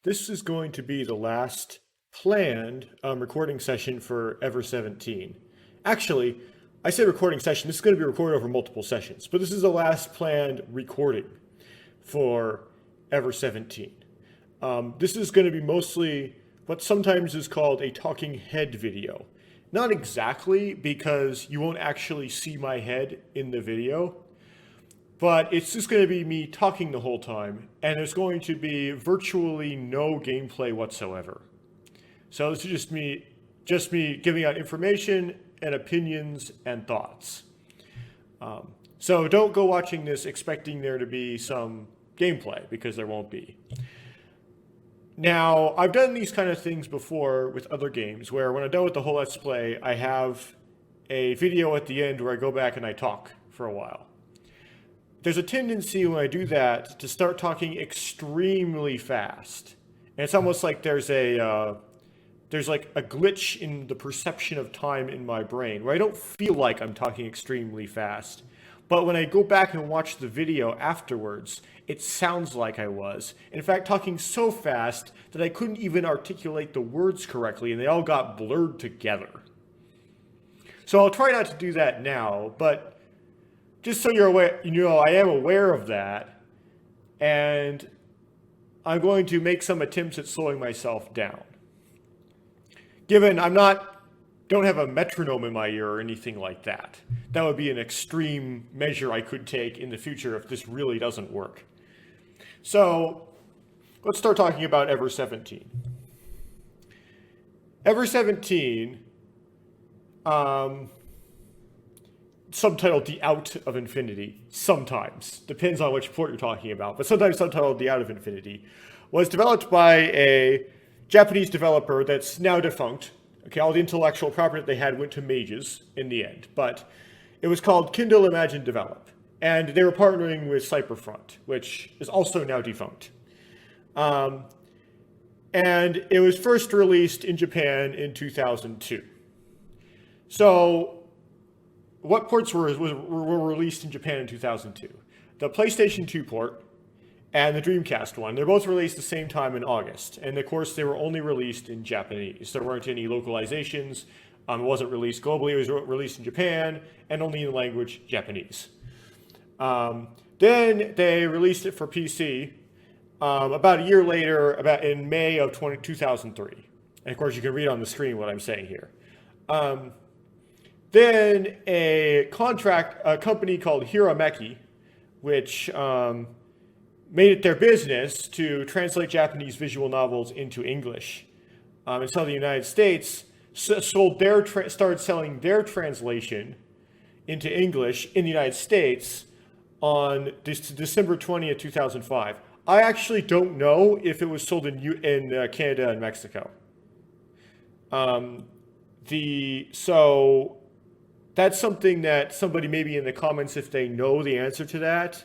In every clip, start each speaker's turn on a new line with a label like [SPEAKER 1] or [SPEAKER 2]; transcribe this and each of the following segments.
[SPEAKER 1] This is going to be the last planned recording session for Ever17. Actually, I say recording session, this is going to be recorded over multiple sessions, but this is the last planned recording for Ever17. This is going to be mostly what sometimes is called a talking head video. Not exactly, because you won't actually see my head in the video, but it's just going to be me talking the whole time, and there's going to be virtually no gameplay whatsoever. So this is just me giving out information and opinions and thoughts. So don't go watching this expecting there to be some gameplay, because there won't be. Now, I've done these kind of things before with other games, where when I'm done with the whole Let's Play, I have a video at the end where I go back and I talk for a while. There's a tendency when I do that to start talking extremely fast. And it's almost like there's like a glitch in the perception of time in my brain, where I don't feel like I'm talking extremely fast. But when I go back and watch the video afterwards, it sounds like I was. In fact, talking so fast that I couldn't even articulate the words correctly, and they all got blurred together. So I'll try not to do that now, but just so you're aware, I am aware of that, and I'm going to make some attempts at slowing myself down. Given don't have a metronome in my ear or anything like that. That would be an extreme measure I could take in the future if this really doesn't work. So let's start talking about Ever17. Ever17, subtitled The Out of Infinity, sometimes. Depends on which port you're talking about, but sometimes subtitled The Out of Infinity, was developed by a Japanese developer that's now defunct. Okay, all the intellectual property that they had went to mages in the end, but it was called Kindle Imagine Develop, and they were partnering with Cyberfront, which is also now defunct. And it was first released in Japan in 2002. So what ports were released in Japan in 2002? The PlayStation 2 port and the Dreamcast one. They're both released the same time in August. And of course, they were only released in Japanese. There weren't any localizations. It wasn't released globally. It was released in Japan and only in the language Japanese. Then they released it for PC about a year later, about in May of 2003. And of course, you can read on the screen what I'm saying here. Then a company called Hirameki, which made it their business to translate Japanese visual novels into English. And so the United States started selling their translation into English in the United States on December 20th, 2005. I actually don't know if it was sold in Canada and Mexico. So that's something that somebody maybe in the comments, if they know the answer to that,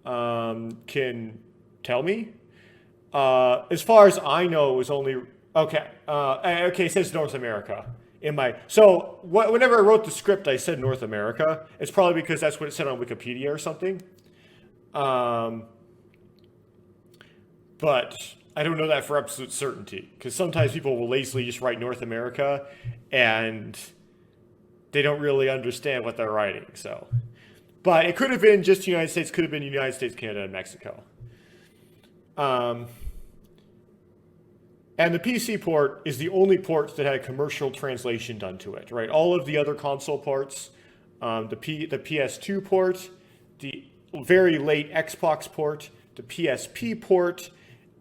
[SPEAKER 1] can tell me. As far as I know, it was only okay. It says North America so whenever I wrote the script, I said North America. It's probably because that's what it said on Wikipedia or something. But I don't know that for absolute certainty, because sometimes people will lazily just write North America and they don't really understand what they're writing. So. But it could have been just the United States, could have been United States, Canada, and Mexico. And the PC port is the only port that had a commercial translation done to it, right? All of the other console ports, the PS2 port, the very late Xbox port, the PSP port,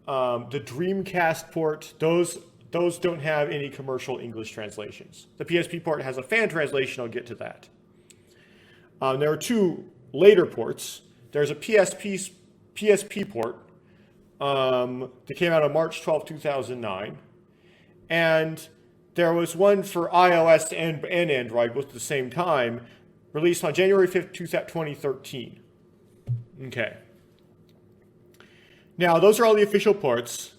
[SPEAKER 1] the Dreamcast port, those don't have any commercial English translations. The PSP port has a fan translation, I'll get to that. There are two later ports. There's a PSP port that came out on March 12, 2009. And there was one for iOS and Android, both at the same time, released on January 5th, 2013. Okay. Now, those are all the official ports.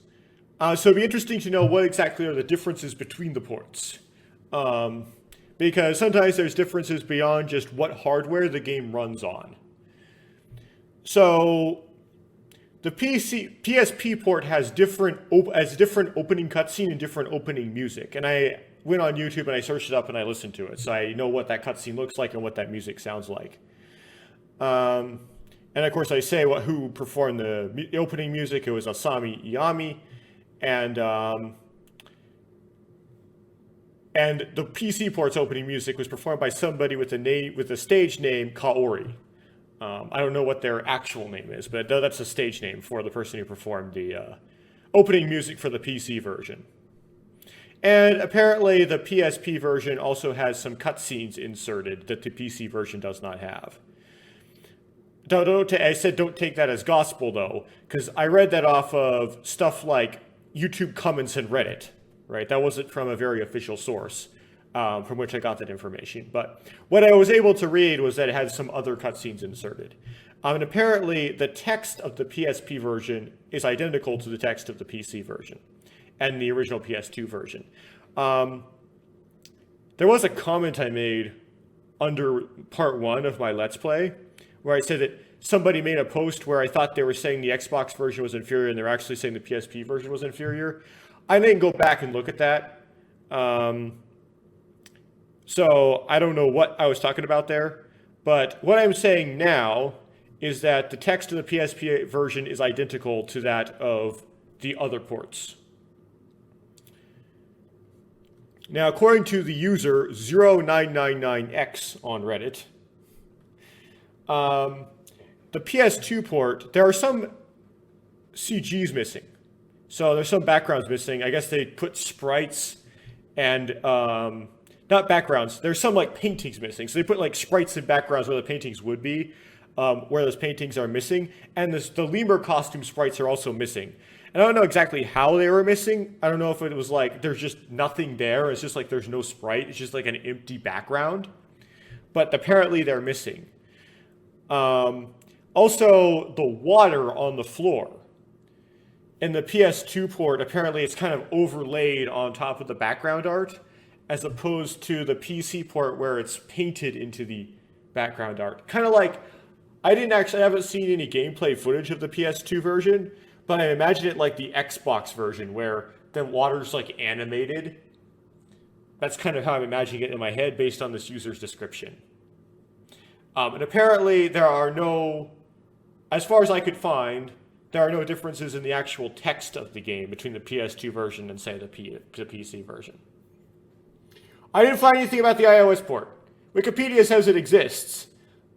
[SPEAKER 1] So it'd be interesting to know what exactly are the differences between the ports. Because sometimes there's differences beyond just what hardware the game runs on. So the PSP port has different opening cutscene and different opening music. And I went on YouTube and I searched it up and I listened to it, so I know what that cutscene looks like and what that music sounds like. And of course, I say who performed the opening music. It was Asami Iyami, and the PC port's opening music was performed by somebody with a stage name Kaori. I don't know what their actual name is, but that's a stage name for the person who performed the opening music for the PC version. And apparently the PSP version also has some cutscenes inserted that the PC version does not have. I said don't take that as gospel, though, because I read that off of stuff like YouTube comments and Reddit, right? That wasn't from a very official source from which I got that information. But what I was able to read was that it had some other cutscenes inserted. And apparently the text of the PSP version is identical to the text of the PC version and the original PS2 version. There was a comment I made under part 1 of my Let's Play where I said that somebody made a post where I thought they were saying the Xbox version was inferior and they're actually saying the PSP version was inferior. I didn't go back and look at that. So I don't know what I was talking about there. But what I'm saying now is that the text of the PSP version is identical to that of the other ports. Now, according to the user 0999X on Reddit, the PS2 port, there are some CGs missing. So there's some backgrounds missing. I guess they put sprites and, not backgrounds, there's some like paintings missing. So they put like sprites and backgrounds where the paintings would be, where those paintings are missing. And the lemur costume sprites are also missing. And I don't know exactly how they were missing. I don't know if it was like there's just nothing there. It's just like there's no sprite. It's just like an empty background. But apparently they're missing. Also, the water on the floor. In the PS2 port, apparently it's kind of overlaid on top of the background art, as opposed to the PC port where it's painted into the background art. Kind of like, I haven't seen any gameplay footage of the PS2 version, but I imagine it like the Xbox version where the water's like animated. That's kind of how I'm imagining it in my head based on this user's description. And apparently there are no, as far as I could find, there are no differences in the actual text of the game between the PS2 version and, say, the PC version. I didn't find anything about the iOS port. Wikipedia says it exists,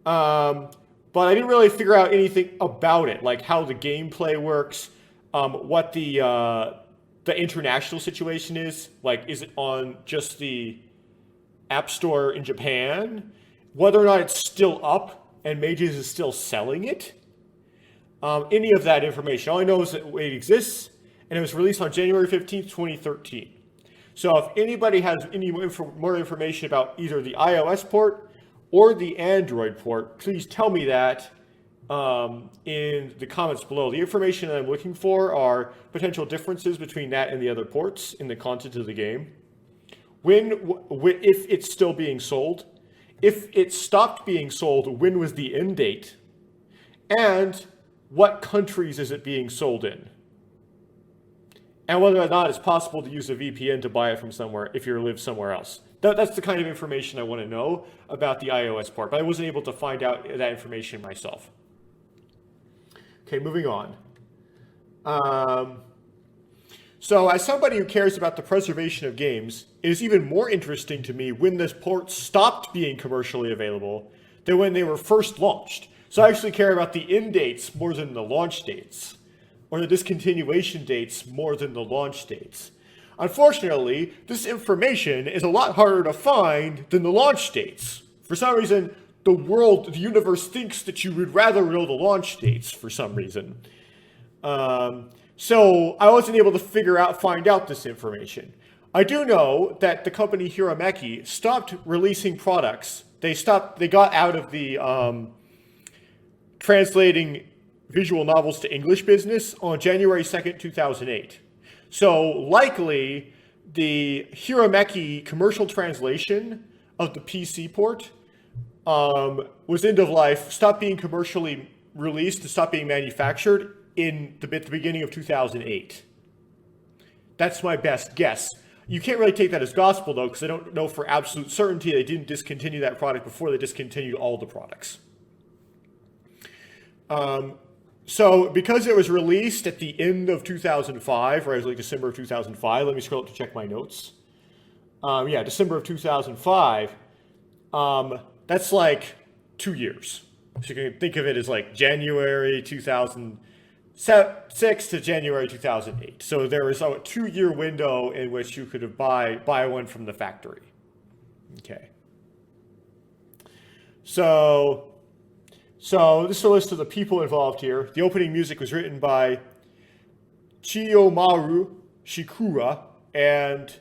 [SPEAKER 1] but I didn't really figure out anything about it, like how the gameplay works, what the international situation is. Like, is it on just the App Store in Japan? Whether or not it's still up and Mages is still selling it? Any of that information. All I know is that it exists, and it was released on January 15th, 2013. So if anybody has any more information about either the iOS port or the Android port, please tell me that in the comments below. The information that I'm looking for are potential differences between that and the other ports in the content of the game. If it's still being sold. If it stopped being sold, when was the end date? And what countries is it being sold in? And whether or not it's possible to use a VPN to buy it from somewhere if you live somewhere else. That's the kind of information I want to know about the iOS port, but I wasn't able to find out that information myself. Okay, moving on. So as somebody who cares about the preservation of games, it is even more interesting to me when this port stopped being commercially available than when they were first launched. So I actually care about the end dates more than the launch dates, or the discontinuation dates more than the launch dates. Unfortunately, this information is a lot harder to find than the launch dates. For some reason, the universe thinks that you would rather know the launch dates for some reason. So I wasn't able to find out this information. I do know that the company HIMMEL stopped releasing products. They got out of the translating visual novels to English business on January 2nd, 2008. So likely the HIMMEL commercial translation of the PC port was end of life, stopped being commercially released, and stopped being manufactured at the beginning of 2008. That's my best guess. You can't really take that as gospel, though, because I don't know for absolute certainty they didn't discontinue that product before they discontinued all the products. So because it was released at the end of 2005, or it was like December of 2005, let me scroll up to check my notes. Yeah, December of 2005, that's like 2 years. So you can think of it as like January 2006 to January 2008. So there was a 2-year window in which you could buy one from the factory. Okay. So this is a list of the people involved here. The opening music was written by Chiyomaru Shikura, and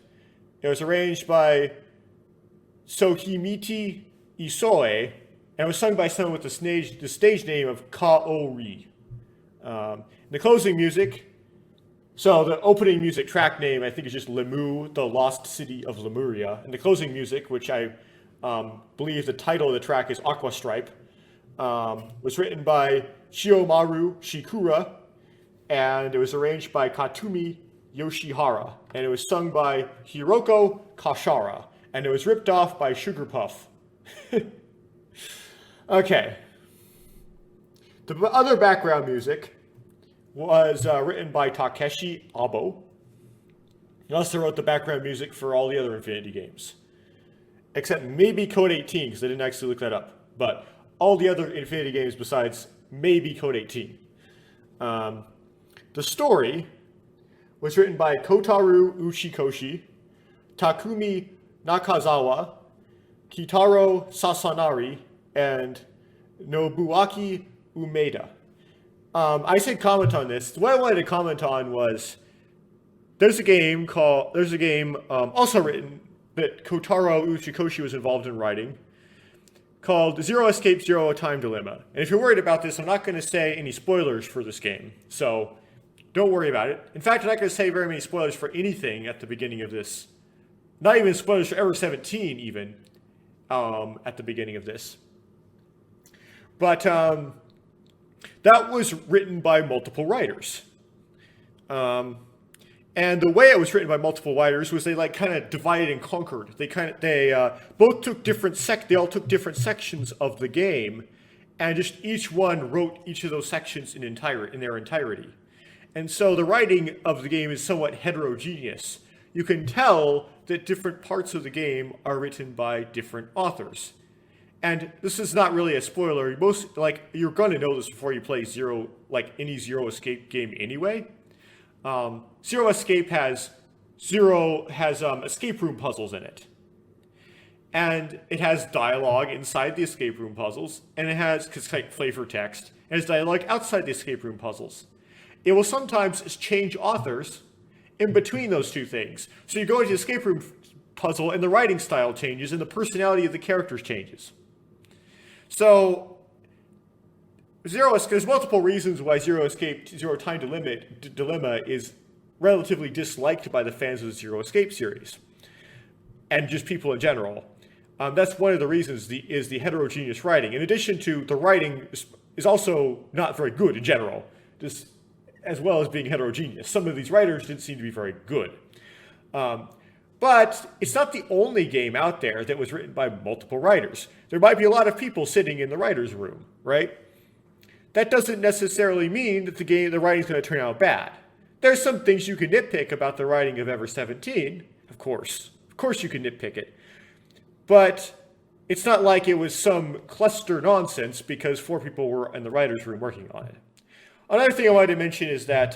[SPEAKER 1] it was arranged by Sohimiti Isoe, and was sung by someone with the stage name of Kaori. The closing music, so the opening music track name I think is just Lemu, the Lost City of Lemuria, and the closing music, which I believe the title of the track is Aqua Stripe, was written by Chiyomaru Shikura, and it was arranged by Katumi Yoshihara, and it was sung by Hiroko Kashara, and it was ripped off by Sugar Puff. Okay. The other background music was written by Takeshi Abo. He also wrote the background music for all the other Infinity games, except maybe Code 18, because I didn't actually look that up, but all the other Infinity games besides maybe Code 18. The story was written by Kotaro Uchikoshi, Takumi Nakazawa, Kitaro Sasanari, and Nobuaki Umeda. I said comment on this. What I wanted to comment on was there's a game also written that Kotaro Uchikoshi was involved in writing called Zero Escape, Zero Time Dilemma. And if you're worried about this, I'm not going to say any spoilers for this game. So don't worry about it. In fact, I'm not going to say very many spoilers for anything at the beginning of this. Not even spoilers for Ever17 even at the beginning of this. But that was written by multiple writers. And the way it was written by multiple writers was they like kind of divided and conquered. They both took they all took different sections of the game, and just each one wrote each of those sections in their entirety. And so the writing of the game is somewhat heterogeneous. You can tell that different parts of the game are written by different authors. And this is not really a spoiler. You're going to know this before you play any Zero Escape game anyway. Zero Escape has escape room puzzles in it. And it has dialogue inside the escape room puzzles, and it has flavor text, and it has dialogue outside the escape room puzzles. It will sometimes change authors in between those two things. So you go into the escape room puzzle, and the writing style changes, and the personality of the characters changes. So there's multiple reasons why Zero Escape, Zero Time Dilemma is relatively disliked by the fans of the Zero Escape series, and just people in general. That's one of the reasons is the heterogeneous writing. In addition to the writing is also not very good in general, just as well as being heterogeneous. Some of these writers didn't seem to be very good. But it's not the only game out there that was written by multiple writers. There might be a lot of people sitting in the writer's room, right? That doesn't necessarily mean that the writing's going to turn out bad. There's some things you can nitpick about the writing of Ever17, of course. Of course you can nitpick it. But it's not like it was some cluster nonsense because 4 people were in the writer's room working on it. Another thing I wanted to mention is that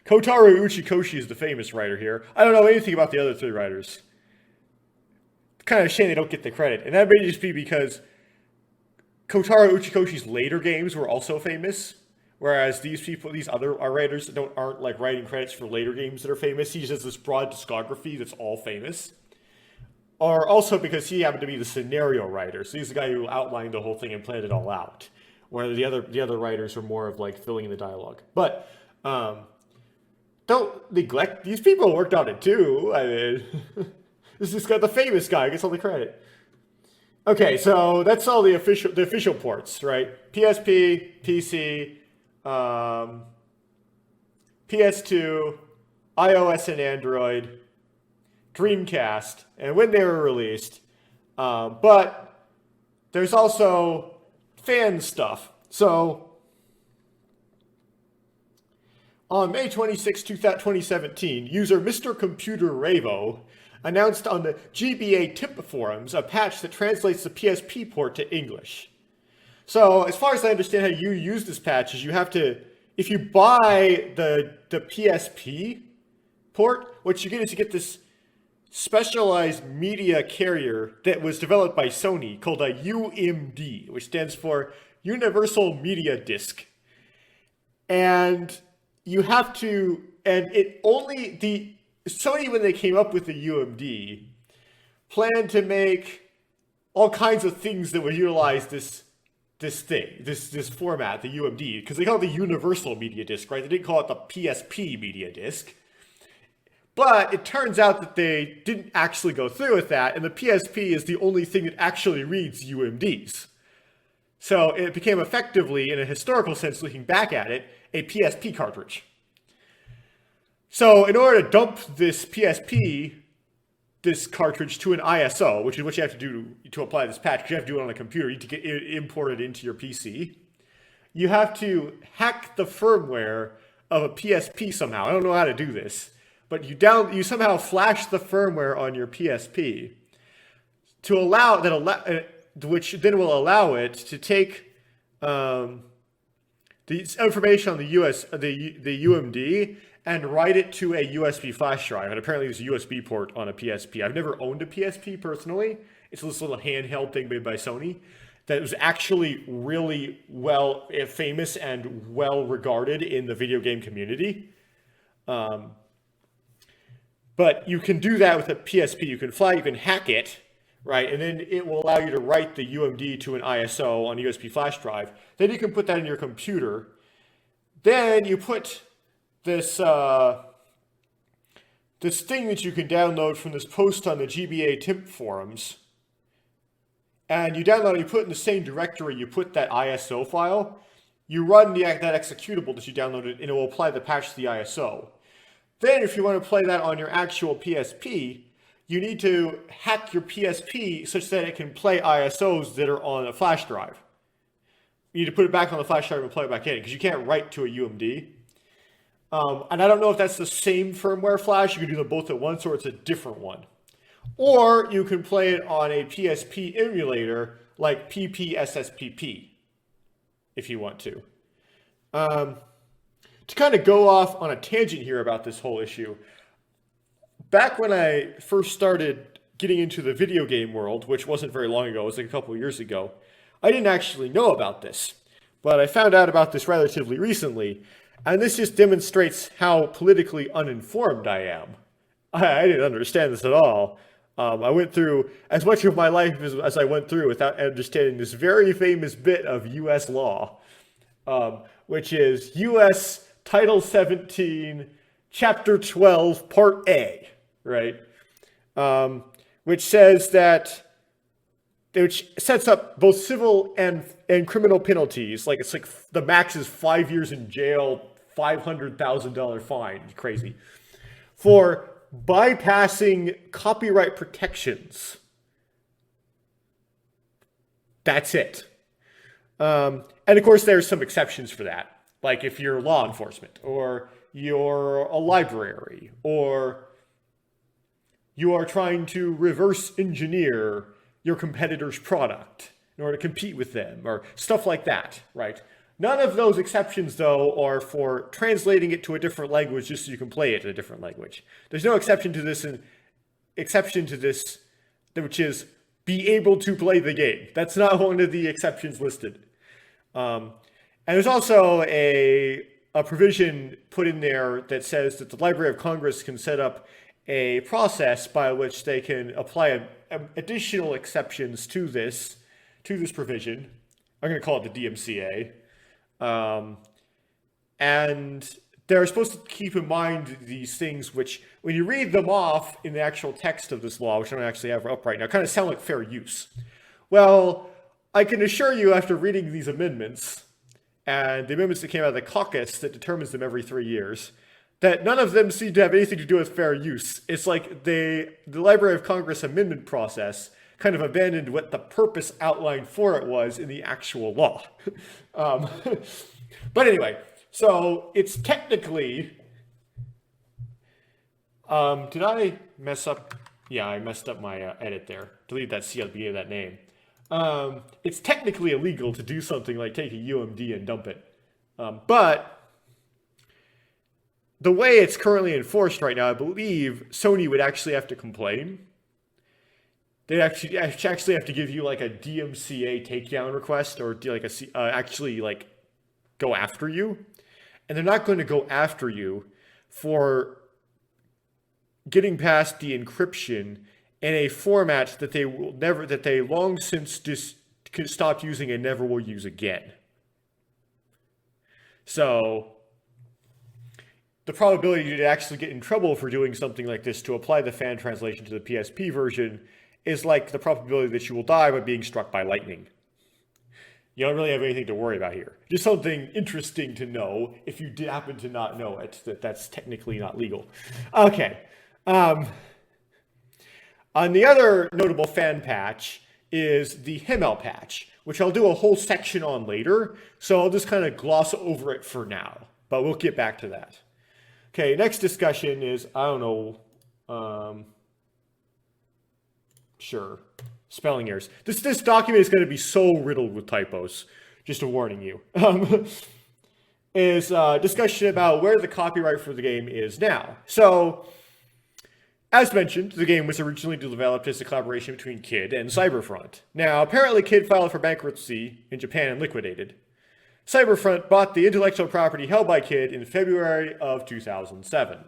[SPEAKER 1] Kotaro Uchikoshi is the famous writer here. I don't know anything about the other 3 writers. It's kind of a shame they don't get the credit. And that may just be because Kotaro Uchikoshi's later games were also famous, whereas these other writers aren't like writing credits for later games that are famous. He just has this broad discography that's all famous. Or also because he happened to be the scenario writer. So he's the guy who outlined the whole thing and planned it all out. Where the other writers were more of like filling in the dialogue. But don't neglect, these people worked on it too. I mean, this is got the famous guy gets all the credit. Okay, so that's all the official ports, right? PSP, PC, PS2, iOS and Android, Dreamcast, and when they were released. But there's also fan stuff. So on May 26, 2017, user Mr. Computer Ravo announced on the GBA tip forums a patch that translates the PSP port to English. So as far as I understand how you use this patch is you have to, if you buy the PSP port, what you get is you get this specialized media carrier that was developed by Sony called a UMD, which stands for Universal Media Disc. And you have to, and it only, Sony, when they came up with the UMD, planned to make all kinds of things that would utilize this format, the UMD, because they call it the Universal Media Disc, right? They didn't call it the PSP Media Disc. But it turns out that they didn't actually go through with that, and the PSP is the only thing that actually reads UMDs. So it became effectively, in a historical sense, looking back at it, a PSP cartridge. So in order to dump this cartridge to an ISO, which is what you have to do to apply this patch, because you have to do it on a computer, you have to get it imported into your PC. You have to hack the firmware of a PSP somehow. I don't know how to do this, but you somehow flash the firmware on your PSP to allow which then will allow it to take the information on the UMD and write it to a USB flash drive. And apparently there's a USB port on a PSP. I've never owned a PSP personally. It's this little handheld thing made by Sony that was actually really famous and well regarded in the video game community. But you can do that with a PSP. You can hack it, right? And then it will allow you to write the UMD to an ISO on a USB flash drive. Then you can put that in your computer. Then you put this thing that you can download from this post on the GBA tip forums. And you download it, you put it in the same directory you put that ISO file. You run that executable that you downloaded, and it will apply the patch to the ISO. Then if you want to play that on your actual PSP, you need to hack your PSP such that it can play ISOs that are on a flash drive. You need to put it back on the flash drive and play it back in, because you can't write to a UMD. And I don't know if that's the same firmware flash. You can do them both at once, or it's a different one. Or you can play it on a PSP emulator like PPSSPP, if you want to. To kind of go off on a tangent here about this whole issue, back when I first started getting into the video game world, which wasn't very long ago, it was like a couple of years ago, I didn't actually know about this. But I found out about this relatively recently, and this just demonstrates how politically uninformed I am. I didn't understand this at all. I went through as much of my life as I went through without understanding this very famous bit of U.S. law, which is U.S. Title 17, Chapter 12, Part A, right? Which says that, which sets up both civil and criminal penalties. Like, it's like the max is 5 years in jail, $500,000 fine. Crazy. For bypassing copyright protections. That's it. And of course, there's some exceptions for that. Like if you're law enforcement, or you're a library, or you are trying to reverse engineer your competitor's product in order to compete with them, or stuff like that, right? None of those exceptions, though, are for translating it to a different language just so you can play it in a different language. There's no exception to this, which is be able to play the game. That's not one of the exceptions listed. And there's also a provision put in there that says that the Library of Congress can set up a process by which they can apply additional exceptions to this provision. I'm going to call it the DMCA. And they're supposed to keep in mind these things, which when you read them off in the actual text of this law, which I don't actually have up right now, kind of sound like fair use. Well, I can assure you after reading these amendments and the amendments that came out of the caucus that determines them every 3 years, that none of them seem to have anything to do with fair use. It's like the Library of Congress amendment process kind of abandoned what the purpose outlined for it was in the actual law. But anyway, so it's technically... did I mess up? Yeah, I messed up my edit there. Delete that C at the beginning of that name. It's technically illegal to do something like take a UMD and dump it. But the way it's currently enforced right now, I believe Sony would actually have to complain. They'd actually have to give you like a DMCA takedown request, or like actually like go after you. And they're not going to go after you for getting past the encryption in a format that they long since stopped using and never will use again. So the probability to actually get in trouble for doing something like this, to apply the fan translation to the PSP version, is like the probability that you will die by being struck by lightning. You don't really have anything to worry about here. Just something interesting to know if you happen to not know it, that's technically not legal. Okay. On the other notable fan patch is the HIMMEL patch, which I'll do a whole section on later, so I'll just kind of gloss over it for now, but we'll get back to that. Okay, next discussion is, I don't know, sure, spelling errors. This document is going to be so riddled with typos, just a warning you. Is discussion about where the copyright for the game is now. So, as mentioned, the game was originally developed as a collaboration between Kid and Cyberfront. Now, apparently Kid filed for bankruptcy in Japan and liquidated. Cyberfront bought the intellectual property held by Kid in February of 2007.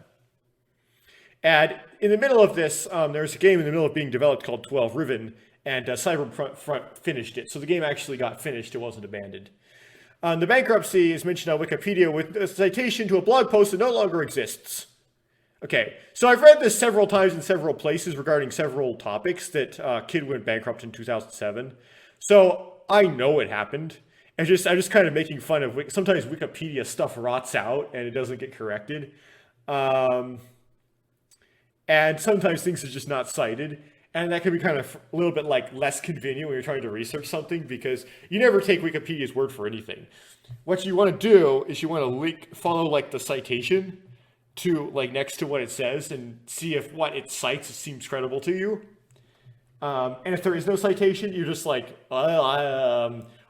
[SPEAKER 1] And in the middle of this, there's a game in the middle of being developed called 12 Riven, and Cyberfront finished it. So the game actually got finished, it wasn't abandoned. The bankruptcy is mentioned on Wikipedia with a citation to a blog post that no longer exists. Okay, so I've read this several times in several places regarding several topics that Kid went bankrupt in 2007. So I know it happened. I'm just kind of making fun of, sometimes Wikipedia stuff rots out and it doesn't get corrected. And sometimes things are just not cited. And that can be kind of a little bit like less convenient when you're trying to research something, because you never take Wikipedia's word for anything. What you want to do is you want to follow like the citation to like next to what it says and see if what it cites seems credible to you. And if there is no citation, you're just like, well,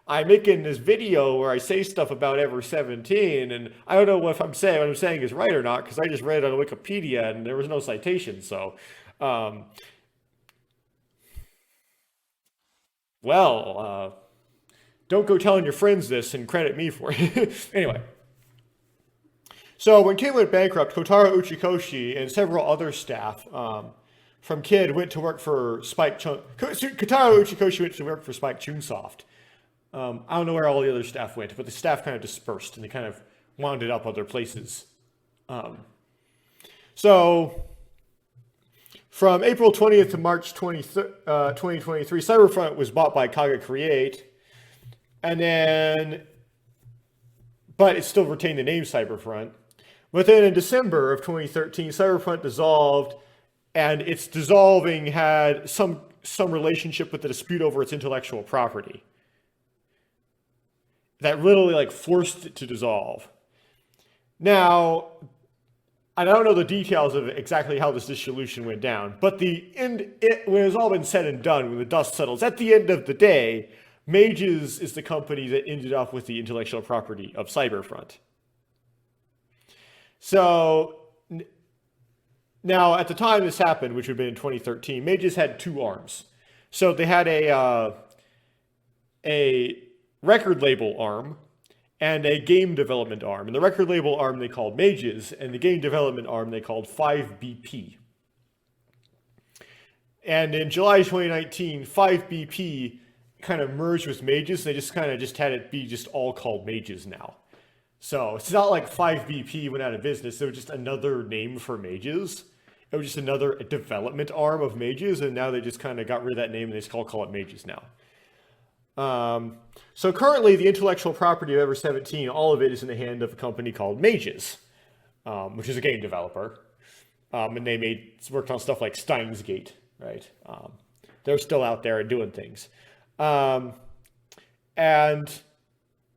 [SPEAKER 1] I'm making this video where I say stuff about Ever17, and I don't know if what I'm saying is right or not, because I just read it on Wikipedia and there was no citation. So, don't go telling your friends this and credit me for it. Anyway. So when Kid went bankrupt, Kotaro Uchikoshi and several other staff from Kid went to work for Kotaro Uchikoshi went to work for Spike Chunsoft. I don't know where all the other staff went, but the staff kind of dispersed and they kind of wound up other places. So from April 20th to March 2023, Cyberfront was bought by Kaga Create, and then, but it still retained the name Cyberfront. But then in December of 2013, Cyberfront dissolved, and its dissolving had some relationship with the dispute over its intellectual property that literally like forced it to dissolve. Now, I don't know the details of exactly how this dissolution went down, but when it's all been said and done, when the dust settles, at the end of the day, Mages is the company that ended up with the intellectual property of Cyberfront. So, now at the time this happened, which would have been in 2013, Mages had two arms. So they had a record label arm and a game development arm. And the record label arm they called Mages, and the game development arm they called 5BP. And in July 2019, 5BP kind of merged with Mages. They just kind of had it be just all called Mages now. So it's not like 5BP went out of business. It was just another name for Mages. It was just another development arm of Mages, and now they just kind of got rid of that name and they just call it Mages now. So currently, the intellectual property of Ever17, all of it is in the hand of a company called Mages, which is a game developer. And they worked on stuff like Steins Gate, right? They're still out there and doing things. And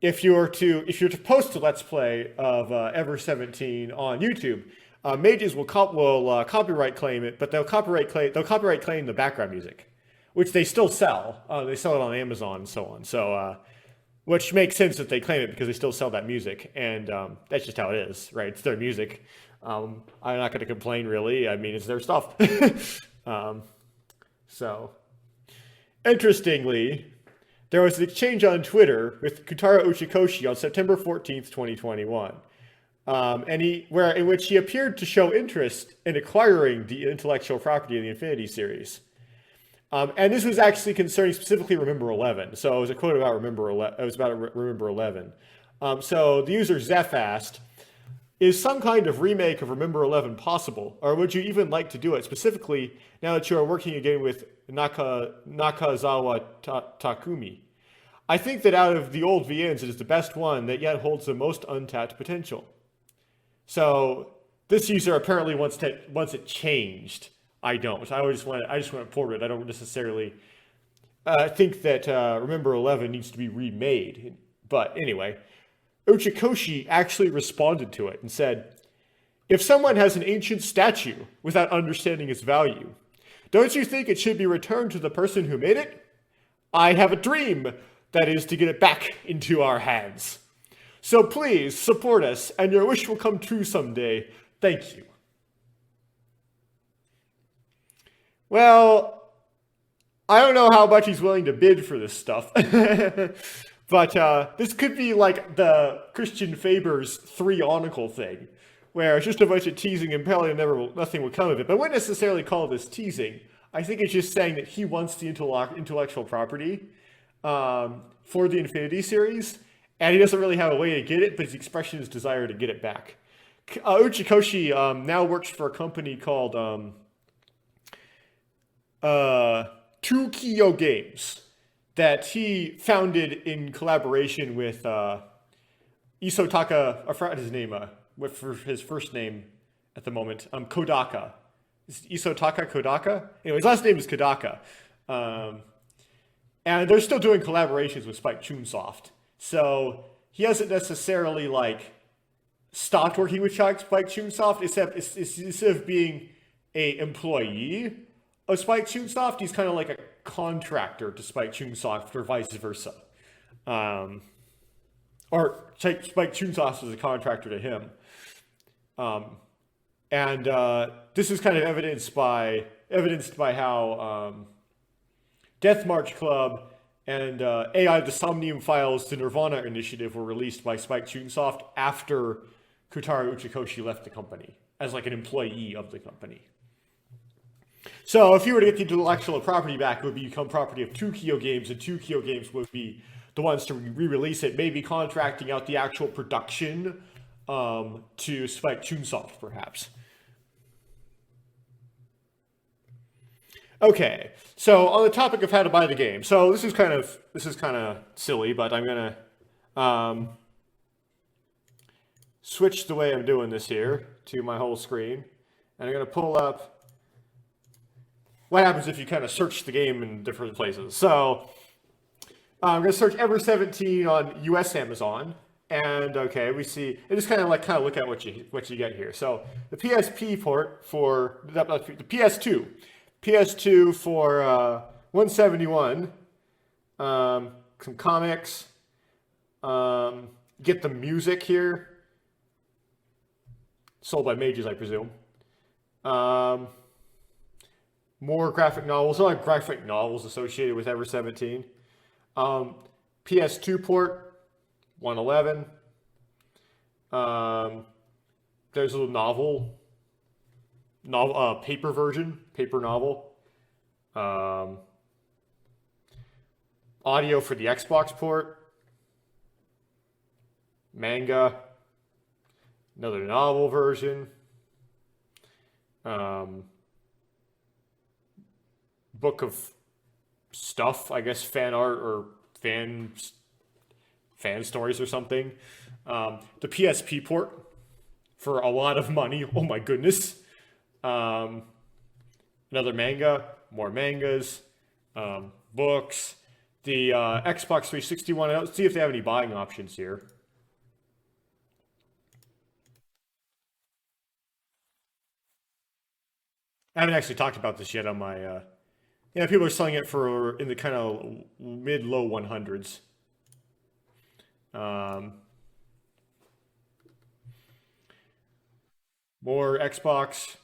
[SPEAKER 1] if you were to post a Let's Play of Ever17 on YouTube, Mages will copyright claim it, but they'll copyright claim the background music, which they still sell. They sell it on Amazon and so on. So, which makes sense that they claim it because they still sell that music, and that's just how it is, right? It's their music. I'm not going to complain, really. I mean, it's their stuff. So, interestingly, there was an exchange on Twitter with Kutaro Uchikoshi on September 14th, 2021, in which he appeared to show interest in acquiring the intellectual property of the Infinity series. And this was actually concerning specifically Remember 11. So it was a quote about Remember 11. It was about Remember 11. So the user Zeph asked, "Is some kind of remake of Remember 11 possible, or would you even like to do it specifically now that you are working again with Nakazawa Takumi? I think that out of the old VNs, it is the best one that yet holds the most untapped potential." So this user apparently wants it changed. I don't. I just want it ported. I don't necessarily think that Remember 11 needs to be remade. But anyway, Uchikoshi actually responded to it and said, "If someone has an ancient statue without understanding its value, don't you think it should be returned to the person who made it? I have a dream, that is to get it back into our hands. So please support us, and your wish will come true someday. Thank you." Well, I don't know how much he's willing to bid for this stuff. But this could be like the Christian Faber's 3-onicle thing, where it's just a bunch of teasing and probably nothing will come of it. But I wouldn't necessarily call this teasing. I think it's just saying that he wants the intellectual property for the Infinity series, and he doesn't really have a way to get it, but his expression is desire to get it back. Uchikoshi now works for a company called Tukio Games that he founded in collaboration with Isotaka, I forgot his name, for his first name at the moment, Kodaka. Isotaka Kodaka? Anyway, his last name is Kodaka. And they're still doing collaborations with Spike Chunsoft. So he hasn't necessarily stopped working with Spike Chunsoft, except instead of being an employee of Spike Chunsoft, he's kind of like a contractor to Spike Chunsoft or vice versa. Or Spike Chunsoft is a contractor to him. And this is kind of evidenced by how Death March Club and AI the Somnium Files, the Nirvana initiative, were released by Spike Chunsoft after Kutaro Uchikoshi left the company as like an employee of the company. So if you were to get the intellectual property back, it would become property of Tukio Games, and Tukio Games would be the ones to re-release it, maybe contracting out the actual production to Spike Chunsoft, perhaps. Okay, so on the topic of how to buy the game, so this is kind of silly, but I'm gonna switch the way I'm doing this here to my whole screen, and I'm gonna pull up what happens if you kind of search the game in different places. So I'm gonna search Ever17 on US Amazon, and okay, we see, and just kind of look at what you get here. So the PSP port for the PS2 for 171, some comics, get the music here, sold by Mages, I presume. More graphic novels, a lot of graphic novels associated with Ever17. PS2 port, 111. There's a little novel, paper version, paper novel. Audio for the Xbox port. Manga. Another novel version. Book of stuff, I guess fan art or fan stories or something. The PSP port for a lot of money. Oh my goodness. Another manga, more mangas, books. The Xbox 360 one. Let's see if they have any buying options here. I haven't actually talked about this yet on my. Yeah, people are selling it for in the kind of mid-low 100s. More Xbox.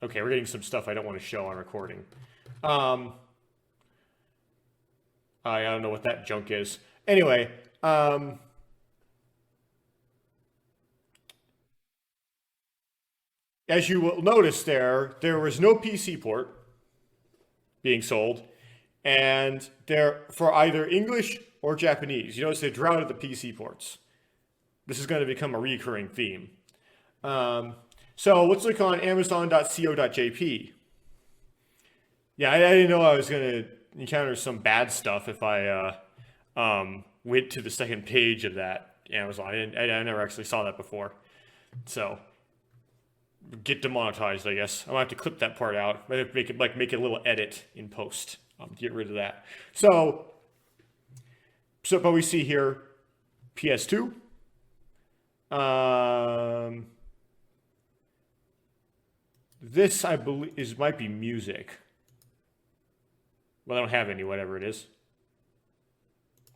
[SPEAKER 1] Okay, we're getting some stuff I don't want to show on recording. I don't know what that junk is. Anyway, as you will notice there was no PC port being sold, and there for either English or Japanese. You notice they drew out the PC ports. This is going to become a recurring theme. So let's look on Amazon.co.jp. Yeah, I didn't know I was going to encounter some bad stuff if I went to the second page of that Amazon. I never actually saw that before. So get demonetized, I guess. I'm gonna have to clip that part out. I have to make it a little edit in post. Get rid of that. So but we see here PS2. This I believe might be music. Well, I don't have any, whatever it is.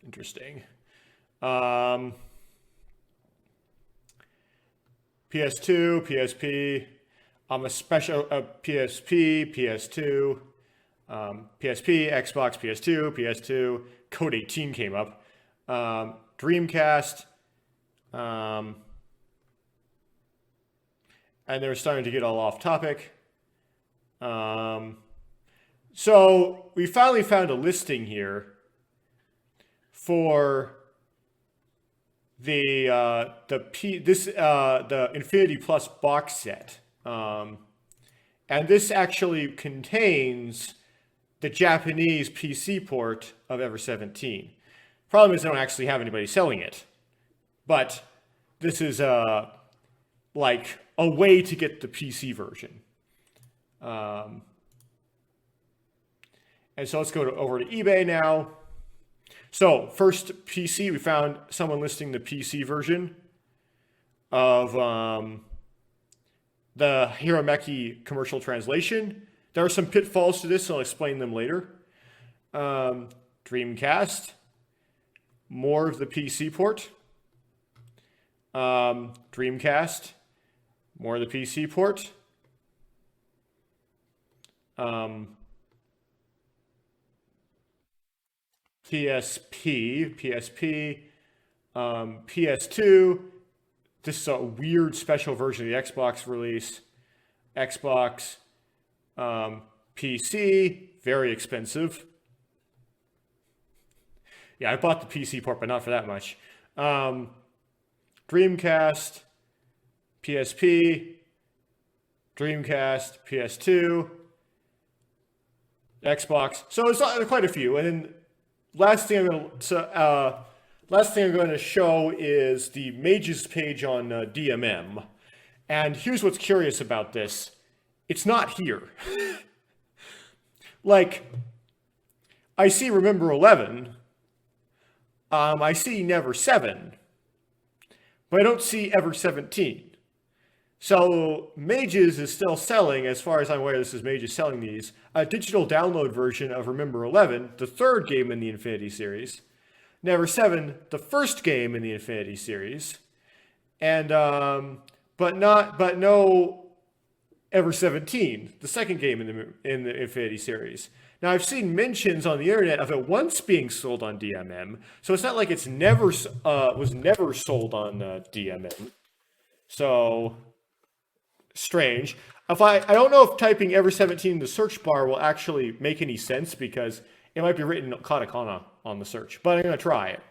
[SPEAKER 1] Interesting. PS2, PSP. A special PSP, PS2, PSP, Xbox, PS2, PS2. Code 18 came up. Dreamcast. And they're starting to get all off topic. So we finally found a listing here for the Infinity Plus box set, and this actually contains the Japanese PC port of Ever17. Problem is, they don't actually have anybody selling it, but this is like a way to get the PC version. And so let's go over to eBay now. So first PC, we found someone listing the PC version of the Hirameki commercial translation. There are some pitfalls to this, and I'll explain them later. Dreamcast, more of the PC port. Dreamcast, more of the PC port. PSP, PS2. This is a weird special version of the Xbox release. Xbox, PC, very expensive. Yeah, I bought the PC port, but not for that much. Dreamcast, PSP, Dreamcast, PS2, Xbox. So it's quite a few. And then last thing I'm going to show is the Mages page on DMM. And here's what's curious about this. It's not here. Like, I see Remember 11. I see Never 7. But I don't see Ever 17. So Mages is still selling, as far as I'm aware, this is Mages selling these, a digital download version of Remember 11, the third game in the Infinity series. Never 7, the first game in the Infinity series. And, but no Ever 17, the second game in the Infinity series. Now, I've seen mentions on the internet of it once being sold on DMM, so it's not like it's was never sold on DMM. So strange. I don't know if typing Ever17 in the search bar will actually make any sense, because it might be written katakana on the search, but I'm going to try it.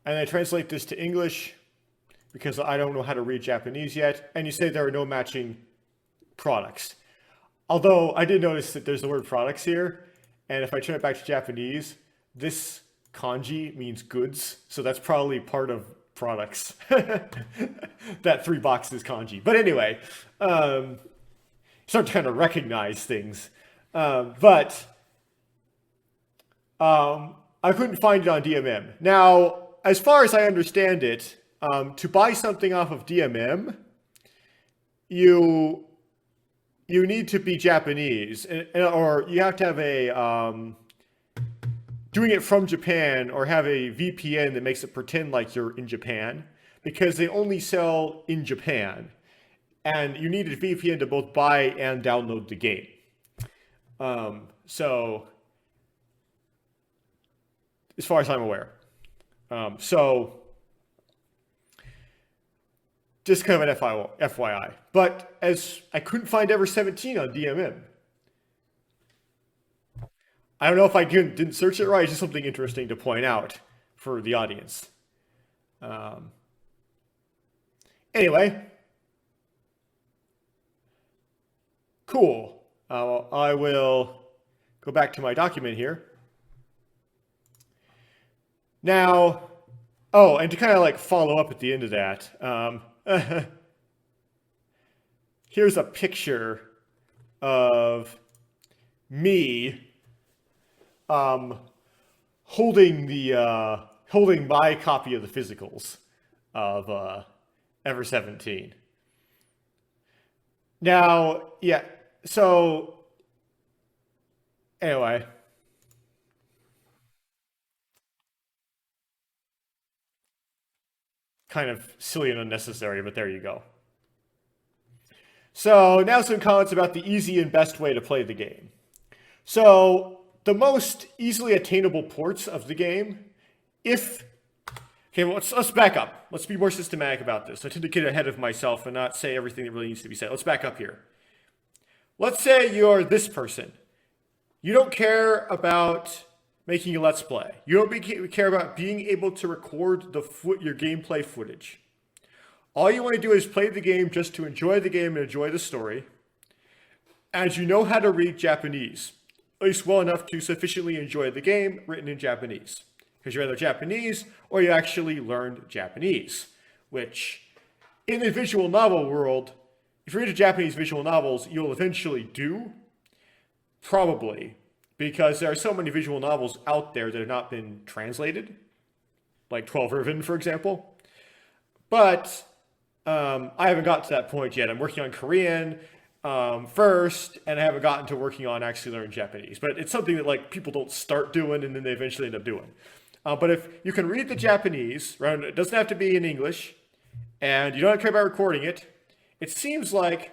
[SPEAKER 1] And I translate this to English because I don't know how to read Japanese yet. And you say there are no matching products. Although I did notice that there's the word products here, And if I turn it back to Japanese, this kanji means goods. So that's probably part of products. That 3 boxes kanji. But anyway, start trying to recognize things. But I couldn't find it on DMM. Now, as far as I understand it, to buy something off of DMM, you need to be Japanese, or you have to have a doing it from Japan, or have a VPN that makes it pretend like you're in Japan, because they only sell in Japan, and you need a VPN to both buy and download the game. So, as far as I'm aware, just kind of an FYI. But as I couldn't find Ever17 on DMM. I don't know if I didn't search it right. It's just something interesting to point out for the audience. Anyway. Cool. I will go back to my document here. Now, oh, and to kind of like follow up at the end of that, here's a picture of me holding my copy of the physicals of Ever17. Now, yeah, so anyway. Kind of silly and unnecessary, but there you go. So now some comments about the easy and best way to play the game. So the most easily attainable ports of the game, okay, well, let's back up. Let's be more systematic about this. I tend to get ahead of myself and not say everything that really needs to be said. Let's back up here. Let's say you're this person. You don't care about making a Let's Play. You don't care about being able to record your gameplay footage. All you want to do is play the game just to enjoy the game and enjoy the story. And you know how to read Japanese, at least well enough to sufficiently enjoy the game written in Japanese. Because you're either Japanese or you actually learned Japanese, which in the visual novel world, if you're into Japanese visual novels, you'll eventually do, probably. Because there are so many visual novels out there that have not been translated, like 12 Riven, for example. But I haven't got to that point yet. I'm working on Korean first, and I haven't gotten to working on actually learning Japanese. But it's something that like people don't start doing, and then they eventually end up doing. But if you can read the Japanese, right, it doesn't have to be in English, and you don't care about recording it, it seems like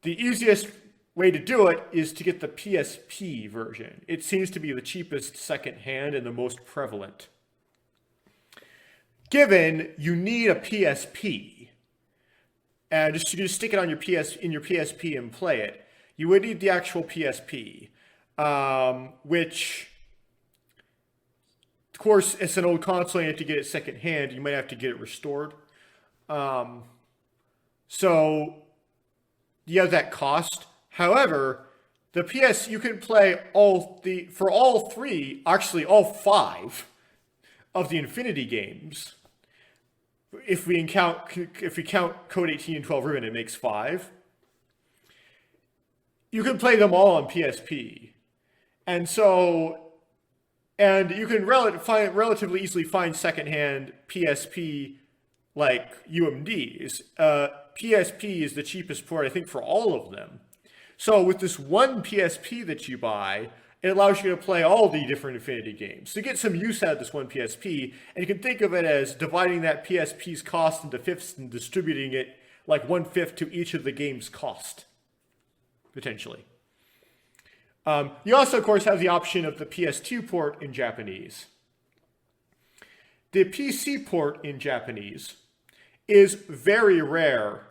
[SPEAKER 1] the easiest way to do it is to get the PSP version. It seems to be the cheapest secondhand and the most prevalent. Given you need a PSP, and you just stick it on your PSP and play it, you would need the actual PSP, which, of course, it's an old console. You have to get it secondhand. You might have to get it restored. So you have that cost. However, the PS, you can play all 5 of the Infinity games. If we count Code 18 and 12 Ribbon, it makes 5. You can play them all on PSP. And you can relatively easily find secondhand PSP like UMDs. PSP is the cheapest port, I think, for all of them. So with this one PSP that you buy, it allows you to play all the different Infinity games. So you get some use out of this one PSP, and you can think of it as dividing that PSP's cost into fifths and distributing it like 1/5 to each of the game's cost, potentially. You also, of course, have the option of the PS2 port in Japanese. The PC port in Japanese is very rare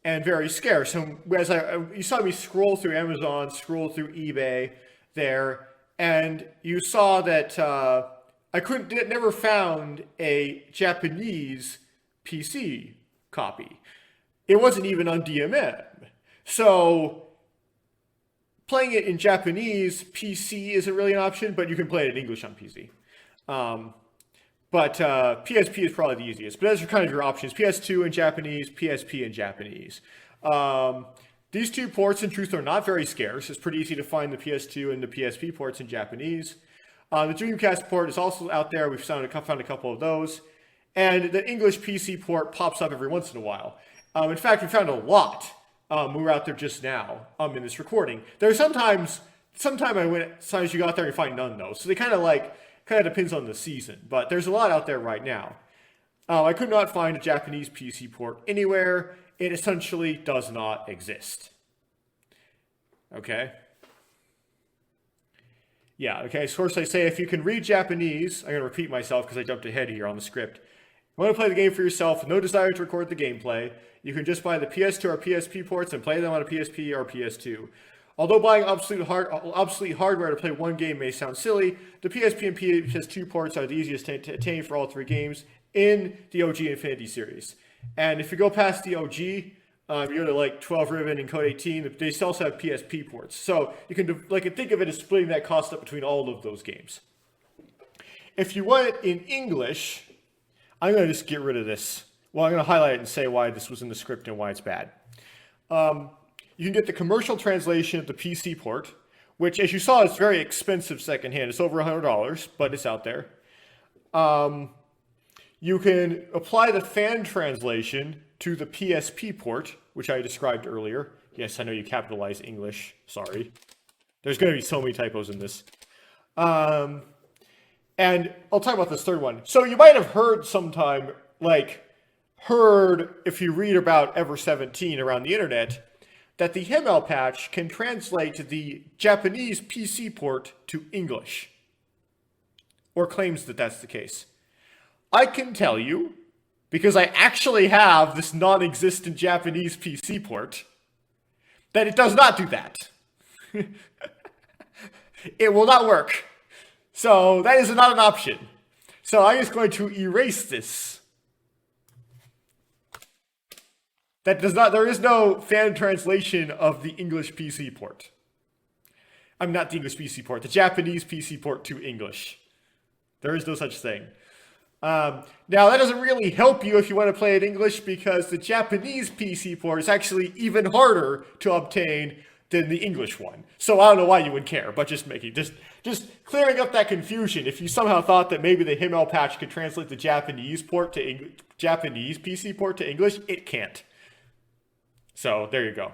[SPEAKER 1] and very scarce. So as you saw me scroll through Amazon, scroll through eBay there, and you saw that I never found a Japanese PC copy. It wasn't even on DMM. So Playing it in Japanese, PC isn't really an option, but you can play it in English on PC. But PSP is probably the easiest. But those are kind of your options. PS2 in Japanese, PSP in Japanese. These two ports, in truth, are not very scarce. It's pretty easy to find the PS2 and the PSP ports in Japanese. The Dreamcast port is also out there. We've found a couple of those. And the English PC port pops up every once in a while. In fact, we found a lot when we were out there just now in this recording. There's sometimes you go out there and you find none, though. So they kind of depends on the season. But there's a lot out there right now. I could not find a Japanese PC port anywhere. It essentially does not exist. Okay? Yeah, okay, so of course I say if you can read Japanese, I'm going to repeat myself because I jumped ahead here on the script. You want to play the game for yourself with no desire to record the gameplay, you can just buy the PS2 or PSP ports and play them on a PSP or PS2. Although buying obsolete hardware to play one game may sound silly, the PSP and PS2 ports are the easiest to attain for all three games in the OG Infinity series. And if you go past the OG, you go to like 12 Ribbon and Code 18, they still also have PSP ports. So you can think of it as splitting that cost up between all of those games. If you want it in English, I'm going to just get rid of this. Well, I'm going to highlight it and say why this was in the script and why it's bad. You can get the commercial translation of the PC port, which, as you saw, is very expensive secondhand. It's over $100, but it's out there. You can apply the fan translation to the PSP port, which I described earlier. Yes, I know you capitalize English. Sorry. There's going to be so many typos in this. And I'll talk about this third one. So you might have heard sometime, if you read about Ever17 around the internet, that the HIMMEL patch can translate the Japanese PC port to English. Or claims that that's the case. I can tell you, because I actually have this non-existent Japanese PC port, that it does not do that. It will not work. So that is not an option. So I'm just going to erase this. There is no fan translation of the English PC port. I'm not the English PC port, the Japanese PC port to English. There is no such thing. Now, that doesn't really help you if you want to play it in English, because the Japanese PC port is actually even harder to obtain than the English one. So I don't know why you would care, but just clearing up that confusion. If you somehow thought that maybe the HIMMEL patch could translate the Japanese Japanese PC port to English, it can't. So there you go.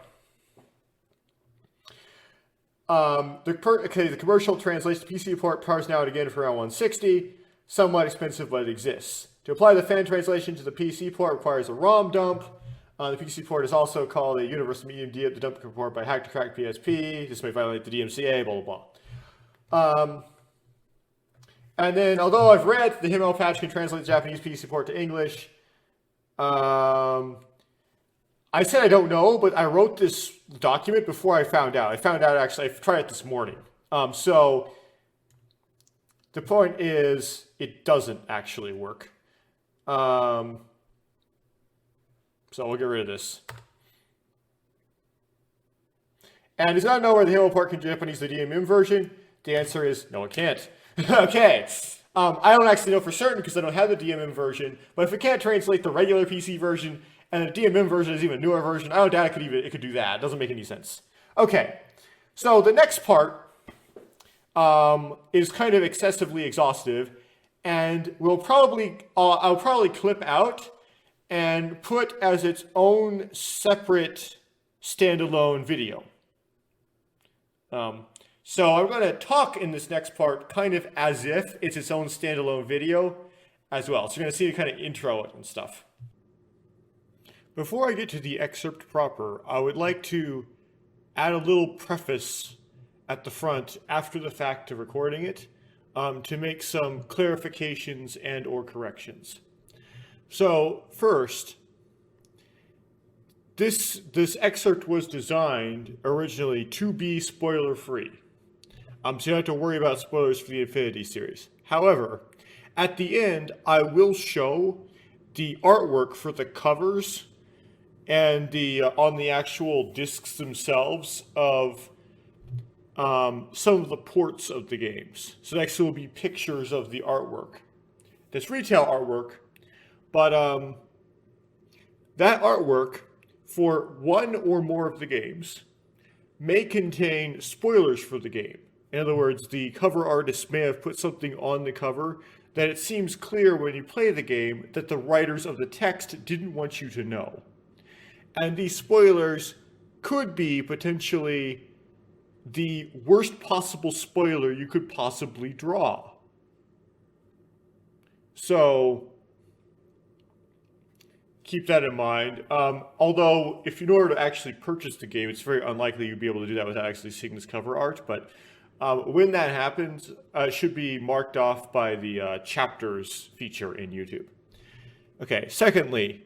[SPEAKER 1] The commercial translation to PC port powers now and again for around $160. Somewhat expensive, but it exists. To apply the fan translation to the PC port requires a ROM dump. The PC port is also called a Universal Medium the dump port by hack to crack PSP. This may violate the DMCA, blah, blah, blah. And then, although I've read the HIMMEL patch can translate the Japanese PC port to English, I said I don't know, but I wrote this document before I found out. I found out, actually, I tried it this morning. So the point is, it doesn't actually work. So we'll get rid of this. And does not know where the HIMMEL port can Japanese the DMM version? The answer is no, it can't. Okay. I don't actually know for certain because I don't have the DMM version, but if it can't translate the regular PC version and the DMM version is even a newer version, I don't doubt it could do that. It doesn't make any sense. Okay. So the next part is kind of excessively exhaustive, and I'll probably clip out and put as its own separate standalone video. So I'm going to talk in this next part kind of as if it's its own standalone video as well. So you're going to see the kind of intro and stuff. Before I get to the excerpt proper, I would like to add a little preface at the front after the fact to recording it to make some clarifications and or corrections. So first, this excerpt was designed originally to be spoiler free. So you don't have to worry about spoilers for the Infinity series. However, at the end, I will show the artwork for the covers and on the actual discs themselves of some of the ports of the games. So next will be pictures of the artwork. That's retail artwork, but that artwork for one or more of the games may contain spoilers for the game. In other words, the cover artist may have put something on the cover that it seems clear when you play the game that the writers of the text didn't want you to know. And these spoilers could be potentially the worst possible spoiler you could possibly draw. So keep that in mind. Although, if in order to actually purchase the game, it's very unlikely you'd be able to do that without actually seeing this cover art. But when that happens, it should be marked off by the chapters feature in YouTube. Okay, secondly,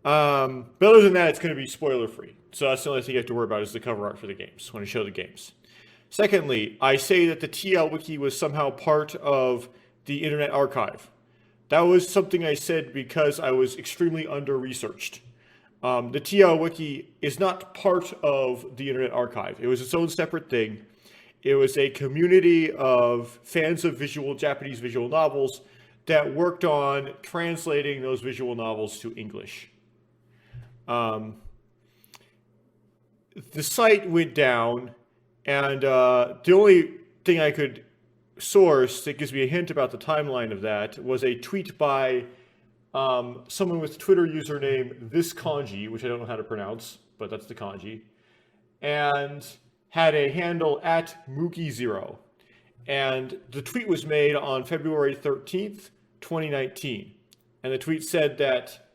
[SPEAKER 1] but other than that, it's going to be spoiler free. So that's the only thing you have to worry about is the cover art for the games when I show the games. Secondly, I say that the TL Wiki was somehow part of the Internet Archive. That was something I said because I was extremely under-researched. The TL Wiki is not part of the Internet Archive. It was its own separate thing. It was a community of fans of Japanese visual novels that worked on translating those visual novels to English. The site went down, and the only thing I could source that gives me a hint about the timeline of that was a tweet by someone with Twitter username thiskanji, which I don't know how to pronounce, but that's the kanji, and had a handle at Mookie0. And the tweet was made on February 13th, 2019. And the tweet said that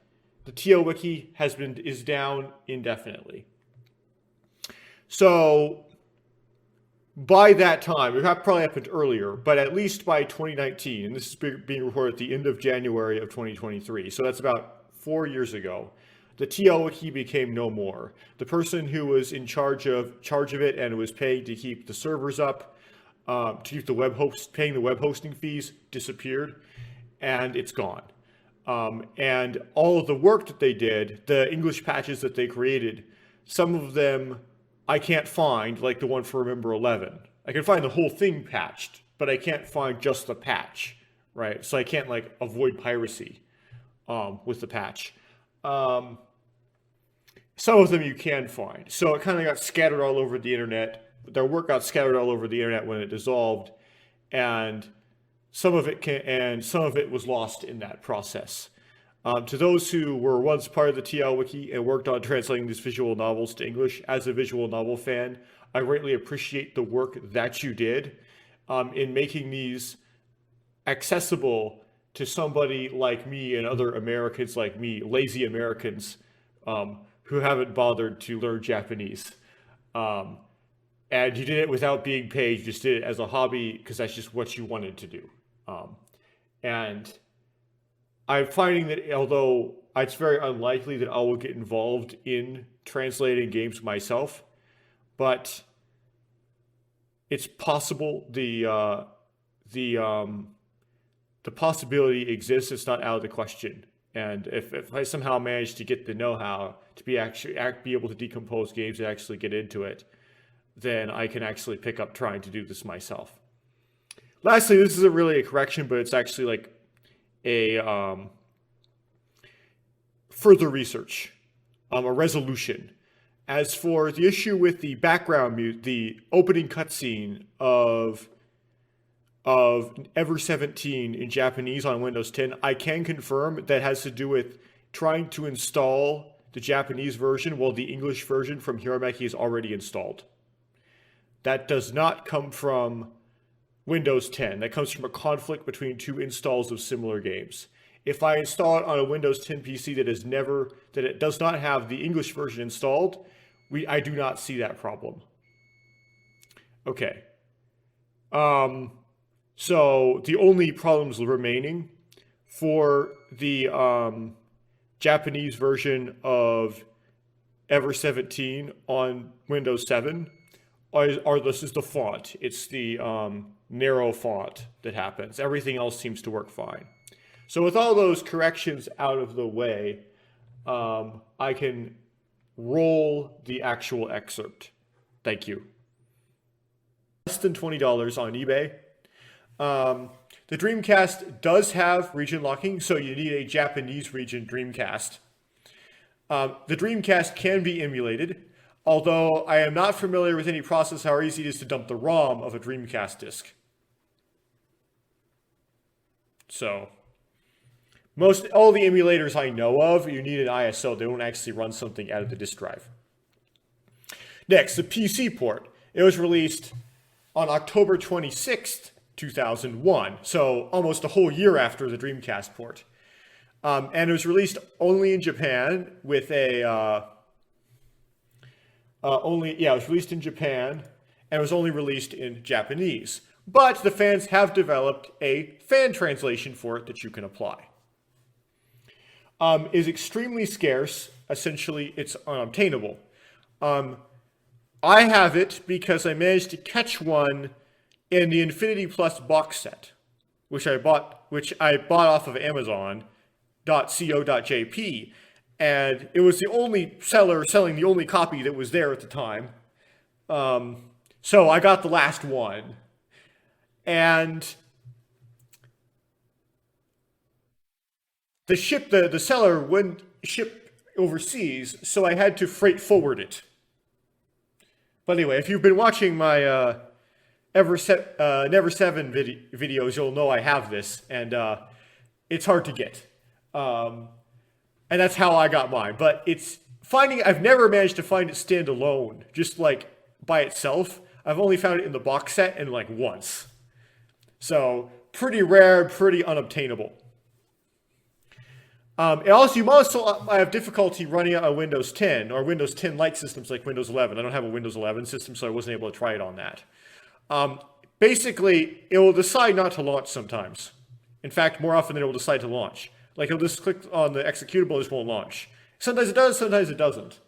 [SPEAKER 1] the TL Wiki is down indefinitely. So by that time, it probably happened earlier, but at least by 2019, and this is being reported at the end of January of 2023, so that's about 4 years ago, the TL Wiki became no more. The person who was in charge of it and was paid to keep the servers up, to keep the paying the web hosting fees, disappeared, and it's gone. And all of the work that they did, the English patches that they created, some of them I can't find, like the one for Remember 11. I can find the whole thing patched, but I can't find just the patch, right? So I can't avoid piracy with the patch. Some of them you can find. So it kind of got scattered all over the internet. Their work got scattered all over the internet when it dissolved, and some of it was lost in that process. To those who were once part of the TL Wiki and worked on translating these visual novels to English, as a visual novel fan, I greatly appreciate the work that you did in making these accessible to somebody like me and other Americans like me, lazy Americans who haven't bothered to learn Japanese. And you did it without being paid. You just did it as a hobby because that's just what you wanted to do. And I'm finding that although it's very unlikely that I will get involved in translating games myself, but it's possible. The possibility exists. It's not out of the question. And if I somehow manage to get the know-how to be able to decompose games and actually get into it, then I can actually pick up trying to do this myself. Lastly, this isn't really a correction, but it's actually like a further research, a resolution. As for the issue with the background the opening cutscene of Ever17 in Japanese on Windows 10, I can confirm that has to do with trying to install the Japanese version while the English version from Hirameki is already installed. That does not come from Windows 10. That comes from a conflict between two installs of similar games. If I install it on a Windows 10 PC that it does not have the English version installed, I do not see that problem. Okay. So the only problems remaining for the Japanese version of Ever17 on Windows 7 this is the font. It's the narrow font that happens. Everything else seems to work fine. So with all those corrections out of the way, I can roll the actual excerpt. Thank you. less than $20 on eBay. The Dreamcast does have region locking, so you need a Japanese region Dreamcast. The Dreamcast can be emulated, although I am not familiar with any process how easy it is to dump the ROM of a Dreamcast disc. So, all the emulators I know of, you need an ISO. They don't actually run something out of the disk drive. Next, the PC port. It was released on October 26th, 2001, so almost a whole year after the Dreamcast port. And it was released only in Japan with a, it was released in Japan, and it was only released in Japanese. But the fans have developed a fan translation for it that you can apply. Is extremely scarce. Essentially, it's unobtainable. I have it because I managed to catch one in the Infinity Plus box set, which I bought off of Amazon.co.jp, and it was the only seller selling the only copy that was there at the time. So I got the last one, and the seller wouldn't ship overseas, so I had to freight forward it. But anyway, if you've been watching my Ever17 videos, you'll know I have this, and it's hard to get. And that's how I got mine. But I've never managed to find it standalone, just like by itself. I've only found it in the box set and like once. So pretty rare, pretty unobtainable. You also I have difficulty running it on Windows 10 or Windows 10 Lite systems like Windows 11. I don't have a Windows 11 system, so I wasn't able to try it on that. Basically, it will decide not to launch sometimes. In fact, more often than it will decide to launch. Like, it'll just click on the executable, it just won't launch. Sometimes it does, sometimes it doesn't.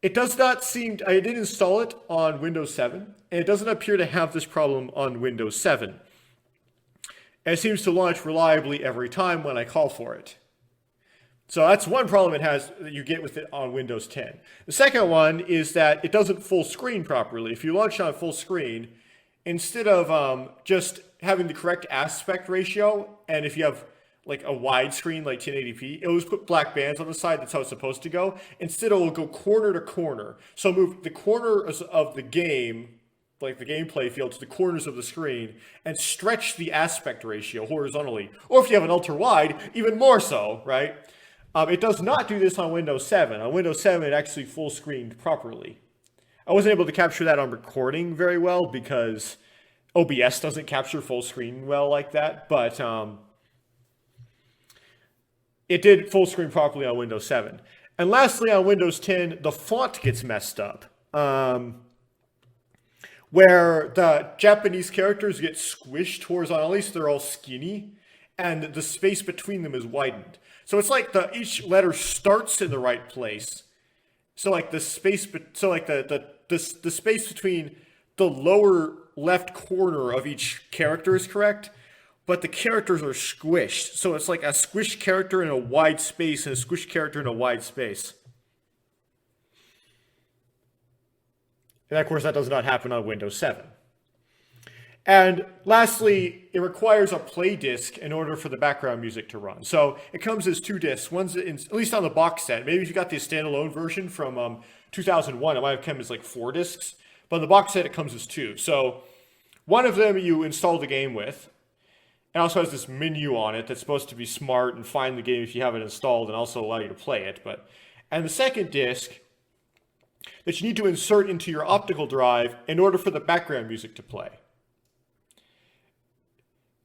[SPEAKER 1] It does not seem, I did install it on Windows 7, and it doesn't appear to have this problem on Windows 7. And it seems to launch reliably every time when I call for it. So that's one problem it has that you get with it on Windows 10. The second one is that it doesn't full screen properly. If you launch it on full screen, instead of just having the correct aspect ratio, and if you have like a wide screen like 1080p, it will put black bands on the side. That's how it's supposed to go. Instead, it will go corner to corner. So move the corners of the game, like the gameplay field, to the corners of the screen and stretch the aspect ratio horizontally. Or if you have an ultra wide, even more so, right? It does not do this on Windows 7. On Windows 7, it actually full screened properly. I wasn't able to capture that on recording very well because OBS doesn't capture full screen well like that, but it did full screen properly on Windows 7. And lastly, on Windows 10, the font gets messed up, where the Japanese characters get squished horizontally, so they're all skinny, and the space between them is widened. So it's like each letter starts in the right place. So like the space, the space between the lower left corner of each character is correct, but the characters are squished. So it's like a squished character in a wide space and a squished character in a wide space. And of course, that does not happen on Windows 7. And lastly, it requires a play disc in order for the background music to run. So it comes as two discs. One's at least on the box set. Maybe if you got the standalone version from 2001, it might have come as like 4 discs. But on the box set, it comes as 2. So one of them you install the game with. It also has this menu on it that's supposed to be smart and find the game if you have it installed and also allow you to play it. And the second disc that you need to insert into your optical drive in order for the background music to play.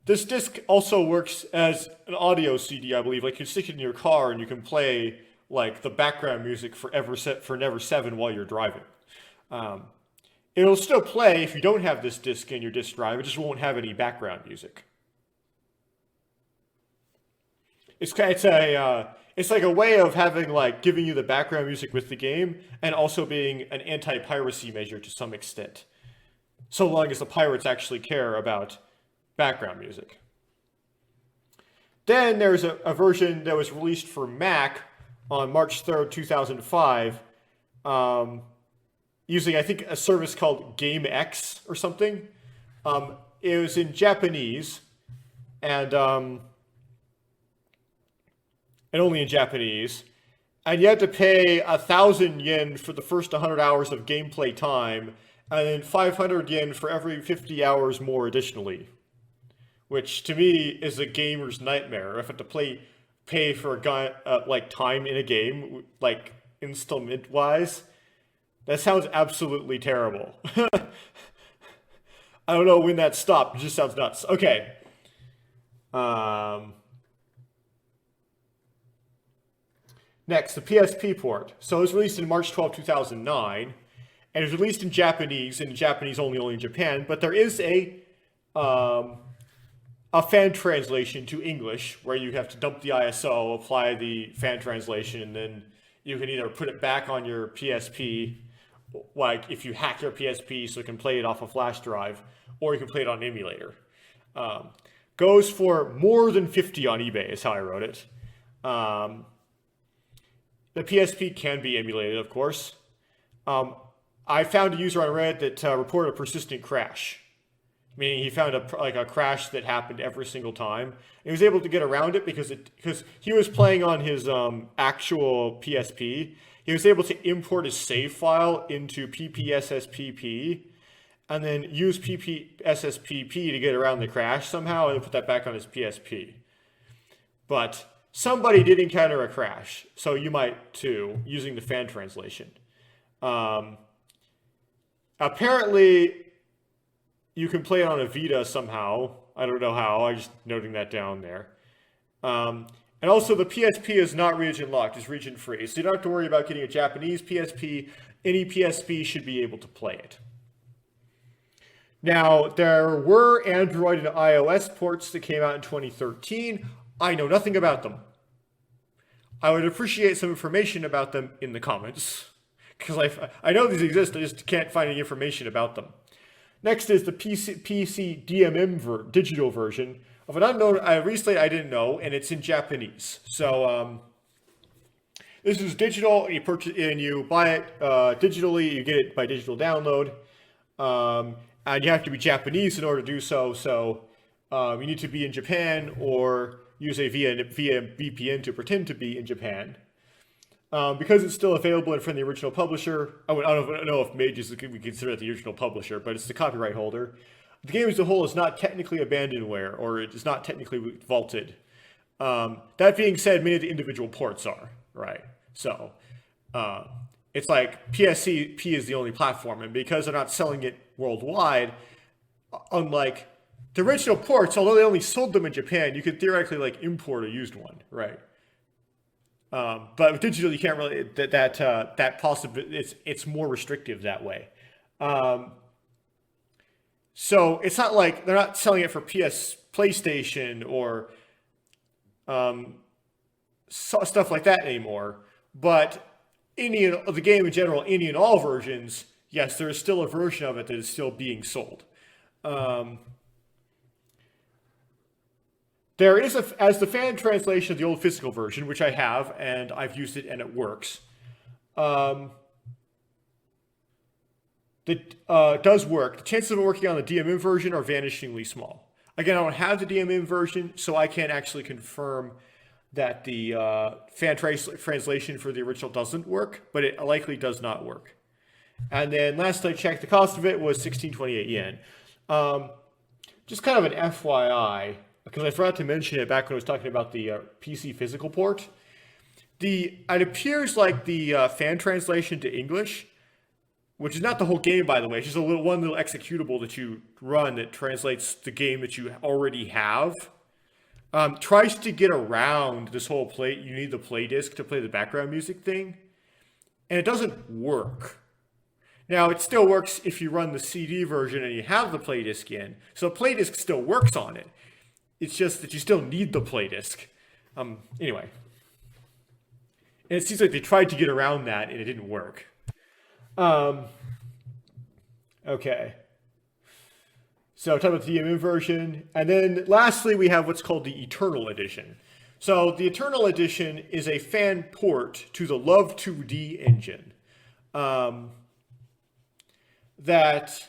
[SPEAKER 1] This disc also works as an audio CD, I believe. Like you stick it in your car and you can play like the background music for Ever7 while you're driving. It'll still play if you don't have this disc in your disc drive. It just won't have any background music. It's like a way of having giving you the background music with the game and also being an anti-piracy measure to some extent. So long as the pirates actually care about background music. Then there's a version that was released for Mac on March 3rd, 2005. using, I think, a service called GameX or something. It was in Japanese, and only in Japanese. And you had to pay 1,000 yen for the first 100 hours of gameplay time, and then 500 yen for every 50 hours more additionally. Which to me is a gamer's nightmare. If I have to pay for like time in a game, like installment wise, that sounds absolutely terrible. I don't know when that stopped. It just sounds nuts. Okay. Next, the PSP port. So it was released in March 12, 2009, and it was released in Japanese, and Japanese only in Japan, but there is a fan translation to English where you have to dump the ISO, apply the fan translation, and then you can either put it back on your PSP, like if you hack your PSP so it can play it off a flash drive, or you can play it on an emulator. Goes for more than 50 on eBay is how I wrote it. The PSP can be emulated, of course. I found a user on Reddit that reported a persistent crash. Meaning he found a crash that happened every single time. And he was able to get around it because he was playing on his actual PSP. He was able to import his save file into PPSSPP and then use PPSSPP to get around the crash somehow and then put that back on his PSP. But somebody did encounter a crash, so you might too, using the fan translation. Apparently, you can play it on a Vita somehow. I don't know how. I'm just noting that down there. And also, the PSP is not region locked. It's region free. So you don't have to worry about getting a Japanese PSP. Any PSP should be able to play it. Now, there were Android and iOS ports that came out in 2013. I know nothing about them. I would appreciate some information about them in the comments. Because I know these exist, I just can't find any information about them. Next is the PC DMM digital version of an unknown. Recently I didn't know, and it's in Japanese. So this is digital. And you buy it digitally. You get it by digital download, and you have to be Japanese in order to do so. So you need to be in Japan or use a via VPN to pretend to be in Japan. Because it's still available and from the original publisher, I don't know if Mages we consider it the original publisher, but it's the copyright holder. The game as a whole is not technically abandonware, or it is not technically vaulted. That being said, many of the individual ports are, right? So it's like PSP is the only platform, and because they're not selling it worldwide, unlike the original ports, although they only sold them in Japan, you could theoretically like import a used one, right? But with digital, you can't really that possibility. It's more restrictive that way. So it's not like they're not selling it for PlayStation or stuff like that anymore. But any of the game in general, any and all versions, yes, there is still a version of it that is still being sold. There is as the fan translation of the old physical version, which I have, and I've used it and it works. That does work. The chances of it working on the DMM version are vanishingly small. Again, I don't have the DMM version, so I can't actually confirm that the fan translation for the original doesn't work, but it likely does not work. And then last I checked, the cost of it was 1628 yen. Just kind of an FYI, because I forgot to mention it back when I was talking about the PC physical port. It appears like the fan translation to English, which is not the whole game, by the way, it's just one little executable that you run that translates the game that you already have, tries to get around this whole you need the play disc to play the background music thing, and it doesn't work. Now, it still works if you run the CD version and you have the play disc in, so the play disc still works on it. It's just that you still need the play disc. Anyway. And it seems like they tried to get around that and it didn't work. Okay. So talk about the DMM version. And then lastly, we have what's called the Eternal Edition. So the Eternal Edition is a fan port to the Love 2D engine. that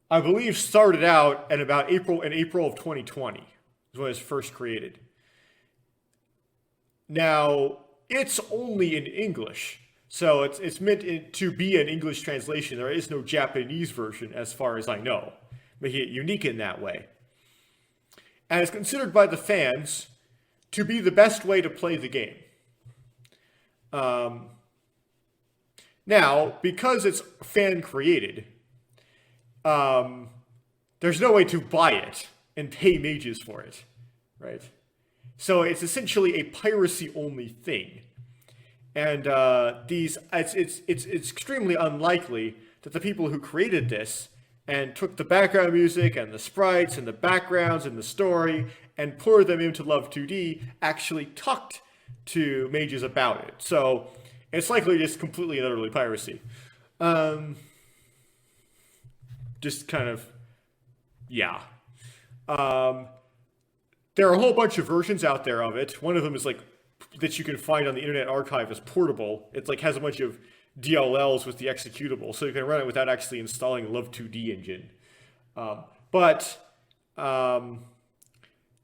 [SPEAKER 1] I believe started out at about April of 2020 is when it was first created. Now, it's only in English, so it's meant to be an English translation. There is no Japanese version as far as I know, making it unique in that way. And it's considered by the fans to be the best way to play the game. Now, because it's fan-created, there's no way to buy it and pay mages for it, right? So it's essentially a piracy-only thing. And it's extremely unlikely that the people who created this and took the background music and the sprites and the backgrounds and the story and poured them into Love 2D actually talked to mages about it. So it's likely just completely and utterly piracy. Just kind of, yeah. There are a whole bunch of versions out there of it. One of them is like that you can find on the Internet Archive as portable. It's like has a bunch of DLLs with the executable, so you can run it without actually installing the Love 2D engine. But the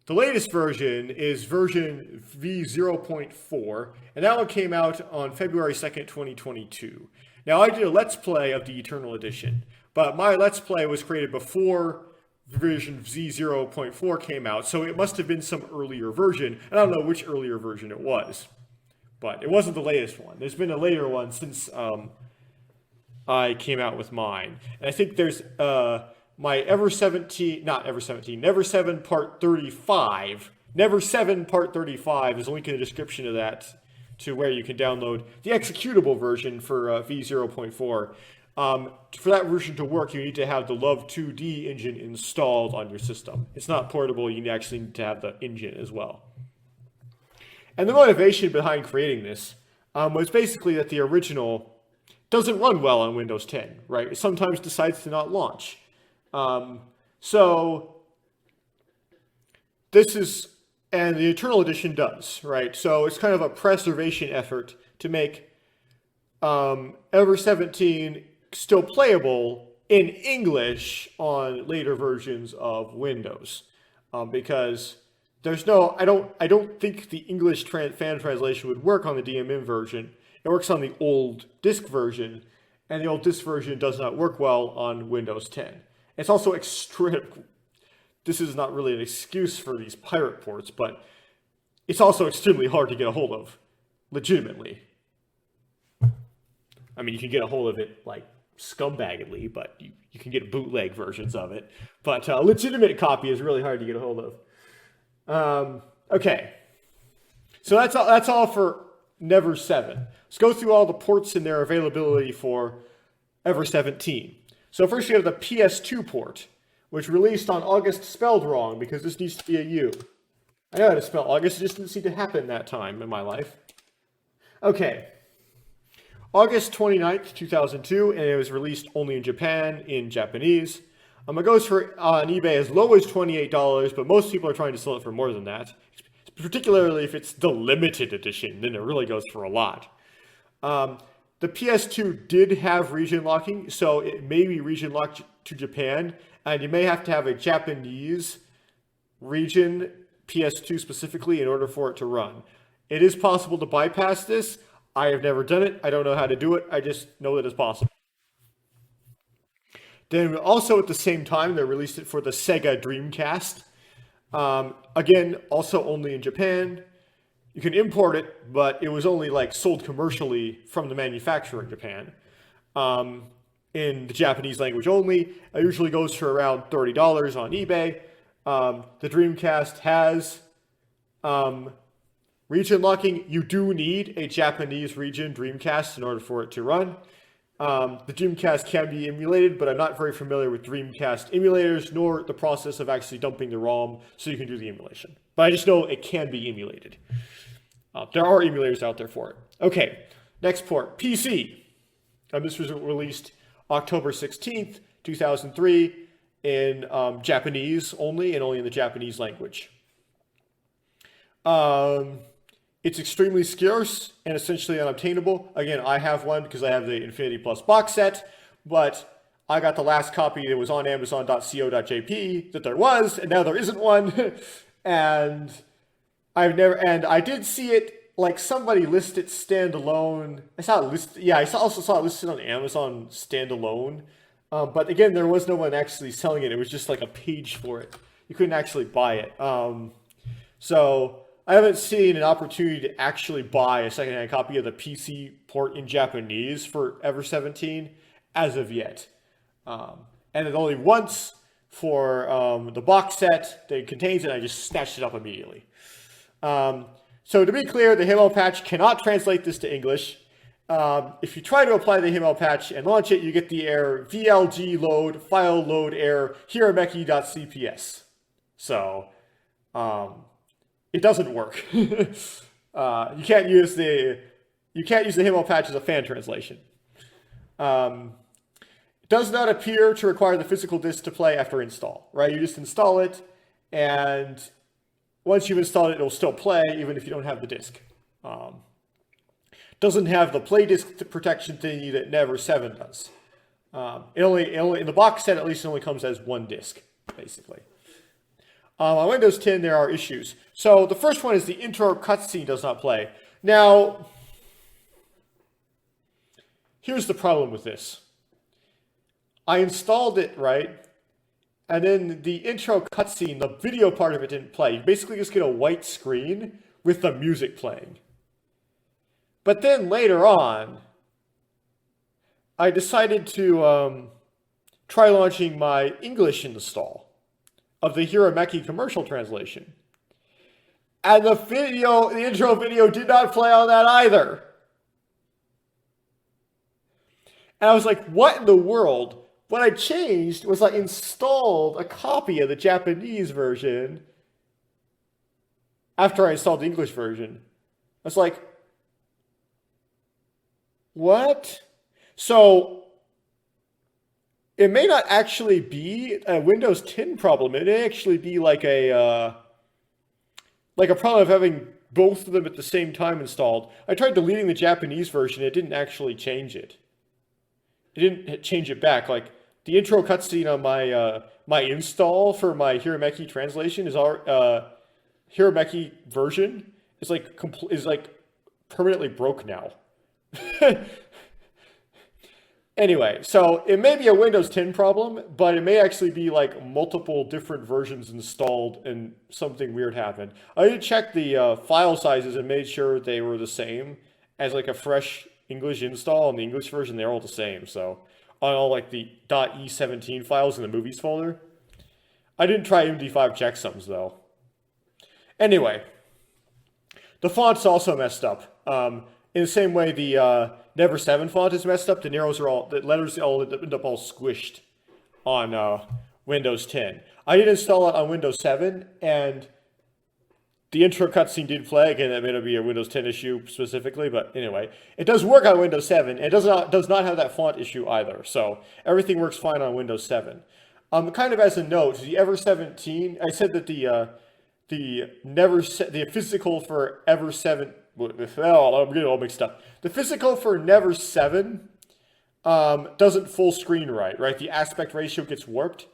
[SPEAKER 1] latest version is version V0.4, and that one came out on February 2nd, 2022. Now, I did a Let's Play of the Eternal Edition, but my Let's Play was created before version V0.4 came out, so it must have been some earlier version. And I don't know which earlier version it was, but it wasn't the latest one. There's been a later one since I came out with mine. And I think there's my Ever17, not Ever17, Never7 Part 35. Never7 Part 35 is a link in the description of that to where you can download the executable version for V0.4. For that version to work, you need to have the Love 2D engine installed on your system. It's not portable, you actually need to have the engine as well. And the motivation behind creating this was basically that the original doesn't run well on Windows 10, right? It sometimes decides to not launch. So this is, and the Eternal Edition does, right? So it's kind of a preservation effort to make Ever17 still playable in English on later versions of Windows, because there's no, I don't think the English fan translation would work on the DMM version. It works on the old disk version, and the old disk version does not work well on Windows 10. It's also this is not really an excuse for these pirate ports, but it's also extremely hard to get a hold of, legitimately. I mean, you can get a hold of it, like, scumbaggedly, but you can get bootleg versions of it. But a legitimate copy is really hard to get a hold of. Okay. So that's all for Never7. Let's go through all the ports and their availability for Ever17. So first you have the PS2 port, which released on August, spelled wrong, because this needs to be a U. I know how to spell August, it just didn't seem to happen that time in my life. Okay. August 29th, 2002, and it was released only in Japan, in Japanese. It goes for on eBay as low as $28, but most people are trying to sell it for more than that. Particularly if it's the limited edition, then it really goes for a lot. The PS2 did have region locking, so it may be region locked to Japan, and you may have to have a Japanese region, PS2 specifically, in order for it to run. It is possible to bypass this. I have never done it. I don't know how to do it. I just know that it's possible. Then also at the same time, they released it for the Sega Dreamcast. Again, also only in Japan. You can import it, but it was only like sold commercially from the manufacturer in Japan. In the Japanese language only. It usually goes for around $30 on eBay. The Dreamcast has region locking. You do need a Japanese region Dreamcast in order for it to run. The Dreamcast can be emulated, but I'm not very familiar with Dreamcast emulators, nor the process of actually dumping the ROM so you can do the emulation. But I just know it can be emulated. There are emulators out there for it. Okay, next port, PC. This was released October 16th, 2003 in Japanese only, and only in the Japanese language. It's extremely scarce and essentially unobtainable. Again, I have one because I have the Infinity Plus box set, but I got the last copy that was on Amazon.co.jp that there was, and now there isn't one. And I did see it, like somebody list it standalone. I saw it listed, yeah, also saw it listed on Amazon standalone. But again, there was no one actually selling it. It was just like a page for it. You couldn't actually buy it. So I haven't seen an opportunity to actually buy a secondhand copy of the PC port in Japanese for Ever17 as of yet. And then only once for the box set that it contains it, I just snatched it up immediately. So to be clear, the HIMMEL patch cannot translate this to English. If you try to apply the HIMMEL patch and launch it, you get the error VLG load, file load error, hiromeki.cps. So, it doesn't work. You can't use the HIMMEL patch as a fan translation. It does not appear to require the physical disk to play after install, right? You just install it, and once you've installed it, it'll still play even if you don't have the disk. Doesn't have the play disk protection thingy that Ever17 does. It only in the box set, at least, it only comes as one disk, basically. On Windows 10, there are issues. So the first one is the intro cutscene does not play. Now, here's the problem with this. I installed it, right? And then the intro cutscene, the video part of it didn't play. You basically just get a white screen with the music playing. But then later on, I decided to try launching my English install of the Hiromeki commercial translation. And the intro video did not play on that either. And I was like, what in the world? What I changed was I installed a copy of the Japanese version after I installed the English version. I was like, what? So it may not actually be a Windows 10 problem. It may actually be like a problem of having both of them at the same time installed. I tried deleting the Japanese version. It didn't actually change it. It didn't change it back. Like the intro cutscene on my install for my Hiromeki translation is our Hiromeki version is like permanently broke now. Anyway, so it may be a Windows 10 problem, but it may actually be like multiple different versions installed and something weird happened. I did check the file sizes and made sure they were the same as like a fresh English install. On the English version, they're all the same. So on all like the .e17 files in the movies folder. I didn't try MD5 checksums though. Anyway, the font's also messed up. In the same way the Ever17 font is messed up, the letters all end up all squished on Windows 10. I did install it on Windows 7, and the intro cutscene did play. Again, that may not be a Windows 10 issue specifically, but anyway, it does work on Windows 7. It does not have that font issue either, so everything works fine on Windows 7. Kind of as a note, the Ever17, I said that the physical for Ever7. Oh, I'm getting all mixed up. The physical for Ever7 doesn't full screen right? The aspect ratio gets warped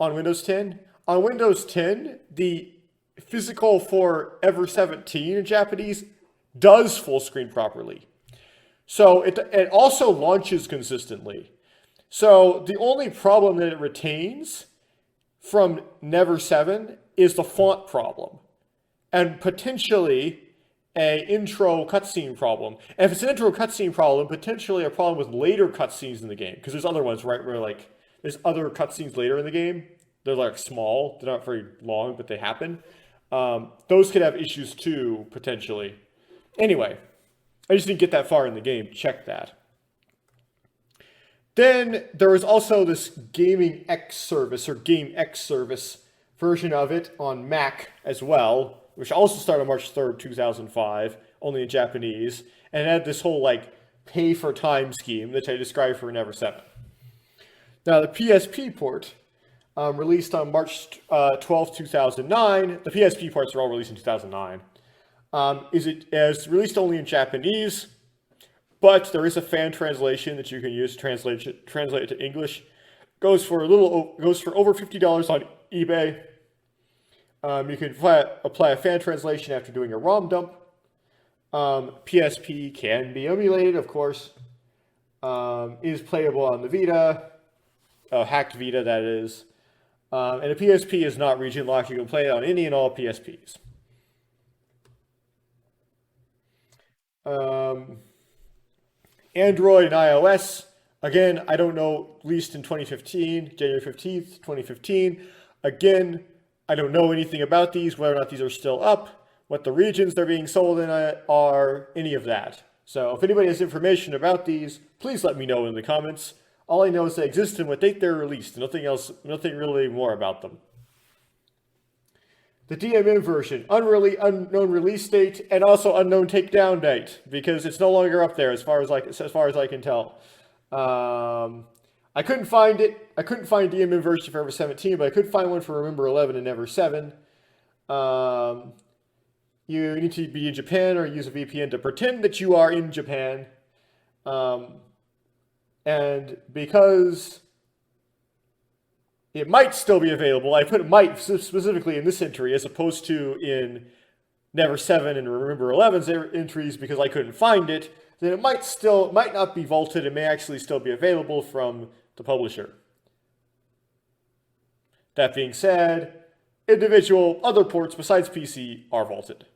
[SPEAKER 1] on Windows 10. On Windows 10, the physical for Ever17 in Japanese does full screen properly. So it also launches consistently. So the only problem that it retains from Ever7 is the font problem. And potentially an intro cutscene problem. And if it's an intro cutscene problem, potentially a problem with later cutscenes in the game. Because there's other ones, right, where like there's other cutscenes later in the game. They're like small. They're not very long, but they happen. Those could have issues too, potentially. Anyway, I just didn't get that far in the game. Check that. Then there was also this Gaming X service or Game X service version of it on Mac as well, which also started March 3rd, 2005, only in Japanese, and it had this whole like pay for time scheme that I described for Ever7. Now the PSP port released on March 12th, 2009. The PSP ports were all released in 2009. Is it as released only in Japanese, but there is a fan translation that you can use to translate it to English. Goes for over $50 on eBay. You can apply a fan translation after doing a ROM dump. PSP can be emulated, of course. Is playable on the Vita, hacked Vita that is. And a PSP is not region locked. You can play it on any and all PSPs. Android and iOS, again, I don't know, released in 2015, January 15th, 2015. Again, I don't know anything about these, whether or not these are still up, what the regions they're being sold in are, any of that. So if anybody has information about these, please let me know in the comments. All I know is they exist and what date they're released, nothing else, nothing really more about them. The DMM version, unknown release date, and also unknown takedown date, because it's no longer up there as far as I can tell. I couldn't find it. I couldn't find DMM version for Ever17, but I could find one for Remember11 and Ever7. You need to be in Japan or use a VPN to pretend that you are in Japan. And because it might still be available, I put might specifically in this entry as opposed to in Never7 and Remember11's entries because I couldn't find it, then it might not be vaulted. It may actually still be available from the publisher. That being said, individual other ports besides PC are vaulted.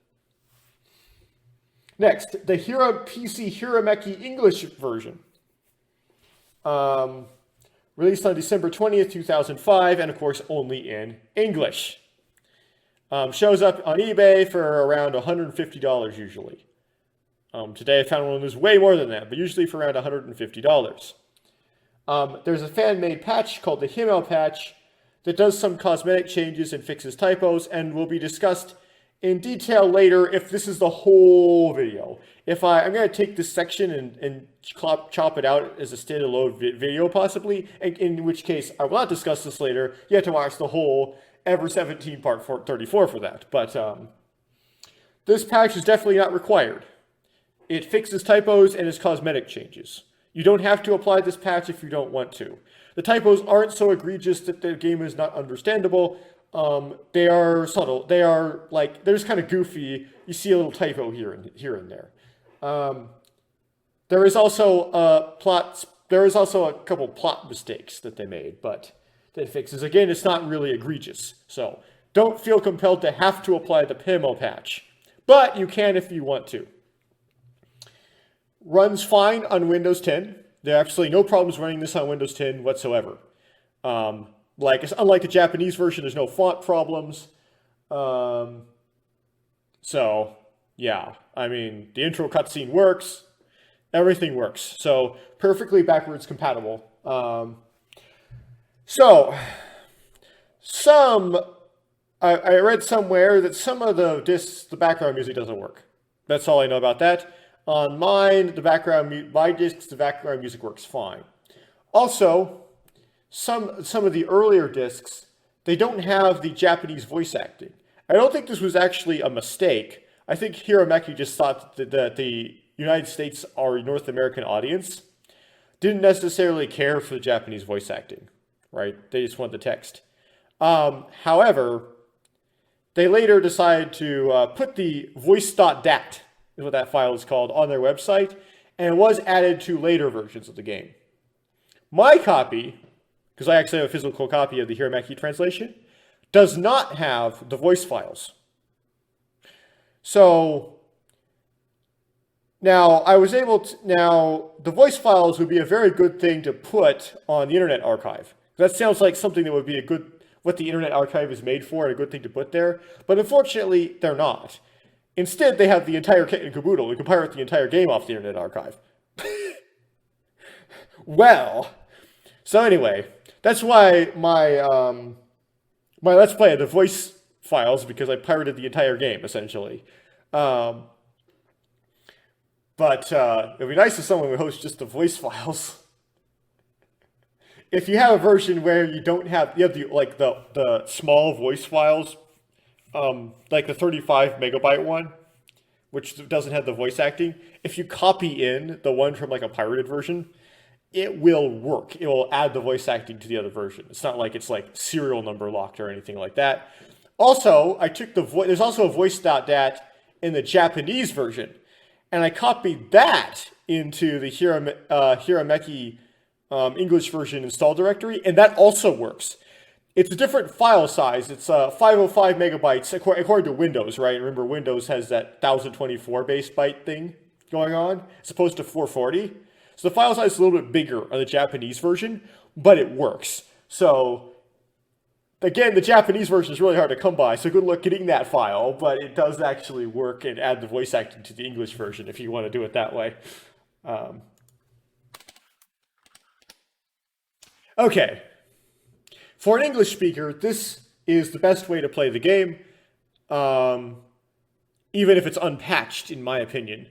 [SPEAKER 1] Next, the PC Hirameki English version. Released on December 20th, 2005, and of course only in English. Shows up on eBay for around $150 usually. Today I found one that was way more than that, but usually for around $150. There's a fan-made patch called the HIMMEL patch that does some cosmetic changes and fixes typos, and will be discussed in detail later if this is the whole video. I'm going to take this section and chop it out as a standalone video possibly, in which case I will not discuss this later. You have to watch the whole Ever17 part 34 for that. But this patch is definitely not required. It fixes typos and is cosmetic changes. You don't have to apply this patch if you don't want to. The typos aren't so egregious that the game is not understandable. They are subtle. They are they're just kind of goofy. You see a little typo here and there. There is also a couple plot mistakes that they made, but that fixes. Again, it's not really egregious. So don't feel compelled to have to apply the HIMMEL patch, but you can if you want to. Runs fine on Windows 10. There are absolutely no problems running this on Windows 10 whatsoever. Unlike the Japanese version, there's no font problems. So, yeah. I mean, the intro cutscene works. Everything works. So, perfectly backwards compatible. I read somewhere that some of the discs, the background music doesn't work. That's all I know about that. On mine, my discs, the background music works fine. Also, some of the earlier discs, they don't have the Japanese voice acting. I don't think this was actually a mistake. I think Hirameki just thought that the United States, our North American audience, didn't necessarily care for the Japanese voice acting, right? They just want the text. However, they later decided to put the voice.dat, is what that file is called, on their website, and it was added to later versions of the game. My copy, because I actually have a physical copy of the Hirameki translation, does not have the voice files. So now the voice files would be a very good thing to put on the Internet Archive. That sounds like something that would be what the Internet Archive is made for, and a good thing to put there. But unfortunately, they're not. Instead, they have the entire kit and caboodle. You can pirate the entire game off the Internet Archive. Well, so anyway, that's why my Let's Play had the voice files, because I pirated the entire game, essentially. But it'd be nice if someone would host just the voice files. If you have a version where you have the small voice files, like the 35 megabyte one, which doesn't have the voice acting, if you copy in the one from like a pirated version, it will work. It will add the voice acting to the other version. It's not like it's like serial number locked or anything like that. Also, I took the voice. There's also a voice.dat in the Japanese version, and I copied that into the Hirameki English version install directory, and that also works. It's a different file size. It's 505 megabytes according to Windows, right? Remember, Windows has that 1024 base byte thing going on, as opposed to 440. So the file size is a little bit bigger on the Japanese version, but it works. So again, the Japanese version is really hard to come by, so good luck getting that file, but it does actually work and add the voice acting to the English version if you want to do it that way. Okay. For an English speaker, this is the best way to play the game, even if it's unpatched, in my opinion.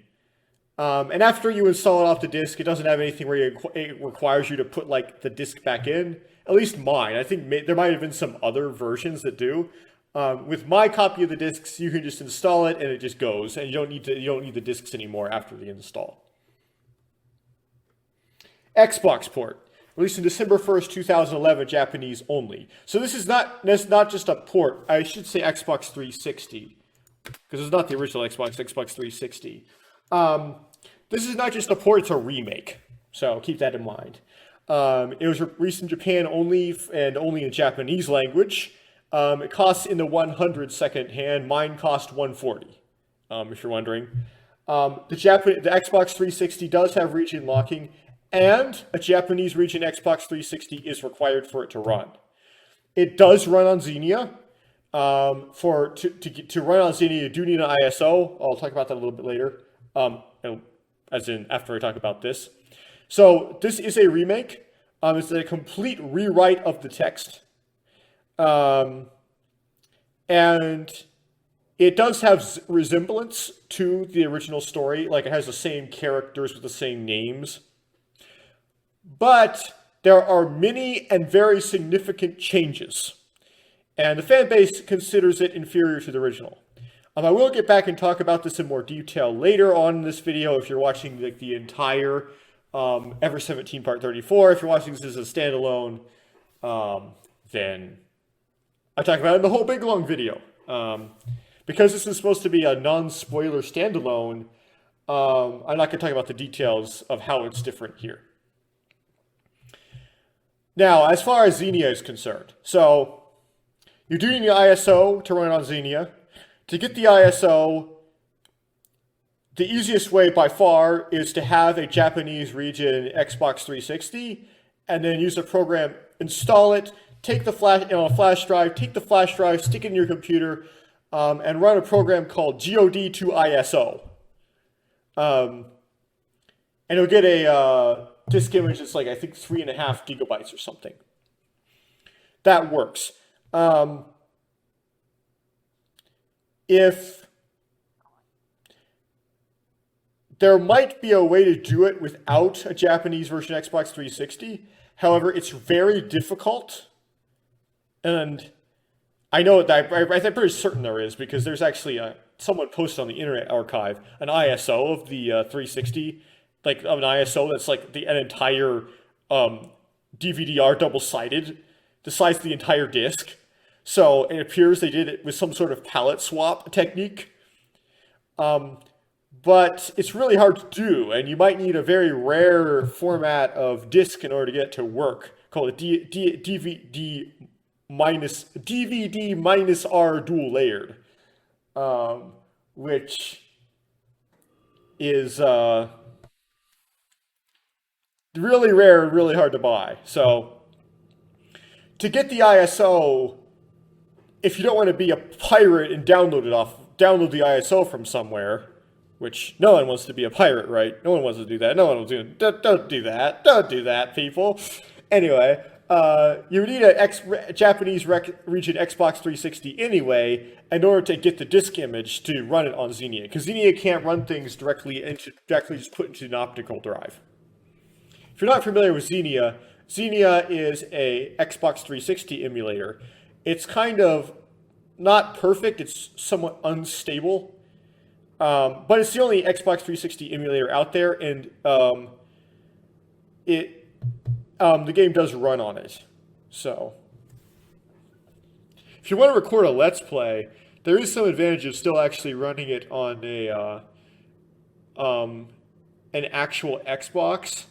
[SPEAKER 1] And after you install it off the disk, it doesn't have anything where it requires you to put like the disk back in. At least mine. I think there might have been some other versions that do. With my copy of the disks, you can just install it and it just goes, and you don't need the disks anymore after the install. Xbox port. Released in December 1st, 2011, Japanese only. So this is not just a port. I should say Xbox 360, because it's not the original Xbox 360. This is not just a port, it's a remake. So keep that in mind. It was released in Japan only and only in Japanese language. It costs in the 100 second hand. Mine cost 140, if you're wondering. The Xbox 360 does have region locking, and a Japanese region Xbox 360 is required for it to run. It does run on Xenia. To run on Xenia, you do need an ISO. I'll talk about that a little bit later, as in after I talk about this. So this is a remake. It's a complete rewrite of the text. And it does have resemblance to the original story. Like, it has the same characters with the same names. But there are many and very significant changes. And the fan base considers it inferior to the original. I will get back and talk about this in more detail later on in this video if you're watching like the entire Ever17 Part 34. If you're watching this as a standalone, then I talk about it in the whole big long video. Because this is supposed to be a non-spoiler standalone, I'm not going to talk about the details of how it's different here. Now, as far as Xenia is concerned, so you're doing the ISO to run on Xenia. To get the ISO, the easiest way by far is to have a Japanese region Xbox 360 and then use the program, install it, take the flash drive, take the flash drive, stick it in your computer, and run a program called God to ISO. And you'll get a disk image that's like, I think, 3.5 gigabytes or something. That works. If there might be a way to do it without a Japanese version Xbox 360, however, it's very difficult. And I know that I'm pretty certain there is, because there's actually someone posted on the Internet Archive an ISO of the 360, like an ISO that's like an entire DVD-R double-sided, the size of the entire disc. So it appears they did it with some sort of palette swap technique. But it's really hard to do, and you might need a very rare format of disc in order to get it to work, called a DVD minus R dual layered, which is really rare and really hard to buy. So to get the ISO, if you don't want to be a pirate and download the ISO from somewhere, which no one wants to be a pirate, right? No one wants to do that. No one will do it. Don't do that. Don't do that, people. Anyway, you need a Japanese region Xbox 360 anyway in order to get the disk image to run it on Xenia, because Xenia can't run things directly just put into an optical drive. If you're not familiar with Xenia, Xenia is a Xbox 360 emulator. It's kind of not perfect. It's somewhat unstable. But it's the only Xbox 360 emulator out there, and the game does run on it. So, if you want to record a Let's Play, there is some advantage of still actually running it on an actual Xbox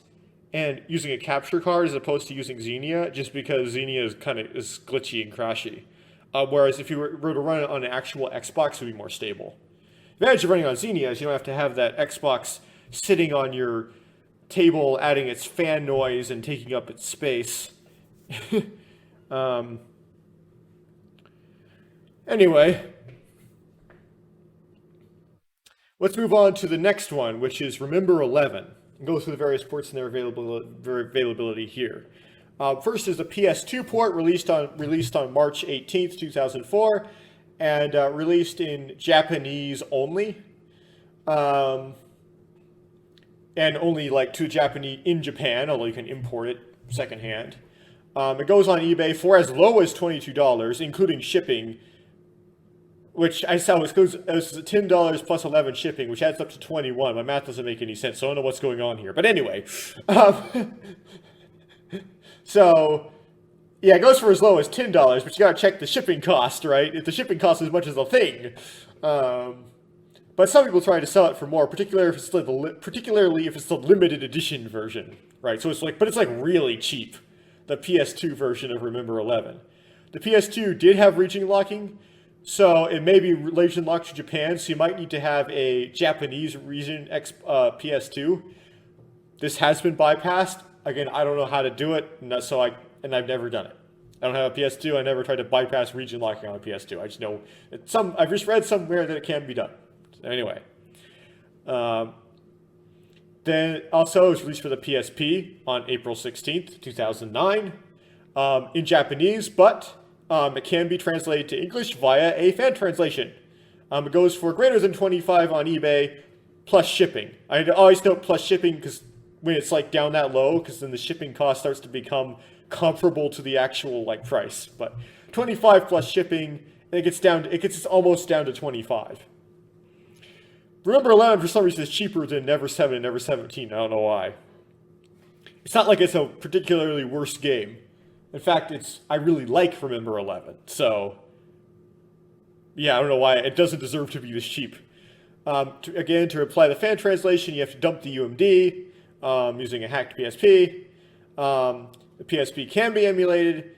[SPEAKER 1] and using a capture card as opposed to using Xenia, just because Xenia is is glitchy and crashy. Whereas if you were to run it on an actual Xbox, it would be more stable. The advantage of running on Xenia is you don't have to have that Xbox sitting on your table, adding its fan noise and taking up its space. Anyway, let's move on to the next one, which is Remember 11, and go through the various ports and their availability here. First is the PS2 port, released on March 18th, 2004, and released in Japanese only, and only to Japanese in Japan, although you can import it secondhand. It goes on eBay for as low as $22, including shipping, which I saw goes as $10 plus 11 shipping, which adds up to 21. My math doesn't make any sense, so I don't know what's going on here. But anyway, so yeah, it goes for as low as $10, but you gotta check the shipping cost, right? If the shipping costs as much as a thing. But some people try to sell it for more, particularly if it's the limited edition version, right? So but it's really cheap. The PS2 version of Remember 11. The PS2 did have region locking, so it may be region locked to Japan, so you might need to have a Japanese region PS2. This has been bypassed. Again, I don't know how to do it, and I've never done it. I don't have a PS2. I never tried to bypass region locking on a PS2. I just know I've just read somewhere that it can be done. So anyway, then also it was released for the PSP on April 16th, 2009, in Japanese, but it can be translated to English via a fan translation. It goes for greater than $25 on eBay, plus shipping. I always note plus shipping because when it's down that low, because then the shipping cost starts to become comparable to the actual price. But 25 plus shipping, and it gets almost down to 25. Remember 11 for some reason is cheaper than Ever7 and Ever17. I don't know why. It's not like it's a particularly worse game. In fact, I really like Remember 11. So, yeah, I don't know why it doesn't deserve to be this cheap. To apply the fan translation, you have to dump the UMD using a hacked PSP. The PSP can be emulated,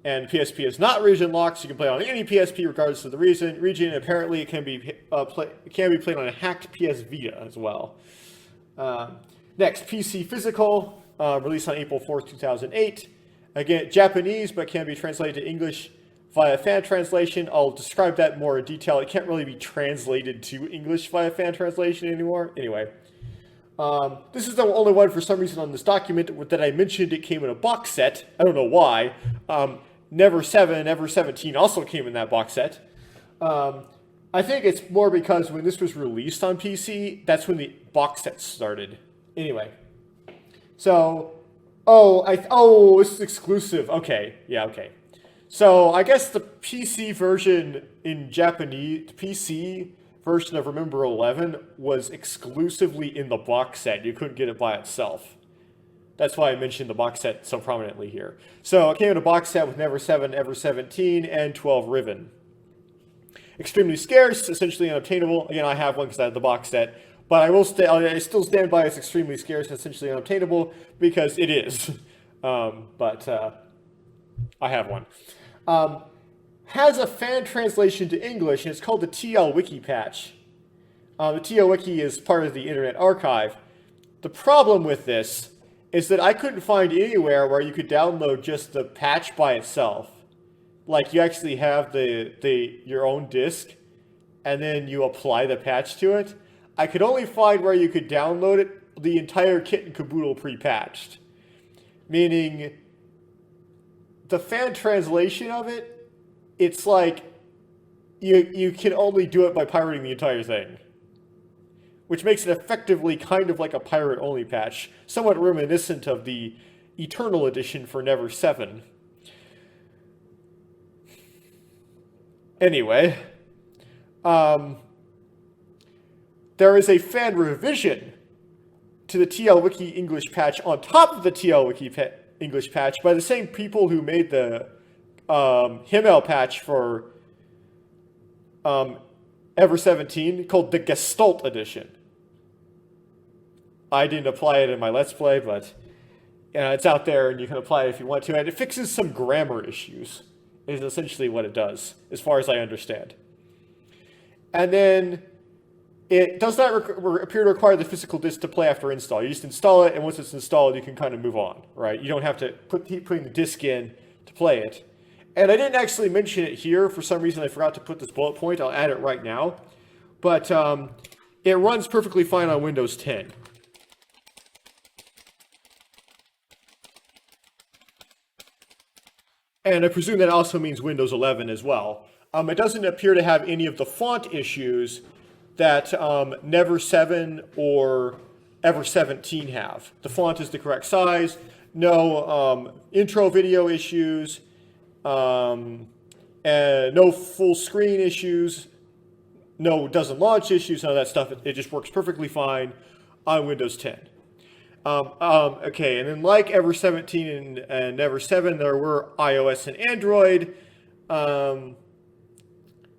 [SPEAKER 1] and the PSP is not region locked, so you can play on any PSP regardless of the region. Apparently, it can be played on a hacked PS Vita as well. Next, PC Physical, released on April 4th, 2008. Again, Japanese, but can be translated to English via fan translation. I'll describe that more in detail. It can't really be translated to English via fan translation anymore. Anyway, this is the only one for some reason on this document that I mentioned. It came in a box set. I don't know why. Ever7 and Ever17 also came in that box set. I think it's more because when this was released on PC, that's when the box set started. Anyway, so this is exclusive. Okay, yeah, okay. So I guess the PC version in Japanese, the PC version of Remember 11 was exclusively in the box set. You couldn't get it by itself. That's why I mentioned the box set so prominently here. So it came in a box set with Ever7, Ever17, and 12 Ribbon. Extremely scarce, essentially unobtainable. Again, I have one because I have the box set. But I still stand by it's extremely scarce and essentially unobtainable because it is. But I have one. Has a fan translation to English, and it's called the TL Wiki patch. The TL Wiki is part of the Internet Archive. The problem with this is that I couldn't find anywhere where you could download just the patch by itself. Like you actually have your own disk, and then you apply the patch to it. I could only find where you could download it, the entire kit and caboodle pre-patched. Meaning, the fan translation of it, it's like you can only do it by pirating the entire thing. Which makes it effectively kind of like a pirate-only patch, somewhat reminiscent of the Eternal Edition for Ever7. Anyway, there is a fan revision to the TLWiki English patch on top of the TLWiki English patch by the same people who made the HIMMEL patch for Ever17 called the Gestalt Edition. I didn't apply it in my Let's Play, but it's out there and you can apply it if you want to. And it fixes some grammar issues, is essentially what it does, as far as I understand. And then it does not appear to require the physical disk to play after install. You just install it, and once it's installed, you can kind of move on, right? You don't have to keep putting the disk in to play it. And I didn't actually mention it here. For some reason, I forgot to put this bullet point. I'll add it right now. But it runs perfectly fine on Windows 10. And I presume that also means Windows 11 as well. It doesn't appear to have any of the font issues that Never7 or Ever17 have. The font is the correct size, no intro video issues, and no full screen issues, no doesn't launch issues, none of that stuff. It just works perfectly fine on Windows 10. Okay, and then like Ever17 and Never7, there were iOS and Android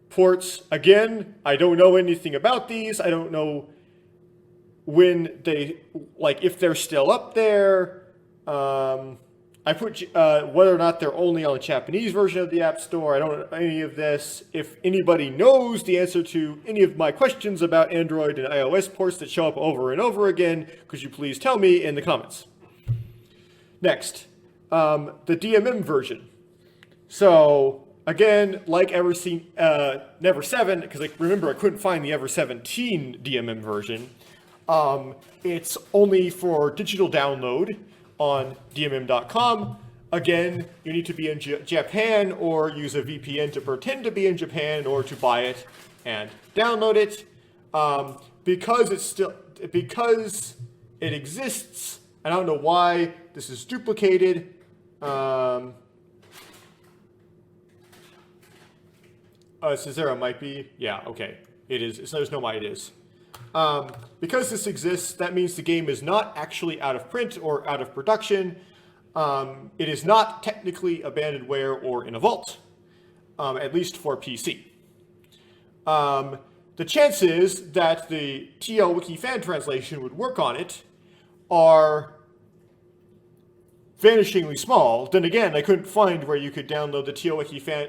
[SPEAKER 1] ports. Again, I don't know anything about these. I don't know when they, like, if they're still up there. I put whether or not they're only on the Japanese version of the App Store. I don't know any of this. If anybody knows the answer to any of my questions about Android and iOS ports that show up over and over again, could you please tell me in the comments? Next, the DMM version. So again, like Never7, because remember I couldn't find the Ever17 DMM version. It's only for digital download on DMM.com. Again, you need to be in Japan or use a VPN to pretend to be in Japan or to buy it and download it. Because it exists, I don't know why this is duplicated. Cesaro might be. Yeah, okay. It is. There's no why it is. Because this exists, that means the game is not actually out of print or out of production. It is not technically abandonware or in a vault, at least for PC. The chances that the TLWiki fan translation would work on it are vanishingly small. Then again, I couldn't find where you could download the TLWiki fan,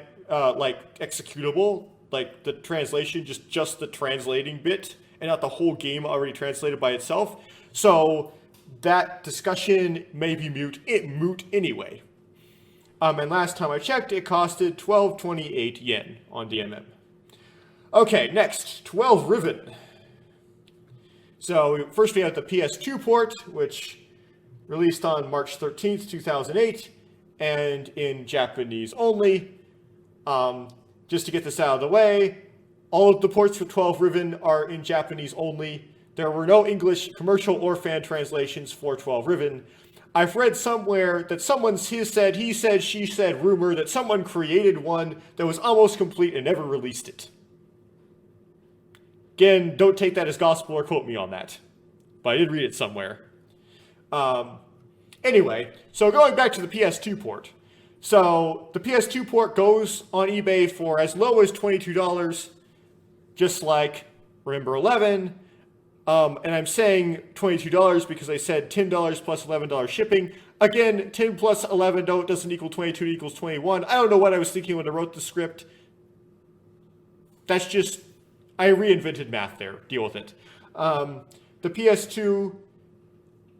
[SPEAKER 1] like, executable, like the translation, just the translating bit, and not the whole game already translated by itself. So that discussion may be moot anyway. And last time I checked, it costed 1228 yen on DMM. Okay, next, 12 Riven. So first we have the PS2 port, which released on March 13th, 2008, and in Japanese only. Just to get this out of the way, all of the ports for 12 Riven are in Japanese only. There were no English commercial or fan translations for 12 Riven. I've read somewhere that someone's he said, she said rumor that someone created one that was almost complete and never released it. Again, don't take that as gospel or quote me on that, but I did read it somewhere. Anyway, so going back to the PS2 port. So the PS2 port goes on eBay for as low as $22, just like Remember 11. And I'm saying $22 because I said $10 plus $11 shipping. Again, 10 plus 11 doesn't equal 22, it equals 21. I don't know what I was thinking when I wrote the script. That's just, I reinvented math there. Deal with it. The PS2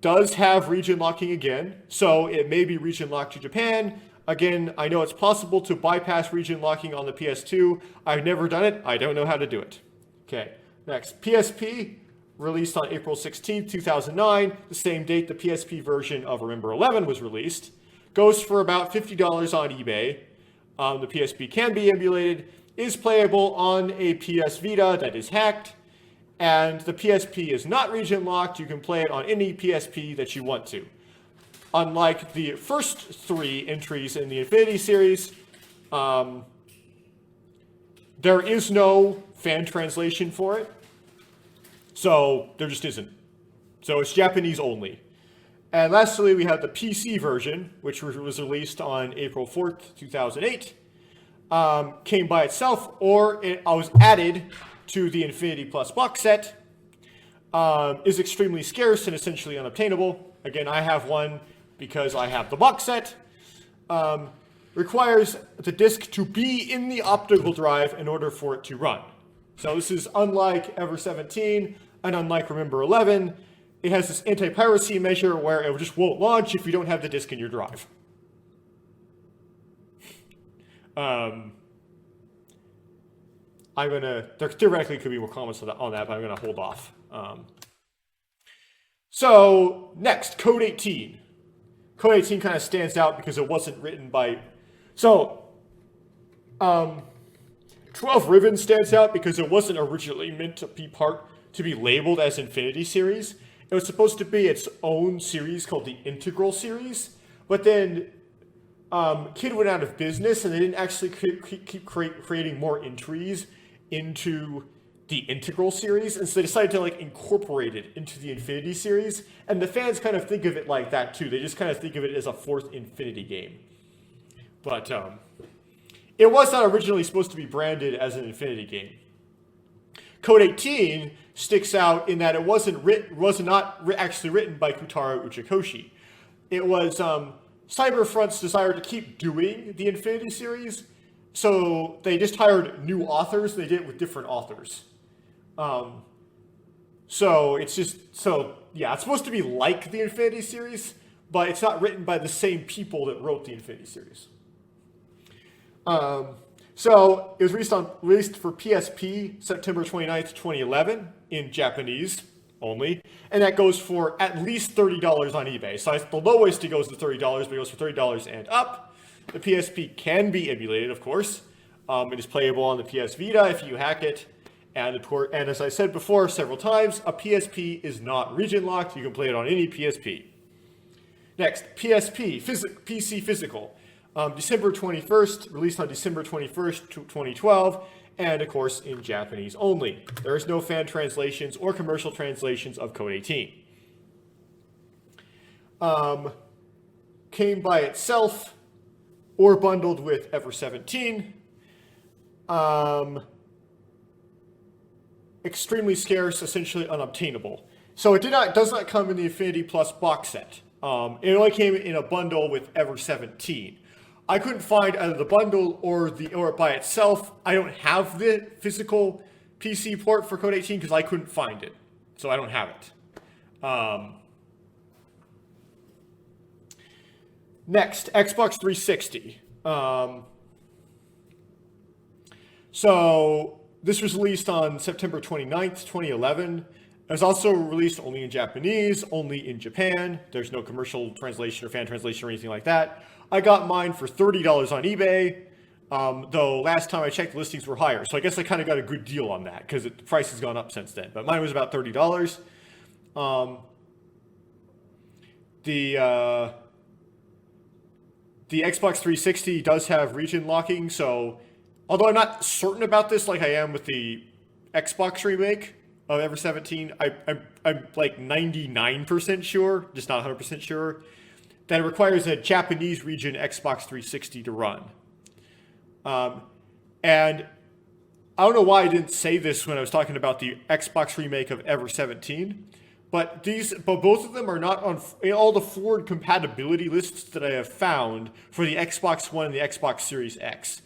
[SPEAKER 1] does have region locking again, so it may be region locked to Japan. Again, I know it's possible to bypass region locking on the PS2. I've never done it. I don't know how to do it. Okay, next. PSP, released on April 16th, 2009, the same date the PSP version of Remember 11 was released. Goes for about $50 on eBay. The PSP can be emulated, is playable on a PS Vita that is hacked, and the PSP is not region locked. You can play it on any PSP that you want to. Unlike the first three entries in the Infinity series, there is no fan translation for it. So there just isn't. So it's Japanese only. And lastly, we have the PC version, which was released on April 4th, 2008. Came by itself, or it was added to the Infinity Plus box set. Is extremely scarce and essentially unobtainable. Again, I have one because I have the box set. Requires the disk to be in the optical drive in order for it to run. So this is unlike Ever17 and unlike Remember 11. It has this anti-piracy measure where it just won't launch if you don't have the disk in your drive. There theoretically could be more comments on that, but I'm gonna hold off. So next, Code 18. Code 18 kind of stands out because it wasn't written by. So 12 Ribbon stands out because it wasn't originally meant to be labeled as Infinity Series. It was supposed to be its own series called the Integral Series, but then Kid went out of business and they didn't actually keep creating more entries into the Integral Series, and so they decided to incorporate it into the Infinity Series, and the fans kind of think of it like that too. They just kind of think of it as a fourth Infinity game. But it was not originally supposed to be branded as an Infinity game. Code 18 sticks out in that it was not actually written by Kutaro Uchikoshi. It was Cyberfront's desire to keep doing the Infinity Series, so they just hired new authors. They did it with different authors. So it's supposed to be like the Infinity Series, but it's not written by the same people that wrote the Infinity Series. So it was released for PSP September 29th, 2011 in Japanese only, and that goes for at least $30 on eBay. So the lowest it goes to $30, but it goes for $30 and up. The PSP can be emulated, of course. It is playable on the PS Vita if you hack it. And as I said before several times, a PSP is not region locked. You can play it on any PSP. Next, PSP, PC Physical. December 21st, released on December 21st, 2012, and of course in Japanese only. There is no fan translations or commercial translations of Code 18. Came by itself or bundled with Ever17. Extremely scarce, essentially unobtainable. So it does not come in the Infinity Plus box set. It only came in a bundle with Ever17. I couldn't find either the bundle or by itself. I don't have the physical PC port for Code 18 because I couldn't find it, so I don't have it. Next, Xbox 360. So this was released on September 29th, 2011. It was also released only in Japanese, only in Japan. There's no commercial translation or fan translation or anything like that. I got mine for $30 on eBay, though last time I checked, the listings were higher. So I guess I kind of got a good deal on that because the price has gone up since then. But mine was about $30. The Xbox 360 does have region locking, so although I'm not certain about this like I am with the Xbox remake of Ever17, I'm like 99% sure, just not 100% sure, that it requires a Japanese region Xbox 360 to run. And I don't know why I didn't say this when I was talking about the Xbox remake of Ever17, but both of them are not on all the forward compatibility lists that I have found for the Xbox One and the Xbox Series X.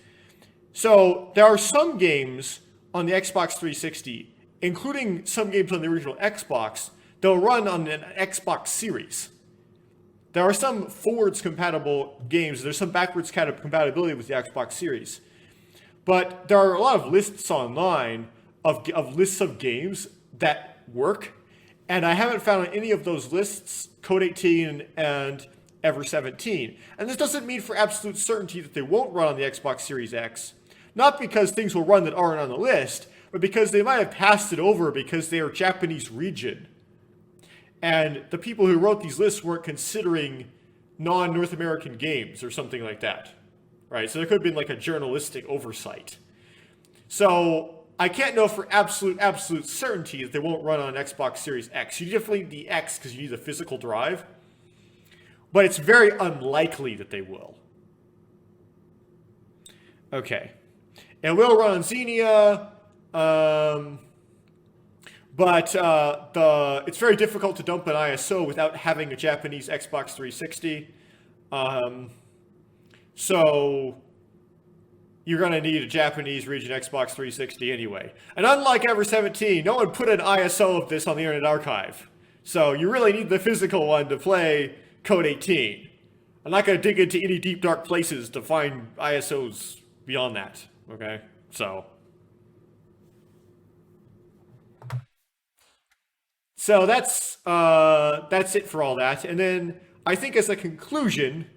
[SPEAKER 1] So there are some games on the Xbox 360, including some games on the original Xbox, they'll run on an Xbox Series. There are some forwards compatible games. There's some backwards compatibility with the Xbox Series. But there are a lot of lists online of lists of games that work. And I haven't found on any of those lists Code 18 and Ever17. And this doesn't mean for absolute certainty that they won't run on the Xbox Series X. Not because things will run that aren't on the list, but because they might have passed it over because they are Japanese region. And the people who wrote these lists weren't considering non-North American games or something like that, right? So there could have been like a journalistic oversight. So I can't know for absolute certainty that they won't run on Xbox Series X. You definitely need the X because you need the physical drive, but it's very unlikely that they will. Okay, and we'll run on Xenia, but it's very difficult to dump an ISO without having a Japanese Xbox 360. So you're going to need a Japanese region Xbox 360 anyway. And unlike Ever17, no one put an ISO of this on the Internet Archive. So you really need the physical one to play Code 18. I'm not going to dig into any deep, dark places to find ISOs beyond that, okay? So that's it for all that. And then I think as a conclusion,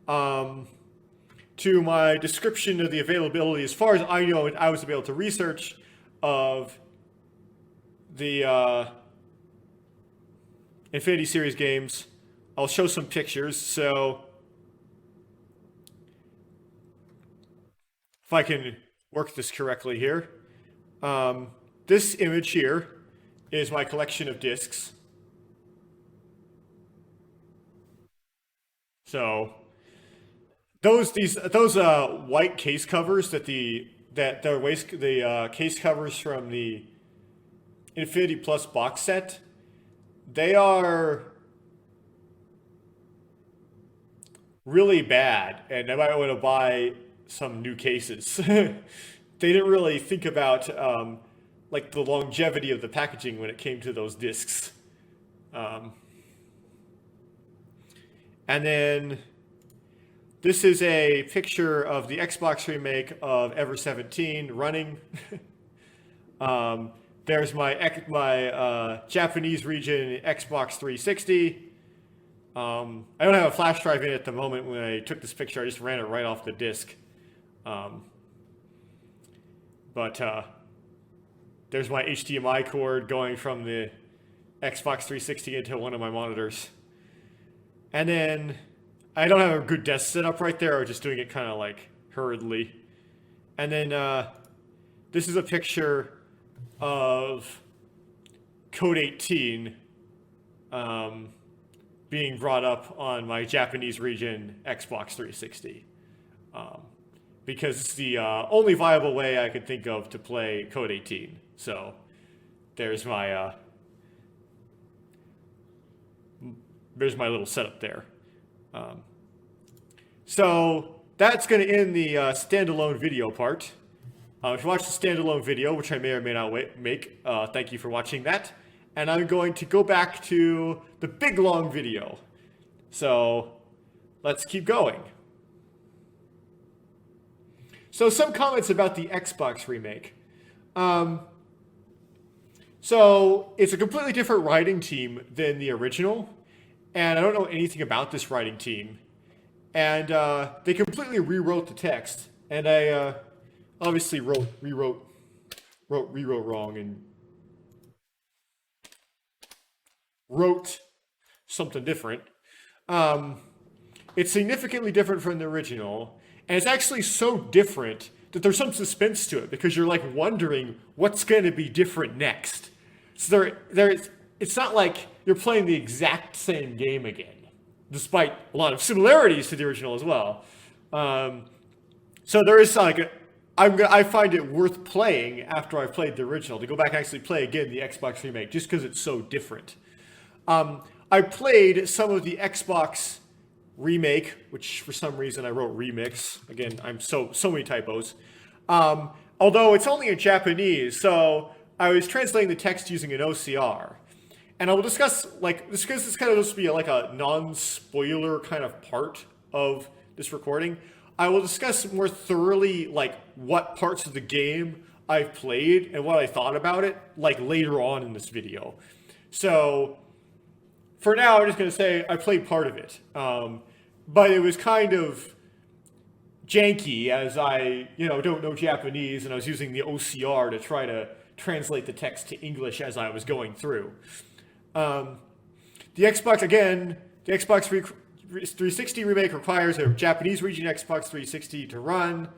[SPEAKER 1] to my description of the availability, as far as I know, I was able to research of the Infinity Series games. I'll show some pictures. So if I can work this correctly here, this image here is my collection of discs. So those white case covers the case covers from the Infinity Plus box set, they are really bad, and I might want to buy some new cases. They didn't really think about like the longevity of the packaging when it came to those discs. And then this is a picture of the Xbox remake of Ever17 running. There's my Japanese region Xbox 360. I don't have a flash drive in at the moment. When I took this picture, I just ran it right off the disk. But there's my HDMI cord going from the Xbox 360 into one of my monitors. And then I don't have a good desk set up right there. I was just doing it kind of like hurriedly. And then this is a picture of Code 18 being brought up on my Japanese region Xbox 360. Because it's the only viable way I could think of to play Code 18. So there's my little setup there. So that's going to end the standalone video part. If you watched the standalone video, which I may or may not make, thank you for watching that. And I'm going to go back to the big long video. So let's keep going. So some comments about the Xbox remake. So it's a completely different writing team than the original. And I don't know anything about this writing team. And they completely rewrote the text. And I obviously rewrote wrong and wrote something different. It's significantly different from the original. And it's actually so different that there's some suspense to it because you're like wondering what's going to be different next. So it's not like you're playing the exact same game again, despite a lot of similarities to the original as well. So there is like I find it worth playing after I've played the original to go back and actually play again the Xbox remake just because it's so different. I played some of the Xbox remake, which for some reason I wrote remix. Again, I'm so many typos. Although it's only in Japanese, so I was translating the text using an OCR. And I will discuss, like, this because this kind of supposed to be like a non-spoiler kind of part of this recording. I will discuss more thoroughly, like, what parts of the game I've played and what I thought about it, like, later on in this video. So, for now, I'm just going to say I played part of it. But it was kind of janky as I, don't know Japanese, and I was using the OCR to try to translate the text to English as I was going through. The Xbox 360 remake requires a Japanese region Xbox 360 to run.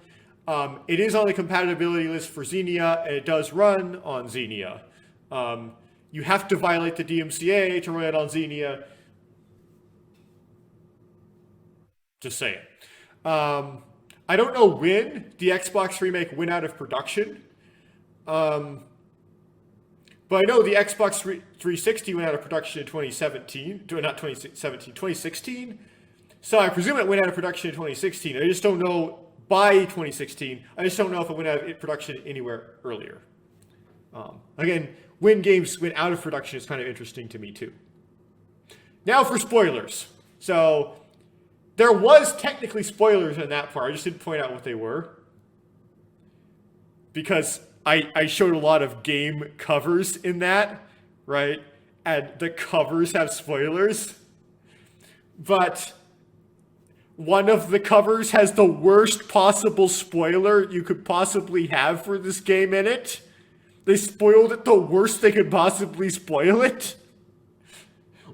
[SPEAKER 1] It is on the compatibility list for Xenia, and it does run on Xenia. You have to violate the DMCA to run it on Xenia. Just saying. I don't know when the Xbox remake went out of production. But I know the Xbox 360 went out of production in 2017. Not 2017, 2016. So I presume it went out of production in 2016. I just don't know by 2016. I just don't know if it went out of production anywhere earlier. Again, when games went out of production is kind of interesting to me too. Now for spoilers. So there was technically spoilers in that part. I just didn't point out what they were. Because I showed a lot of game covers in that, right? And the covers have spoilers. But one of the covers has the worst possible spoiler you could possibly have for this game in it. They spoiled it the worst they could possibly spoil it.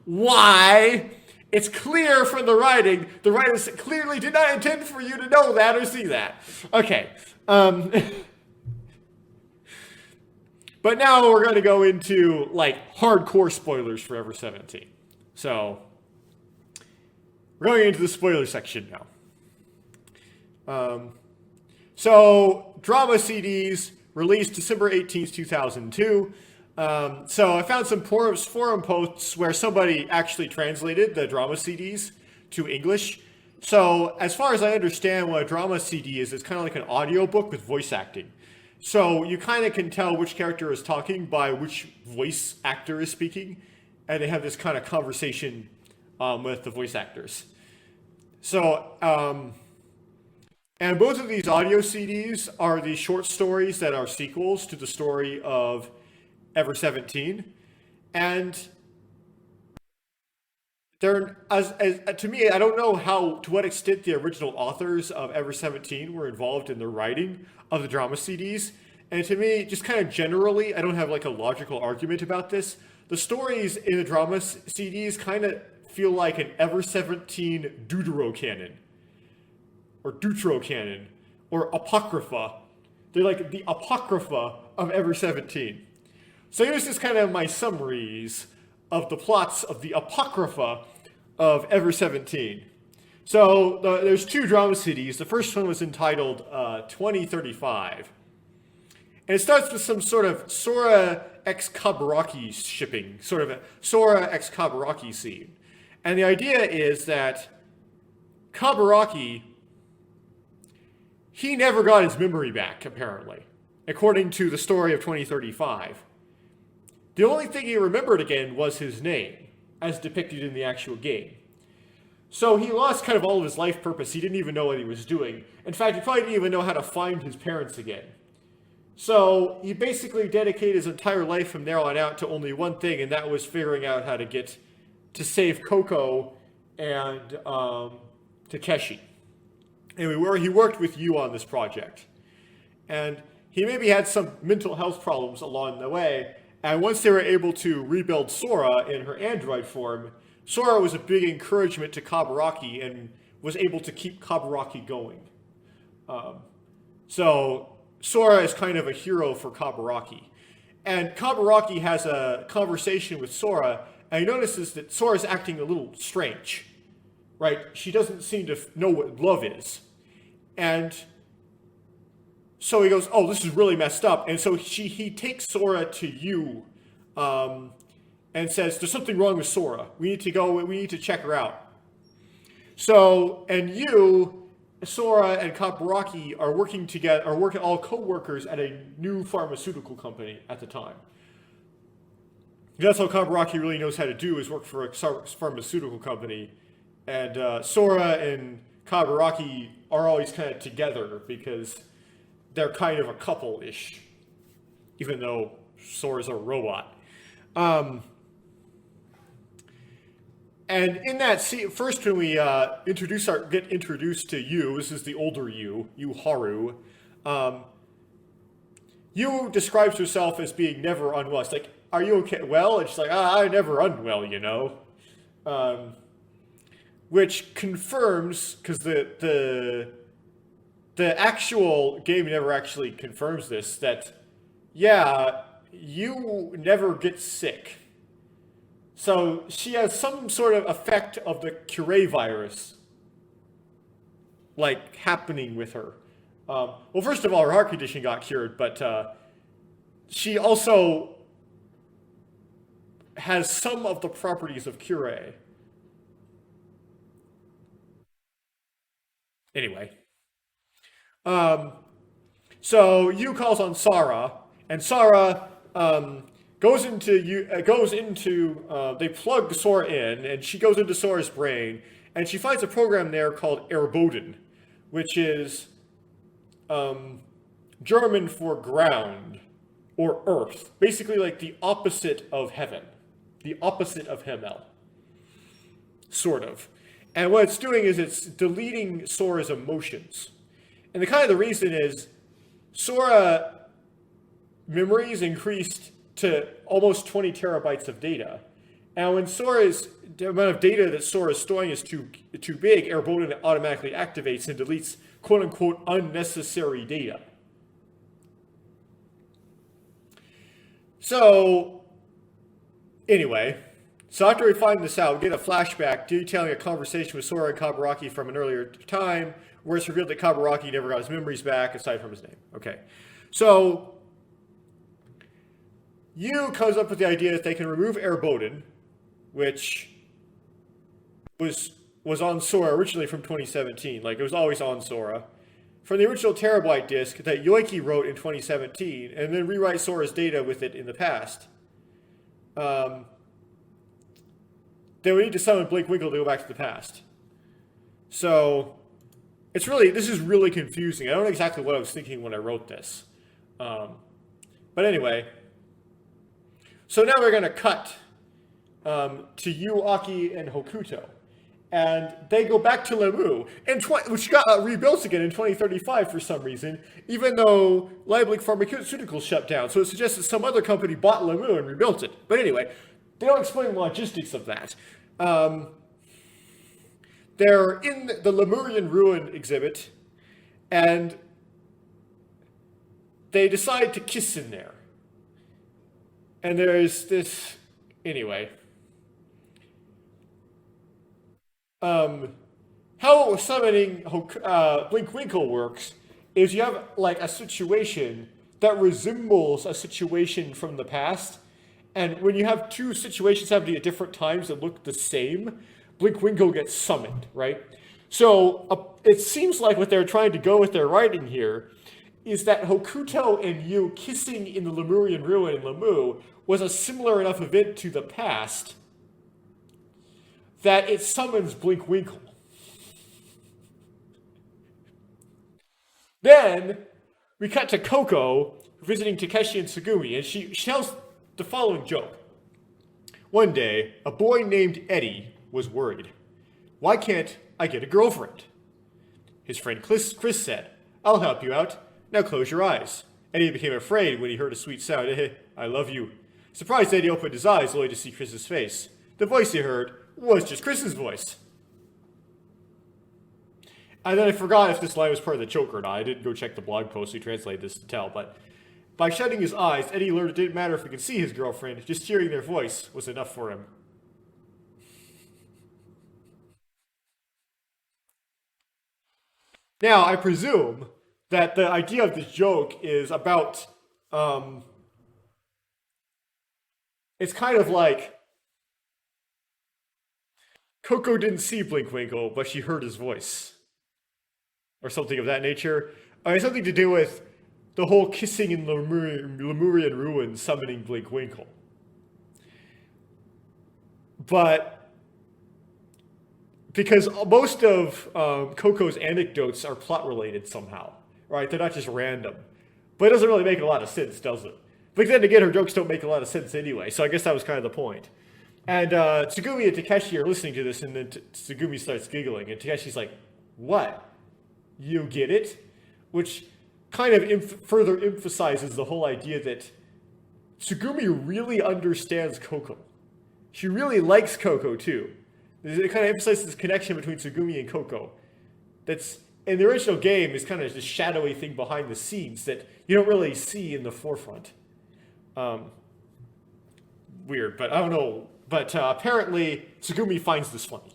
[SPEAKER 1] Why? It's clear from the writing. The writers clearly did not intend for you to know that or see that. Okay. But now we're going to go into, like, hardcore spoilers for Ever17. So, we're going into the spoiler section now. So, drama CDs released December 18th, 2002. So I found some forum posts where somebody actually translated the drama CDs to English. So as far as I understand what a drama CD is, it's kind of like an audiobook with voice acting. So you kind of can tell which character is talking by which voice actor is speaking. And they have this kind of conversation with the voice actors. So, and both of these audio CDs are the short stories that are sequels to the story of Ever17, and they're to me, I don't know to what extent the original authors of Ever17 were involved in the writing of the drama CDs. And to me, just kind of generally, I don't have like a logical argument about this. The stories in the drama CDs kind of feel like an Ever17 deuterocanon, or deuterocanon, or apocrypha. They're like the apocrypha of Ever17. So here's just kind of my summaries of the plots of the apocrypha of Ever17. So there's two drama CDs. The first one was entitled 2035. And it starts with some sort of Sora x Kaburaki shipping, sort of a Sora x Kaburaki scene. And the idea is that Kaburaki, he never got his memory back, apparently, according to the story of 2035. The only thing he remembered again was his name, as depicted in the actual game. So he lost kind of all of his life purpose. He didn't even know what he was doing. In fact, he probably didn't even know how to find his parents again. So he basically dedicated his entire life from there on out to only one thing, and that was figuring out how to get to save Coco and Takeshi. Anyway, he worked with you on this project. And he maybe had some mental health problems along the way. And once they were able to rebuild Sora in her android form, Sora was a big encouragement to Kaburaki and was able to keep Kaburaki going. So Sora is kind of a hero for Kaburaki. And Kaburaki has a conversation with Sora, and he notices that Sora's acting a little strange, right? She doesn't seem to know what love is. And so he goes, oh, this is really messed up. And so he takes Sora to you and says, there's something wrong with Sora. We need to check her out. So, and you, Sora and Kaburaki are working together, all co-workers at a new pharmaceutical company at the time. That's all Kaburaki really knows how to do, is work for a pharmaceutical company. And Sora and Kaburaki are always kind of together because they're kind of a couple-ish, even though Sora's a robot. And in that scene, first when we get introduced to you, this is the older you Haru, you describes herself as being never unwell. It's like, are you okay? Well, and she's like, I'm never unwell, you know. Which confirms, because the the actual game never actually confirms this, that, yeah, you never get sick. So she has some sort of effect of the Curie virus, like, happening with her. Well, first of all, her heart condition got cured, but she also has some of the properties of Curie. Anyway, so Yu calls on Sarah, and Sarah they plug Sora in, and she goes into Sora's brain, and she finds a program there called Erboden, which is German for ground or earth, basically like the opposite of heaven, the opposite of HIMMEL, sort of. And what it's doing is it's deleting Sora's emotions. And the reason is Sora memories increased to almost 20 terabytes of data. And when the amount of data that Sora is storing is too big, Erboden automatically activates and deletes quote unquote unnecessary data. So, anyway, so after we find this out, we get a flashback detailing a conversation with Sora and Kaburaki from an earlier time, where it's revealed that Kaburaki never got his memories back, aside from his name. Okay. So, Yu comes up with the idea that they can remove Erboden, which was on Sora originally from 2017. Like, it was always on Sora. From the original terabyte disk that Yoiki wrote in 2017, and then rewrite Sora's data with it in the past. They would need to summon Blinkwinkle to go back to the past. So, this is really confusing. I don't know exactly what I was thinking when I wrote this. But anyway, so now we're going to cut to Yu, Aki, and Hokuto. And they go back to Lemu, which got rebuilt again in 2035 for some reason, even though Liebling Pharmaceuticals shut down. So it suggests that some other company bought Lemu and rebuilt it. But anyway, they don't explain the logistics of that. They're in the Lemurian Ruin exhibit, and they decide to kiss in there. And there's this... Anyway. How summoning Blinkwinkle works is you have, like, a situation that resembles a situation from the past, and when you have two situations happening at different times that look the same, Blinkwinkle gets summoned, right? So, it seems like what they're trying to go with their writing here is that Hokuto and Yu kissing in the Lemurian Ruin in Lemu was a similar enough event to the past that it summons Blinkwinkle. Then, we cut to Coco visiting Takeshi and Tsugumi, and she tells the following joke. One day, a boy named Eddie was worried. Why can't I get a girlfriend? His friend Chris said, I'll help you out. Now close your eyes. Eddie became afraid when he heard a sweet sound. I love you. Surprised, Eddie opened his eyes only to see Chris's face. The voice he heard was just Chris's voice. And then I forgot if this line was part of the joke or not. I didn't go check the blog post who translated this to tell, but by shutting his eyes, Eddie learned it didn't matter if he could see his girlfriend, just hearing their voice was enough for him. Now, I presume that the idea of this joke is about, it's kind of like, Coco didn't see Blinkwinkle, but she heard his voice. Or something of that nature. I mean, something to do with the whole kissing in Lemurian ruins summoning Blinkwinkle. But because most of Coco's anecdotes are plot-related somehow, right? They're not just random. But it doesn't really make a lot of sense, does it? But then again, her jokes don't make a lot of sense anyway, so I guess that was kind of the point. And Tsugumi and Takeshi are listening to this, and then Tsugumi starts giggling, and Takeshi's like, what? You get it? Which kind of further emphasizes the whole idea that Tsugumi really understands Coco. She really likes Coco, too. It kind of emphasizes this connection between Tsugumi and Coco that's in the original game is kind of this shadowy thing behind the scenes that you don't really see in the forefront. Weird, but I don't know. But apparently, Tsugumi finds this funny.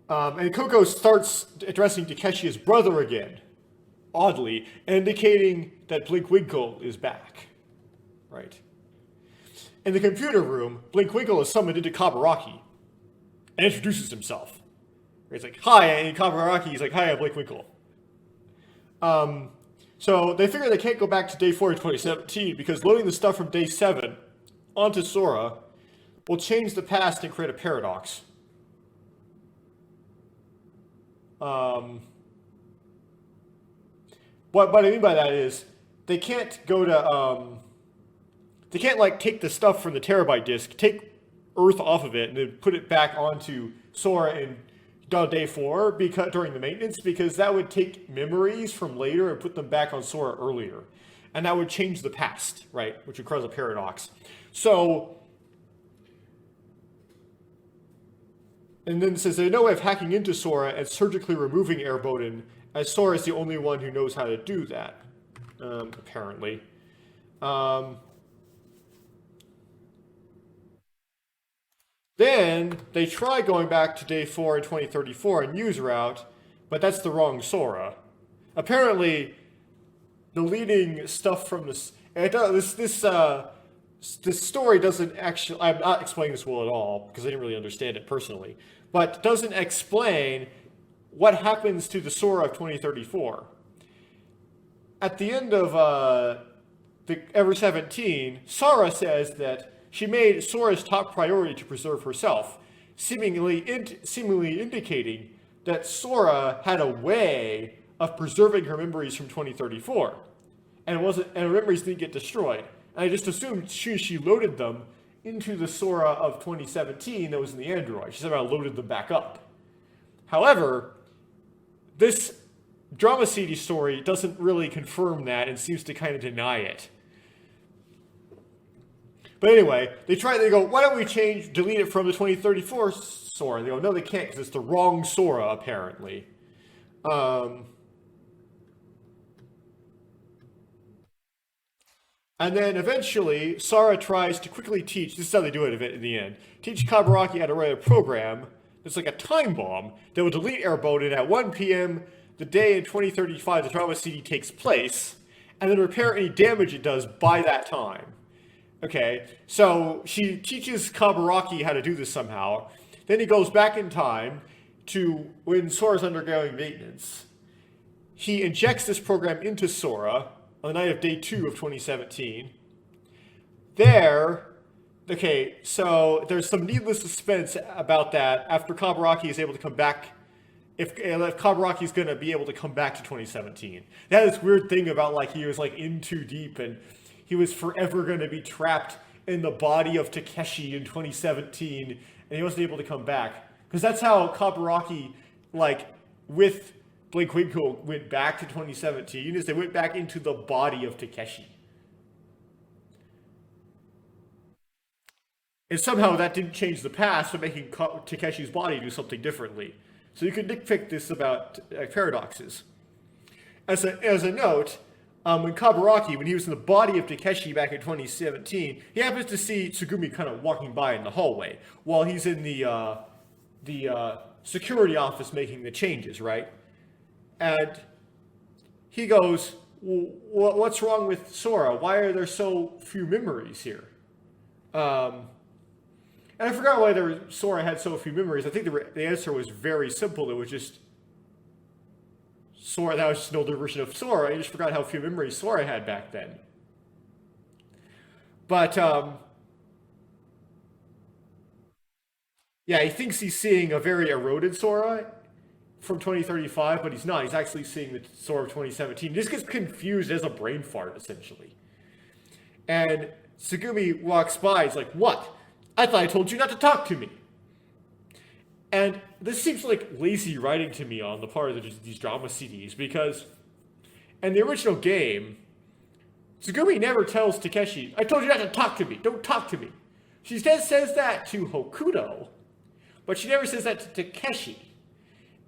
[SPEAKER 1] And Koko starts addressing Takeshi as brother again, oddly, indicating that Blinkwinkle is back. Right. In the computer room, Blinkwinkle is summoned into Kabaraki and introduces himself. He's like, hi, and Kabaraki is like, hi, I'm Blinkwinkle. So they figure they can't go back to day 4 of 2017 because loading the stuff from day 7 onto Sora will change the past and create a paradox. What I mean by that is they can't go to they can't like take the stuff from the terabyte disk, take Earth off of it, and then put it back onto Sora in day 4 because during the maintenance, because that would take memories from later and put them back on Sora earlier, and that would change the past, right? Which would cause a paradox. So. And then it says there's no way of hacking into Sora and surgically removing Airboden, as Sora is the only one who knows how to do that, apparently. Then they try going back to day 4 in 2034 and use route, but that's the wrong Sora. Apparently, deleting stuff from this story doesn't actually. I'm not explaining this well at all because I didn't really understand it personally, but doesn't explain what happens to the Sora of 2034. At the end of the Ever17, Sora says that she made Sora's top priority to preserve herself, seemingly indicating that Sora had a way of preserving her memories from 2034, and her memories didn't get destroyed. And I just assumed she loaded them into the Sora of 2017 that was in the Android. She somehow loaded them back up. However, this drama CD story doesn't really confirm that and seems to kind of deny it. But anyway, they go, why don't we delete it from the 2034 Sora? They go, no, they can't because it's the wrong Sora, apparently. And then eventually, Sora tries to quickly teach, this is how they do it in the end, teach Kabaraki how to write a program that's like a time bomb that will delete Airboden at 1 p.m. the day in 2035 the drama CD takes place, and then repair any damage it does by that time. Okay, so she teaches Kabaraki how to do this somehow. Then he goes back in time to when Sora's undergoing maintenance. He injects this program into Sora on the night of day 2 of 2017. So there's some needless suspense about that after Kabaraki is able to come back, if Kabaraki is going to be able to come back to 2017. They had this weird thing about like he was like in too deep and he was forever going to be trapped in the body of Takeshi in 2017 and he wasn't able to come back. Because that's how Kabaraki, like, with Blinkwinkle went back to 2017, is they went back into the body of Takeshi. And somehow that didn't change the past by making Takeshi's body do something differently. So you can nitpick this about paradoxes. As a note, when Kabaraki, when he was in the body of Takeshi back in 2017, he happens to see Tsugumi kind of walking by in the hallway while he's in the security office making the changes, right? And he goes, what's wrong with Sora? Why are there so few memories here? And I forgot why Sora had so few memories. I think the answer was very simple. It was just Sora, that was just an older version of Sora. I just forgot how few memories Sora had back then. But, yeah, he thinks he's seeing a very eroded Sora from 2035, but he's not. He's actually seeing the Sora of 2017. He just gets confused as a brain fart, essentially. And Tsugumi walks by. He's like, what? I thought I told you not to talk to me. And this seems like lazy writing to me on the part of these drama CDs, because in the original game, Tsugumi never tells Takeshi, I told you not to talk to me. Don't talk to me. She says that to Hokuto, but she never says that to Takeshi.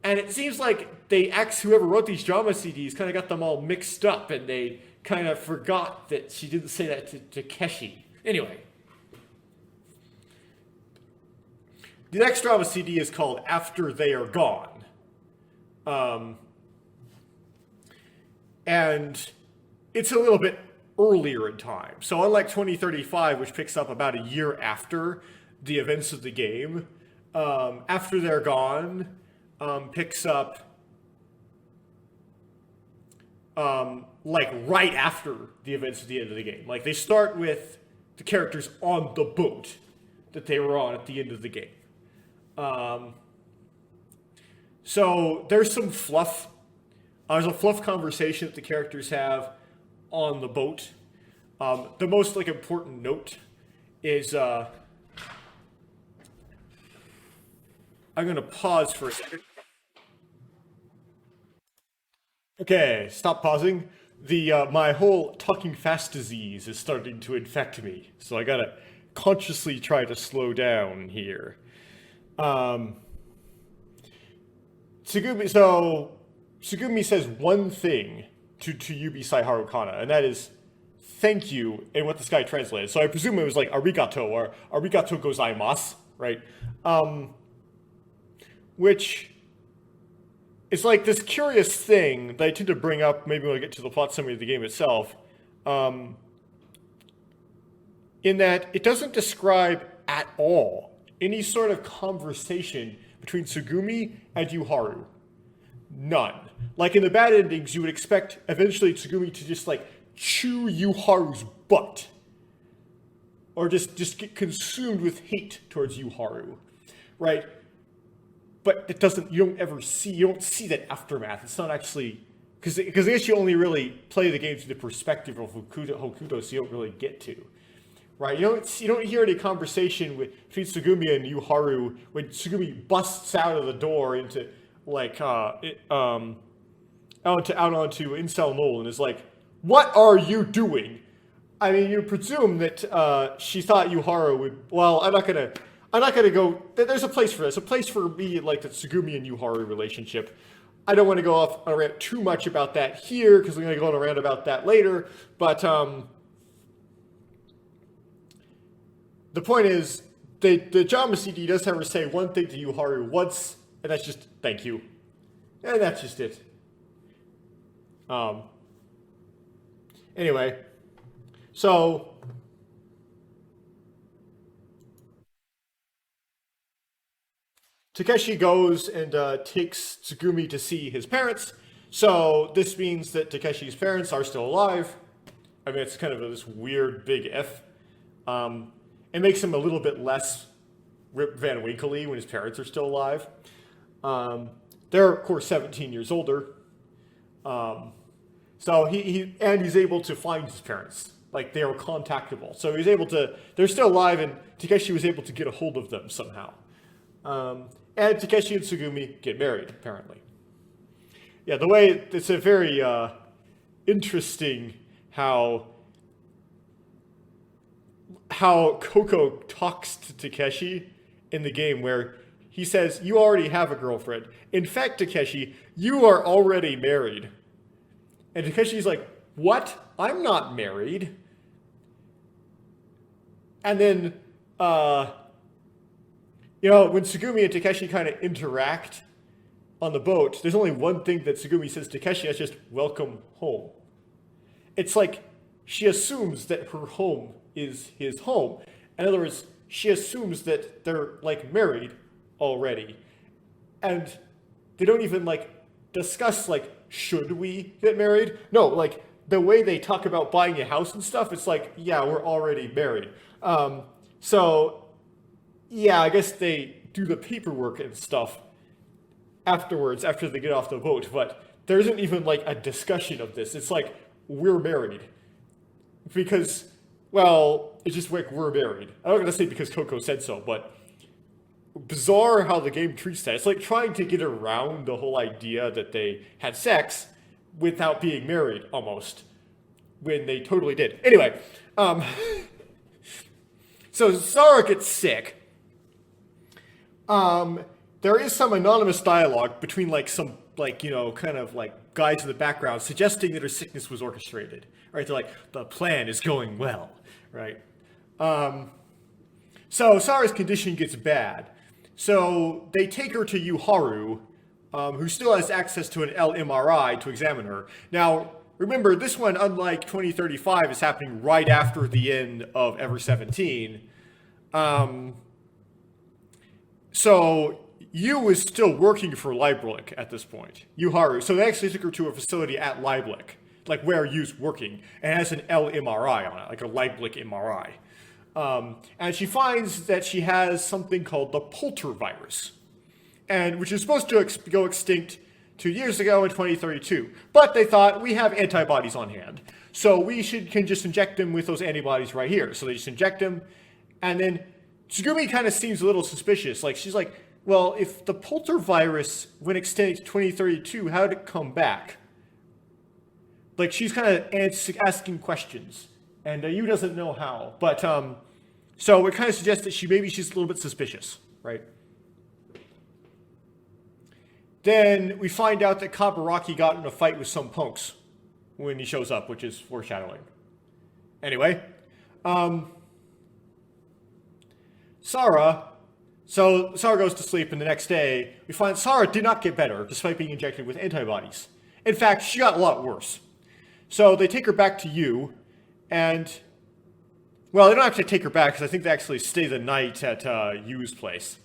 [SPEAKER 1] And it seems like whoever wrote these drama CDs kind of got them all mixed up, and they kind of forgot that she didn't say that to Takeshi. Anyway. The next drama CD is called After They Are Gone. And it's a little bit earlier in time. So unlike 2035, which picks up about a year after the events of the game, After They're Gone picks up like right after the events at the end of the game. Like they start with the characters on the boat that they were on at the end of the game. So there's some fluff. There's a fluff conversation that the characters have on the boat. The most like important note is I'm gonna pause for a second. Okay, stop pausing. My whole talking fast disease is starting to infect me, so I gotta consciously try to slow down here. Tsugumi says one thing to Yubisai Harukana, and that is thank you in what this guy translated. So I presume it was like arigato or arigato gozaimasu, right? Which is like this curious thing that I tend to bring up maybe when I get to the plot summary of the game itself, in that it doesn't describe at all any sort of conversation between Tsugumi and Yuharu. None. Like in the bad endings, you would expect eventually Tsugumi to just like chew Yuharu's butt. Or just get consumed with hate towards Yuharu. Right? But it doesn't, you don't see that aftermath. It's not actually, because I guess you only really play the game through the perspective of Hokuto, so you don't really get to. Right, you don't hear any conversation between Tsugumi and Yuharu when Tsugumi busts out of the door into like out onto Incel Knoll and is like, "What are you doing?" I mean, you presume that she thought Yuharu would. Well, I'm not gonna go. There's a place for this. A place for me like the Tsugumi and Yuharu relationship. I don't want to go off on a rant too much about that here because I'm going to go on a rant about that later. But the point is, the drama CD does have her say one thing to Yuharu once, and that's just thank you, and that's just it. Anyway, so Takeshi goes and takes Tsugumi to see his parents. So this means that Takeshi's parents are still alive. I mean, it's kind of this weird big if. It makes him a little bit less Rip Van Winkle-y when his parents are still alive. They're, of course, 17 years older. So he's able to find his parents. Like, they are contactable. So he's able to, they're still alive, and Takeshi was able to get a hold of them somehow. And Takeshi and Tsugumi get married, apparently. Yeah, the way, it's a very interesting how Koko talks to Takeshi in the game, where he says, "You already have a girlfriend. In fact, Takeshi, you are already married." And Takeshi's like, "What? I'm not married." And then, when Tsugumi and Takeshi kind of interact on the boat, there's only one thing that Tsugumi says to Takeshi, that's just, "Welcome home." It's like she assumes that her home is his home. In other words, she assumes that they're, like, married already. And they don't even, like, discuss, like, should we get married? No, like, the way they talk about buying a house and stuff, it's like, yeah, we're already married. So, yeah, I guess they do the paperwork and stuff afterwards, after they get off the boat, but there isn't even, like, a discussion of this. It's like, we're married. Because, well, it's just like, we're married. I'm not going to say because Coco said so, but bizarre how the game treats that. It's like trying to get around the whole idea that they had sex without being married, almost, when they totally did. Anyway, so Sara gets sick, and there is some anonymous dialogue between like some like kind of like guys in the background suggesting that her sickness was orchestrated. Right? They're like, the plan is going well. Right? So Sara's condition gets bad. So they take her to Yuharu, who still has access to an LMRI to examine her. Now, remember, this one, unlike 2035, is happening right after the end of Ever17. So Yu is still working for Leiblich at this point, Yuharu. So they actually took her to a facility at Leiblich, like where Yu's working, and has an LMRI on it, like a Leiblich MRI. And she finds that she has something called the Polter virus, and which is supposed to go extinct 2 years ago in 2032. But they thought, we have antibodies on hand, so we can just inject them with those antibodies right here. So they just inject them, and then Tsugumi kind of seems a little suspicious. Like, she's like, well, if the Polter virus went extinct in 2032, how did it come back? Like, she's kind of asking questions, and Yu doesn't know how. But, so it kind of suggests that she's a little bit suspicious, right? Then we find out that Kaburaki got in a fight with some punks when he shows up, which is foreshadowing. Anyway, Sara goes to sleep, and the next day, we find Sara did not get better, despite being injected with antibodies. In fact, she got a lot worse. So they take her back to Yu, and, well, they don't actually take her back, because I think they actually stay the night at Yu's place.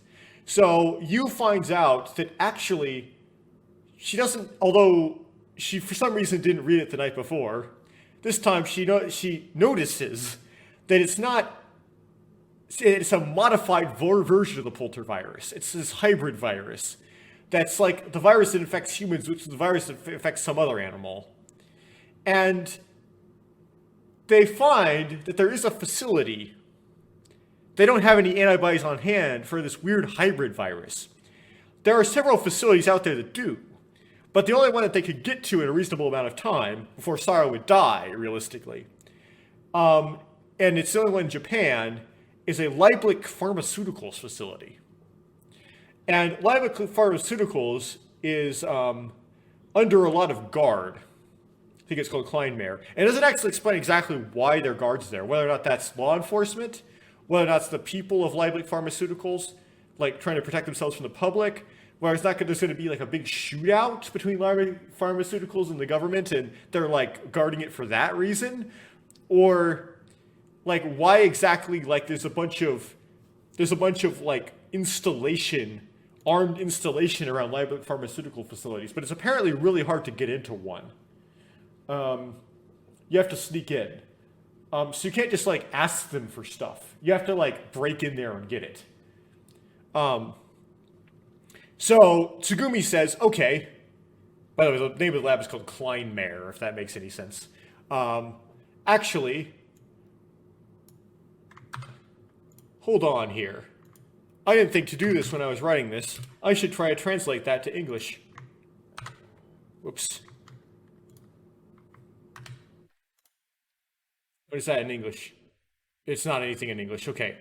[SPEAKER 1] So Yu finds out that actually, she doesn't, although she for some reason didn't read it the night before, this time she notices that it's a modified version of the Polter virus. It's this hybrid virus that's like the virus that infects humans, which is the virus that affects some other animal. And they find that there is a facility. They don't have any antibodies on hand for this weird hybrid virus. There are several facilities out there that do, but the only one that they could get to in a reasonable amount of time before Sara would die, realistically, and it's the only one in Japan, is a Leiblich Pharmaceuticals facility. And Leiblich Pharmaceuticals is under a lot of guard. I think it's called Kleinmeyer. And it doesn't actually explain exactly why there are guards there, whether or not that's law enforcement, whether or not it's the people of Leiblich Pharmaceuticals, like trying to protect themselves from the public, where there's going to be like a big shootout between Leiblich Pharmaceuticals and the government, and they're like guarding it for that reason, or like why exactly like there's a bunch of like armed installation around Leiblich pharmaceutical facilities, but it's apparently really hard to get into one. You have to sneak in. So you can't just like ask them for stuff. You have to like break in there and get it. So Tsugumi says, okay. By the way, the name of the lab is called Kleinmeyer, if that makes any sense. Actually, hold on here. I didn't think to do this when I was writing this. I should try to translate that to English. Whoops. What is that in English? It's not anything in English. Okay.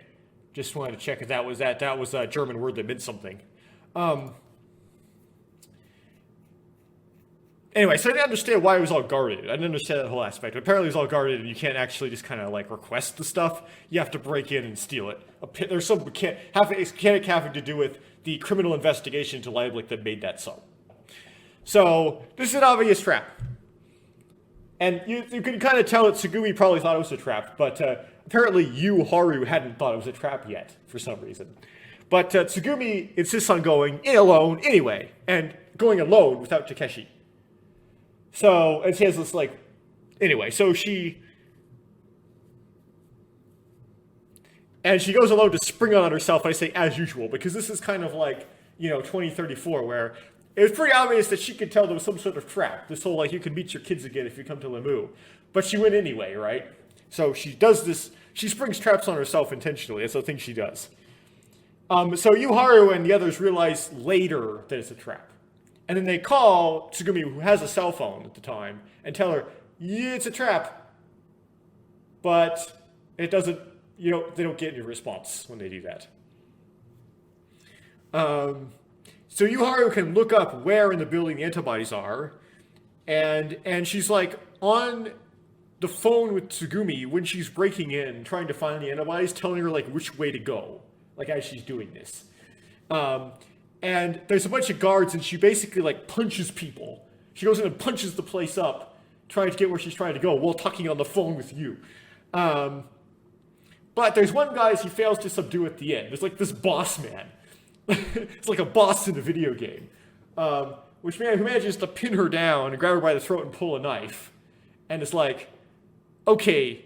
[SPEAKER 1] Just wanted to check if that was that. That was a German word that meant something. Anyway, so I didn't understand why it was all guarded. I didn't understand that whole aspect. Apparently it was all guarded, and you can't actually just kind of like request the stuff. You have to break in and steal it. There's some mechanic having to do with the criminal investigation to Leiblich that made that so. So this is an obvious trap. And you can kind of tell that Tsugumi probably thought it was a trap, but apparently Haru hadn't thought it was a trap yet, for some reason. But Tsugumi insists on going in alone anyway, and going alone without Takeshi. So, and she has this like, anyway, so she goes alone to spring on herself, I say as usual, because this is kind of like, 2034, where it was pretty obvious that she could tell there was some sort of trap. This whole, like, you can meet your kids again if you come to Lemu. But she went anyway, right? So she does this, she springs traps on herself intentionally. That's the thing she does. So Yuharu and the others realize later that it's a trap. And then they call Tsugumi, who has a cell phone at the time, and tell her, yeah, it's a trap. But it doesn't, they don't get any response when they do that. So Yuharu can look up where in the building the antibodies are, and she's like on the phone with Tsugumi when she's breaking in, trying to find the antibodies, telling her like which way to go, like as she's doing this. And there's a bunch of guards, and she basically like punches people. She goes in and punches the place up, trying to get where she's trying to go, while talking on the phone with you. But there's one guy she fails to subdue at the end. There's like this boss man. It's like a boss in a video game. Who manages to pin her down and grab her by the throat and pull a knife. And it's like, okay,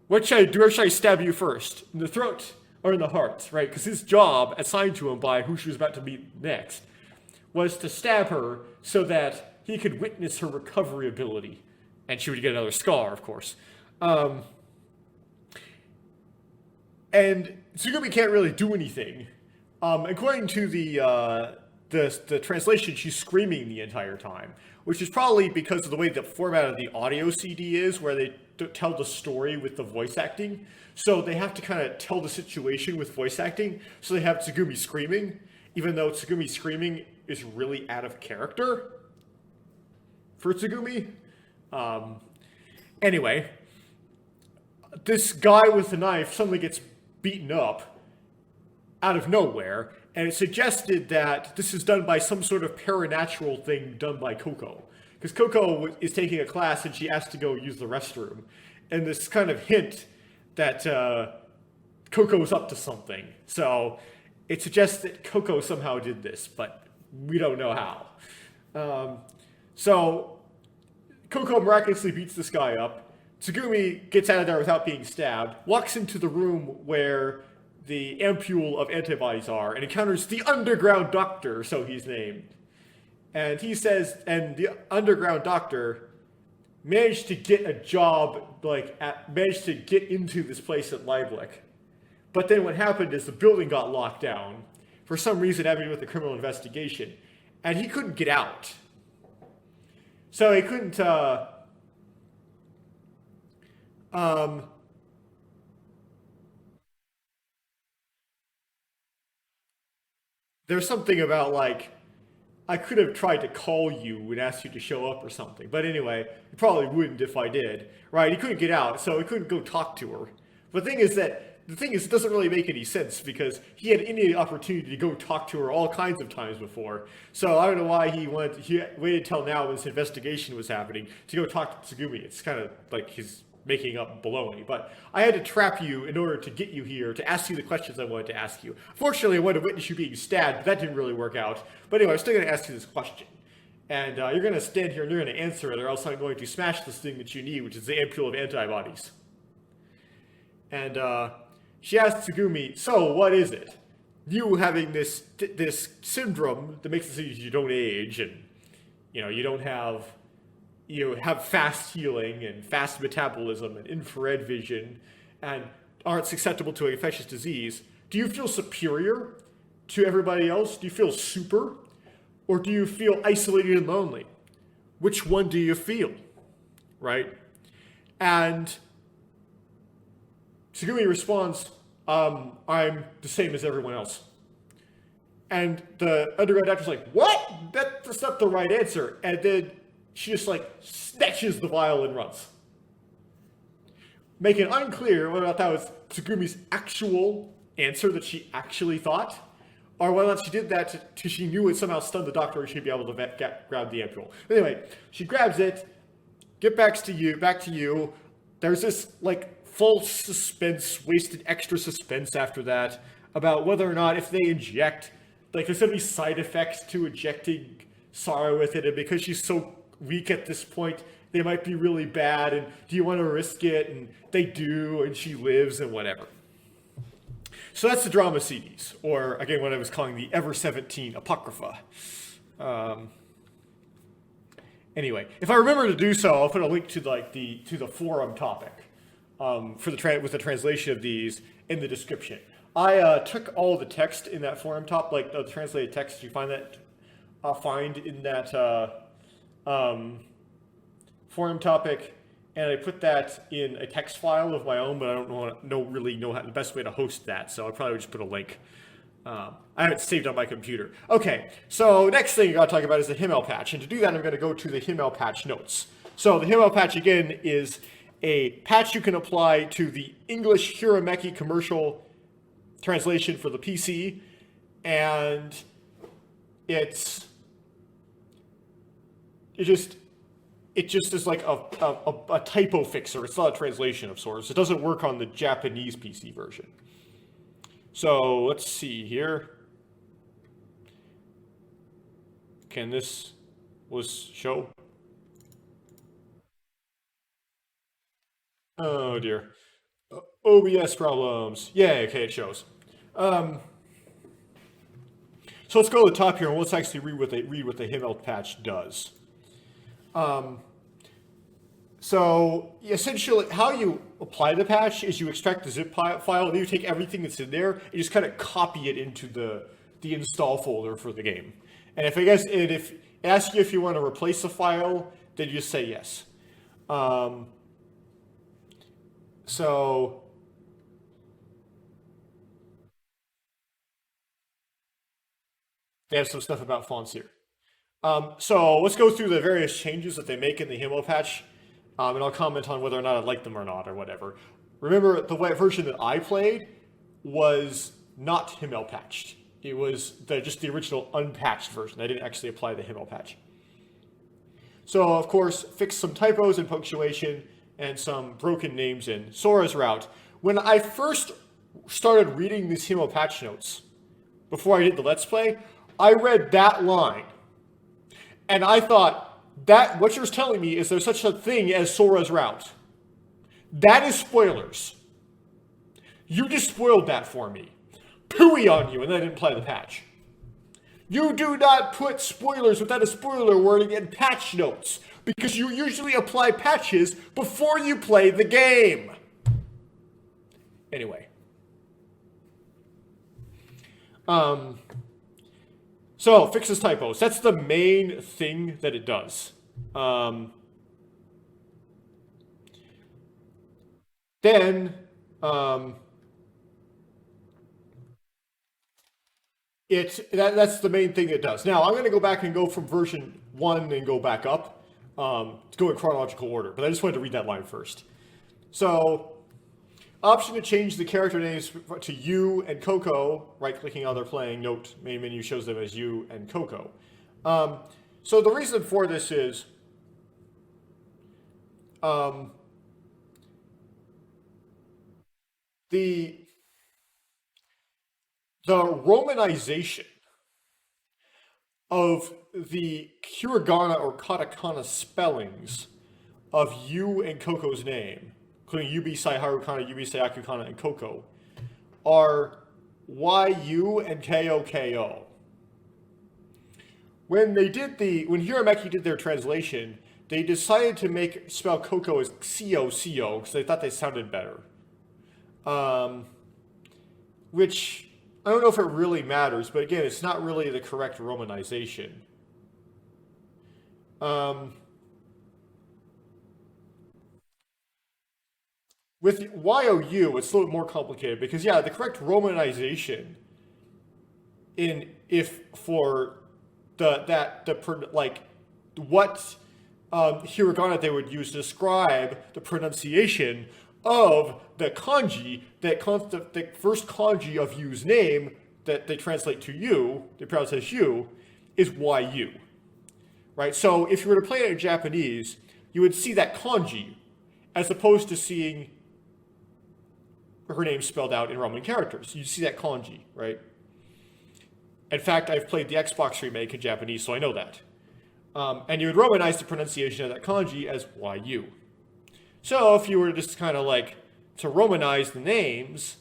[SPEAKER 1] what should I do? Where should I stab you first? In the throat or in the heart, right? Because his job, assigned to him by who she was about to meet next, was to stab her so that he could witness her recovery ability. And she would get another scar, of course. And Tsugumi can't really do anything. According to the translation, she's screaming the entire time, which is probably because of the way the format of the audio CD is, where they tell the story with the voice acting. So they have to kind of tell the situation with voice acting. So they have Tsugumi screaming, even though Tsugumi screaming is really out of character for Tsugumi. Anyway, this guy with the knife suddenly gets beaten up out of nowhere, and it suggested that this is done by some sort of paranatural thing done by Coco. Because Coco is taking a class and she has to go use the restroom. And this kind of hint that Coco's up to something. So it suggests that Coco somehow did this, but we don't know how. So Coco miraculously beats this guy up. Tsugumi gets out of there without being stabbed, walks into the room where the ampule of antibodies are, and encounters the Underground Doctor, so he's named. And he says, and the Underground Doctor managed to get a job, managed to get into this place at Lieblich. But then what happened is the building got locked down, for some reason having to do with the criminal investigation, and he couldn't get out. So he couldn't, there's something about, like, I could have tried to call you and ask you to show up or something. But anyway, you probably wouldn't if I did. Right? He couldn't get out, so he couldn't go talk to her. But the thing is, it doesn't really make any sense, because he had any opportunity to go talk to her all kinds of times before. So I don't know why he waited till now when this investigation was happening to go talk to Tsugumi. It's kind of like he's making up baloney. But I had to trap you in order to get you here, to ask you the questions I wanted to ask you. Fortunately, I wanted to witness you being stabbed, but that didn't really work out. But anyway, I'm still going to ask you this question. And you're going to stand here and you're going to answer it, or else I'm going to smash this thing that you need, which is the ampule of antibodies. And she asked Tsugumi, so what is it? You having this syndrome that makes it so you don't age, and you have fast healing and fast metabolism and infrared vision and aren't susceptible to an infectious disease. Do you feel superior to everybody else? Do you feel super? Or do you feel isolated and lonely? Which one do you feel? Right? And Tsugumi responds, I'm the same as everyone else. And the Underground Doctor's like, what? That's not the right answer. And then she just snatches the vial and runs. Making it unclear whether or not that was Tsugumi's actual answer that she actually thought, or whether or not she did that because she knew it somehow stunned the doctor and she'd be able to grab the ampule. Anyway, she grabs it, back to you. There's this false suspense, wasted extra suspense after that about whether or not if they inject, there's going to be side effects to injecting Sarah with it, and because she's so weak at this point, they might be really bad, and do you want to risk it? And they do, and she lives, and whatever. So that's the drama CDs, or again, what I was calling the Ever17 Apocrypha. Anyway, if I remember to do so, I'll put a link to the forum topic with the translation of these in the description. I took all the text in that forum the translated text you find in that forum topic, and I put that in a text file of my own, but I don't really know the best way to host that, so I'll probably just put a link. I have it saved on my computer. Okay, so next thing I gotta talk about is the HIMMEL patch. And to do that, I'm gonna go to the HIMMEL patch notes. So the HIMMEL patch, again, is a patch you can apply to the English Hirameki commercial translation for the PC. And it just is like a typo fixer. It's not a translation of sorts. It doesn't work on the Japanese PC version. So let's see here. Can this show? Oh dear. OBS problems. Yeah, okay, it shows. So let's go to the top here and let's actually read what the HIMMEL patch does. So essentially, how you apply the patch is you extract the zip file, and then you take everything that's in there and just kind of copy it into the install folder for the game. And if it asks you if you want to replace the file, then you just say yes. So they have some stuff about fonts here. So let's go through the various changes that they make in the HIMMEL patch, and I'll comment on whether or not I like them or not or whatever. Remember, the version that I played was not HIMMEL patched. It was just the original unpatched version. I didn't actually apply the HIMMEL patch. So, of course, fix some typos and punctuation and some broken names in Sora's route. When I first started reading these HIMMEL patch notes, before I did the Let's Play, I read that line. And I thought, that what you're telling me is there's such a thing as Sora's route. That is spoilers. You just spoiled that for me. Pooey on you, and then I didn't apply the patch. You do not put spoilers without a spoiler wording in patch notes, because you usually apply patches before you play the game. Anyway. So, fixes typos. That's the main thing that it does. That's the main thing it does. Now, I'm going to go back and go from version 1 and go back up. To go in chronological order, but I just wanted to read that line first. So, option to change the character names to you and Coco, right-clicking while they're playing, note, main menu shows them as you and Coco. So the reason for this is, the romanization of the hiragana or katakana spellings of you and Coco's name, including Yubisai Harukana, Yubisai Akukana, and Coco, are YU and KOKO. When Hirameki did their translation, they decided to spell Coco as Xio because they thought they sounded better. Which, I don't know if it really matters, but again, it's not really the correct romanization. With YOU, it's a little more complicated because, yeah, the correct romanization what hiragana they would use to describe the pronunciation of the kanji, the first kanji of Yu's name that they translate to you, they pronounce as you, is YU. Right? So if you were to play it in Japanese, you would see that kanji as opposed to seeing her name spelled out in Roman characters. You see that kanji, right? In fact, I've played the Xbox remake in Japanese, so I know that. And you would romanize the pronunciation of that kanji as YU. So if you were just kind of like to romanize the names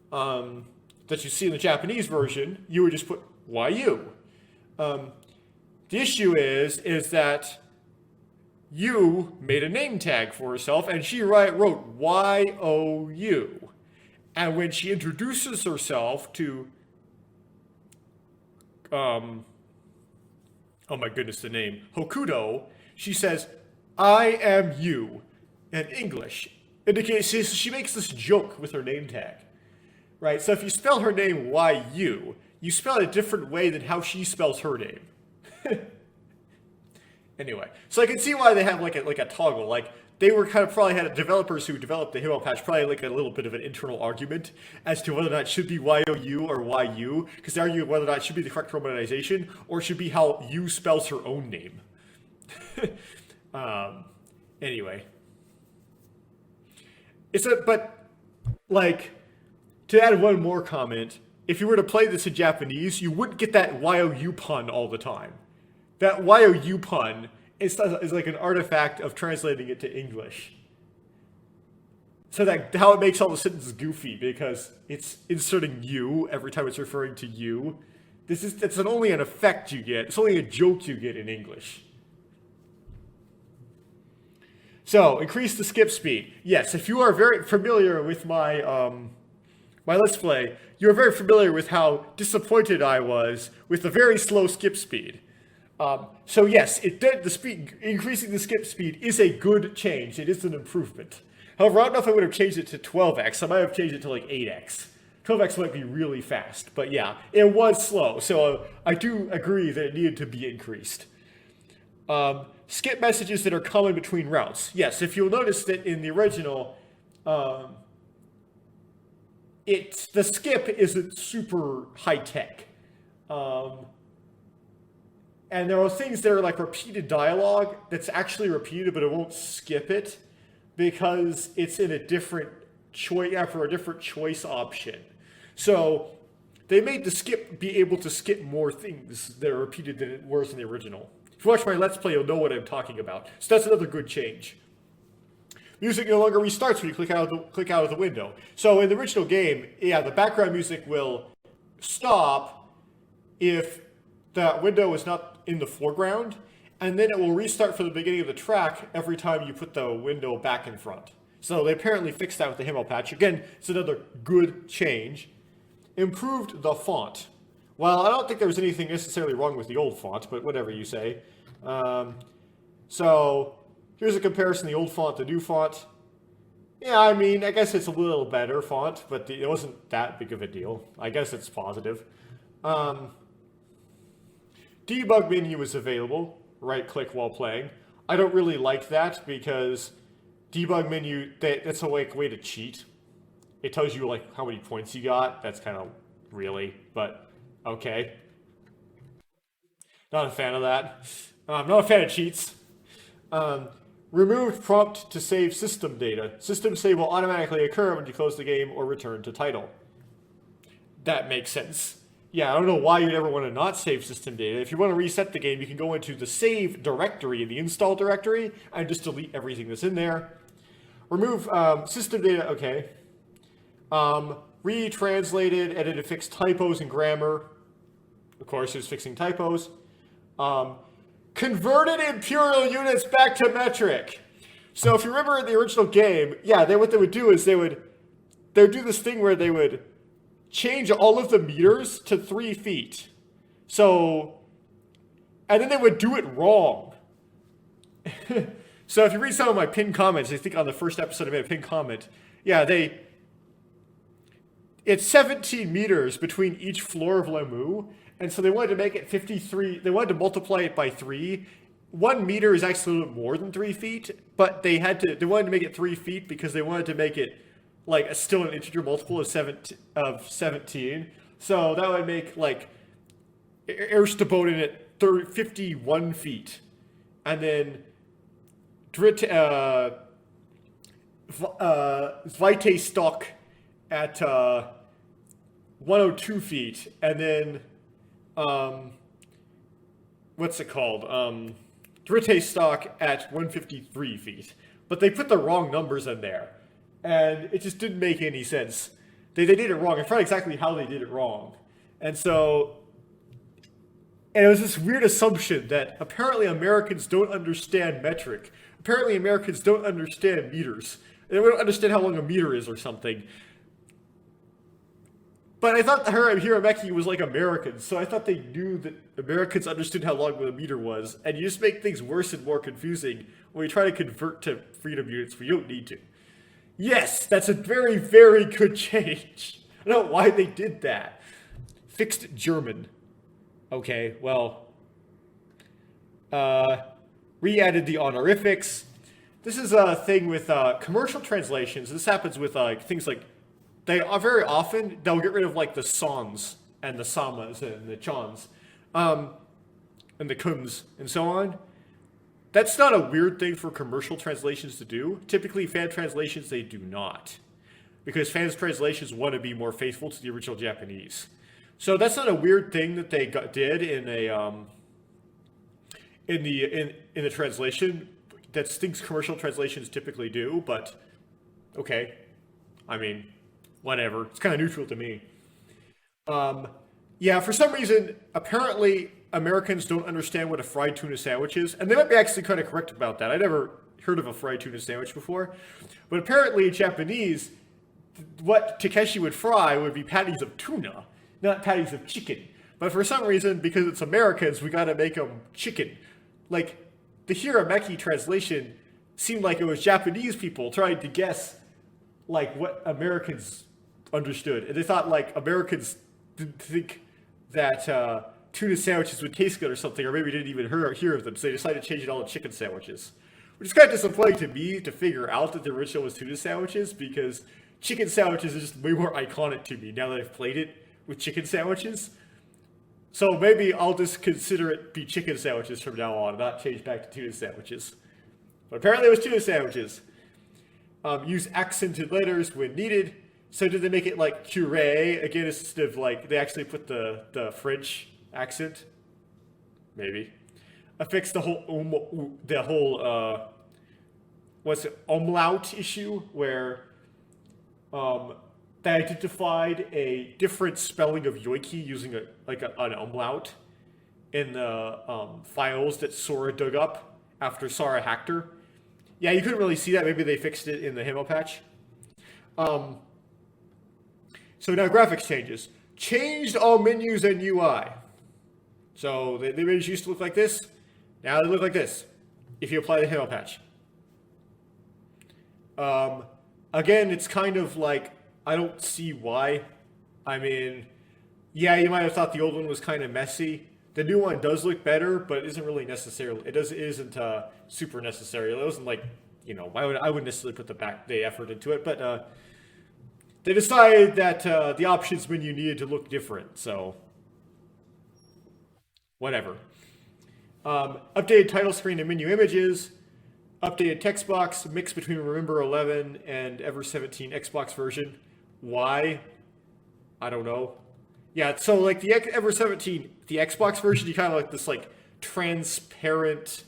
[SPEAKER 1] that you see in the Japanese version, you would just put YU. The issue is that you made a name tag for herself, and she wrote YOU. And when she introduces herself to, oh my goodness, the name, Hokuto, she says, I am you, in English. She makes this joke with her name tag, right? So if you spell her name YU, you spell it a different way than how she spells her name. Anyway, so I can see why they have like a toggle. Like they were kind of probably had developers who developed the HIMMEL patch probably like a little bit of an internal argument as to whether or not it should be YOU or YU, because they argue whether or not it should be the correct romanization or it should be how you spells her own name. Anyway, but like to add one more comment, if you were to play this in Japanese, you wouldn't get that YOU pun all the time. That YOU pun is like an artifact of translating it to English. So that how it makes all the sentences goofy, because it's inserting you every time it's referring to you. It's only an effect you get. It's only a joke you get in English. So, increase the skip speed. Yes, if you are very familiar with my my Let's Play, you're very familiar with how disappointed I was with the very slow skip speed. So yes, increasing the skip speed is a good change. It is an improvement. However, I don't know if I would have changed it to 12x. I might have changed it to like 8x. 12x might be really fast, but yeah, it was slow. So I do agree that it needed to be increased. Skip messages that are common between routes. Yes, if you'll notice that in the original, the skip isn't super high tech. And there are things that are like repeated dialogue that's actually repeated, but it won't skip it because it's in a different choice for a different choice option. So they made the skip be able to skip more things that are repeated than it was in the original. If you watch my Let's Play, you'll know what I'm talking about. So that's another good change. Music no longer restarts when you click out of the window. So in the original game, yeah, the background music will stop if that window is not in the foreground, and then it will restart from the beginning of the track every time you put the window back in front. So they apparently fixed that with the HIMMEL patch. Again, it's another good change. Improved the font. Well, I don't think there was anything necessarily wrong with the old font, but whatever you say. So here's a comparison of the old font to the new font. Yeah, I mean, I guess it's a little better font, but it wasn't that big of a deal. I guess it's positive. Debug menu is available. Right-click while playing. I don't really like that because debug menu, that's a way to cheat. It tells you like how many points you got. That's kind of really, but okay. Not a fan of that. Not a fan of cheats. Removed prompt to save system data. System save will automatically occur when you close the game or return to title. That makes sense. Yeah, I don't know why you'd ever want to not save system data. If you want to reset the game, you can go into the save directory, the install directory, and just delete everything that's in there. Remove system data, okay. Retranslated, edited, fixed typos and grammar. Of course, it was fixing typos. Converted imperial units back to metric. So if you remember in the original game, yeah, what they would do is they would do this thing where they would change all of the meters to 3 feet. So, and then they would do it wrong. So if you read some of my pinned comments, I think on the first episode I made a pinned comment. Yeah, it's 17 meters between each floor of Lemu, and so they wanted to make it 53. They wanted to multiply it by 3. 1 meter is actually a little more than 3 feet, but they wanted to make it 3 feet because they wanted to make it like still an integer multiple of 17. So that would make like Ersteboden at 51 feet, and then Vite stock at 102 feet, and then what's it called? Drite stock at 153 feet. But they put the wrong numbers in there, and it just didn't make any sense. They did it wrong. I forgot exactly how they did it wrong. And it was this weird assumption that apparently Americans don't understand metric. Apparently Americans don't understand meters. They don't understand how long a meter is or something. But I thought Hirameki was like Americans, so I thought they knew that Americans understood how long a meter was, and you just make things worse and more confusing when you try to convert to freedom units where you don't need to. Yes, that's a very, very good change. I don't know why they did that. fixed German. Okay, well, re-added the honorifics. This is a thing with commercial translations. This happens with things like, they are very often, they'll get rid of like the sans and the samas and the chans, and the kums and so on. That's not a weird thing for commercial translations to do. Typically, fan translations, they do not. Because fans translations want to be more faithful to the original Japanese. So that's not a weird thing that they did in the translation. That's things commercial translations typically do, but okay. I mean, whatever. It's kind of neutral to me. Yeah, for some reason, apparently Americans don't understand what a fried tuna sandwich is, and they might be actually kind of correct about that. I never heard of a fried tuna sandwich before, but apparently in Japanese, what Takeshi would fry would be patties of tuna, not patties of chicken. But for some reason, because it's Americans, we gotta make them chicken. Like, the Hirameki translation seemed like it was Japanese people trying to guess, like, what Americans understood. And they thought, like, Americans didn't think that tuna sandwiches would taste good or something, or maybe didn't even hear of them, so they decided to change it all to chicken sandwiches. Which is kind of disappointing to me to figure out that the original was tuna sandwiches, because chicken sandwiches is just way more iconic to me now that I've played it with chicken sandwiches. So maybe I'll just consider it be chicken sandwiches from now on, not change back to tuna sandwiches. But apparently it was tuna sandwiches. Use accented letters when needed. So did they make it like curé again instead of like they actually put the French accent? Maybe. Affix the whole what's it, umlaut issue where they identified a different spelling of yoiki using an umlaut in the files that Sora dug up after Sora hacked her. Yeah, you couldn't really see that. Maybe they fixed it in the HIMMEL patch. So now graphics changes. Changed all menus and UI. So the images used to look like this. Now they look like this if you apply the HIMMEL patch. Again, it's kind of like, I don't see why. I mean, yeah, you might have thought the old one was kind of messy. The new one does look better, but it isn't really necessarily. It isn't super necessary. It wasn't like, you know, I wouldn't necessarily put the effort into it, but they decided that the options menu needed to look different, so whatever. Updated title screen and menu images. Updated text box, mix between Remember 11 and Ever17 Xbox version. Why? I don't know. Yeah, so like the Ever17, the Xbox version, you kind of like this like transparent,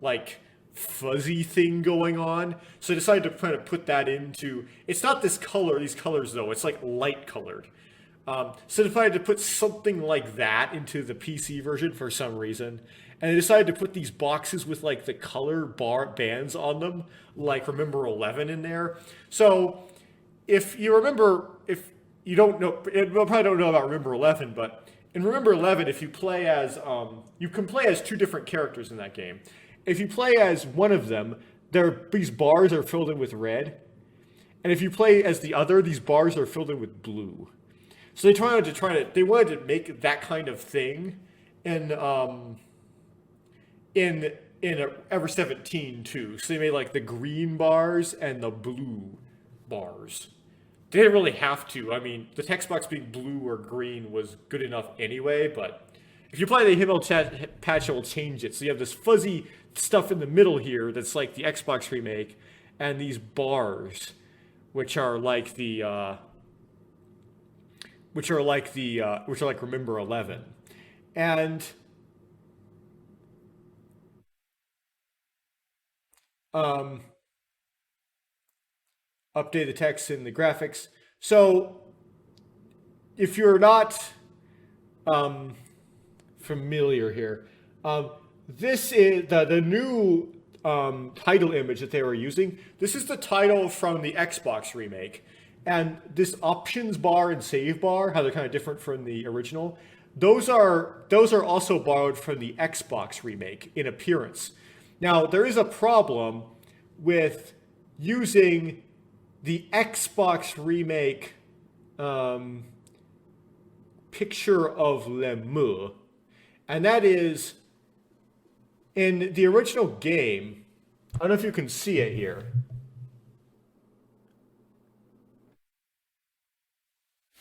[SPEAKER 1] like fuzzy thing going on. So I decided to kind of put that into, it's not this color, these colors though, it's like light colored. So I decided to put something like that into the PC version for some reason. And I decided to put these boxes with like the color bands on them, like Remember 11 in there. So if you remember, if you don't know, you probably don't know about Remember 11, but in Remember 11, if you play as, you can play as two different characters in that game. If you play as one of them, these bars are filled in with red. And if you play as the other, these bars are filled in with blue. So they wanted to make that kind of thing in Ever17 too. So they made like the green bars and the blue bars. They didn't really have to. I mean, the text box being blue or green was good enough anyway, but if you apply the HIMMEL patch, it will change it. So you have this fuzzy stuff in the middle here that's like the Xbox remake, and these bars, which are like Remember 11. And update the text and the graphics. So if you're not familiar here, this is the new title image that they were using. This is the title from the Xbox remake. And this options bar and save bar, how they're kind of different from the original, those are also borrowed from the Xbox remake in appearance. Now, there is a problem with using the Xbox remake picture of Lemur, and that is in the original game. I don't know if you can see it here.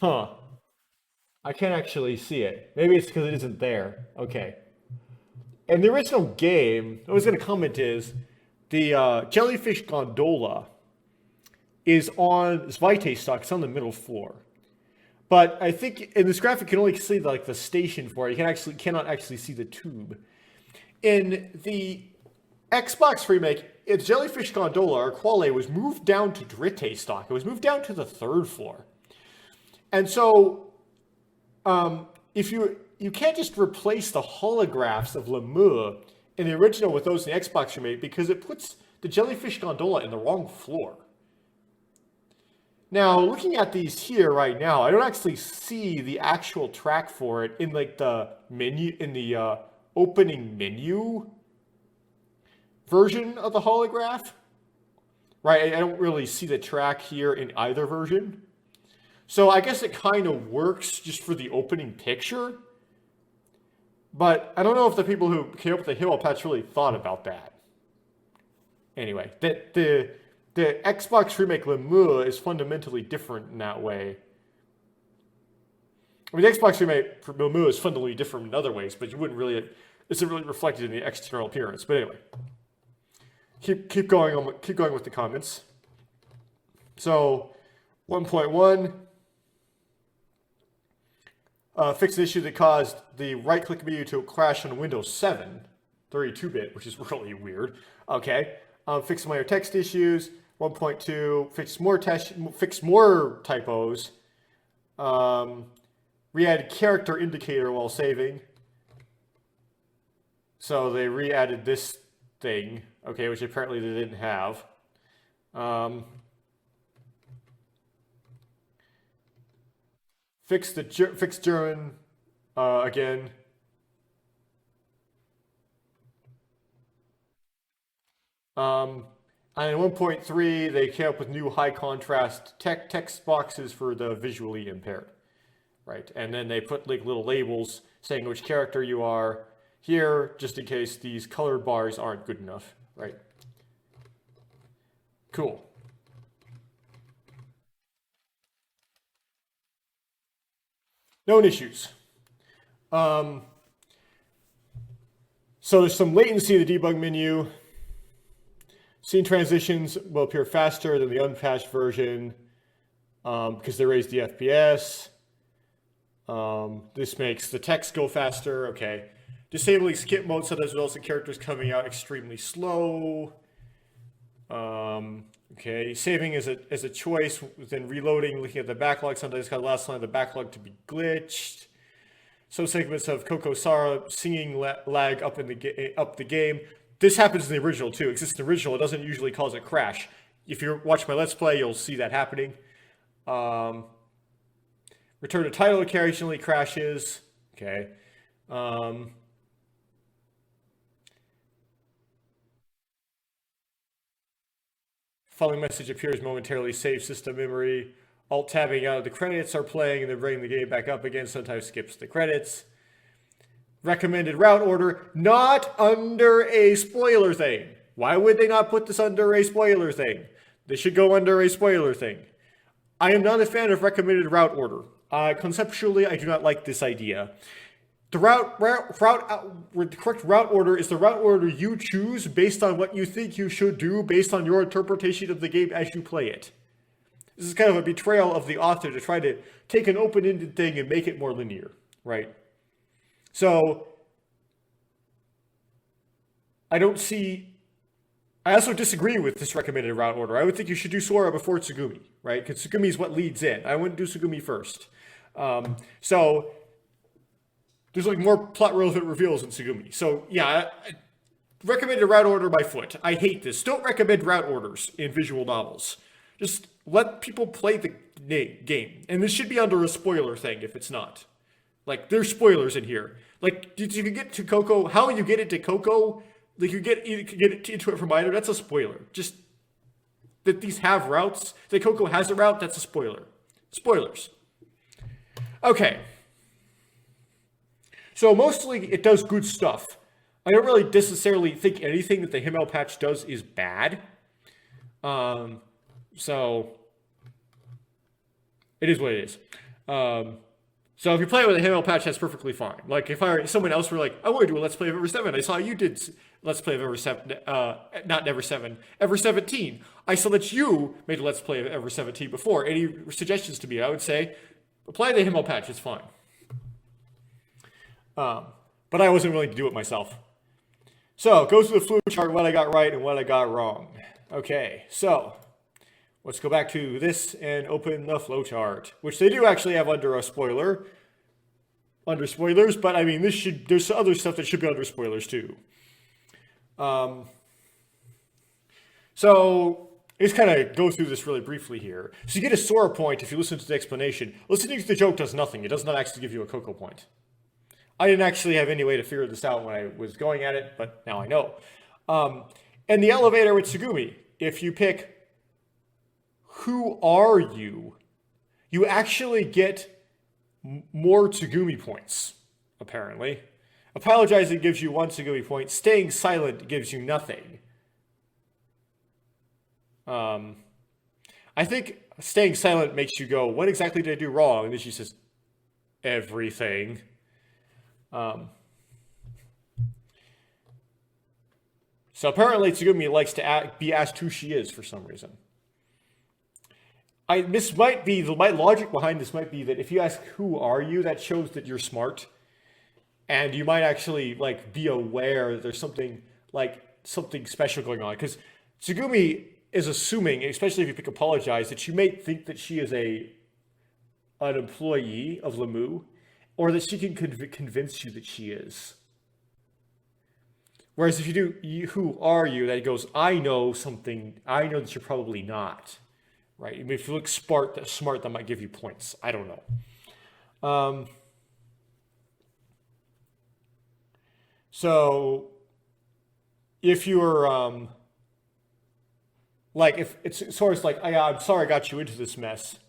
[SPEAKER 1] Huh. I can't actually see it. Maybe it's because it isn't there. Okay. In the original game, what I was going to comment is the jellyfish gondola is on this Vitae stock. It's on the middle floor. But I think in this graphic, you can only see like the station for it. You cannot actually see the tube. In the Xbox remake, its jellyfish gondola or quale was moved down to Drite stock. It was moved down to the third floor. And so, if you can't just replace the holographs of Lemur in the original with those in the Xbox remake because it puts the jellyfish gondola in the wrong floor. Now, looking at these here right now, I don't actually see the actual track for it in like the menu, in the opening menu version of the holograph. Right, I don't really see the track here in either version. So I guess it kind of works just for the opening picture. But I don't know if the people who came up with the HIMMEL patch really thought about that. Anyway, the Xbox remake Lemur is fundamentally different in that way. I mean, the Xbox remake for Lemur is fundamentally different in other ways, but you wouldn't really, it's really reflected in the external appearance. But anyway, keep going with the comments. So 1.1. Fix an issue that caused the right-click menu to crash on Windows 7, 32-bit, which is really weird. Okay. Fix minor text issues. 1.2. Fix more typos. Re-added character indicator while saving. So they re-added this thing, okay, which apparently they didn't have. Fix German again. And in 1.3, they came up with new high contrast text boxes for the visually impaired, right? And then they put like little labels saying which character you are here, just in case these color bars aren't good enough, right? Cool. Known issues. So there's some latency in the debug menu. Scene transitions will appear faster than the unpatched version because they raised the FPS. This makes the text go faster. Okay. Disabling skip mode sometimes results in characters coming out extremely slow. Okay. Saving is a choice. Then reloading, looking at the backlog, sometimes cause the last line of the backlog to be glitched. Some segments of Coco Sara singing lag up the game. This happens in the original too. It exists in the original. It doesn't usually cause a crash. If you watch my Let's Play, you'll see that happening. Return to title occasionally crashes. Okay. Following message appears momentarily. Save system memory. Alt tabbing out of the credits are playing and then bringing the game back up again. Sometimes skips the credits. Recommended route order, not under a spoiler thing. Why would they not put this under a spoiler thing? They should go under a spoiler thing. I am not a fan of recommended route order. Conceptually, I do not like this idea. The correct route order is the route order you choose based on what you think you should do based on your interpretation of the game as you play it. This is kind of a betrayal of the author to try to take an open-ended thing and make it more linear, right? So, I also disagree with this recommended route order. I would think you should do Sora before Tsugumi, right? Because Tsugumi is what leads in. I wouldn't do Tsugumi first. So, there's like more plot relevant reveals in Tsugumi. So, yeah, recommended route order by foot. I hate this. Don't recommend route orders in visual novels. Just let people play the game. And this should be under a spoiler thing if it's not. Like, there's spoilers in here. Like, did you get to Coco? How you get into Coco? Like, you could get into it from either. That's a spoiler. Just that these have routes. That Coco has a route, that's a spoiler. Spoilers. Okay. So mostly it does good stuff. I don't really necessarily think anything that the HIMMEL patch does is bad. So it is what it is. So if you play it with a HIMMEL patch, that's perfectly fine. Like if someone else were like, I want to do a Let's Play of Ever7. I saw you did Let's Play of Ever7, not Ever7, Ever17. I saw that you made a Let's Play of Ever17 before. Any suggestions to me? I would say, apply the HIMMEL patch. It's fine. But I wasn't willing to do it myself. So go through the flowchart, what I got right and what I got wrong. Okay, so let's go back to this and open the flowchart, which they do actually have under spoilers, but I mean, there's other stuff that should be under spoilers too. So let's kind of go through this really briefly here. So you get a Sora point if you listen to the explanation. Listening to the joke does nothing. It does not actually give you a Cocoa point. I didn't actually have any way to figure this out when I was going at it, but now I know. And the elevator with Tsugumi, if you pick who are you, you actually get more Tsugumi points, apparently. Apologizing gives you 1 Tsugumi point. Staying silent gives you nothing. I think staying silent makes you go, what exactly did I do wrong? And then she says, everything. So apparently Tsugumi likes to be asked who she is for some reason. This might be, my logic behind this might be that if you ask who are you, that shows that you're smart. And you might actually like be aware that there's something special going on. Because Tsugumi is assuming, especially if you pick apologize, that you may think that she is an employee of Lemu, or that she can convince you that she is. Whereas if you do, who are you, that goes, I know something, I know that you're probably not. Right? I mean, if you look smart, that might give you points. I don't know. So if you're, if it's sort of like, I'm sorry I got you into this mess.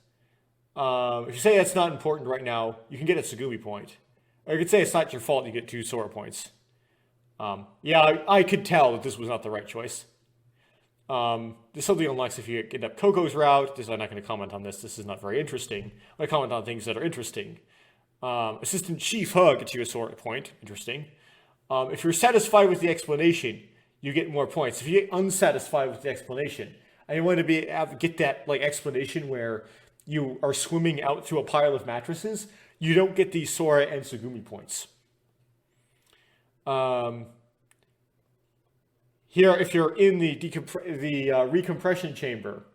[SPEAKER 1] If you say that's not important right now, you can get a Tsugumi point. Or you could say it's not your fault and you get 2 Sora points. Yeah, I could tell that this was not the right choice. There's something unlocks if you end up Coco's route. I'm not going to comment on this. This is not very interesting. I comment on things that are interesting. Assistant Chief Hug gets you a Sora point. Interesting. If you're satisfied with the explanation, you get more points. If you get unsatisfied with the explanation, and you want to get that explanation where you are swimming out through a pile of mattresses, you don't get these Sora and Tsugumi points. Here, if you're in the recompression chamber,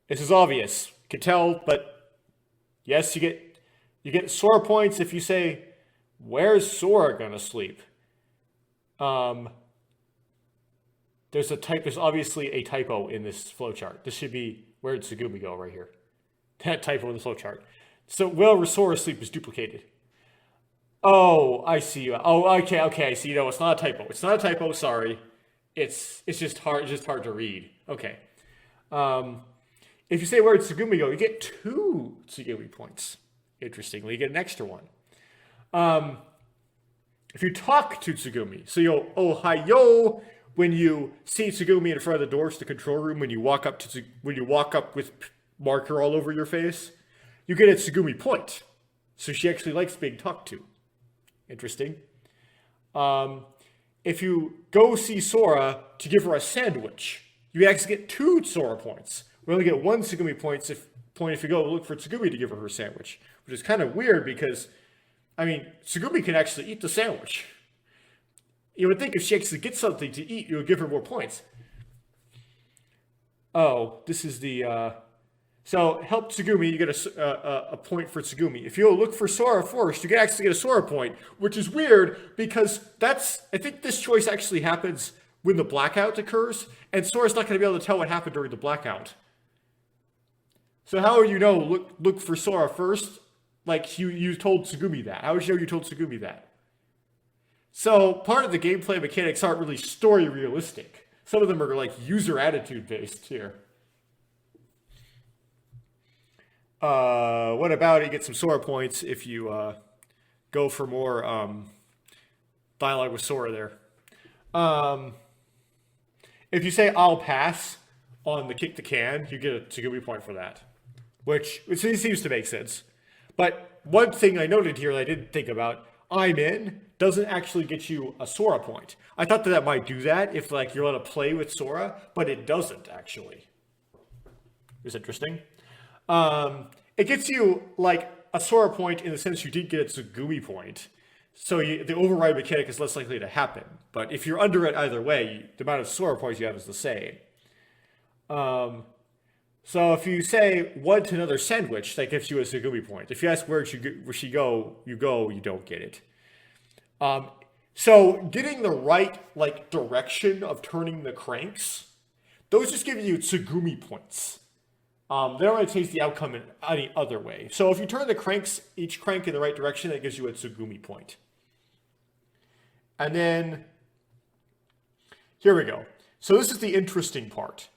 [SPEAKER 1] this is obvious. You can tell, but yes, you get Sora points if you say, "Where's Sora gonna sleep?" There's obviously a typo in this flowchart. This should be, where did Tsugumi go right here? That typo in the flowchart. So, where Sora sleep is duplicated. Oh, I see. Oh, okay, I see. No, it's not a typo. It's not a typo, sorry. It's just hard to read. Okay. If you say where did Tsugumi go, you get 2 Tsugumi points. Interestingly, you get an extra one. If you talk to Tsugumi, so you'll Ohio when you see Tsugumi in front of the doors to the control room, when you walk up with marker all over your face, you get a Tsugumi point. So she actually likes being talked to. Interesting. If you go see Sora to give her a sandwich, you actually get 2 Sora points. We only get 1 Tsugumi point if you go look for Tsugumi to give her sandwich, which is kind of weird because, I mean, Tsugumi can actually eat the sandwich. You would think if she actually gets something to eat, you would give her more points. Oh, this is the... So, help Tsugumi, you get a point for Tsugumi. If you look for Sora first, you can actually get a Sora point, which is weird because I think this choice actually happens when the blackout occurs, and Sora's not going to be able to tell what happened during the blackout. So how would you know, look for Sora first? Like, you told Tsugumi that. How would you know you told Tsugumi that? So, part of the gameplay mechanics aren't really story realistic. Some of them are like user attitude based here. What about it? You get some Sora points if you go for more dialogue with Sora there. If you say I'll pass on the kick the can, you get a Tsugumi point for that, which seems to make sense. But one thing I noted here that I didn't think about, I'm in doesn't actually get you a Sora point. I thought that might do that if like you're allowed to play with Sora, but it doesn't actually. It's interesting. It gets you like a Sora point in the sense you did get a Tsugumi point. So the override mechanic is less likely to happen. But if you're under it either way, the amount of Sora points you have is the same. So if you say one to another sandwich, that gives you a Tsugumi point. If you ask where she go, you don't get it. So getting the right like direction of turning the cranks, those just give you Tsugumi points. They don't really change the outcome in any other way. So if you turn the cranks, each crank in the right direction, that gives you a Tsugumi point. And then, here we go. So this is the interesting part.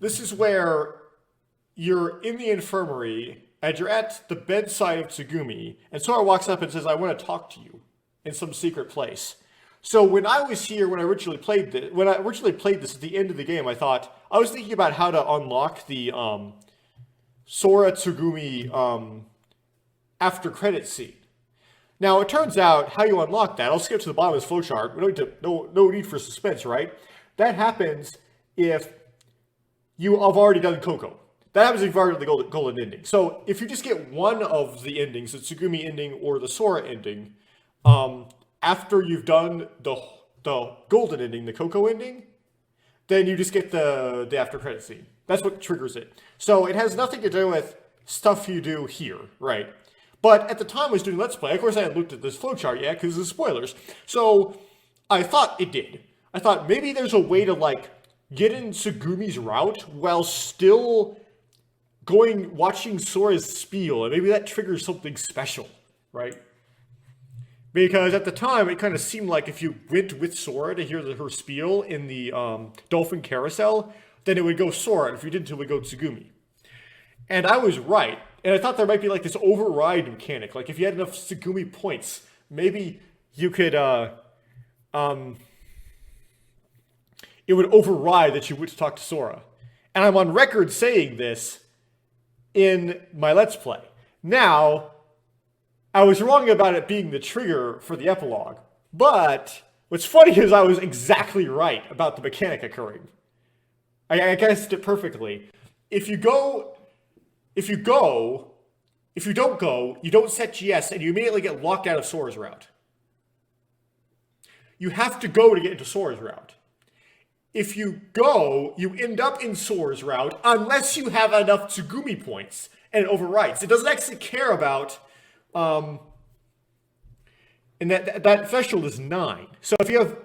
[SPEAKER 1] This is where you're in the infirmary, and you're at the bedside of Tsugumi, and Sora walks up and says, I want to talk to you in some secret place. So when I was here, when I originally played this at the end of the game, I was thinking about how to unlock the Sora Tsugumi after credit scene. Now it turns out how you unlock that. I'll skip to the bottom of this flowchart. No need for suspense, right? That happens if you have already done Coco. That happens if you've already done the golden ending. So if you just get one of the endings, the Tsugumi ending or the Sora ending, after you've done the golden ending, the Coco ending, then you just get the after credit scene. That's what triggers it. So it has nothing to do with stuff you do here, right? But at the time I was doing Let's Play, of course I hadn't looked at this flowchart yet because of spoilers. So I thought it did. I thought maybe there's a way to like get in Tsugumi's route while still watching Sora's spiel, and maybe that triggers something special, right? Because at the time, it kind of seemed like if you went with Sora to hear her spiel in the Dolphin Carousel, then it would go Sora, and if you didn't, it would go Tsugumi. And I was right. And I thought there might be like this override mechanic. Like if you had enough Tsugumi points, maybe you could, it would override that you would talk to Sora. And I'm on record saying this in my Let's Play. Now, I was wrong about it being the trigger for the epilogue, but what's funny is I was exactly right about the mechanic occurring. I guessed it perfectly. If you don't go, you don't set GS and you immediately get locked out of Sora's route. You have to go to get into Sora's route. If you go, you end up in Sora's route unless you have enough Tsugumi points and it overwrites. It doesn't actually care about, and that threshold is 9. So if you have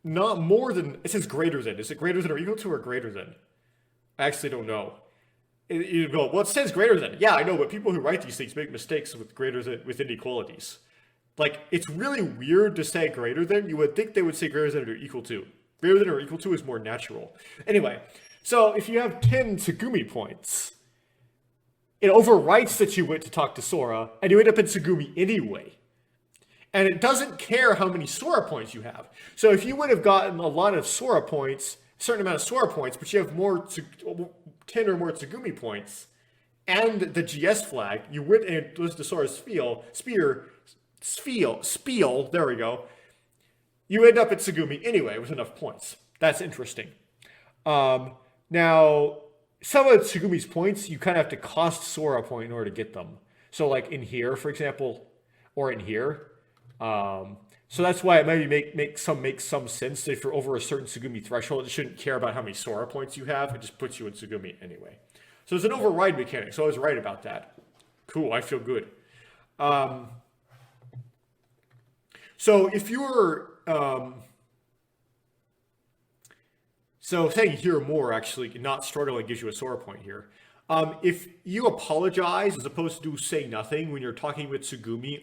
[SPEAKER 1] not more than, it says greater than. Is it greater than or equal to or greater than? I actually don't know. You go, well, it says greater than. Yeah, I know, but people who write these things make mistakes with greater than, with inequalities. Like, it's really weird to say greater than. You would think they would say greater than or equal to. Greater than or equal to is more natural. Anyway, so if you have 10 Tsugumi points, it overwrites that you went to talk to Sora, and you end up in Tsugumi anyway. And it doesn't care how many Sora points you have. So if you would have gotten a lot of Sora points, a certain amount of Sora points, but you have 10 or more Tsugumi points, and the GS flag, you went and listened to Sora's spiel, there we go. You end up at Tsugumi anyway with enough points. That's interesting. Now, some of Tsugumi's points, you kind of have to cost Sora a point in order to get them. So like in here, for example, or in here. So that's why it maybe makes some sense that if you're over a certain Tsugumi threshold, it shouldn't care about how many Sora points you have. It just puts you in Tsugumi anyway. So there's an override mechanic. So I was right about that. Cool, I feel good. So if you're so saying hear more actually not struggling gives you a Sora point here. If you apologize as opposed to say nothing when you're talking with Tsugumi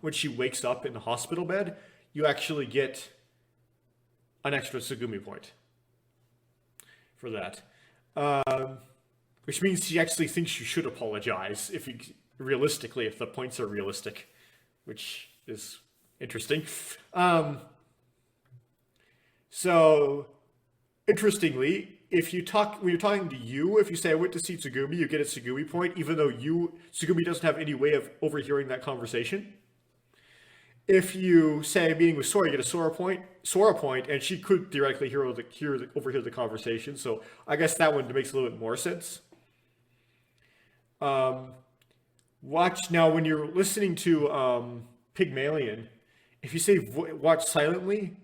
[SPEAKER 1] when she wakes up in the hospital bed, you actually get an extra Tsugumi point for that. Which means she actually thinks you should apologize. realistically, if the points are realistic, which is interesting. So, interestingly, when you're talking to you, if you say I went to see Tsugumi, you get a Tsugumi point, even though Tsugumi doesn't have any way of overhearing that conversation. If you say I'm meeting with Sora, you get a Sora point, and she could theoretically overhear the conversation. So I guess that one makes a little bit more sense. Watch now when you're listening to Pygmalion. If you say watch silently,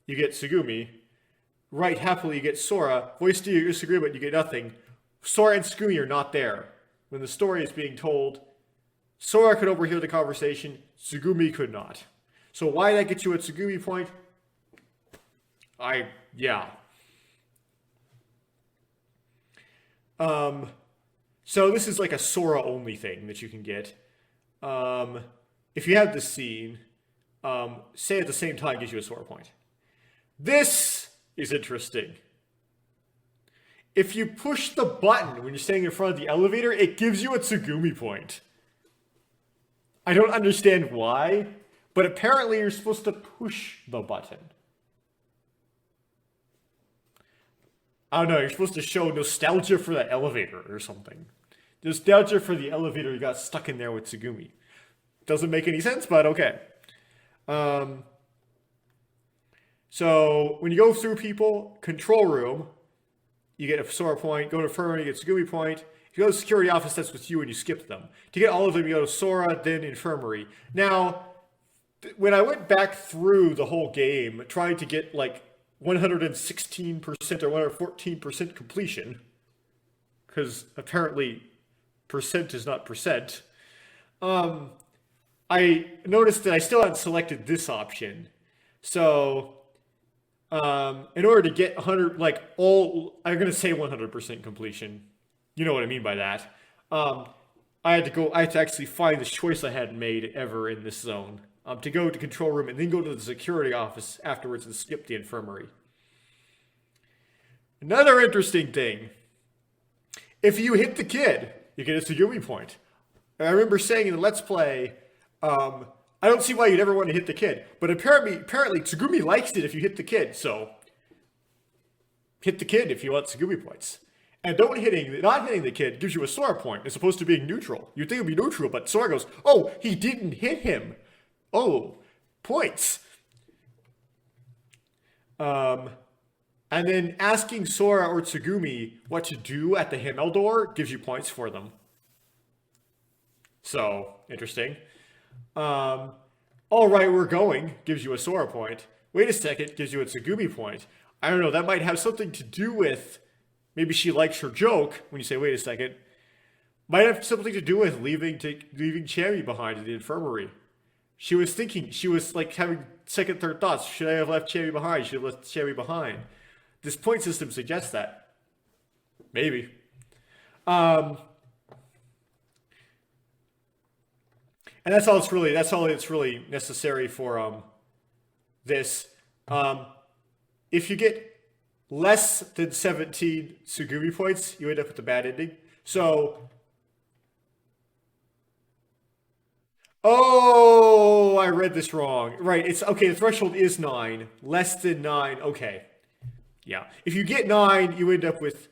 [SPEAKER 1] you get Tsugumi. Write happily, you get Sora. Voice to your disagreement, you get nothing. Sora and Tsugumi are not there. When the story is being told, Sora could overhear the conversation, Tsugumi could not. So why did that get you a Tsugumi point? Yeah. So this is like a Sora only thing that you can get. If you have this scene, say at the same time gives you a Sora point. This is interesting. If you push the button when you're standing in front of the elevator, it gives you a Tsugumi point. I don't understand why, but apparently you're supposed to push the button. I don't know, you're supposed to show nostalgia for the elevator or something. Nostalgia for the elevator you got stuck in there with Tsugumi. Doesn't make any sense, but okay. So when you go through people, control room, you get a Sora point. Go to infirmary, you get Tsugumi point. If you go to security office, that's with you and you skip them. To get all of them, you go to Sora, then infirmary. Now, when I went back through the whole game, trying to get like 116% or 114% completion, because apparently percent is not percent, I noticed that I still hadn't selected this option. So, in order to get 100, I'm going to say 100% completion. You know what I mean by that. I had to actually find the choice I hadn't made ever in this zone. To go to control room and then go to the security office afterwards and skip the infirmary. Another interesting thing. If you hit the kid, you get a Tsugumi point. And I remember saying in the Let's Play, I don't see why you'd ever want to hit the kid. But apparently Tsugumi likes it if you hit the kid. So, hit the kid if you want Tsugumi points. And not hitting the kid gives you a Sora point as opposed to being neutral. You'd think it would be neutral, but Sora goes, oh, he didn't hit him. Oh, points. And then asking Sora or Tsugumi what to do at the HIMMEL door gives you points for them. So, interesting. All right, we're going, gives you a Sora point. Wait a second, gives you a Tsugumi point. I don't know, that might have something to do with, maybe she likes her joke when you say, wait a second. Might have something to do with leaving Chammy behind in the infirmary. She was like having second, third thoughts. Should I have left Chammy behind? Should I have left Chammy behind? This point system suggests that. Maybe. And that's all it's really necessary for this. If you get less than 17 Tsugumi points, you end up with the bad ending. So, oh, I read this wrong. Right, it's okay, the threshold is 9. Less than 9, okay. Yeah. If you get 9, you end up with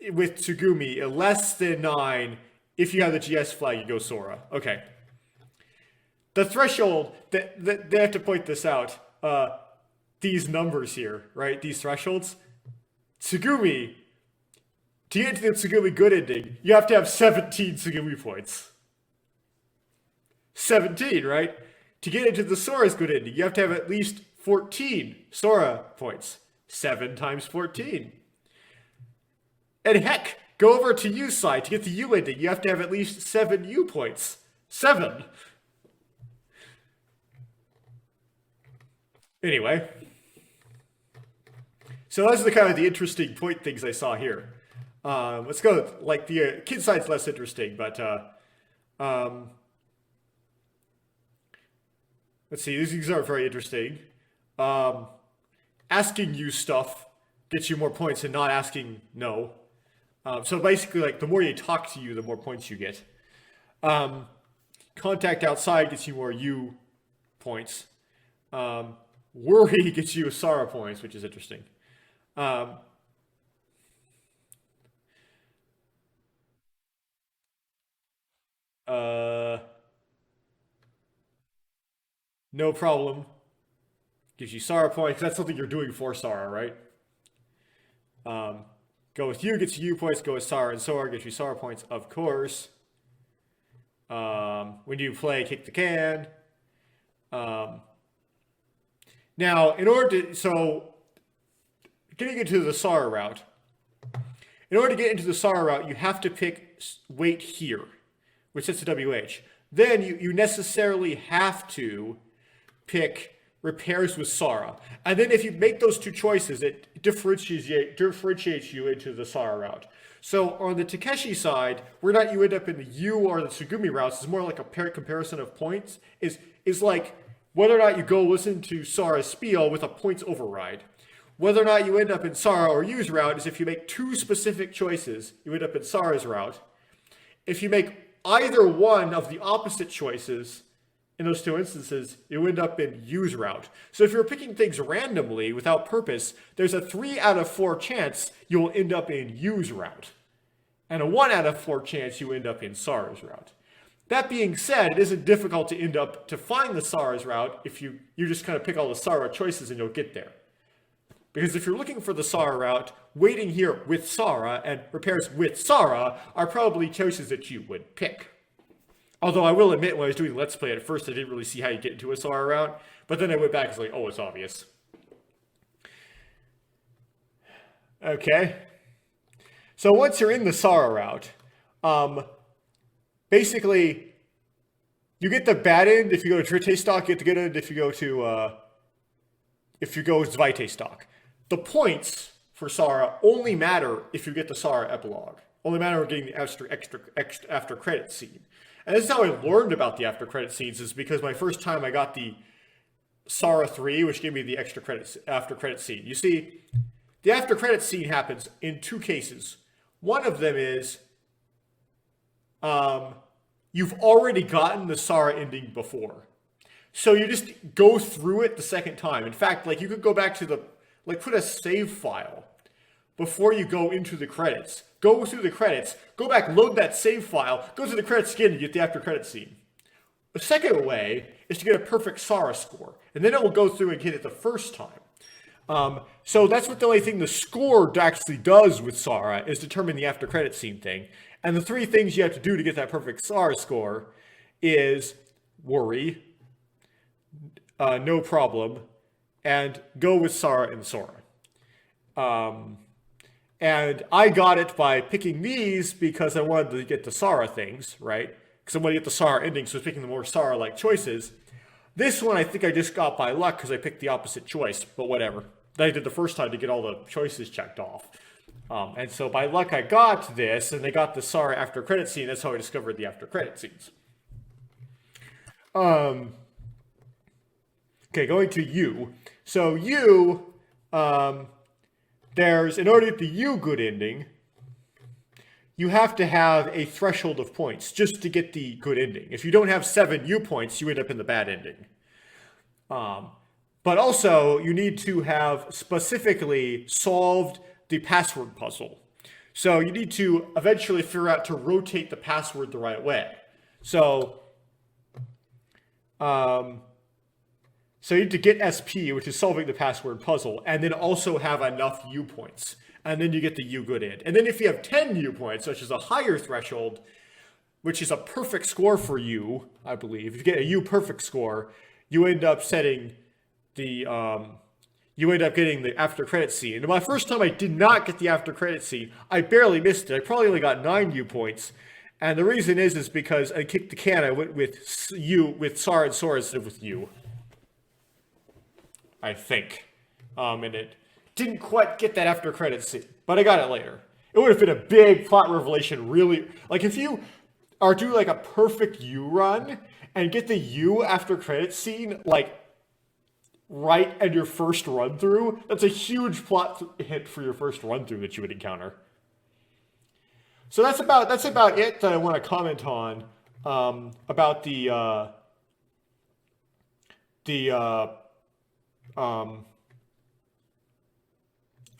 [SPEAKER 1] Tsugumi. Less than 9, if you have the GS flag, you go Sora. Okay. The threshold, they have to point this out. These numbers here, right? These thresholds. Tsugumi, to get to the Tsugumi good ending, you have to have 17 Tsugumi points. 17, right? To get into the Sora's good ending, you have to have at least 14 Sora points. 7 times 14. And heck, go over to U side. To get the U ending, you have to have at least 7 U points. 7. Anyway. So those are the kind of the interesting point things I saw here. Let's go, like the kid side's less interesting, but let's see, these aren't very interesting. Asking you stuff gets you more points than not asking no. So basically, like, the more you talk to you, the more points you get. Contact outside gets you more U points. Worry gets you Sara points, which is interesting. Uh, no problem gives you Sara points. That's something you're doing for Sara, right? Um, go with you gets you points. Go with Sara and Sora gets you Sara points, of course. When you play kick the can. Um, Now, in order to, so getting into the Sara route, in order to get into the Sara route, you have to pick wait here, which sets the WH. Then you necessarily have to pick repairs with Sara. And then if you make those two choices, it differentiates you into the Sara route. So on the Takeshi side, where not you end up in the U or the Tsugumi routes, is more like a comparison of points, is like whether or not you go listen to Sara's spiel with a points override. Whether or not you end up in Sara or U's route is if you make two specific choices, you end up in Sara's route. If you make either one of the opposite choices in those two instances, you end up in U's route. So if you're picking things randomly without purpose, there's a 3 out of 4 chance you'll end up in U's route. And a 1 out of 4 chance you end up in Sara's route. That being said, it isn't difficult to find the Sara's route if you just kind of pick all the Sara choices and you'll get there. Because if you're looking for the Sara route, waiting here with Sara and repairs with Sara are probably choices that you would pick. Although I will admit, when I was doing Let's Play at first, I didn't really see how you get into a Sara route. But then I went back and was like, oh, it's obvious. Okay. So once you're in the Sara route, basically, you get the bad end if you go to Dritte stock, you get the good end if you go to Zweite stock. The points for Sara only matter if you get the Sara epilogue. Only matter getting the extra after credit scene. And this is how I learned about the after credit scenes, is because my first time I got the Sara 3, which gave me the after credit scene. You see, the after credit scene happens in two cases. One of them is you've already gotten the Sara ending before. So you just go through it the second time. In fact, like, you could go back to put a save file before you go into the credits. Go through the credits, go back, load that save file, go through the credits again to get the after credit scene. The second way is to get a perfect Sara score, and then it will go through and get it the first time. So that's what the only thing the score actually does with Sara is determine the after credit scene thing. And the three things you have to do to get that perfect Sara score is worry, no problem, and go with Sara and Sora. And I got it by picking these because I wanted to get the Sara things, right? Because I wanted to get the Sara endings, so I was picking the more Sara-like choices. This one I think I just got by luck because I picked the opposite choice, but whatever. That I did the first time to get all the choices checked off. And so by luck I got this, and they got the Sara after credit scene. That's how I discovered the after credit scenes. Okay, going to U. So U, in order to get the U good ending, you have to have a threshold of points just to get the good ending. If you don't have 7 U points, you end up in the bad ending. But also, you need to have specifically solved the password puzzle. So you need to eventually figure out to rotate the password the right way. So you need to get SP, which is solving the password puzzle, and then also have enough U points. And then you get the U good end. And then if you have 10 U points, which is a higher threshold, which is a perfect score for U, I believe. If you get a U perfect score, you end up setting the, you end up getting the after credit scene. And my first time I did not get the after credit scene. I barely missed it. I probably only got 9 U points. And the reason is because I kicked the can. I went with Sara and Sora instead of with U. I think. And it didn't quite get that after credit scene, but I got it later. It would have been a big plot revelation, really. Like, if you are doing like a perfect U run and get the U after credit scene, like, right at your first run through, that's a huge plot hit for your first run through that you would encounter. So that's about it that I want to comment on about the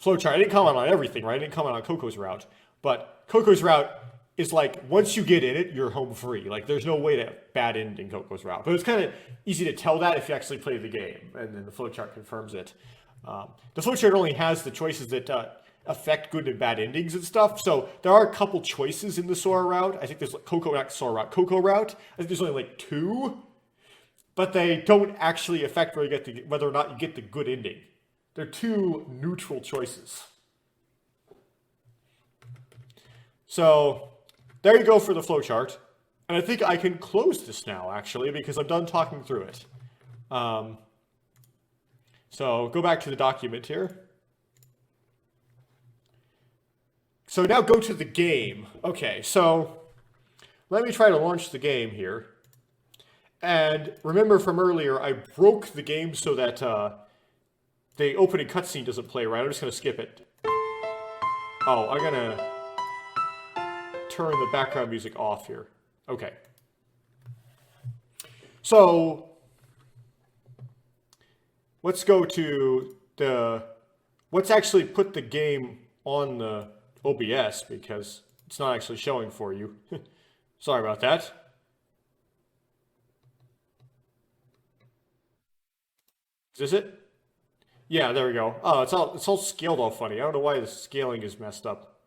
[SPEAKER 1] flowchart. I didn't comment on everything, right? I didn't comment on Coco's route, but Coco's route is like once you get in it, you're home free. Like there's no way to bad end in Coco's route, but it's kind of easy to tell that if you actually play the game, and then the flowchart confirms it. The flowchart only has the choices that affect good and bad endings and stuff. So there are a couple choices in the Sora route. I think there's Coco route. I think there's only like 2, but they don't actually affect whether or not you get the good ending. They're 2 neutral choices. So there you go for the flowchart. And I think I can close this now, actually, because I'm done talking through it. So go back to the document here. So now go to the game. Okay, so let me try to launch the game here. And remember from earlier, I broke the game so that the opening cutscene doesn't play, right? I'm just going to skip it. Oh, I'm going to turn the background music off here. Okay. So let's go to let's actually put the game on the OBS because it's not actually showing for you. Sorry about that. Is this it? Yeah, there we go. Oh, it's all scaled all funny. I don't know why the scaling is messed up.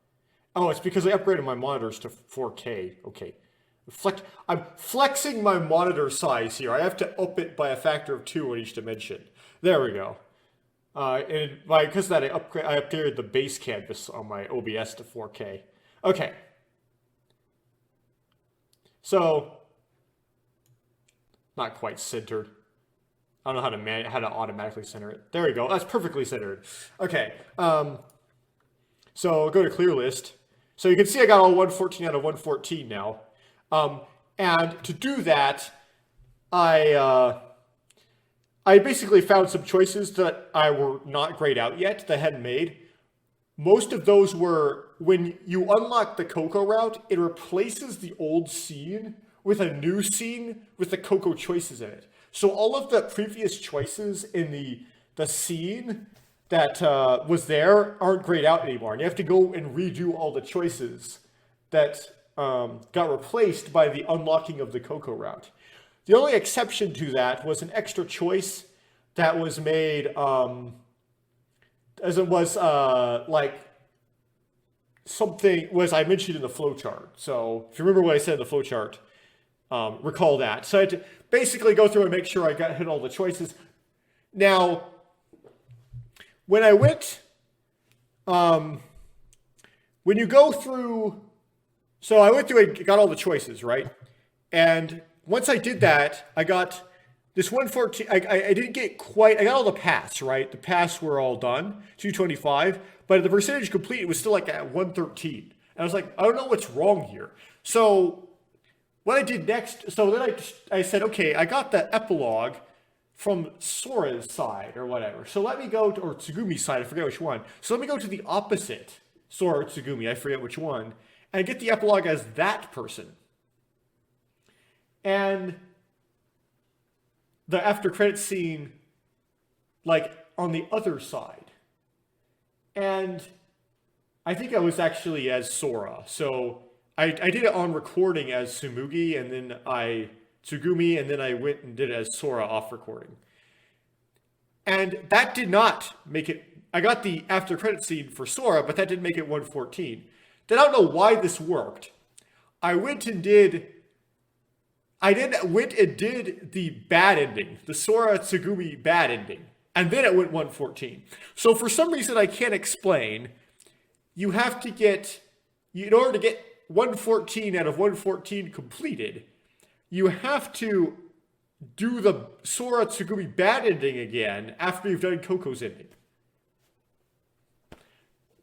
[SPEAKER 1] Oh, it's because I upgraded my monitors to 4K. Okay. I'm flexing my monitor size here. I have to up it by a factor of 2 on each dimension. There we go. And because of that, I updated the base canvas on my OBS to 4K. Okay. So, not quite centered. I don't know how to automatically center it. There we go. That's perfectly centered. Okay. So go to clear list. So you can see I got all 114 out of 114 now. And to do that, I basically found some choices that I were not grayed out yet, that I hadn't made. Most of those were, when you unlock the Coco route, it replaces the old scene with a new scene with the Coco choices in it. So all of the previous choices in the scene that was there aren't grayed out anymore. And you have to go and redo all the choices that got replaced by the unlocking of the Coco route. The only exception to that was an extra choice that was made, as it was like something was I mentioned in the flowchart. So if you remember what I said in the flowchart, recall that. So I had to basically go through and make sure I hit all the choices. Now, when I went, when you go through, so I went through and got all the choices, right? And once I did that, I got this 114, I didn't get quite, I got all the paths, right? The paths were all done, 225, but the percentage complete was still like at 113. And I was like, I don't know what's wrong here. So what I did next, so then I said, okay, I got the epilogue from Sora's side or whatever. So let me go to, or Tsugumi's side, I forget which one. So let me go to the opposite Sora or Tsugumi, I forget which one, and get the epilogue as that person. And the after credit scene, like on the other side. And I think I was actually as Sora. So I did it on recording as Tsumugi, and then Tsugumi, and then I went and did it as Sora off recording. And that did not make it, I got the after credit scene for Sora, but that didn't make it 114. Then I don't know why this worked. I went and did the bad ending, the Sora Tsugumi bad ending, and then it went 114. So for some reason I can't explain, you have to get, in order to get 114 out of 114 completed, you have to do the Sora Tsugumi bad ending again after you've done Coco's ending.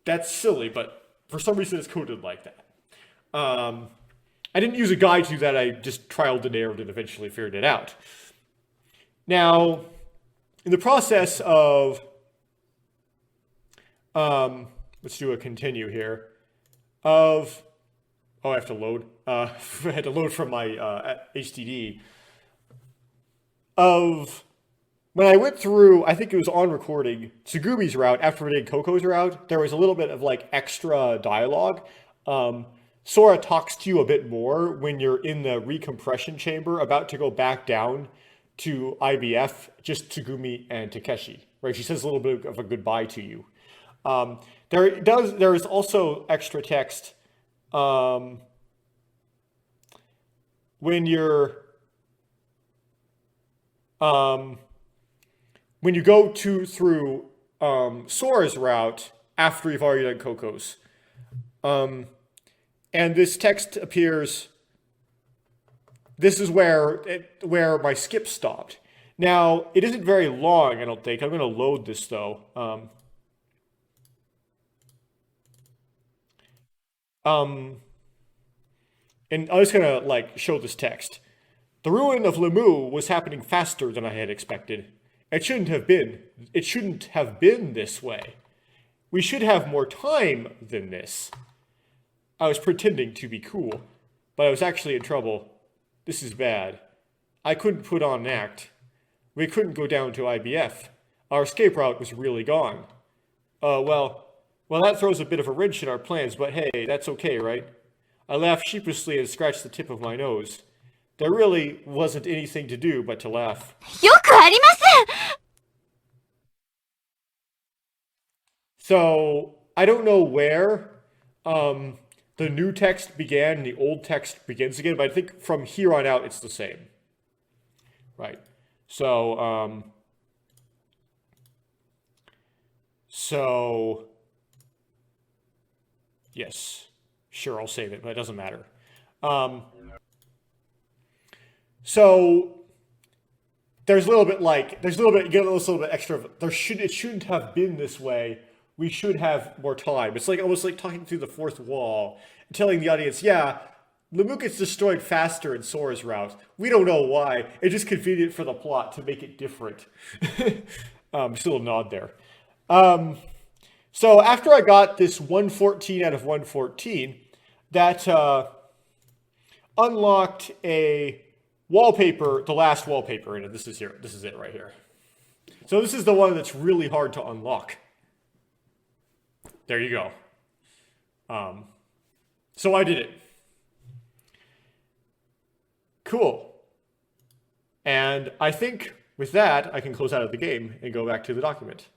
[SPEAKER 1] That's silly, but for some reason it's coded like that. I didn't use a guide to that, I just trialed and errored and eventually figured it out. Now, in the process of, let's do a continue here, of Oh, I have to load. I had to load from my HDD of when I went through. I think it was on recording Tsugumi's route after we did Coco's route. There was a little bit of like extra dialogue. Um, Sora talks to you a bit more when you're in the recompression chamber, about to go back down to IBF. Just Tsugumi and Takeshi, right? She says a little bit of a goodbye to you. There is also extra text um, when you're um, when you go to through Sora's route after you've already done Coco's. Um, and this text appears. This is where my skip stopped. Now it isn't very long, I don't think. I'm going to load this though. Um, and I'm just going to like show this text. The ruin of Limu was happening faster than I had expected. It shouldn't have been. It shouldn't have been this way. We should have more time than this. I was pretending to be cool, but I was actually in trouble. This is bad. I couldn't put on an act. We couldn't go down to IBF. Our escape route was really gone. Well, that throws a bit of a wrench in our plans, but hey, that's okay, right? I laughed sheepishly and scratched the tip of my nose. There really wasn't anything to do but to laugh.
[SPEAKER 2] よくありません
[SPEAKER 1] So, I don't know where the new text began and the old text begins again, but I think from here on out it's the same. Right. So, yes. Sure, I'll save it, but it doesn't matter. Um, so there's a little bit like you get a little bit extra. It shouldn't have been this way. We should have more time. It's like almost like talking through the fourth wall, telling the audience, yeah, Limu gets destroyed faster in Sora's route. We don't know why. It's just convenient for the plot to make it different. Still a nod there. So after I got this 114 out of 114, that unlocked a wallpaper, the last wallpaper in it. This is here. This is it right here. So this is the one that's really hard to unlock. There you go. So I did it. Cool. And I think with that, I can close out of the game and go back to the document.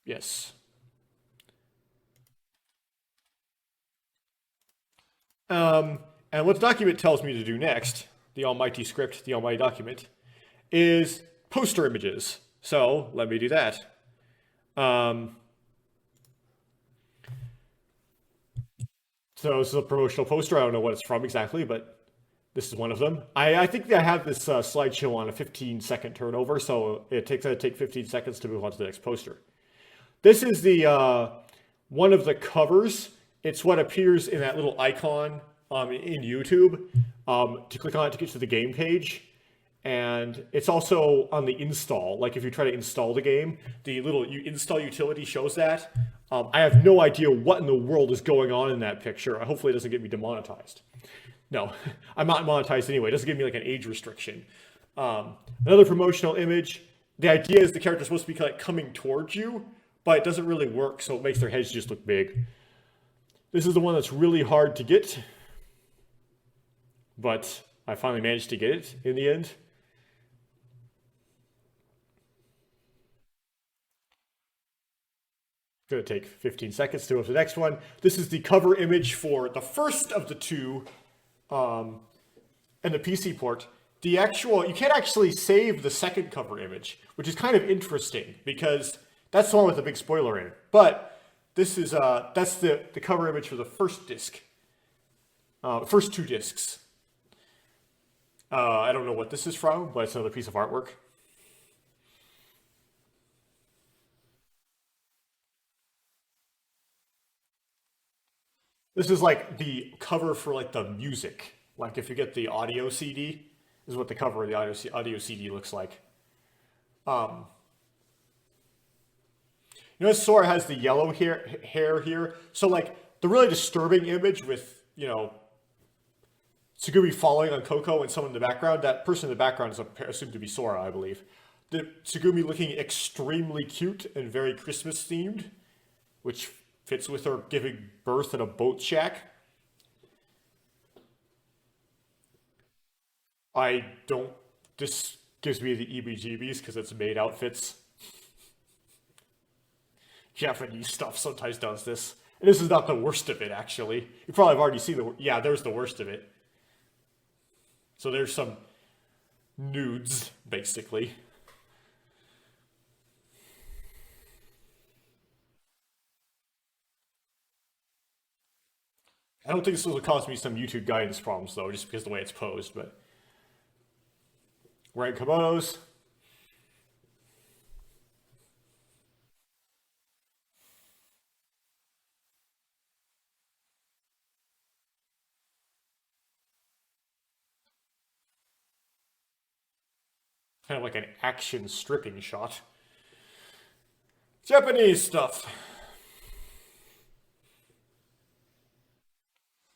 [SPEAKER 1] Yes. And what the document tells me to do next, the almighty script, the almighty document, is poster images. So let me do that. So this is a promotional poster. I don't know what it's from exactly, but this is one of them. I think I have this slideshow on a 15-second turnover, so it takes 15 seconds to move on to the next poster. This is the one of the covers. It's what appears in that little icon in YouTube to click on it to get to the game page. And it's also on the install. Like if you try to install the game, the little install utility shows that. I have no idea what in the world is going on in that picture. Hopefully it doesn't get me demonetized. No, I'm not monetized anyway. It doesn't give me like an age restriction. Another promotional image. The idea is the character's supposed to be like coming towards you, but it doesn't really work, so it makes their heads just look big. This is the one that's really hard to get, but I finally managed to get it in the end. Gonna take 15 seconds to go to the next one. This is the cover image for the first of the two, and the PC port. You can't actually save the second cover image, which is kind of interesting because that's the one with the big spoiler in it. But this is that's the cover image for the first disc, first two discs. I don't know what this is from, but it's another piece of artwork. This is like the cover for like the music. Like if you get the audio CD, this is what the cover of the audio CD looks like. You know, Sora has the yellow hair here. So like the really disturbing image with, you know, Tsugumi falling on Coco and someone in the background, that person in the background is assumed to be Sora, I believe. The Tsugumi looking extremely cute and very Christmas themed, which fits with her giving birth in a boat shack. I don't, this gives me the EBGBs because it's maid outfits. Japanese stuff sometimes does this. And this is not the worst of it, actually. You probably have already seen yeah, there's the worst of it. So there's some nudes, basically. I don't think this will cause me some YouTube guidance problems, though, just because of the way it's posed, but... Wearing kimonos. Kind of like an action stripping shot. Japanese stuff.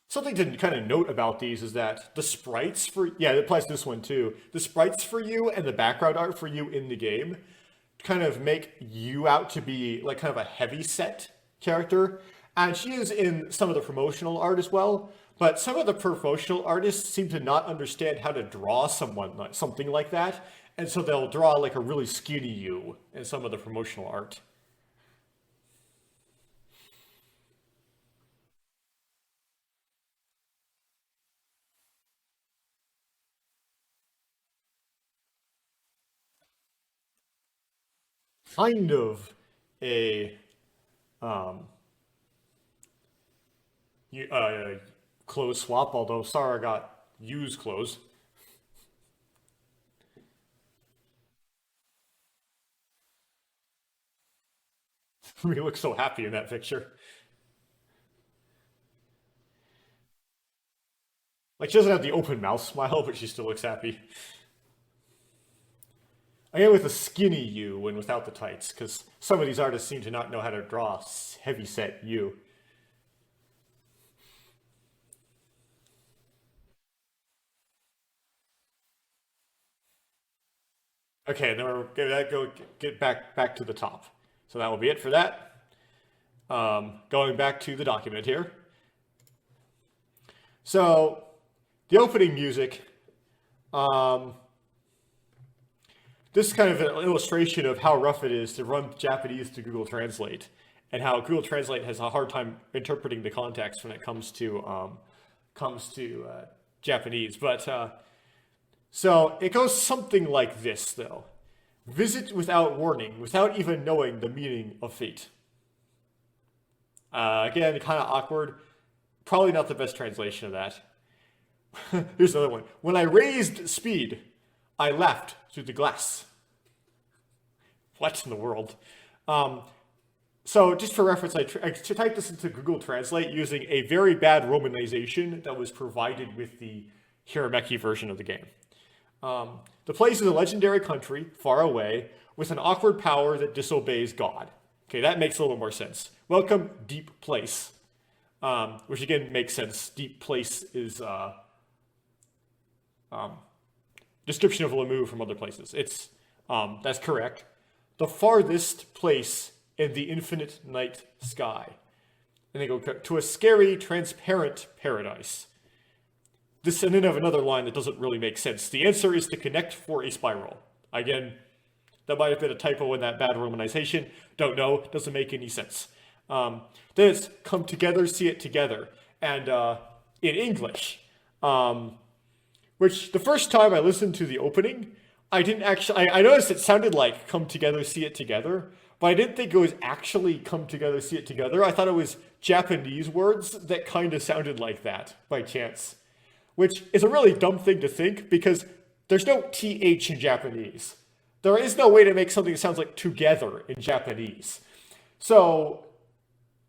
[SPEAKER 1] Something to kind of note about these is that the sprites for, yeah, it applies to this one too. The sprites for you and the background art for you in the game kind of make you out to be like kind of a heavy set character. And she is in some of the promotional art as well. But some of the promotional artists seem to not understand how to draw something like that. And so they'll draw like a really skinny you in some of the promotional art. Kind of a um, clothes swap, although Sarah got used clothes. We look so happy in that picture. Like she doesn't have the open mouth smile, but she still looks happy. Again with a skinny you and without the tights, because some of these artists seem to not know how to draw heavy set you. Okay, then we're gonna get back to the top. So that will be it for that. Going back to the document here. So the opening music, this is kind of an illustration of how rough it is to run Japanese to Google Translate, and how Google Translate has a hard time interpreting the context when it comes to Japanese. But so it goes something like this, though. Visit without warning, without even knowing the meaning of fate. Again, kind of awkward. Probably not the best translation of that. Here's another one. When I raised speed, I laughed through the glass. What in the world? So just for reference, I typed this into Google Translate using a very bad romanization that was provided with the Hirameki version of the game. The place is a legendary country, far away, with an awkward power that disobeys God. Okay, that makes a little more sense. Welcome, Deep Place. Which again makes sense. Deep Place is description of Lamu from other places. It's that's correct. The farthest place in the infinite night sky. And they go to a scary, transparent paradise. This, and then have another line that doesn't really make sense. The answer is to connect for a spiral. Again, that might have been a typo in that bad romanization. Don't know. Doesn't make any sense. Then it's come together, see it together. And in English, which the first time I listened to the opening, I didn't actually, I noticed it sounded like come together, see it together, but I didn't think it was actually come together, see it together. I thought it was Japanese words that kind of sounded like that by chance, which is a really dumb thing to think because there's no TH in Japanese. There is no way to make something that sounds like together in Japanese. So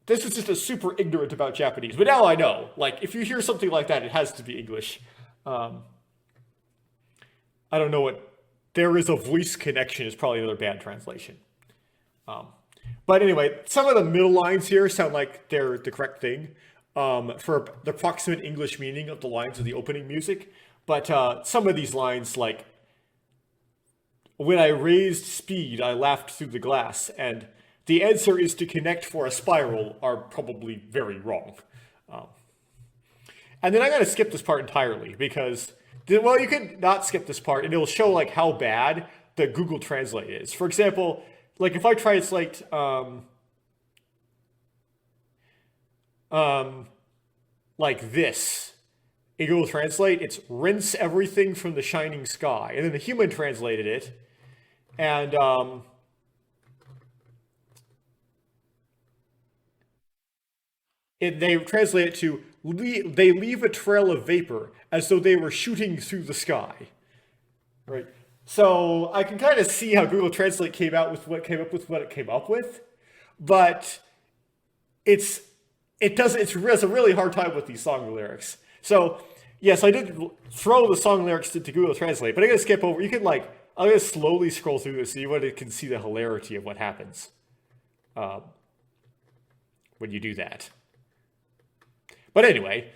[SPEAKER 1] this is just a super ignorant about Japanese. But now I know, like, if you hear something like that, it has to be English. I don't know what, there is a voice connection is probably another bad translation. But anyway, some of the middle lines here sound like they're the correct thing for the approximate English meaning of the lines of the opening music. But some of these lines, like, when I raised speed, I laughed through the glass, and the answer is to connect for a spiral, are probably very wrong. And then I'm going to skip this part entirely because, well, you could not skip this part and it'll show like how bad the Google Translate is. For example, like if I translate like this in Google Translate, it's rinse everything from the shining sky. And then the human translated it, and they translate it to they leave a trail of vapor as though they were shooting through the sky. Right. So I can kind of see how Google Translate came up with what it came up with, but it's a really hard time with these song lyrics. So yes, I did throw the song lyrics into Google Translate, but I'm gonna skip over. You can I'm gonna slowly scroll through this so you can see the hilarity of what happens when you do that. But anyway,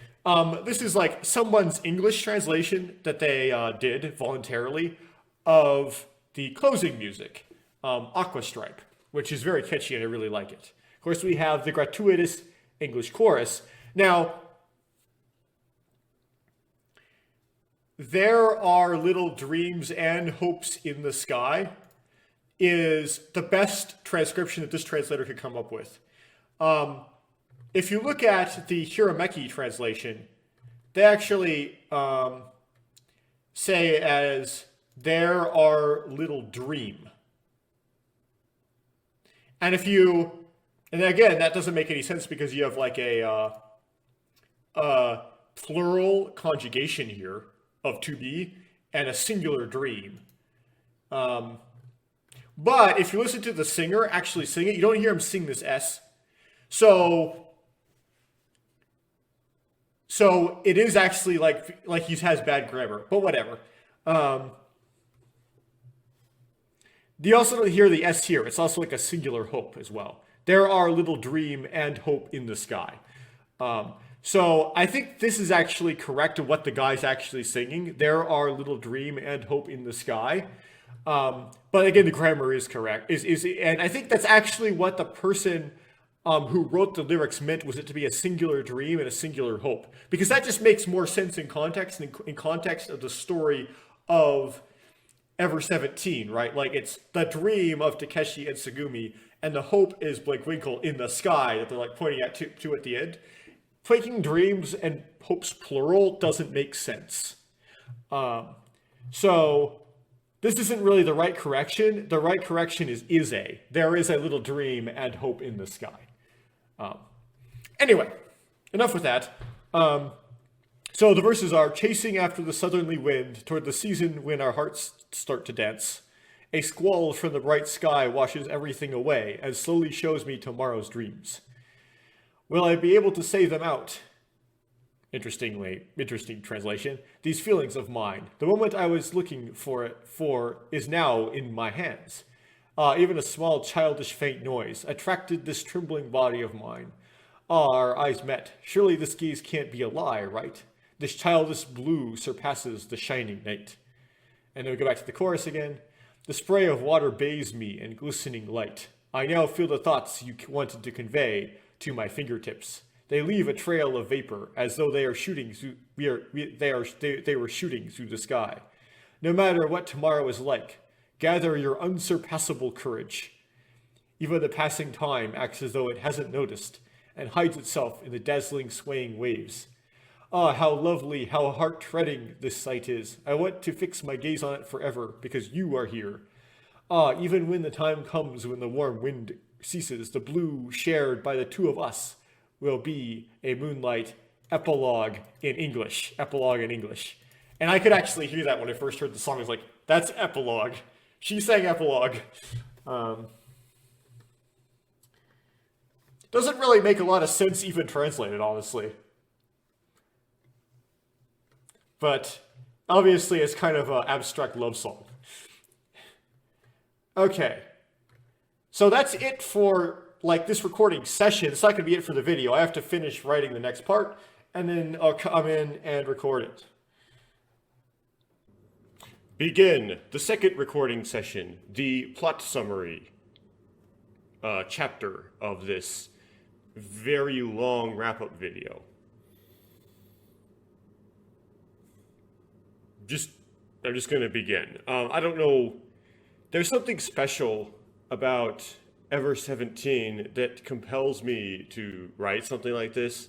[SPEAKER 1] this is like someone's English translation that they did voluntarily of the closing music, Aqua Stripe, which is very catchy and I really like it. Of course, we have the gratuitous English chorus. Now, there are little dreams and hopes in the sky is the best transcription that this translator could come up with. If you look at the Hirameki translation, they actually say as there are little dream. And and again, that doesn't make any sense because you have like a plural conjugation here of to be and a singular dream. But if you listen to the singer actually sing it, you don't hear him sing this S. So it is actually like he has bad grammar, but whatever. You also don't hear the S here. It's also like a singular hope as well. There are little dream and hope in the sky. So I think this is actually correct to what the guy's actually singing. There are little dream and hope in the sky. But again, the grammar is correct. And I think that's actually what the person who wrote the lyrics meant, was it to be a singular dream and a singular hope. Because that just makes more sense in context, in context of the story of Ever17, right? Like it's the dream of Takeshi and Tsugumi, and the hope is Blake Winkle in the sky that they're like pointing at to at the end. Taking dreams and hopes plural doesn't make sense. So this isn't really the right correction. The right correction is a. There is a little dream and hope in the sky. Anyway, enough with that. So the verses are, chasing after the southerly wind toward the season when our hearts start to dance. A squall from the bright sky washes everything away and slowly shows me tomorrow's dreams. Will I be able to save them out? Interesting translation. These feelings of mine. The moment I was looking for is now in my hands. Even a small childish faint noise attracted this trembling body of mine. Our eyes met. Surely this gaze can't be a lie, right? This childish blue surpasses the shining night. And then we go back to the chorus again. The spray of water bathes me in glistening light. I now feel the thoughts you wanted to convey to my fingertips. They leave a trail of vapor as though they are shooting through. They were shooting through the sky. No matter what tomorrow is like, gather your unsurpassable courage. Even the passing time acts as though it hasn't noticed and hides itself in the dazzling swaying waves. Ah, how lovely, how heart-treading this sight is. I want to fix my gaze on it forever because you are here. Ah, even when the time comes when the warm wind ceases, the blue shared by the two of us will be a moonlight epilogue in English. Epilogue in English. And I could actually hear that when I first heard the song. I was like, that's epilogue. She sang epilogue. Doesn't really make a lot of sense even translated, honestly. But obviously it's kind of an abstract love song. Okay. So that's it for like this recording session. It's not going to be it for the video. I have to finish writing the next part, and then I'll come in and record it. Begin the second recording session, the plot summary chapter of this very long wrap-up video. I'm just going to begin. I don't know. There's something special about Ever17 that compels me to write something like this.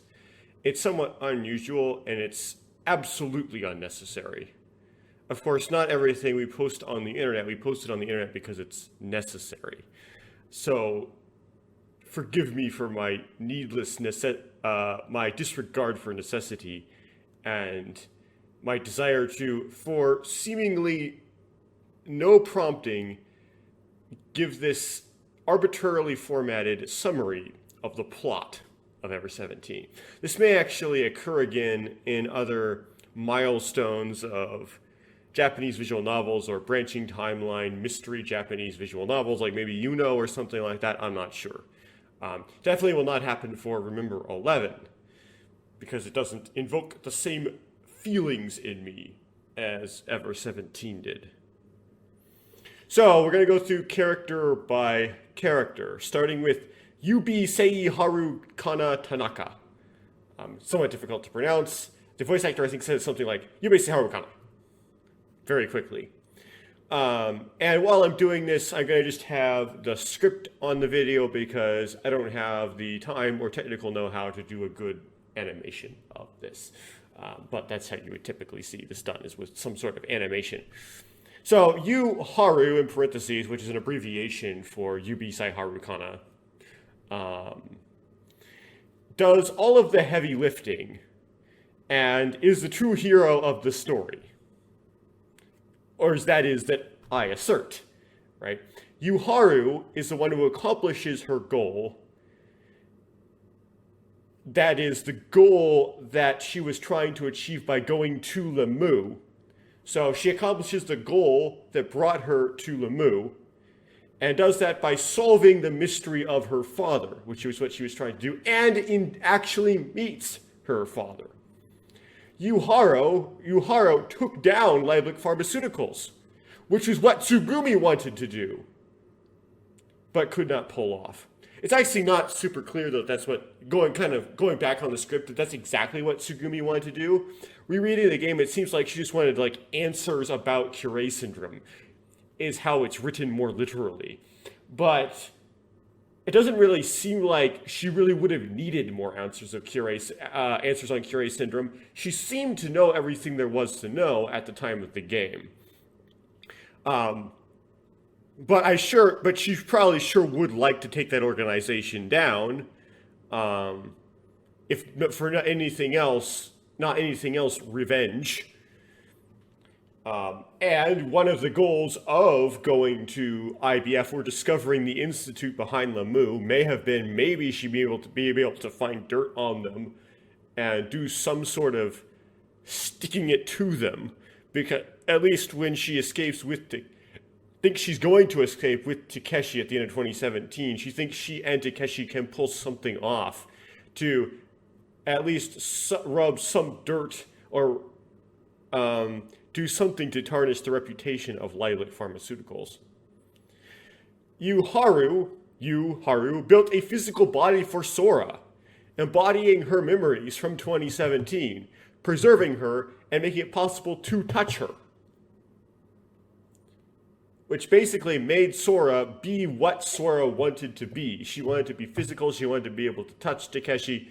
[SPEAKER 1] It's somewhat unusual and it's absolutely unnecessary. Of course, not everything we post on the internet, we post it on the internet because it's necessary. So forgive me for my my disregard for necessity and my desire to, for seemingly no prompting, give this arbitrarily formatted summary of the plot of Ever17. This may actually occur again in other milestones of Japanese visual novels or branching timeline mystery Japanese visual novels, like maybe or something like that. I'm not sure. Definitely will not happen for Remember 11 because it doesn't invoke the same feelings in me as Ever17 did. So we're going to go through character by character, starting with Yubi Seiharu Kana Tanaka. Somewhat difficult to pronounce. The voice actor, I think, says something like Yubi Seiharu Kana very quickly. And while I'm doing this, I'm going to just have the script on the video because I don't have the time or technical know-how to do a good animation of this. But that's how you would typically see this done, is with some sort of animation. So Yu Haru, in parentheses, which is an abbreviation for Yubi Seiharu Kana, does all of the heavy lifting and is the true hero of the story. Or that I assert, right? Yu Haru is the one who accomplishes her goal. That is the goal that she was trying to achieve by going to Lemu. So she accomplishes the goal that brought her to Lemu and does that by solving the mystery of her father, which was what she was trying to do, and actually meets her father. Yu Haru took down Lieblich Pharmaceuticals, which is what Tsugumi wanted to do, but could not pull off. It's actually not super clear though. That's what going back on the script. That's exactly what Tsugumi wanted to do. Rereading the game, it seems like she just wanted like answers about Curie syndrome, is how it's written more literally. But it doesn't really seem like she really would have needed more answers on Curie syndrome. She seemed to know everything there was to know at the time of the game. But she probably would like to take that organization down, if for not anything else, revenge. And one of the goals of going to IBF or discovering the institute behind Lemu may have been maybe she'd be able to find dirt on them and do some sort of sticking it to them, because at least when she escapes thinks she's going to escape with Takeshi at the end of 2017. She thinks she and Takeshi can pull something off to at least rub some dirt or do something to tarnish the reputation of Lieblich Pharmaceuticals. Yu Haru built a physical body for Sora, embodying her memories from 2017, preserving her and making it possible to touch her, which basically made Sora be what Sora wanted to be. She wanted to be physical, she wanted to be able to touch Takeshi,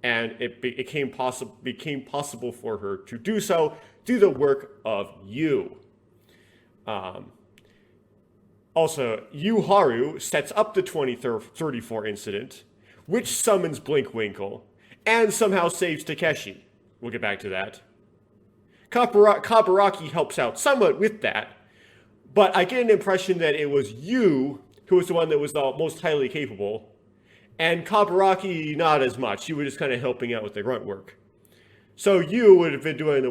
[SPEAKER 1] and it became possible for her to do so through the work of Yu. Also, Yu Haru sets up the 2034 incident, which summons Blinkwinkle, and somehow saves Takeshi. We'll get back to that. Kaburaki helps out somewhat with that, but I get an impression that it was Yu who was the one that was the most highly capable, and Kaburaki not as much. He was just kind of helping out with the grunt work. So Yu would have been doing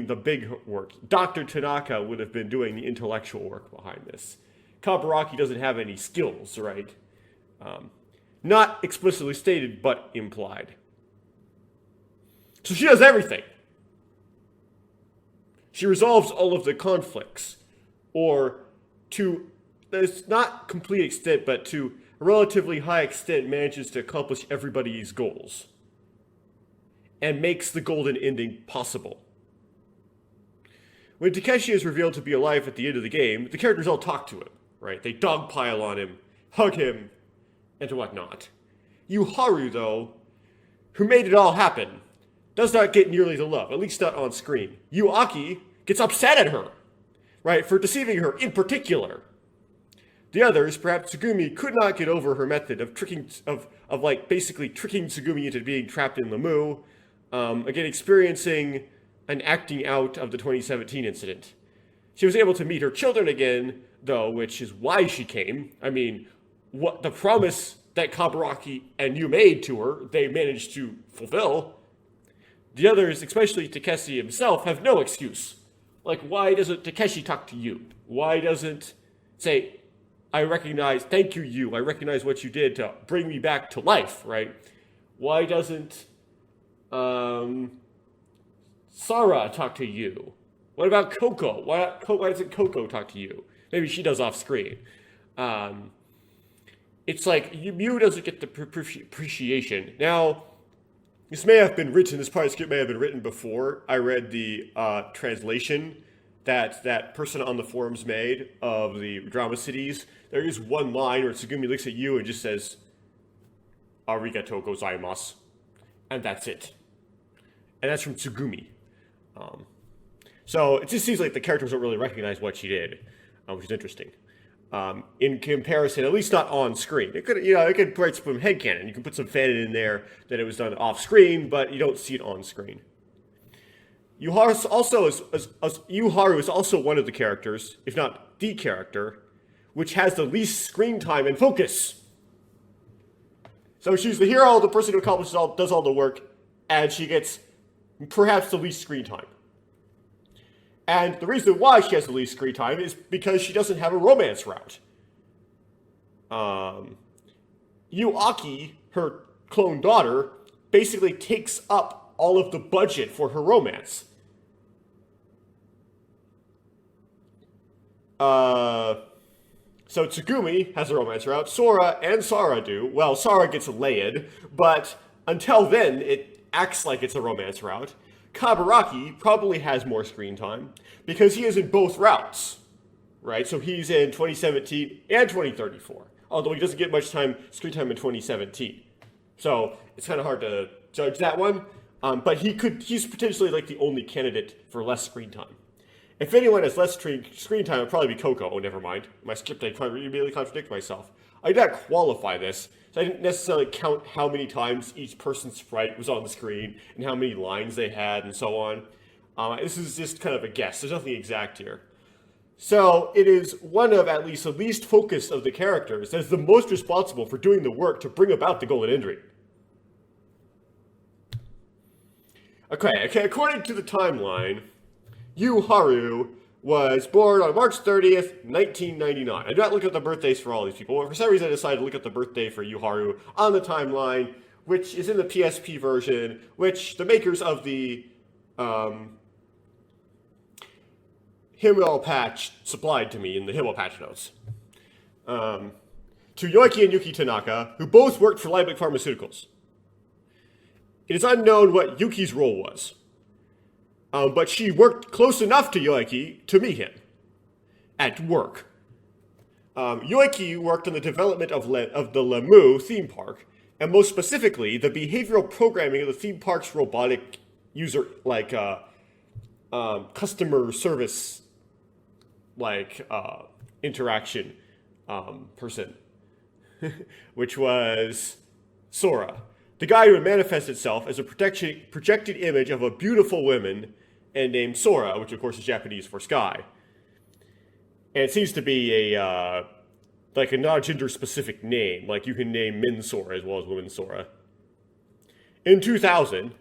[SPEAKER 1] the big work. Dr. Tanaka would have been doing the intellectual work behind this, Kaburaki doesn't have any skills, right? Not explicitly stated, but implied. So she does everything. She resolves all of the conflicts, or to, it's not complete extent, but to a relatively high extent manages to accomplish everybody's goals. And makes the golden ending possible. When Takeshi is revealed to be alive at the end of the game, the characters all talk to him, right? They dogpile on him, hug him, and whatnot. Yuharu, though, who made it all happen, does not get nearly the love, at least not on screen. Yuaki gets upset at her, right, for deceiving her in particular. The others, perhaps Tsugumi, could not get over her method of tricking, basically tricking Tsugumi into being trapped in Lemu, again, experiencing an acting out of the 2017 incident. She was able to meet her children again, though, which is why she came. I mean, what the promise that Kaburaki and you made to her, they managed to fulfill. The others, especially Takeshi himself, have no excuse. Like, why doesn't Takeshi talk to you? Why doesn't say, I recognize, thank you, I recognize what you did to bring me back to life, right? Why doesn't Sara talk to you? What about Coco? Why doesn't Coco talk to you? Maybe she does off screen. It's like, Mew doesn't get the appreciation. Now, this may have been written, this part of the script may have been written before I read the translation that person on the forums made of the drama cities. There is one line where Tsugumi looks at you and just says, "Arigatou gozaimasu," and that's it. And that's from Tsugumi. So it just seems like the characters don't really recognize what she did, which is interesting. In comparison, at least not on screen. It could write some headcanon. You can put some fanon in there that it was done off screen, but you don't see it on screen. Yuharu is also one of the characters, if not the character, which has the least screen time and focus. So she's the hero, the person who accomplishes does all the work, and she gets perhaps the least screen time. And the reason why she has the least screen time is because she doesn't have a romance route. Yuaki, her clone daughter, basically takes up all of the budget for her romance. So Tsugumi has a romance route. Sora and Sara do. Well, Sara gets laid, but until then, it acts like it's a romance route. Kaburaki probably has more screen time because he is in both routes, right? So he's in 2017 and 2034, although he doesn't get much screen time in 2017. So it's kind of hard to judge that one, but he's potentially like the only candidate for less screen time. If anyone has less screen time, it would probably be Coco. Oh, never mind. My script, I immediately contradict myself. I did not qualify this, so I didn't necessarily count how many times each person's sprite was on the screen and how many lines they had and so on. This is just kind of a guess. There's nothing exact here. So it is one of at least the least focused of the characters that is the most responsible for doing the work to bring about the golden ending. Okay, according to the timeline, Yuharu was born on March 30th, 1999. I did not look at the birthdays for all these people, but for some reason I decided to look at the birthday for Yuharu on the timeline, which is in the PSP version, which the makers of the HIMMEL patch supplied to me in the HIMMEL patch notes. To Yoiki and Yuki Tanaka, who both worked for Liebig Pharmaceuticals. It is unknown what Yuki's role was. But she worked close enough to Yoiki to meet him at work. Yoiki worked on the development of the Lemu theme park, and most specifically, the behavioral programming of the theme park's robotic user, customer service, interaction person, which was Sora. The guy who would manifest itself as a projected image of a beautiful woman and named Sora, which of course is Japanese for sky. And it seems to be a non-gender specific name, like you can name men Sora as well as women Sora. In 2000,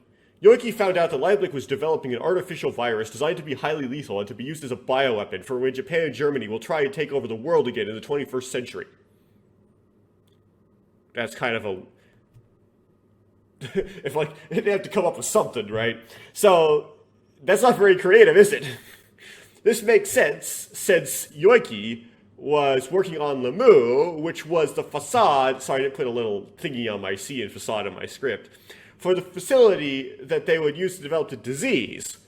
[SPEAKER 1] Yoiki found out that Leibniz was developing an artificial virus designed to be highly lethal and to be used as a bioweapon for when Japan and Germany will try and take over the world again in the 21st century. That's kind of a... if, like, they have to come up with something, right? So, that's not very creative, is it? This makes sense, since Yoiki was working on Lemu, which was the facade... Sorry, I didn't put a little thingy on my C in facade in my script. For the facility that they would use to develop the disease,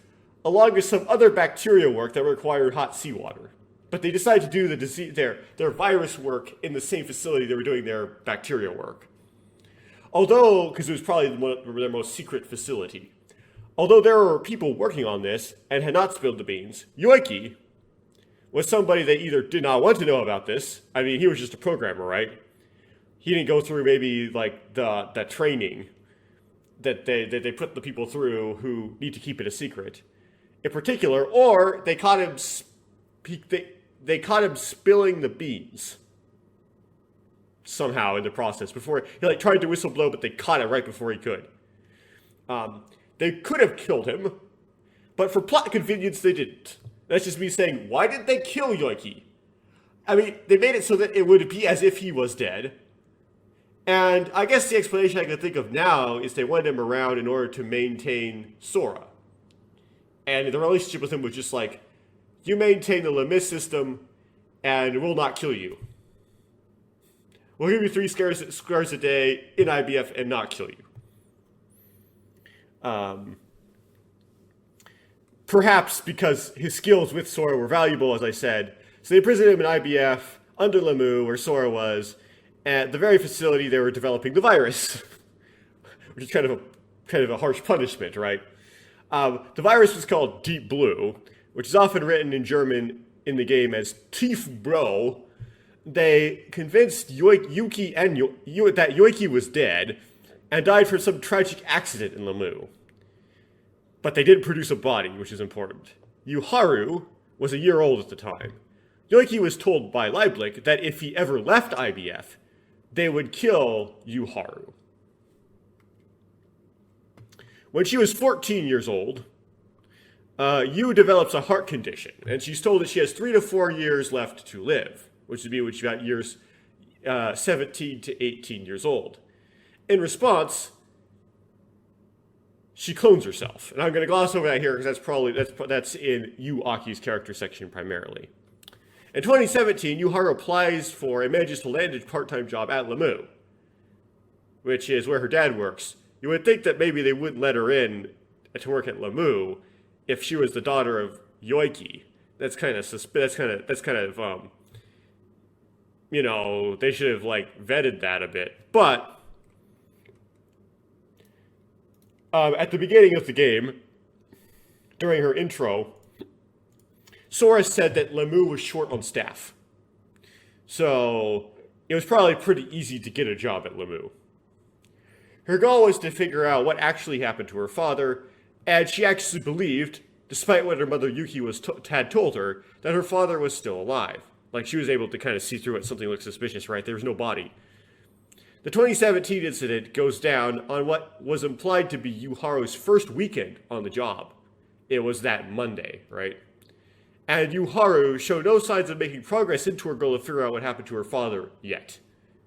[SPEAKER 1] along with some other bacteria work that required hot seawater. But they decided to do the disease, their virus work in the same facility they were doing their bacteria work. Although, because it was probably their most secret facility. Although there were people working on this and had not spilled the beans, Yoiki was somebody that either did not want to know about this. I mean, he was just a programmer, right? He didn't go through maybe like that training that they put the people through who need to keep it a secret, in particular, or they caught him they caught him spilling the beans somehow in the process before he like tried to whistleblow, but they caught it right before he could. They could have killed him, but for plot convenience they didn't. That's just me saying, why did they kill Yoiki? I mean, they made it so that it would be as if he was dead. And I guess the explanation I can think of now is they wanted him around in order to maintain Sora. And the relationship with him was just like, you maintain the Lemis system, and we'll not kill you. We'll give you 3 scars a day in IBF and not kill you. Perhaps because his skills with Sora were valuable, as I said. So they imprisoned him in IBF, under Lemu, where Sora was, at the very facility they were developing the virus, which is kind of a harsh punishment, right? The virus was called Deep Blue, which is often written in German in the game as Tief Bro. They convinced Yuki and that Yoiki was dead and died from some tragic accident in Lemu. But they didn't produce a body, which is important. Yuharu was a year old at the time. Yoiki was told by Leibniz that if he ever left IBF, they would kill Yuharu. When she was 14 years old, Yu develops a heart condition, and she's told that she has 3 to 4 years left to live, which would be when she's about years 17 to 18 years old. In response, she clones herself, and I'm going to gloss over that here because that's in Yu Aki's character section primarily. In 2017, Yuharu applies for and manages to land a part-time job at Lemu, which is where her dad works. You would think that maybe they wouldn't let her in to work at Lemu if she was the daughter of Yoiki. That's kind of they should have like vetted that a bit. But at the beginning of the game, during her intro, Sora said that Lemu was short on staff. So it was probably pretty easy to get a job at Lemu. Her goal was to figure out what actually happened to her father, and she actually believed, despite what her mother Yuki had told her, that her father was still alive. Like, she was able to kind of see through it. Something looked suspicious, right? There was no body. The 2017 incident goes down on what was implied to be Yuharu's first weekend on the job. It was that Monday, right? And Yuharu showed no signs of making progress into her goal to figure out what happened to her father yet.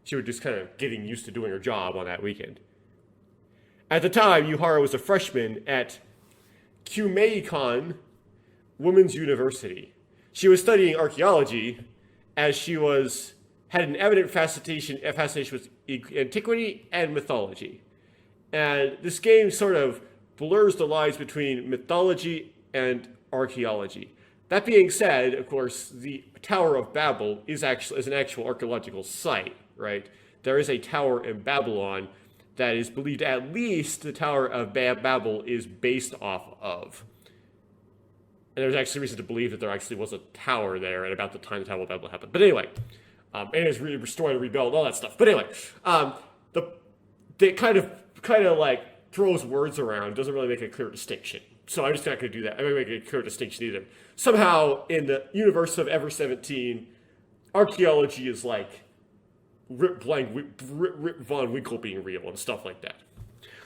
[SPEAKER 1] She was just kind of getting used to doing her job on that weekend. At the time, Yuharu was a freshman at Kyumei-kan Women's University. She was studying archaeology, as she had an evident fascination with antiquity and mythology. And this game sort of blurs the lines between mythology and archaeology. That being said, of course, the Tower of Babel is an actual archaeological site, right? There is a tower in Babylon that is believed at least the Tower of Babel is based off of. And there's actually reason to believe that there actually was a tower there at about the time the Tower of Babel happened. But anyway, and it was restored and rebuilt, all that stuff. But anyway, it kind of like throws words around, doesn't really make a clear distinction. So I'm just not going to do that. I'm not going to make a clear distinction either. Somehow, in the universe of Ever17, archaeology is like Rip Von Winkle being real and stuff like that.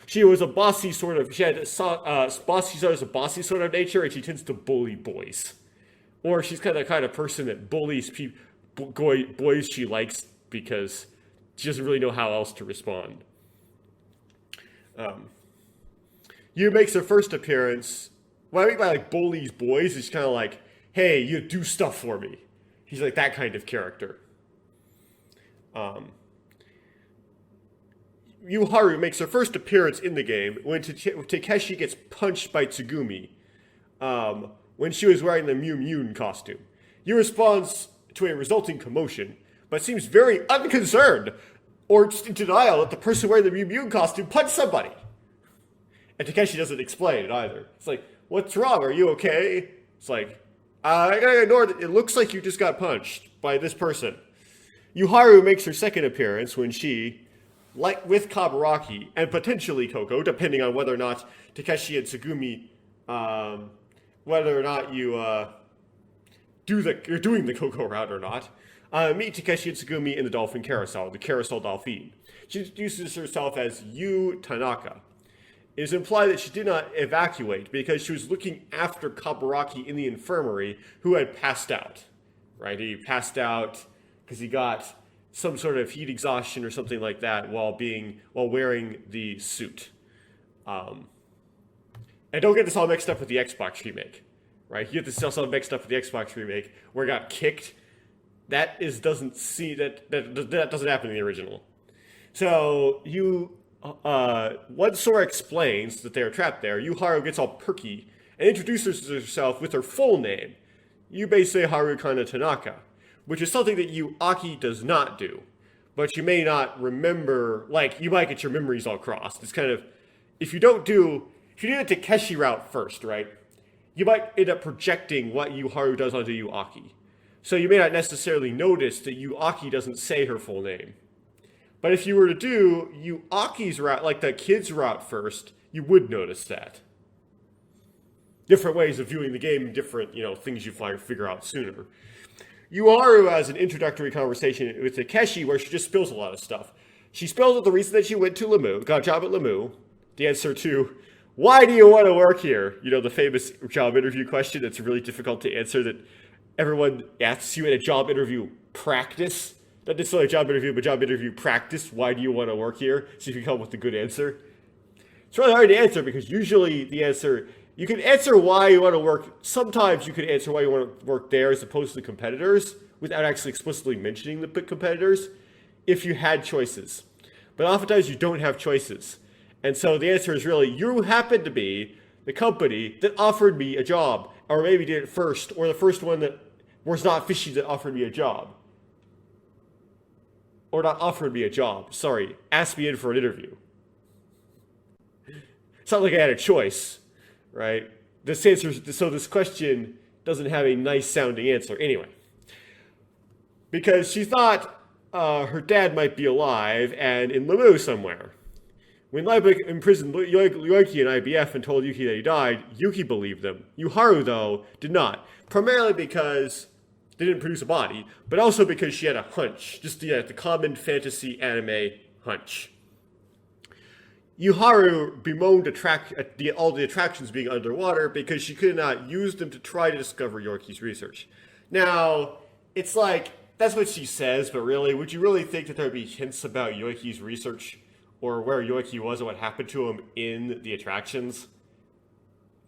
[SPEAKER 1] She was a bossy sort of, she had a bossy sort of nature, and she tends to bully boys. Or she's kind of person that bullies boys she likes because she doesn't really know how else to respond. Yu makes her first appearance. What I mean by like bullies boys is kind of like, hey, you do stuff for me. He's like that kind of character. Yuharu makes her first appearance in the game when Takeshi gets punched by Tsugumi when she was wearing the Mew Mew costume. Yu responds to a resulting commotion, but seems very unconcerned or just in denial that the person wearing the Mew Mew costume punched somebody. And Takeshi doesn't explain it either. It's like, what's wrong? Are you okay? It's like, I gotta ignore that. It looks like you just got punched by this person. Yuharu makes her second appearance when she, like with Kaburaki and potentially Koko, depending on whether or not Takeshi and Tsugumi, whether or not you're doing the Koko route or not, meet Takeshi and Tsugumi in the Dolphin Carousel, the Carousel Dolphin. She introduces herself as Yu Tanaka. It is implied that she did not evacuate because she was looking after Kaburaki in the infirmary, who had passed out. Right? He passed out because he got some sort of heat exhaustion or something like that while wearing the suit. And don't get this all mixed up with the Xbox remake, right? You get this all mixed up with the Xbox remake where it got kicked. That doesn't happen in the original. So once Sora explains that they are trapped there, Yuharu gets all perky and introduces herself with her full name, Yubei Harukana Tanaka, which is something that Aki does not do. But you may not remember, like, you might get your memories all crossed. It's kind of, if you do the Takeshi route first, right, you might end up projecting what Yuharu does onto Aki. So you may not notice that Aki doesn't say her full name. But if you were to do Aki's route, like the kid's route first, you would notice that. Different ways of viewing the game, different, things you figure out sooner. Yuharu has an introductory conversation with Takeshi where she just spills a lot of stuff. She spills out the reason that she went to Lemu, got a job at Lemu, the answer to, why do you want to work here? The famous job interview question that's really difficult to answer that everyone asks you in a job interview practice. Not necessarily a job interview, but job interview practice. Why do you want to work here? See if you come up with a good answer. It's really hard to answer because usually the answer, you can answer why you want to work. Sometimes you can answer why you want to work there as opposed to the competitors without actually explicitly mentioning the competitors if you had choices. But oftentimes you don't have choices. And so the answer is really, you happen to be the company that offered me a job, or maybe did it first, or the first one that was not fishy that offered me a job. Or not offered me a job, sorry, asked me in for an interview. It's not like I had a choice, right? So this question doesn't have a nice sounding answer. Anyway, because she thought her dad might be alive and in Lemu somewhere. When Liebig imprisoned Yuki and IBF and told Yuki that he died, Yuki believed them. Yuharu, though, did not. Primarily because they didn't produce a body, but also because she had a hunch. Just the common fantasy anime hunch. Yuharu bemoaned all the attractions being underwater because she could not use them to try to discover Yorkie's research. Now, it's like, that's what she says, but really, would you really think that there would be hints about Yorkie's research or where Yorkie was and what happened to him in the attractions?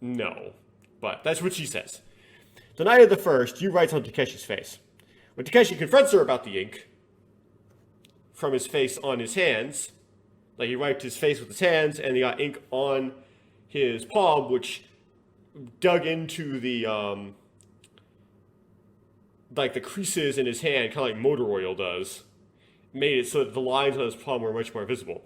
[SPEAKER 1] No. But that's what she says. The night of the first, Yu writes on Takeshi's face. When Takeshi confronts her about the ink from his face on his hands, like he wiped his face with his hands and he got ink on his palm, which dug into the like the creases in his hand, kind of like motor oil does, made it so that the lines on his palm were much more visible.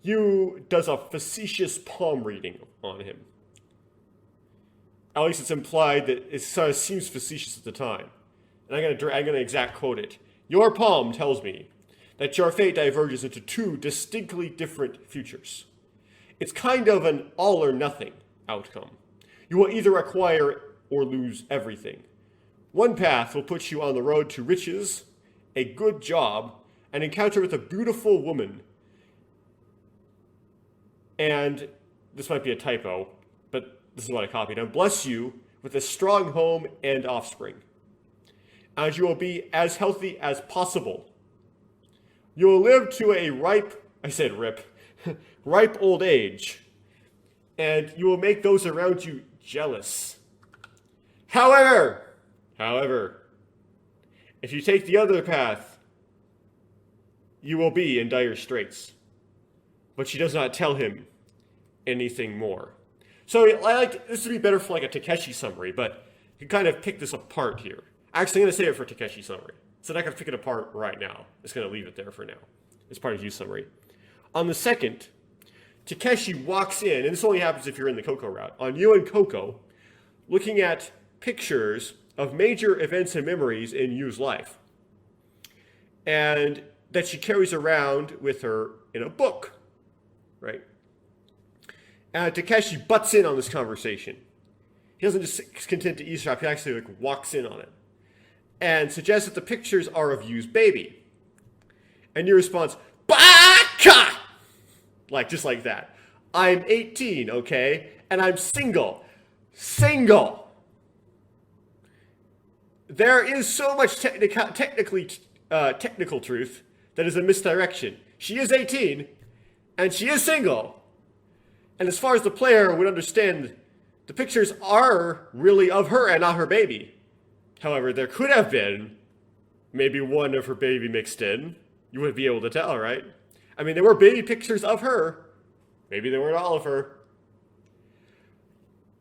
[SPEAKER 1] Yu does a facetious palm reading on him. At least it's implied that it sort of seems facetious at the time. And I'm gonna exact quote it. Your palm tells me that your fate diverges into two distinctly different futures. It's kind of an all or nothing outcome. You will either acquire or lose everything. One path will put you on the road to riches, a good job, an encounter with a beautiful woman, and this might be a typo, but this is what I copied, and bless you with a strong home and offspring. And you will be as healthy as possible. You will live to a ripe old age, and you will make those around you jealous. However, if you take the other path, you will be in dire straits. But she does not tell him anything more. So I like this would be better for like a Takeshi summary, but you can kind of pick this apart here. Actually, I'm going to save it for Takeshi summary. So I'm not going to pick it apart right now. It's going to leave it there for now. It's part of Yu's summary. On the second, Takeshi walks in, and this only happens if you're in the Coco route, on Yu and Coco, looking at pictures of major events and memories in Yu's life. And that she carries around with her in a book. Right? And Takeshi butts in on this conversation. He doesn't just content to eavesdrop, he actually like walks in on it. And suggests that the pictures are of Yu's baby. And Yu responds, Baka! Like, just like that. I'm 18, okay? And I'm single. Single! There is so much technical truth that is a misdirection. She is 18, and she is single. And as far as the player would understand, the pictures are really of her and not her baby. However, there could have been maybe one of her baby mixed in. You would be able to tell, right? I mean, there were baby pictures of her. Maybe they weren't all of her.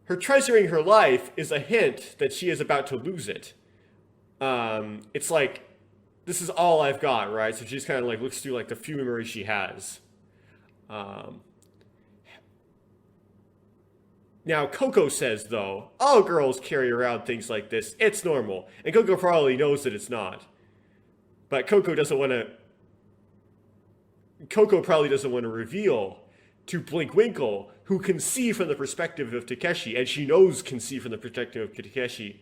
[SPEAKER 1] Her treasuring her life is a hint that she is about to lose it. It's like, this is all I've got, right? So she just kind of like looks through like the few memories she has. Now, Coco says, though, all girls carry around things like this. It's normal. And Coco probably knows that it's not. But Coco probably doesn't want to reveal to Blinkwinkle, who can see from the perspective of Takeshi, and she knows can see from the perspective of Takeshi,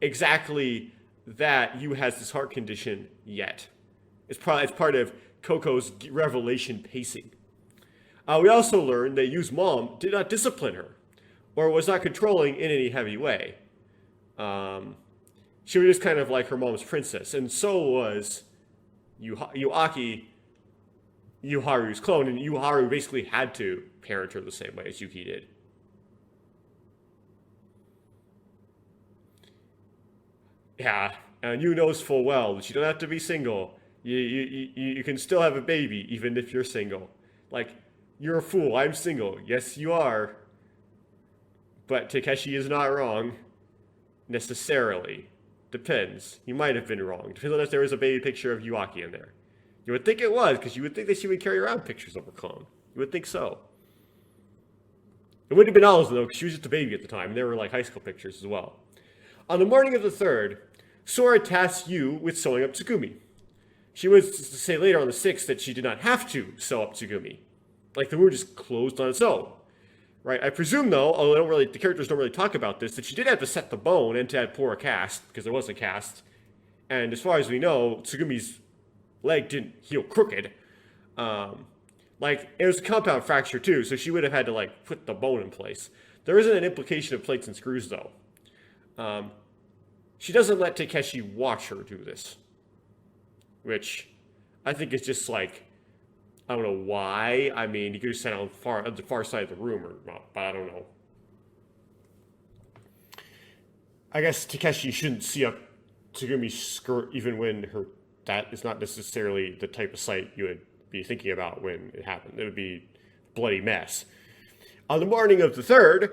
[SPEAKER 1] exactly that Yu has this heart condition yet. It's part of Coco's revelation pacing. We also learned that Yu's mom did not discipline her, or was not controlling in any heavy way. She was just kind of like her mom's princess, and so was Yuaki, Yuharu's clone, and Yuharu basically had to parent her the same way as Yuki did. Yeah, and Yu knows full well that you don't have to be single. You can still have a baby even if you're single. Like, you're a fool, I'm single. Yes, you are. But Takeshi is not wrong, necessarily. Depends. He might have been wrong. Depends on if there was a baby picture of Yuaki in there. You would think it was, because you would think that she would carry around pictures of her clone. You would think so. It wouldn't have been all of them, though, because she was just a baby at the time, and there were, like, high school pictures as well. On the morning of the 3rd, Sora tasks Yu with sewing up Tsugumi. She was to say later on the 6th that she did not have to sew up Tsugumi. Like, the wound just closed on its own. Right? I presume, though, although the characters don't really talk about this, that she did have to set the bone and to pour a cast, because there was a cast. And as far as we know, Tsugumi's leg didn't heal crooked. Like, it was a compound fracture, too, so she would have had to, like, put the bone in place. There isn't an implication of plates and screws, though. She doesn't let Takeshi watch her do this. Which I think is just, like, I don't know why. I mean, he could have sat on the far side of the room, or not, but I don't know. I guess Takeshi shouldn't see up Tsugumi's skirt even when that is not necessarily the type of sight you would be thinking about when it happened. It would be a bloody mess. On the morning of the 3rd,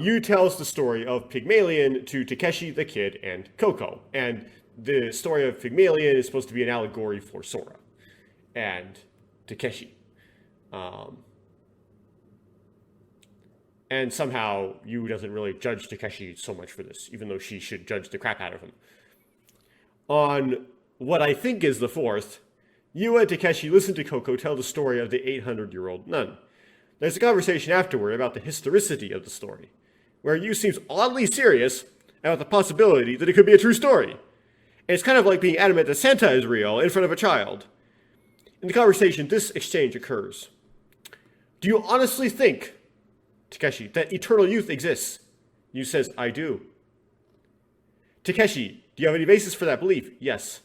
[SPEAKER 1] Yu tells the story of Pygmalion to Takeshi, the kid, and Coco. And the story of Pygmalion is supposed to be an allegory for Sora and Takeshi. And somehow Yu doesn't really judge Takeshi so much for this, even though she should judge the crap out of him. On what I think is the 4th, Yu and Takeshi listen to Coco tell the story of the 800-year-old nun. There's a conversation afterward about the historicity of the story, where Yu seems oddly serious about the possibility that it could be a true story. And it's kind of like being adamant that Santa is real in front of a child. In the conversation, this exchange occurs. do you honestly think, Takeshi, that eternal youth exists? Yu says, I do. Takeshi, do you have any basis for that belief? Yes.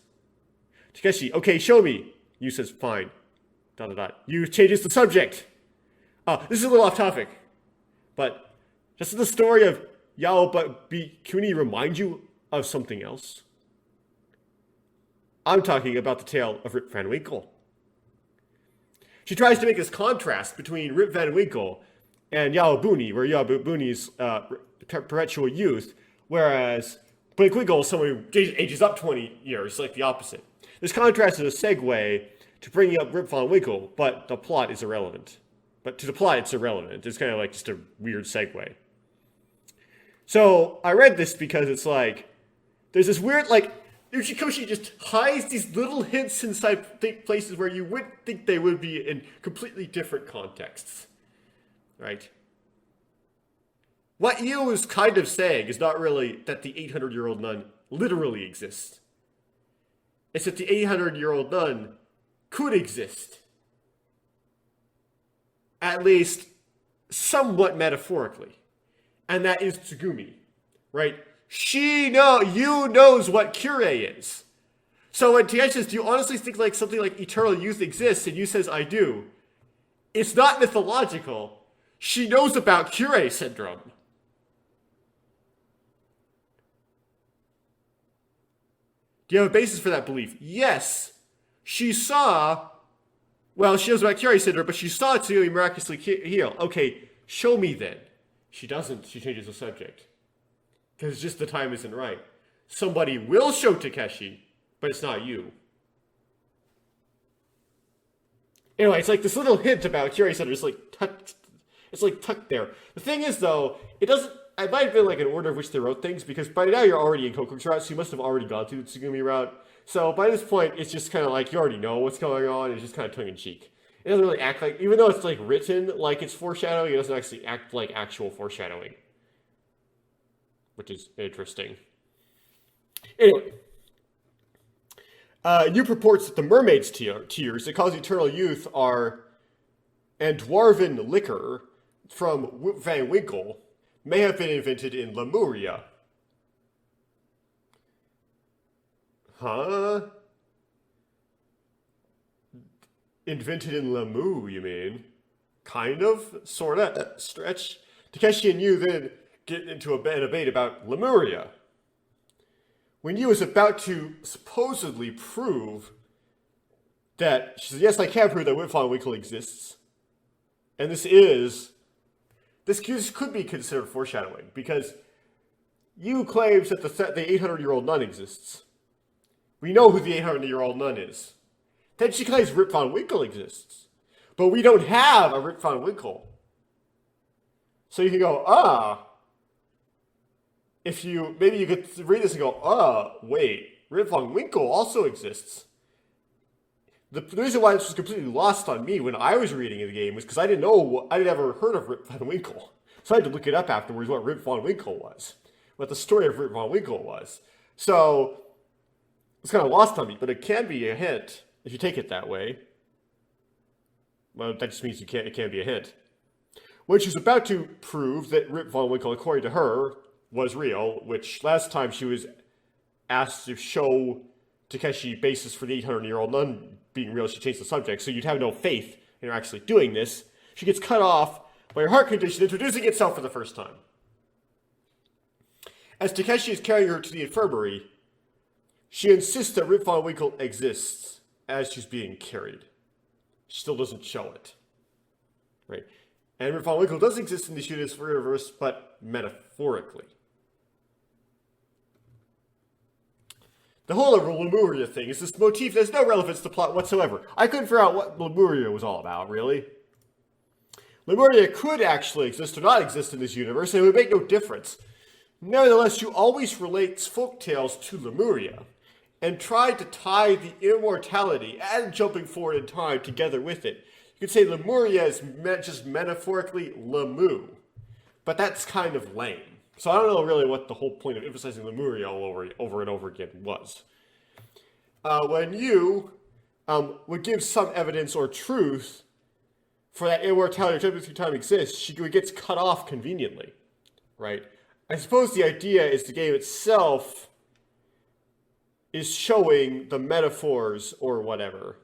[SPEAKER 1] Takeshi, okay, show me. Yu says, fine. ... Yu changes the subject. This is a little off topic, but doesn't the story of Yao but Bikuni remind you of something else? I'm talking about the tale of Rip Van Winkle. She tries to make this contrast between Rip Van Winkle and Yao Buni, where Yao Buni's perpetual youth, whereas Blake Winkle is someone who ages up 20 years, like the opposite. This contrast is a segue to bringing up Rip Van Winkle, but the plot is irrelevant. But to the plot, it's irrelevant. It's kind of like just a weird segue. So I read this because it's like, there's this weird, like, Uchikoshi just hides these little hints inside places where you wouldn't think they would be in completely different contexts. Right? What Io is kind of saying is not really that the 800-year-old nun literally exists. It's that the 800-year-old nun could exist. At least somewhat metaphorically. And that is Tsugumi. Right? Yu knows what Kyurei is. So when Takeshi says, do you honestly think like something like eternal youth exists? And Yu says, I do. It's not mythological. She knows about Kyurei syndrome. Do you have a basis for that belief? Yes. She saw, well, she knows about Kyurei syndrome, but she saw Tsugumi miraculously heal. Okay, show me then. She doesn't. She changes the subject. Because just the time isn't right. Somebody will show Takeshi, but it's not you. Anyway, it's like this little hint about Kyurei syndrome is like tucked. It's like tucked there. The thing is, though, it doesn't. It might have been like an order of which they wrote things, because by now you're already in Koku's route, so you must have already gone through the Tsugumi route. So by this point, it's just kind of like you already know what's going on. It's just kind of tongue-in-cheek. It doesn't really act like, even though it's like written like it's foreshadowing, it doesn't actually act like actual foreshadowing. Which is interesting. Anyway. Yu purports that the mermaid's tears that cause eternal youth are, and dwarven liquor from Van Winkle may have been invented in Lemuria. Huh? Invented in Lemu, you mean? Kind of? Sorta? Stretch? Takeshi and Yu then get into a debate about Lemuria. When Yu is about to supposedly prove that, she says, yes, I can prove that Rip Van Winkle exists. And this could be considered foreshadowing, because Yu claims that the 800-year-old nun exists. We know who the 800-year-old nun is. Then she claims Rip Van Winkle exists. But we don't have a Rip Van Winkle. So you can go, maybe you could read this and go, wait, Rip Van Winkle also exists. The reason why this was completely lost on me when I was reading the game was because I'd never heard of Rip Van Winkle. So I had to look it up afterwards what Rip Van Winkle was, what the story of Rip Van Winkle was. So it's kind of lost on me, but it can be a hint if you take it that way. Well, that just means it can be a hint. When she's about to prove that Rip Van Winkle, according to her, was real, which last time she was asked to show Takeshi basis for the 800-year-old nun being real, she changed the subject, so you'd have no faith in her actually doing this. She gets cut off by her heart condition introducing itself for the first time. As Takeshi is carrying her to the infirmary, she insists that Rip Van Winkle exists as she's being carried. She still doesn't show it. Right? And Rip Van Winkle does exist in the universe, but metaphorically. The whole Lemuria thing is this motif that has no relevance to the plot whatsoever. I couldn't figure out what Lemuria was all about, really. Lemuria could actually exist or not exist in this universe, and it would make no difference. Nevertheless, Yu always relates folktales to Lemuria, and tried to tie the immortality and jumping forward in time together with it. You could say Lemuria is just metaphorically Lemu, but that's kind of lame. So I don't know really what the whole point of emphasizing Lemuria all over and over again was. When Yu would give some evidence or truth for that immortality or time between time exists, she gets cut off conveniently, right? I suppose the idea is the game itself is showing the metaphors or whatever.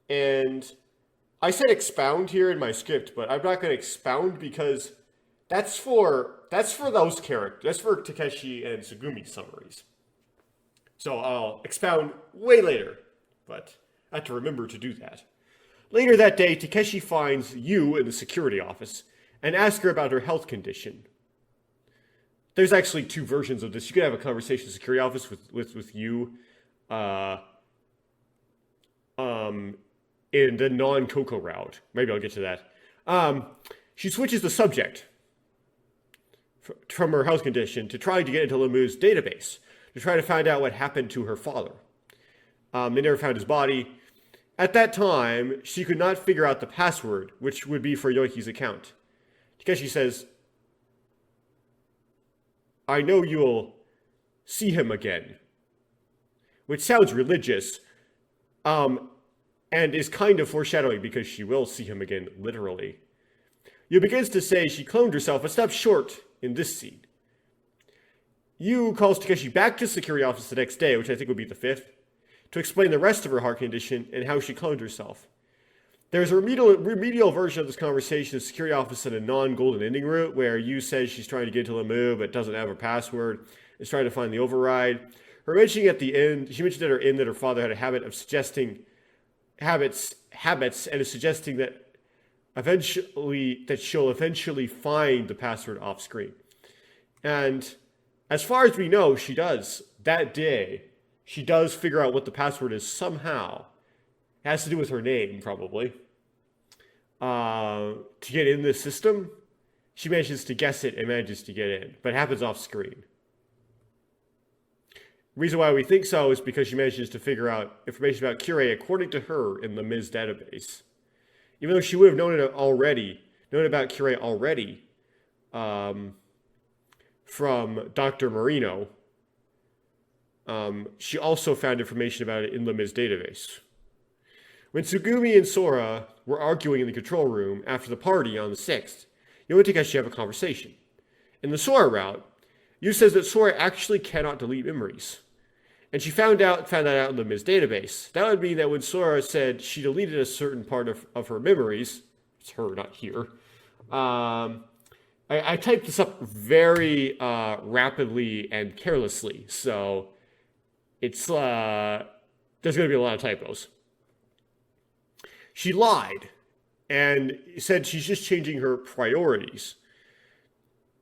[SPEAKER 1] And I said expound here in my script, but I'm not going to expound because that's for those characters. That's for Takeshi and Tsugumi summaries. So I'll expound way later, but I have to remember to do that. Later that day, Takeshi finds Yu in the security office and asks her about her health condition. There's actually two versions of this. You could have a conversation in the security office with Yu in the non-Coco route. Maybe I'll get to that. She switches the subject from her health condition to trying to get into Lemu's database to try to find out what happened to her father. They never found his body. At that time, she could not figure out the password, which would be for Yoichi's account. Takeshi says, I know you'll see him again. Which sounds religious, and is kind of foreshadowing because she will see him again, literally. Yu begins to say she cloned herself, but stops short in this scene. Yu calls Takeshi back to the security office the next day, which I think would be the 5th, to explain the rest of her heart condition and how she cloned herself. There's a remedial version of this conversation in the security office in a non-golden ending route, where Yu says she's trying to get into Lemu, but doesn't have her password, is trying to find the override. She mentioned at her end that her father had a habit of suggesting habits, and is suggesting that she'll eventually find the password off screen. And as far as we know, she does. That day, she does figure out what the password is somehow. It has to do with her name, probably. To get in this system, she manages to guess it and manages to get in, but it happens off screen. The reason why we think so is because she manages to figure out information about Kirei according to her in the Ms. database. Even though she would have known about Kirei already from Dr. Marino, she also found information about it in the Ms. database. When Tsugumi and Sora were arguing in the control room after the party on the 6th, Yu and Takeshi have a conversation. In the Sora route, Yu says that Sora actually cannot delete memories. And she found that out in the Ms. database. That would mean that when Sora said she deleted a certain part of her memories, it's her, not here. I typed this up very rapidly and carelessly, so it's there's going to be a lot of typos. She lied and said she's just changing her priorities.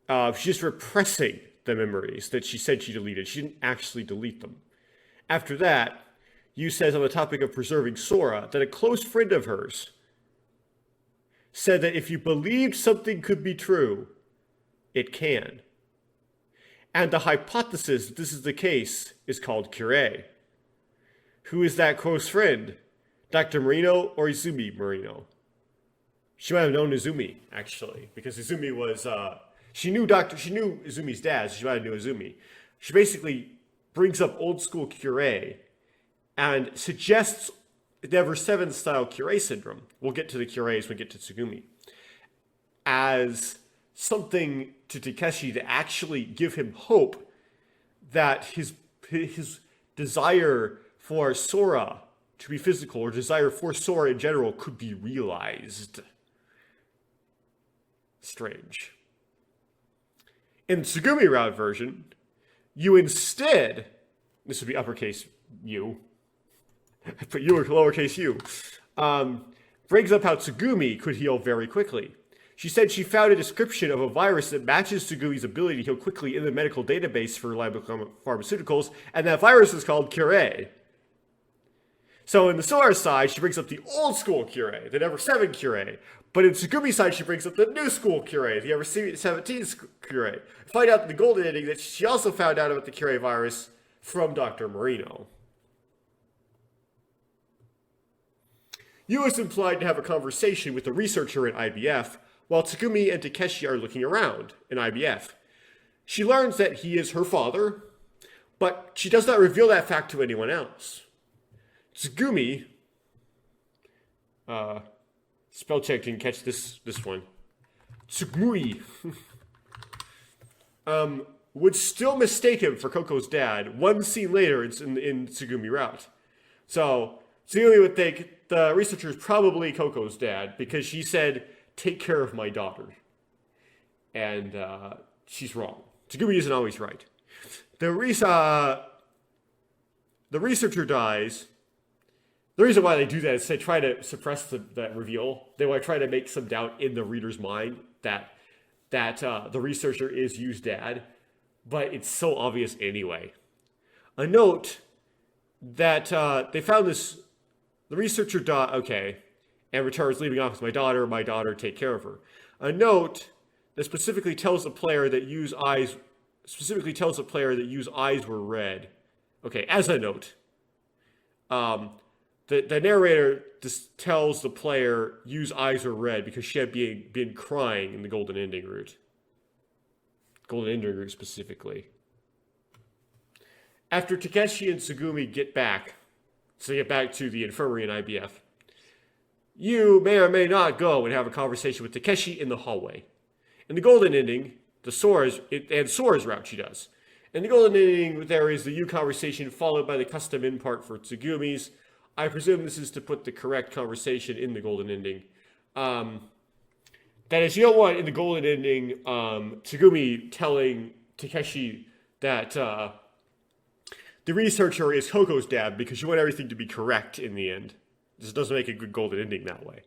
[SPEAKER 1] She's just repressing the memories that she said she deleted. She didn't actually delete them. After that, Yu says on the topic of preserving Sora that a close friend of hers said that if you believed something could be true, it can. And the hypothesis that this is the case is called Kirei. Who is that close friend? Dr. Marino or Izumi Marino? She might have known Izumi, actually, because Izumi was, she knew Izumi's dad, so she might have known Izumi. She basically brings up old school Kirei and suggests the Ever17 style Kirei syndrome. We'll get to the Kireis when we get to Tsugumi. As something to Takeshi to actually give him hope that his desire for Sora to be physical, or desire for Sora in general, could be realized. Strange. In the Tsugumi route version, you instead, this would be uppercase U, but you are lowercase u, brings up how Tsugumi could heal very quickly. She said she found a description of a virus that matches Tsugumi's ability to heal quickly in the medical database for reliable pharmaceuticals, and that virus is called Kirei. So in the Sora side, she brings up the old school Kirei, the Ever7 Kirei. But in Tsugumi's side, she brings up the new school Kirei, the Ever17 Kirei. Find out in the golden ending that she also found out about the Kirei virus from Dr. Marino. Yu is implied to have a conversation with the researcher in IBF, while Tsugumi and Takeshi are looking around in IBF. She learns that he is her father, but she does not reveal that fact to anyone else. Tsugumi
[SPEAKER 3] Spell check didn't catch this one. Summery. Would still mistake him for Coco's dad. One scene later, it's in Tsugumi route. So Tsugumi would think the researcher is probably Coco's dad because she said, "Take care of my daughter," and she's wrong. Tsugumi isn't always right. The researcher dies. The reason why they do that is they try to suppress that reveal. They want to try to make some doubt in the reader's mind that the researcher is Yu's dad, but it's so obvious anyway. A note that they found this. The researcher died. Okay, and returns, leaving off with my daughter. My daughter, take care of her. A note that specifically tells the player that Yu's eyes were red. Okay, as a note. The narrator just tells the player Yu's eyes were red because she had been crying in the golden ending route. Golden ending route specifically. After Takeshi and Tsugumi get back to the infirmary in IBF, Yu may or may not go and have a conversation with Takeshi in the hallway. In the golden ending, Sora's route she does. In the golden ending, there is the Yu conversation followed by the custom in part for Tsugumi's. I presume this is to put the correct conversation in the golden ending. That is, you don't want in the golden ending Tsugumi telling Takeshi that the researcher is Coco's dad because you want everything to be correct in the end. This doesn't make a good golden ending that way.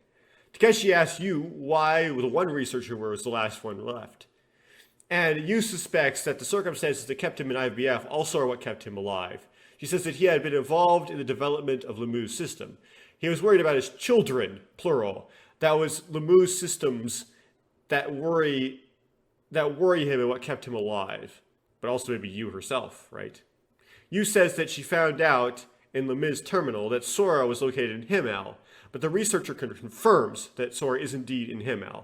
[SPEAKER 3] Takeshi asks Yu why the one researcher was the last one left. And Yu suspects that the circumstances that kept him in IVF also are what kept him alive. She says that he had been involved in the development of Lemu's system. He was worried about his children, plural. That was Lemu's systems that worry him and what kept him alive. But also maybe Yu herself, right? Yu says that she found out in Lemu's terminal that Sora was located in HIMMEL, but the researcher confirms that Sora is indeed in HIMMEL.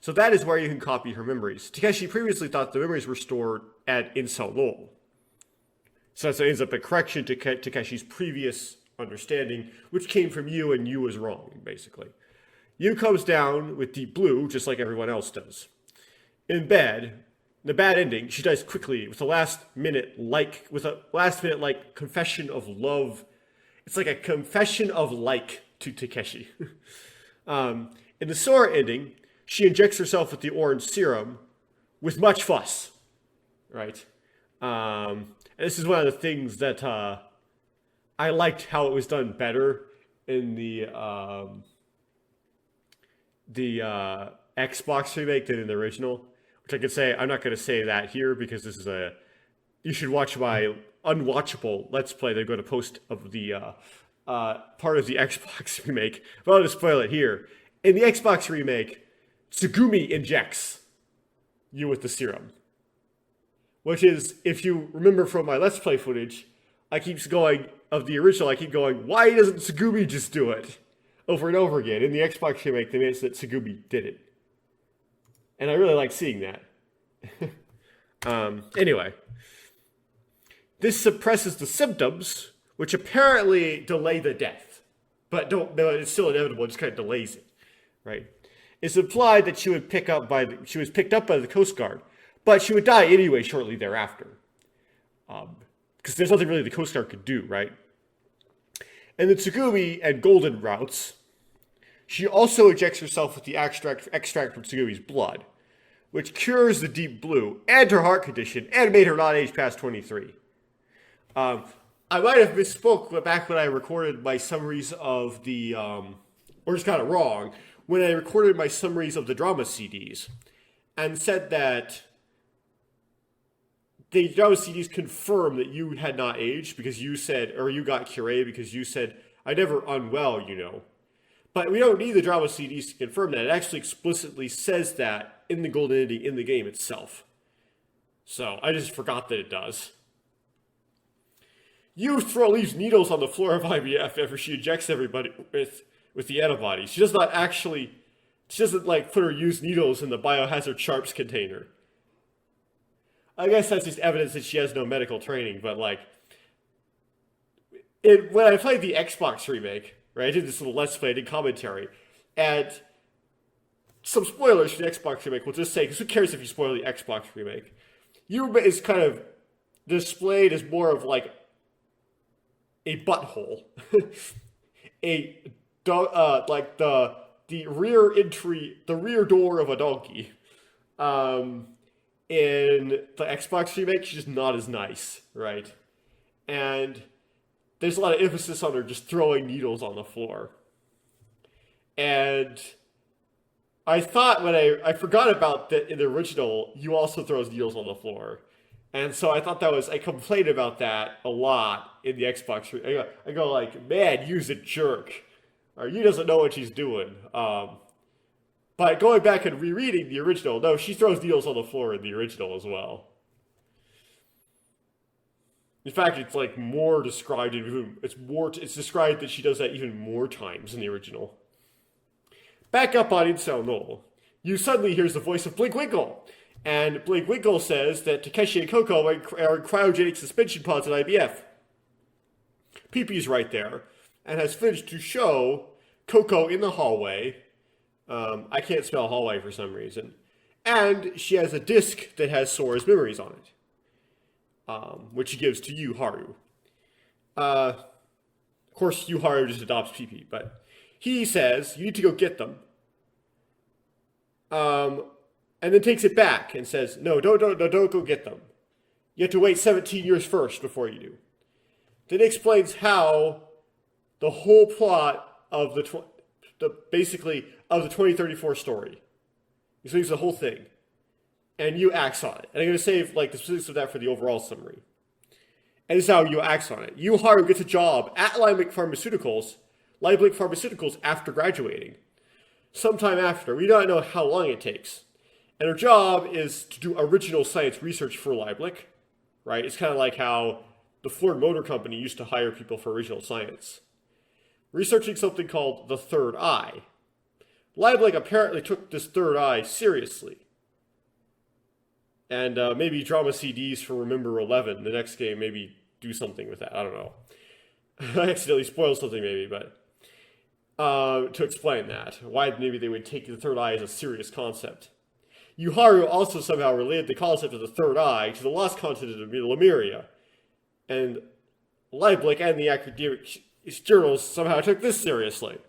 [SPEAKER 3] So that is where you can copy her memories. Takeshi previously thought the memories were stored in Seoul. So that ends up a correction to Takeshi's previous understanding, which came from Yu, and Yu was wrong, basically. Yu comes down with Deep Blue, just like everyone else does. In bed, the bad ending, she dies quickly with a last minute confession of love. It's like a confession of to Takeshi. In the Sora ending, she injects herself with the orange serum with much fuss, right? And this is one of the things that I liked how it was done better in the Xbox remake than in the original. Which I could say, I'm not going to say that here because this is you should watch my unwatchable Let's Play. They're going to post of the part of the Xbox remake. But I'll just spoil it here. In the Xbox remake, Tsugumi injects you with the serum. Which is, if you remember from my Let's Play footage, I keep going, why doesn't Tsugumi just do it? Over and over again. In the Xbox remake, they made it so that Tsugumi did it. And I really like seeing that. Anyway. This suppresses the symptoms, which apparently delay the death. But it's still inevitable, it just kind of delays it. Right? It's implied that she was picked up by the Coast Guard. But she would die anyway shortly thereafter. Because there's nothing really the Coast Guard could do, right? In the Tsugumi and Golden routes, she also injects herself with the extract from Tsugumi's blood, which cures the Deep Blue and her heart condition and made her not age past 23. I might have misspoke back when I recorded my summaries of the, or just got it wrong, when I recorded my summaries of the drama CDs and said that the drama CDs confirm that you had not aged because you said, or you got curé because you said, I never unwell, you know. But we don't need the drama CDs to confirm that. It actually explicitly says that in the golden ending in the game itself. So I just forgot that it does. Leaves needles on the floor of IBF after she injects everybody with the antibodies. She doesn't put her used needles in the biohazard sharps container. I guess that's just evidence that she has no medical training, but when I played the Xbox remake, right, I did this little Let's Play, I did commentary, and some spoilers for the Xbox remake. We'll just say, because who cares if you spoil the Xbox remake? Yuma is kind of displayed as more of like a butthole, like the rear entry, the rear door of a donkey. In the Xbox remake, she's just not as nice, right? And there's a lot of emphasis on her just throwing needles on the floor. And I thought when I forgot about that in the original, you also throws needles on the floor. And so I thought I complained about that a lot in the Xbox. I go like, man, you's a jerk. Or you doesn't know what she's doing. But going back and rereading the original, no, she throws needles on the floor in the original as well. In fact, it's like more described, it's described that she does that even more times in the original. Back up on Incel Knoll, you suddenly hears the voice of Blinkwinkle. And Blinkwinkle says that Takeshi and Coco are in cryogenic suspension pods at IBF. PP right there, and has finished to show Coco in the hallway. I can't spell hallway for some reason. And she has a disc that has Sora's memories on it, which she gives to Yu Haru. Of course, Yu Haru just adopts PP, but he says, you need to go get them. And then takes it back and says, no, don't go get them. You have to wait 17 years first before you do. Then explains how the whole plot of basically of the 2034 story. He explains the whole thing. And Yu acts on it. And I'm going to save like the specifics of that for the overall summary. And this is how Yu acts on it. Yu Haru gets a job at Liebling Pharmaceuticals after graduating. Sometime after. We don't know how long it takes. And her job is to do original science research for Liebling. Right? It's kind of like how the Ford Motor Company used to hire people for original science. Researching something called the third eye. Liebling apparently took this third eye seriously. And maybe drama CDs for Remember 11, the next game, maybe do something with that. I don't know. I accidentally spoiled something maybe, but to explain that. Why maybe they would take the third eye as a serious concept. Yu Haru also somehow related the concept of the third eye to the lost continent of Lemuria. And Liebling and the academic journals somehow took this seriously.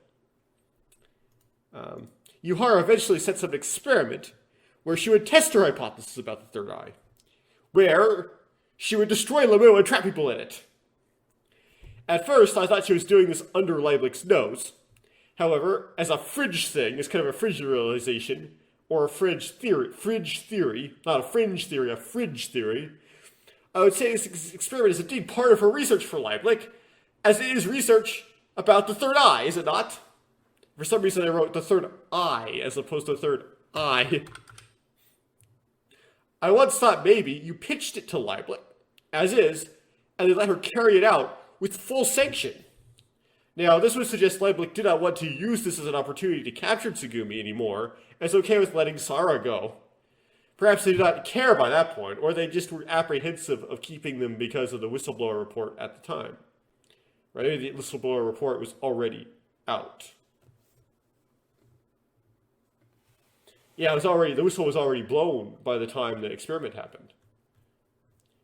[SPEAKER 3] Yu Haru eventually sets up an experiment where she would test her hypothesis about the third eye, where she would destroy Lemu and trap people in it. At first, I thought she was doing this under Liebling's nose. However, as a fridge thing, as kind of a fridge realization, or a fridge theory, not a fringe theory, a fridge theory, I would say this experiment is indeed part of her research for Liebling, as it is research about the third eye, is it not? For some reason I wrote the third eye as opposed to the third eye. I once thought maybe you pitched it to Liebling, as is, and then let her carry it out with full sanction. Now, this would suggest Liebling did not want to use this as an opportunity to capture Tsugumi anymore, and is okay with letting Sara go. Perhaps they did not care by that point, or they just were apprehensive of keeping them because of the whistleblower report at the time. Right? Maybe the whistleblower report was already out. Yeah, the whistle was already blown by the time the experiment happened.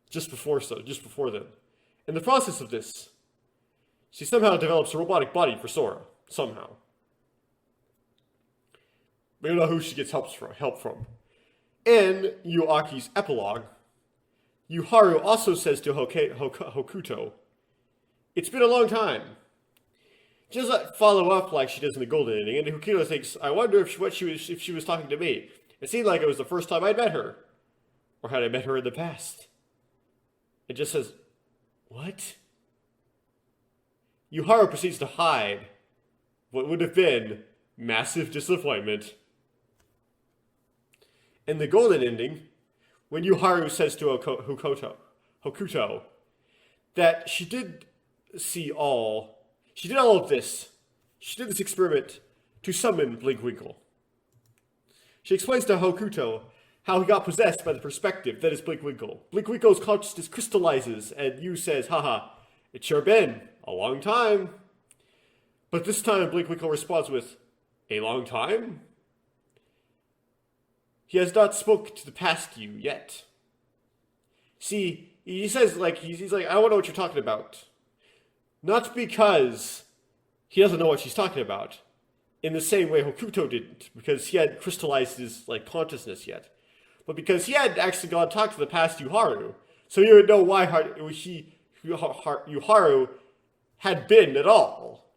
[SPEAKER 3] Just before then. In the process of this, she somehow develops a robotic body for Sora. Somehow. We don't know who she gets help from. In Yuaki's epilogue, Yu Haru also says to Hokuto, "It's been a long time." She doesn't follow up like she does in the Golden Ending, and Hokuto thinks, "I wonder if she was talking to me. It seemed like it was the first time I'd met her. Or had I met her in the past?" It just says, "What?" Yu Haru proceeds to hide what would have been massive disappointment. In the Golden Ending, when Yu Haru says to Hokuto that she did all of this. She did this experiment to summon Blinkwinkle. She explains to Hokuto how he got possessed by the perspective that is Blinkwinkle. Blinkwinkle's consciousness crystallizes, and Yu says, "Haha, it's sure been a long time." But this time Blinkwinkle responds with, "A long time?" He has not spoke to the past you yet. See, he says, like, he's like, I don't know what you're talking about. Not because he doesn't know what she's talking about, in the same way Hokuto didn't, because he hadn't crystallized his, like, consciousness yet. But because he hadn't actually gone to talk to the past Yuharu, so he would know why Yuharu had been at all.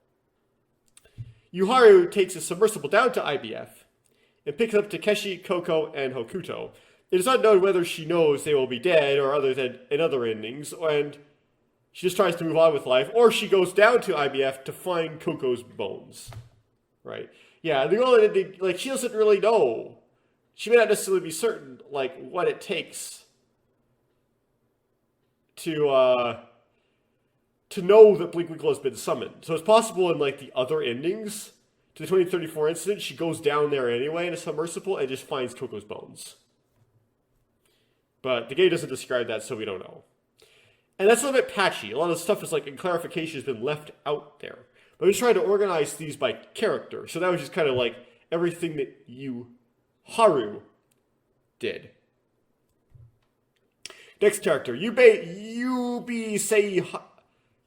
[SPEAKER 3] Yuharu takes a submersible down to IBF and picks up Takeshi, Koko, and Hokuto. It is unknown whether she knows they will be dead or other than in other endings, and she just tries to move on with life, or she goes down to IBF to find Koko's bones. Right? Yeah, the only ending, like, she doesn't really know. She may not necessarily be certain, like, what it takes to know that Blinkwinkle has been summoned. So it's possible in, like, the other endings to the 2034 incident, she goes down there anyway in a submersible and just finds Koko's bones. But the game doesn't describe that, so we don't know. And that's a little bit patchy. A lot of stuff is, like, in clarification has been left out there. But I'm just trying to organize these by character. So that was just kind of like everything that Yuharu did. Next character, Yubei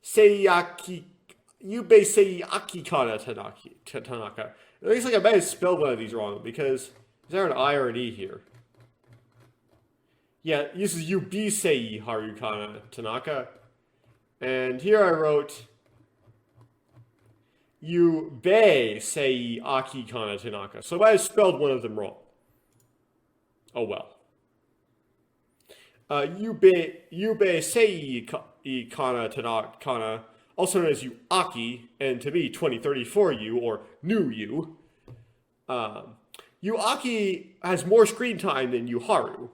[SPEAKER 3] Seiyaki Tanaka. It looks like I might have spelled one of these wrong, because is there an I or an E here? Yeah, this is Yubei Harukana Tanaka. And here I wrote Yubei Akikana Tanaka. So I might have spelled one of them wrong. Oh well. Yubei Seiyakana Tanaka, also known as Yuaki, and to me 2034 Yu, or New Yu. Yuaki has more screen time than Yuharu.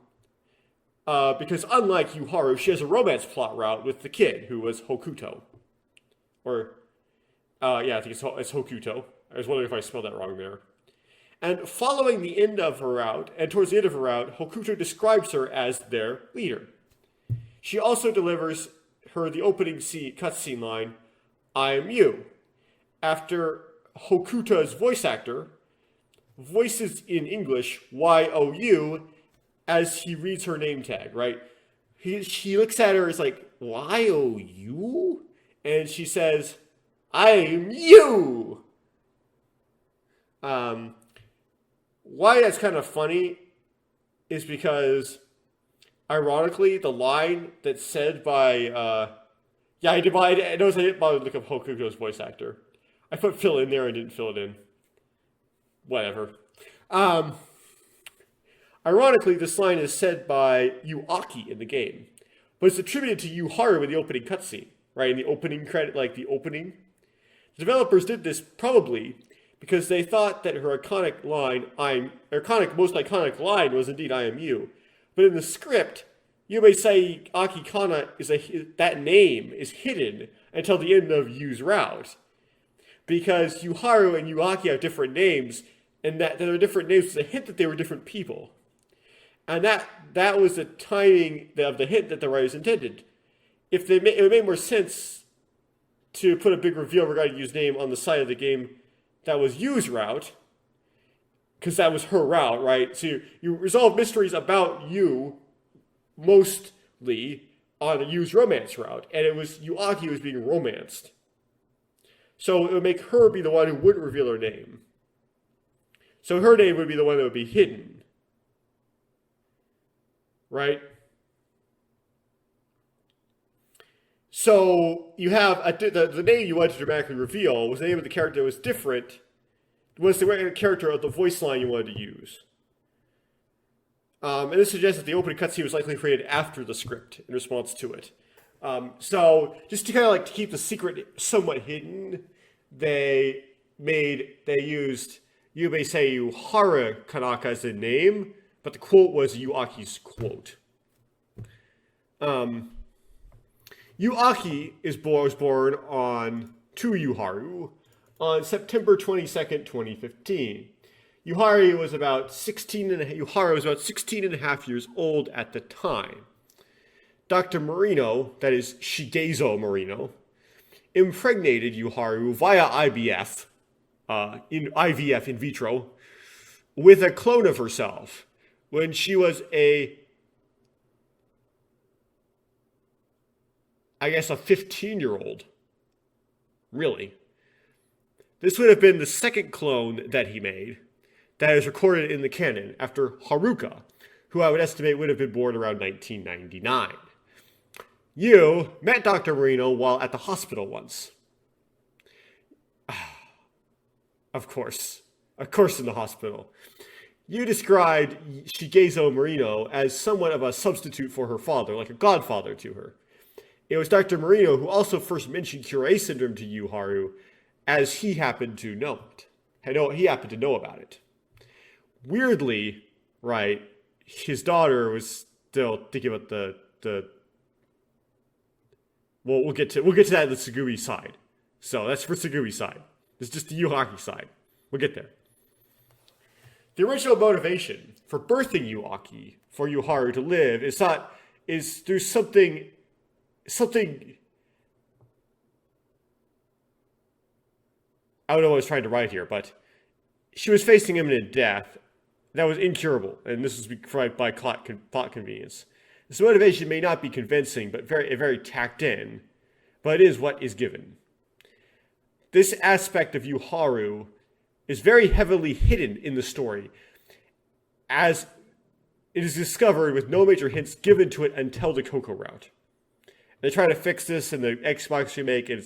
[SPEAKER 3] Because unlike Yuharu, she has a romance plot route with the kid, who was Hokuto. Or, yeah, I think it's Hokuto. I was wondering if I spelled that wrong there. And following the end of her route, and towards the end of her route, Hokuto describes her as their leader. She also delivers her the opening cutscene line, "I am you," after Hokuto's voice actor voices in English "YOU" as he reads her name tag, right? She looks at her as like, "YOU?" And she says, "I'm you!" Why that's kind of funny is because, ironically, the line that's said by, I noticed I didn't bother to look up Hokuto's voice actor. I put fill in there and didn't fill it in. Whatever. Ironically, this line is said by Yuaki in the game, but it's attributed to Yuharu in the opening cutscene, right? In the opening credit, like the opening. The developers did this probably because they thought that her iconic line, most iconic line was indeed "I am you." But in the script, Yubei Akikana that name is hidden until the end of Yu's route. Because Yuharu and Yuaki have different names, and that they're different names is a hint that they were different people. And that was the timing of the hint that the writers intended. It would make more sense to put a big reveal regarding Yu's name on the side of the game that was Yu's route, because that was her route, right? So you resolve mysteries about Yu mostly on Yu's romance route, and it was Yuaki who was being romanced. So it would make her be the one who wouldn't reveal her name. So her name would be the one that would be hidden. Right? So you have the name you wanted to dramatically reveal was the name of the character that was different. Was the character of the voice line you wanted to use. And this suggests that the opening cutscene was likely created after the script in response to it. So just to kind of like to keep the secret somewhat hidden, they used Yubei Yuharu Kanaka as a name, but the quote was Yuaki's quote. Yuaki was born to Yuharu on September 22nd, 2015. Yuharu was about 16 and a half years old at the time. Dr. Marino, that is Shigezo Marino, impregnated Yuharu via IVF in vitro with a clone of herself, when she was a 15-year-old. Really. This would have been the second clone that he made that is recorded in the canon after Haruka, who I would estimate would have been born around 1999. You met Dr. Marino while at the hospital once. Of course in the hospital. You described Shigezo Marino as somewhat of a substitute for her father, like a godfather to her. It was Dr. Marino who also first mentioned Curie syndrome to you, Haru, as he happened to know it. He happened to know about it. Weirdly, right, his daughter was still thinking about well, we'll get to that in the Tsugumi side. So that's for Tsugumi side. It's just the Yuaki side. We'll get there. The original motivation for birthing Yuaki, for Yuharu to live, is through something. I don't know what I was trying to write here, but she was facing imminent death that was incurable, and this was by plot convenience. This motivation may not be convincing, but very tacked in, but it is what is given. This aspect of Yuharu is very heavily hidden in the story, as it is discovered with no major hints given to it until the Coco route. They try to fix this in the Xbox remake, and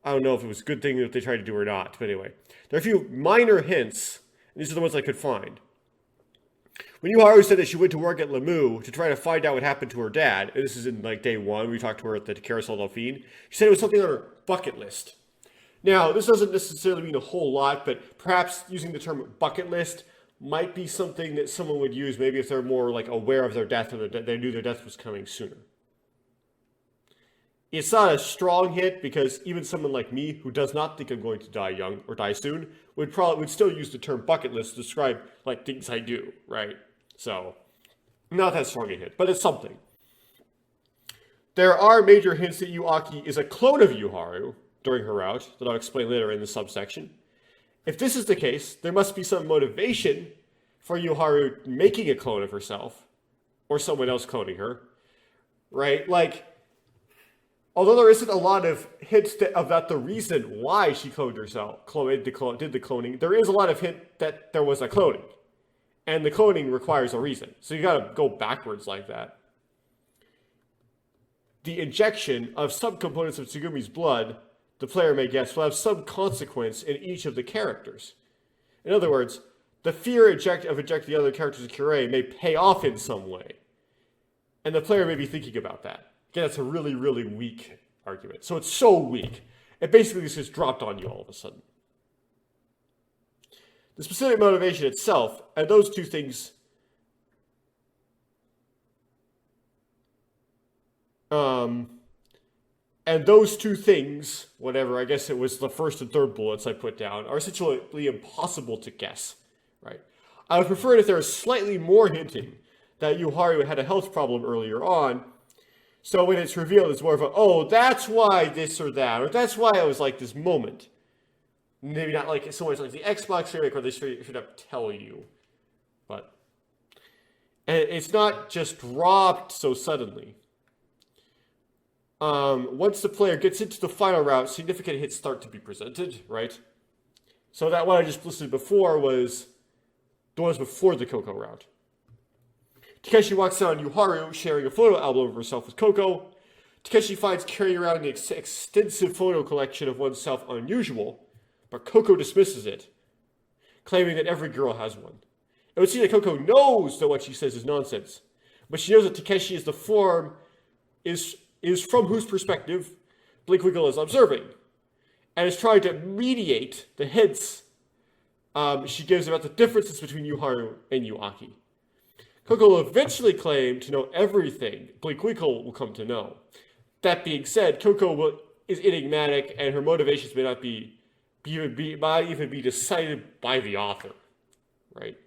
[SPEAKER 3] I don't know if it was a good thing that they tried to do or not, but anyway. There are a few minor hints, and these are the ones I could find. When Yuharu said that she went to work at Lemu to try to find out what happened to her dad, and this is in day one, we talked to her at the Carousel Delphine, she said it was something on her bucket list. Now, this doesn't necessarily mean a whole lot, but perhaps using the term bucket list might be something that someone would use maybe if they're more aware of their death or they knew their death was coming sooner. It's not a strong hit because even someone like me who does not think I'm going to die young or die soon would still use the term bucket list to describe things I do, right? So, not that strong a hit, but it's something. There are major hints that Yuaki is a clone of Yuharu during her route that I'll explain later in the subsection. If this is the case, there must be some motivation for Yuharu making a clone of herself or someone else cloning her, right? Although there isn't a lot of hints about the reason why she cloned herself, did the cloning, there is a lot of hint that there was a cloning. And the cloning requires a reason. So you gotta go backwards like that. The injection of some components of Tsugumi's blood, the player may guess, will have some consequence in each of the characters. In other words, the fear of injecting the other characters of Curie may pay off in some way. And the player may be thinking about that. Again, that's a really, really weak argument. So it's so weak. It basically just dropped on you all of a sudden. The specific motivation itself, and those two things, whatever, I guess it was the first and third bullets I put down, are essentially impossible to guess, right? I would prefer it if there was slightly more hinting that Yuharu had a health problem earlier on. So when it's revealed, it's more of that's why this or that, or that's why I was this moment. Maybe not so much like the Xbox remake where they should have tell you. But and it's not just dropped so suddenly. Once the player gets into the final route, significant hits start to be presented, right? So that one I just listed before was the ones before the Coco route. Takeshi walks down Yuharu, sharing a photo album of herself with Coco. Takeshi finds carrying around an extensive photo collection of oneself unusual, but Coco dismisses it, claiming that every girl has one. It would seem that Coco knows that what she says is nonsense, but she knows that Takeshi is from whose perspective Blinkwinkel is observing, and is trying to mediate the hints she gives about the differences between Yuharu and Yuaki. Coco will eventually claim to know everything Blinkwinkel will come to know. That being said, Coco is enigmatic, and her motivations may not even be decided by the author, right?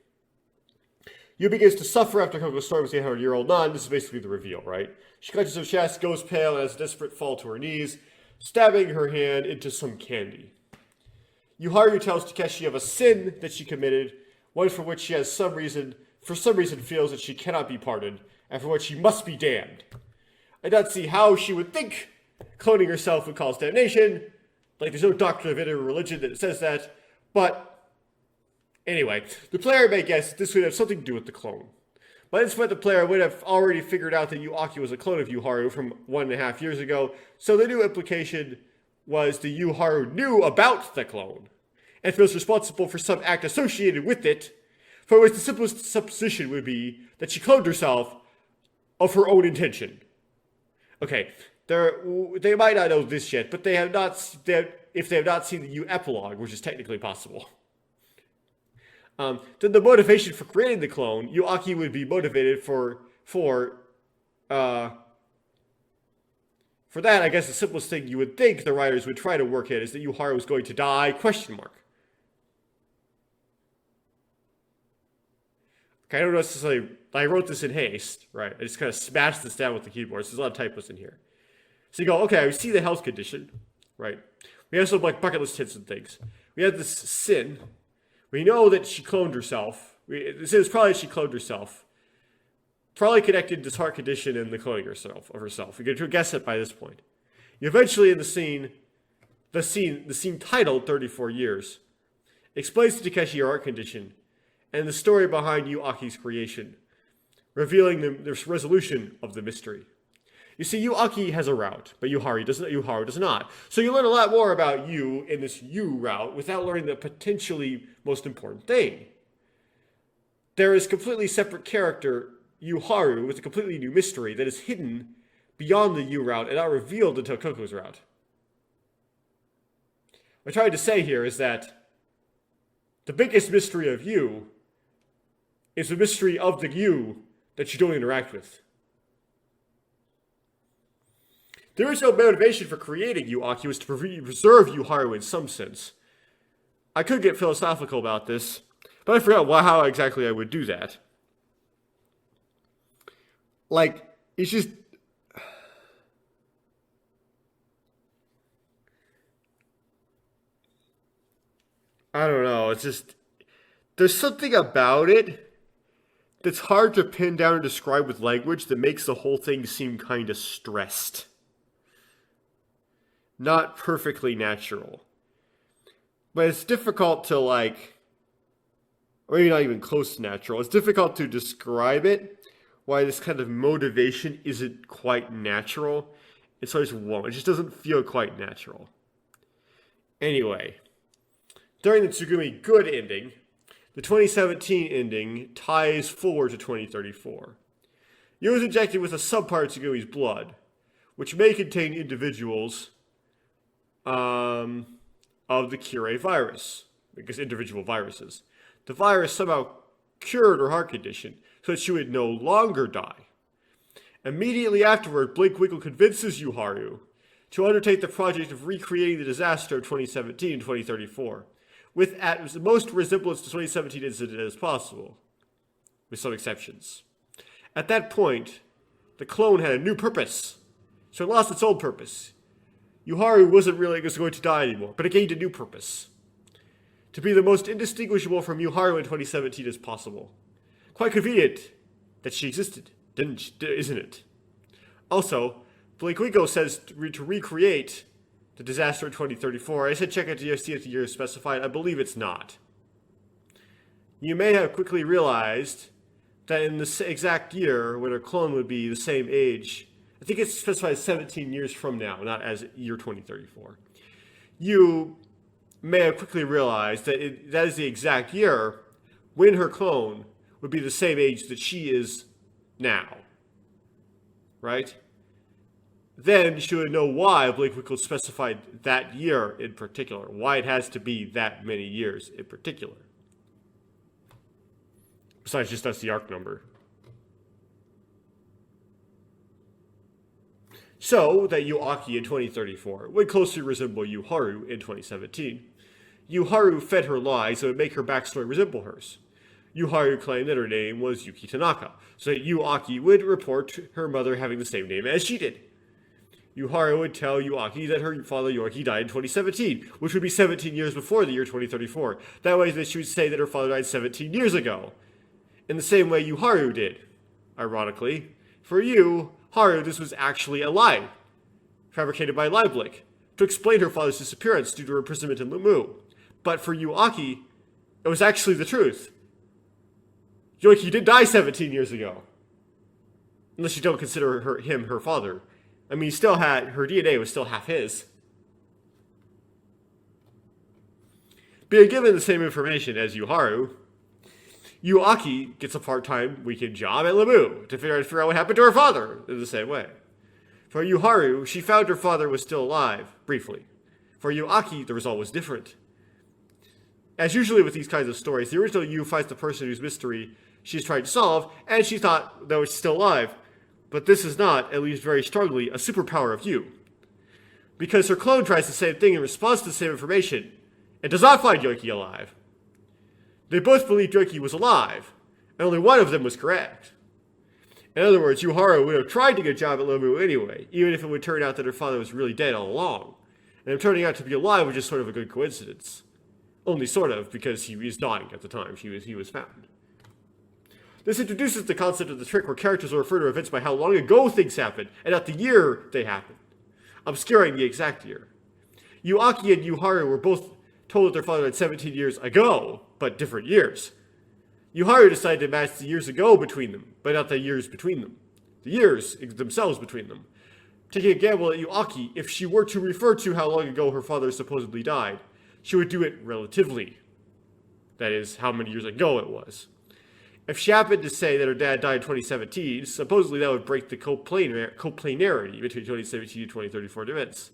[SPEAKER 3] Yu begins to suffer after Coco storms the 800-year-old nun. This is basically the reveal, right? She clutches her chest, goes pale, and has a desperate fall to her knees, stabbing her hand into some candy. Yuharu tells Takeshi of a sin that she committed, one for which she has some reason for some reason feels that she cannot be pardoned, and for which she must be damned. I don't see how she would think cloning herself would cause damnation. Like, there's no doctrine of it or religion that says that. But, anyway, the player may guess that this would have something to do with the clone. By this point, the player would have already figured out that Yu Aki was a clone of Yuharu from 1.5 years ago, so the new implication was that Yuharu knew about the clone, and feels responsible for some act associated with it, for which the simplest supposition would be that she cloned herself of her own intention. Okay, they might not know this yet, but if they have not seen the Yu epilogue, which is technically possible. Then the motivation for creating the clone, Yu Aki would be motivated for that. I guess the simplest thing you would think the writers would try to work at is that Yuharu was going to die, ? Okay, I don't necessarily, I wrote this in haste, right? I just kind of smashed this down with the keyboard, so there's a lot of typos in here. So you go, okay, we see the health condition, right? We have some like bucket list hits and things. We have this sin. We know that she cloned herself. This is probably she cloned herself. Probably connected to this heart condition and the cloning of herself. You get to guess it by this point. You eventually in the scene titled 34 Years, explains to Takeshi her heart condition and the story behind Yu Aki's creation, revealing the resolution of the mystery. You see, Yu Aki has a route, but Yuharu does not. So you learn a lot more about Yu in this Yu route without learning the potentially most important thing. There is completely separate character, Yuharu, with a completely new mystery that is hidden beyond the Yu route and not revealed until Koko's route. What I tried to say here is that the biggest mystery of Yu is the mystery of the Yu that you don't interact with. There is no motivation for creating Yu Aki, was to preserve Yuharu in some sense. I could get philosophical about this, but I forgot how exactly I would do that. Like, it's just... I don't know, it's just... There's something about it that's hard to pin down and describe with language that makes the whole thing seem kind of stressed. Not perfectly natural. But it's difficult to or maybe not even close to natural. It's difficult to describe it, why this kind of motivation isn't quite natural. It just doesn't feel quite natural. Anyway, during the Tsugumi good ending, the 2017 ending ties forward to 2034. Yu is injected with a subpart of Tsugumi's blood, which may contain individuals of the Kure virus, because individual viruses. The virus somehow cured her heart condition, so that she would no longer die. Immediately afterward, Blinkwinkel convinces Yuharu to undertake the project of recreating the disaster of 2017 and 2034, with at the most resemblance to 2017 incident as possible, with some exceptions. At that point, the clone had a new purpose, so it lost its old purpose. Yuharu wasn't really just going to die anymore, but it gained a new purpose. To be the most indistinguishable from Yuharu in 2017 as possible. Quite convenient that she existed, isn't it? Also, Blinkwinkel says to recreate the disaster in 2034. I said check out the DFC if the year is specified. I believe it's not. You may have quickly realized that in the exact year when her clone would be the same age, I think it's specified 17 years from now, not as year 2034. You may have quickly realized that that is the exact year when her clone would be the same age that she is now. Right? Then she would know why Blinkwinkel specified that year in particular, why it has to be that many years in particular. Besides just that's the arc number. So that Yu Aki in 2034 would closely resemble Yuharu in 2017. Yuharu fed her lies that would make her backstory resemble hers. Yuharu claimed that her name was Yuki Tanaka, so that Yu Aki would report her mother having the same name as she did. Yuharu would tell Yu Aki that her father Yoriki died in 2017, which would be 17 years before the year 2034. That way that she would say that her father died 17 years ago. in the same way you Haru did. Ironically, for you, Haru, this was actually a lie, fabricated by Lieblich, to explain her father's disappearance due to her imprisonment in Lumu. But for you, Aki, it was actually the truth. Yoiki did die 17 years ago. Unless you don't consider him her father. I mean, still had, her DNA was still half his. Being given the same information as Haru, Aki gets a part-time weekend job at Lumu to figure out what happened to her father in the same way. For Haru, she found her father was still alive, briefly. For Aki, the result was different. As usually with these kinds of stories, the original Yu finds the person whose mystery she's trying to solve, and she thought that was still alive. But this is not, at least very strongly, a superpower of Yu. Because her clone tries the same thing in response to the same information, and does not find Yoiki alive. They both believed Yoiki was alive, and only one of them was correct. In other words, Haru would have tried to get a job at Lumu anyway, even if it would turn out that her father was really dead all along. And him turning out to be alive was just sort of a good coincidence. Only sort of, because he was dying at the time he was found. This introduces the concept of the trick where characters will refer to events by how long ago things happened, and not the year they happened, obscuring the exact year. Aki and Haru were both told that their father died 17 years ago, but different years. Haru decided to match the years ago between them, but not the years between them. The years themselves between them. Taking a gamble at Aki, if she were to refer to how long ago her father supposedly died, she would do it relatively. That is, how many years ago it was. If she happened to say that her dad died in 2017, supposedly that would break the coplanarity between 2017 and 2034 events.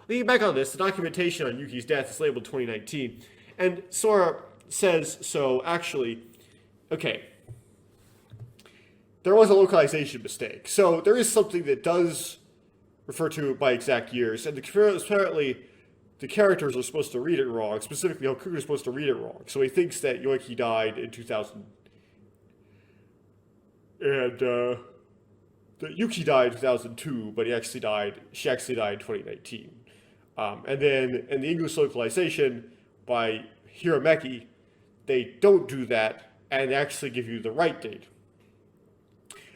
[SPEAKER 3] Leaning back on this, the documentation on Yuki's death is labeled 2019, and Sora says so actually. Okay, there was a localization mistake. So there is something that does refer to it by exact years, and apparently the characters are supposed to read it wrong, specifically Hokuku is supposed to read it wrong. So he thinks that Yoiki died in 2000, and that Yuki died in 2002, but she actually died in 2019. And then in the English localization by Hirameki, they don't do that and actually give you the right date.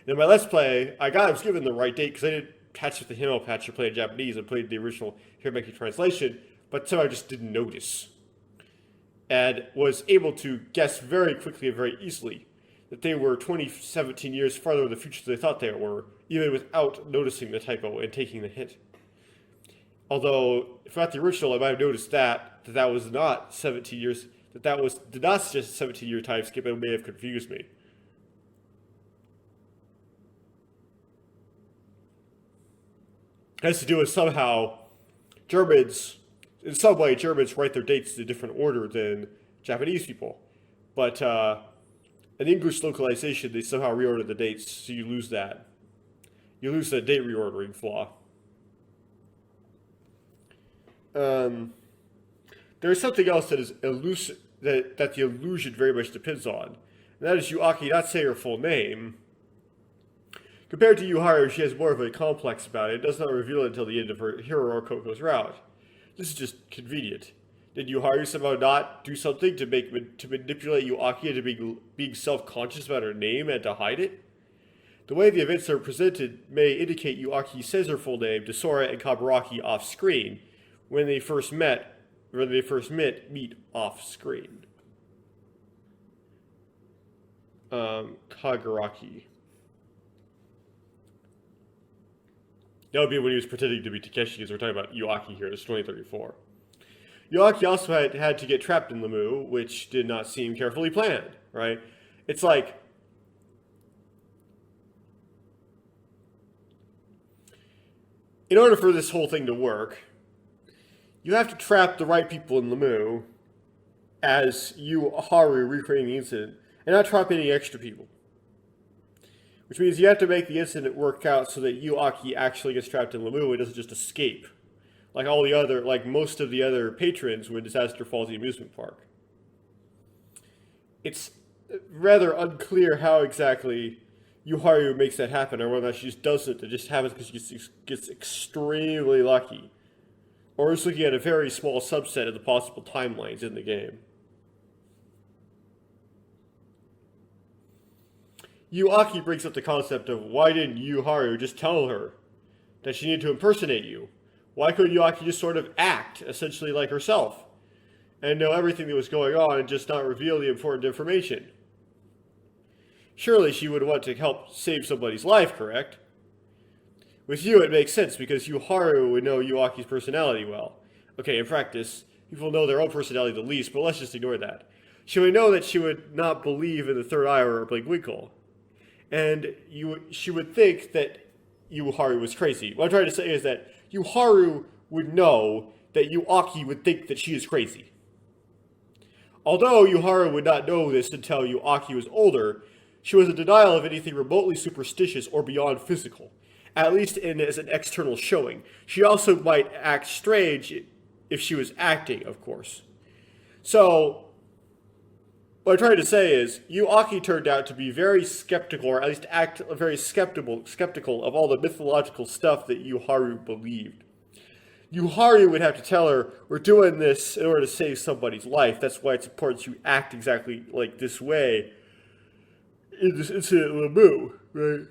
[SPEAKER 3] In my Let's Play, I was given the right date because I didn't patch with the HIMMEL patch or play in Japanese and played the original Hirameki translation, but somehow I just didn't notice. And was able to guess very quickly and very easily that they were 17 years farther in the future than they thought they were, even without noticing the typo and taking the hint. Although, if not the original, I might have noticed that was not 17 years, did not suggest a 17-year time skip, and it may have confused me. It has to do with somehow Germans write their dates in a different order than Japanese people. But in English localization, they somehow reorder the dates, so you lose that. You lose the date reordering flaw. There's something else that is that the illusion very much depends on. And that is Aki not say her full name. Compared to Haru, she has more of a complex about it. It does not reveal it until the end of her hero Koko's route. This is just convenient. Did Haru somehow not do something to manipulate Aki into being self-conscious about her name and to hide it? The way the events are presented may indicate Aki says her full name to Sora and Kaburaki off-screen when they first meet off-screen. Kaguraki. That would be when he was pretending to be Takeshi, because we're talking about Aki here. It's 2034. Aki also had to get trapped in Lumu, which did not seem carefully planned, right? It's like, in order for this whole thing to work, you have to trap the right people in Lumu as Haru recreating the incident, and not trap any extra people. Which means you have to make the incident work out so that Aki actually gets trapped in Lumu and doesn't just escape. Like most of the other patrons when disaster falls at the amusement park. It's rather unclear how exactly Haru makes that happen, or whether she just doesn't. It just happens because she gets extremely lucky. Or is looking at a very small subset of the possible timelines in the game. Yuaki brings up the concept of why didn't Haru just tell her that she needed to impersonate you? Why couldn't Yuaki just sort of act, essentially like herself, and know everything that was going on and just not reveal the important information? Surely she would want to help save somebody's life, correct? With you, it makes sense because Haru would know Yuaki's personality well. Okay, in practice, people know their own personality the least, but let's just ignore that. She would know that she would not believe in the third eye or a blink winkle. And she would think that Haru was crazy. What I'm trying to say is that Haru would know that Yuaki would think that she is crazy. Although Haru would not know this until Yuaki was older, she was in denial of anything remotely superstitious or beyond physical, at least as an external showing. She also might act strange if she was acting, of course. So, what I'm trying to say is, Yuaki turned out to be very skeptical, or at least act very skeptical of all the mythological stuff that Haru believed. Haru would have to tell her, we're doing this in order to save somebody's life. That's why it's important you act exactly like this way in this incident with Lamu, right?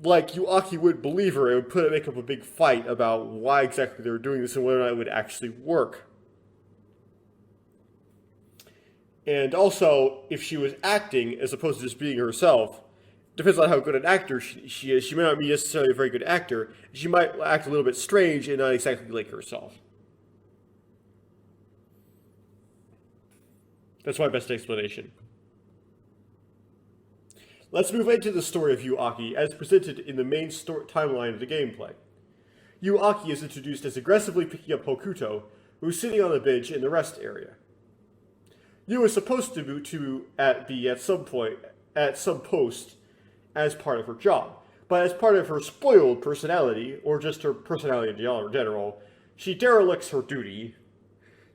[SPEAKER 3] But Yuaki would believe her and would make up a big fight about why exactly they were doing this and whether or not it would actually work. And also, if she was acting as opposed to just being herself, depends on how good an actor she is. She may not be necessarily a very good actor. She might act a little bit strange and not exactly like herself. That's my best explanation. Let's move into the story of Yuaki as presented in the main timeline of the gameplay. Yuaki is introduced as aggressively picking up Hokuto, who's sitting on the bench in the rest area. Yu is supposed to be at some post as part of her job, but as part of her spoiled personality, or just her personality in general, she derelicts her duty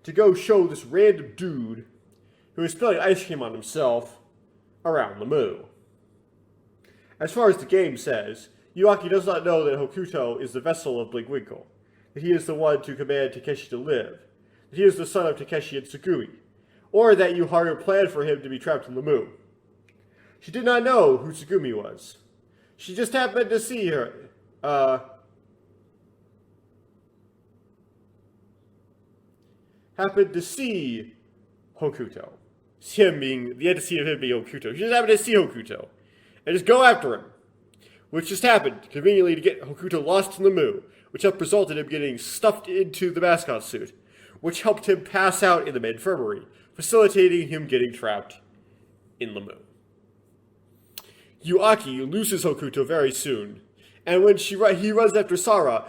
[SPEAKER 3] to go show this random dude who is spilling ice cream on himself around Lamu. As far as the game says, Yuaki does not know that Hokuto is the vessel of Blinkwinkle, that he is the one to command Takeshi to live, that he is the son of Takeshi and Tsugumi, or that Haru planned for him to be trapped in Lamu. She did not know who Tsugumi was. She just happened to see her, happened to see Hokuto. The antecedent of him being Hokuto. She just happened to see Hokuto and just go after him, which just happened conveniently to get Hokuto lost in Lamu, which helped result in him getting stuffed into the mascot suit, which helped him pass out in the infirmary, facilitating him getting trapped in Lamu. Yuaki loses Hokuto very soon, and when he runs after Sara,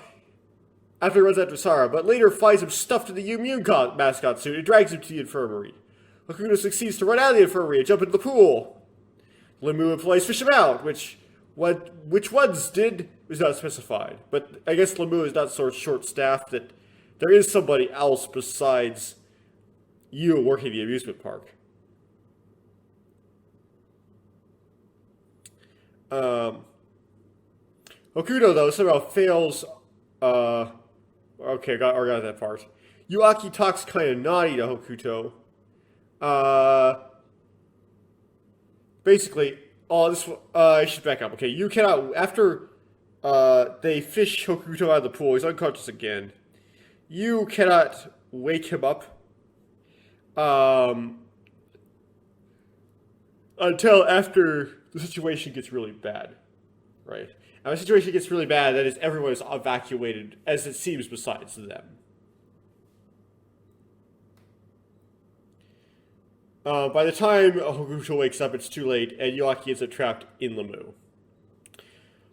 [SPEAKER 3] but later finds him stuffed in the Immune mascot suit and drags him to the infirmary. Hokuto succeeds to run out of the infirmary and jump into the pool. Lamu employees fish him out, which ones did is not specified, but I guess Lamu is not so short-staffed that there is somebody else besides you working the amusement park. Hokuto, though, somehow fails. Okay, I got that part. Yuaki talks kind of naughty to Hokuto. Basically, I should back up. Okay, you cannot, after they fish Hokuto out of the pool, he's unconscious again. You cannot wake him up until after the situation gets really bad, right? And when the situation gets really bad, that is, everyone is evacuated, as it seems, besides them. By the time Hokuto wakes up, it's too late, and Yuaki ends up trapped in Lamu.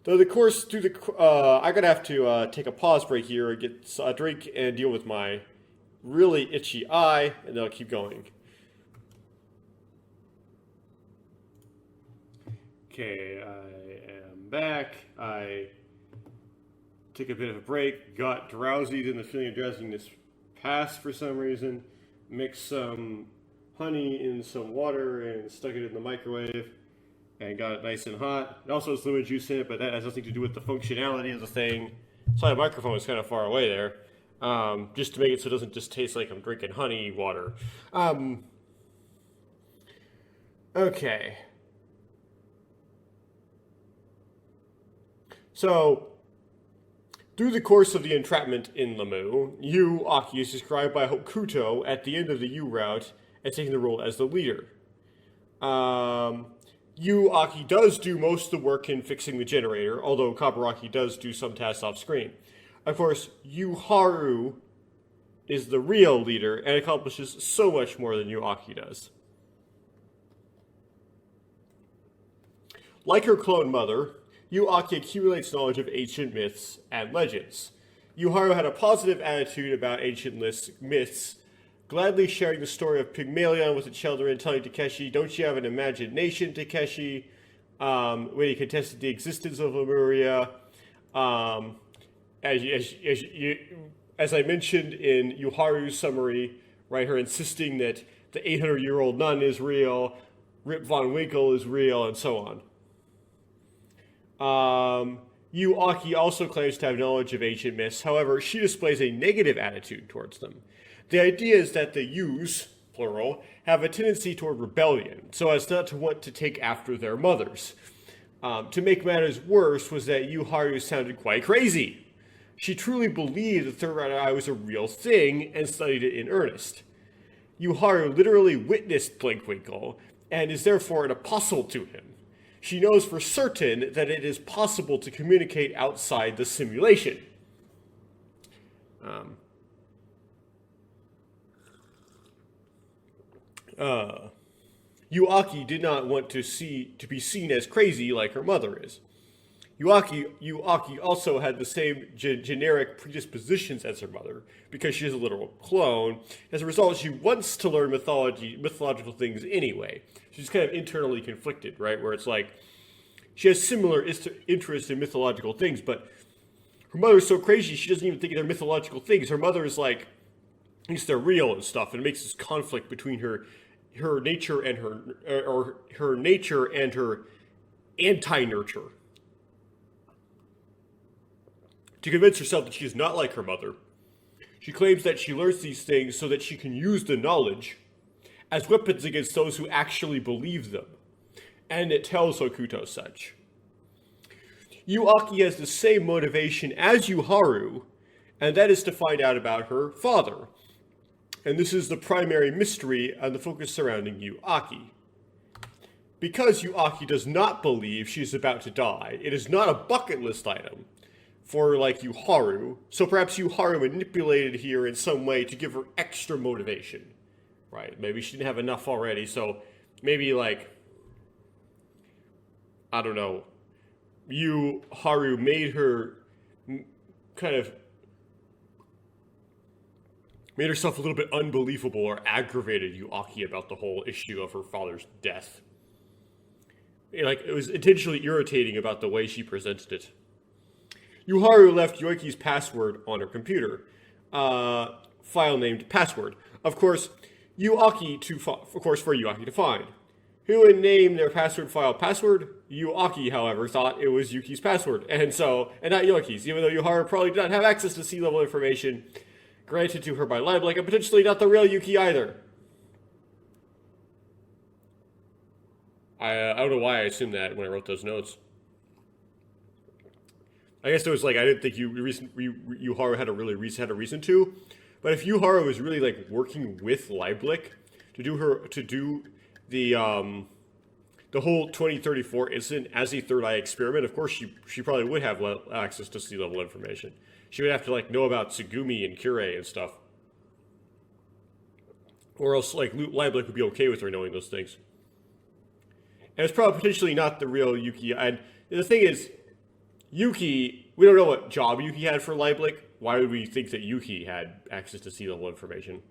[SPEAKER 3] Though the course through I'm gonna have to take a pause break here and get a drink and deal with my really itchy eye, and then I'll keep going. Okay, I am back. I took a bit of a break, got drowsy, then the feeling of drowsiness passed for some reason, mixed some honey in some water and stuck it in the microwave and got it nice and hot. It also has lemon juice in it, but that has nothing to do with the functionality of the thing. Sorry, the microphone is kind of far away there. Just to make it so it doesn't just taste like I'm drinking honey water. Okay. So, through the course of the entrapment in Lamu, Yu Aki is described by Hokuto at the end of the Yu route as taking the role as the leader. Yu Aki does do most of the work in fixing the generator, although Kaburaki does do some tasks off screen. Of course, Yu Haru is the real leader and accomplishes so much more than Yu Aki does. Like her clone mother, Yu Aki accumulates knowledge of ancient myths and legends. Yu Haru had a positive attitude about ancient myths, gladly sharing the story of Pygmalion with the children, telling Takeshi, "Don't you have an imagination, Takeshi?" When he contested the existence of Lemuria. As I mentioned in Yu Haru's summary, right, her insisting that the 800-year-old nun is real, Rip Von Winkle is real, and so on. Yu Aki also claims to have knowledge of ancient myths. However, she displays a negative attitude towards them. The idea is that the Yus, plural, have a tendency toward rebellion, so as not to want to take after their mothers. To make matters worse was that Yu Haru sounded quite crazy. She truly believed the third eye was a real thing and studied it in earnest. Yu Haru literally witnessed Blinkwinkle and is therefore an apostle to him. She knows for certain that it is possible to communicate outside the simulation. Yu Aki did not want to be seen as crazy like her mother is. Yu Aki also had the same generic predispositions as her mother, because she is a literal clone. As a result, she wants to learn mythological things anyway. She's kind of internally conflicted, right? Where it's like, she has similar interest in mythological things, but her mother's so crazy, she doesn't even think they're mythological things. Her mother is like, thinks they're real and stuff, and it makes this conflict between her nature and her nature and her anti-nurture. To convince herself that she is not like her mother, she claims that she learns these things so that she can use the knowledge as weapons against those who actually believe them. And it tells Hokuto such. Yu Aki has the same motivation as Yu Haru, and that is to find out about her father. And this is the primary mystery and the focus surrounding Yu Aki. Because Yu Aki does not believe she is about to die, it is not a bucket list item for like Yu Haru, so perhaps Yu Haru manipulated here in some way to give her extra motivation, right? Maybe she didn't have enough already, so maybe like, I don't know, Yu Haru made her made herself a little bit unbelievable or aggravated Yu Aki about the whole issue of her father's death. Like, it was intentionally irritating about the way she presented it. Yu Haru left Yoiki's password on her computer, file named password. Of course, for Yu Aki to find. Who would name their password file password? Yu Aki, however, thought it was Yuki's password, and not Yoiki's, even though Yu Haru probably did not have access to C-level information granted to her by Lieblich, and potentially not the real Yuki either. I don't know why I assumed that when I wrote those notes. I guess it was like, I didn't think Yu Haru had a reason to, but if Yu Haru was really like working with Lieblich to do the whole 2034 incident as a third eye experiment, of course she probably would have access to C-level information. She would have to like know about Tsugumi and Kirei and stuff, or else like Lieblich would be okay with her knowing those things. And it's probably potentially not the real Yuki. And the thing is, Yuki, we don't know what job Yuki had for Lieblich. Why would we think that Yuki had access to C-level information?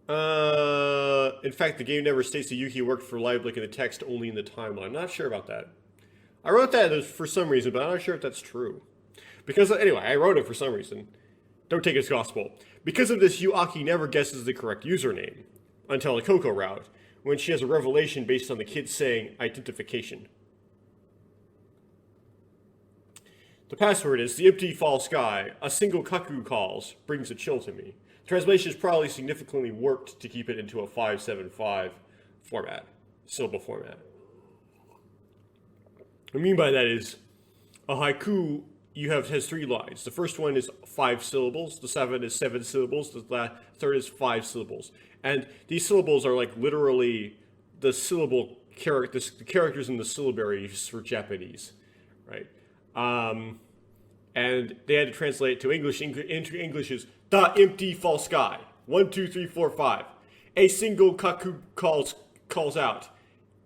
[SPEAKER 3] In fact, the game never states that Yuki worked for Lieblich in the text, only in the timeline. I'm not sure about that. I wrote that for some reason, but I'm not sure if that's true. Because, anyway, I wrote it for some reason. Don't take it as gospel. Because of this, Yu Aki never guesses the correct username until the Coco route, when she has a revelation based on the kid saying identification. The password is, the empty fall sky, a single cuckoo calls, brings a chill to me. The translation is probably significantly warped to keep it into a 575 format, syllable format. What I mean by that is a haiku has 3 lines. The first one is 5 syllables, the 7 is 7 syllables, the third is 5 syllables. And these syllables are like literally the syllable the characters in the syllabaries for Japanese, right? And they had to translate it to English. Into English is the empty false sky. 1, 2, 3, 4, 5. A single kaku calls out.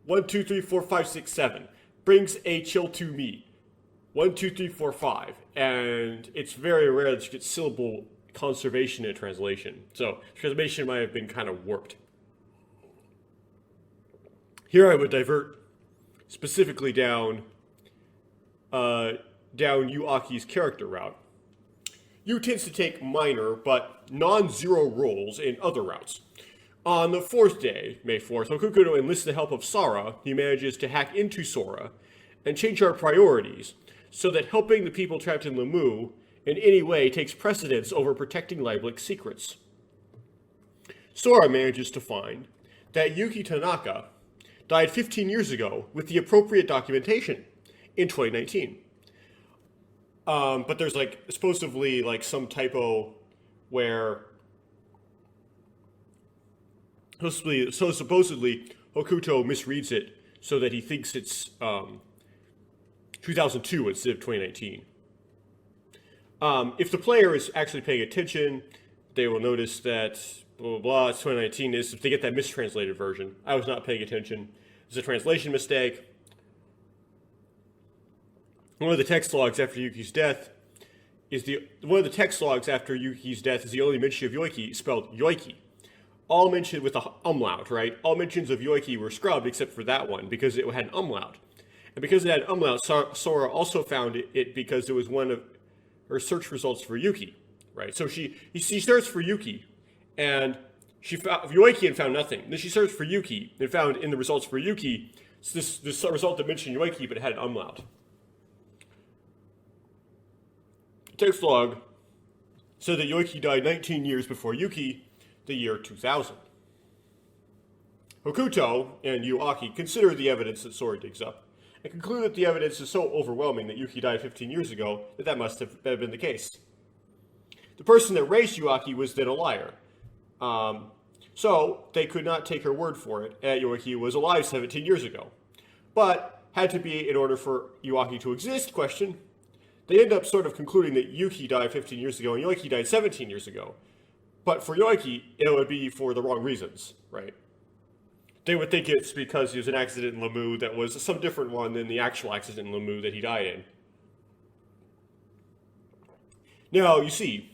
[SPEAKER 3] 1, 2, 3, 4, 5, 6, 7. Brings a chill to me. 1, 2, 3, 4, 5. And it's very rare that you get syllable conservation in translation. So translation might have been kind of warped. Here I would divert specifically down Yu Aki's character route. Yu tends to take minor but non-zero roles in other routes. On the 4th day, May 4th, Hokuto enlists the help of Sara. He manages to hack into Sora and change our priorities so that helping the people trapped in Lemu in any way takes precedence over protecting Leiblic's secrets. Sora manages to find that Yuki Tanaka died 15 years ago with the appropriate documentation in 2019. But there's like supposedly like some typo where supposedly Hokuto misreads it so that he thinks it's 2002 instead of 2019. If the player is actually paying attention, they will notice that blah, blah, blah, it's 2019 is if they get that mistranslated version. I was not paying attention. It's a translation mistake. One of the text logs after Yuki's death is the only mention of Yoiki spelled Yoiki. All mentioned with a umlaut, right? All mentions of Yoiki were scrubbed except for that one because it had an umlaut. And because it had an umlaut, Sora also found it because it was one of her search results for Yuki, right? So she searched for Yuki, and she found Yoiki and found nothing. Then she searched for Yuki and found in the results for Yuki this result that mentioned Yoiki, but it had an umlaut. The text log said that Yoiki died 19 years before Yuki, the year 2000. Hokuto and Yu Aki consider the evidence that Sora digs up and conclude that the evidence is so overwhelming that Yuki died 15 years ago that must have been the case. The person that raised Yu Aki was then a liar. So they could not take her word for it that Yoiki was alive 17 years ago. But had to be in order for Yu Aki to exist, question. They end up sort of concluding that Yuki died 15 years ago and Yoiki died 17 years ago. But for Yoiki, it would be for the wrong reasons, right? They would think it's because he was an accident in Lemu that was some different one than the actual accident in Lemu that he died in. Now, you see,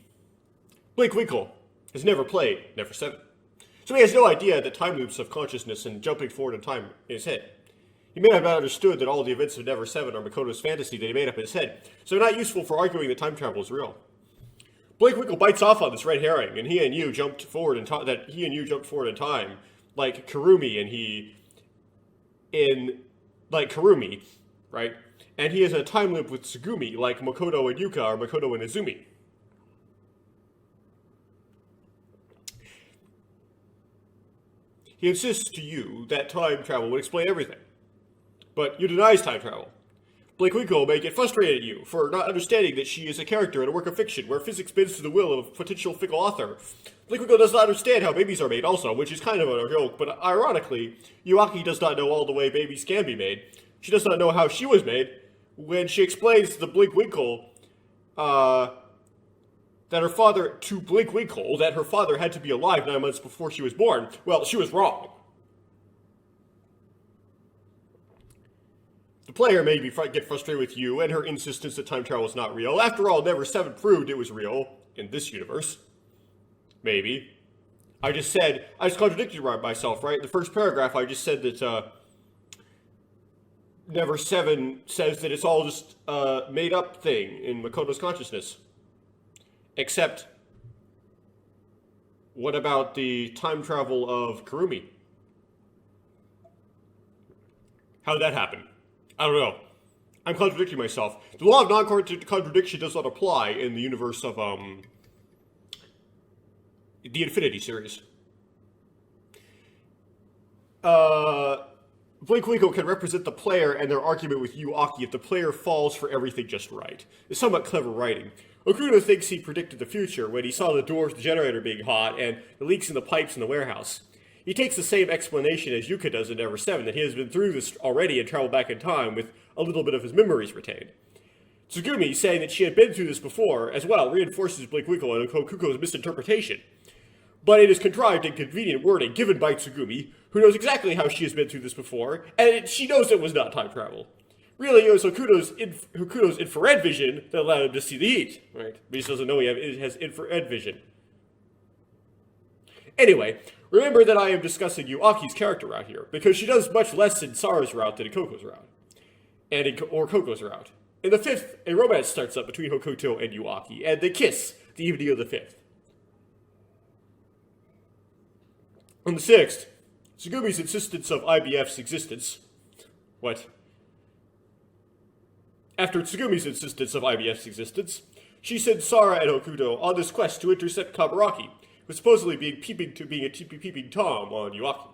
[SPEAKER 3] Blake Winkle has never played Never 7. So he has no idea that time loops of consciousness and jumping forward in time in his head. He may have not understood that all the events of Never 7 are Makoto's fantasy that he made up in his head, so they're not useful for arguing that time travel is real. Blake Winkle bites off on this red herring, and he and Yu jumped forward in time, like Karumi, Karumi, right? And he has a time loop with Tsugumi, like Makoto and Yuka, or Makoto and Izumi. He insists to Yu that time travel would explain everything. But Yu denies time travel. Blake Winkle may get frustrated at Yu for not understanding that she is a character in a work of fiction where physics bends to the will of a potential fickle author. Blake Winkle does not understand how babies are made also, which is kind of a joke, but ironically, Yu Aki does not know all the way babies can be made. She does not know how she was made when she explains to Blake Winkle that her father had to be alive 9 months before she was born. Well, she was wrong. The player may get frustrated with Yu and her insistence that time travel is not real. After all, Never 7 proved it was real in this universe. Maybe. I just contradicted myself, right? In the first paragraph, I just said that Never 7 says that it's all just a made-up thing in Makoto's consciousness. Except, what about the time travel of Karumi? How'd that happen? I don't know. I'm contradicting myself. The law of non-contradiction does not apply in the universe of the Infinity series. Winkle can represent the player and their argument with Yu Aki if the player falls for everything just right. It's somewhat clever writing. Okuno thinks he predicted the future when he saw the doors to the generator being hot and the leaks in the pipes in the warehouse. He takes the same explanation as Yuka does in Ever17, that he has been through this already and traveled back in time with a little bit of his memories retained. Tsugumi, saying that she had been through this before, as well, reinforces Winkle and Okuko's misinterpretation. But it is contrived and convenient wording given by Tsugumi, who knows exactly how she has been through this before, and she knows it was not time travel. Really, it was Hokuto's infrared vision that allowed him to see the heat, right? But he just doesn't know he has infrared vision. Anyway, remember that I am discussing Yu Aki's character route here, because she does much less in Sara's route than in Koko's route, or Koko's route. In the 5th, a romance starts up between Hokuto and Yu Aki, and they kiss the evening of the 5th. On the 6th, Tsugumi's insistence of IBF's existence... What? After Tsugumi's insistence of IBF's existence, she sends Sara and Hokuto on this quest to intercept Kabaraki, who was supposedly being a peeping Tom on Yu Aki.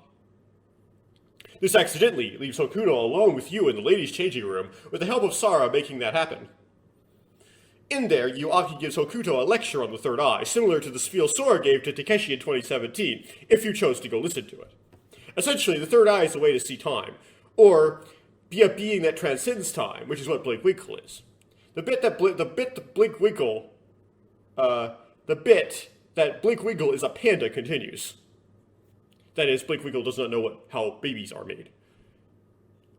[SPEAKER 3] This accidentally leaves Hokuto alone with Yu in the ladies' changing room, with the help of Sara making that happen. In there, Yu Aki gives Hokuto a lecture on the third eye, similar to the spiel Sora gave to Takeshi in 2017, if you chose to go listen to it. Essentially, the third eye is the way to see time, or be a being that transcends time, which is what Blinkwinkle is. The bit that Blinkwinkle is a panda continues. That is, Blinkwinkle does not know how babies are made.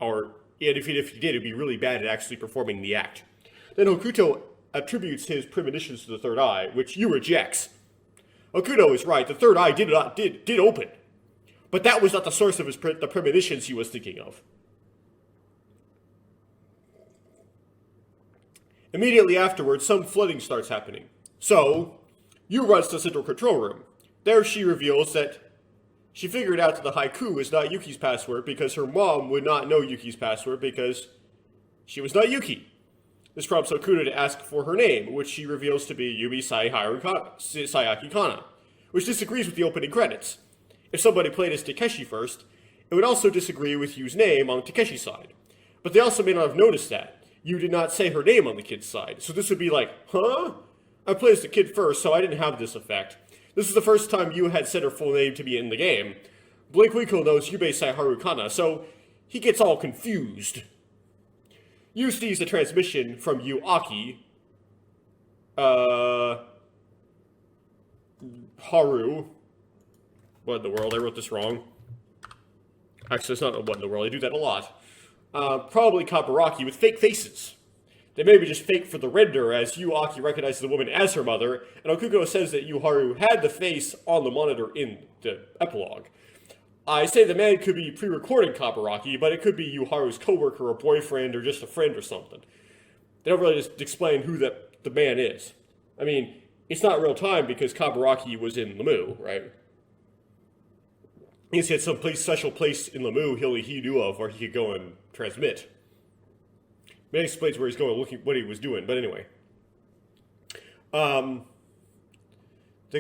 [SPEAKER 3] And if he did, it'd be really bad at actually performing the act. Then Hokuto attributes his premonitions to the third eye, which Yu rejects. Hokuto is right, the third eye did open. But that was not the source of the premonitions he was thinking of. Immediately afterwards, some flooding starts happening. So, Yu runs to the central control room. There she reveals that she figured out that the haiku is not Yuki's password because her mom would not know Yuki's password because she was not Yuki. This prompts Hokuto to ask for her name, which she reveals to be Yumi Sayaki Kana, which disagrees with the opening credits. If somebody played as Takeshi first, it would also disagree with Yu's name on Takeshi's side. But they also may not have noticed that. Yu did not say her name on the kid's side, so this would be like, huh? I played as the kid first, so I didn't have this effect. This is the first time Yu had said her full name to be in the game. Blinkwinkle knows Yubei Saiharu Kana, so he gets all confused. Yu sees the transmission from Yu Aki, Haru. What in the world? I wrote this wrong. Actually, it's not what in the world. I do that a lot. Probably Kabaraki with fake faces. They may be just fake for the render, as Yu Aki recognizes the woman as her mother, and Okuko says that Yu Haru had the face on the monitor in the epilogue. I say the man could be pre-recording Kabaraki, but it could be Yu Haru's co-worker or boyfriend or just a friend or something. They don't really just explain who the man is. I mean, it's not real time because Kabaraki was in Lemu, right? He had some special place in Lemu he knew of where he could go and transmit. Maybe explains where he's going, looking what he was doing, but anyway. The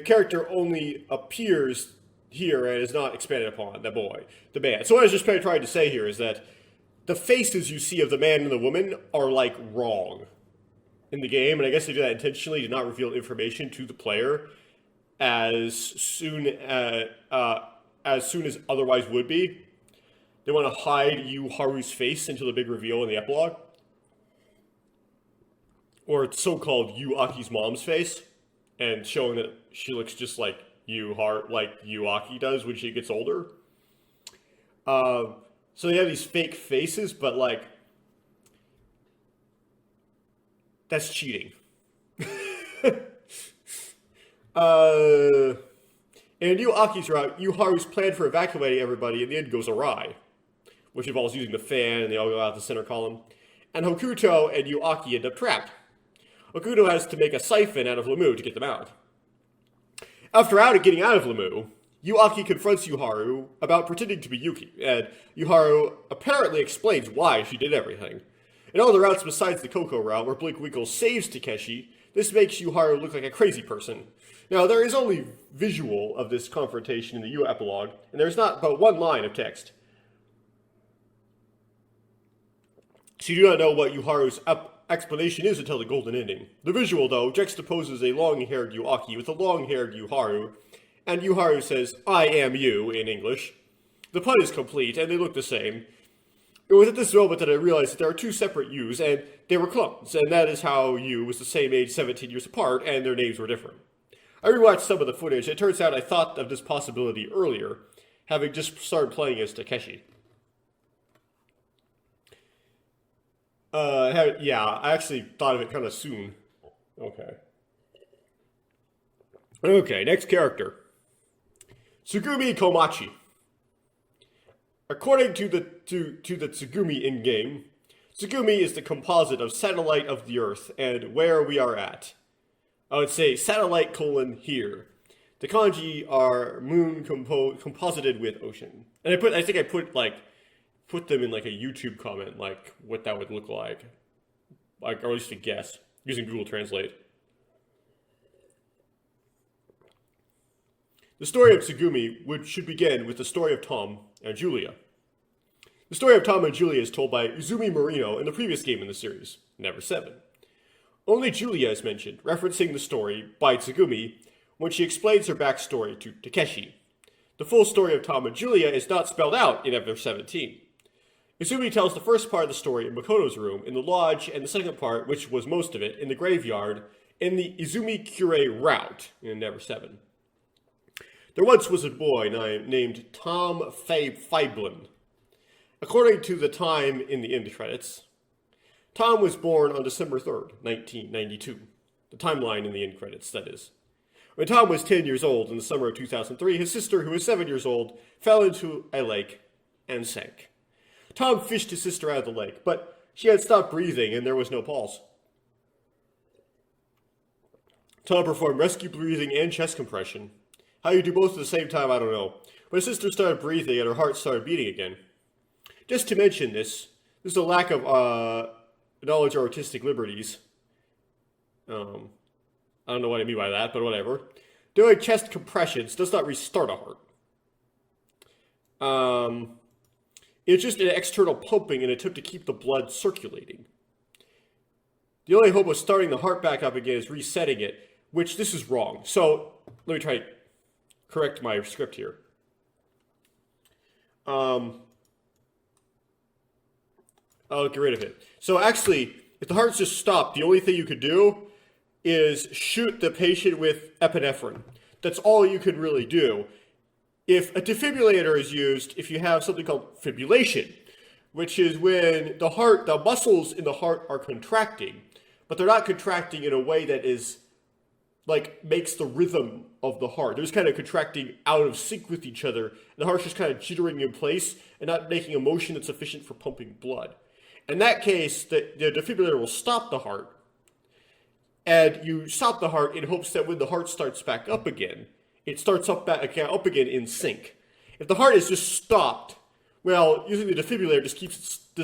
[SPEAKER 3] character only appears here and is not expanded upon, the man. So what I was just trying to say here is that the faces you see of the man and the woman are, like, wrong in the game, and I guess they do that intentionally to not reveal information to the player as soon as otherwise would be. They want to hide Yu Haru's face until the big reveal in the epilogue. Or so-called Yu Aki's mom's face, and showing that she looks just like Yu Aki does when she gets older. So they have these fake faces, but like, that's cheating. In Yu Aki's route, Yu Haru's plan for evacuating everybody in the end goes awry, which involves using the fan, and they all go out the center column. And Hokuto and Yu Aki end up trapped. Hokuto has to make a siphon out of Lemu to get them out. After getting out of Lemu, Yu Aki confronts Yu Haru about pretending to be Yuki, and Yu Haru apparently explains why she did everything. In all the routes besides the Koko route, where Blinkwinkle saves Takeshi, this makes Yu Haru look like a crazy person. Now, there is only visual of this confrontation in the Yu epilogue, and there's not but one line of text. So you do not know what Yuharu's explanation is until the golden ending. The visual, though, juxtaposes a long-haired Yuaki with a long-haired Yuharu, and Yuharu says, "I am you," in English. The pun is complete, and they look the same. It was at this moment that I realized that there are two separate Yus, and they were clones, and that is how Yu was the same age 17 years apart, and their names were different. I rewatched some of the footage, and it turns out I thought of this possibility earlier, having just started playing as Takeshi. Yeah, I actually thought of it kind of soon. Okay, next character. Tsugumi Komachi. According to the Tsugumi in-game, Tsugumi is the composite of satellite of the Earth and where we are at. I would say satellite : here. The kanji are moon composited with ocean. And I think I put them in like a YouTube comment, like what that would look like. Like, or at least a guess, using Google Translate. The story of Tsugumi should begin with the story of Tom and Julia. The story of Tom and Julia is told by Izumi Marino in the previous game in the series, Ever17. Only Julia is mentioned, referencing the story by Tsugumi when she explains her backstory to Takeshi. The full story of Tom and Julia is not spelled out in Ever17. Izumi tells the first part of the story in Makoto's room, in the lodge, and the second part, which was most of it, in the graveyard, in the Izumi Kure route in Ever7. There once was a boy named Tom Feiblin. According to the time in the end credits, Tom was born on December 3rd, 1992. The timeline in the end credits, that is. When Tom was 10 years old in the summer of 2003, his sister, who was 7 years old, fell into a lake and sank. Tom fished his sister out of the lake, but she had stopped breathing and there was no pulse. Tom performed rescue breathing and chest compression. How you do both at the same time, I don't know. But his sister started breathing and her heart started beating again. Just to mention this is a lack of knowledge or artistic liberties. I don't know what I mean by that, but whatever. Doing chest compressions does not restart a heart. It's just an external pumping in an attempt to keep the blood circulating. The only hope of starting the heart back up again is resetting it, which this is wrong. So let me try to correct my script here. I'll get rid of it. So actually, if the heart's just stopped, the only thing you could do is shoot the patient with epinephrine. That's all you could really do. If a defibrillator is used, if you have something called fibrillation, which is when the muscles in the heart are contracting, but they're not contracting in a way that is, like, makes the rhythm of the heart. They're just kind of contracting out of sync with each other, and the heart's just kind of jittering in place and not making a motion that's sufficient for pumping blood. In that case, the defibrillator will stop the heart, and you stop the heart in hopes that when the heart starts back up again, it starts up again in sync. If the heart is just stopped, well, using the defibrillator just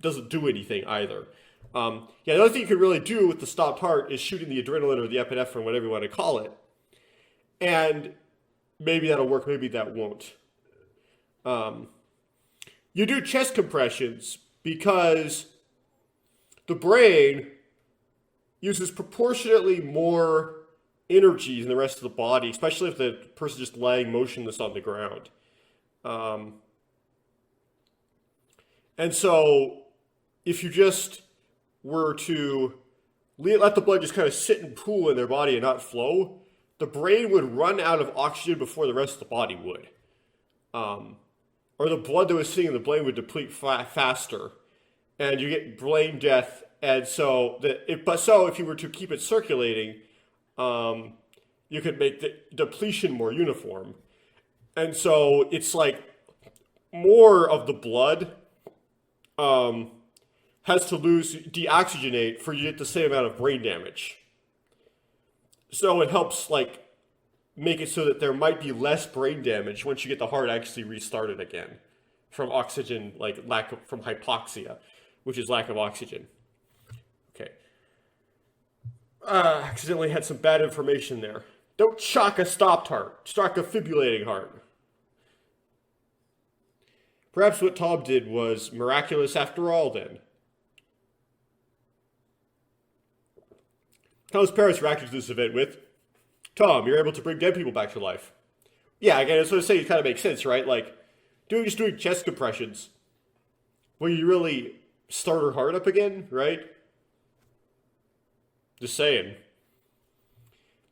[SPEAKER 3] doesn't do anything either. The other thing you can really do with the stopped heart is shooting the adrenaline or the epinephrine, whatever you want to call it. And maybe that'll work, maybe that won't. You do chest compressions because the brain uses proportionately more energy than the rest of the body, especially if the person's just laying motionless on the ground. And so if you just were to let the blood just kind of sit and pool in their body and not flow, the brain would run out of oxygen before the rest of the body would. Or the blood that was sitting in the brain would deplete faster, and you get brain death. And so, if you were to keep it circulating, you could make the depletion more uniform. And so it's like more of the blood has to deoxygenate for you to get the same amount of brain damage. So it helps like make it so that there might be less brain damage once you get the heart actually restarted again from oxygen, like from hypoxia, which is lack of oxygen. Okay. Accidentally had some bad information there. Don't shock a stopped heart. Shock a fibrillating heart. Perhaps what Tom did was miraculous after all then. Tom's parents reacted to this event with, Tom, you're able to bring dead people back to life. Yeah, again, that's what I'm saying. It kind of makes sense, right? Like, just doing chest compressions. Will you really start her heart up again, right? Just saying.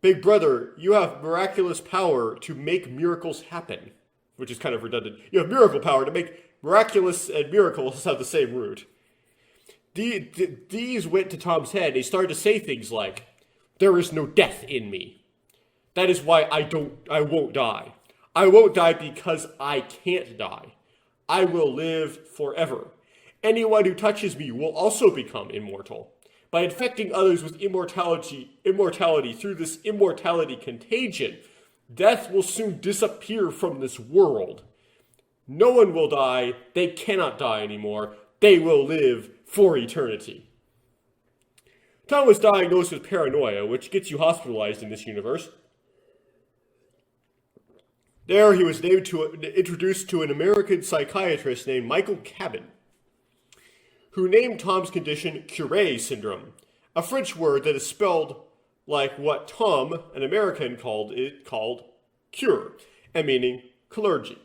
[SPEAKER 3] Big brother, you have miraculous power to make miracles happen. Which is kind of redundant. You have miracle power to make miraculous and miracles have the same root. These went to Tom's head. He started to say things like, there is no death in me. That is why I won't die. I won't die because I can't die. I will live forever. Anyone who touches me will also become immortal. By infecting others with immortality through this immortality contagion, death will soon disappear from this world. No one will die. They cannot die anymore. They will live for eternity. Tom was diagnosed with paranoia, which gets you hospitalized in this universe. There, he was introduced to an American psychiatrist named Michael Cabin, who named Tom's condition Curie syndrome, a French word that is spelled like what Tom, an American, called cure, and meaning clergy.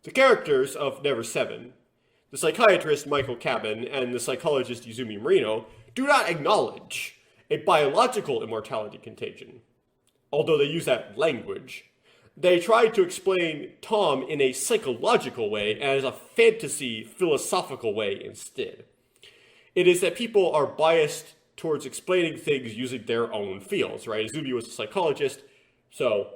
[SPEAKER 3] The characters of Ever17, the psychiatrist Michael Cabin and the psychologist Izumi Marino, do not acknowledge a biological immortality contagion, although they use that language. They tried to explain Tom in a psychological way and as a fantasy philosophical way instead. It is that people are biased towards explaining things using their own fields, right? Izumi was a psychologist, so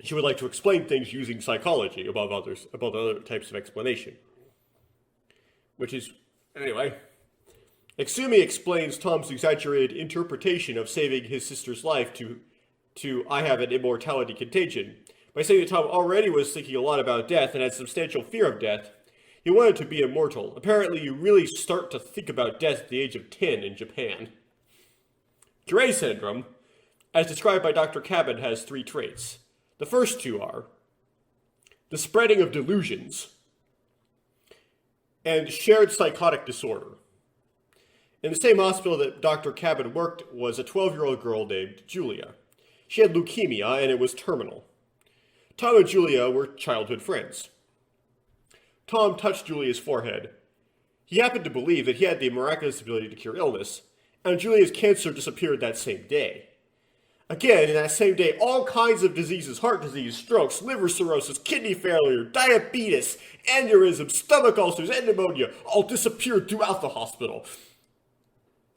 [SPEAKER 3] she would like to explain things using psychology above other types of explanation. Which is, anyway. Izumi explains Tom's exaggerated interpretation of saving his sister's life to I have an immortality contagion by saying that Tom already was thinking a lot about death and had substantial fear of death. He wanted to be immortal. Apparently, you really start to think about death at the age of 10 in Japan. Curie syndrome, as described by Dr. Cabin, has 3 traits. The first 2 are the spreading of delusions and shared psychotic disorder. In the same hospital that Dr. Cabin worked was a 12-year-old girl named Julia. She had leukemia, and it was terminal. Tom and Julia were childhood friends. Tom touched Julia's forehead. He happened to believe that he had the miraculous ability to cure illness, and Julia's cancer disappeared that same day. Again, in that same day, all kinds of diseases, heart disease, strokes, liver cirrhosis, kidney failure, diabetes, aneurysms, stomach ulcers, and pneumonia all disappeared throughout the hospital.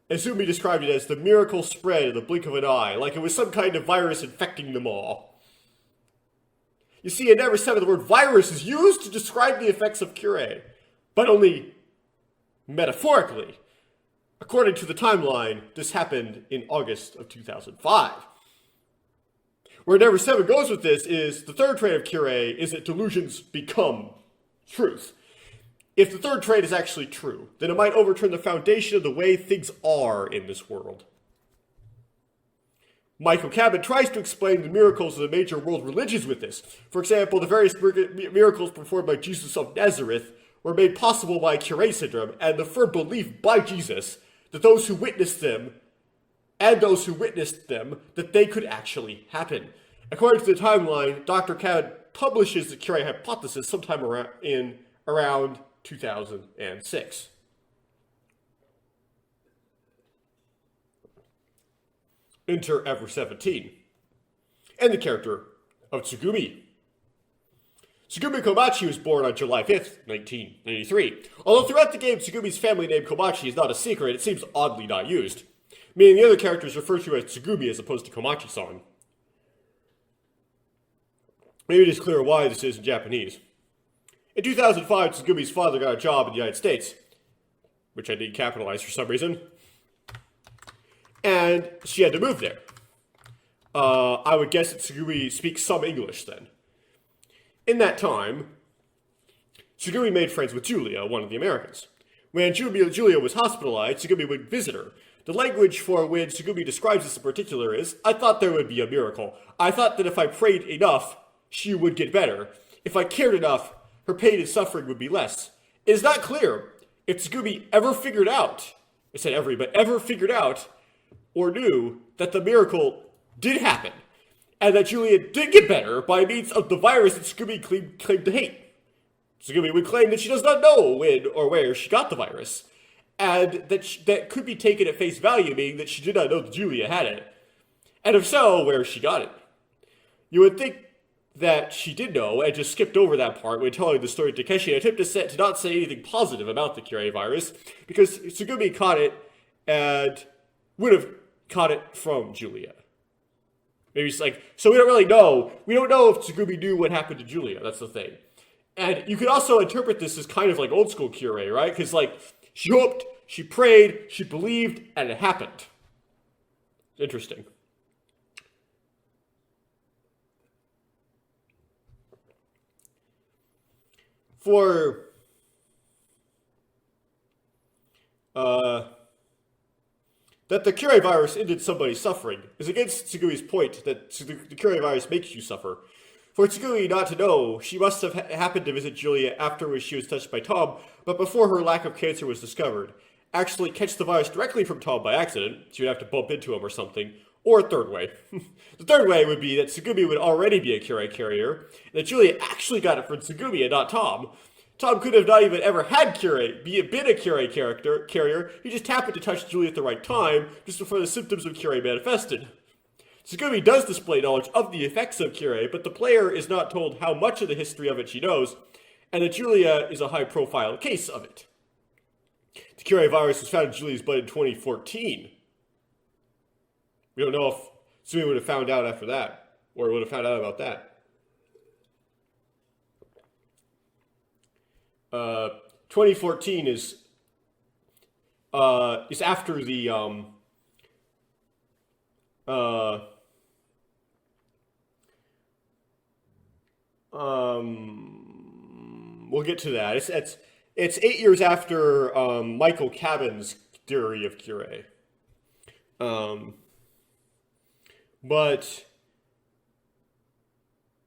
[SPEAKER 3] Izumi described it as the miracle spread in the blink of an eye, like it was some kind of virus infecting them all. You see, in Ever17, the word virus is used to describe the effects of Curie, but only metaphorically. According to the timeline, this happened in August of 2005. Where Ever17 goes with this is the third trait of Curie is that delusions become truth. If the third trait is actually true, then it might overturn the foundation of the way things are in this world. Michael Cabin tries to explain the miracles of the major world religions with this. For example, the various miracles performed by Jesus of Nazareth were made possible by Curie syndrome and the firm belief by Jesus that those who witnessed them that they could actually happen. According to the timeline, Dr. Cabin publishes the Curie hypothesis sometime around 2006. Enter Ever17 and the character of Tsugumi. Tsugumi Komachi was born on July 5th, 1993. Although throughout the game, Tsugumi's family name Komachi is not a secret, it seems oddly not used, meaning the other characters refer to as Tsugumi as opposed to Komachi-san. Maybe it is clear why this is in Japanese. In 2005, Tsugumi's father got a job in the United States, which I didn't capitalize for some reason, and she had to move there. I would guess that Tsugumi speaks some English then. In that time, Tsugumi made friends with Julia, one of the Americans. When Julia was hospitalized, Tsugumi would visit her. The language for when Tsugumi describes this in particular is, I thought there would be a miracle. I thought that if I prayed enough, she would get better. If I cared enough, her pain and suffering would be less. It is not clear if Tsugumi ever figured out I said every, but ever figured out or knew that the miracle did happen, and that Julia did get better by means of the virus that Summery claimed to hate. Summery would claim that she does not know when or where she got the virus, and that could be taken at face value, meaning that she did not know that Julia had it. And if so, where she got it. You would think that she did know and just skipped over that part when telling the story to Takeshi and attempted to not say anything positive about the Kirei virus, because Sugumi caught it and would have caught it from Julia. Maybe it's like, so we don't really know. We don't know if Sugumi knew what happened to Julia. That's the thing. And you could also interpret this as kind of like old school Kirei, right? Because like, she hoped, she prayed, she believed, and it happened. Interesting. For that the Kirei virus ended somebody's suffering is against Tsugumi's point that the Kirei virus makes you suffer. For Tsugumi not to know, she must have happened to visit Julia after she was touched by Tom, but before her lack of cancer was discovered. Actually catch the virus directly from Tom by accident, she would have to bump into him or something. Or a third way. The third way would be that Tsugumi would already be a Kirei carrier, and that Julia actually got it from Tsugumi and not Tom. Tom could have not even ever had Kirei, been a Kirei carrier, he just happened to touch Julia at the right time, just before the symptoms of Kirei manifested. Tsugumi does display knowledge of the effects of Kirei, but the player is not told how much of the history of it she knows, and that Julia is a high-profile case of it. The Kirei virus was found in Julia's blood in 2014. We don't know if Tsugumi would have found out after that, or would have found out about that. 2014 is after the we'll get to that. It's 8 years after Michael Cabin's theory of Kirei.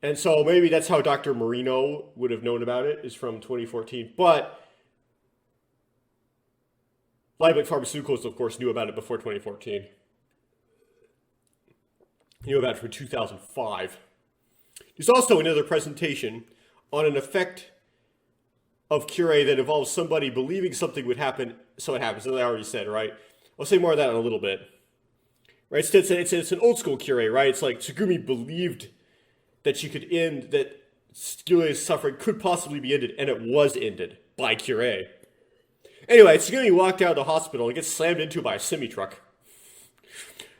[SPEAKER 3] And so maybe that's how Dr. Marino would have known about it, is from 2014. But Lieblich Pharmaceuticals, of course, knew about it before 2014. Knew about it from 2005. There's also another presentation on an effect of Kirei that involves somebody believing something would happen, so it happens, as I already said, right? I'll say more of that in a little bit. Right? It's an old school Kirei, right? It's like Tsugumi believed that she could end, that Julia's suffering could possibly be ended, and it was ended by Kirei. Anyway, Tsugumi walked out of the hospital and gets slammed into by a semi-truck.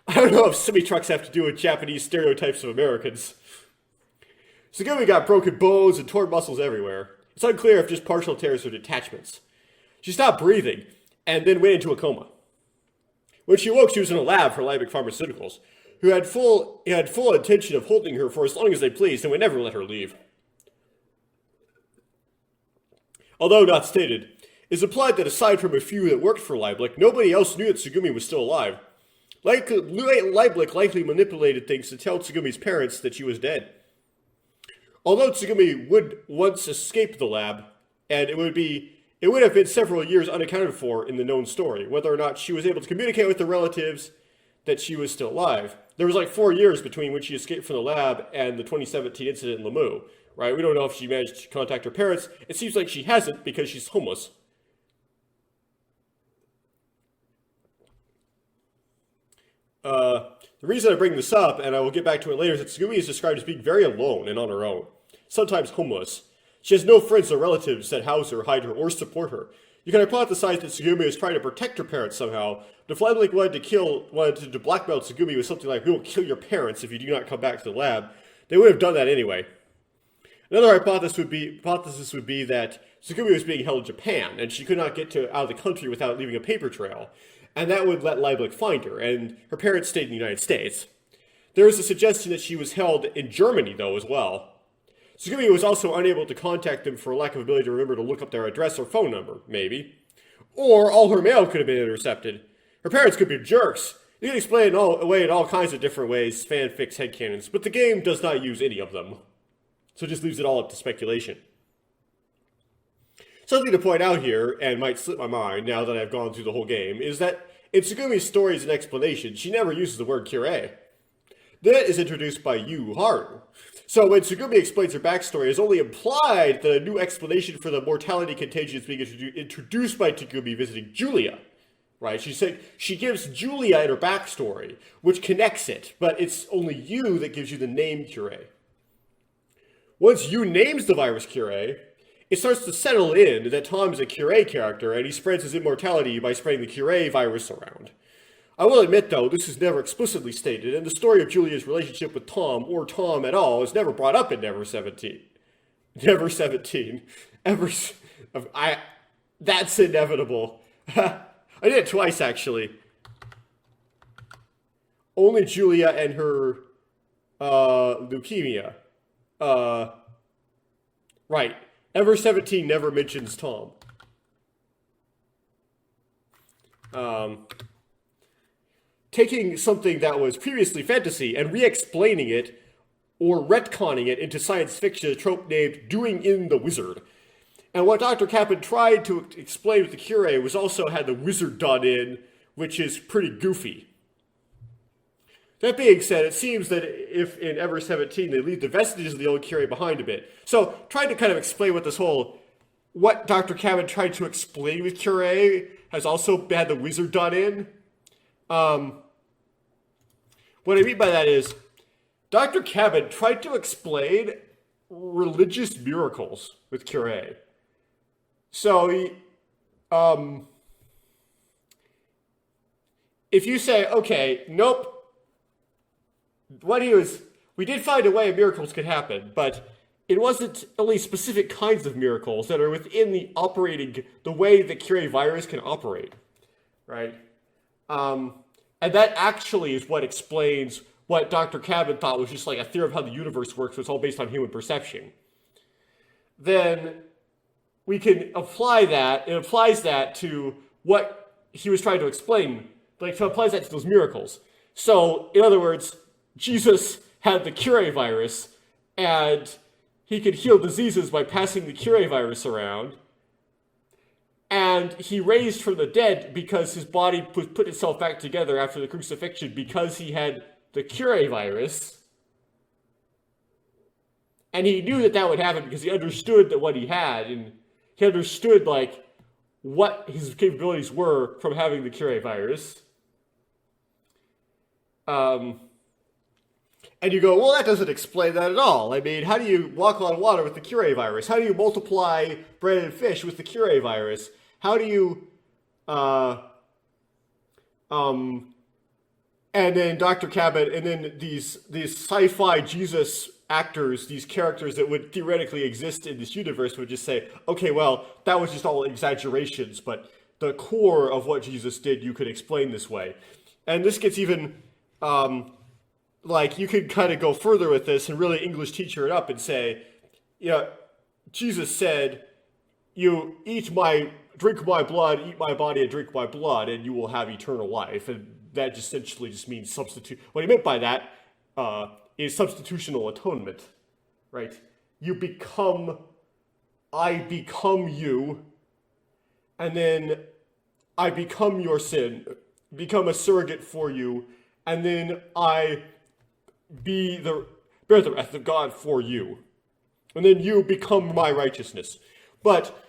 [SPEAKER 3] I don't know if semi-trucks have to do with Japanese stereotypes of Americans. Tsugumi got broken bones and torn muscles everywhere. It's unclear if just partial tears or detachments. She stopped breathing, and then went into a coma. When she woke, she was in a lab for Lieblich Pharmaceuticals, who had full intention of holding her for as long as they pleased and would never let her leave. Although not stated, it is implied that aside from a few that worked for Lieblich, nobody else knew that Tsugumi was still alive. Lieblich likely manipulated things to tell Tsugumi's parents that she was dead. Although Tsugumi would once escape the lab, and it would have been several years unaccounted for in the known story, whether or not she was able to communicate with the relatives that she was still alive. There was like 4 years between when she escaped from the lab and the 2017 incident in Lamu, right? We don't know if she managed to contact her parents. It seems like she hasn't because she's homeless. The reason I bring this up, and I will get back to it later, is that Tsugumi is described as being very alone and on her own, sometimes homeless. She has no friends or relatives that house her, hide her, or support her. You can hypothesize that Tsugumi is trying to protect her parents somehow. If Lieblich wanted to blackmail Tsugumi with something like, "We will kill your parents if you do not come back to the lab," they would have done that anyway. Another hypothesis would be that Tsugumi was being held in Japan, and she could not get out of the country without leaving a paper trail. And that would let Lieblich find her, and her parents stayed in the United States. There is a suggestion that she was held in Germany, though, as well. Tsugumi was also unable to contact them for lack of ability to remember to look up their address or phone number, maybe. Or all her mail could have been intercepted. Her parents could be jerks. You can explain it away in all kinds of different ways, fanfics, headcanons, but the game does not use any of them. So it just leaves it all up to speculation. Something to point out here, and might slip my mind now that I've gone through the whole game, is that in Tsugumi's stories and explanations, she never uses the word Kirei. That is introduced by Yu Haru. So when Tsugumi explains her backstory, it's only implied that a new explanation for the mortality contagion is being introduced by Tsugumi visiting Julia. Right? She gives Julia in her backstory, which connects it, but it's only Yu that gives you the name Kirei. Once Yu names the virus Kirei, it starts to settle in that Tom is a Kirei character, and he spreads his immortality by spreading the Kirei virus around. I will admit, though, this is never explicitly stated, and the story of Julia's relationship with Tom, or Tom at all, is never brought up in Ever17. Ever17. That's inevitable. I did it twice, actually. Only Julia and her, leukemia. Right. Ever17 never mentions Tom. Taking something that was previously fantasy and re-explaining it, or retconning it into science fiction, a trope named Doing in the Wizard. And what Dr. Kaplan tried to explain with the Kirei was also had the wizard done in, which is pretty goofy. That being said, it seems that if in Ever17 they leave the vestiges of the old Kirei behind a bit. So, trying to kind of explain what Dr. Kaplan tried to explain with Kirei has also had the wizard done in. What I mean by that is, Dr. Kaplan tried to explain religious miracles with Kirei. So, if you say, okay, nope, we did find a way miracles could happen, but it wasn't only specific kinds of miracles that are within the way the Kirei virus can operate, right? And that actually is what explains what Dr. Kaplan thought was just like a theory of how the universe works, was all based on human perception. Then we can apply that, it applies that to what he was trying to explain, like it applies that to those miracles. So, in other words, Jesus had the Kirei virus, and he could heal diseases by passing the Kirei virus around. And he raised from the dead because his body put itself back together after the crucifixion because he had the Kirei virus. And he knew that would happen because he understood that what he had, and he understood like what his capabilities were from having the Kirei virus. And you go, well, that doesn't explain that at all. I mean, how do you walk on water with the Kirei virus? How do you multiply bread and fish with the Kirei virus? How do you, and then Dr. Cabot, and then these sci-fi Jesus actors, these characters that would theoretically exist in this universe would just say, okay, well, that was just all exaggerations, but the core of what Jesus did you could explain this way. And this gets even, like, you could kind of go further with this and really English teacher it up and say, you know, Jesus said, you drink my blood, eat my body, and drink my blood, and you will have eternal life. And that just essentially just means substitute. What he meant by that is substitutional atonement, right? I become you, and then I become your sin, become a surrogate for you, and then I bear the wrath of God for you. And then you become my righteousness. But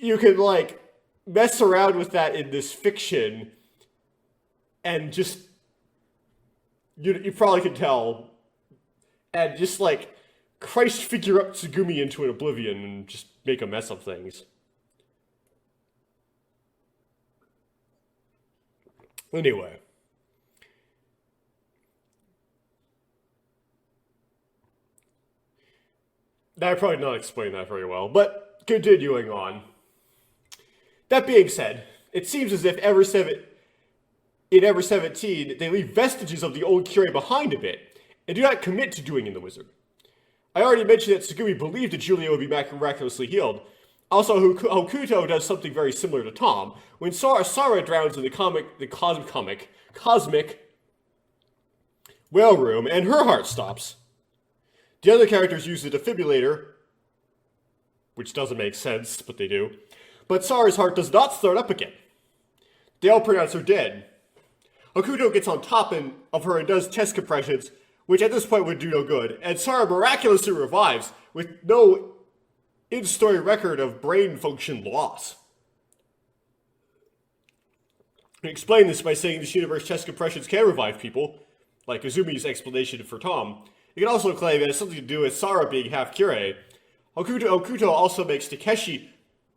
[SPEAKER 3] you can, like, mess around with that in this fiction, and just, you probably can tell, and just, like, Christ figure up Tsugumi into an oblivion and just make a mess of things. Anyway. I probably not explained that very well, but continuing on. That being said, it seems as if in Ever17, they leave vestiges of the old Kirei behind a bit, and do not commit to doing in the wizard. I already mentioned that Tsugumi believed that Julia would be miraculously healed. Also, Hokuto does something very similar to Tom. When Sara drowns in the cosmic whale room, and her heart stops. The other characters use the defibrillator, which doesn't make sense, but they do. But Sara's heart does not start up again. They all pronounce her dead. Hokuto gets on top of her and does chest compressions, which at this point would do no good, and Sara miraculously revives with no in-story record of brain function loss. You explain this by saying this universe chest compressions can revive people, like Izumi's explanation for Tom. You can also claim it has something to do with Sara being half Kirei. Hokuto also makes Takeshi,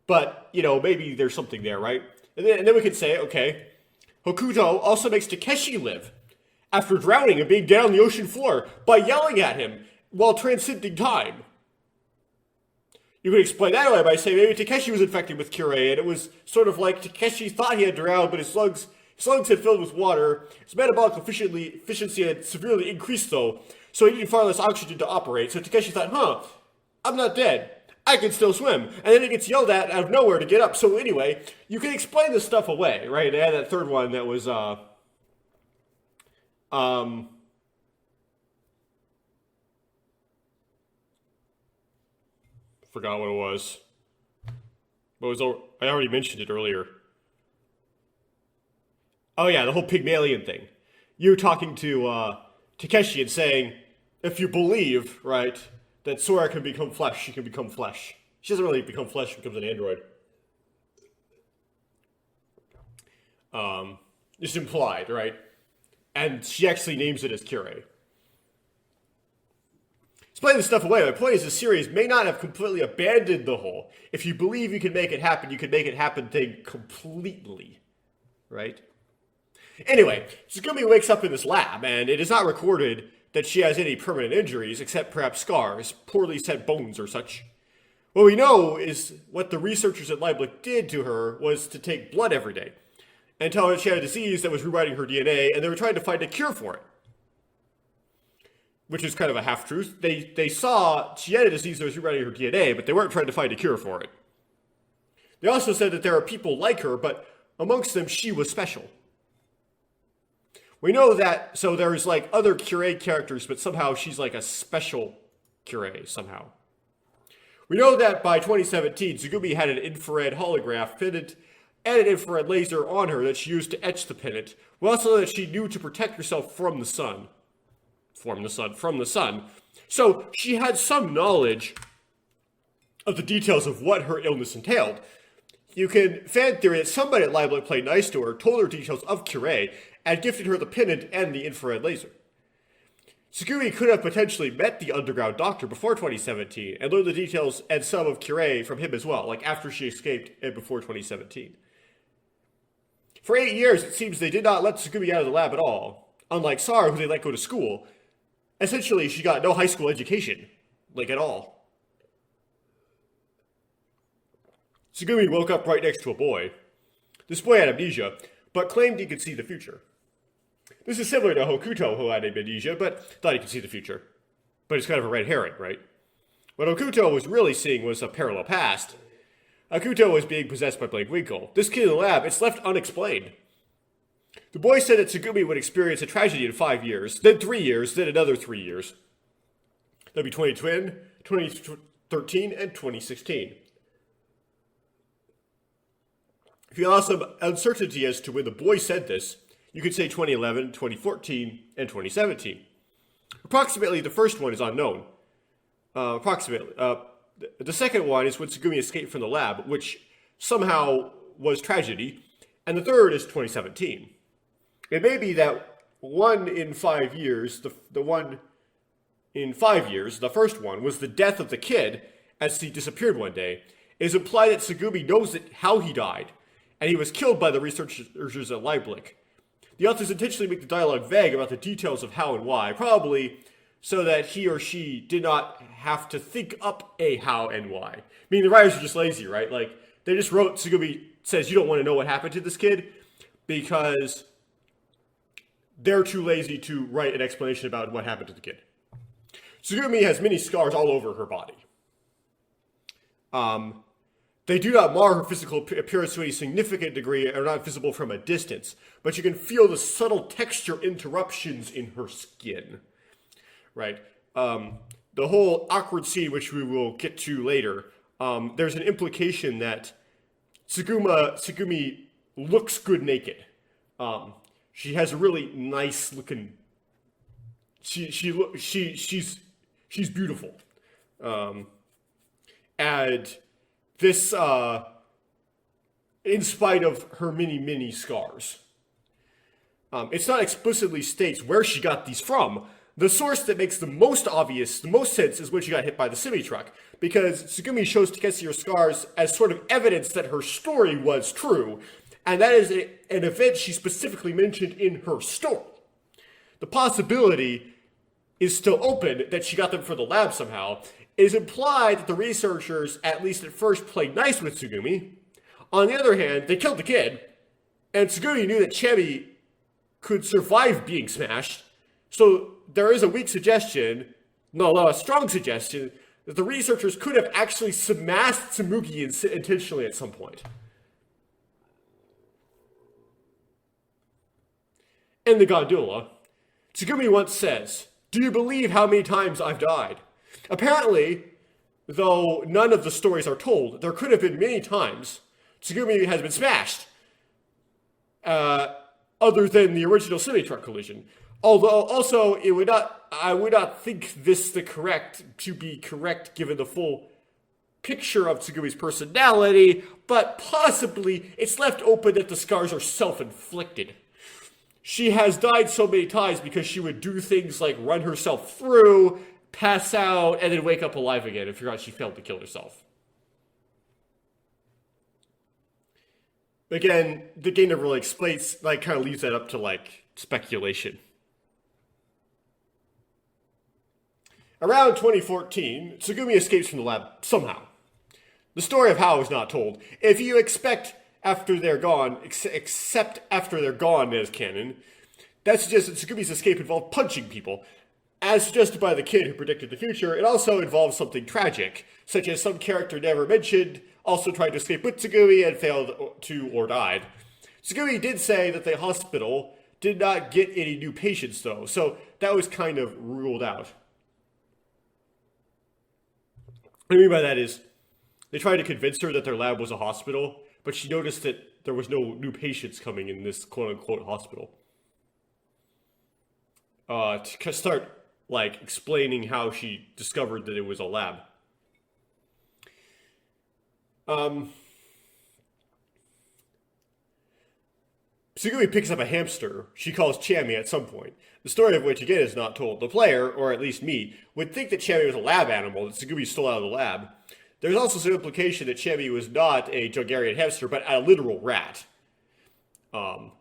[SPEAKER 3] but, maybe there's something there, right? And then we could say, okay, Hokuto also makes Takeshi live after drowning and being down the ocean floor by yelling at him while transcending time. You could explain that away by saying maybe Takeshi was infected with Kirei, and it was sort of like Takeshi thought he had drowned, but his lungs had filled with water. His metabolic efficiency had severely increased, though, so he needed far less oxygen to operate. So Takeshi thought, I'm not dead. I can still swim. And then he gets yelled at out of nowhere to get up. So anyway, you can explain this stuff away, right? They had that third one that was, forgot what it was. I already mentioned it earlier. Oh yeah, the whole Pygmalion thing. You talking to Takeshi and saying, if you believe, right, that Sora can become flesh, she can become flesh. She doesn't really become flesh, she becomes an android. It's implied, right? And she actually names it as Kirei. Explain this stuff away. My point is, the series may not have completely abandoned the whole. If you believe you can make it happen thing completely. Right? Anyway, Tsugumi wakes up in this lab, and it is not recorded that she has any permanent injuries, except perhaps scars, poorly set bones or such. What we know is what the researchers at Leibniz did to her was to take blood every day and tell her she had a disease that was rewriting her DNA, and they were trying to find a cure for it. Which is kind of a half-truth. They saw she had a disease that was rewriting her DNA, but they weren't trying to find a cure for it. They also said that there are people like her, but amongst them, she was special. We know that, so there's like other Kirei characters, but somehow she's like a special Kirei, somehow. We know that by 2017, Tsugumi had an infrared holograph pendant and an infrared laser on her that she used to etch the pendant. We also know that she knew to protect herself from the sun. From the sun. So she had some knowledge of the details of what her illness entailed. You can fan theory that somebody at Leibniz played nice to her, told her details of Kirei, and gifted her the pendant and the infrared laser. Tsugumi could have potentially met the underground doctor before 2017 and learned the details and some of Kirei from him as well, like after she escaped and before 2017. For 8 years, it seems they did not let Tsugumi out of the lab at all, unlike Sara, who they let go to school. Essentially, she got no high school education, like at all. Tsugumi woke up right next to a boy. This boy had amnesia, but claimed he could see the future. This is similar to Hokuto, who had amnesia, but thought he could see the future. But it's kind of a red herring, right? What Hokuto was really seeing was a parallel past. Hokuto was being possessed by Blake Winkle. This kid in the lab, it's left unexplained. The boy said that Tsugumi would experience a tragedy in 5 years, then 3 years, then another 3 years. That'd be 2010, 2013, and 2016. If you allow some uncertainty as to when the boy said this, you could say 2011, 2014, and 2017. Approximately, the first one is unknown. The second one is when Tsugumi escaped from the lab, which somehow was tragedy. And the third is 2017. It may be that 1 in 5 years, the one in 5 years, the first one, was the death of the kid as he disappeared one day. It is implied that Tsugumi knows how he died, and he was killed by the researchers at Leibniz. The authors intentionally make the dialogue vague about the details of how and why, probably so that he or she did not have to think up a how and why. I mean, the writers are just lazy, right? Like, they just wrote, Tsugumi says, you don't want to know what happened to this kid, because they're too lazy to write an explanation about what happened to the kid. Tsugumi has many scars all over her body. They do not mar her physical appearance to any significant degree and are not visible from a distance, but you can feel the subtle texture interruptions in her skin, right? The whole awkward scene, which we will get to later, there's an implication that Tsugumi looks good naked. She has a really nice looking. She's beautiful, and this in spite of her many scars. It's not explicitly states where she got these from. The source that makes the most sense is when she got hit by the semi-truck, because Tsugumi shows Takeshi her scars as sort of evidence that her story was true, and that is an event she specifically mentioned in her story. The possibility is still open that she got them from the lab somehow. It is implied that the researchers, at least at first, played nice with Tsugumi. On the other hand, they killed the kid, and Tsugumi knew that Chemi could survive being smashed, so there is a weak suggestion, no, a strong suggestion, that the researchers could have actually smashed Tsumugi intentionally at some point. In the gondola, Tsugumi once says, "Do you believe how many times I've died?" Apparently, though none of the stories are told, there could have been many times Tsugumi has been smashed, other than the original semi-truck collision. Although, also, I would not think this to be correct given the full picture of Tsugumi's personality, but possibly it's left open that the scars are self-inflicted. She has died so many times because she would do things like run herself through, pass out, and then wake up alive again and figure out she failed to kill herself. Again, the game never really explains, kind of leaves that up to, speculation. Around 2014, Tsugumi escapes from the lab somehow. The story of how is not told. If you except after they're gone as canon, that suggests that Tsugumi's escape involved punching people. As suggested by the kid who predicted the future, it also involves something tragic, such as some character never mentioned also tried to escape with Tsugumi and failed to or died. Tsugumi did say that the hospital did not get any new patients, though, so that was kind of ruled out. What I mean by that is, they tried to convince her that their lab was a hospital, but she noticed that there was no new patients coming in this quote-unquote hospital. To start, explaining how she discovered that it was a lab. Tsugumi picks up a hamster she calls Chami at some point, the story of which, again, is not told. The player, or at least me, would think that Chami was a lab animal that Tsugumi stole out of the lab. There's also some implication that Chami was not a Jungarian hamster, but a literal rat. And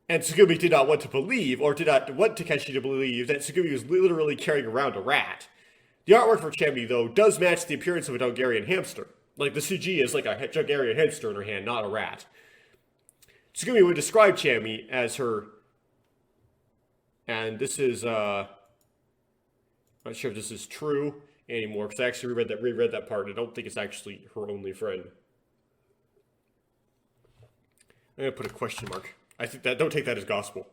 [SPEAKER 3] Tsugumi did not want to believe, or did not want Takeshi to believe, that Tsugumi was literally carrying around a rat. The artwork for Chami, though, does match the appearance of a Jungarian hamster. The CG is like a Jungarian hamster in her hand, not a rat. Tsugumi would describe Chami as her, and this is, I'm not sure if this is true anymore, because I actually reread that part, and I don't think it's actually her only friend. I'm going to put a question mark. I think that, don't take that as gospel.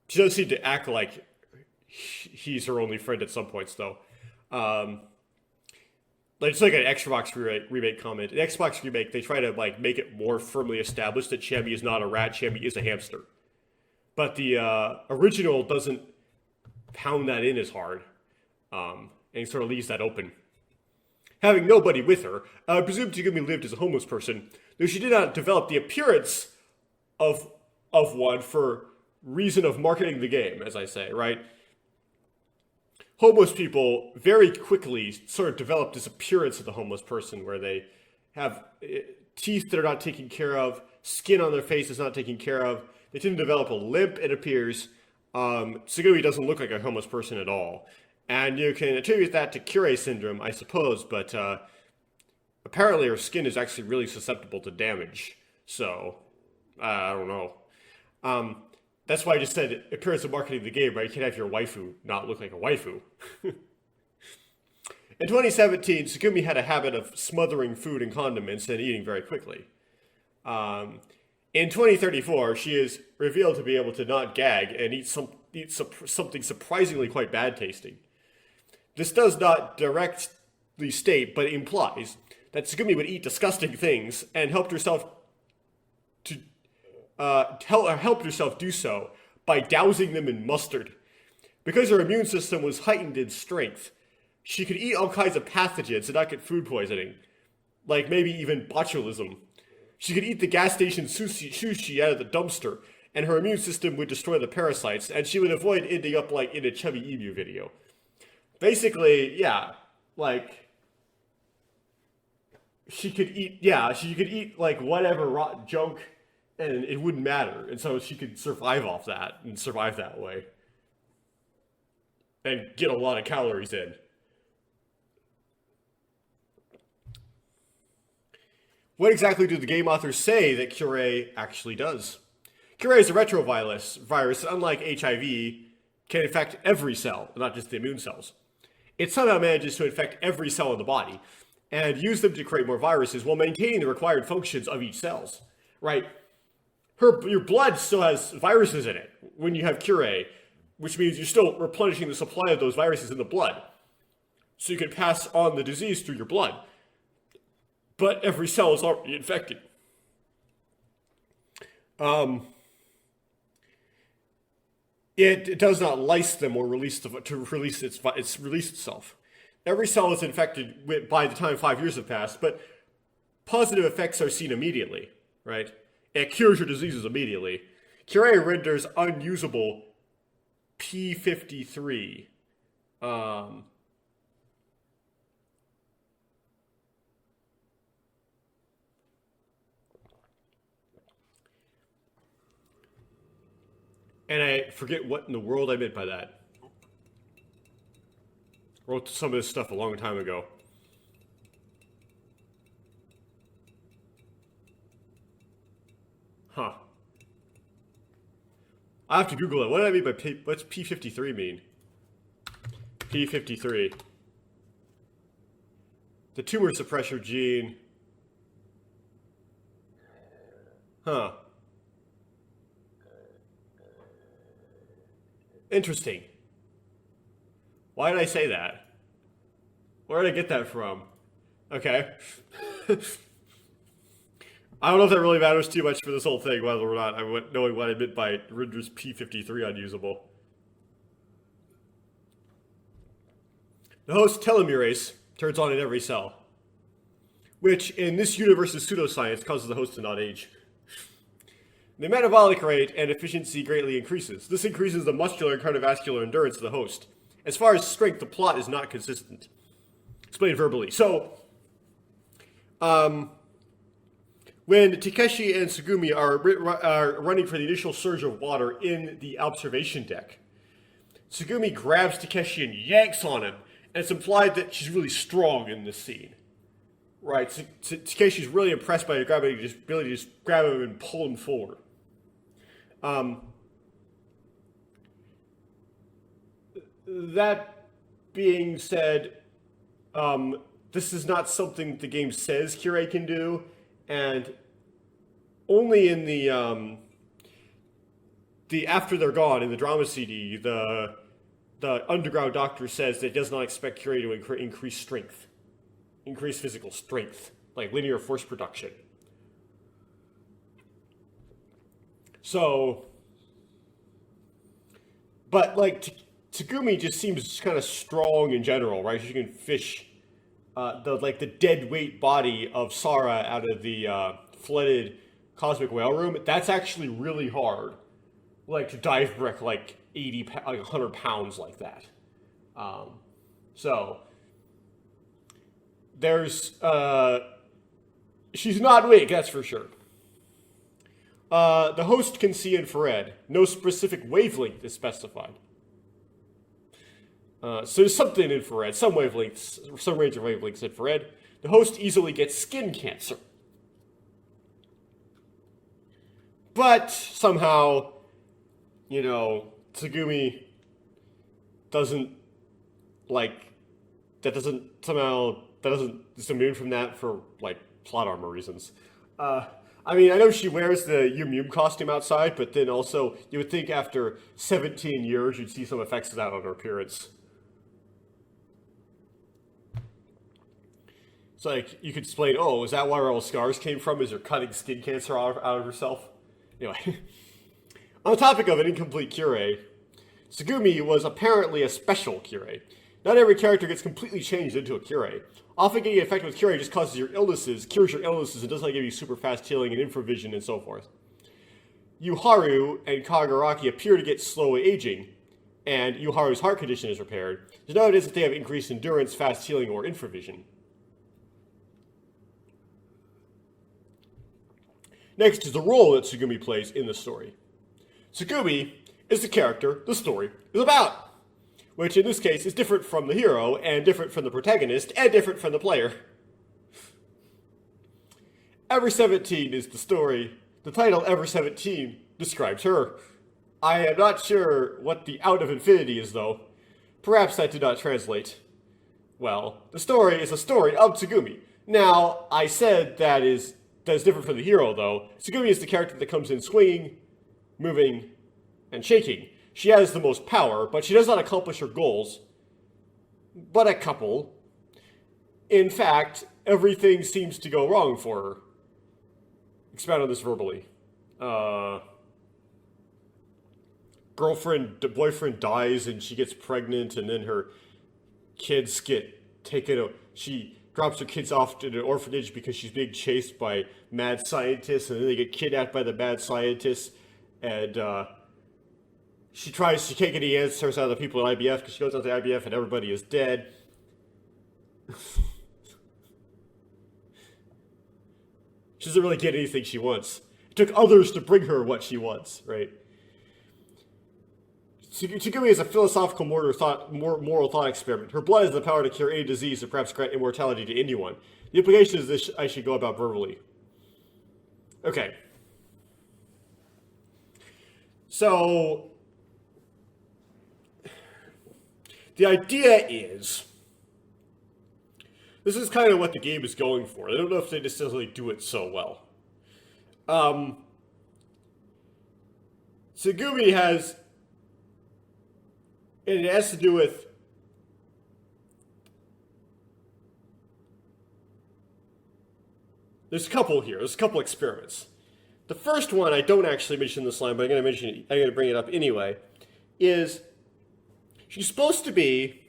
[SPEAKER 3] She does seem to act like he's her only friend at some points, though. It's like an Xbox remake comment. In Xbox remake, they try to make it more firmly established that Chami is not a rat, Chami is a hamster. But the original doesn't pound that in as hard, and sort of leaves that open. Having nobody with her, I presume Tsugumi lived as a homeless person, though she did not develop the appearance of one for reason of marketing the game, as I say, right? Homeless people very quickly sort of develop this appearance of the homeless person where they have teeth that are not taken care of, skin on their face is not taken care of. They tend to develop a limp, it appears. Tsugumi doesn't look like a homeless person at all. And you can attribute that to Curie syndrome, I suppose, but apparently her skin is actually really susceptible to damage. So, I don't know. That's why I just said appearance of marketing the game, right? You can't have your waifu not look like a waifu. In 2017, Tsugumi had a habit of smothering food in condiments and eating very quickly. In 2034, she is revealed to be able to not gag and eat something surprisingly quite bad tasting. This does not state, but it implies that Tsugumi would eat disgusting things and helped herself do so by dousing them in mustard. Because her immune system was heightened in strength, she could eat all kinds of pathogens and not get food poisoning, like maybe even botulism. She could eat the gas station sushi out of the dumpster, and her immune system would destroy the parasites, and she would avoid ending up like in a Chubby Emu video. Basically, yeah, like, she could eat like whatever rotten junk, and it wouldn't matter, and so she could survive off that, and survive that way. And get a lot of calories in. What exactly do the game authors say that Cure actually does? Cure is a retrovirus, that, unlike HIV, can infect every cell, not just the immune cells. It somehow manages to infect every cell in the body, and use them to create more viruses while maintaining the required functions of each cells, right? Your blood still has viruses in it when you have Cure, which means you're still replenishing the supply of those viruses in the blood, so you can pass on the disease through your blood. But every cell is already infected. It does not lyse them or release itself. Every cell is infected by the time 5 years have passed, but positive effects are seen immediately, right? It cures your diseases immediately. Cure renders unusable P53. And I forget what in the world I meant by that. Wrote some of this stuff a long time ago. Huh. I have to Google it. What did I mean by what's P53 mean? P53. The tumor suppressor gene. Huh. Interesting. Why did I say that? Where did I get that from? Okay. I don't know if that really matters too much for this whole thing, whether or not I'm knowing what I meant by renders P53 unusable. The host telomerase turns on in every cell, which in this universe's pseudoscience causes the host to not age. The metabolic rate and efficiency greatly increases. This increases the muscular and cardiovascular endurance of the host. As far as strength, the plot is not consistent. Explained verbally. So, when Takeshi and Tsugumi are running for the initial surge of water in the observation deck, Tsugumi grabs Takeshi and yanks on him, and it's implied that she's really strong in this scene. Right, Takeshi's really impressed by her ability to just grab him and pull him forward. That being said, this is not something the game says Cure can do, and only in the after they're gone in the drama CD, the underground doctor says that it does not expect Cure to increase strength, increase physical strength, like linear force production. So, but like Tsugumi just seems kind of strong in general, right? She can fish the dead weight body of Sara out of the flooded cosmic whale room. That's actually really hard, like to dive brick like 100 pounds like that. So there's she's not weak, that's for sure. The host can see infrared. No specific wavelength is specified. So there's something infrared, some wavelengths, some range of wavelengths infrared. The host easily gets skin cancer. But somehow, Tsugumi doesn't is immune from that for plot armor reasons. I mean, I know she wears the Yum costume outside, but then also you would think after 17 years you'd see some effects of that on her appearance. It's like, you could explain, oh, is that where all scars came from? Is her cutting skin cancer out of herself? Anyway. On the topic of an incomplete cure, Tsugumi was apparently a special cure. Not every character gets completely changed into a cure. Often getting infected with cure just causes your illnesses, cures your illnesses, and does not give you super fast healing and infravision and so forth. Yuharu and Kagaraki appear to get slow aging, and Yuharu's heart condition is repaired. There's no evidence that they have increased endurance, fast healing, or infravision. Next is the role that Tsugumi plays in the story. Tsugumi is the character the story is about, which in this case is different from the hero, and different from the protagonist, and different from the player. Ever17 is the story. The title Ever17 describes her. I am not sure what the out of infinity is, though. Perhaps that did not translate well. The story is a story of Tsugumi. Now, I said that is different from the hero, though. Tsugumi is the character that comes in swinging, moving, and shaking. She has the most power, but she does not accomplish her goals. But a couple. In fact, everything seems to go wrong for her. Expound on this verbally. Boyfriend dies and she gets pregnant, and then her kids get taken. She drops her kids off to an orphanage because she's being chased by mad scientists, and then they get kidnapped by the mad scientists, and she can't get any answers out of the people at IBF because she goes out to IBF and everybody is dead. She doesn't really get anything she wants. It took others to bring her what she wants, right? Tsugumi is a philosophical moral thought experiment. Her blood has the power to cure any disease or perhaps grant immortality to anyone. The implication is this I should go about verbally. Okay. So, the idea is, this is kind of what the game is going for. I don't know if they necessarily do it so well. Tsugumi has, and it has to do with there's a couple here. There's a couple experiments. The first one I don't actually mention this line, but I'm going to bring it up anyway. Is she's supposed to be?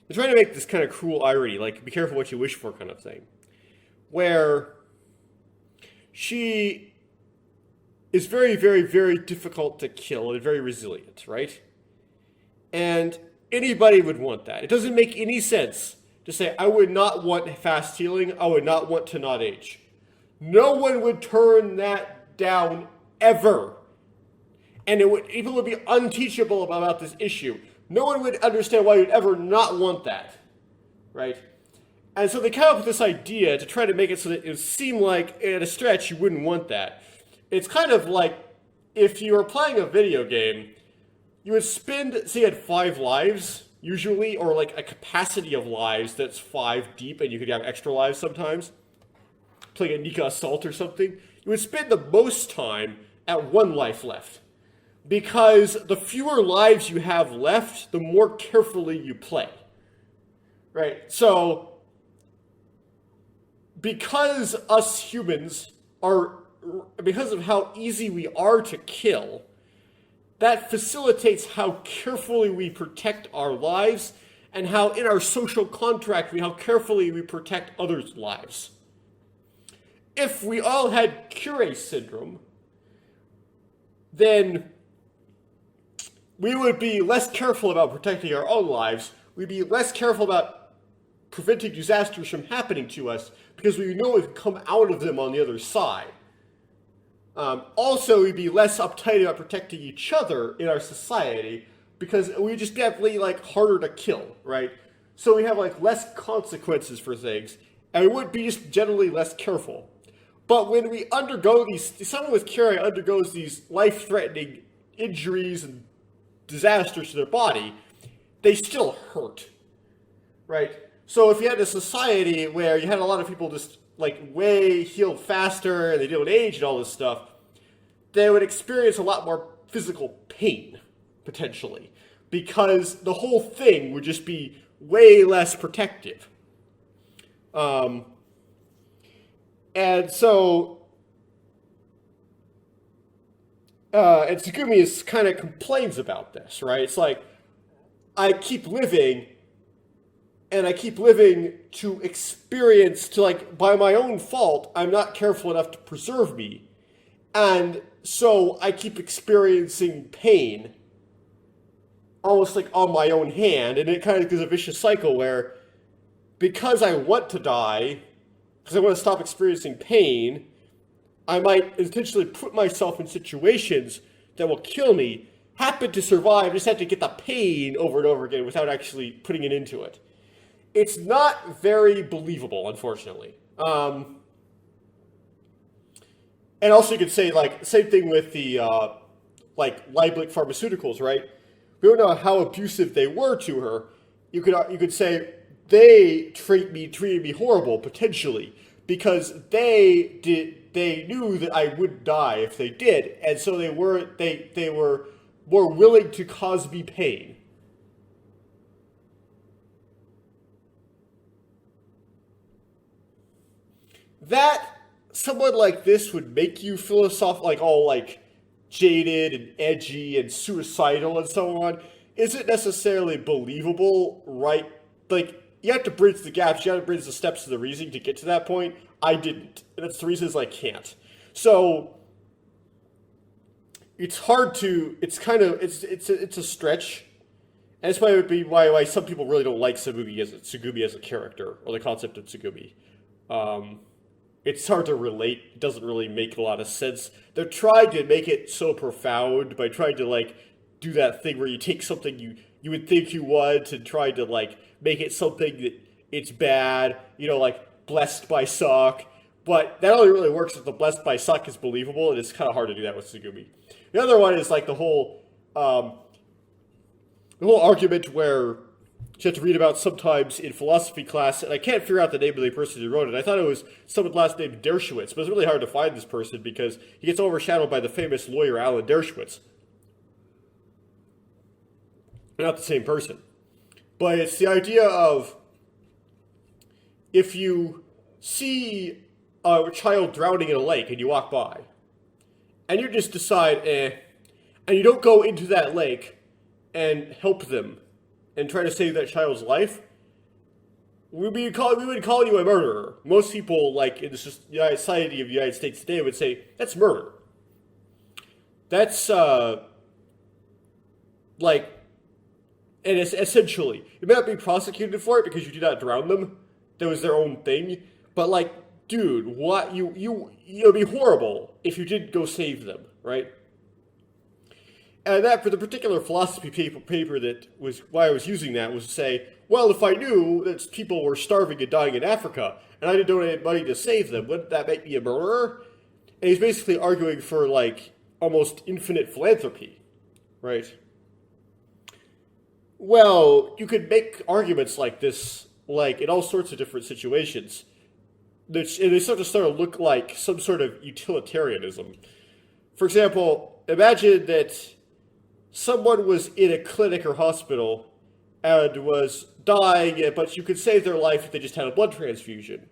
[SPEAKER 3] They're trying to make this kind of cruel irony, like be careful what you wish for, kind of thing, where she is very, very, very difficult to kill and very resilient, right? And anybody would want that. It doesn't make any sense to say, I would not want fast healing, I would not want to not age. No one would turn that down ever. And people would be unteachable about this issue. No one would understand why you'd ever not want that, right? And so they come up with this idea to try to make it so that it would seem like, at a stretch, you wouldn't want that. It's kind of like if you were playing a video game, you would spend, say you had 5 lives, usually, or like a capacity of lives that's 5 deep, and you could have extra lives sometimes, playing a Nika Assault or something. You would spend the most time at 1 life left. Because the fewer lives you have left, the more carefully you play. Right? So, because us humans because of how easy we are to kill, that facilitates how carefully we protect our lives, and how in our social contract, how carefully we protect others' lives. If we all had Cure syndrome, then we would be less careful about protecting our own lives. We'd be less careful about preventing disasters from happening to us because we know we can come out of them on the other side. Also, we'd be less uptight about protecting each other in our society because we just definitely harder to kill, right? So we have less consequences for things, and we would be just generally less careful. But when we undergo someone with Cure undergoes these life-threatening injuries and disasters to their body, they still hurt, right? So if you had a society where you had a lot of people just way healed faster and they don't age and all this stuff, they would experience a lot more physical pain, potentially, because the whole thing would just be way less protective. Um, and so, and Tsugumi is kind of complains about this, right? It's like, I keep living, and I keep living to experience, to like, by my own fault, I'm not careful enough to preserve me. And so I keep experiencing pain, almost like on my own hand, and it kind of is a vicious cycle where, because I want to die, because I want to stop experiencing pain, I might intentionally put myself in situations that will kill me, happen to survive, just have to get the pain over and over again without actually putting it into it. It's not very believable, unfortunately. And also you could say, like, same thing with the, like, Lieblich Pharmaceuticals, right? We don't know how abusive they were to her. You could say they treated me horrible, potentially, because they knew that I would die if they did, and so they were more willing to cause me pain. That someone like this would make you philosophical, like all like jaded and edgy and suicidal and so on, isn't necessarily believable, right? Like, you have to bridge the gaps, you have to bridge the steps to the reasoning to get to that point. I didn't. And that's the reasons I can't. So it's hard to, it's kind of, it's a stretch. And that's why some people really don't like Tsugumi as a character, or the concept of Tsugumi. It's hard to relate. It doesn't really make a lot of sense. They're trying to make it so profound by trying to, like, do that thing where you take something you would think you want and try to, like, make it something that it's bad, you know, like, blessed by suck. But that only really works if the blessed by suck is believable, and it's kind of hard to do that with Tsugumi. The other one is, like, the whole argument where you have to read about sometimes in philosophy class, and I can't figure out the name of the person who wrote it. I thought it was someone last named Dershowitz, but it's really hard to find this person because he gets overshadowed by the famous lawyer Alan Dershowitz. They're not the same person. But it's the idea of, if you see a child drowning in a lake and you walk by, and you just decide, and you don't go into that lake and help them and try to save that child's life, we would call you a murderer. Most people, like, in the society of the United States today, would say, that's murder. That's, like, and it's essentially, you may not be prosecuted for it because you did not drown them. That was their own thing. But, like, dude, what, it'd be horrible if you did go save them, right? And that, for the particular philosophy paper that was why I was using that, was to say, well, if I knew that people were starving and dying in Africa, and I didn't donate money to save them, wouldn't that make me a murderer? And he's basically arguing for, like, almost infinite philanthropy, right? Well, you could make arguments like this, like, in all sorts of different situations. And they start to look like some sort of utilitarianism. For example, imagine that someone was in a clinic or hospital and was dying, but you could save their life if they just had a blood transfusion.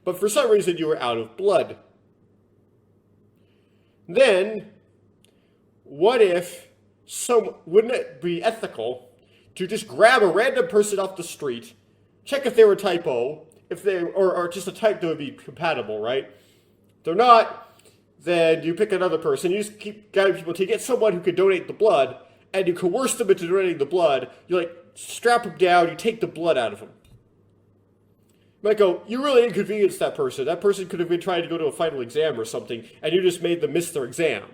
[SPEAKER 3] But for some reason you were out of blood. Then, what if wouldn't it be ethical to just grab a random person off the street, check if they were type O, or just a type that would be compatible, right? If they're not, then you pick another person, you just keep guiding people to get someone who can donate the blood, and you coerce them into donating the blood. You, like, strap them down, you take the blood out of them. You might go, you really inconvenienced that person. That person could have been trying to go to a final exam or something, and you just made them miss their exam.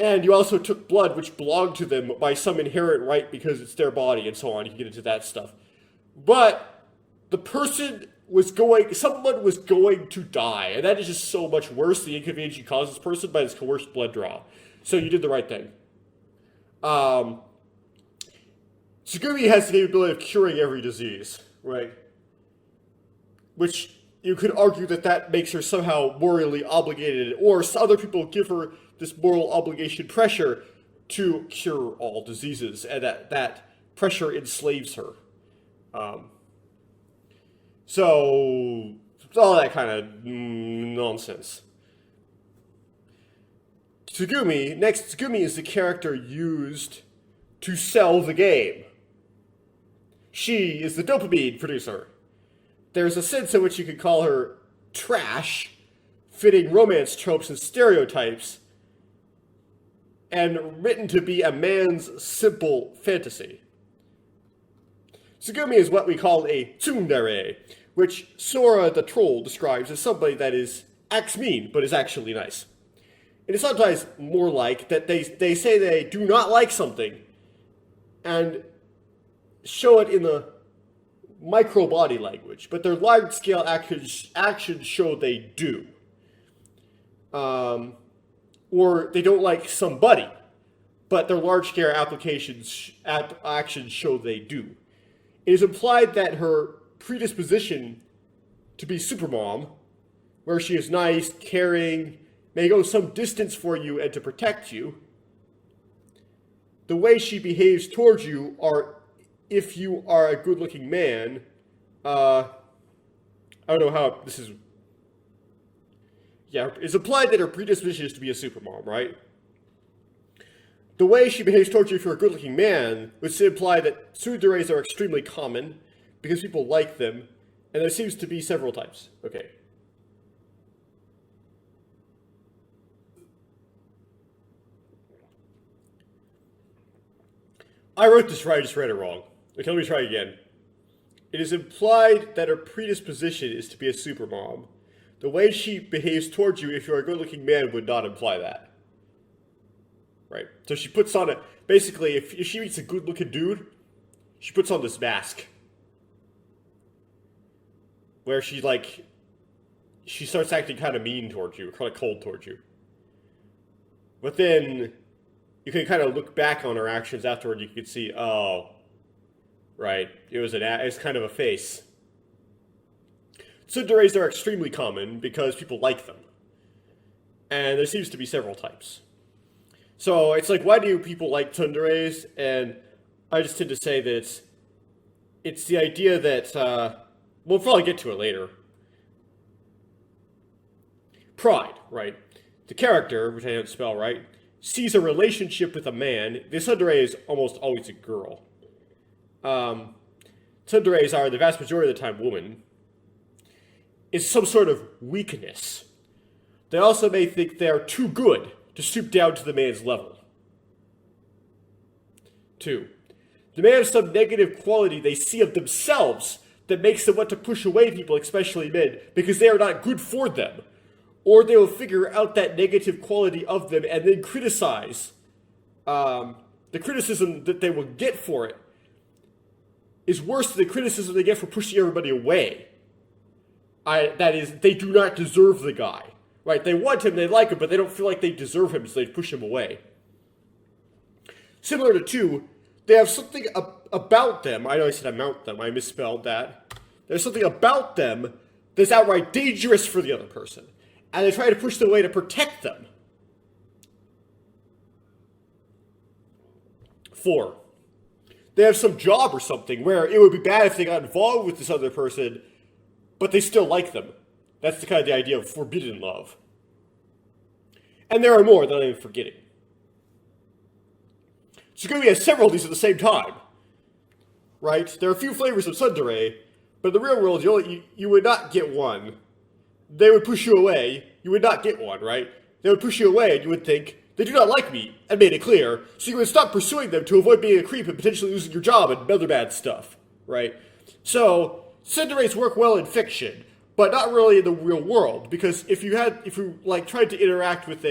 [SPEAKER 3] And you also took blood which belonged to them by some inherent right because it's their body and so on. You can get into that stuff. But the person someone was going to die, and that is just so much worse, the inconvenience you cause this person by this coerced blood draw. So you did the right thing. Tsugumi has the capability of curing every disease, right? Which you could argue that makes her somehow morally obligated, or other people give her this moral obligation pressure to cure all diseases, and that pressure enslaves her. So, all that kind of nonsense. Tsugumi is the character used to sell the game. She is the dopamine producer. There's a sense in which you could call her trash, fitting romance tropes and stereotypes, and written to be a man's simple fantasy. Tsugumi is what we call a tsundere, which Sora the troll describes as somebody that acts mean, but is actually nice. It is sometimes more like that they say they do not like something, and show it in the micro body language, but their large-scale actions show they do. Or they don't like somebody, but their large-scale actions show they do. It is implied that her predisposition to be supermom, where she is nice, caring, may go some distance for you and to protect you, the way she behaves towards you are, if you are a good-looking man, I don't know how this is. Yeah, it's implied that her predisposition is to be a supermom, right? The way she behaves towards you if you're a good-looking man would imply that tsunderes are extremely common because people like them, and there seems to be several types. Okay. I wrote this right, I just read it wrong. Okay, let me try again. It is implied that her predisposition is to be a supermom. The way she behaves towards you if you're a good-looking man would not imply that. Right? So she puts on a... Basically, if she meets a good-looking dude, she puts on this mask. Where she starts acting kind of mean towards you, kind of cold towards you. But then, you can kind of look back on her actions afterward, you can see, oh... Right, it's kind of a face. Tsunderes are extremely common because people like them. And there seems to be several types. So it's like, why do people like tsunderes? And I just tend to say that it's the idea that, we'll probably get to it later. Pride, right? The character, which I don't spell right, sees a relationship with a man. The tsundere is almost always a girl. Tsunderes are, the vast majority of the time, women, is some sort of weakness. They also may think they are too good to stoop down to the man's level. 2. They may have some negative quality they see of themselves that makes them want to push away people, especially men, because they are not good for them. Or they will figure out that negative quality of them and then criticize. The criticism that they will get for it is worse than the criticism they get for pushing everybody away. That is, they do not deserve the guy. Right? They want him, they like him, but they don't feel like they deserve him, so they push him away. Similar to 2, they have something about them. I know I said amount them, I misspelled that. There's something about them that's outright dangerous for the other person. And they try to push them away to protect them. 4. They have some job or something where it would be bad if they got involved with this other person, but they still like them. That's the kind of the idea of forbidden love. And there are more that I'm forgetting. Tsugumi has several of these at the same time. Right? There are a few flavors of tsundere, but in the real world, you would not get one. They would push you away, you would not get one, right? They would push you away and you would think, they do not like me, and made it clear, so you would stop pursuing them to avoid being a creep and potentially losing your job and other bad stuff, right? So, tsunderes work well in fiction, but not really in the real world, because if you tried to interact with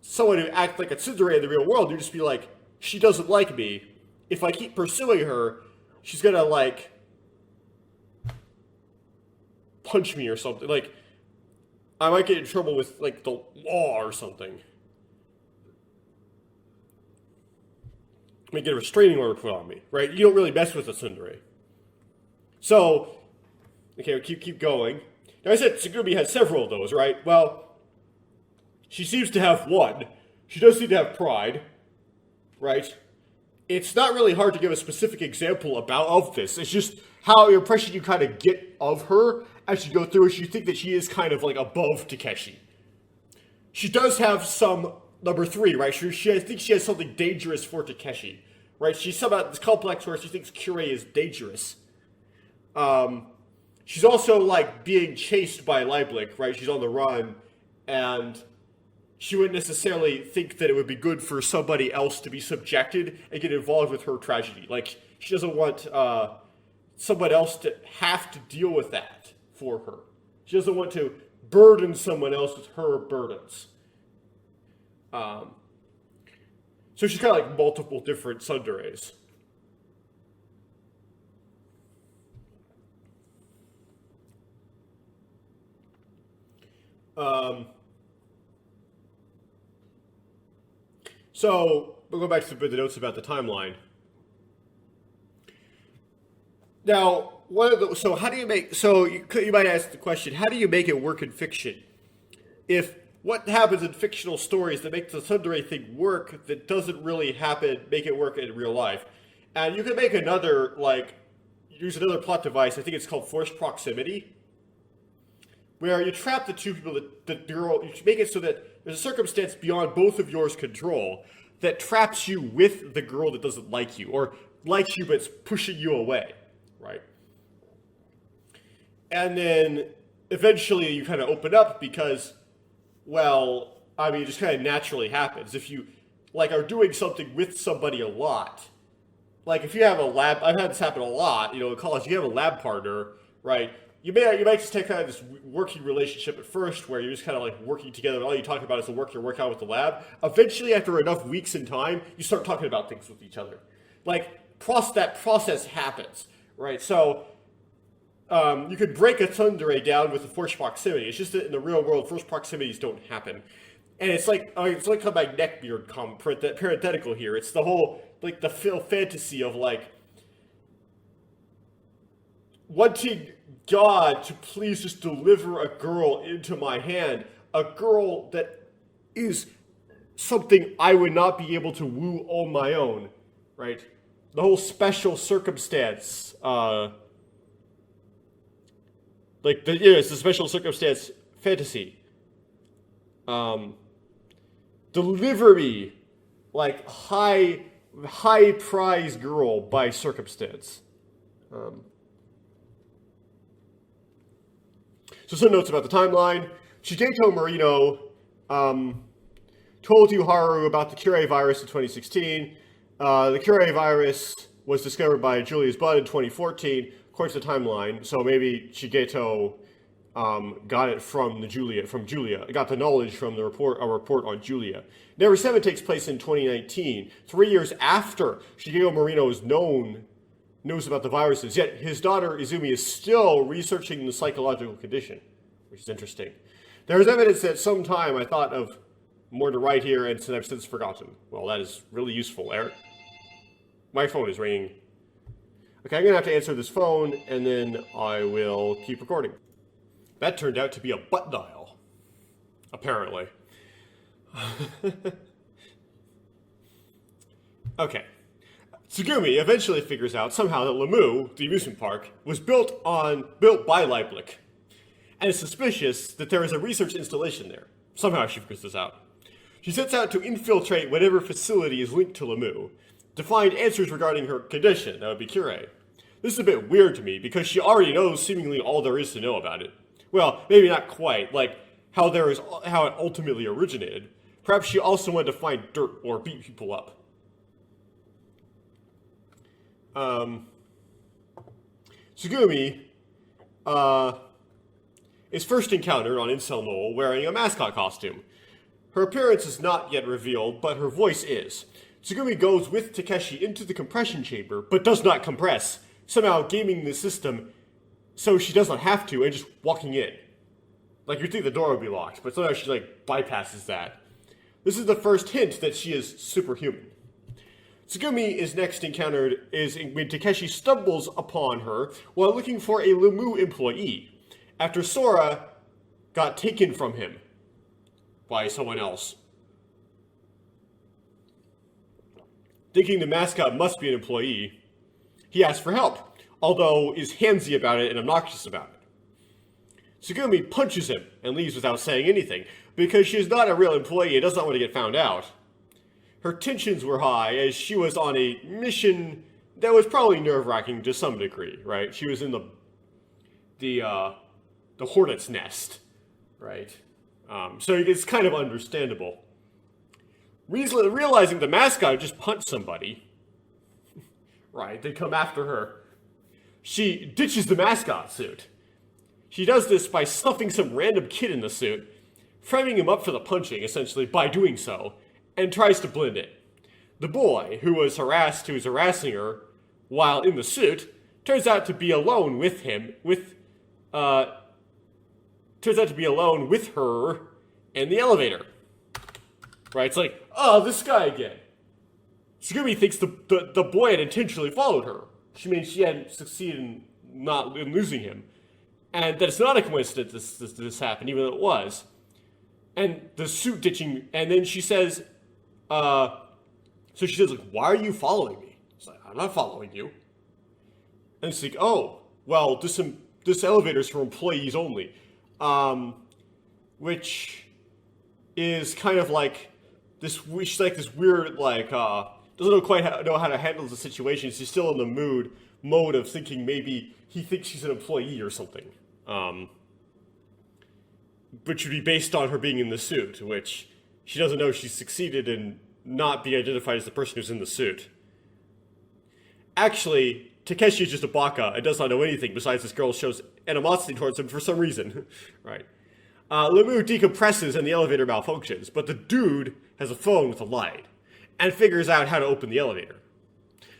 [SPEAKER 3] someone who acted like a tsundere in the real world, you'd just be like, she doesn't like me. If I keep pursuing her, she's gonna, punch me or something. I might get in trouble with, the law or something. I might get a restraining order put on me, right? You don't really mess with a tsundere. So, okay, we'll keep going. Now I said Tsugumi has several of those, right? Well, she seems to have one. She does seem to have pride, right? it's not really hard to give a specific example of this. It's just how your impression you kind of get of her as you go through it. You think that she is kind of like above Takeshi. She does have some number 3, right? I think she has something dangerous for Takeshi, right? She's somehow this complex where she thinks Kirei is dangerous. She's also like being chased by Leiblich, right? She's on the run, and she wouldn't necessarily think that it would be good for somebody else to be subjected and get involved with her tragedy. Like, she doesn't want someone else to have to deal with that for her. She doesn't want to burden someone else with her burdens. So she's kind of like multiple different tsunderes. So we'll go back to the notes about the timeline. Now, how do you make? So you might ask the question: how do you make it work in fiction? If what happens in fictional stories that make the tsundere thing work, that doesn't really make it work in real life, and you can make use another plot device. I think it's called forced proximity, where you trap the two people, the girl, you make it so that there's a circumstance beyond both of yours control that traps you with the girl that doesn't like you, or likes you but's pushing you away, right? And then eventually you kind of open up because, well, I mean, it just kind of naturally happens. If you, are doing something with somebody a lot, like if you have a lab, I've had this happen a lot, in college, you have a lab partner, right? You might just take kind of this working relationship at first where you're just kind of like working together and all you talk about is the work you're working out with the lab. Eventually, after enough weeks in time, you start talking about things with each other. That process happens, right? So you could break a tsundere down with a forced proximity. It's just that in the real world, forced proximities don't happen. And it's like my neckbeard parenthetical here. It's the whole, the fantasy of wanting God to please just deliver a girl into my hand, a girl that is something I would not be able to woo on my own, right? The whole special circumstance, it's the special circumstance fantasy. Deliver me, high prize girl by circumstance. So some notes about the timeline. Shigeto Morino told Haru about the Kirei virus in 2016. The Kirei virus was discovered by Julia's blood in 2014, according to the timeline. So maybe Shigeto got it from Julia. Got the knowledge from a report on Julia. Ever17 takes place in 2019, 3 years after Shigeto Morino knows about the viruses, yet his daughter Izumi is still researching the psychological condition, which is interesting. There is evidence that sometime I thought of more to write here, and I've since forgotten. Well, that is really useful, Eric. My phone is ringing. Okay, I'm going to have to answer this phone, and then I will keep recording. That turned out to be a butt dial, apparently. Okay. Tsugumi eventually figures out somehow that Lamu, the amusement park, was built by Leiblich, and is suspicious that there is a research installation there. Somehow she figures this out. She sets out to infiltrate whatever facility is linked to Lamu, to find answers regarding her condition, that would be Kirei. This is a bit weird to me, because she already knows seemingly all there is to know about it. Well, maybe not quite, how it ultimately originated. Perhaps she also wanted to find dirt or beat people up. Tsugumi is first encountered on Incel Knoll wearing a mascot costume. Her appearance is not yet revealed, but her voice is. Tsugumi goes with Takeshi into the compression chamber, but does not compress, somehow gaming the system so she doesn't have to and just walking in. You'd think the door would be locked, but somehow she bypasses that. This is the first hint that she is superhuman. Tsugumi is next encountered when Takeshi stumbles upon her while looking for a Lamu employee, after Sora got taken from him by someone else. thinking the mascot must be an employee, he asks for help, although is handsy about it and obnoxious about it. Tsugumi punches him and leaves without saying anything, because she is not a real employee and does not want to get found out. Her tensions were high, as she was on a mission that was probably nerve-wracking to some degree, right? She was in the hornet's nest, right? So it's kind of understandable. Realizing the mascot just punched somebody, right? They come after her. She ditches the mascot suit. She does this by stuffing some random kid in the suit, framing him up for the punching, essentially, by doing so, and tries to blend it. The boy, who was harassing her while in the suit, turns out to be alone with her in the elevator. Right? It's like, oh, this guy again. Tsugumi thinks the boy had intentionally followed her. She hadn't succeeded in losing him. And that it's not a coincidence this happened, even though it was. And the suit ditching, and then she says, like, why are you following me? It's like, I'm not following you. And it's like, oh, well, this elevator's for employees only. Which is kind of like she's like this weird, like, doesn't quite know how to handle the situation. She's still in the mode of thinking maybe he thinks she's an employee or something. Which would be based on her being in the suit, which she doesn't know she's succeeded in not being identified as the person who's in the suit. Actually, Takeshi is just a baka and does not know anything besides this girl shows animosity towards him for some reason. Right. Lemieux decompresses and the elevator malfunctions, but the dude has a phone with a light and figures out how to open the elevator.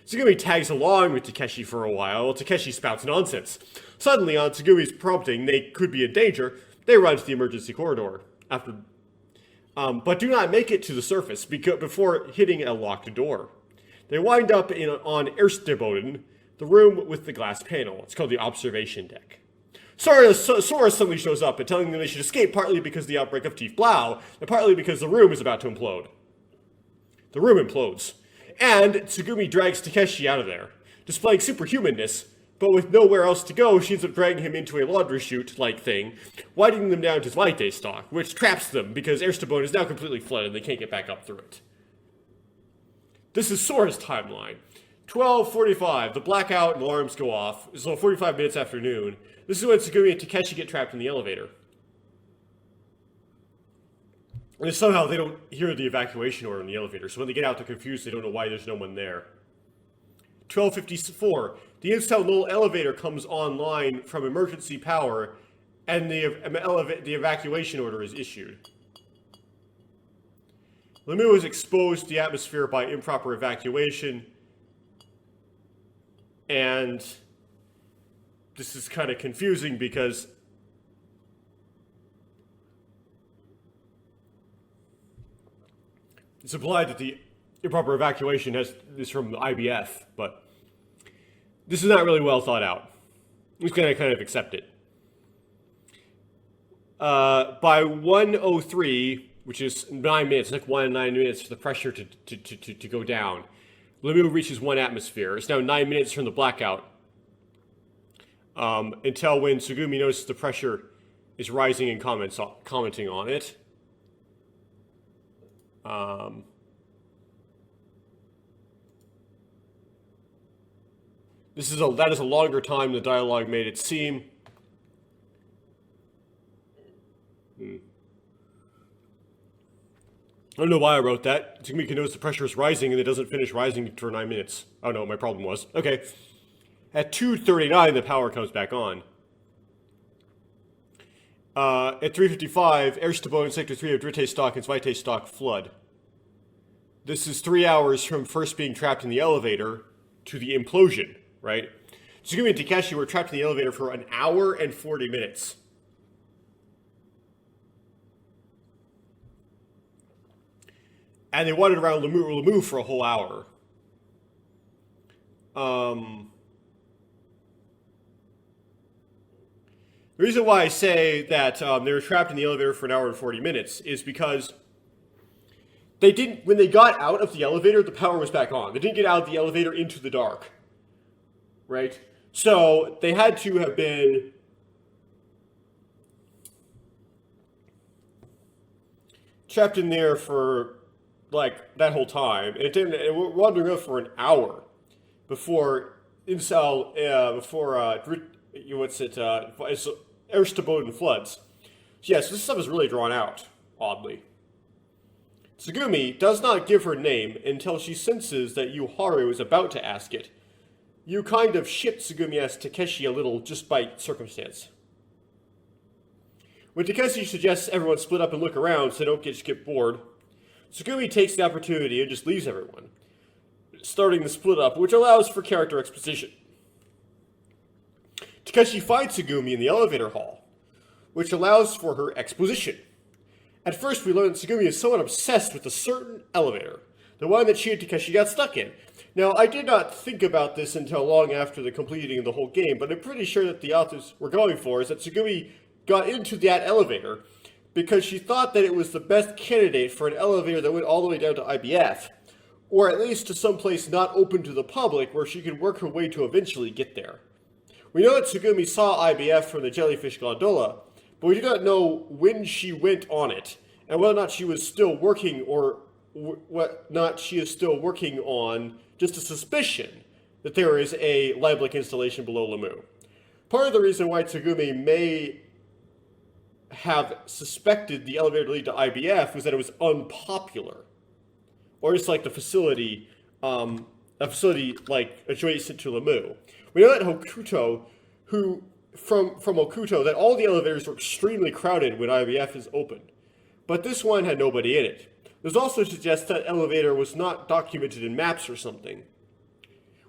[SPEAKER 3] Tsugumi tags along with Takeshi for a while Takeshi spouts nonsense. Suddenly, on Tsugumi's prompting they could be in danger, they run to the emergency corridor, but do not make it to the surface before hitting a locked door. They wind up on Ersteboden, the room with the glass panel. It's called the observation deck. Sora suddenly shows up and telling them they should escape, partly because of the outbreak of Tief Blau, and partly because the room is about to implode. The room implodes, and Tsugumi drags Takeshi out of there, displaying superhumanness, but with nowhere else to go, she ends up dragging him into a laundry chute-like thing, winding them down to Zweite Stock, which traps them because Ersteboden is now completely flooded and they can't get back up through it. This is Sora's timeline. 12:45, the blackout and alarms go off. It's 45 minutes after noon. This is when Tsugumi and Takeshi get trapped in the elevator. And somehow they don't hear the evacuation order in the elevator, so when they get out, they're confused. They don't know why there's no one there. 12:54, the Intel Null elevator comes online from emergency power, and the evacuation order is issued. Lemieux is exposed to the atmosphere by improper evacuation, and this is kind of confusing because it's implied that the improper evacuation is from the IBF, but this is not really well thought out. I'm just going to kind of accept it. By 1:03, which is 9 minutes, like 1 and 9 minutes for the pressure to go down, Lemieux reaches 1 atmosphere. It's now 9 minutes from the blackout. Until when Tsugumi notices the pressure is rising and commenting on it. That is a longer time than the dialogue made it seem. I don't know why I wrote that. Tsugumi can notice the pressure is rising and it doesn't finish rising for 9 minutes. Oh no, my problem was. Okay. At 2:39, the power comes back on. At 3:55, Ersteboden Sector 3 of Dritte Stock and Zweite Stock flood. This is 3 hours from first being trapped in the elevator to the implosion, right? Tsugumi and Takeshi were trapped in the elevator for 1 hour and 40 minutes. And they wandered around Lemieux for a whole hour. The reason why I say that they were trapped in the elevator for 1 hour and 40 minutes is because they didn't, when they got out of the elevator, the power was back on. They didn't get out of the elevator into the dark, right? So they had to have been trapped in there for like that whole time, and it were wandering around for an hour before Ersteboden floods. Yes, this stuff is really drawn out, oddly. Tsugumi does not give her name until she senses that Yuharu is about to ask it. You kind of ship Tsugumi as Takeshi a little just by circumstance. When Takeshi suggests everyone split up and look around so they don't get bored, Tsugumi takes the opportunity and just leaves everyone, starting the split up, which allows for character exposition. Takeshi finds Tsugumi in the elevator hall, which allows for her exposition. At first, we learn that Tsugumi is somewhat obsessed with a certain elevator, the one that she and Takeshi got stuck in. Now, I did not think about this until long after the completing of the whole game, but I'm pretty sure that the authors were going for is that Tsugumi got into that elevator because she thought that it was the best candidate for an elevator that went all the way down to IBF, or at least to some place not open to the public where she could work her way to eventually get there. We know that Tsugumi saw IBF from the jellyfish gondola, but we do not know when she went on it, and whether or not she was still working or what not she is still working on just a suspicion that there is a Lieblich installation below Lemieux. Part of the reason why Tsugumi may have suspected the elevator to lead to IBF was that it was unpopular, or just like the facility, a facility like adjacent to Lemieux. We know that Hokuto, from Hokuto, that all the elevators were extremely crowded when IBF is opened, but this one had nobody in it. This also suggests that elevator was not documented in maps or something.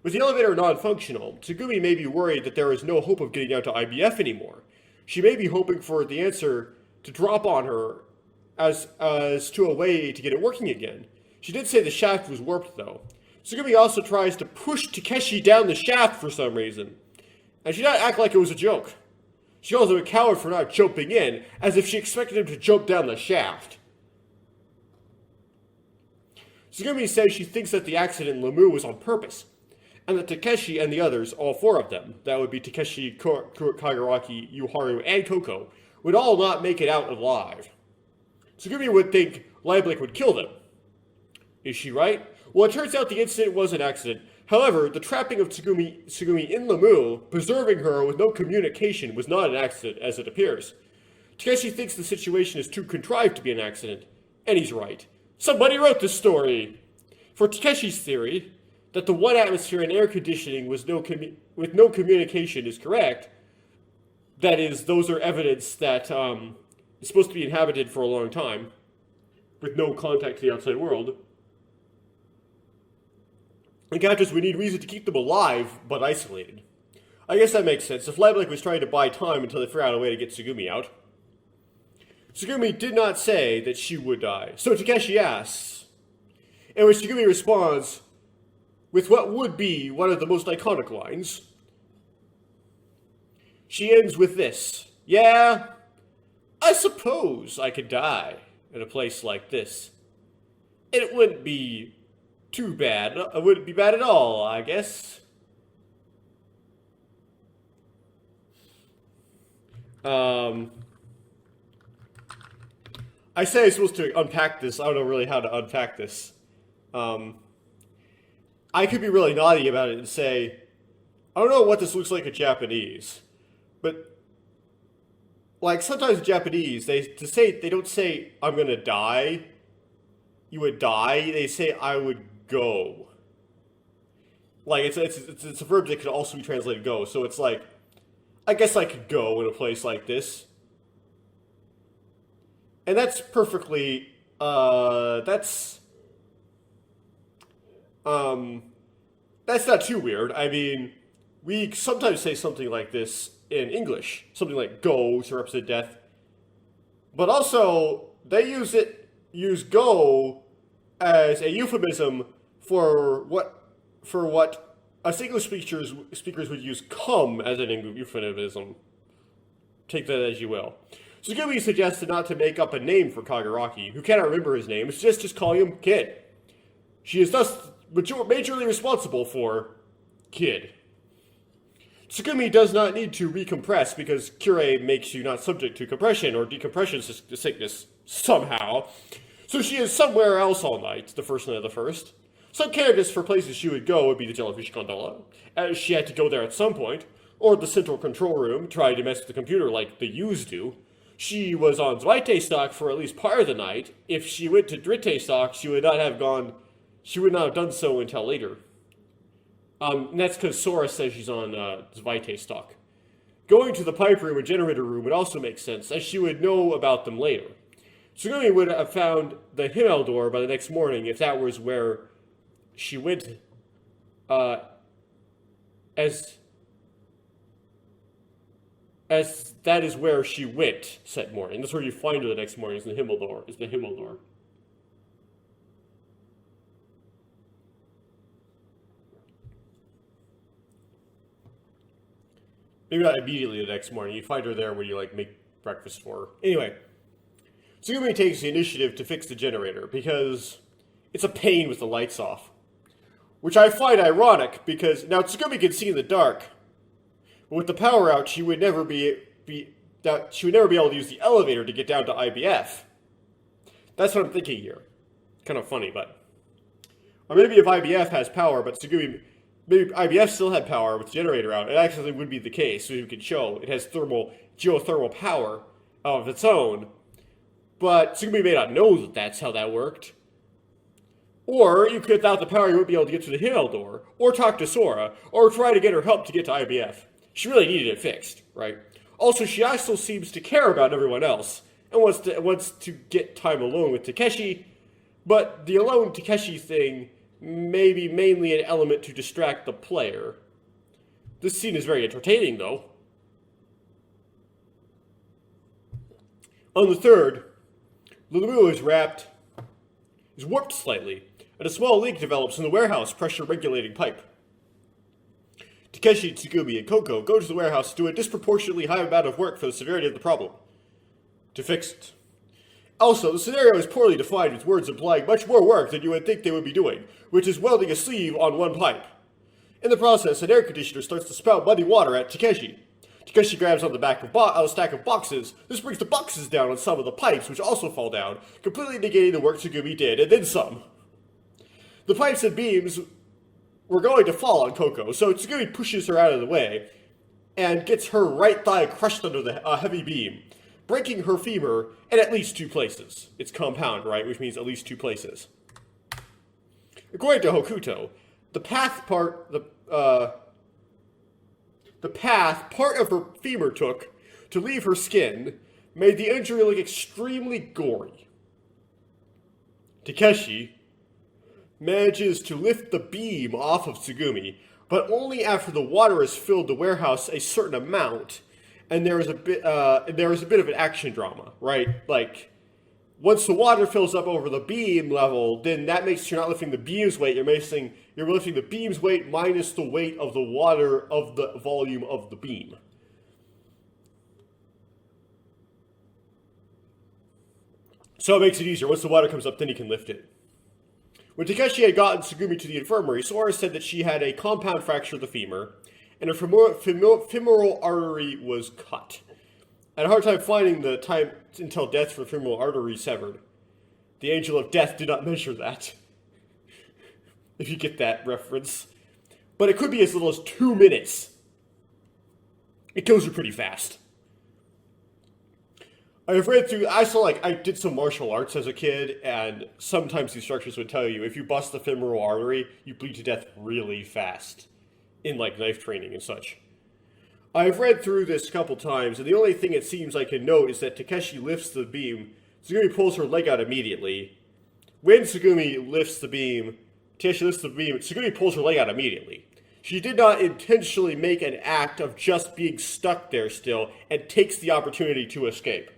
[SPEAKER 3] With the elevator non-functional, Tsugumi may be worried that there is no hope of getting down to IBF anymore. She may be hoping for the answer to drop on her as to a way to get it working again. She did say the shaft was warped, though. Tsugumi also tries to push Takeshi down the shaft for some reason, and she did not act like it was a joke. She calls him a coward for not jumping in, as if she expected him to jump down the shaft. Tsugumi says she thinks that the accident in Lemieux was on purpose, and that Takeshi and the others, all four of them, that would be Takeshi, Kaguraki, Yuharu, and Koko, would all not make it out alive. Tsugumi would think Lieblich would kill them. Is she right? Well, it turns out the incident was an accident. However, the trapping of Tsugumi in Lemieux, preserving her with no communication, was not an accident, as it appears. Takeshi thinks the situation is too contrived to be an accident, and he's right. Somebody wrote this story! For Takeshi's theory, that the one atmosphere and air conditioning with no communication is correct, that is, those are evidence that it's supposed to be inhabited for a long time, with no contact to the outside world. Encounters we need reason to keep them alive, but isolated. I guess that makes sense. If Lieblich was trying to buy time until they figured out a way to get Tsugumi out. Tsugumi did not say that she would die, so Takeshi asks, in which Tsugumi responds with what would be one of the most iconic lines. She ends with this: yeah, I suppose I could die in a place like this. It wouldn't be too bad. It wouldn't be bad at all, I guess. I say I'm supposed to unpack this. I don't know really how to unpack this. I could be really naughty about it and say, I don't know what this looks like in Japanese, but like sometimes in Japanese, they don't say I'm gonna die. You would die. They say I would go. Like it's a verb that could also be translated go. So it's like, I guess I could go in a place like this. And that's perfectly, that's not too weird. I mean, we sometimes say something like this in English, something like go to represent death. But also, they use go as a euphemism for what us English speakers would use come as an euphemism. Take that as you will. Tsugumi suggested not to make up a name for Kaguraki, who cannot remember his name, just calling him Kid. She is thus majorly responsible for Kid. Tsugumi does not need to recompress because Kure makes you not subject to compression or decompression sickness somehow. So she is somewhere else all night, the first night of the first. Some candidates for places she would go would be the Jellyfish Gondola, as she had to go there at some point, or the central control room, trying to mess with the computer like the U's do. She was on Zweite stock for at least part of the night. If she went to Dritte stock, she would not have done so until later. And that's because Sora says she's on Zweite stock. Going to the pipe room and generator room would also make sense, as she would know about them later. Tsugumi would have found the HIMMEL door by the next morning if that was where she went, as that is where she went said morning. That's where you find her the next morning, is the HIMMEL door. Maybe not immediately the next morning. You find her there when you, make breakfast for her. Anyway, Tsugumi takes the initiative to fix the generator, because it's a pain with the lights off. Which I find ironic, because now Tsugumi can see in the dark. But with the power out, she would never be able to use the elevator to get down to IBF. That's what I'm thinking here. Kind of funny, but... Or maybe if IBF has power, but Tsugumi... Maybe IBF still had power with the generator out. It actually would be the case, so you could show it has geothermal power of its own. But Tsugumi may not know that that's how that worked. Or, you could, without the power, you wouldn't be able to get to the HIMMEL door, or talk to Sora, or try to get her help to get to IBF. She really needed it fixed, right? Also, she also seems to care about everyone else, and wants to get time alone with Takeshi, but the alone Takeshi thing may be mainly an element to distract the player. This scene is very entertaining, though. On the third, Lulu is warped slightly, and a small leak develops in the warehouse pressure regulating pipe. Takeshi, Tsugumi, and Koko go to the warehouse to do a disproportionately high amount of work for the severity of the problem. To fix it. Also, the scenario is poorly defined with words implying much more work than you would think they would be doing, which is welding a sleeve on one pipe. In the process, an air conditioner starts to spout muddy water at Takeshi. Takeshi grabs on the back of a stack of boxes. This brings the boxes down on some of the pipes, which also fall down, completely negating the work Tsugumi did, and then some. The pipes and beams were going to fall on Koko, so Tsugumi pushes her out of the way, and gets her right thigh crushed under the heavy beam, breaking her femur in at least 2 places. It's compound, right? Which means at least 2 places. According to Hokuto, the path part of her femur took to leave her skin made the injury look extremely gory. Takeshi manages to lift the beam off of Tsugumi, but only after the water has filled the warehouse a certain amount, and there is a bit of an action drama, right? Once the water fills up over the beam level, then that makes you're not lifting the beam's weight. You're lifting the beam's weight minus the weight of the water of the volume of the beam. So it makes it easier. Once the water comes up, then he can lift it. When Takeshi had gotten Tsugumi to the infirmary, Sora said that she had a compound fracture of the femur, and a femoral artery was cut. I had a hard time finding the time until death for the femoral artery severed. The Angel of Death did not measure that. If you get that reference. But it could be as little as 2 minutes. It kills you pretty fast. I did some martial arts as a kid, and sometimes the instructors would tell you, if you bust the femoral artery, you bleed to death really fast. In knife training and such. I've read through this a couple times, and the only thing it seems I can note is that Takeshi lifts the beam. Tsugumi pulls her leg out immediately. When Tsugumi lifts the beam, Takeshi lifts the beam, Tsugumi pulls her leg out immediately. She did not intentionally make an act of just being stuck there still, and takes the opportunity to escape.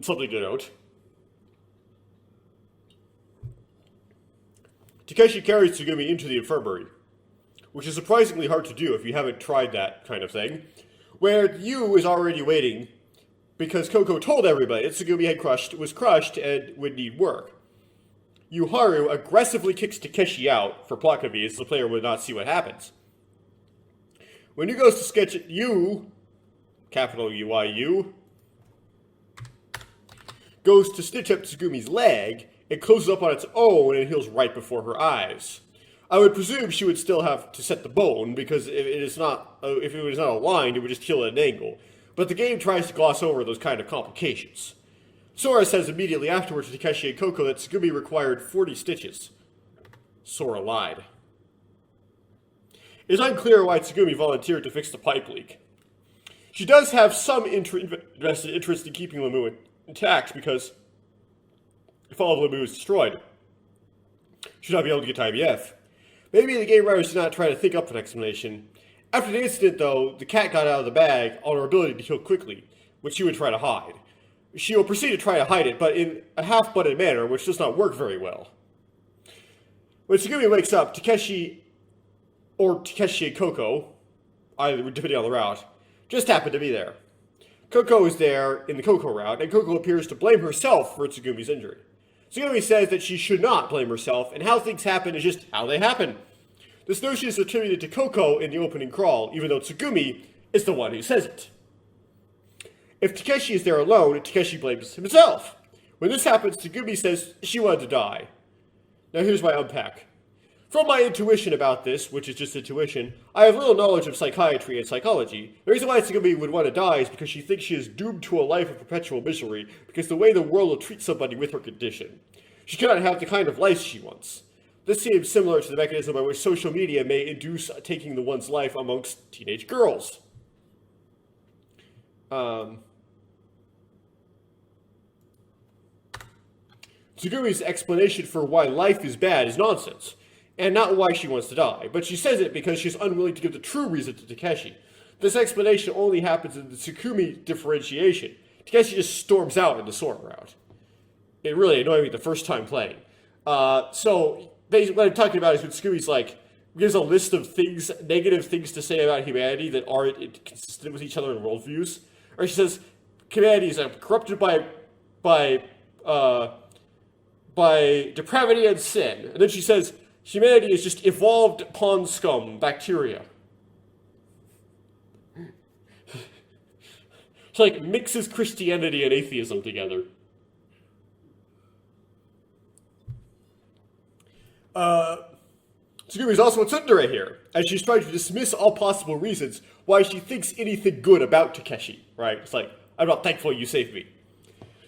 [SPEAKER 3] Something to note. Takeshi carries Tsugumi into the infirmary, which is surprisingly hard to do if you haven't tried that kind of thing. where Yu is already waiting because Coco told everybody that Tsugumi was crushed and would need work. Yuharu aggressively kicks Takeshi out for plot convenience, so the player would not see what happens. When Yu goes to sketch Yu, capital U-I-U, goes to stitch up Tsugumi's leg, it closes up on its own and heals right before her eyes. I would presume she would still have to set the bone, because if it was not aligned, it would just heal at an angle. But the game tries to gloss over those kind of complications. Sora says immediately afterwards to Takeshi and Coco that Tsugumi required 40 stitches. Sora lied. It is unclear why Tsugumi volunteered to fix the pipe leak. She does have some vested interest in keeping Lemu intact, because if all of Lemu is destroyed, she'll not be able to get to IBF. Maybe the game writers did not try to think up an explanation. After the incident, though, the cat got out of the bag on her ability to heal quickly, which she would try to hide. She will proceed to try to hide it, but in a half-butted manner, which does not work very well. When Tsugumi wakes up, Takeshi and Coco, either depending on the route, just happen to be there. Coco is there in the Coco route, and Coco appears to blame herself for Tsugumi's injury. Tsugumi says that she should not blame herself, and how things happen is just how they happen. This notion is attributed to Coco in the opening crawl, even though Tsugumi is the one who says it. If Takeshi is there alone, Takeshi blames himself. When this happens, Tsugumi says she wanted to die. Now here's my unpack. From my intuition about this, which is just intuition, I have little knowledge of psychiatry and psychology. The reason why Tsugumi would want to die is because she thinks she is doomed to a life of perpetual misery because the way the world will treat somebody with her condition. She cannot have the kind of life she wants. This seems similar to the mechanism by which social media may induce taking the one's life amongst teenage girls. Tsugumi's explanation for why life is bad is nonsense, and not why she wants to die, but she says it because she's unwilling to give the true reason to Takeshi. This explanation only happens in the Tsugumi differentiation. Takeshi just storms out in the Sora route. It really annoyed me the first time playing. So, basically what I'm talking about is when Tsugumi's like, gives a list of things, negative things to say about humanity that aren't consistent with each other in worldviews. Or she says, humanity is corrupted by depravity and sin. And then she says, humanity is just evolved pond scum bacteria. She like mixes Christianity and atheism together. Tsugumi is also a tsundere here, and she's trying to dismiss all possible reasons why she thinks anything good about Takeshi, right? It's like, I'm not thankful you saved me.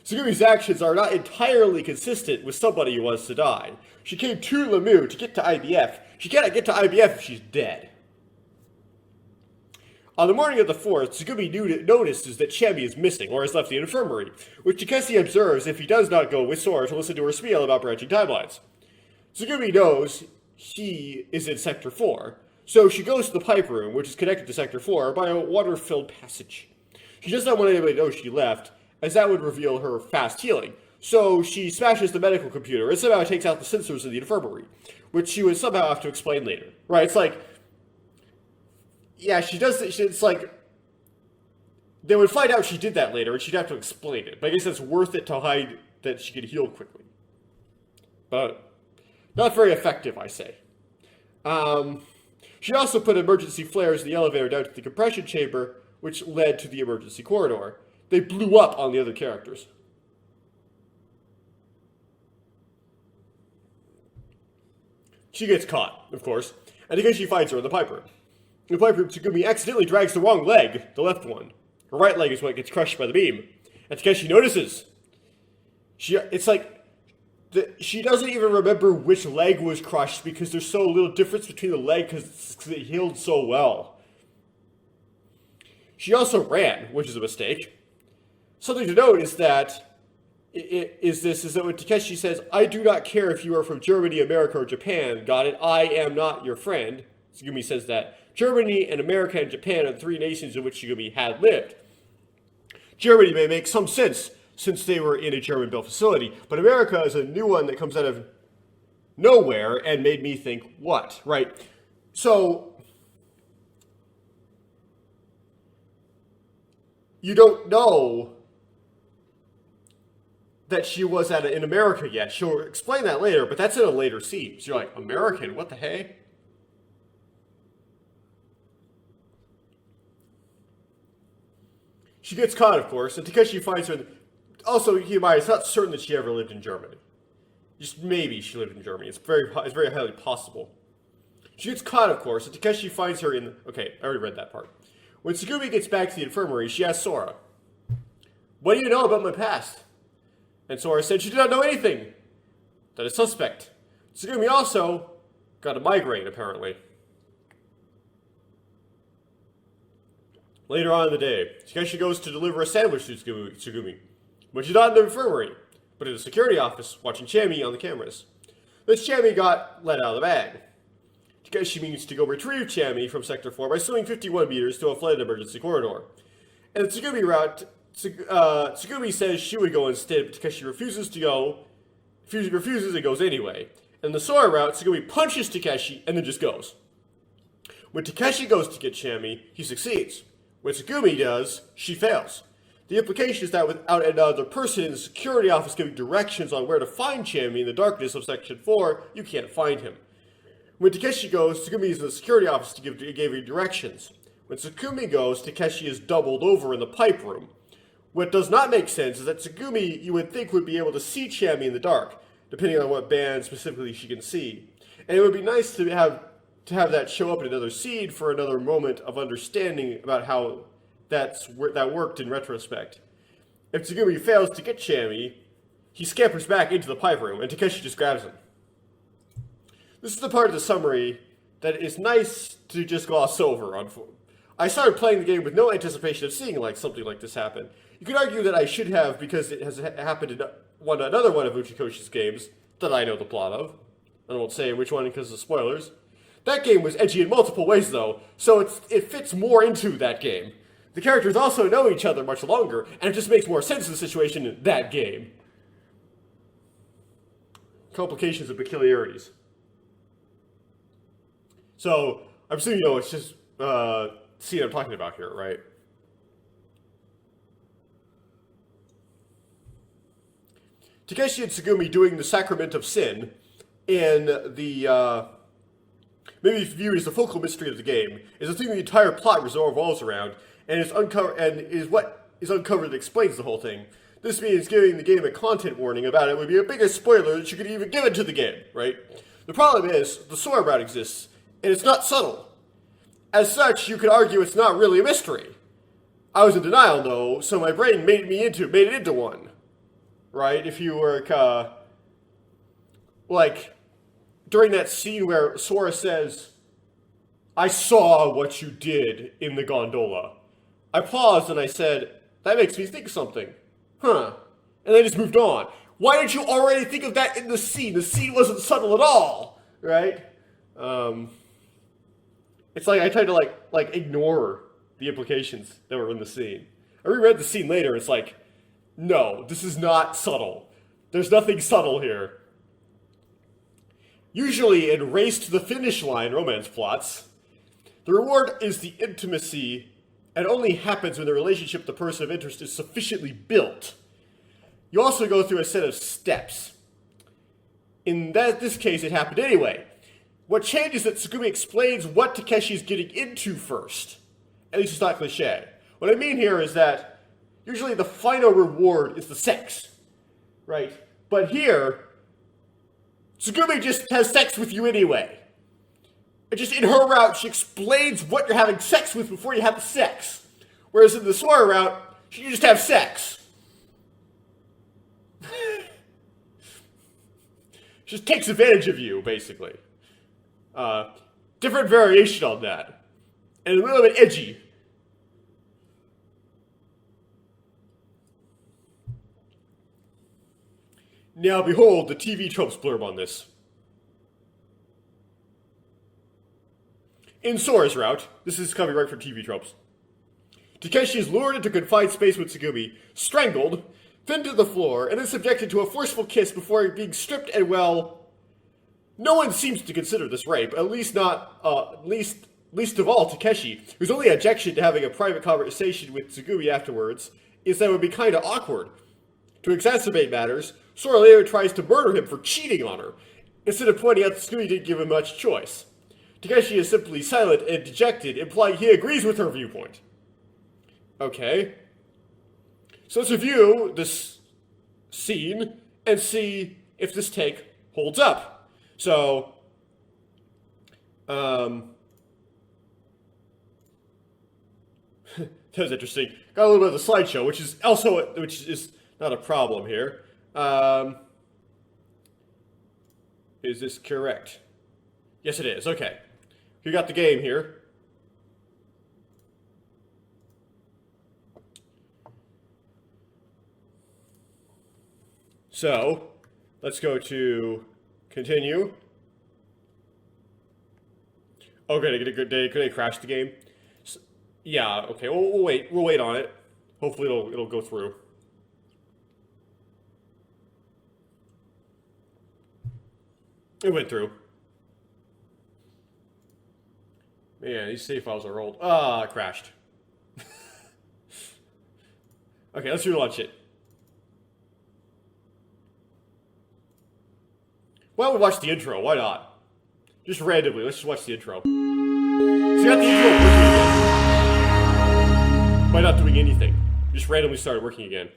[SPEAKER 3] Tsugumi's actions are not entirely consistent with somebody who wants to die. She came to Lemu to get to IBF. She cannot get to IBF if she's dead. On the morning of the 4th, Tsugumi notices that Chemi is missing, or has left the infirmary, which Takeshi observes if he does not go with Sora to listen to her spiel about branching timelines. Tsugumi knows he is in Sector 4, so she goes to the pipe room, which is connected to Sector 4 by a water-filled passage. She does not want anybody to know she left, as that would reveal her fast healing. So she smashes the medical computer and somehow takes out the sensors in the infirmary, which she would somehow have to explain later. Right? It's like, yeah, she does. It's like they would find out she did that later, and she'd have to explain it. But I guess it's worth it to hide that she could heal quickly. But not very effective, I say. She also put emergency flares in the elevator down to the compression chamber, which led to the emergency corridor. They blew up on the other characters. She gets caught, of course, and because she finds her in the pipe room. In the pipe room, Tsugumi accidentally drags the wrong leg, the left one. Her right leg is what gets crushed by the beam. And Takeshi notices. She doesn't even remember which leg was crushed because there's so little difference between the leg because it healed so well. She also ran, which is a mistake. Something to note is that when Takeshi says, "I do not care if you are from Germany, America, or Japan, got it? I am not your friend." Tsugumi says that Germany and America and Japan are the three nations in which Tsugumi had lived. Germany may make some sense since they were in a German-built facility, but America is a new one that comes out of nowhere and made me think, what? Right? So you don't know that she was in America yet. She'll explain that later, but that's in a later scene. So you're like, American? What the heck? She gets caught, of course, and Takeshi finds her. Also, it's not certain that she ever lived in Germany. Just maybe she lived in Germany. It's very highly possible. She gets caught, of course, and Takeshi finds her in... Okay, I already read that part. When Tsugumi gets back to the infirmary, she asks Sora, "What do you know about my past?" And Sora said she did not know anything. That is suspect. Tsugumi also got a migraine, apparently. Later on in the day, Takeshi goes to deliver a sandwich to Tsugumi, but she's not in the infirmary, but in the security office, watching Chami on the cameras. Then Chami got let out of the bag. Takeshi means to go retrieve Chami from Sector 4 by swimming 51 meters to a flooded emergency corridor. And the Tsugumi route, Tsugumi says she would go instead, but Takeshi refuses to go. Refuses and goes anyway. And the Sora route, Tsugumi punches Takeshi and then just goes. When Takeshi goes to get Chami, he succeeds. When Tsugumi does, she fails. The implication is that without another person in the security office giving directions on where to find Chami in the darkness of Section 4, you can't find him. When Takeshi goes, Tsugumi is in the security office to give directions. When Tsugumi goes, Takeshi is doubled over in the pipe room. What does not make sense is that Tsugumi, you would think, would be able to see Chami in the dark, depending on what band specifically she can see. And it would be nice to have that show up in another scene for another moment of understanding about how that worked in retrospect. If Tsugumi fails to get Chami, he scampers back into the pipe room, and Takeshi just grabs him. This is the part of the summary that is nice to just gloss over. I started playing the game with no anticipation of seeing something like this happen. You could argue that I should have, because it has happened in another one of Uchikoshi's games that I know the plot of. I won't say which one because of spoilers. That game was edgy in multiple ways, though, so it fits more into that game. The characters also know each other much longer, and it just makes more sense in the situation in that game. Complications and peculiarities. So, I'm assuming you know it's just scene I'm talking about here, right? Takeshi and Tsugumi doing the Sacrament of Sin in the, maybe viewed as the focal mystery of the game, is the thing the entire plot revolves around, and is what is uncovered that explains the whole thing. This means giving the game a content warning about it would be a bigger spoiler that you could even give it to the game, right? The problem is, the Sora route exists, and it's not subtle. As such, you could argue it's not really a mystery. I was in denial, though, so my brain made it into one. Right? If you were, during that scene where Sora says, "I saw what you did in the gondola," I paused and I said, that makes me think something. Huh. And I just moved on. Why didn't you already think of that in the scene? The scene wasn't subtle at all, right? It's like I tried to ignore the implications that were in the scene. I reread the scene later, it's like, no, this is not subtle. There's nothing subtle here. Usually in race to the finish line romance plots, the reward is the intimacy and only happens when the relationship with the person of interest is sufficiently built. You also go through a set of steps. In this case, it happened anyway. What changes is that Tsugumi explains what Takeshi is getting into first. At least it's not cliche. What I mean here is that usually the final reward is the sex, right? But here, Tsugumi just has sex with you anyway. And just in her route, she explains what you're having sex with before you have the sex. Whereas in the Sora route, you just have sex. She just takes advantage of you, basically. Different variation on that. And a little bit edgy. Now behold the TV tropes blurb on this. In Sora's route, this is coming right from TV tropes, Takeshi is lured into confined space with Tsugumi, strangled, pinned to the floor, and then subjected to a forceful kiss before being stripped and, well, no one seems to consider this rape, at least Least of all, Takeshi, whose only objection to having a private conversation with Tsugumi afterwards is that it would be kinda awkward. To exacerbate matters, Sora later tries to murder him for cheating on her, instead of pointing out that Tsugumi didn't give him much choice. Takeshi is simply silent and dejected, implying he agrees with her viewpoint. Okay. So let's review this scene and see if this take holds up. So, that was interesting. Got a little bit of the slideshow, which is not a problem here. Is this correct? Yes, it is. Okay. We got the game here. So, let's go to continue. Oh, good. I get a good day. Could I crash the game? So, yeah. Okay. We'll wait. We'll wait on it. Hopefully, it'll go through. It went through. Man, these save files are old. Ah, it crashed. Okay, let's relaunch it. Why don't we watch the intro? Why not? Just randomly, let's just watch the intro. So you got the intro working again. By not doing anything. Just randomly started working again.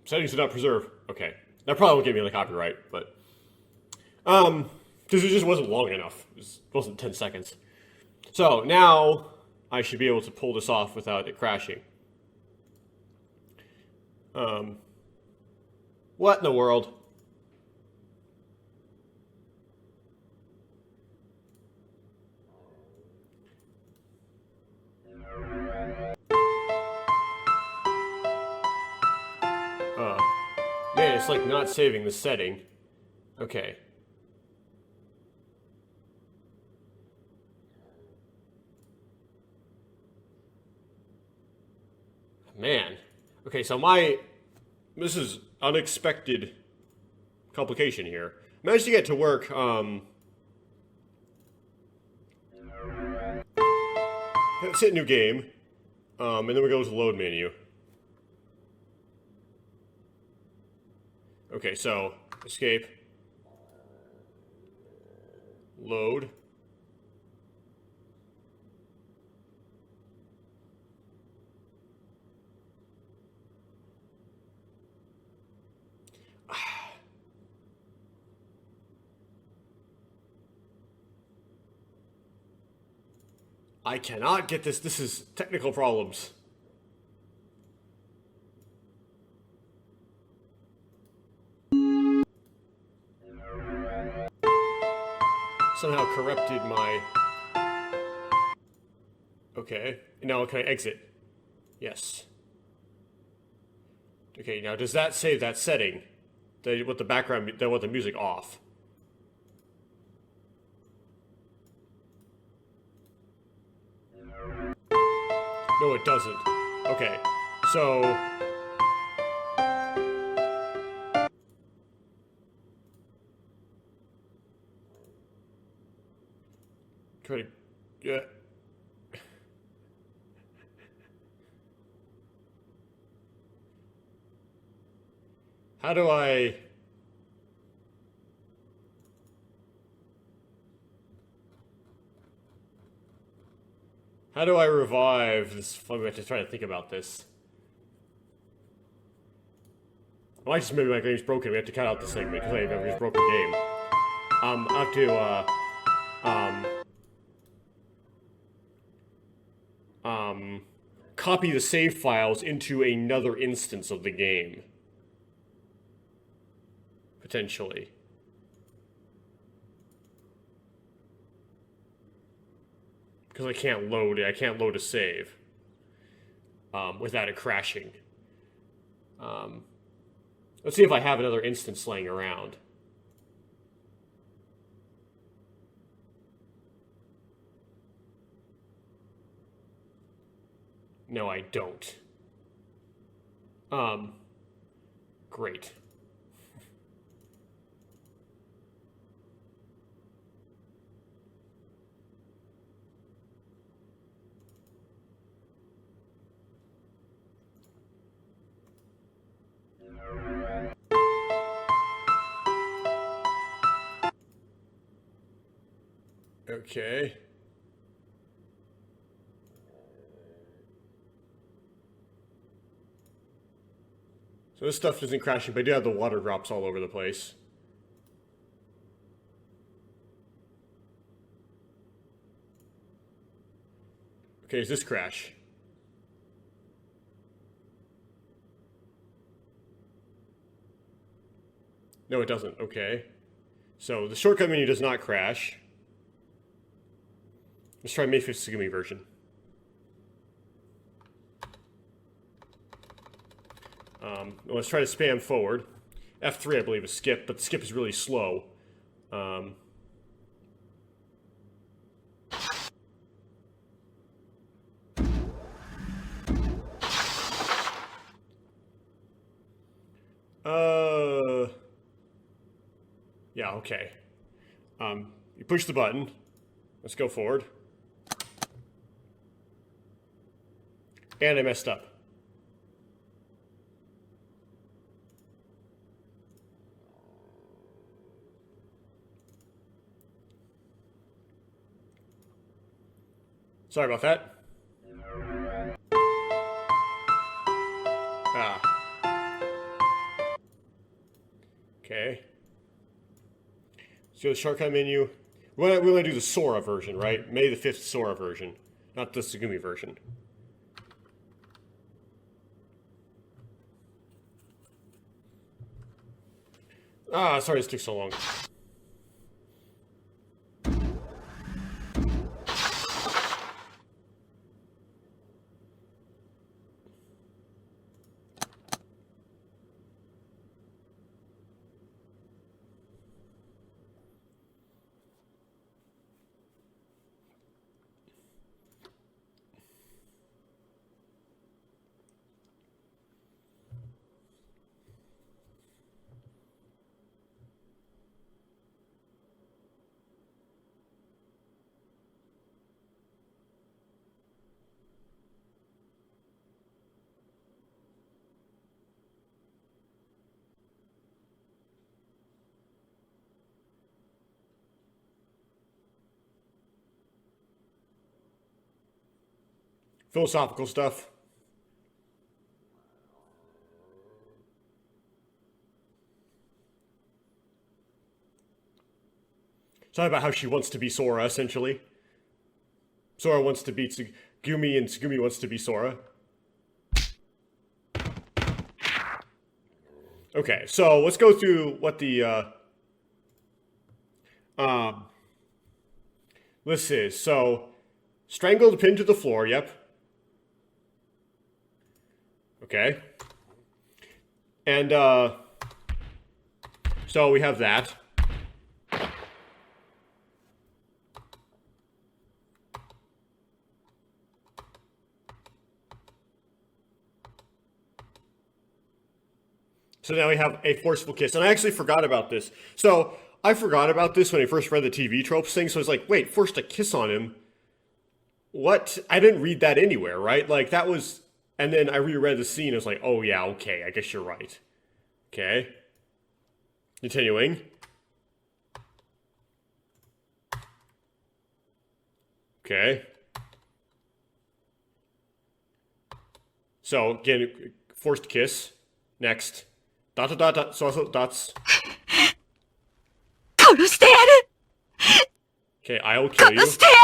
[SPEAKER 3] Settings do not preserve. Okay. That probably will get me the copyright, but... because it just wasn't long enough. It wasn't 10 seconds. So, now I should be able to pull this off without it crashing. What in the world? Man, it's like not saving the setting. Okay. Man. Okay, so this is unexpected complication here. Managed to get to work, let's hit new game, and then we go to the load menu. Okay, so escape. Load. I cannot get this. This is technical problems. Somehow corrupted my... Okay. Now can I exit? Yes. Okay, now does that save that setting? That I want the background, that I want the music off. No, it doesn't. Okay, so... Try to... Yeah. How do I... How do I revive this? I'm going to try to think about this. Well, I just maybe my game's broken. We have to cut out the segment because I have a broken game. I have to, copy the save files into another instance of the game. Potentially. Because I can't load it. I can't load a save without it crashing. Let's see if I have another instance laying around. No, I don't. Great. Okay. So this stuff isn't crashing, but I do have the water drops all over the place. Okay, does this crash? No, it doesn't. Okay. So the shortcut menu does not crash. Let's try Mayfield's Sugumi version. Let's try to spam forward. F3, I believe, is skip, but the skip is really slow. Yeah, okay. You push the button. Let's go forward. And I messed up. Sorry about that. Okay. So the shortcut menu. We're going to do the Sora version, right? May the 5th Sora version, not the Sugumi version. Sorry this took so long. philosophical stuff. It's not about how she wants to be Sora, essentially. Sora wants to be Tsugumi, and Tsugumi wants to be Sora. Okay, so let's go through what the list is. So, strangled, pinned to the floor, yep. Okay. And, so we have that. So now we have a forceful kiss. And I actually forgot about this. So I forgot about this when I first read the TV tropes thing. So I was like, wait, forced a kiss on him? What? I didn't read that anywhere, right? Like that was... And then I reread the scene. I was like, oh yeah, okay, I guess you're right. Okay. Continuing. Okay. So again, forced kiss. Next. Dot, dot, dot, dot, so also dots.
[SPEAKER 2] 殺してやる
[SPEAKER 3] Okay, I'll kill you.
[SPEAKER 2] 殺してやる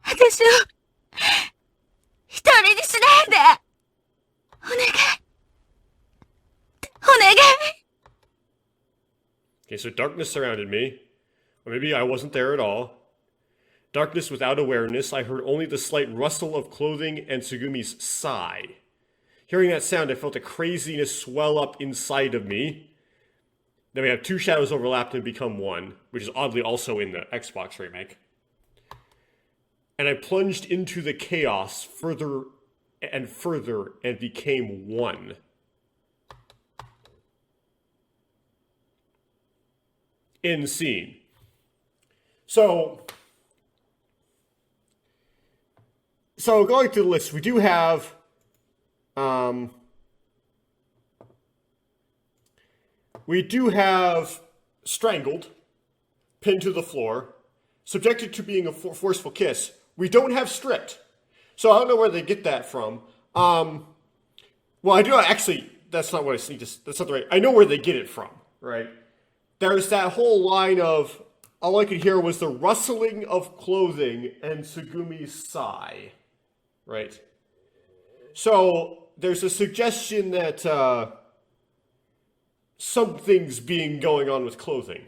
[SPEAKER 2] 私を一人にしないでお願いお願い
[SPEAKER 3] Okay, so darkness surrounded me. Or maybe I wasn't there at all. Darkness without awareness. I heard only the slight rustle of clothing and Tsugumi's sigh. Hearing that sound, I felt a craziness swell up inside of me. Then we have two shadows overlapped and become one, which is oddly also in the Xbox remake. And I plunged into the chaos further and further and became one. End scene. So going through the list, we do have strangled, pinned to the floor, subjected to being a forceful kiss. We don't have stripped. So I don't know where they get that from. Well, I do actually, that's not what I need to, that's not the right, I know where they get it from, right? There's that whole line of, all I could hear was the rustling of clothing and Tsugumi's sigh, right? So there's a suggestion that something's going on with clothing.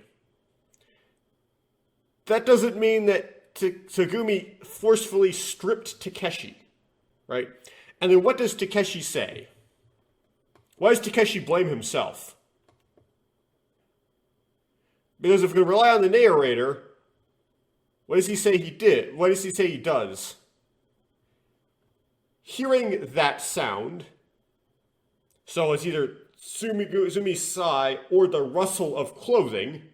[SPEAKER 3] That doesn't mean that Tsugumi forcefully stripped Takeshi, right? And then what does Takeshi say? Why does Takeshi blame himself? Because if we're going to rely on the narrator, what does he say he did? What does he say he does? Hearing that sound, so it's either Tsugumi's sigh or the rustle of clothing,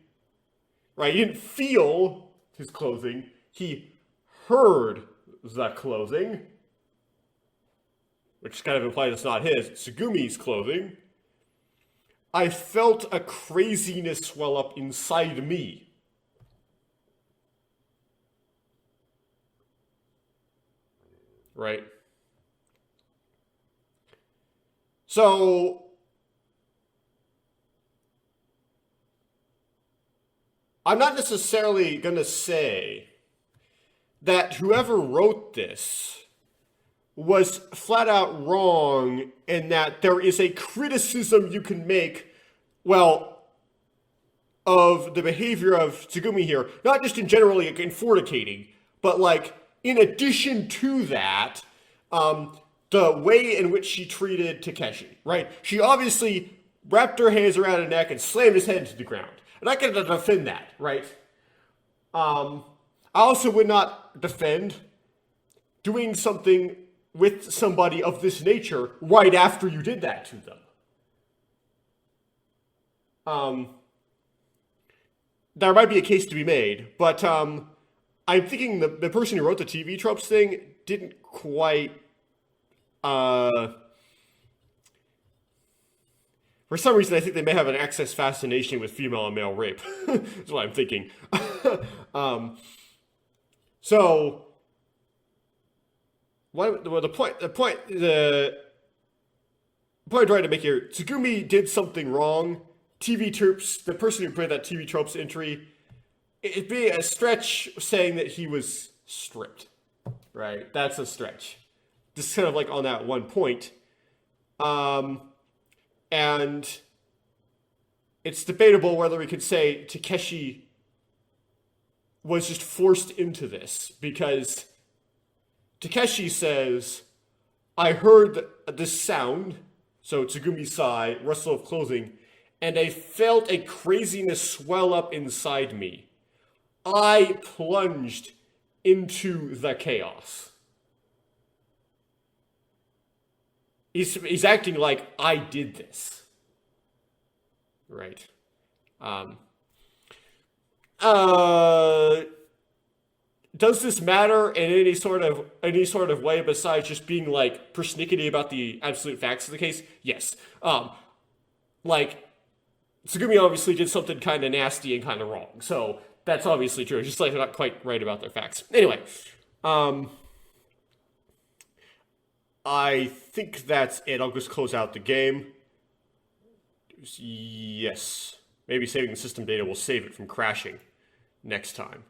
[SPEAKER 3] right? He didn't feel his clothing, he heard the clothing, which kind of implies it's not his, Tsugumi's clothing. I felt a craziness swell up inside me. Right? So, I'm not necessarily going to say that whoever wrote this was flat out wrong in that there is a criticism you can make, well, of the behavior of Tsugumi here, not just in generally in fornicating, but like in addition to that, the way in which she treated Takeshi, right? She obviously wrapped her hands around his neck and slammed his head into the ground. And I can defend that, right? I also would not defend doing something with somebody of this nature right after you did that to them. There might be a case to be made, but I'm thinking the person who wrote the TV tropes thing didn't quite, for some reason I think they may have an excess fascination with female and male rape. That's what I'm thinking. So, the point I'm trying to make here, Tsugumi did something wrong. TV tropes, the person who played that TV tropes entry, it'd be a stretch saying that he was stripped, right? That's a stretch. Just kind of like on that one point. And it's debatable whether we could say Takeshi was just forced into this, because Takeshi says, I heard this sound, so Tsugumi's sigh, rustle of clothing, and I felt a craziness swell up inside me. I plunged into the chaos. He's acting like I did this. Right. Does this matter in any sort of way besides just being like persnickety about the absolute facts of the case? Yes. Like Tsugumi obviously did something kind of nasty and kind of wrong, so that's obviously true. It's just like they're not quite right about their facts. Anyway, I think that's it. I'll just close out the game. Yes. Maybe saving the system data will save it from crashing next time.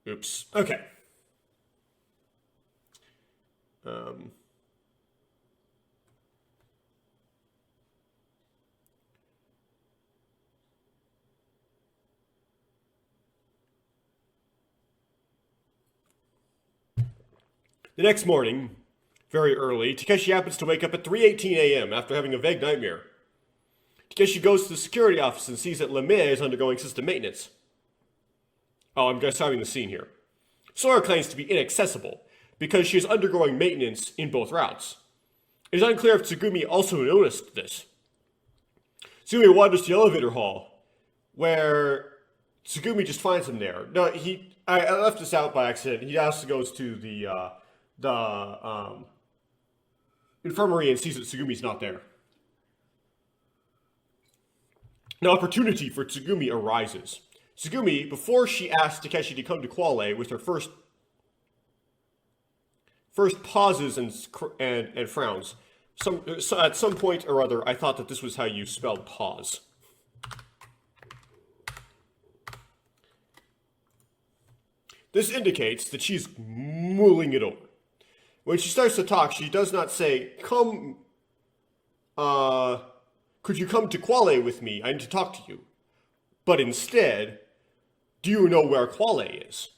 [SPEAKER 3] Oops. Okay. The next morning, very early, Takeshi happens to wake up at 3:18 a.m. after having a vague nightmare. Takeshi goes to the security office and sees that Lemay is undergoing system maintenance. Oh, I'm just having the scene here. Sora claims to be inaccessible because she is undergoing maintenance in both routes. It is unclear if Tsugumi also noticed this. Tsugumi wanders to the elevator hall, where Tsugumi just finds him there. No, I left this out by accident. He also goes to the infirmary and sees that Tsugumi's not there. An opportunity for Tsugumi arises. Tsugumi, before she asks Takeshi to come to Quale with her first pauses and frowns. At some point or other, I thought that this was how you spelled pause. This indicates that she's mulling it over. When she starts to talk, she does not say, could you come to Quale with me? I need to talk to you. But instead, do you know where Quale is?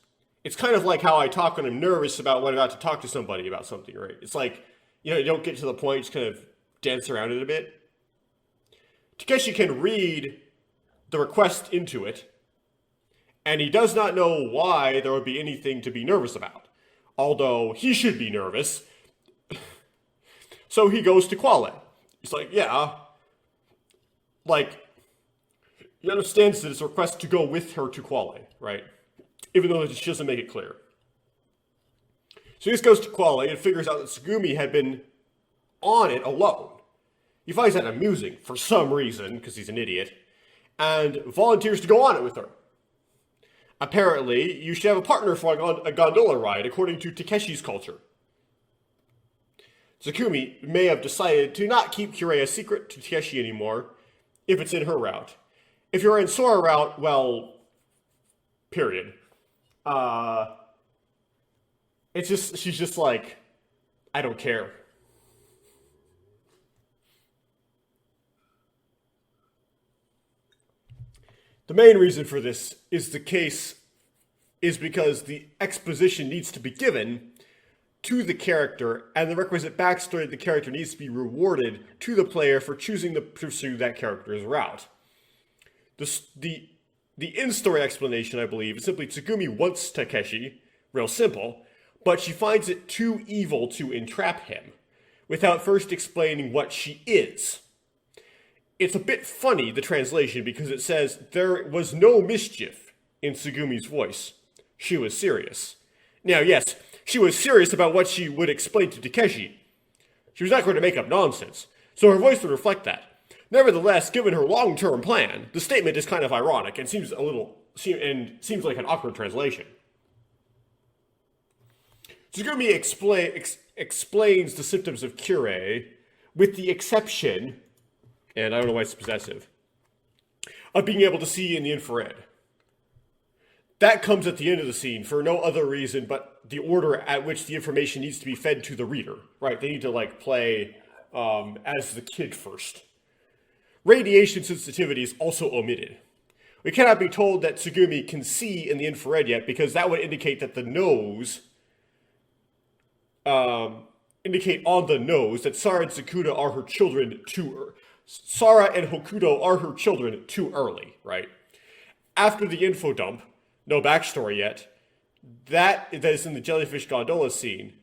[SPEAKER 3] It's kind of like how I talk when I'm nervous about when I'm about to talk to somebody about something, right? It's like, you don't get to the point, just kind of dance around it a bit. Takeshi can read the request into it, and he does not know why there would be anything to be nervous about. Although he should be nervous. So he goes to Quale. He's like, yeah. Like, he understands that it's a request to go with her to Quale, right? Even though she doesn't make it clear. So he just goes to Quale and figures out that Tsugumi had been on it alone. He finds that amusing for some reason, because he's an idiot, and volunteers to go on it with her. Apparently, you should have a partner for a gondola ride, according to Takeshi's culture. Tsugumi may have decided to not keep Kirei a secret to Takeshi anymore, if it's in her route. If you're in Sora route, well, period. She's just like, I don't care. The main reason for this is because the exposition needs to be given to the character, and the requisite backstory of the character needs to be rewarded to the player for choosing to pursue that character's route. The in-story explanation, I believe, is simply Tsugumi wants Takeshi, real simple, but she finds it too evil to entrap him, without first explaining what she is. It's a bit funny, the translation, because it says, there was no mischief in Tsugumi's voice. She was serious. Now, yes, she was serious about what she would explain to Takeshi. She was not going to make up nonsense, so her voice would reflect that. Nevertheless, given her long-term plan, the statement is kind of ironic and seems seems like an awkward translation. Tsugumi explains the symptoms of Kure with the exception, and I don't know why it's possessive, of being able to see in the infrared. That comes at the end of the scene for no other reason but the order at which the information needs to be fed to the reader, right? They need to, like, play as the kid first. Radiation sensitivity is also omitted. We cannot be told that Tsugumi can see in the infrared yet, because that would indicate that the nose, indicate on the nose that Sara and Hokuto are her children too early, right? After the info dump, no backstory yet, that is in the jellyfish gondola scene,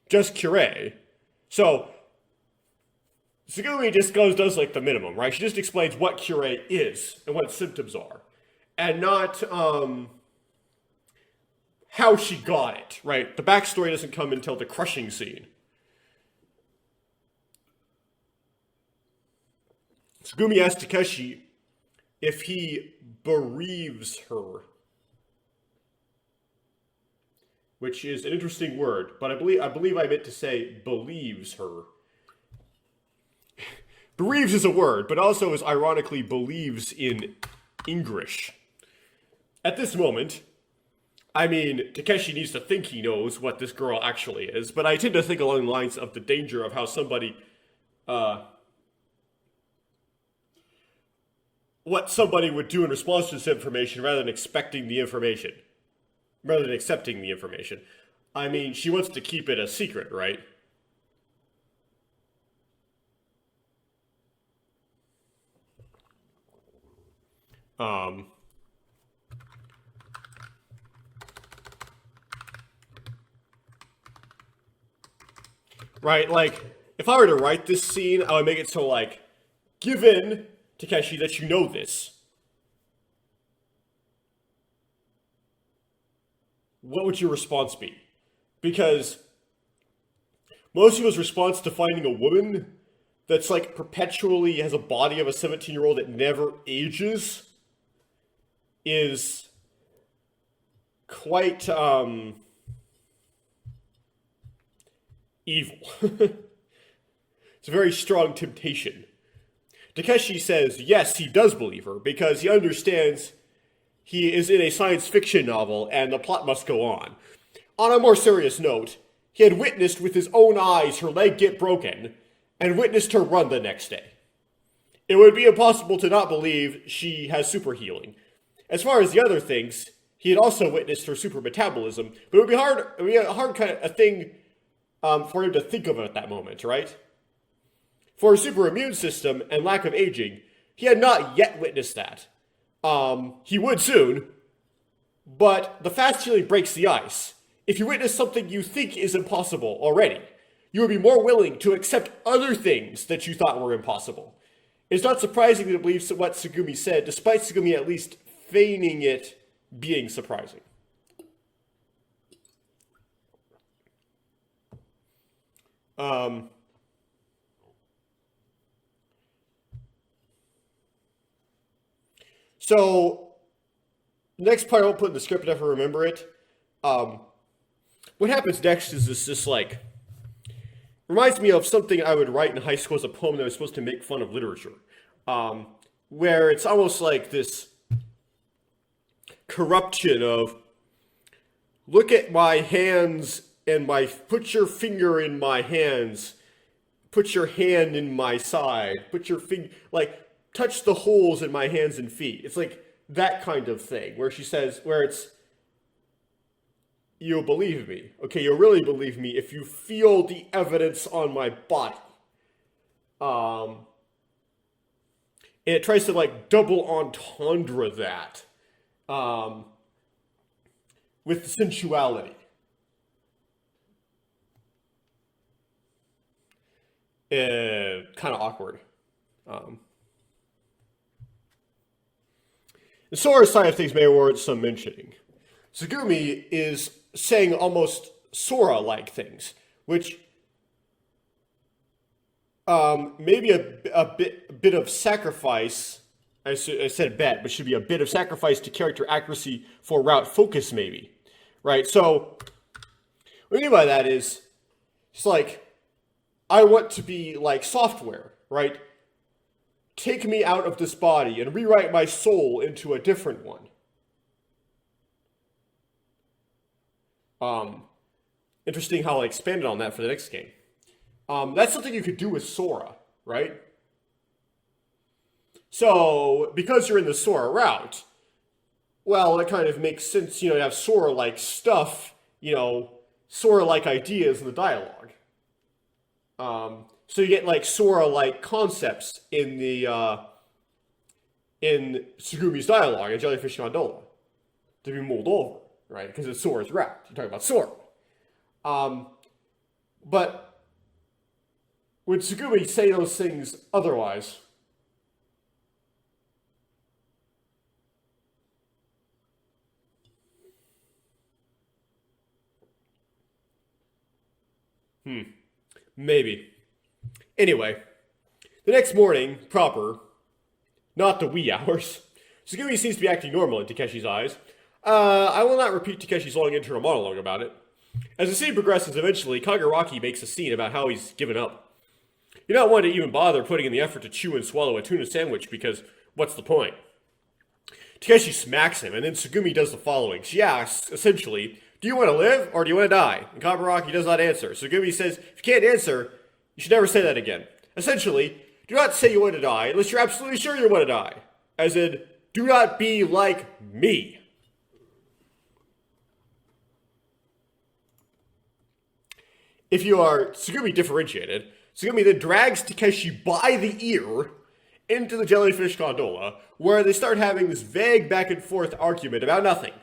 [SPEAKER 3] just Kure. So, Tsugumi just does like the minimum, right? She just explains what Kure is and what symptoms are, and not how she got it, right? The backstory doesn't come until the crushing scene. Tsugumi asks Takeshi if he bereaves her, which is an interesting word, but I believe I meant to say believes her. Bereaves is a word, but also is ironically believes in English. At this moment, I mean, Takeshi needs to think he knows what this girl actually is, but I tend to think along the lines of the danger of how somebody, what somebody would do in response to this information rather than accepting the information. I mean, she wants to keep it a secret, right? Right, like, if I were to write this scene, I would make it so, like, given, Takeshi, that you know this, what would your response be? Because most people's response to finding a woman that's, like, perpetually has a body of a 17-year-old that never ages is quite, evil. It's a very strong temptation. Takeshi says yes, he does believe her, because he understands he is in a science fiction novel and the plot must go on. On a more serious note, he had witnessed with his own eyes her leg get broken and witnessed her run the next day. It would be impossible to not believe she has super healing. As far as the other things, he had also witnessed her super metabolism, but it would be a hard kind of thing for him to think of it at that moment, right? For her super immune system and lack of aging, he had not yet witnessed that. He would soon, but the fast healing breaks the ice. If you witness something you think is impossible already, you would be more willing to accept other things that you thought were impossible. It's not surprising to believe what Tsugumi said, despite Tsugumi at least feigning it being surprising. So, next part I won't put in the script if I remember it. What happens next is this just like, reminds me of something I would write in high school as a poem that was supposed to make fun of literature. Where it's almost like this corruption of, look at my hands and put your finger in my hands, put your hand in my side, put your finger, like, touch the holes in my hands and feet. It's like that kind of thing, where she says, where it's, you'll believe me. Okay, you'll really believe me if you feel the evidence on my body. And it tries to, like, double entendre that, with sensuality. Kind of awkward. The Sora's side of things may warrant some mentioning. Tsugumi is saying almost Sora-like things, which Maybe a bit of sacrifice. I said bet, but should be a bit of sacrifice to character accuracy for route focus, maybe. Right? So, what I mean by that is, it's like, I want to be like software, right? Take me out of this body and rewrite my soul into a different one. Interesting how I expanded on that for the next game. That's something you could do with Sora, right? So, because you're in the Sora route, well, it kind of makes sense, to have Sora-like stuff, Sora-like ideas in the dialogue. So you get, like, Sora-like concepts in in Tsugumi's dialogue in Jellyfish Gondola to be mulled over, right? Because it's Sora's route. You're talking about Sora. But would Tsugumi say those things otherwise? Maybe. Anyway, the next morning, proper, not the wee hours, Tsugumi seems to be acting normal in Takeshi's eyes. I will not repeat Takeshi's long internal monologue about it. As the scene progresses, eventually, Kagaraki makes a scene about how he's given up. You're not one to even bother putting in the effort to chew and swallow a tuna sandwich because what's the point? Takeshi smacks him, and then Tsugumi does the following. She asks, essentially, do you want to live or do you want to die? And Kagaraki does not answer. Tsugumi says, if you can't answer, you should never say that again. Essentially, do not say you want to die unless you're absolutely sure you want to die. As in, do not be like me. If you are Tsugumi differentiated, Tsugumi then drags Takeshi by the ear into the Jellyfish Gondola, where they start having this vague back and forth argument about nothing.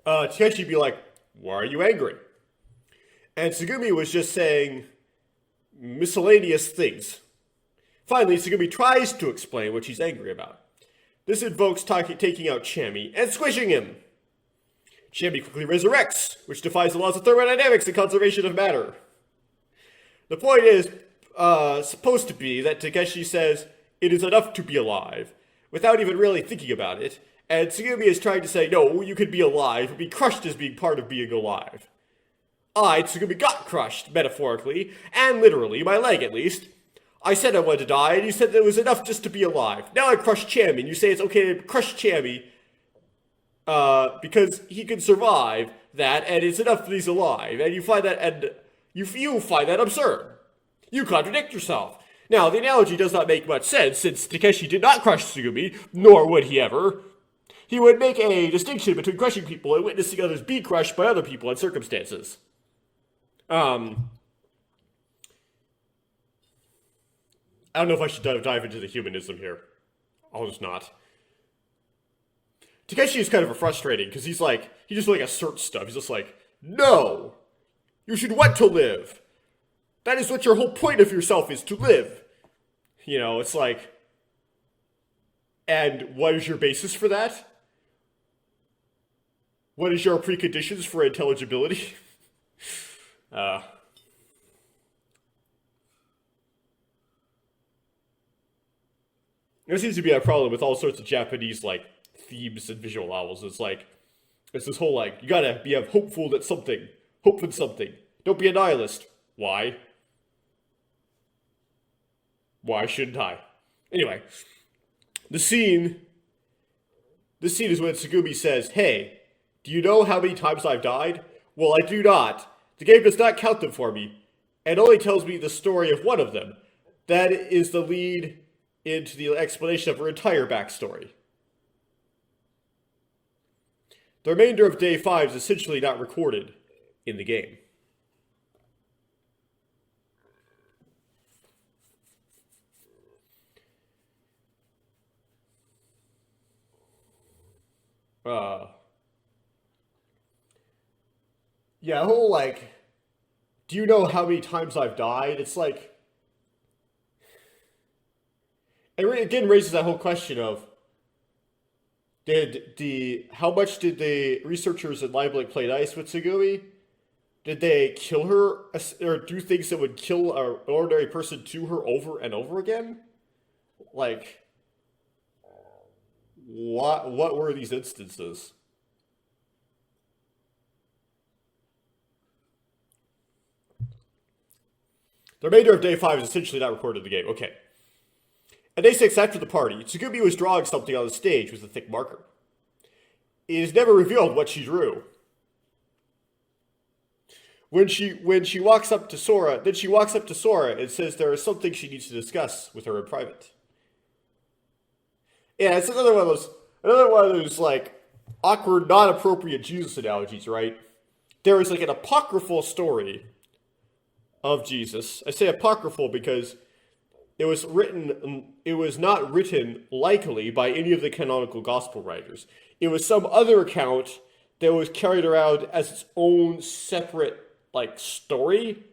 [SPEAKER 3] Takeshi be like, why are you angry? And Tsugumi was just saying miscellaneous things. Finally, Tsugumi tries to explain what she's angry about. This invokes taking out Chami and squishing him. Chami quickly resurrects, which defies the laws of thermodynamics and conservation of matter. The point is supposed to be that Takeshi says it is enough to be alive, without even really thinking about it, and Tsugumi is trying to say, no, you could be alive, but be crushed as being part of being alive. Tsugumi, got crushed, metaphorically, and literally, my leg at least. I said I wanted to die, and you said that it was enough just to be alive. Now I crushed Chami, and you say it's okay to crush Chami, because he can survive that, and it's enough that he's alive, and you find that, and you find that absurd. You contradict yourself. Now, the analogy does not make much sense, since Takeshi did not crush Tsugumi, nor would he ever. He would make a distinction between crushing people and witnessing others be crushed by other people and circumstances. I don't know if I should dive into the humanism here. I'll just not. Takeshi is kind of frustrating, because he just asserts stuff. He's just like, no! You should want to live! That is what your whole point of yourself is, to live! It's like, and what is your basis for that? What is your preconditions for intelligibility? There seems to be a problem with all sorts of Japanese, themes and visual novels. It's this whole, you gotta be hopeful that something. Hope in something. Don't be a nihilist. Why? Why shouldn't I? Anyway, the scene is when Tsugumi says, hey, do you know how many times I've died? Well, I do not. The game does not count them for me, and only tells me the story of one of them. That is the lead into the explanation of her entire backstory. The remainder of Day 5 is essentially not recorded in the game. Yeah, the whole, do you know how many times I've died? It's it again raises that whole question of, how much did the researchers in LiveLink play nice with Tsugumi? Did they kill her or do things that would kill an ordinary person to her over and over again? Like, what were these instances? The remainder of day 5 is essentially not recorded in the game. Okay. At day 6, after the party, Tsugumi was drawing something on the stage with a thick marker. It is never revealed what she drew. When she walks up to Sora, and says there is something she needs to discuss with her in private. Yeah, it's another one of those like awkward, not appropriate Jesus analogies, right? There is like an apocryphal story of Jesus. I say apocryphal because it was not written likely by any of the canonical gospel writers. It was some other account that was carried around as its own separate like story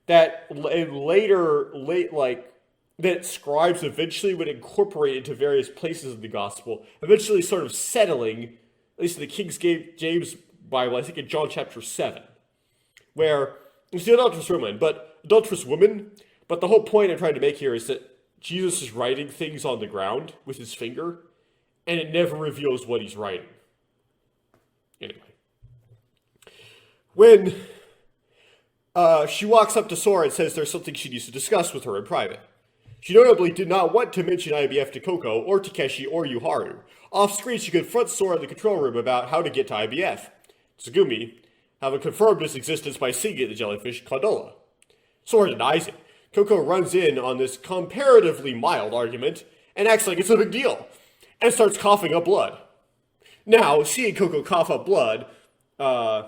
[SPEAKER 3] that that scribes eventually would incorporate into various places of the gospel, eventually sort of settling, at least in the King James Bible, I think in John chapter 7, where it's the adulterous woman, but the whole point I'm trying to make here is that Jesus is writing things on the ground with his finger, and it never reveals what he's writing. Anyway. When she walks up to Sora and says there's something she needs to discuss with her in private. She notably did not want to mention IBF to Coco, or Takeshi, or Yuharu. Off-screen, she confronts Sora in the control room about how to get to IBF. Tsugumi, having confirmed its existence by seeing the jellyfish Condola. Sora denies it. Coco runs in on this comparatively mild argument and acts like it's a big deal, and starts coughing up blood. Now, seeing Coco cough up blood, man,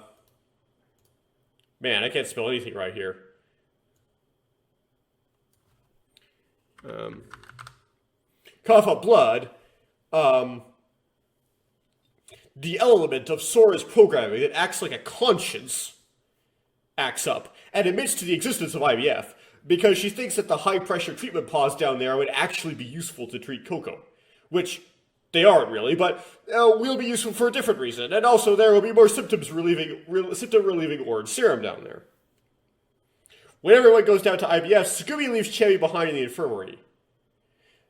[SPEAKER 3] I can't spell anything right here. Cough up blood, the element of Sora's programming that acts like a conscience acts up and admits to the existence of IBF because she thinks that the high-pressure treatment pods down there would actually be useful to treat Coco, which they aren't really, but will be useful for a different reason, and also there will be more symptom-relieving orange serum down there. When everyone goes down to IBF, Tsugumi leaves Chemi behind in the infirmary.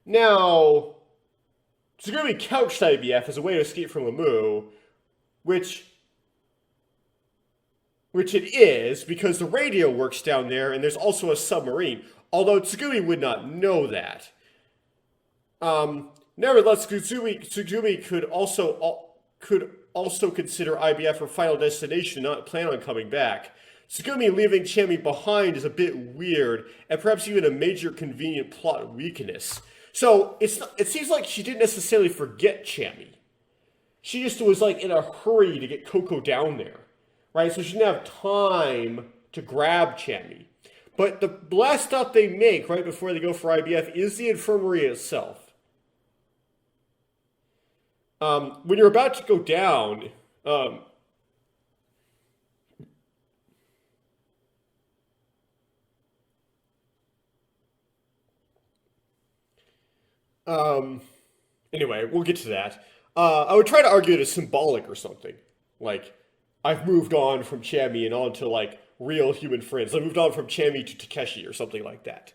[SPEAKER 3] Now, Tsugumi couched IBF as a way to escape from Lamu, which it is, because the radio works down there, and there's also a submarine, although Tsugumi would not know that. Nevertheless, Tsugumi could also consider IBF her final destination, not plan on coming back. Tsugumi leaving Chemi behind is a bit weird, and perhaps even a major convenient plot weakness. So, it seems like she didn't necessarily forget Chemi. She just was like in a hurry to get Coco down there, right? So she didn't have time to grab Chemi. But the last stop they make right before they go for IBF is the infirmary itself. When you're about to go down, anyway, we'll get to that. I would try to argue it as symbolic or something. Like, I've moved on from Chami and on to, like, real human friends. I moved on from Chami to Takeshi or something like that.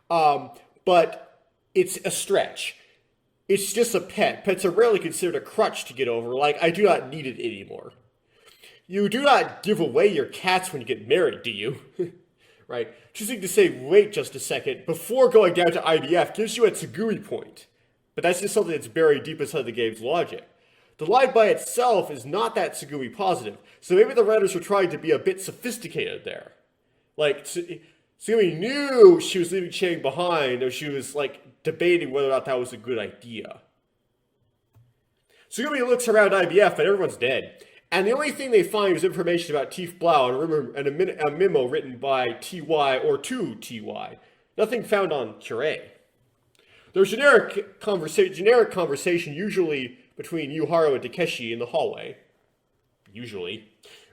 [SPEAKER 3] But it's a stretch. It's just a pet. Pets are rarely considered a crutch to get over. Like, I do not need it anymore. You do not give away your cats when you get married, do you? Right? Choosing to say, wait just a second, before going down to IBF gives you a Tsugumi point. But that's just something that's buried deep inside the game's logic. The line by itself is not that Tsugumi positive, so maybe the writers were trying to be a bit sophisticated there. Like, Tsugumi knew she was leaving Chang behind, or she was, like, debating whether or not that was a good idea. Tsugumi looks around IBF, but everyone's dead. And the only thing they find is information about Tief Blau and a memo written by TY or to TY. Nothing found on Cure. There's generic conversation usually between Yuharu and Takeshi in the hallway. Usually.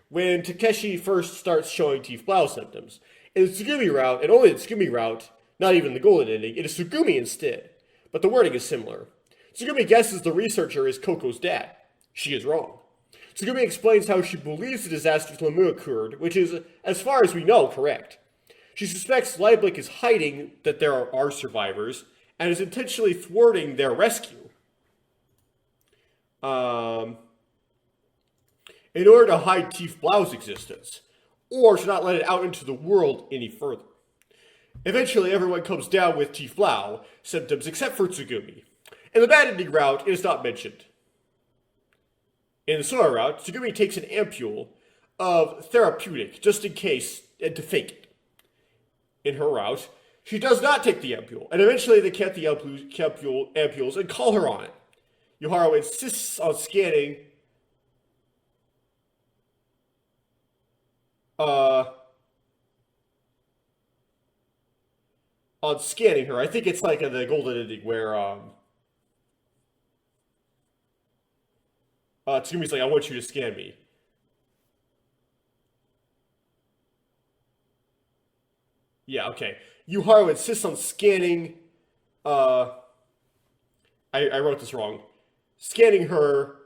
[SPEAKER 3] When Takeshi first starts showing Tief Blau symptoms. In the Tsugumi route, and only the Tsugumi route, not even the golden ending, it is Tsugumi instead. But the wording is similar. Tsugumi guesses the researcher is Koko's dad. She is wrong. Tsugumi explains how she believes the disaster with Lemieux occurred, which is, as far as we know, correct. She suspects Lieblich is hiding that there are survivors, and is intentionally thwarting their rescue. In order to hide Tief Blau's existence, or to not let it out into the world any further. Eventually, everyone comes down with Tief Blau symptoms except for Tsugumi. In the bad ending route, it is not mentioned. In the Sora route, Tsugumi takes an ampule of therapeutic, just in case, and to fake it. In her route, she does not take the ampule, and eventually they get the ampules and call her on it. Yuharu insists on scanning her. I think it's like in the golden ending where Tsugumi's like, I want you to scan me. Yeah, okay. Yuharu insists on scanning, I wrote this wrong. Scanning her,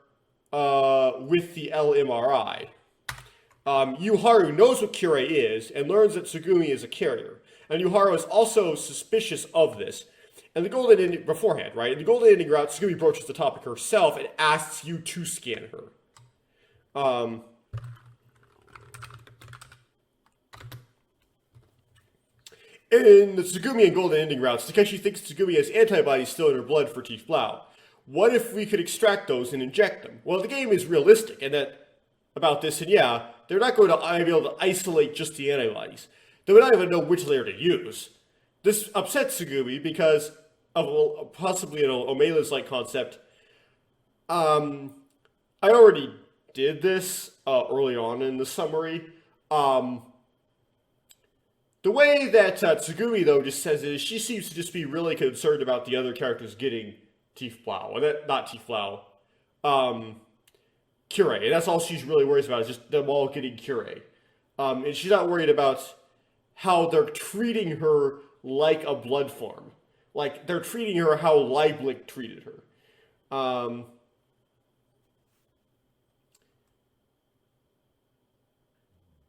[SPEAKER 3] with the LMRI. Yuharu knows what Kirei is, and learns that Tsugumi is a carrier. And Yuharu is also suspicious of this. And the golden ending, beforehand, right? In the golden ending route, Tsugumi broaches the topic herself and asks you to scan her. In the Tsugumi and golden ending routes, Takeshi thinks Tsugumi has antibodies still in her blood for Tief Blau. What if we could extract those and inject them? Well, the game is realistic about this, and yeah, they're not going to be able to isolate just the antibodies. They would not even know which layer to use. This upsets Tsugumi because of possibly an Omela's-like concept. I already did this early on in the summary. The way that Tsugumi, though, just says it is she seems to just be really concerned about the other characters getting Tief Blau. Not Tief Blau. Kirei. And that's all she's really worried about, is just them all getting Kirei. And she's not worried about how they're treating her like a blood form. Like, they're treating her how Lieblich treated her.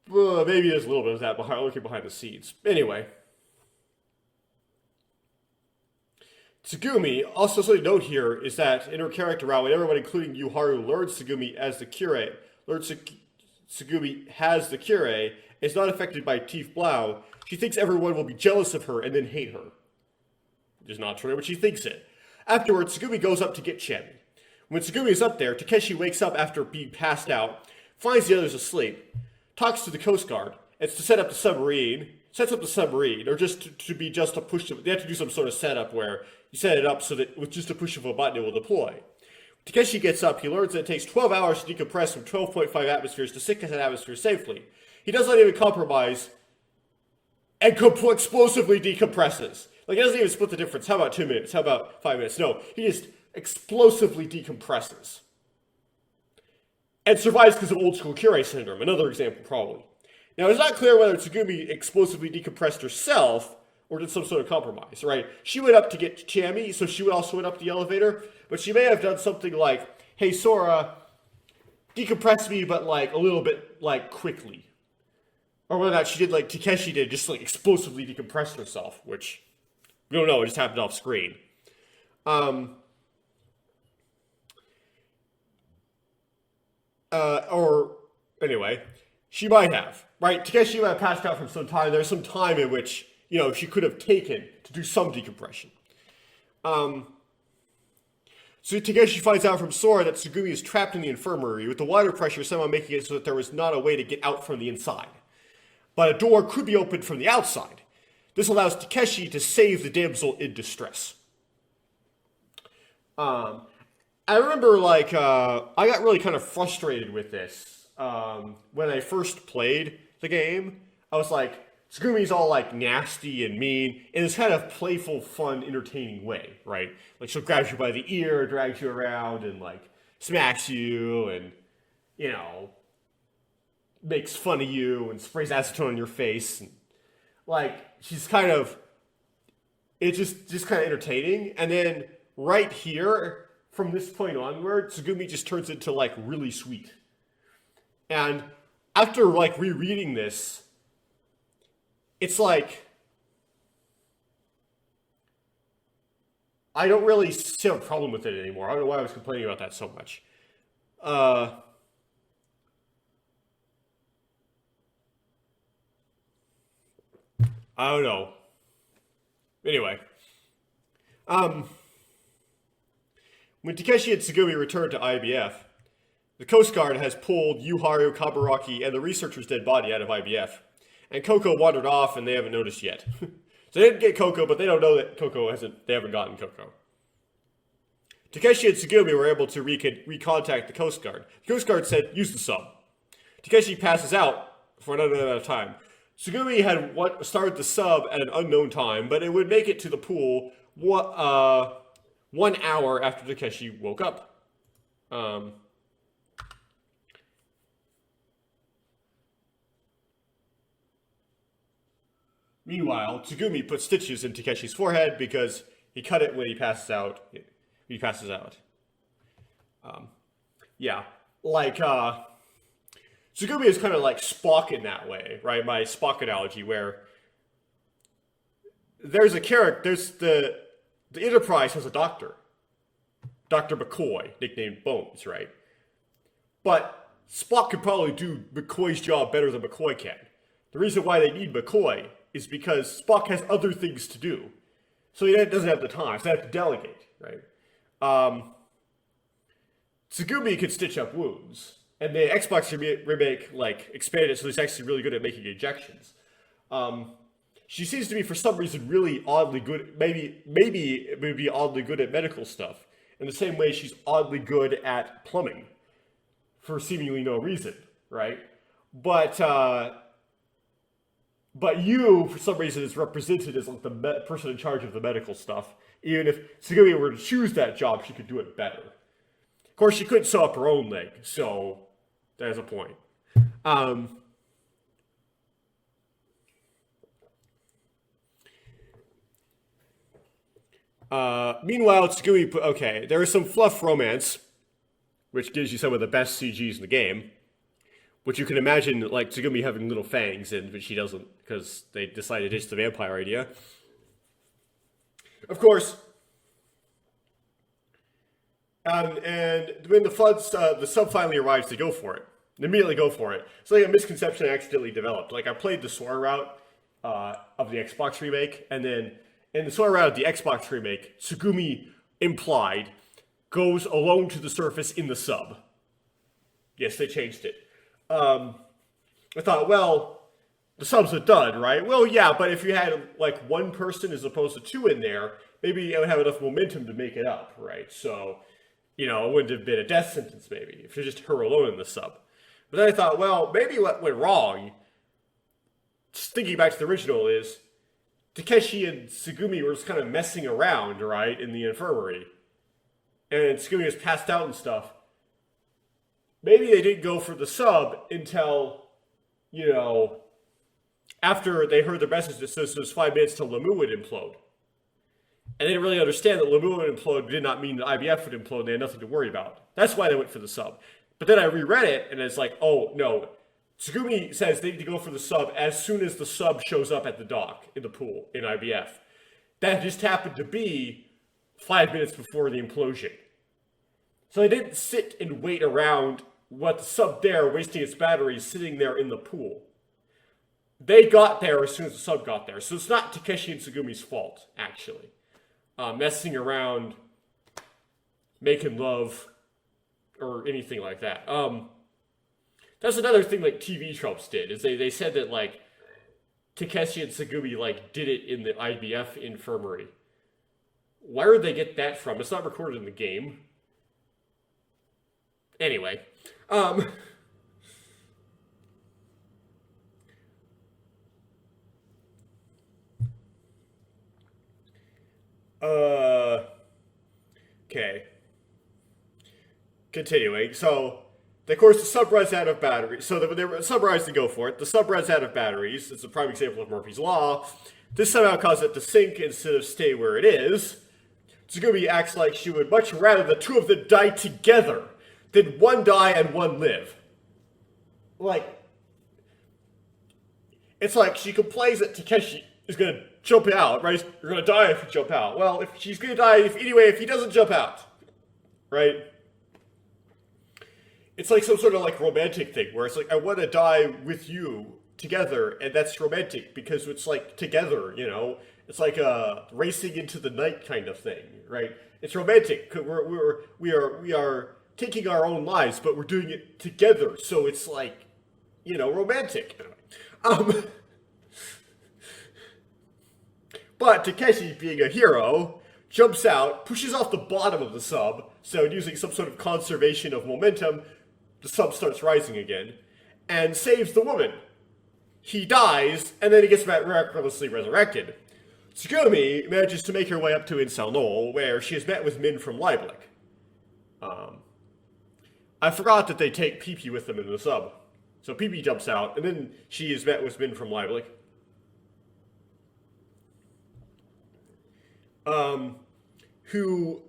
[SPEAKER 3] Well, maybe there's a little bit of that looking behind the scenes. Anyway. Tsugumi, also something to note here, is that in her character route, when everyone, including Yuharu, learns Tsugumi as the Kirei, Tsugumi has the Kirei, is not affected by Tief Blau, she thinks everyone will be jealous of her and then hate her. It is not true, but she thinks it. Afterwards, Tsugumi goes up to get Chami. When Tsugumi is up there, Takeshi wakes up after being passed out, finds the others asleep, talks to the Coast Guard. It's to set up the submarine, sets up the submarine, or just to be just a push. They have to do some sort of setup where you set it up so that with just a push of a button it will deploy. Takeshi gets up, he learns that it takes 12 hours to decompress from 12.5 atmospheres to 6 atmospheres safely. He does not even compromise and explosively decompresses. Like, he doesn't even split the difference. How about 2 minutes? How about 5 minutes? No, he just explosively decompresses. And survives because of old school Kirei syndrome. Another example, probably. Now, it's not clear whether Tsugumi explosively decompressed herself or did some sort of compromise, right? She went up to get Chami, so she also went up the elevator, but she may have done something like, hey, Sora, decompress me, but like a little bit like quickly. Or whether or not she did like Takeshi did, just like explosively decompress herself, which we don't know, it just happened off screen. Or anyway, she might have, right? Takeshi might have passed out from some time. There's some time in which, you know, she could have taken to do some decompression. So Takeshi finds out from Sora that Tsugumi is trapped in the infirmary, with the water pressure somehow making it so that there was not a way to get out from the inside. But a door could be opened from the outside. This allows Takeshi to save the damsel in distress. I remember, like, I got really kind of frustrated with this when I first played the game. I was like, Tsugumi's all, like, nasty and mean in this kind of playful, fun, entertaining way, right? Like, she'll grab you by the ear, drags you around, and, like, smacks you, and, you know, makes fun of you, and sprays acetone on your face. And, like, she's kind of, it's just kind of entertaining. And then, right here, from this point onward, Tsugumi just turns into, like, really sweet. And after, like, rereading this, it's like, I don't really see a problem with it anymore. I don't know why I was complaining about that so much. I don't know. Anyway. When Takeshi and Tsugumi returned to IBF, the Coast Guard has pulled Yuharu, Kaburaki, and the researcher's dead body out of IBF. And Coco wandered off, and they haven't noticed yet. So they didn't get Coco, but they don't know that they haven't gotten Coco. Takeshi and Tsugumi were able to recontact the Coast Guard. The Coast Guard said, use the sub. Takeshi passes out for another amount of time. Tsugumi had started the sub at an unknown time, but it would make it to the pool 1 hour after Takeshi woke up. Meanwhile, Tsugumi put stitches in Takeshi's forehead because he cut it when he passes out. Yeah, like, Tsugumi is kind of like Spock in that way, right? My Spock analogy, where there's a character, the Enterprise has a doctor, Dr. McCoy, nicknamed Bones, right? But Spock could probably do McCoy's job better than McCoy can. The reason why they need McCoy is because Spock has other things to do. So he doesn't have the time, so they have to delegate, right? Tsugumi can stitch up wounds. And the Xbox remake, like, expanded it so he's actually really good at making injections. She seems to be, for some reason, really oddly good. Maybe it would be oddly good at medical stuff. In the same way she's oddly good at plumbing. For seemingly no reason, right? But you, for some reason, is represented as like the person in charge of the medical stuff. Even if Tsugumi were to choose that job, she could do it better. Of course, she couldn't sew up her own leg, so there's a point. Meanwhile, Tsugumi, okay, there is some fluff romance, which gives you some of the best CGs in the game, which you can imagine, like, Tsugumi having little fangs, but she doesn't, because they decided it's the vampire idea. Of course, and when the sub finally arrives to go for it, they immediately go for it. It's like a misconception I accidentally developed. Like, I played the Sora route of the Xbox remake, and then in the Sora route of the Xbox remake, Tsugumi implied goes alone to the surface in the sub. Yes, they changed it. I thought, well, the sub's a dud, right? Well, yeah, but if you had, like, one person as opposed to two in there, maybe it would have enough momentum to make it up, right? So, you know, it wouldn't have been a death sentence, maybe, if you're just her alone in the sub. But then I thought, well, maybe what went wrong, just thinking back to the original, is Takeshi and Tsugumi were just kind of messing around, right, in the infirmary. And Tsugumi was passed out and stuff. Maybe they didn't go for the sub until, you know, after they heard the message that says there's 5 minutes till Lemieux would implode. And they didn't really understand that Lemieux would implode did not mean that IBF would implode, and they had nothing to worry about. That's why they went for the sub. But then I reread it, and it's like, oh, no. Tsugumi says they need to go for the sub as soon as the sub shows up at the dock, in the pool, in IBF. That just happened to be 5 minutes before the implosion. So they didn't sit and wait around with the sub there, wasting its batteries, sitting there in the pool. They got there as soon as the sub got there. So it's not Takeshi and Tsugumi's fault, actually. Messing around, making love, or anything like that. That's another thing, like, TV tropes did, is they said that, like, Takeshi and Tsugumi, like, did it in the IBF infirmary. Where did they get that from? It's not recorded in the game. Anyway. Okay. Continuing. So, of course, the sub runs out of batteries. So the sub runs to go for it. The sub runs out of batteries. It's a prime example of Murphy's Law. This somehow causes it to sink instead of stay where it is. Tsugumi acts like she would much rather the two of them die together than one die and one live. like, it's like she complains that Takeshi is gonna jump out, right? You're gonna die if you jump out. Well, if she's gonna die if he doesn't jump out, right? It's like some sort of like romantic thing where it's like, I want to die with you together, and that's romantic because it's like together, you know? It's like a racing into the night kind of thing, right? It's romantic. We are taking our own lives, but we're doing it together, so it's like, you know, romantic. But Takeshi, being a hero, jumps out, pushes off the bottom of the sub, so using some sort of conservation of momentum, the sub starts rising again, and saves the woman. He dies, and then he gets miraculously resurrected. Tsugumi manages to make her way up to Incel Knoll, where she is met with Min from Leiblich. I forgot that they take Pee-Pee with them in the sub. So Pee-Pee jumps out, and then she is met with Min from Leiblich. Who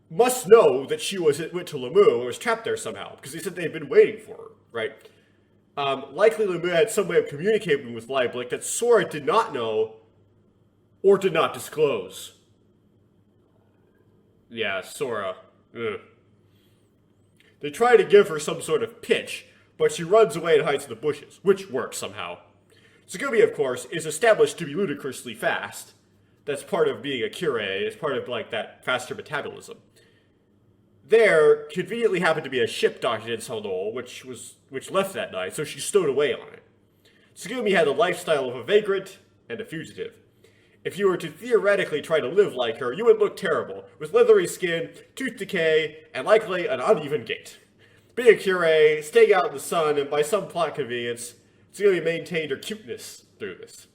[SPEAKER 3] must know that she went to Lemieux and was trapped there somehow, because they said they had been waiting for her, right? Likely Lemieux had some way of communicating with Leiblich that Sora did not know or did not disclose. Yeah, Sora. Ugh. They try to give her some sort of pitch, but she runs away and hides in the bushes, which works somehow. Tsugumi, of course, is established to be ludicrously fast. That's part of being a Kyurei. It's part of, like, that faster metabolism. There conveniently happened to be a ship docked in Incel Knoll, which left that night, so she stowed away on it. Tsugumi had the lifestyle of a vagrant and a fugitive. If you were to theoretically try to live like her, you would look terrible, with leathery skin, tooth decay, and likely an uneven gait. Being a Kyurei, staying out in the sun, and by some plot convenience, Tsugumi maintained her cuteness through this.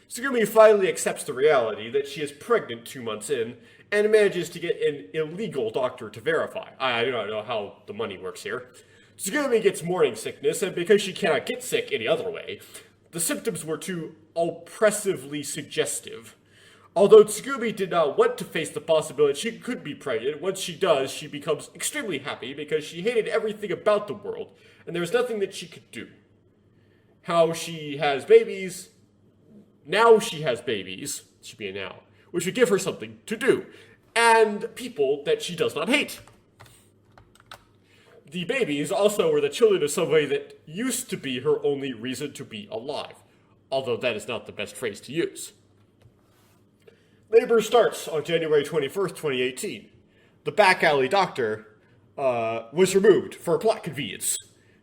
[SPEAKER 3] Tsugumi finally accepts the reality that she is pregnant 2 months in, and manages to get an illegal doctor to verify. I do not know how the money works here. Tsugumi gets morning sickness, and because she cannot get sick any other way, the symptoms were too oppressively suggestive. Although Tsugumi did not want to face the possibility she could be pregnant, once she does, she becomes extremely happy because she hated everything about the world, and there was nothing that she could do. How she has babies... Now she has babies, should be a now, which would give her something to do, and people that she does not hate. The babies also were the children of somebody that used to be her only reason to be alive, although that is not the best phrase to use. Labor starts on January 21st, 2018. The back alley doctor was removed for plot convenience.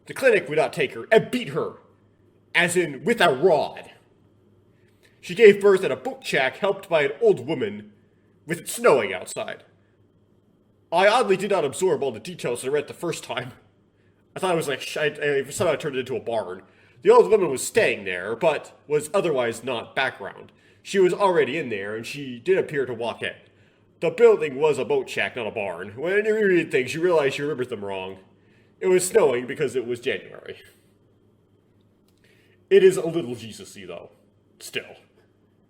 [SPEAKER 3] The clinic would not take her and beat her, as in with a rod. She gave birth at a boat shack helped by an old woman with it snowing outside. I oddly did not absorb all the details I read the first time. I thought it was like, somehow turned it into a barn. The old woman was staying there, but was otherwise not background. She was already in there, and she did appear to walk in. The building was a boat shack, not a barn. When you read things, you realize you remembered them wrong. It was snowing because it was January. It is a little Jesus-y, though. Still.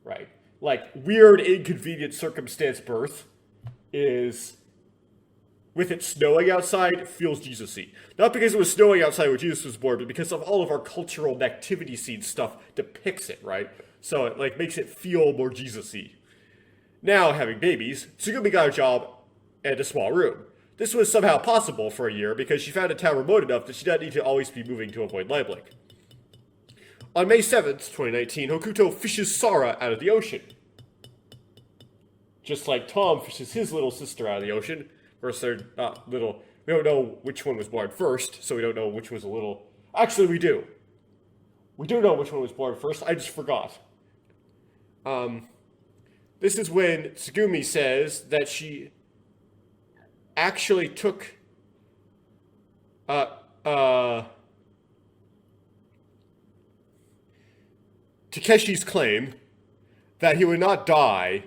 [SPEAKER 3] Right? Like, weird, inconvenient circumstance birth is, with it snowing outside, feels Jesus-y. Not because it was snowing outside when Jesus was born, but because of all of our cultural nativity scene stuff depicts it, right? So it, like, makes it feel more Jesus-y. Now, having babies, Tsugumi got a job at a small room. This was somehow possible for a year because she found a town remote enough that she did not need to always be moving to avoid Leiblich. On May 7th, 2019, Hokuto fishes Sara out of the ocean. Just like Tom fishes his little sister out of the ocean. First, they're not little. We don't know which one was born first, so we don't know which was a little... Actually, we do. We do know which one was born first. I just forgot. This is when Tsugumi says that she actually took... Takeshi's claim that he would not die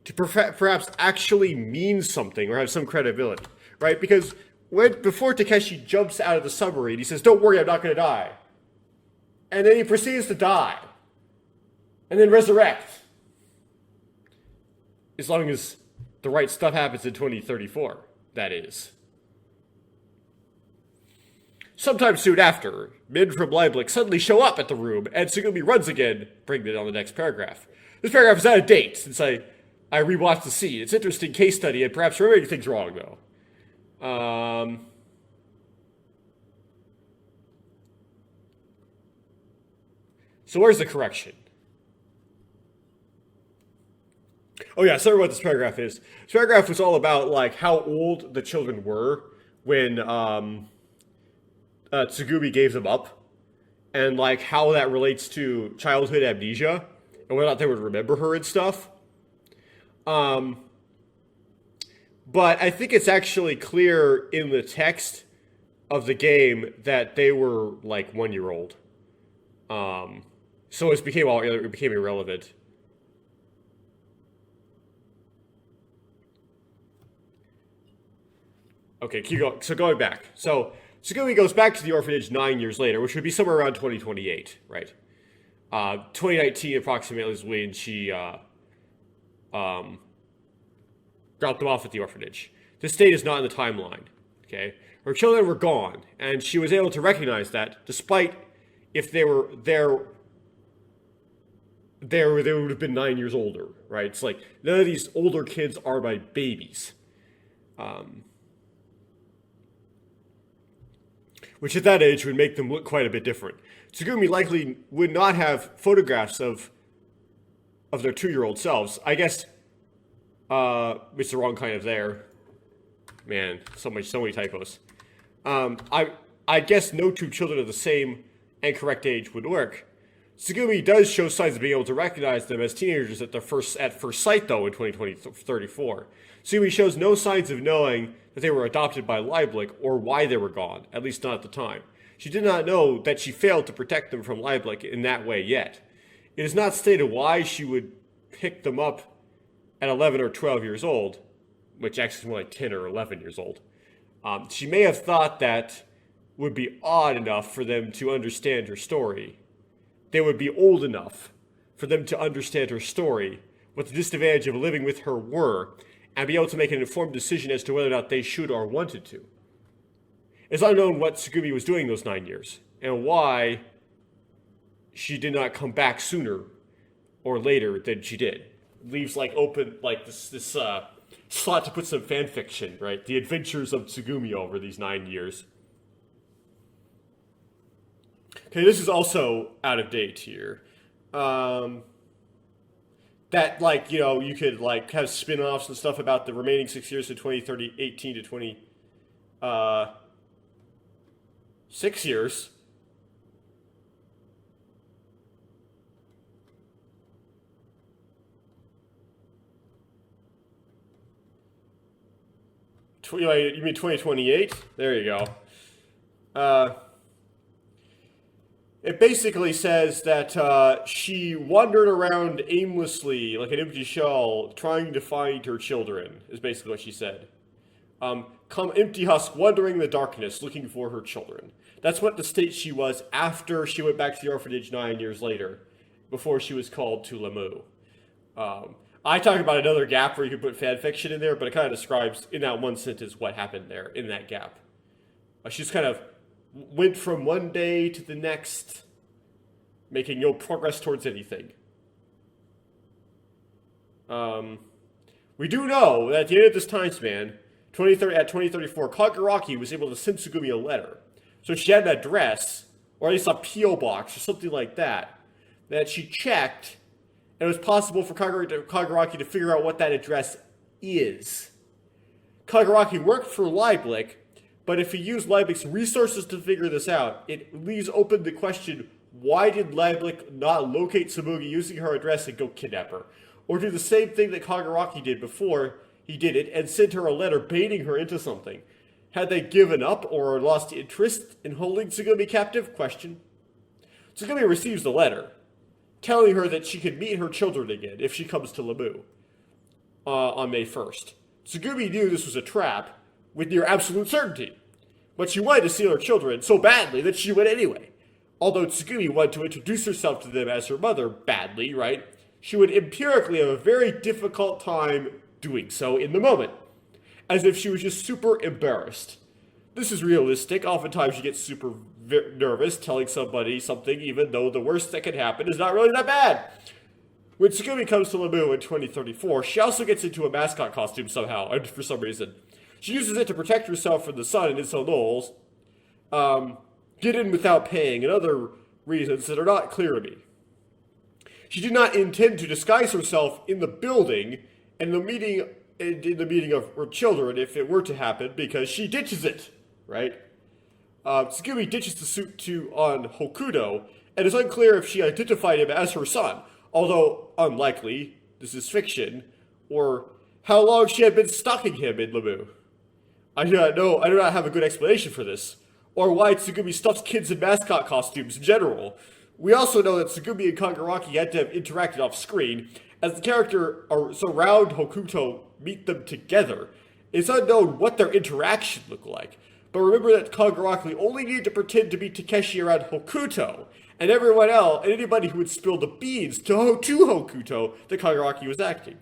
[SPEAKER 3] to perhaps actually mean something or have some credibility, right? Because before Takeshi jumps out of the submarine, he says, "Don't worry, I'm not going to die." And then he proceeds to die. And then resurrect. As long as the right stuff happens in 2034, that is. Sometime soon after, men from Leiblich suddenly show up at the room, and Tsugumi runs again, bringing it on the next paragraph. This paragraph is out of date, since I rewatched the scene. It's an interesting case study, and perhaps remembering things wrong, though. So where's the correction? Oh yeah, sorry what this paragraph is. This paragraph was all about, like, how old the children were when Tsugumi gave them up, and, like, how that relates to childhood amnesia, and whether or not they would remember her and stuff. But I think it's actually clear in the text of the game that they were, like, 1-year-old. So it became irrelevant. Okay, keep going. So going back. So Tsugumi goes back to the orphanage 9 years later, which would be somewhere around 2028, right? 2019 approximately is when she dropped them off at the orphanage. This date is not in the timeline, okay? Her children were gone, and she was able to recognize that, despite if they were there, they would have been 9 years older, right? It's like, none of these older kids are my babies. Which at that age would make them look quite a bit different. Tsugumi likely would not have photographs of their 2-year-old selves. I guess it's the wrong kind of there. Man, so many typos. I guess no two children of the same and correct age would work. Tsugumi does show signs of being able to recognize them as teenagers at first sight, though, in 2034. Tsugumi shows no signs of knowing that they were adopted by Leiblich or why they were gone, at least not at the time. She did not know that she failed to protect them from Leiblich in that way yet. It is not stated why she would pick them up at 11 or 12 years old, which actually is more like 10 or 11 years old. She may have thought that would be odd enough for them to understand her story. They would be old enough for them to understand her story, what the disadvantage of living with her were, and be able to make an informed decision as to whether or not they should or wanted to. It's unknown what Tsugumi was doing those 9 years, and why she did not come back sooner or later than she did. It leaves like open like this slot to put some fan fiction, right? The adventures of Tsugumi over these 9 years. Okay, this is also out of date here. That, like, you know, you could, like, have spin-offs and stuff about the remaining 6 years of 2018 to 6 years. You mean 2028? There you go. It basically says that she wandered around aimlessly, like an empty shell, trying to find her children, is basically what she said. Come empty husk, wandering in the darkness, looking for her children. That's what the state she was after she went back to the orphanage 9 years later, before she was called to Lamu. I talk about another gap where you could put fan fiction in there, but it kind of describes, in that one sentence, what happened there, in that gap. She's kind of went from one day to the next, making no progress towards anything. We do know that at the end of this time span, at 2034, Kaguraki was able to send Tsugumi a letter. So she had an address, or at least a P.O. box, or something like that, that she checked, and it was possible for Kaguraki to figure out what that address is. Kaguraki worked for Leiblich, but if he used Leiblich's resources to figure this out, it leaves open the question, why did Leiblich not locate Tsumugi using her address and go kidnap her? Or do the same thing that Kaguraki did before he did it and sent her a letter baiting her into something? Had they given up or lost interest in holding Tsugumi captive? Question. Tsugumi receives the letter, telling her that she can meet her children again if she comes to Lamu on May 1st. Tsugumi knew this was a trap, with near absolute certainty. But she wanted to see her children so badly that she went anyway. Although Tsugumi wanted to introduce herself to them as her mother badly, right? She would empirically have a very difficult time doing so in the moment. As if she was just super embarrassed. This is realistic. Oftentimes she gets super nervous telling somebody something, even though the worst that can happen is not really that bad. When Tsugumi comes to Lemu in 2034, she also gets into a mascot costume somehow, and for some reason. She uses it to protect herself from the sun and Insonols, get in without paying, and other reasons that are not clear to me. She did not intend to disguise herself in the building and in the meeting of her children if it were to happen, because she ditches it, right? Tsugumi ditches the suit on Hokuto, and it's unclear if she identified him as her son, although unlikely, this is fiction, or how long she had been stalking him in Lemu. I do not have a good explanation for this, or why Tsugumi stuffs kids in mascot costumes in general. We also know that Tsugumi and Kaguraki had to have interacted off screen, as the character around Hokuto meet them together. It's unknown what their interaction looked like, but remember that Kaguraki only needed to pretend to be Takeshi around Hokuto, and everyone else, and anybody who would spill the beans to Hokuto that Kaguraki was acting.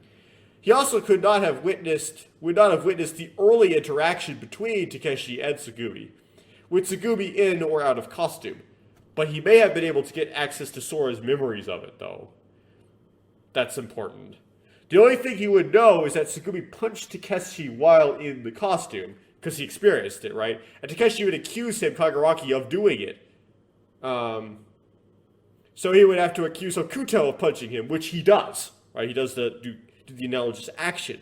[SPEAKER 3] He also would not have witnessed the early interaction between Takeshi and Tsugumi, with Tsugumi in or out of costume, but he may have been able to get access to Sora's memories of it, though. That's important. The only thing he would know is that Tsugumi punched Takeshi while in the costume, because he experienced it, right? And Takeshi would accuse him, Kaguraki, of doing it. So he would have to accuse Hokuto of punching him, which he does, right? He does do the analogous action.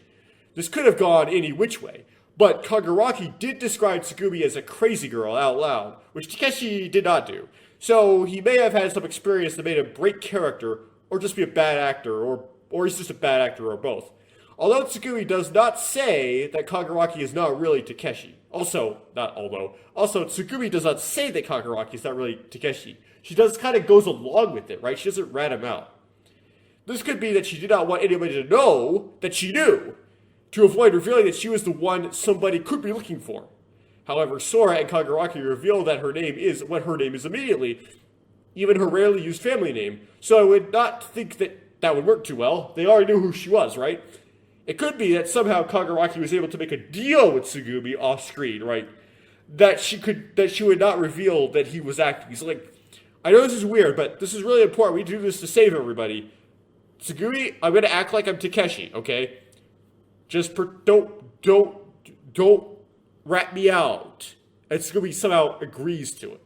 [SPEAKER 3] This could have gone any which way, but Kaguraki did describe Tsugumi as a crazy girl out loud, which Takeshi did not do. So he may have had some experience that made him break character, or just be a bad actor, or he's just a bad actor, or both. Although Tsugumi does not say that Kaguraki is not really Takeshi. Also, Tsugumi does not say that Kaguraki is not really Takeshi. She just kind of goes along with it, right? She doesn't rat him out. This could be that she did not want anybody to know that she knew, to avoid revealing that she was the one somebody could be looking for. However, Sora and Kaguraki reveal that her name is what her name is immediately, even her rarely used family name, so I would not think that would work too well. They already knew who she was, right? It could be that somehow Kaguraki was able to make a deal with Tsugumi off screen, right? That she would not reveal that he was acting. He's like, I know this is weird, but this is really important. We do this to save everybody. Tsugumi, I'm gonna act like I'm Takeshi, okay? Just don't rat me out. And Tsugumi somehow agrees to it.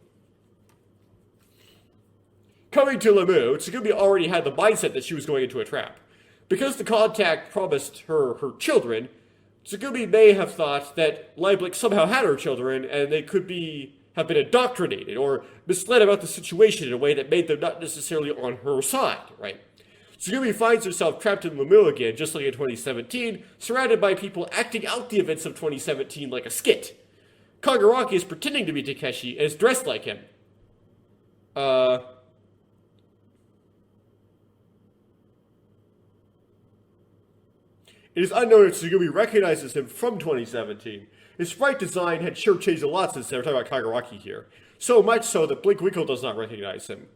[SPEAKER 3] Coming to Lemu, Tsugumi already had the mindset that she was going into a trap. Because the contact promised her children, Tsugumi may have thought that Leiblich somehow had her children, and they could have been indoctrinated or misled about the situation in a way that made them not necessarily on her side, right? Tsugumi finds herself trapped in Lemu again, just like in 2017, surrounded by people acting out the events of 2017 like a skit. Kaguraki is pretending to be Takeshi and is dressed like him. It is unknown if Tsugumi recognizes him from 2017. His sprite design had sure changed a lot since they were talking about Kaguraki here. So much so that Blinkwinkle does not recognize him.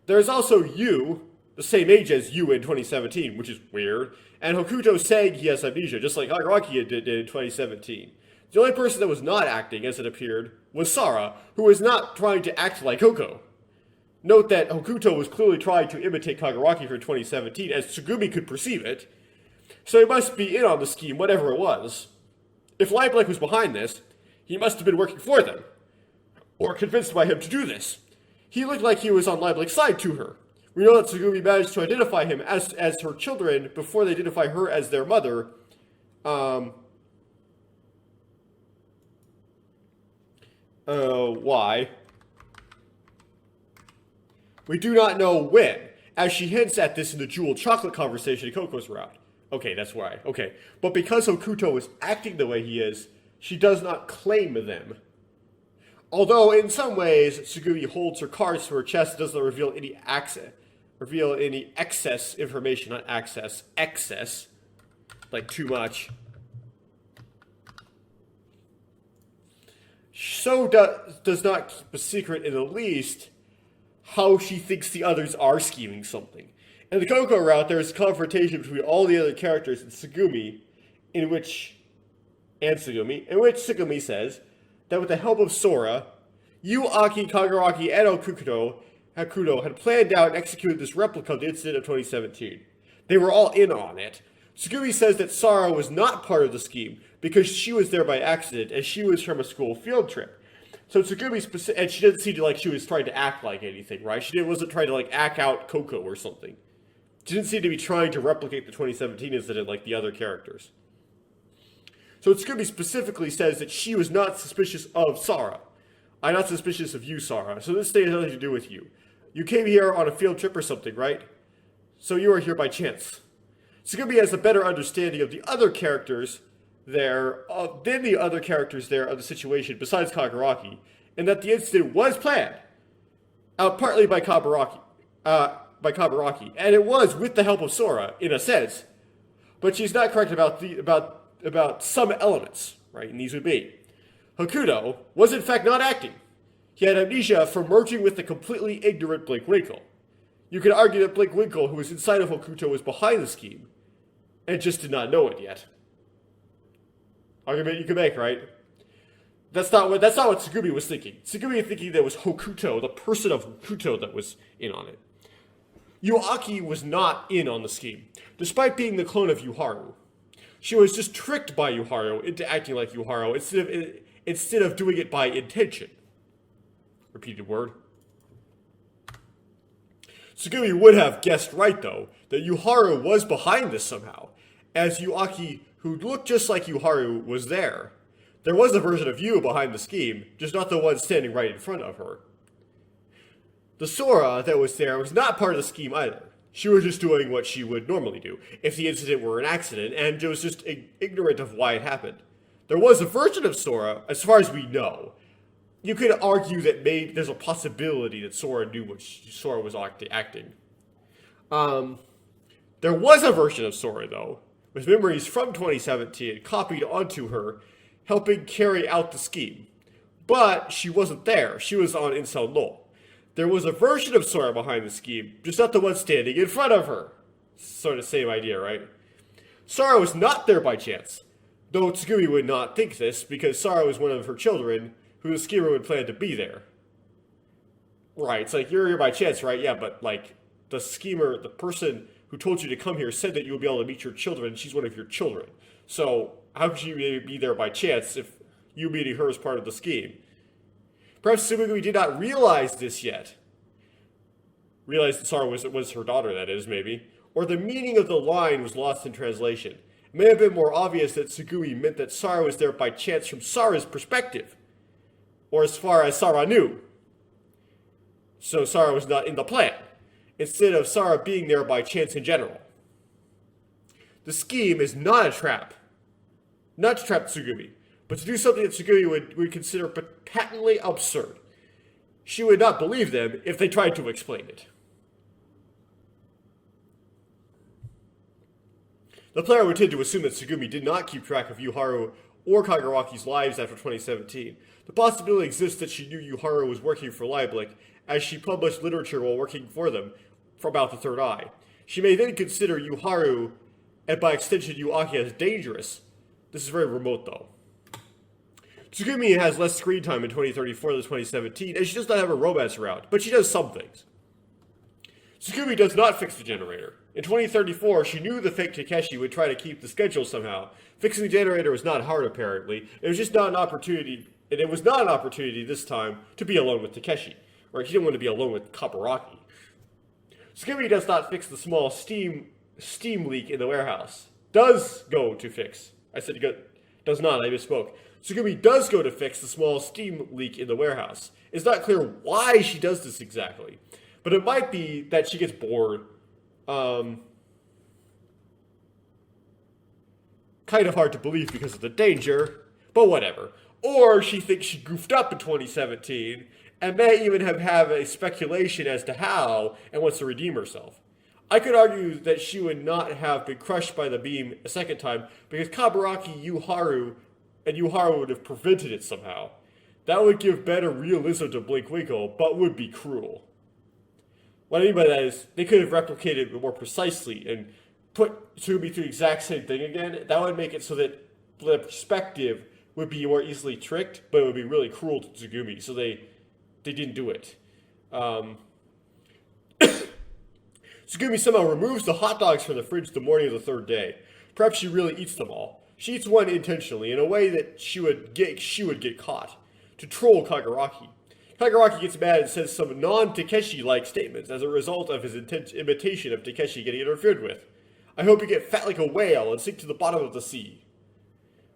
[SPEAKER 3] There is also Yu, the same age as Yu in 2017, which is weird, and Hokuto saying he has amnesia, just like Kaguraki did in 2017. The only person that was not acting, as it appeared, was Sara, who was not trying to act like Hoko. Note that Hokuto was clearly trying to imitate Kaguraki from 2017, as Tsugumi could perceive it, so he must be in on the scheme, whatever it was. If Leiblich was behind this, he must have been working for them, or convinced by him to do this. He looked like he was on Leiblich's side to her. We know that Tsugumi managed to identify him as her children before they identify her as their mother. Why? We do not know when, as she hints at this in the Jewel chocolate conversation in Coco's route. Okay, that's why. Okay. But because Hokuto is acting the way he is, she does not claim them. Although, in some ways, Tsugumi holds her cards to her chest and does not reveal any excess information, not access, excess, like too much. So does not keep a secret in the least how she thinks the others are scheming something. In the Coco route, there is confrontation between all the other characters and Tsugumi, in which Tsugumi says that with the help of Sora, Yu, Aki, Kaguraki, and Hakuto had planned out and executed this replica of the incident of 2017. They were all in on it. Tsugumi says that Sara was not part of the scheme because she was there by accident and she was from a school field trip. So Tsugumi, and she didn't seem like she was trying to act like anything, right? She wasn't trying to like act out Coco or something. She didn't seem to be trying to replicate the 2017 incident like the other characters. So Tsugumi specifically says that she was not suspicious of Sara. I'm not suspicious of you, Sara. So this thing has nothing to do with you. You came here on a field trip or something, right? So you are here by chance. Tsugumi has a better understanding of the other characters there, of the situation besides Kaguraki, and that the incident was planned, partly by Kaguraki, and it was with the help of Sora, in a sense. But she's not correct about some elements, right? And these would be: Hakuto was in fact not acting. He had amnesia from merging with the completely ignorant Blinkwinkle. You could argue that Blinkwinkle, who was inside of Hakuto, was behind the scheme, and just did not know it yet. Argument you can make, right? That's not what Tsugumi was thinking. Tsugumi was thinking that it was Hokuto, the person of Hokuto, that was in on it. Yuaki was not in on the scheme, despite being the clone of Yuharu. She was just tricked by Yuharu into acting like Yuharu instead of doing it by intention. Repeated word. Tsugumi would have guessed right, though, that Yuharu was behind this somehow, as Yuaki, who looked just like Yuharu, was there. There was a version of Yu behind the scheme, just not the one standing right in front of her. The Sora that was there was not part of the scheme either. She was just doing what she would normally do, if the incident were an accident, and was just ignorant of why it happened. There was a version of Sora, as far as we know. You could argue that maybe there's a possibility that Sora knew what Sora was acting. There was a version of Sora, though, with memories from 2017 copied onto her, helping carry out the scheme. But she wasn't there. She was on Incel Null. There was a version of Sora behind the scheme, just not the one standing in front of her. Sort of same idea, right? Sora was not there by chance, though Tsugumi would not think this, because Sora was one of her children, who the schemer would plan to be there. Right, it's like, you're here by chance, right? Yeah, but, like, the schemer, the person who told you to come here said that you would be able to meet your children, and she's one of your children. So, how could you be there by chance if you meeting her is part of the scheme? Perhaps Tsugumi did not realize this yet. Realize that Sara was her daughter, that is, maybe. Or the meaning of the line was lost in translation. It may have been more obvious that Tsugumi meant that Sara was there by chance from Sara's perspective, or as far as Sara knew. So Sara was not in the plan, instead of Sara being there by chance in general. The scheme is not a trap. Not to trap Tsugumi, but to do something that Tsugumi would consider patently absurd. She would not believe them if they tried to explain it. The player would tend to assume that Tsugumi did not keep track of Yuharu or Kaguraki's lives after 2017. The possibility exists that she knew Yuharu was working for Lieblich, as she published literature while working for them about the Third Eye. She may then consider Yuharu, and by extension Yuaki, as dangerous. This is very remote, though. Tsugumi has less screen time in 2034 than 2017, and she does not have a romance around, but she does some things. Tsugumi does not fix the generator. In 2034, she knew the fake Takeshi would try to keep the schedule somehow. Fixing the generator was not hard, apparently. It was just not an opportunity, and it was not an opportunity this time to be alone with Takeshi. Right? She didn't want to be alone with Kaburaki. Tsugumi does not fix the small steam leak in the warehouse. Does go to fix. I said does not, I misspoke. Tsugumi does go to fix the small steam leak in the warehouse. It's not clear why she does this exactly, but it might be that she gets bored. Kind of hard to believe because of the danger, but whatever. Or she thinks she goofed up in 2017, and may even have a speculation as to how, and wants to redeem herself. I could argue that she would not have been crushed by the beam a second time, because Kaburaki, Yuharu would have prevented it somehow. That would give better realism to Blinkwinkle, but would be cruel. What I mean by that is, they could have replicated it more precisely and put Tsugumi through the exact same thing again. That would make it so that the perspective would be more easily tricked, but it would be really cruel to Tsugumi, so they didn't do it. Tsugumi somehow removes the hot dogs from the fridge the morning of the third day. Perhaps she really eats them all. She eats one intentionally, in a way that she would get caught, to troll Kaguraki. Kaguraki gets mad and says some non-Takeshi-like statements as a result of his imitation of Takeshi getting interfered with. I hope you get fat like a whale and sink to the bottom of the sea.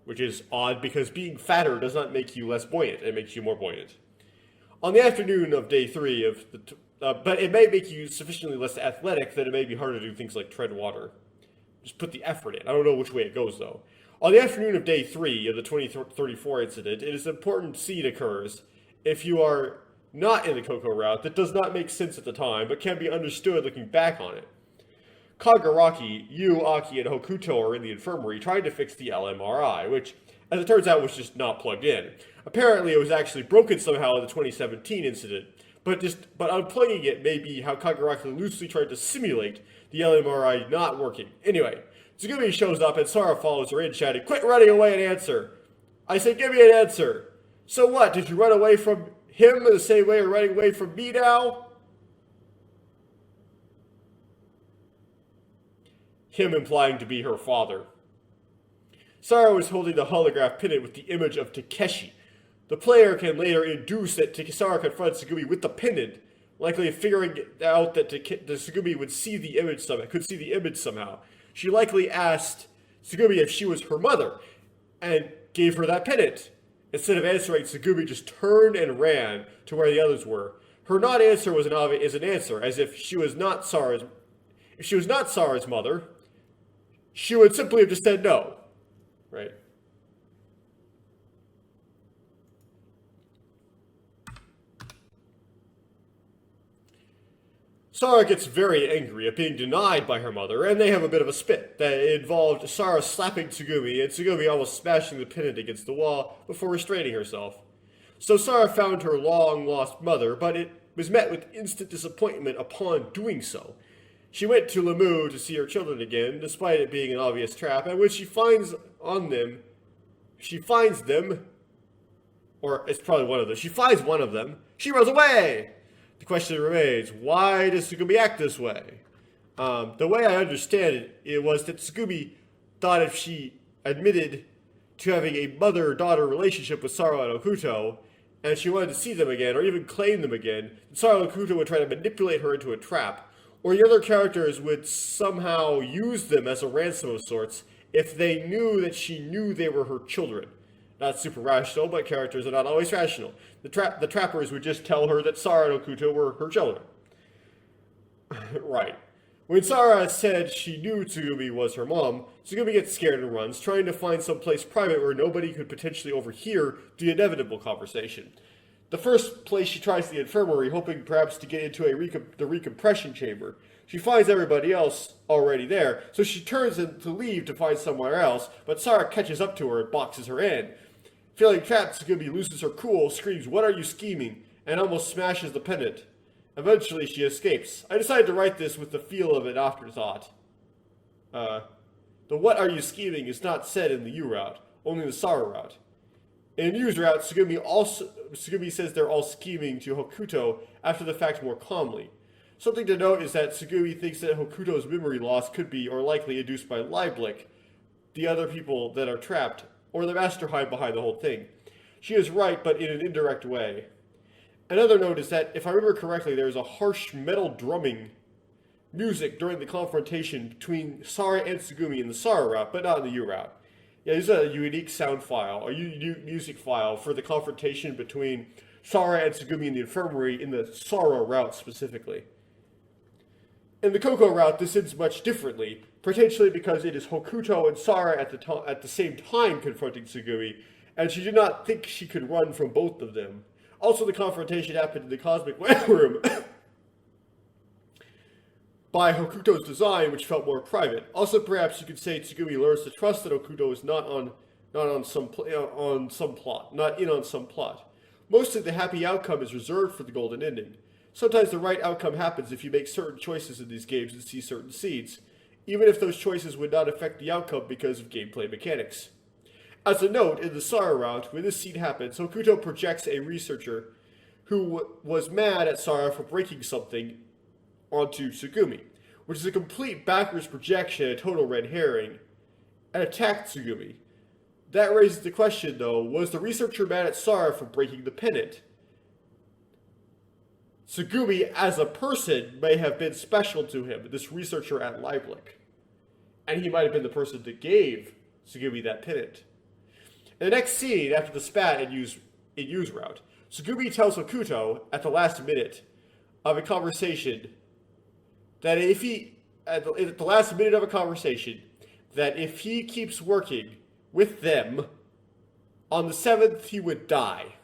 [SPEAKER 3] Which is odd because being fatter does not make you less buoyant, it makes you more buoyant. On the afternoon of day 3 of the... but it may make you sufficiently less athletic that it may be harder to do things like tread water. Just put the effort in. I don't know which way it goes, though. On the afternoon of day 3 of the 2034 incident, it is an important scene occurs if you are not in the Koko route that does not make sense at the time, but can be understood looking back on it. Kaguraki, Yu, Aki, and Hokuto are in the infirmary trying to fix the LMRI, which, as it turns out, was just not plugged in. Apparently, it was actually broken somehow in the 2017 incident, but unplugging it may be how Kaguraki loosely tried to simulate the LMRI not working. Anyway, Tsugumi shows up and Sara follows her in, shouting, "Quit running away and answer!" I say, "Give me an answer!" So what, did you run away from him the same way you're running away from me now? Him implying to be her father. Sara was holding the holograph pennant with the image of Takeshi. The player can later induce that Sara confronts Tsugumi with the pendant, likely figuring out that Tsugumi would see the image somehow. She likely asked Tsugumi if she was her mother, and gave her that pendant. Instead of answering, Tsugumi just turned and ran to where the others were. Her non-answer was an answer, as if she was not Sara's. If she was not Sara's mother, she would simply have just said no, right? Sara gets very angry at being denied by her mother, and they have a bit of a spit that involved Sara slapping Tsugumi, and Tsugumi almost smashing the pendant against the wall before restraining herself. So Sara found her long-lost mother, but it was met with instant disappointment upon doing so. She went to Lamu to see her children again, despite it being an obvious trap, and when she finds them, or it's probably one of them, she finds one of them, she runs away! The question remains, why does Tsugumi act this way? The way I understand it was that Tsugumi thought if she admitted to having a mother-daughter relationship with Sara and Okuto, and she wanted to see them again, or even claim them again, Sara and Okuto would try to manipulate her into a trap, or the other characters would somehow use them as a ransom of sorts if they knew that she knew they were her children. Not super rational, but characters are not always rational. The trappers would just tell her that Sara and Okuto were her children. Right. When Sara said she knew Tsugumi was her mom, Tsugumi gets scared and runs, trying to find some place private where nobody could potentially overhear the inevitable conversation. The first place she tries the infirmary, hoping perhaps to get into the recompression chamber. She finds everybody else already there, so she turns to leave to find somewhere else, but Sara catches up to her and boxes her in. Feeling trapped, Tsugumi loses her cool, screams, "What are you scheming?" and almost smashes the pendant. Eventually, she escapes. I decided to write this with the feel of an afterthought. The "what are you scheming" is not said in the U route, only the Sara route. In Yu's route, Tsugumi says they're all scheming to Hokuto after the fact more calmly. Something to note is that Tsugumi thinks that Hokuto's memory loss could be, or likely, induced by Lieblich, the other people that are trapped, or the mastermind behind the whole thing. She is right, but in an indirect way. Another note is that, if I remember correctly, there is a harsh metal drumming music during the confrontation between Sara and Tsugumi in the Sara route, but not in the U route. Yeah, there's a unique sound file, a unique music file for the confrontation between Sara and Tsugumi in the infirmary in the Sara route specifically. In the Koko route, this ends much differently, potentially because it is Hokuto and Sara at the same time confronting Tsugumi, and she did not think she could run from both of them. Also, the confrontation happened in the Cosmic Web Room by Hokuto's design, which felt more private. Also, perhaps you could say Tsugumi learns to trust that Hokuto is not in on some plot. Mostly, the happy outcome is reserved for the golden ending. Sometimes the right outcome happens if you make certain choices in these games and see certain seeds, even if those choices would not affect the outcome because of gameplay mechanics. As a note, in the Sara route, when this scene happens, Hokuto projects a researcher who was mad at Sara for breaking something onto Tsugumi, which is a complete backwards projection, a total red herring, and attacked Tsugumi. That raises the question, though, was the researcher mad at Sara for breaking the pendant? Tsugumi, as a person, may have been special to him, this researcher at Leiblich. And he might have been the person that gave Tsugumi that pendant. In the next scene, after the spat in use route, Tsugumi tells Hokuto, at the last minute of a conversation, that if he keeps working with them, on the 7th he would die.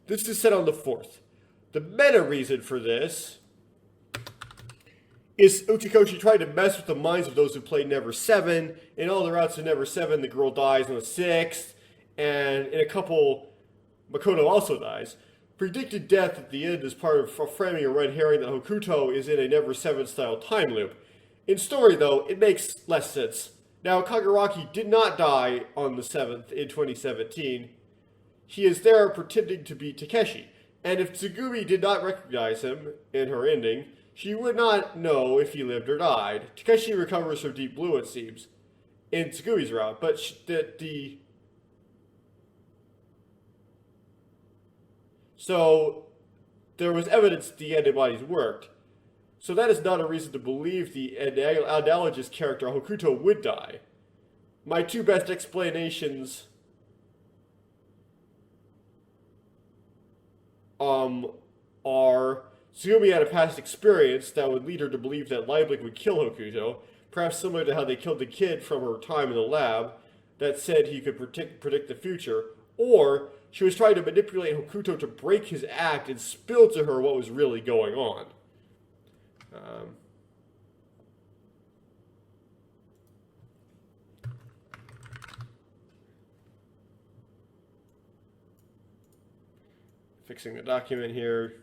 [SPEAKER 3] This is said on the 4th. The meta reason for this is Uchikoshi trying to mess with the minds of those who played Never 7. In all the routes of Never 7, the girl dies on the 6th, and in a couple, Makoto also dies. Predicted death at the end is part of framing a red herring that Hokuto is in a Never 7 style time loop. In story, though, it makes less sense. Now, Kaguraki did not die on the 7th in 2017. He is there pretending to be Takeshi, and if Tsugumi did not recognize him in her ending, she would not know if he lived or died. Takeshi recovers from Deep Blue, it seems, in Tsugumi's route, but So, there was evidence that the antibodies worked. So that is not a reason to believe the analogous character Hokuto would die. My two best explanations are Tsugumi had a past experience that would lead her to believe that Leiblich would kill Hokuto, perhaps similar to how they killed the kid from her time in the lab that said he could predict the future, or she was trying to manipulate Hokuto to break his act and spill to her what was really going on. Fixing the document here.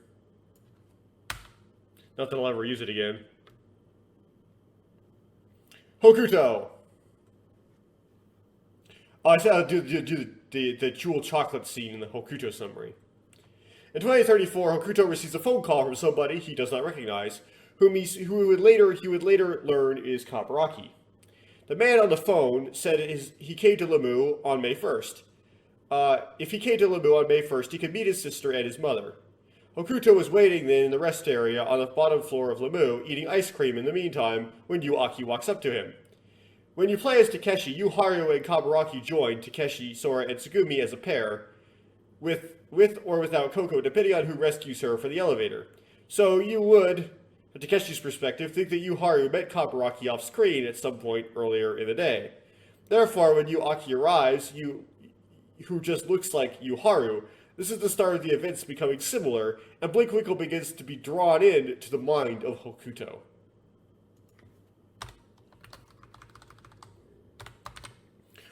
[SPEAKER 3] Not that I'll ever use it again. Hokuto! I said I'll do the jewel chocolate scene in the Hokuto summary. In 2034, Hokuto receives a phone call from somebody he does not recognize, who he would later learn is Kaburaki. The man on the phone said he came to Lemu on May 1st. If he came to Lemu on May 1st, he could meet his sister and his mother. Hokuto was waiting then in the rest area on the bottom floor of Lemu, eating ice cream in the meantime when Yu Aki walks up to him. When you play as Takeshi, Yu Haru and Kaburaki join Takeshi, Sora, and Tsugumi as a pair, with or without Koko, depending on who rescues her for the elevator. So you would, from Takeshi's perspective, think that Yu Haru met Kaburaki off screen at some point earlier in the day. Therefore, when Yu Aki arrives, who just looks like Yu Haru, this is the start of the events becoming similar, and Blinkwinkle begins to be drawn in to the mind of Hokuto.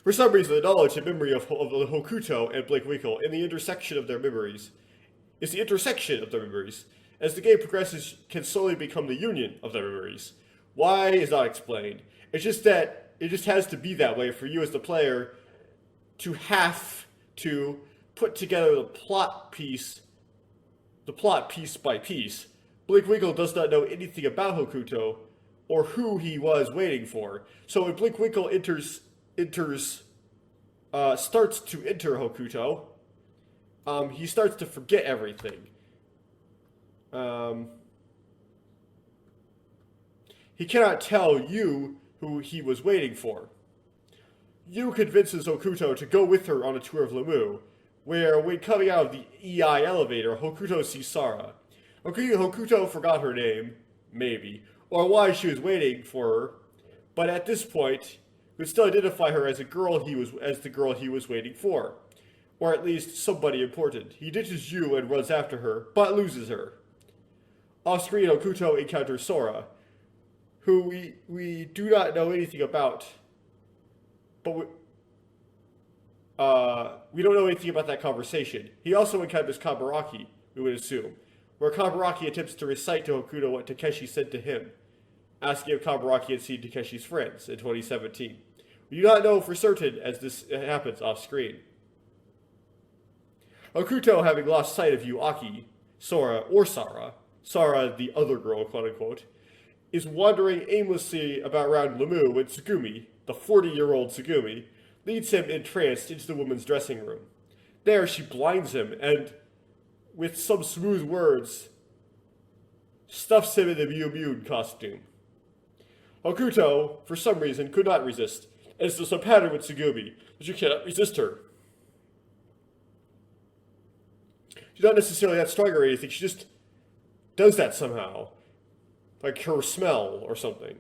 [SPEAKER 3] For some reason, the knowledge and memory of Hokuto and Blinkwinkle in the intersection of their memories is the intersection of their memories. As the game progresses, can slowly become the union of their memories. Why is not explained. It's just that it just has to be that way for you as the player to have to put together the plot piece by piece. Blinkwinkle does not know anything about Hokuto or who he was waiting for. So when Blinkwinkle starts to enter Hokuto, he starts to forget everything. He cannot tell you who he was waiting for. Yu convinces Hokuto to go with her on a tour of Lemu, where, when coming out of the EI elevator, Hokuto sees Sara. Hokuto forgot her name, maybe, or why she was waiting for her, but at this point, could still identify her as the girl he was waiting for, or at least somebody important. He ditches Yu and runs after her, but loses her. Off-screen, Hokuto encounters Sora, who we do not know anything about, but we don't know anything about that conversation. He also encounters Kaburaki, we would assume, where Kaburaki attempts to recite to Hokuto what Takeshi said to him. asking if Kabaraki had seen Takeshi's friends in 2017. We do not know for certain as this happens off screen. Hokuto, having lost sight of Yuaki, Sora, the other girl, quote-unquote, is wandering aimlessly about around Lemu when Tsugumi, the 40-year-old Tsugumi, leads him entranced into the woman's dressing room. There, she blinds him and, with some smooth words, stuffs him in the Mew Mew costume. Hokuto, for some reason, could not resist, and it's a pattern with Tsugumi that you cannot resist her. She's not necessarily that strong or anything, she just does that somehow. Like her smell or something.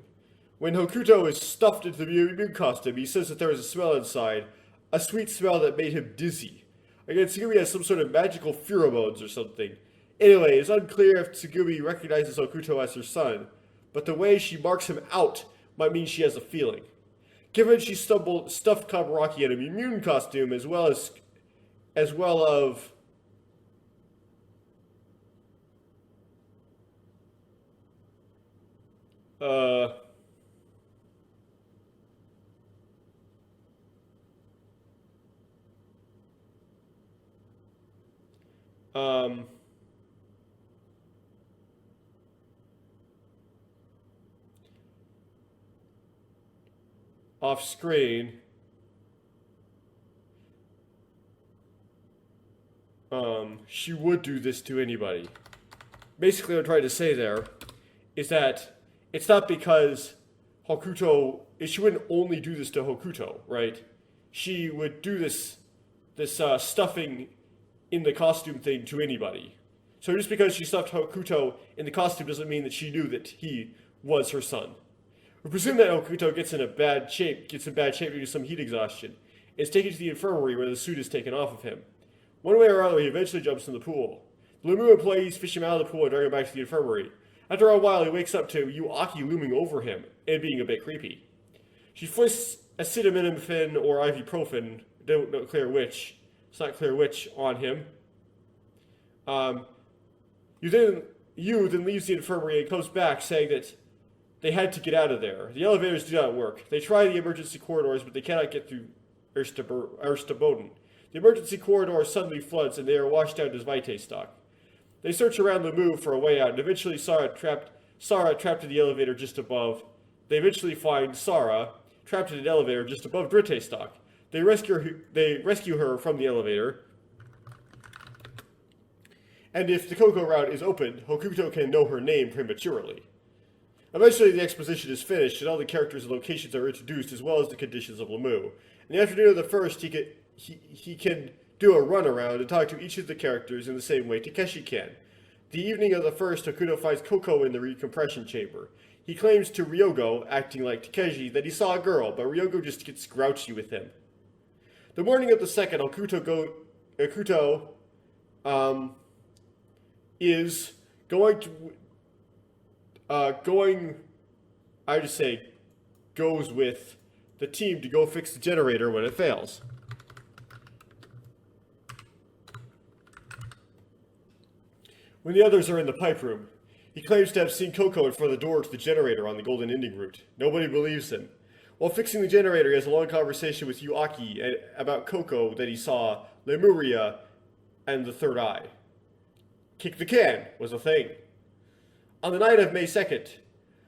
[SPEAKER 3] When Hokuto is stuffed into the Mew Mew costume, he says that there was a smell inside, a sweet smell that made him dizzy. Again, Tsugumi has some sort of magical pheromones or something. Anyway, it's unclear if Tsugumi recognizes Hokuto as her son, but the way she marks him out might mean she has a feeling. Given she stuffed Kabaraki in a Mew Mew costume as well of off screen, she would do this to anybody. Basically, what I'm trying to say there is that it's not because Hokuto, she wouldn't only do this to Hokuto, right? She would do this stuffing in the costume thing to anybody. So just because she stuffed Hokuto in the costume doesn't mean that she knew that he was her son. We presume that Hokuto gets in bad shape due to some heat exhaustion, and is taken to the infirmary where the suit is taken off of him. One way or other, he eventually jumps in the pool. The Lemu employees fish him out of the pool and drag him back to the infirmary. After a while, he wakes up to Yuaki looming over him, and being a bit creepy. She foists acetaminophen or ibuprofen, don't know clear which, it's not clear which, on him. You then leaves the infirmary and comes back saying that they had to get out of there. The elevators do not work. They try the emergency corridors, but they cannot get through Erstaboden. The emergency corridor suddenly floods, and they are washed down to Vitae stock. They search around the move for a way out, and eventually Sarah trapped in the elevator just above. They eventually find Sarah trapped in an elevator just above Dritte stock. They rescue her from the elevator. And if the Coco route is opened, Hokuto can know her name prematurely. Eventually, the exposition is finished, and all the characters and locations are introduced, as well as the conditions of Lemu. In the afternoon of the first, he can do a runaround and talk to each of the characters in the same way Takeshi can. The evening of the first, Hokuto finds Coco in the recompression chamber. He claims to Ryogo, acting like Takeshi, that he saw a girl, but Ryogo just gets grouchy with him. The morning of the second, Hokuto is goes with the team to go fix the generator when it fails. When the others are in the pipe room, he claims to have seen Coco in front of the door to the generator on the Golden Ending route. Nobody believes him. While fixing the generator, he has a long conversation with Yuaki about Coco that he saw, Lemuria, and the Third Eye. Kick the can was a thing. On the night of May 2nd,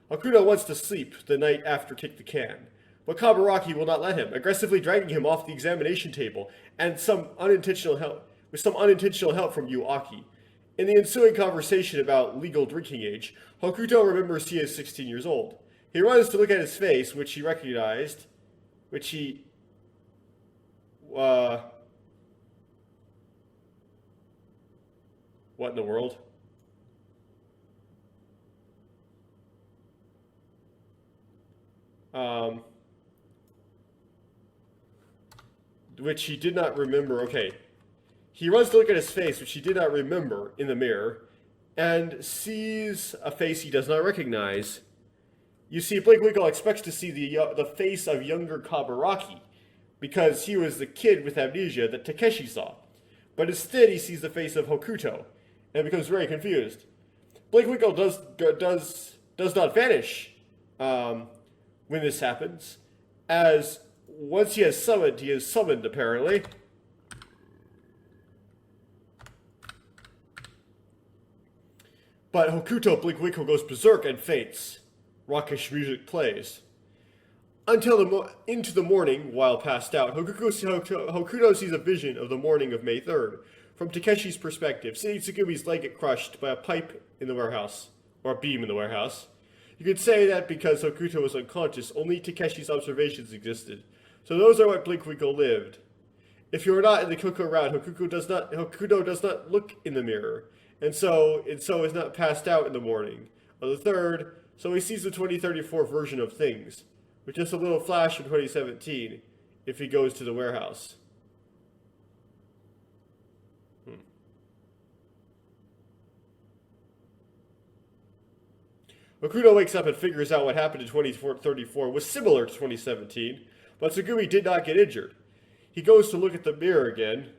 [SPEAKER 3] Hokuto wants to sleep the night after Kick the Can, but Kabaraki will not let him, aggressively dragging him off the examination table and with some unintentional help from Yuaki. In the ensuing conversation about legal drinking age, Hokuto remembers he is 16 years old. He runs to look at his face, which he recognized, what in the world? Which he did not remember. Okay. He runs to look at his face, which he did not remember, in the mirror, and sees a face he does not recognize. You see, Blinkwinkle expects to see the face of younger Kabaraki, because he was the kid with amnesia that Takeshi saw. But instead, he sees the face of Hokuto, and becomes very confused. Blinkwinkle does not vanish when this happens, as once he is summoned apparently. But Hokuto Blinkwinkle goes berserk and faints. Rockish music plays. Into the morning, while passed out, Hokuto sees a vision of the morning of May 3rd. From Takeshi's perspective, seeing Tsugumi's leg get crushed by a pipe in the warehouse, or a beam in the warehouse. You could say that because Hokuto was unconscious, only Takeshi's observations existed. So those are what Blinkwinkle lived. If you are not in the Koko route, Hokuto does not look in the mirror, and so is not passed out in the morning. On the 3rd, so he sees the 2034 version of things, with just a little flash from 2017, if he goes to the warehouse. Hokuto wakes up and figures out what happened in 2034 was similar to 2017, but Tsugumi did not get injured. He goes to look at the mirror again,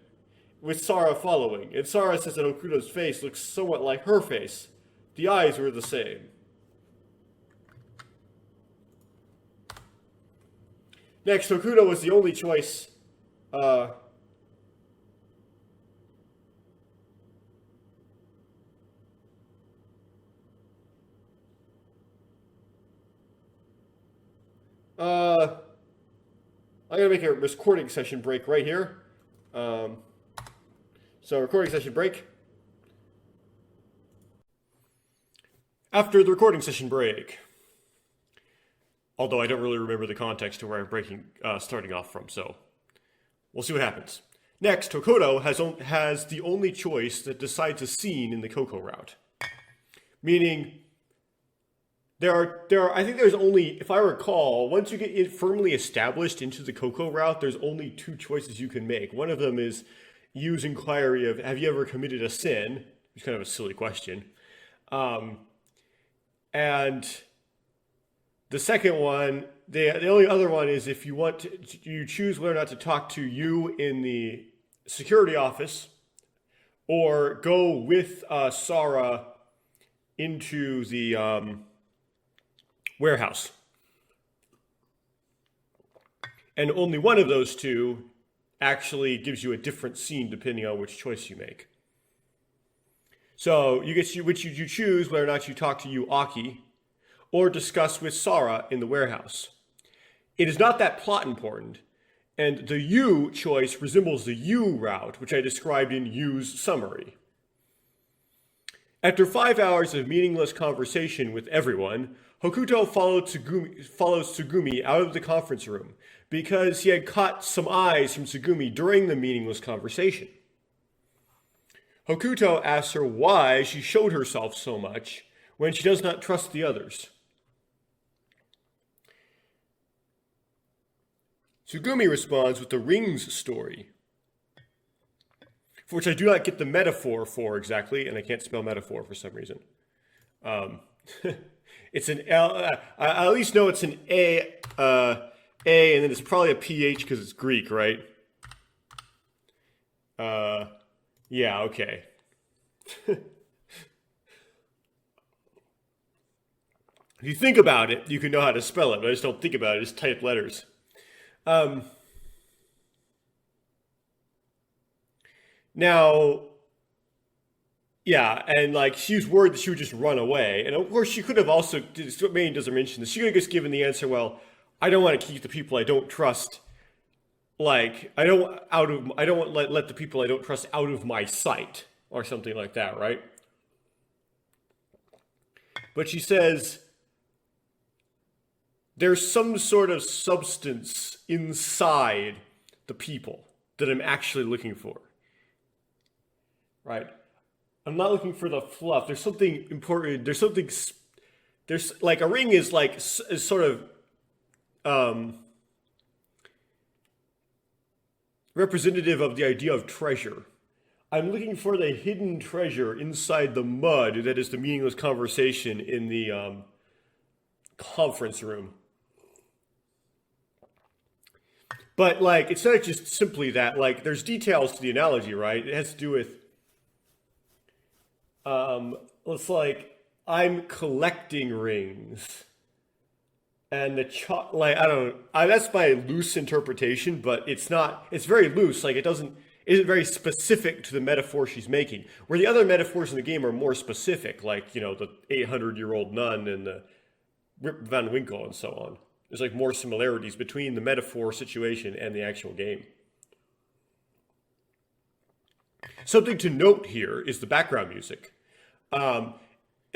[SPEAKER 3] with Sara following, and Sara says that Hokuto's face looks somewhat like her face. The eyes were the same. Next, Hokuto was the only choice. I'm going to make a recording session break right here. So recording session break. After the recording session break. Although I don't really remember the context of where I'm starting off from, so we'll see what happens. Next, Hokuto has the only choice that decides a scene in the Koko route. Meaning, I think there's only, if I recall, once you get firmly established into the Koko route, there's only 2 choices you can make. One of them is use inquiry of, have you ever committed a sin? It's kind of a silly question. And the second one, the only other one is if you want to, you choose whether or not to talk to you in the security office or go with Sara into the warehouse. And only one of those 2 actually gives you a different scene depending on which choice you make. So you choose whether or not you talk to you Aki or discuss with Sara in the warehouse. It is not that plot important, and the you choice resembles the you route, which I described in Yu's summary. After 5 hours of meaningless conversation with everyone, Hokuto follows Tsugumi out of the conference room because he had caught some eyes from Tsugumi during the meaningless conversation. Hokuto asks her why she showed herself so much when she does not trust the others. Tsugumi responds with the rings story, for which I do not get the metaphor for exactly, and I can't spell metaphor for some reason. It's an L. I at least know it's an A, and then it's probably a PH because it's Greek, right? Yeah, okay. If you think about it, you can know how to spell it, but I just don't think about it. Just type letters. Now, yeah, and like she was worried that she would just run away, and of course she could have also. Maine doesn't mention this. She could have just given the answer. Well, I don't want to keep the people I don't trust. Like I don't want let the people I don't trust out of my sight or something like that, right? But she says there's some sort of substance inside the people that I'm actually looking for. Right? I'm not looking for the fluff. There's something important. There's like a ring is like is sort of representative of the idea of treasure. I'm looking for the hidden treasure inside the mud that is the meaningless conversation in the conference room. But like, it's not just simply that. Like, there's details to the analogy, right? It has to do with, it's like I'm collecting rings, And that's my loose interpretation, but it's not, it's very loose. Like, isn't very specific to the metaphor she's making. Where the other metaphors in the game are more specific, like, the 800-year-old nun and the Rip Van Winkle and so on. There's like more similarities between the metaphor situation and the actual game. Something to note here is the background music. And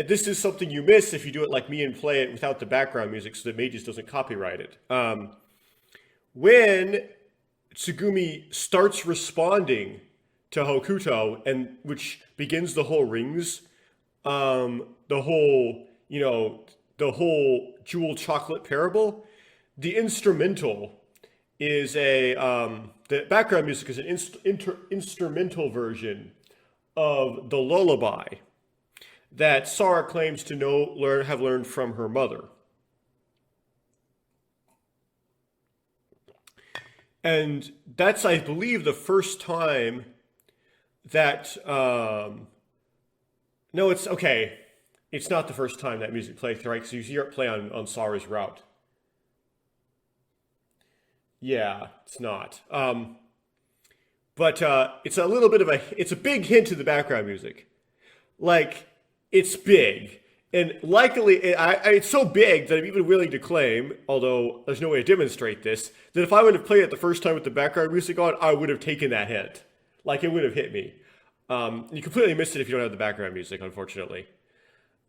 [SPEAKER 3] this is something you miss if you do it like me and play it without the background music so that Mages doesn't copyright it. When Tsugumi starts responding to Hokuto, and which begins the whole rings, the whole jewel chocolate parable, the instrumental is the background music is an instrumental version of the lullaby that Sara claims to have learned from her mother. And that's, I believe, the first time that, no, it's, okay, it's not the first time that music plays, right? Because you hear it play on Sara's route. Yeah, it's not. But it's a little bit of it's a big hint to the background music. Like, it's big. And likely, it's so big that I'm even willing to claim, although there's no way to demonstrate this, that if I would have played it the first time with the background music on, I would have taken that hint. Like, it would have hit me. You completely miss it if you don't have the background music, unfortunately.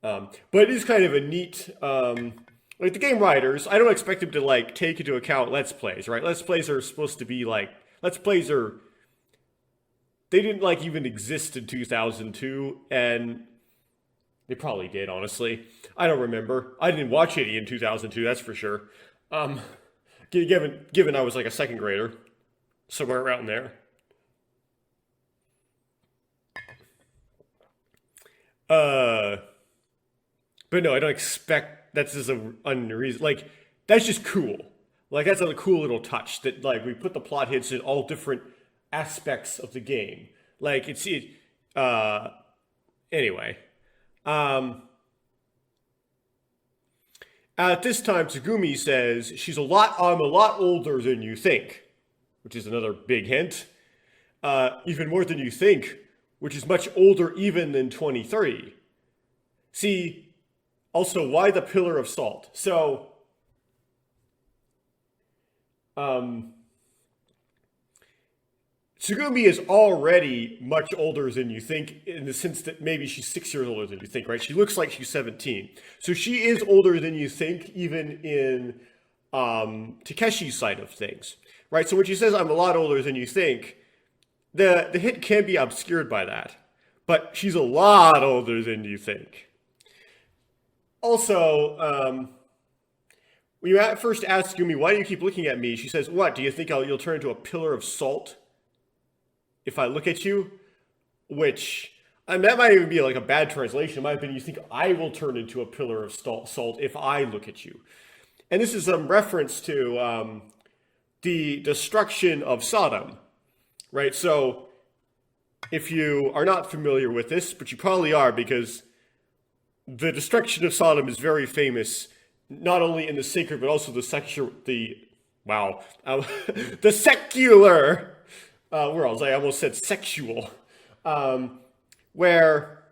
[SPEAKER 3] But it is kind of a neat, like the game writers, I don't expect them to like take into account Let's Plays, right? Let's Plays are supposed to be like, they didn't like even exist in 2002, and they probably did, honestly. I don't remember. I didn't watch any in 2002, that's for sure. Given I was like a second grader, somewhere around there. But no, I don't expect that's just a unreason. Like, that's just cool. Like, that's a cool little touch that, like, we put the plot hits in all different aspects of the game. Like, anyway. At this time, Tsugumi says, I'm a lot older than you think, which is another big hint. Even more than you think, which is much older even than 23. See, also, why the pillar of salt? So, Tsugumi is already much older than you think, in the sense that maybe she's 6 years older than you think, right? She looks like she's 17. So she is older than you think, even in Takeshi's side of things, right? So when she says, I'm a lot older than you think, the hint can be obscured by that. But she's a lot older than you think. Also, when you first ask Tsugumi, why do you keep looking at me? She says, what, do you think you'll turn into a pillar of salt if I look at you? Which, that might even be like a bad translation. In my opinion, you think I will turn into a pillar of salt if I look at you. And this is some reference to the destruction of Sodom, right? So, if you are not familiar with this, but you probably are, because the destruction of Sodom is very famous, not only in the sacred, but also the secular, the secular worlds. I almost said sexual, where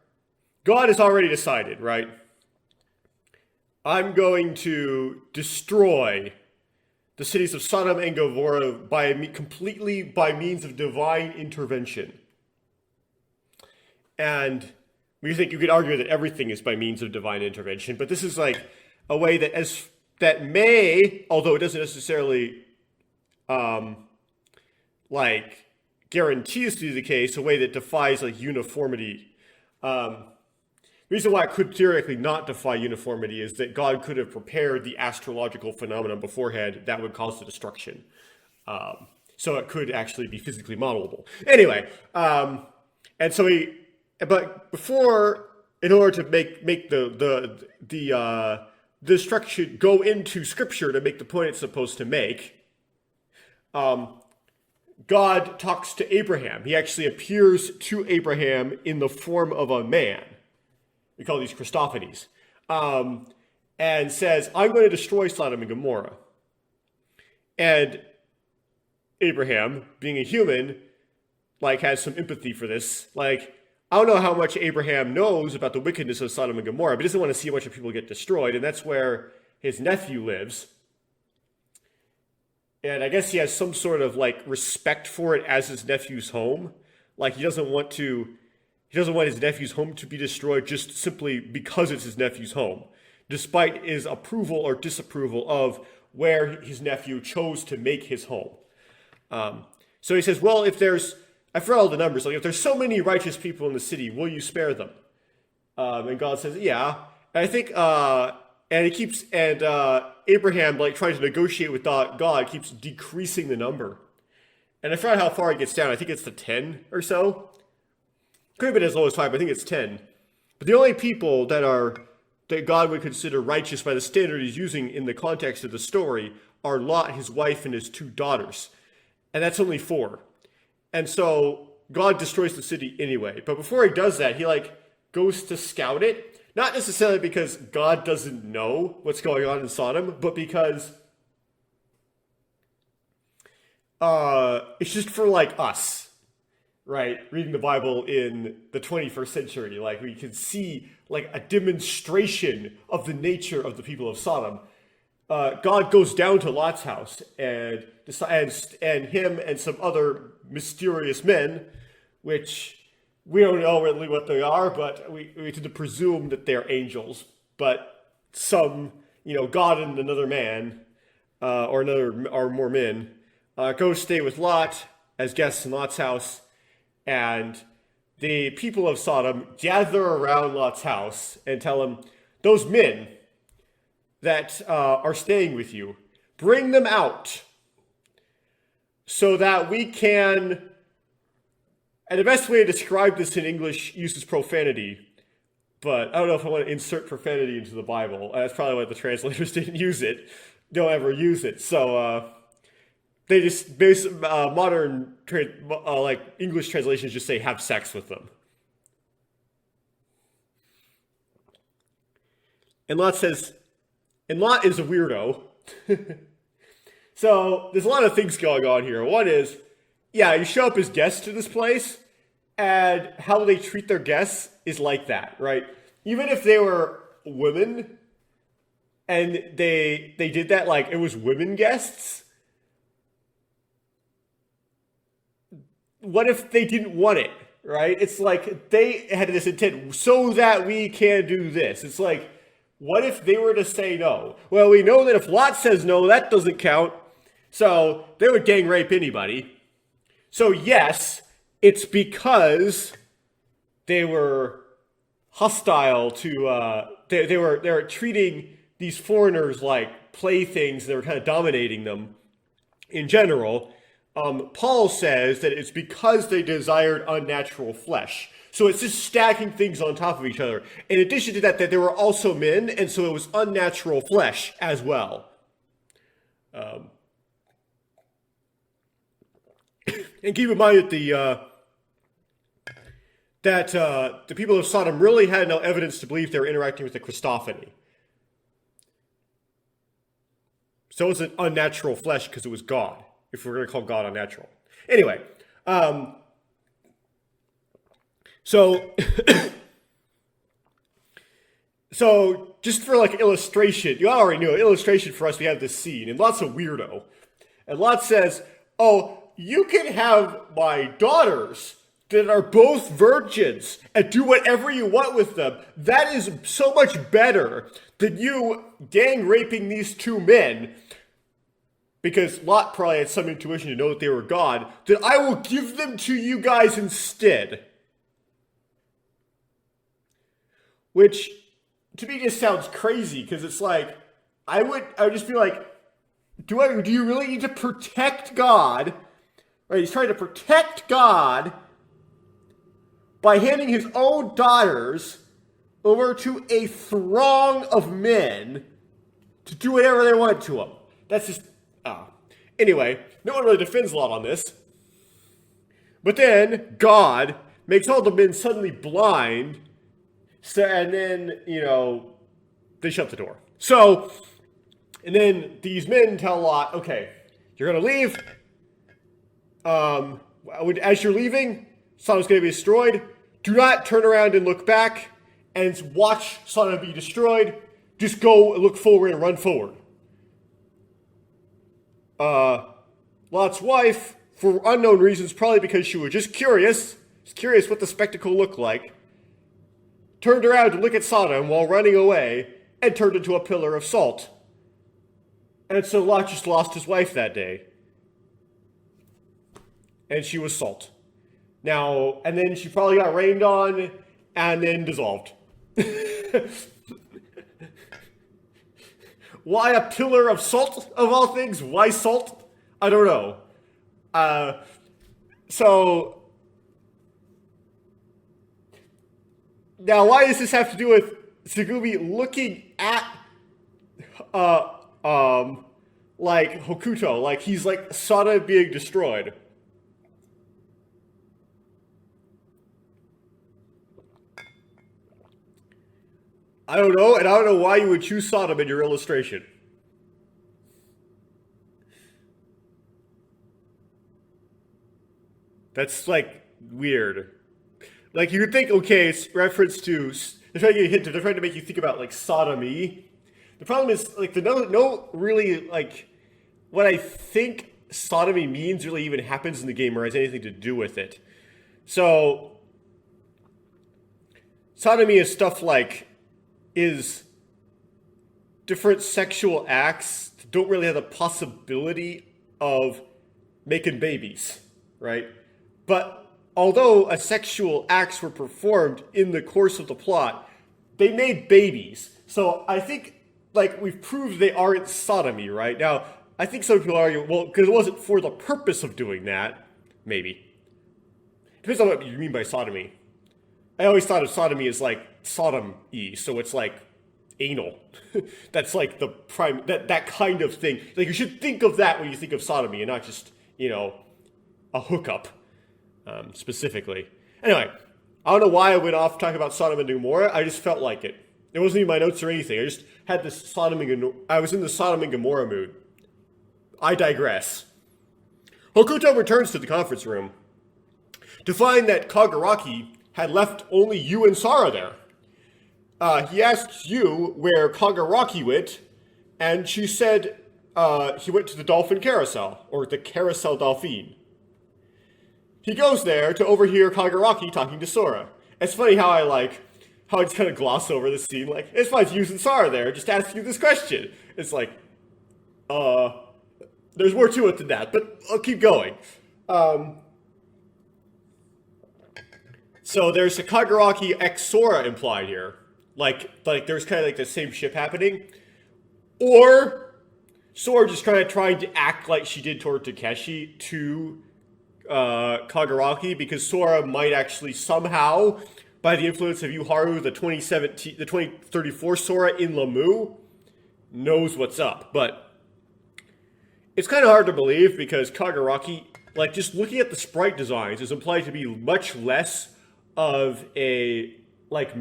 [SPEAKER 3] God has already decided, right? I'm going to destroy the cities of Sodom and Gomorrah completely by means of divine intervention. And we think you could argue that everything is by means of divine intervention, but this is like a way that may, although it doesn't necessarily like guarantees to be the case, a way that defies like uniformity. The reason why it could theoretically not defy uniformity is that God could have prepared the astrological phenomenon beforehand that would cause the destruction. So it could actually be physically modelable. Anyway, and so but before, in order to make the destruction go into Scripture to make the point it's supposed to make, God talks to Abraham. He actually appears to Abraham in the form of a man. We call these Christophanies. and says, I'm going to destroy Sodom and Gomorrah. And Abraham, being a human, like, has some empathy for this. Like, I don't know how much Abraham knows about the wickedness of Sodom and Gomorrah, but he doesn't want to see a bunch of people get destroyed, and that's where his nephew lives. And I guess he has some sort of, like, respect for it as his nephew's home. Like, he doesn't want his nephew's home to be destroyed just simply because it's his nephew's home, despite his approval or disapproval of where his nephew chose to make his home. So he says, well, I forgot all the numbers, like, if there's so many righteous people in the city, will you spare them? And God says, yeah. And I think, Abraham, like, trying to negotiate with God, keeps decreasing the number. And I forgot how far it gets down. I think it's to 10 or so. Could have been as low as 5, but I think it's 10. But the only people that God would consider righteous by the standard he's using in the context of the story are Lot, his wife, and his 2 daughters. And that's only 4. And so God destroys the city anyway. But before he does that, he, like, goes to scout it. Not necessarily because God doesn't know what's going on in Sodom, but because it's just for, like, us, right? Reading the Bible in the 21st century. Like, we can see, like, a demonstration of the nature of the people of Sodom. God goes down to Lot's house and him and some other mysterious men, which we don't know really what they are, but we tend to presume that they're angels. But some, God and another man, or more men, go stay with Lot as guests in Lot's house, and the people of Sodom gather around Lot's house and tell him, those men that are staying with you, bring them out so that we can, and the best way to describe this in English uses profanity, but I don't know if I want to insert profanity into the Bible. That's probably why the translators didn't use it. Don't ever use it. So they just, modern English translations just say have sex with them. And Lot says, and Lot is a weirdo. So there's a lot of things going on here. One is, yeah, you show up as guests to this place, and how they treat their guests is like that, right? Even if they were women, and they did that, like, it was women guests. What if they didn't want it, right? It's like they had this intent so that we can do this. It's like, what if they were to say no? Well, we know that if Lot says no, that doesn't count. So they would gang rape anybody. So yes, it's because they were hostile to, they were treating these foreigners like playthings. They were kind of dominating them in general. Paul says that it's because they desired unnatural flesh. So it's just stacking things on top of each other. In addition to that, they were also men, and so it was unnatural flesh as well. And keep in mind that the people of Sodom really had no evidence to believe they were interacting with the Christophany. So it's an unnatural flesh because it was God, if we're going to call God unnatural. Anyway, so just for like illustration, you already knew, illustration for us, we have this scene, and Lot's a weirdo. And Lot says, oh, you can have my daughters that are both virgins and do whatever you want with them. That is so much better than you gang raping these 2 men. Because Lot probably had some intuition to know that they were God, that I will give them to you guys instead. Which, to me, just sounds crazy, because it's like, I would just be like, do you really need to protect God? Right, he's trying to protect God by handing his own daughters over to a throng of men to do whatever they want to them. That's just, Anyway, no one really defends Lot on this. But then God makes all the men suddenly blind, and then, they shut the door. So, and then these men tell Lot, okay, you're going to leave. As you're leaving, Sodom's going to be destroyed. Do not turn around and look back and watch Sodom be destroyed. Just go and look forward and run forward. Lot's wife, for unknown reasons, probably because she was just curious what the spectacle looked like, turned around to look at Sodom while running away and turned into a pillar of salt. And so Lot just lost his wife that day. And she was salt. Now, and then she probably got rained on and then dissolved. Why a pillar of salt, of all things? Why salt? I don't know. So, now why does this have to do with Tsugumi looking at, like, Hokuto, like he's like Sodom being destroyed? I don't know, and I don't know why you would choose Sodom in your illustration. That's, like, weird. Like, you would think, okay, it's reference to, they're trying to get a hint, they're trying to make you think about, like, sodomy. The problem is, like, no really, like, what I think sodomy means really even happens in the game or has anything to do with it. So, sodomy is stuff like, is different sexual acts that don't really have the possibility of making babies, right? But although sexual acts were performed in the course of the plot, they made babies. So I think, like, we've proved they aren't sodomy, right? Now, I think some people argue, well, because it wasn't for the purpose of doing that. Maybe. Depends on what you mean by sodomy. I always thought of sodomy as, like, Sodom-y, so it's, like, anal. That's, like, the prime, that kind of thing. Like, you should think of that when you think of sodomy, and not just, you know, a hookup, specifically. Anyway, I don't know why I went off talking about Sodom and Gomorrah. I just felt like it. It wasn't even my notes or anything. I just had this I was in the Sodom and Gomorrah mood. I digress. Hokuto returns to the conference room to find that Kaguraki had left only Yu and Sara there. He asks Yu where Kaguraki went, and she said he went to the Dolphin Carousel, or the Carousel Dolphin. He goes there to overhear Kaguraki talking to Sora. It's funny how I just kind of gloss over this scene, like, it's fine, Yu and Sara there, just asking you this question. It's like, there's more to it than that, but I'll keep going. So there's a Kaguraki x Sora implied here. Like there's kind of like the same ship happening. Or Sora just kind of trying to act like she did toward Takeshi to Kaguraki, because Sora might actually somehow, by the influence of Yuharu, the 2034 Sora in Lamu, knows what's up. But it's kind of hard to believe because Kaguraki, like, just looking at the sprite designs, is implied to be much less of a, like,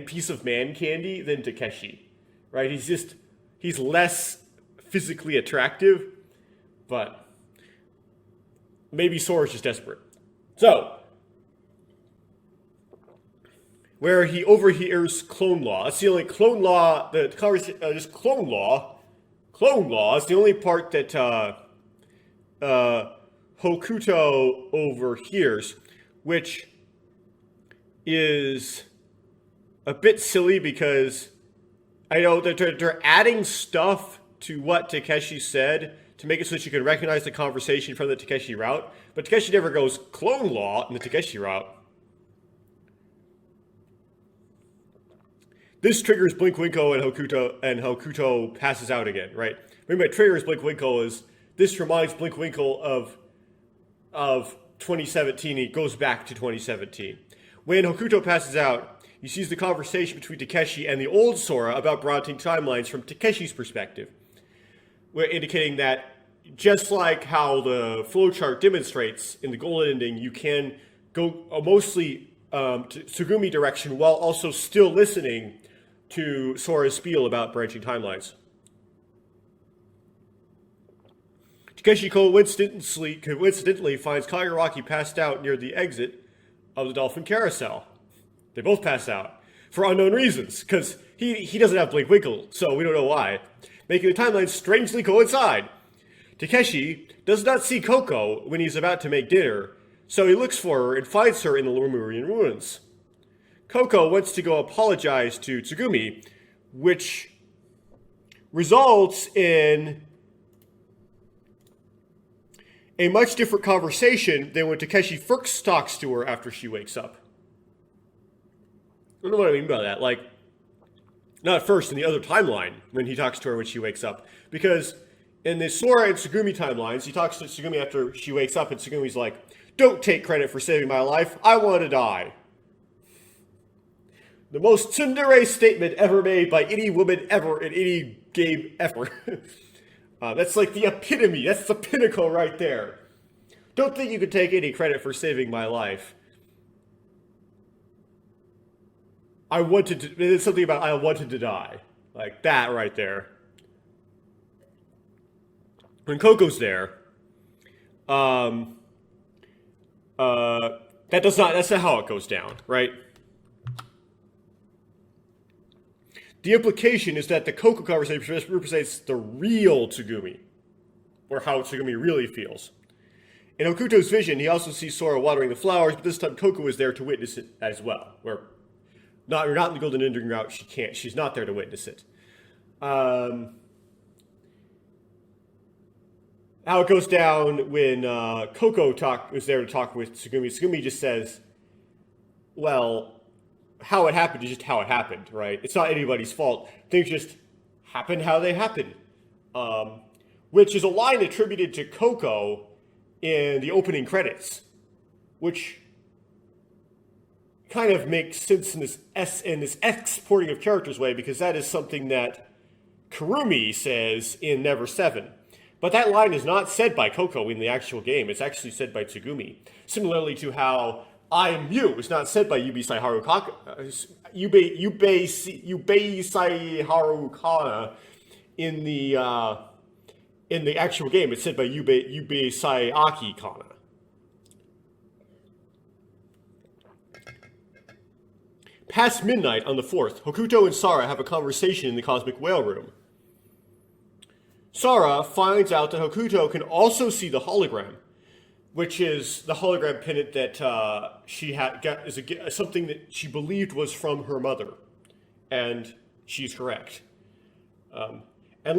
[SPEAKER 3] piece of man candy than Takeshi, right? He's less physically attractive, but maybe Sora's just desperate. So, where he overhears Clone Law. It's the only Clone Law, just Clone Law is the only part that Hokuto overhears, which is a bit silly because I know that they're adding stuff to what Takeshi said to make it so that you can recognize the conversation from the Takeshi route, but Takeshi never goes Clone Law in the Takeshi route. This triggers Blinkwinkle and Hokuto passes out again, right? Maybe what triggers Blinkwinkle is this reminds Blinkwinkle of 2017. He goes back to 2017. When Hokuto passes out, he sees the conversation between Takeshi and the old Sora about broadening timelines from Takeshi's perspective. We're indicating that just like how the flowchart demonstrates in the golden ending, you can go mostly to Tsugumi direction while also still listening to Sora's spiel about branching timelines. Takeshi coincidentally finds Kaguraki passed out near the exit of the Dolphin Carousel. They both pass out for unknown reasons, because he doesn't have Blink Winkle, so we don't know why, making the timelines strangely coincide. Takeshi does not see Coco when he's about to make dinner, so he looks for her and finds her in the Lemurian ruins. Coco wants to go apologize to Tsugumi, which results in a much different conversation than when Takeshi first talks to her after she wakes up. I don't know what I mean by that. Like, not first in the other timeline when he talks to her when she wakes up. Because in the Sora and Tsugumi timelines, he talks to Tsugumi after she wakes up, and Tsugumi's like, "Don't take credit for saving my life. I want to die." The most tsundere statement ever made by any woman ever in any game ever. That's like the epitome. That's the pinnacle right there. Don't think you can take any credit for saving my life. It's something about I wanted to die. Like that right there. When Coco's there, that's not how it goes down, right? The implication is that the Coco conversation represents the real Tsugumi, or how Tsugumi really feels. In Hokuto's vision, he also sees Sora watering the flowers, but this time Coco is there to witness it as well. You're not in the Golden Ending route, she's not there to witness it. How it goes down when Coco is there to talk with Tsugumi. Tsugumi just says, well, how it happened is just how it happened, right? It's not anybody's fault. Things just happen how they happen. Which is a line attributed to Coco in the opening credits, which kind of makes sense in this exporting of characters way, because that is something that Kurumi says in Ever17. But that line is not said by Coco in the actual game. It's actually said by Tsugumi. Similarly to how I am you is not said by Yubei Harukana in the actual game. It's said by Yubei Sayaki Kana. Past midnight on the 4th, Hokuto and Sara have a conversation in the Cosmic Whale Room. Sara finds out that Hokuto can also see the hologram, which is the hologram pendant that she got is something that she believed was from her mother, and she's correct. And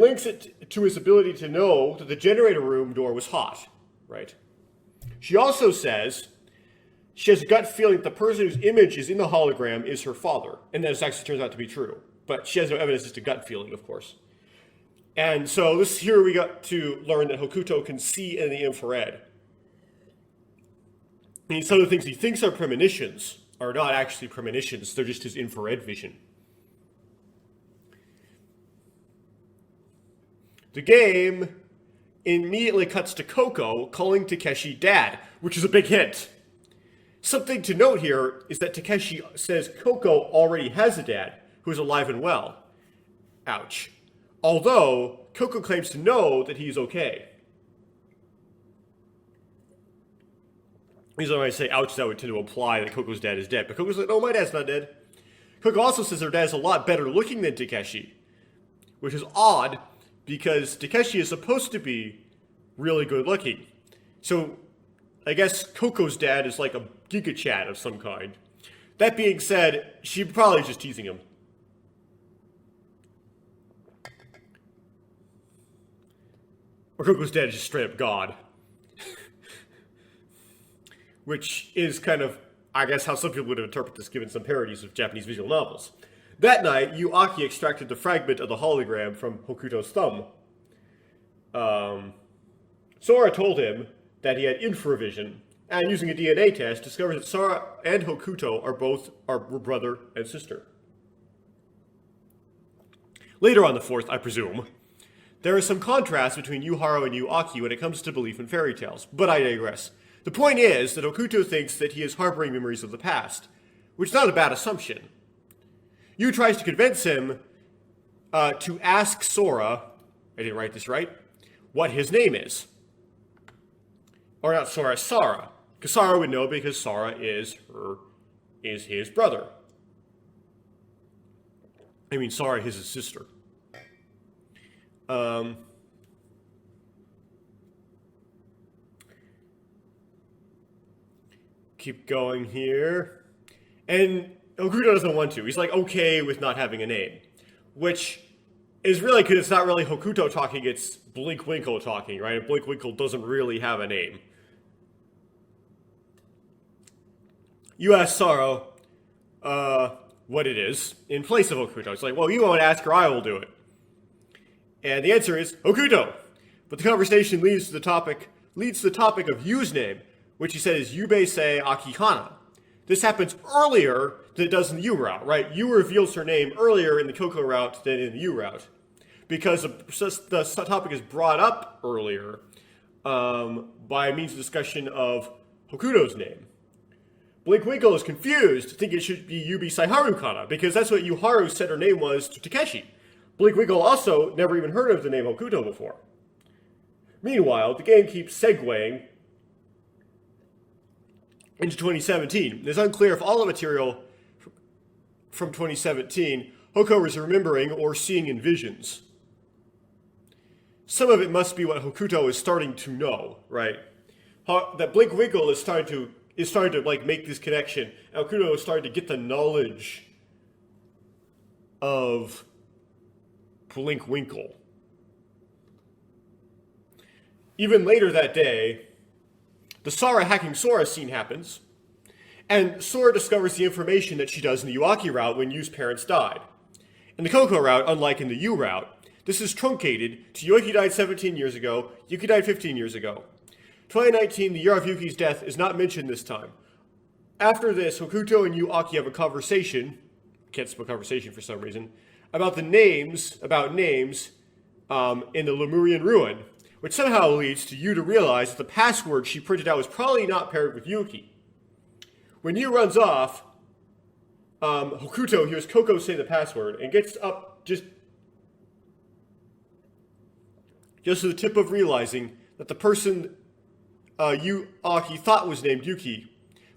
[SPEAKER 3] links it to his ability to know that the generator room door was hot, right? She also says she has a gut feeling that the person whose image is in the hologram is her father, and this actually turns out to be true. But she has no evidence, just a gut feeling, of course. And so here we got to learn that Hokuto can see in the infrared. And some of the things he thinks are premonitions are not actually premonitions, they're just his infrared vision. The game immediately cuts to Coco calling Takeshi dad, which is a big hint. Something to note here is that Takeshi says Coco already has a dad who is alive and well. Ouch. Although Coco claims to know that he's okay. Usually when I say ouch, that would tend to imply that Coco's dad is dead. But Coco's like, no, my dad's not dead. Coco also says her dad's a lot better looking than Takeshi, which is odd because Takeshi is supposed to be really good looking. So I guess Coco's dad is like a Giga Chad of some kind. That being said, she probably is just teasing him. Or Coco's dad is just straight up God. Which is kind of, I guess, how some people would interpret this given some parodies of Japanese visual novels. That night, Yuaki extracted the fragment of the hologram from Hokuto's thumb. Sora told him that he had infravision, and using a DNA test, discovered that Sora and Hokuto are brother and sister. Later on the 4th, I presume, there is some contrast between Yuharu and Yuaki when it comes to belief in fairy tales, but I digress. The point is that Hokuto thinks that he is harboring memories of the past, which is not a bad assumption. Yu tries to convince him to ask Sora, I didn't write this right, what his name is. Or not Sora, Sara. Because Sara would know because Sara is his brother. I mean, Sara is his sister. Keep going here. And Hokuto doesn't want to. He's like okay with not having a name. Which is really because it's not really Hokuto talking, it's Blinkwinkle talking, right? And Blinkwinkle doesn't really have a name. You ask Sara what it is in place of Hokuto. It's like, well, you won't ask her, I will do it. And the answer is Hokuto. But the conversation leads to the topic of Yu's name, which he said is Yubei-sei Akihana. This happens earlier than it does in the Yu route, right? Yu reveals her name earlier in the Koko route than in the Yu route. Because the topic is brought up earlier by means of discussion of Hokuto's name. Blinkwinkle is confused, thinking it should be Yubei-sei Harukana, because that's what Yuharu said her name was to Takeshi. Blinkwinkle also never even heard of the name Hokuto before. Meanwhile, the game keeps segueing into 2017. It's unclear if all the material from 2017 Hoko is remembering or seeing in visions. Some of it must be what Hokuto is starting to know, right? That Blinkwinkle is starting to like make this connection. Hokuto is starting to get the knowledge of Blinkwinkle. Even later that day, the Sara hacking Sora scene happens, and Sora discovers the information that she does in the Yuaki route when Yu's parents died. In the Koko route, unlike in the Yu route, this is truncated to Yuki died 17 years ago, Yuki died 15 years ago. 2019, the year of Yuki's death, is not mentioned this time. After this, Hokuto and Yu Aki have a conversation, can't spell conversation for some reason, about names in the Lemurian ruin, which somehow leads to Yu to realize that the password she printed out was probably not paired with Yuki. When Yu runs off, Hokuto hears Koko say the password and gets up just to the tip of realizing that the person Yu Aki thought was named Yuki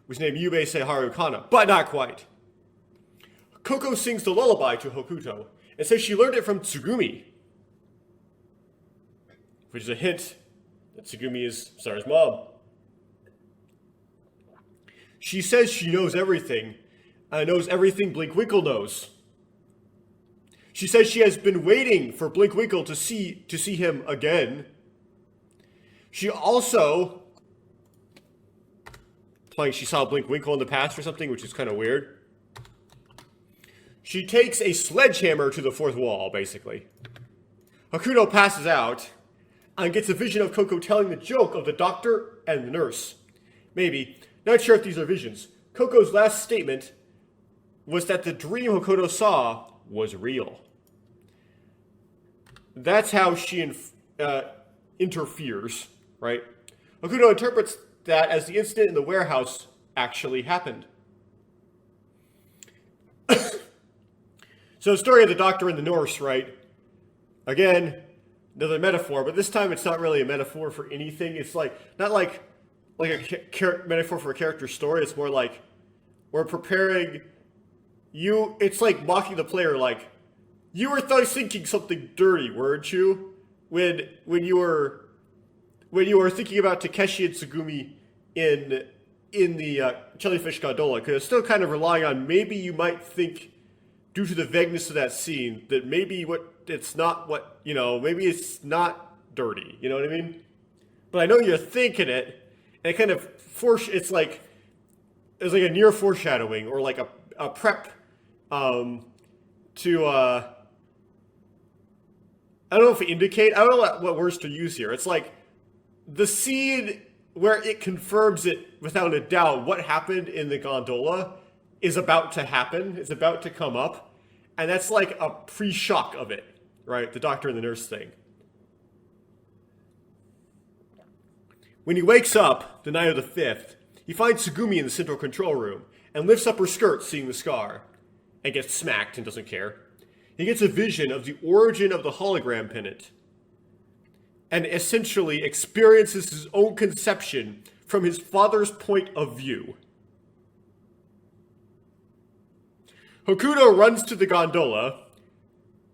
[SPEAKER 3] was named Yubei-sei Harukana, but not quite. Koko sings the lullaby to Hokuto and says she learned it from Tsugumi, which is a hint that Tsugumi is Sara's mom. She says she knows everything, knows everything Blinkwinkle knows. She says she has been waiting for Blinkwinkle to see him again. She also, like she saw Blinkwinkle in the past or something, which is kind of weird. She takes a sledgehammer to the fourth wall, basically. Hokuto passes out and gets a vision of Koko telling the joke of the doctor and the nurse. Maybe. Not sure if these are visions. Koko's last statement was that the dream Hokuto saw was real. That's how she interferes, right? Hokuto interprets that as the incident in the warehouse actually happened. So the story of the doctor and the nurse, right? Again, another metaphor, but this time it's not really a metaphor for anything. It's like, not like a metaphor for a character's story. It's more like we're preparing you. It's like mocking the player, like, you were thinking something dirty, weren't you? When you were thinking about Takeshi and Tsugumi in the Jellyfish Gondola, because it's still kind of relying on maybe you might think, due to the vagueness of that scene, that maybe maybe it's not dirty, you know what I mean? But I know you're thinking it, and it kind of it's like a near foreshadowing, or like a prep to I don't know if indicate, I don't know what words to use here. It's like the scene where it confirms it without a doubt what happened in the gondola is about to happen, it's about to come up, and that's like a pre-shock of it, right? The doctor and the nurse thing. When he wakes up, the night of the 5th, he finds Tsugumi in the central control room, and lifts up her skirt, seeing the scar. and gets smacked and doesn't care. He gets a vision of the origin of the hologram pennant and essentially experiences his own conception from his father's point of view. Hokuto runs to the gondola.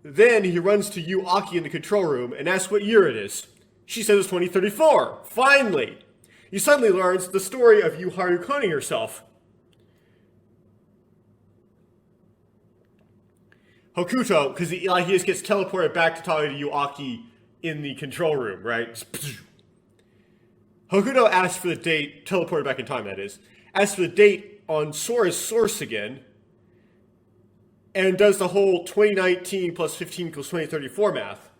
[SPEAKER 3] Then he runs to Yu Aki in the control room and asks what year it is. She says it's 2034. Finally! He suddenly learns the story of Yu Haru cloning herself. Hokuto, because he just gets teleported back to talking to Yu Aki in the control room, right? Hokuto asks for the date, teleported back in time that is, asks for the date on Sora's source again, and does the whole 2019 plus 15 equals 2034 math.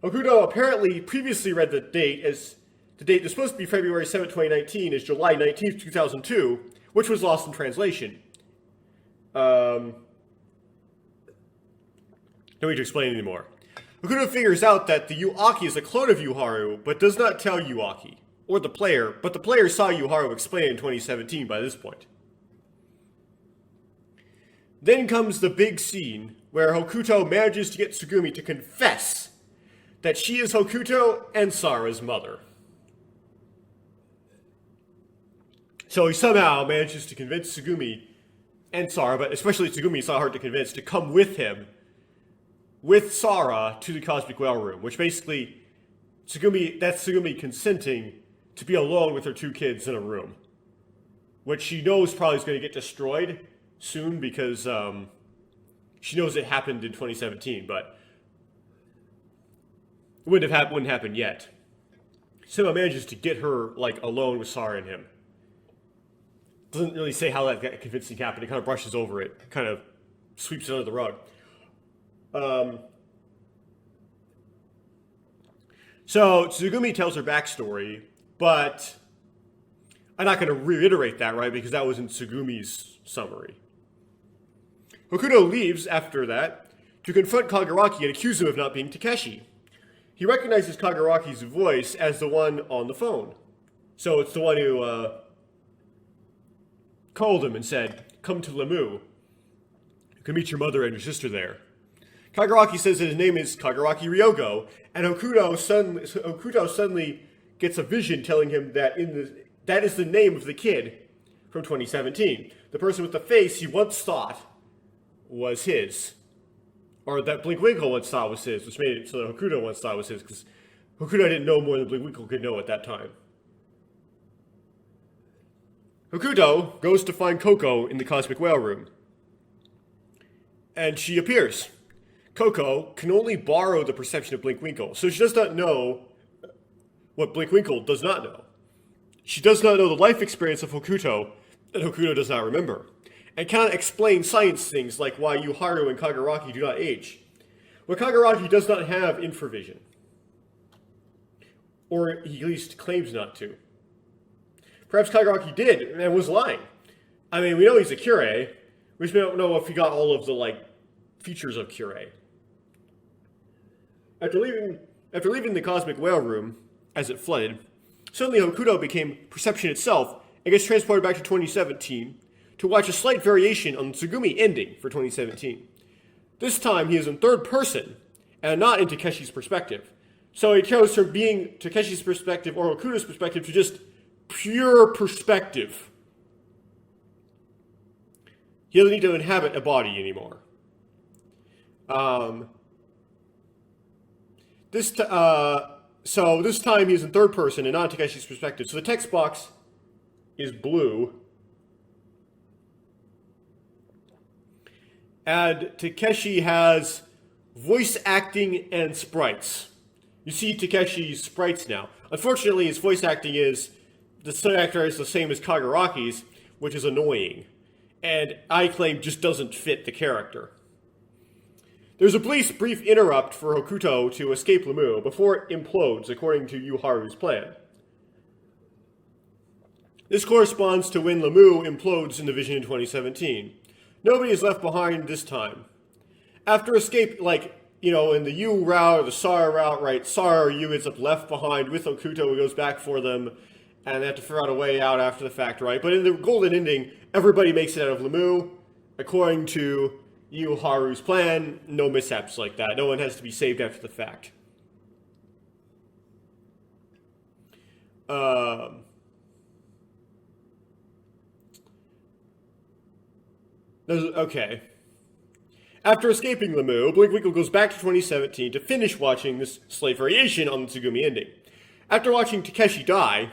[SPEAKER 3] Hokuto apparently previously read the date as the date that's supposed to be February 7, 2019 is July 19th, 2002, which was lost in translation. No need to explain anymore. Hokuto figures out that the Yu Aki is a clone of Yuharu, but does not tell Yu Aki, or the player, but the player saw Yuharu explain it in 2017 by this point. Then comes the big scene where Hokuto manages to get Tsugumi to confess that she is Hokuto and Sara's mother. So he somehow manages to convince Tsugumi and Sara, but especially Tsugumi is hard to convince, to come with him, with Sara, to the Cosmic Whale Room, which basically, that's Tsugumi consenting to be alone with her two kids in a room, which she knows probably is going to get destroyed soon because she knows it happened in 2017, but it wouldn't happen yet. Somehow manages to get her alone with Sara and him. Doesn't really say how that convincing happened. It kind of brushes over it, kind of sweeps it under the rug. So Tsugumi tells her backstory, but I'm not going to reiterate that, right? Because that was in Tsugumi's summary. Hokuto leaves after that to confront Kagaraki and accuse him of not being Takeshi. He recognizes Kagaraki's voice as the one on the phone. So it's the one who called him and said, "Come to Lemu. You can meet your mother and your sister there." Kagaraki says that his name is Kagaraki Ryogo, and Hokuto suddenly gets a vision telling him that that is the name of the kid from 2017. The person with the face he once thought was his. Or that Blinkwinkle once thought was his, which made it so that Hokuto once thought was his, because Hokuto didn't know more than Blinkwinkle could know at that time. Hokuto goes to find Coco in the Cosmic Whale Room. And she appears. Coco can only borrow the perception of Blinkwinkle, so she does not know what Blinkwinkle does not know. She does not know the life experience of Hokuto that Hokuto does not remember, and cannot explain science things like why Yuharu and Kagaraki do not age. But Kagaraki does not have infravision. Or he at least claims not to. Perhaps Kagaraki did, and was lying. I mean, we know he's a Kyurei. We just don't know if he got all of the, features of Kyurei. After leaving the Cosmic Whale Room, as it flooded, suddenly Hokuto became perception itself and gets transported back to 2017 to watch a slight variation on the Tsugumi ending for 2017. This time he is in third person and not in Takeshi's perspective. So he goes from being Takeshi's perspective or Hokuto's perspective to just pure perspective. He doesn't need to inhabit a body anymore. So this time he's in third person and not Takeshi's perspective. So the text box is blue. And Takeshi has voice acting and sprites. You see Takeshi's sprites now. Unfortunately, his voice acting is the actor is the same as Kagaraki's, which is annoying. And I claim just doesn't fit the character. There's a brief interrupt for Hokuto to escape Lemu before it implodes according to Yuharu's plan. This corresponds to when Lemu implodes in the Vision in 2017. Nobody is left behind this time. After escape, in the Yu route or the Sara route, right, Sara or Yu ends up left behind with Hokuto who goes back for them, and they have to figure out a way out after the fact, right? But in the golden ending, everybody makes it out of Lemu, according to Yu Haru's plan, no mishaps like that. No one has to be saved after the fact. Okay. After escaping Lemu, Blinkwinkle goes back to 2017 to finish watching this slight variation on the Tsugumi ending. After watching Takeshi die,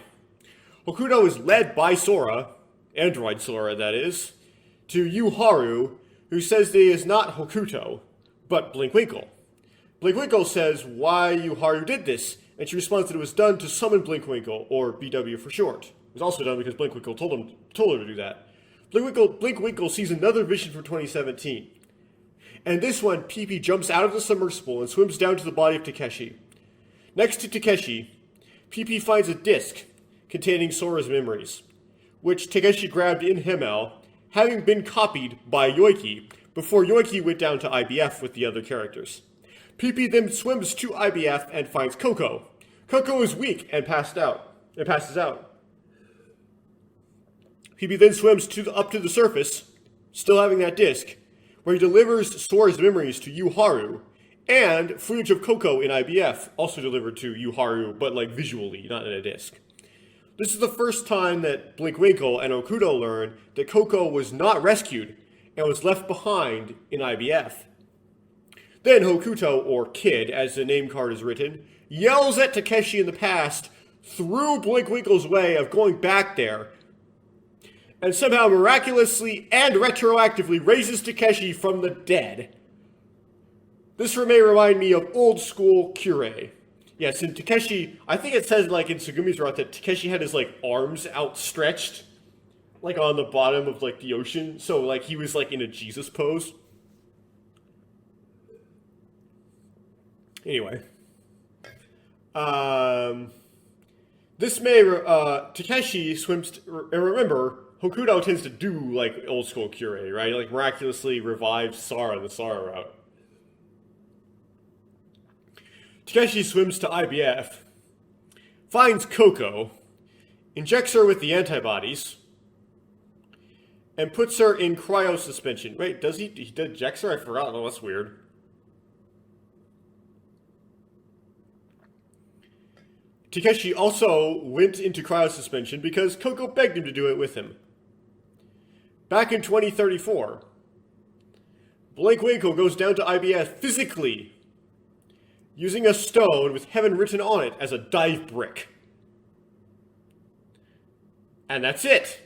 [SPEAKER 3] Hokuto is led by Sora, android Sora that is, to Yu Haru, who says that he is not Hokuto, but Blinkwinkle. Blinkwinkle says why Yu Haru did this, and she responds that it was done to summon Blinkwinkle, or BW for short. It was also done because Blinkwinkle told her to do that. Blinkwinkle sees another vision from 2017. And this one, PP jumps out of the submersible and swims down to the body of Takeshi. Next to Takeshi, PP finds a disc containing Sora's memories, which Takeshi grabbed in HIMMEL, having been copied by Yoiki before Yoiki went down to IBF with the other characters. PP then swims to IBF and finds Coco. Coco is weak and passes out. PP then swims up to the surface, still having that disc, where he delivers Sora's memories to Yu Haru, and footage of Coco in IBF, also delivered to Yu Haru, but like visually, not in a disc. This is the first time that Blinkwinkle and Hokuto learn that Coco was not rescued and was left behind in IBF. Then Hokuto, or Kid, as the name card is written, yells at Takeshi in the past through Blinkwinkle's way of going back there, and somehow miraculously and retroactively raises Takeshi from the dead. This may remind me of old school Kirei. Yes, in Takeshi, I think it says like in Tsugumi's route that Takeshi had his like arms outstretched, like on the bottom of like the ocean, so like he was like in a Jesus pose. Anyway, Takeshi swims. And remember, Hokuto tends to do like old school Kirei, right? Like miraculously revives Sara in the Sara route. Takeshi swims to IBF, finds Coco, injects her with the antibodies, and puts her in cryo suspension. Wait, does he injects her? I forgot. Oh, that's weird. Takeshi also went into cryo suspension because Coco begged him to do it with him. Back in 2034, Blinkwinkle goes down to IBF physically, using a stone with heaven written on it as a dive brick. And that's it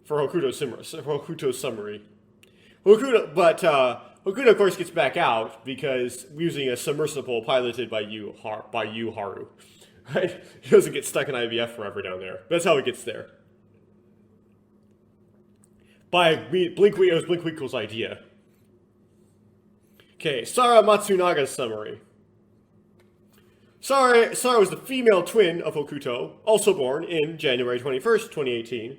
[SPEAKER 3] for Hokuto's summary. Hokuto, of course, gets back out because using a submersible piloted by Yu Haru. Right? He doesn't get stuck in IVF forever down there. That's how he gets there. It was Blinkwinkle's idea. Okay, Sara Matsunaga's summary. Sara was the female twin of Hokuto, also born in January 21st, 2018,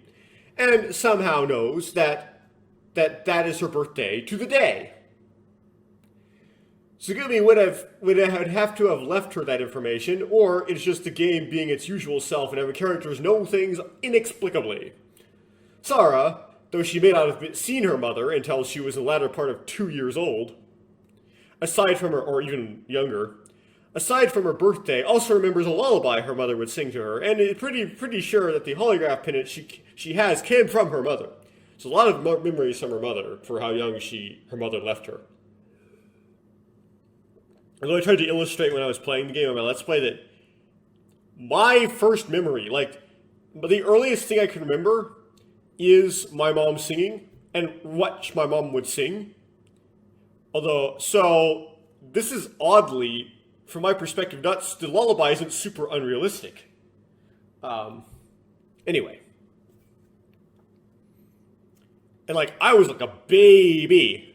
[SPEAKER 3] and somehow knows that is her birthday to the day. Tsugumi would have to have left her that information, or it's just the game being its usual self and having characters know things inexplicably. Sara, though she may not have seen her mother until she was in the latter part of 2 years old, aside from her birthday, also remembers a lullaby her mother would sing to her, and is pretty sure that the holograph pendant she has came from her mother. So a lot of memories from her mother for how young her mother left her. Although I tried to illustrate when I was playing the game on my Let's Play that my first memory, the earliest thing I can remember is my mom singing and what my mom would sing. So this is oddly, from my perspective, the lullaby isn't super unrealistic. Anyway. And I was like a baby.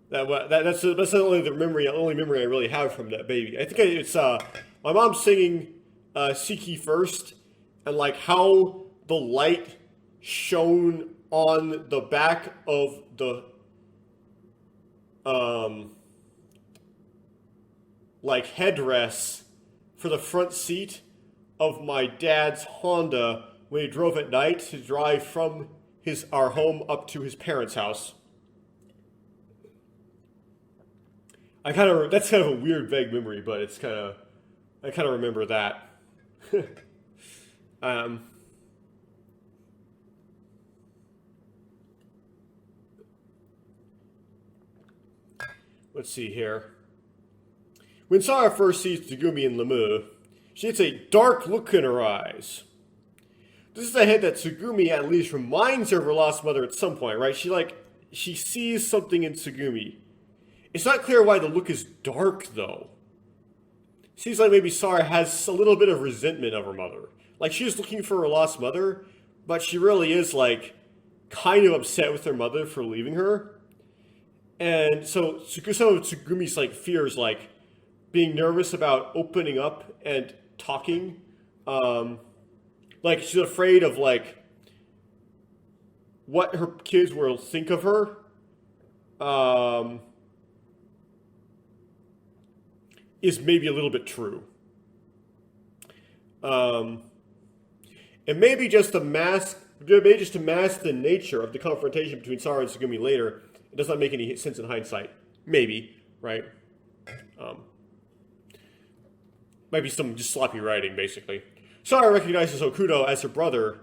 [SPEAKER 3] That's the only memory I really have from that baby. I think it's my mom singing Siki first, and how the light shone on the back of the headdress for the front seat of my dad's Honda when he drove at night to drive from our home up to his parents' house. that's kind of a weird, vague memory, but I kind of remember that. Let's see here. When Sara first sees Tsugumi in Lemieux, she gets a dark look in her eyes. This is a hint that Tsugumi at least reminds her of her lost mother at some point, right? She sees something in Tsugumi. It's not clear why the look is dark, though. Seems like maybe Sara has a little bit of resentment of her mother. Like, she's looking for her lost mother, but she really is, like, kind of upset with her mother for leaving her. And so some of Tsugumi's, like, fears, like, being nervous about opening up and talking. Like, she's afraid of, like, what her kids will think of her. Is maybe a little bit true. And maybe just to mask the nature of the confrontation between Sara and Tsugumi later, it does not make any sense in hindsight. Maybe, right? Might be some just sloppy writing, basically. Sara recognizes Hokuto as her brother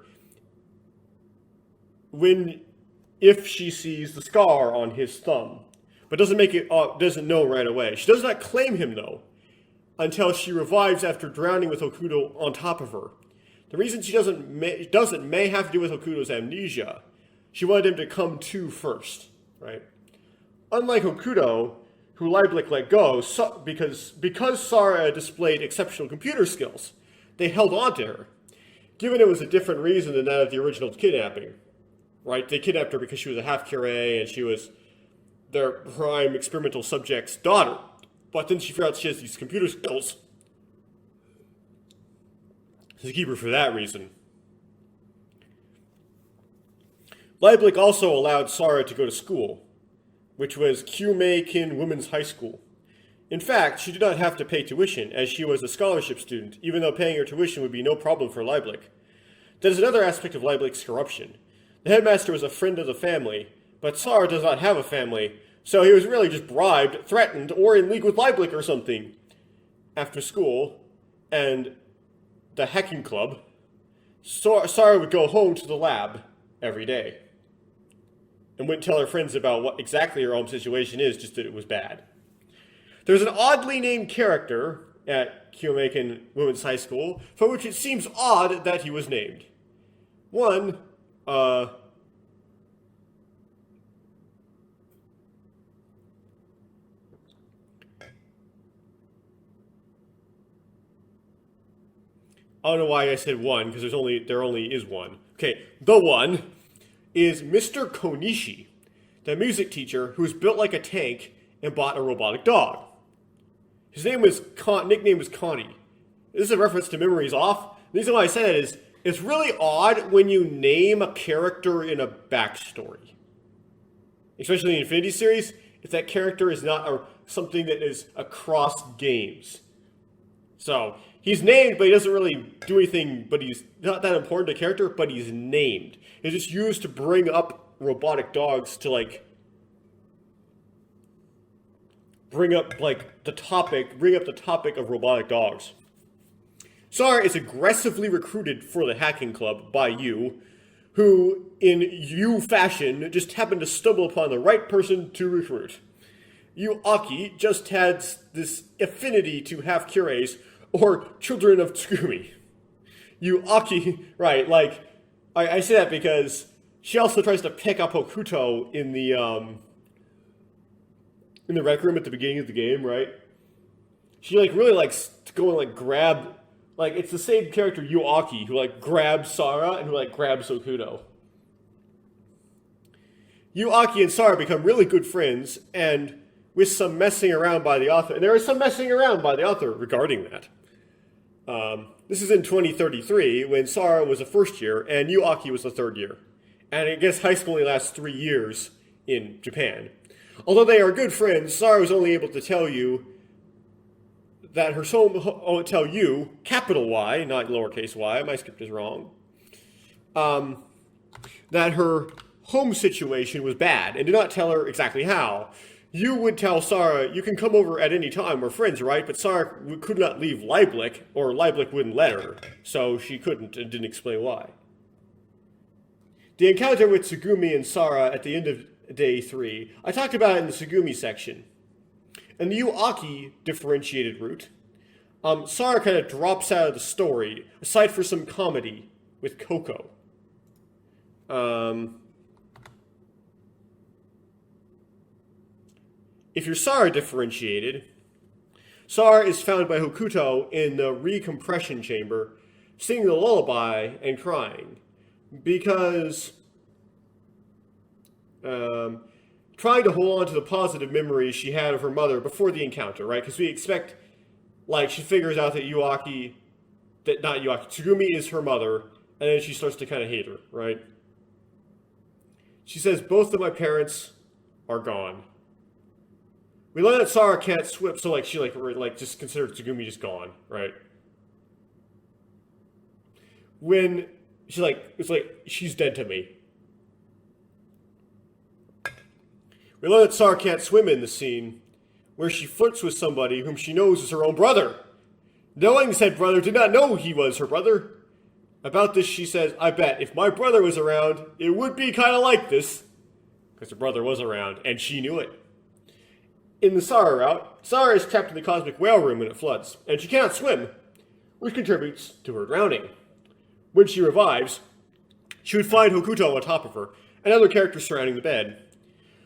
[SPEAKER 3] if she sees the scar on his thumb, but doesn't know right away. She does not claim him, though, until she revives after drowning with Hokuto on top of her. The reason she doesn't may have to do with Hokuto's amnesia. She wanted him to come to first, right? Unlike Hokuto, who Lieblich let go because Sara displayed exceptional computer skills, they held on to her, given it was a different reason than that of the original kidnapping, right? They kidnapped her because she was a half-curé and she was their prime experimental subject's daughter. But then she figured out she has these computer skills. So they keep her for that reason. Lieblich also allowed Sara to go to school, which was Kyumei-kin Women's High School. In fact, she did not have to pay tuition, as she was a scholarship student, even though paying her tuition would be no problem for Lieblich. That is another aspect of Lieblich's corruption. The headmaster was a friend of the family, but Sara does not have a family, so he was really just bribed, threatened, or in league with Lieblich or something. After school, and the hacking club, Sara would go home to the lab every day, and wouldn't tell her friends about what exactly her home situation is, just that it was bad. There's an oddly named character at Kyumei-kin Women's High School, for which it seems odd that he was named. One, I don't know why I said one, because there only is one. Okay, the one is Mr. Konishi, the music teacher who was built like a tank and bought a robotic dog. His nickname was Connie. This is a reference to Memories Off. The reason why I say that is, it's really odd when you name a character in a backstory. Especially in the Infinity series, if that character is not something that is across games. So, he's named, but he doesn't really do anything, but he's not that important to character, but he's named. It's just used to bring up robotic dogs to, like, bring up the topic of robotic dogs. Sara is aggressively recruited for the hacking club by Yu, who, in Yu fashion, just happened to stumble upon the right person to recruit. Yu Aki just had this affinity to half-curés, or children of Tsugumi. Yu Aki, right, like, I say that because she also tries to pick up Hokuto in the rec room at the beginning of the game, right? She, like, really likes to go and, like, grab, like, it's the same character, Yu Aki, who, like, grabs Sara and who, like, grabs Hokuto. Yu Aki and Sara become really good friends, and with some messing around by the author, and there is some messing around by the author regarding that. This is in 2033, when Sara was a first year, and Yu Aki was a third year. And I guess high school only lasts 3 years in Japan. Although they are good friends, Sara was only able to tell you that tell you, capital Y, not lowercase y, my script is wrong, that her home situation was bad, and did not tell her exactly how. You would tell Sarah, you can come over at any time, we're friends, right? But Sarah could not leave Leiblich, or Leiblich wouldn't let her, so she couldn't and didn't explain why. The encounter with Tsugumi and Sarah at the end of day 3, I talked about it in the Tsugumi section. In the Yuaki differentiated route, Sarah kind of drops out of the story, aside for some comedy with Coco. If you're Sarah differentiated, Sarah is found by Hokuto in the recompression chamber, singing the lullaby and crying, because trying to hold on to the positive memories she had of her mother before the encounter, right? Because we expect, like, she figures out that Tsugumi is her mother, and then she starts to kind of hate her, right? She says, both of my parents are gone. We learn that Sarah can't swim, so she just considered Tsugumi just gone, right? When it's like she's dead to me. We learn that Sarah can't swim in the scene where she flirts with somebody whom she knows is her own brother. Knowing said brother did not know he was her brother. About this, she says, I bet if my brother was around, it would be kind of like this. Because her brother was around, and she knew it. In the Sarah route, Sarah is trapped in the cosmic whale room when it floods, and she cannot swim, which contributes to her drowning. When she revives, she would find Hokuto on top of her, and other characters surrounding the bed.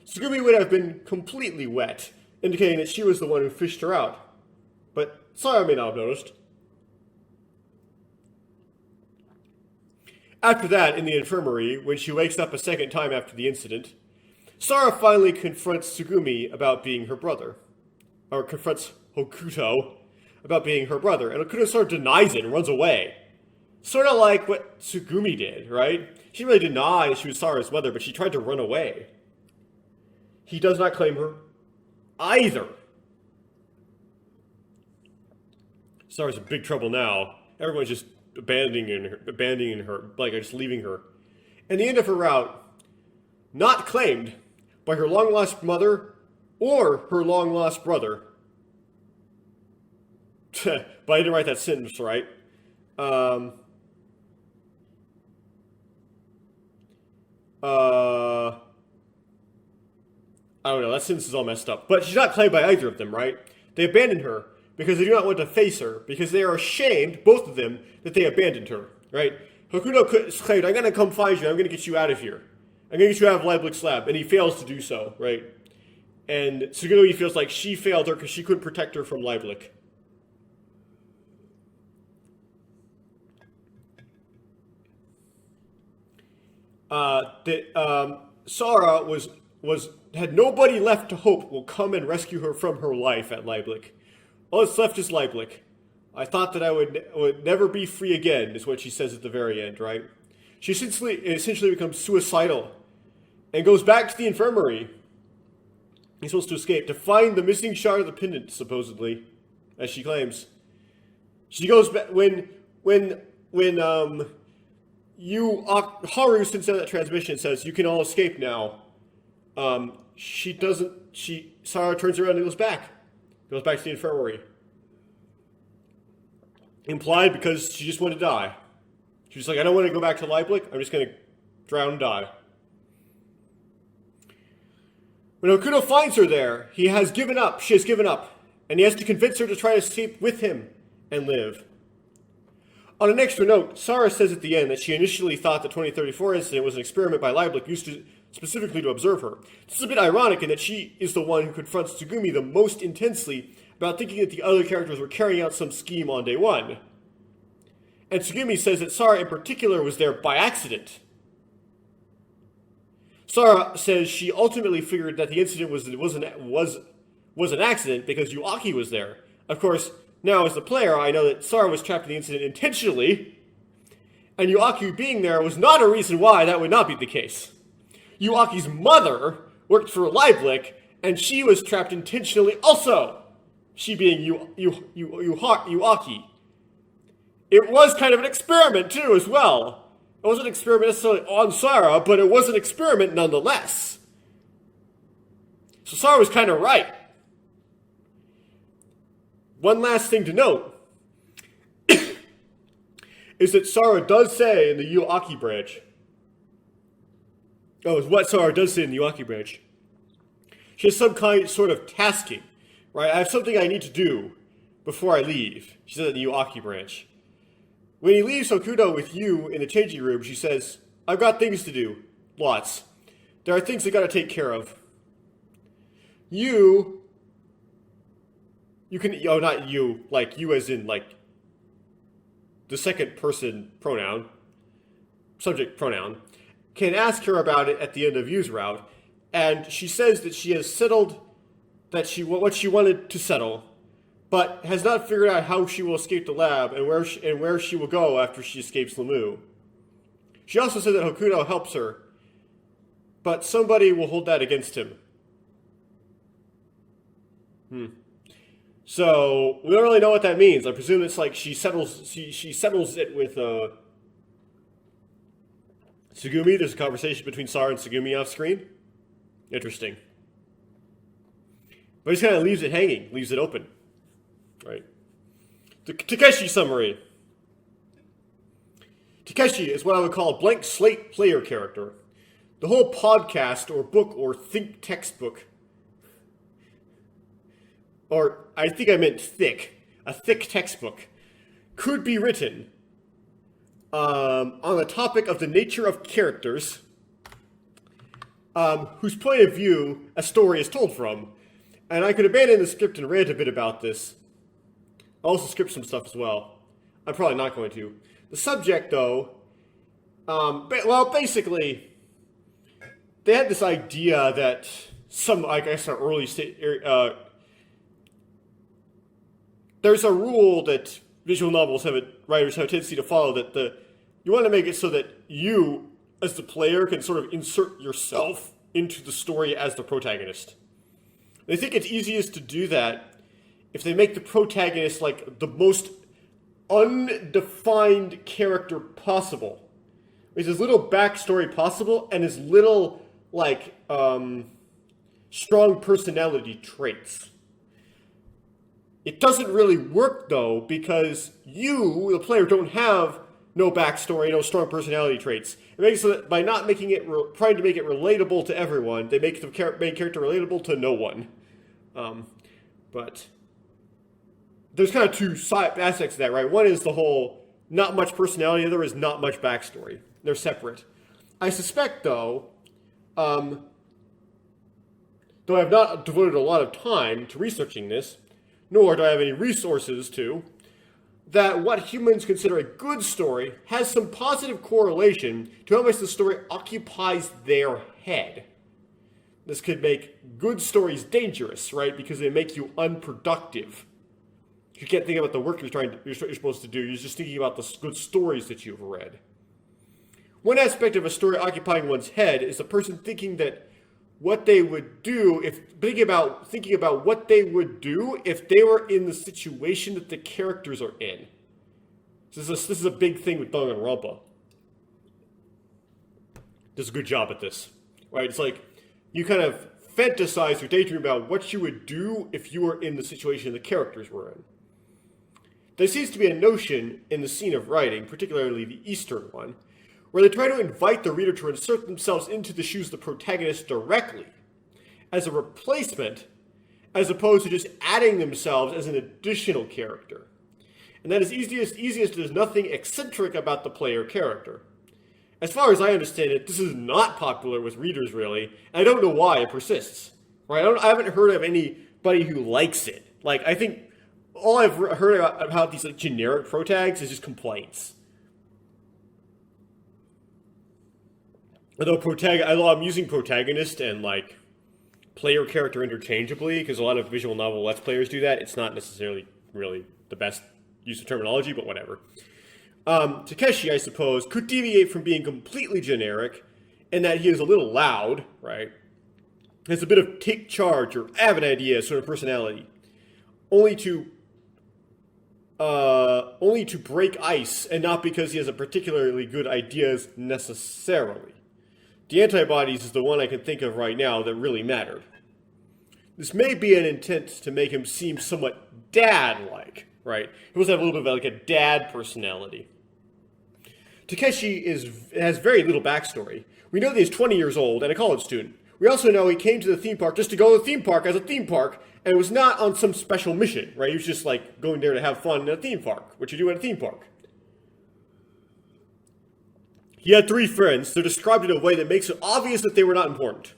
[SPEAKER 3] Tsugumi would have been completely wet, indicating that she was the one who fished her out. But Sarah may not have noticed. After that, in the infirmary, when she wakes up a second time after the incident, Sarah finally confronts Tsugumi about being her brother. Or confronts Hokuto about being her brother. And Hokuto sort of denies it and runs away. Sort of like what Tsugumi did, right? She really denied she was Sarah's mother, but she tried to run away. He does not claim her either. Sarah's in big trouble now. Everyone's just abandoning her, just leaving her. And the end of her route, not claimed by her long-lost mother or her long-lost brother. But I didn't write that sentence right. I don't know, that sentence is all messed up. But she's not claimed by either of them, right? They abandoned her because they do not want to face her, because they are ashamed, both of them, that they abandoned her, right? Hokuto claimed, I'm going to come find you, I'm going to get you out of here. I'm going to get you out of Leiblich's lab, and he fails to do so, right? And Tsugumi feels like she failed her because she couldn't protect her from Leiblich. Sarah had nobody left to hope will come and rescue her from her life at Leiblich. All that's left is Leiblich. I thought that I would never be free again, is what she says at the very end, right? She essentially becomes suicidal and goes back to the infirmary. He's supposed to escape to find the missing shard of the pendant, supposedly, as she claims. She goes back when Haru sends out that transmission and says, you can all escape now. Sarah turns around and goes back to the infirmary. Implied because she just wanted to die. She's like, I don't want to go back to Leiblich, I'm just going to drown and die. When Hokuto finds her there, she has given up, and he has to convince her to try to escape with him and live. On an extra note, Sarah says at the end that she initially thought the 2034 incident was an experiment by Leiblich used specifically to observe her. This is a bit ironic in that she is the one who confronts Tsugumi the most intensely about thinking that the other characters were carrying out some scheme on day one. And Tsugumi says that Sarah in particular was there by accident. Sarah says she ultimately figured that the incident was an accident because Yuaki was there. Of course, now as the player, I know that Sarah was trapped in the incident intentionally, and Yuaki being there was not a reason why that would not be the case. Yuaki's mother worked for Leiblich, and she was trapped intentionally also. She being Yuaki. It was kind of an experiment too, as well. It wasn't an experiment necessarily on Sarah, but it was an experiment nonetheless. So Sara was kind of right. One last thing to note is that Sara does say in the Yuaki branch, what Sara does say in the Yuaki branch, she has some sort of tasking, right? I have something I need to do before I leave. She said in the Yuaki branch. When he leaves Hokuto with you in the changing room, she says, I've got things to do. Lots. There are things I gotta take care of. You can, not you, like you as in like the second person pronoun, subject pronoun, can ask her about it at the end of you's route, and she says that she has settled what she wanted to settle, but has not figured out how she will escape the lab and where she will go after she escapes Lemu. She also said that Hokuto helps her, but somebody will hold that against him. So we don't really know what that means. I presume it's like she settles it with Tsugumi. There's a conversation between Sara and Tsugumi off screen. Interesting. But he just kind of leaves it hanging, leaves it open. Right. The Takeshi summary. Takeshi is what I would call a blank slate player character. The whole podcast or book or think textbook, or I think I meant a thick textbook, could be written on the topic of the nature of characters whose point of view a story is told from. And I could abandon the script and rant a bit about this. I'll also script some stuff as well. I'm probably not going to. The subject, though, basically, they had this idea that some, I guess, our early state, there's a rule that visual novels writers have a tendency to follow, that you want to make it so that you, as the player, can sort of insert yourself into the story as the protagonist. They think it's easiest to do that if they make the protagonist like the most undefined character possible, with as little backstory possible and as little like strong personality traits. It doesn't really work though, because you, the player, don't have no backstory, no strong personality traits. It makes it so that by not making it, trying to make it relatable to everyone, they make the main character relatable to no one. But there's kind of two aspects of that, right? One is the whole not much personality, the other is not much backstory. They're separate. I suspect, though I have not devoted a lot of time to researching this, nor do I have any resources to, that what humans consider a good story has some positive correlation to how much the story occupies their head. This could make good stories dangerous, right? Because they make you unproductive. You can't think about the work you're supposed to do. You're just thinking about the good stories that you've read. One aspect of a story occupying one's head is the person thinking that what they would do thinking about what they would do if they were in the situation that the characters are in. This is a big thing with Danganronpa. Does a good job at this, right? It's like you kind of fantasize or daydream about what you would do if you were in the situation the characters were in. There seems to be a notion in the scene of writing, particularly the Eastern one, where they try to invite the reader to insert themselves into the shoes of the protagonist directly, as a replacement, as opposed to just adding themselves as an additional character. And that is easiest as there's nothing eccentric about the player character. As far as I understand it, this is not popular with readers, really, and I don't know why it persists. Right? I haven't heard of anybody who likes it. Like, I think all I've heard about these like generic protags is just complaints. Although I'm using protagonist and like player character interchangeably, because a lot of visual novel Let's Players do that. It's not necessarily really the best use of terminology, but whatever. Takeshi, I suppose, could deviate from being completely generic in that he is a little loud, right? Has a bit of take charge or I have an idea sort of personality, only to break ice, and not because he has a particularly good ideas necessarily. The Antibodies is the one I can think of right now that really mattered. this may be an intent to make him seem somewhat dad-like, right? He must have a little bit of like a dad personality. Takeshi has very little backstory. We know that he's 20 years old and a college student. We also know he came to the theme park just to go to the theme park as a theme park, and it was not on some special mission, right? He was just like going there to have fun in a theme park, which you do at a theme park. He had 3 friends. They're described in a way that makes it obvious that they were not important.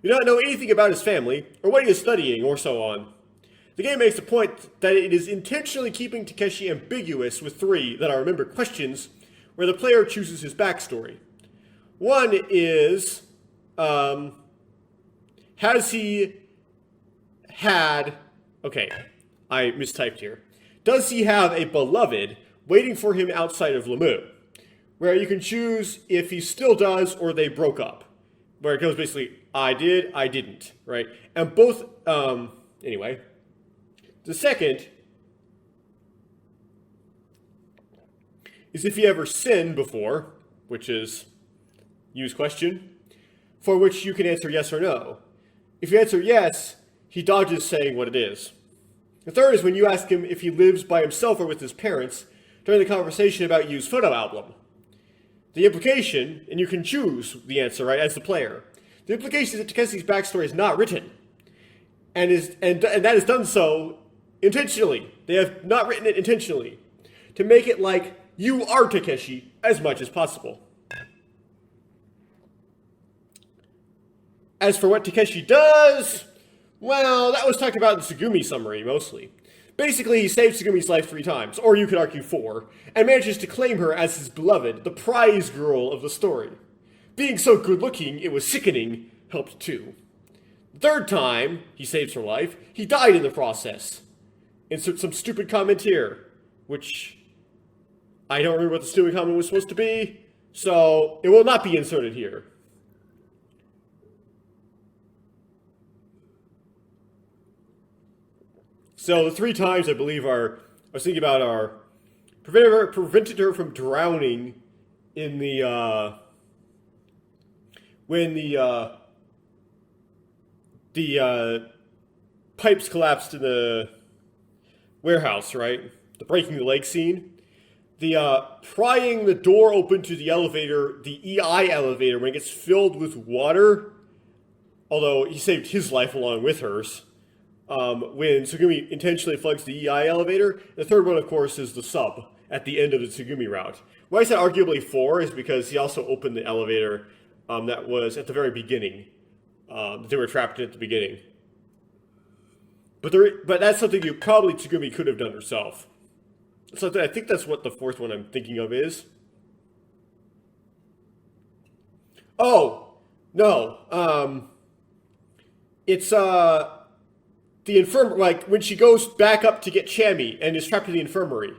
[SPEAKER 3] You do not know anything about his family, or what he is studying, or so on. The game makes the point that it is intentionally keeping Takeshi ambiguous with 3, that I remember, questions where the player chooses his backstory. One is, has he had... Okay, I mistyped here. Does he have a beloved waiting for him outside of Lemieux? Where you can choose if he still does or they broke up. Where it goes basically, I did, I didn't, right? And both, anyway. The second is if he ever sinned before, which is use question, for which you can answer yes or no. If you answer yes, he dodges saying what it is. The third is when you ask him if he lives by himself or with his parents during the conversation about Yu's photo album. The implication, and you can choose the answer, right, as the player. The implication is that Takeshi's backstory is not written, and that is done so intentionally. They have not written it intentionally to make it like you are Takeshi as much as possible. As for what Takeshi does, well, that was talked about in Tsugumi Summary, mostly. Basically, he saved Tsugumi's life 3 times, or you could argue 4, and manages to claim her as his beloved, the prize girl of the story. Being so good-looking, it was sickening, helped too. The 3rd time he saves her life, he died in the process. Insert some stupid comment here, which I don't remember what the stupid comment was supposed to be, so it will not be inserted here. So the 3 times I believe I was thinking about are prevented her from drowning in the when the pipes collapsed in the warehouse, right? The breaking the leg scene. The prying the door open to the elevator, the EI elevator, when it gets filled with water, although he saved his life along with hers. When Tsugumi intentionally floods the EI elevator. The 3rd one, of course, is the sub at the end of the Tsugumi route. Why I said arguably 4 is because he also opened the elevator that was at the very beginning. They were trapped in at the beginning. But that's something you probably Tsugumi could have done herself. So I think that's what the 4th one I'm thinking of is. Oh, no. It's, the infirmary, like, when she goes back up to get Chami and is trapped in the infirmary.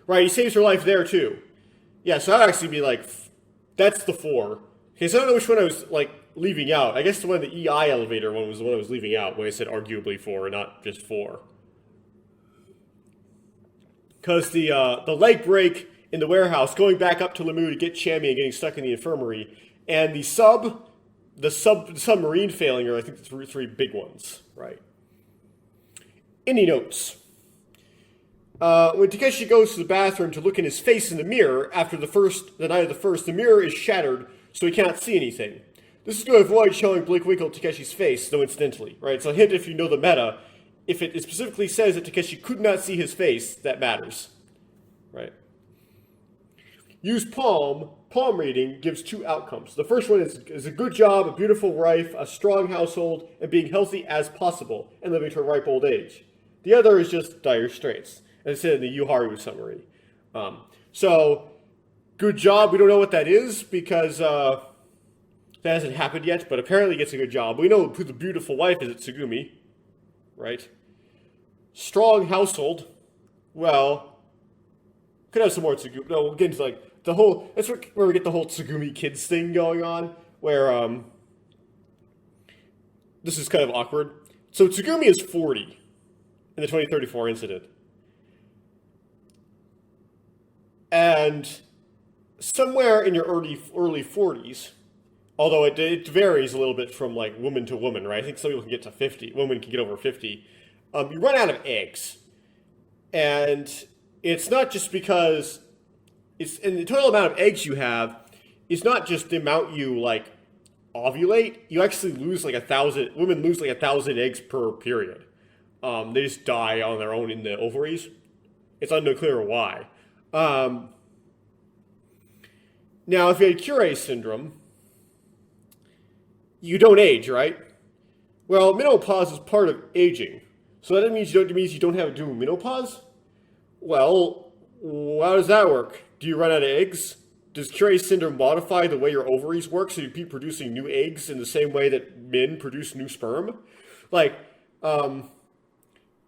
[SPEAKER 3] Right, he saves her life there, too. Yeah, so that would actually be, like, that's the 4. Okay, so I don't know which one I was, like, leaving out. I guess the one, the EI elevator one was the one I was leaving out when I said arguably 4 and not just 4. Because the leg break in the warehouse, going back up to Lemieux to get Chami and getting stuck in the infirmary, and the submarine failing are, I think, the 3 big ones, right? Any notes? When Takeshi goes to the bathroom to look in his face in the mirror after the night of the first, the mirror is shattered, so he can't see anything. This is to avoid showing Blinkwinkle Takeshi's face, though incidentally, right? So a hint if you know the meta, if it specifically says that Takeshi could not see his face, that matters, right? Use palm. Palm reading gives 2 outcomes. The first one is a good job, a beautiful wife, a strong household, and being healthy as possible, and living to a ripe old age. The other is just dire straits, as I said in the Yuharu summary. So, good job. We don't know what that is because that hasn't happened yet, but apparently it's a good job. We know who the beautiful wife is at Tsugumi, right? Strong household. Well, could have some more Tsugumi. No, we'll get into like the whole. That's where we get the whole Tsugumi kids thing going on, where this is kind of awkward. So Tsugumi is 40. In the 2034 incident. And somewhere in your early 40s, Although it varies a little bit from like woman to woman, right? I think some people can get to 50. Women can get over 50. You run out of eggs, and it's not just because and the total amount of eggs you have is not just the amount you like ovulate. You actually lose like 1,000. Women lose like 1,000 eggs per period. They just die on their own in the ovaries. It's unclear why. Now, if you had Curie syndrome, you don't age, right? Well, menopause is part of aging. So that means you don't have to do menopause? Well, how does that work? Do you run out of eggs? Does Curie syndrome modify the way your ovaries work so you keep producing new eggs in the same way that men produce new sperm? It's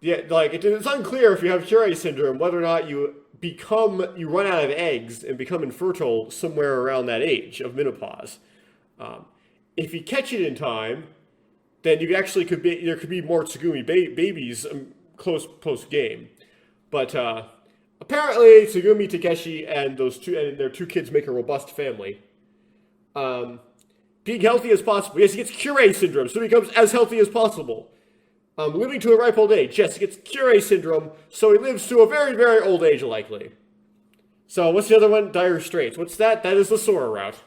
[SPEAKER 3] unclear if you have Curie syndrome whether or not you run out of eggs and become infertile somewhere around that age of menopause. If you catch it in time, then there could be more Tsugumi babies close game. But apparently Tsugumi, Takeshi, and their two kids make a robust family. Being healthy as possible. Yes, he gets Curie syndrome, so he becomes as healthy as possible. Living to a ripe old age. Yes, he gets Curie syndrome, so he lives to a very, very old age, likely. So what's the other one? Dire Straits. What's that? That is the Sora route,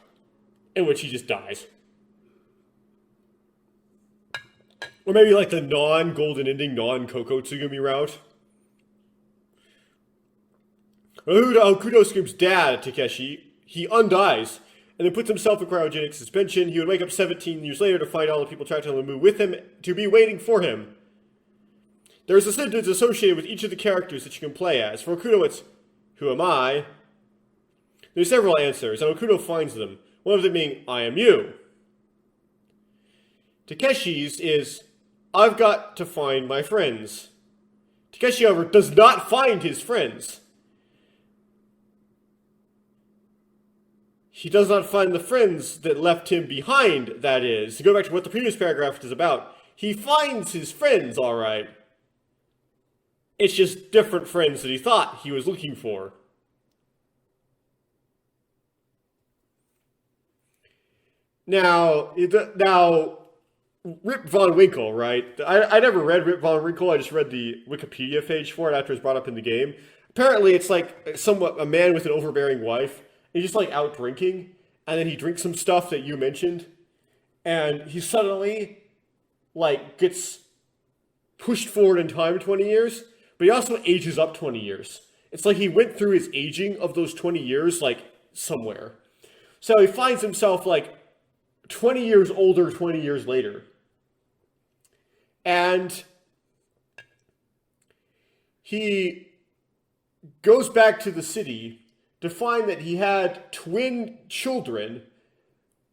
[SPEAKER 3] in which he just dies. Or maybe like the non-golden ending, non-Koko Tsugumi route. Okudo screams dad at Takeshi. He undies, and then puts himself in cryogenic suspension. He would wake up 17 years later to find all the people trapped on the moon with him to be waiting for him. There is a sentence associated with each of the characters that you can play as. For Okudo, it's, who am I? There's several answers, and Okudo finds them. One of them being, I am you. Takeshi's is, I've got to find my friends. Takeshi, however, does not find his friends. He does not find the friends that left him behind, that is. To go back to what the previous paragraph is about, he finds his friends, all right. It's just different friends that he thought he was looking for. Now, Rip Von Winkle, right? I never read Rip Von Winkle. I just read the Wikipedia page for it after it was brought up in the game. Apparently, it's like somewhat a man with an overbearing wife. He's just like out drinking, and then he drinks some stuff that you mentioned, and he suddenly like gets pushed forward in time 20 years, but he also ages up 20 years. It's like he went through his aging of those 20 years like somewhere. So he finds himself like 20 years older 20 years later. And he goes back to the city to find that he had twin children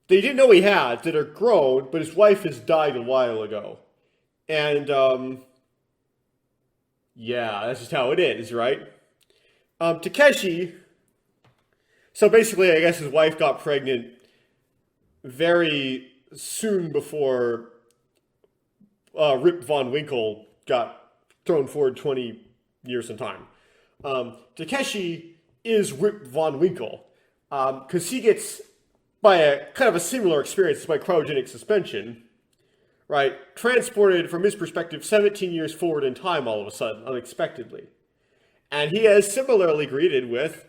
[SPEAKER 3] that he didn't know he had that are grown, but his wife has died a while ago. And, yeah, that's just how it is, right? Takeshi, so basically, I guess his wife got pregnant very soon before Rip Von Winkle got thrown forward 20 years in time. Takeshi is Rip Von Winkle, because he gets, by a kind of a similar experience by cryogenic suspension, right, transported from his perspective 17 years forward in time all of a sudden, unexpectedly. And he is similarly greeted with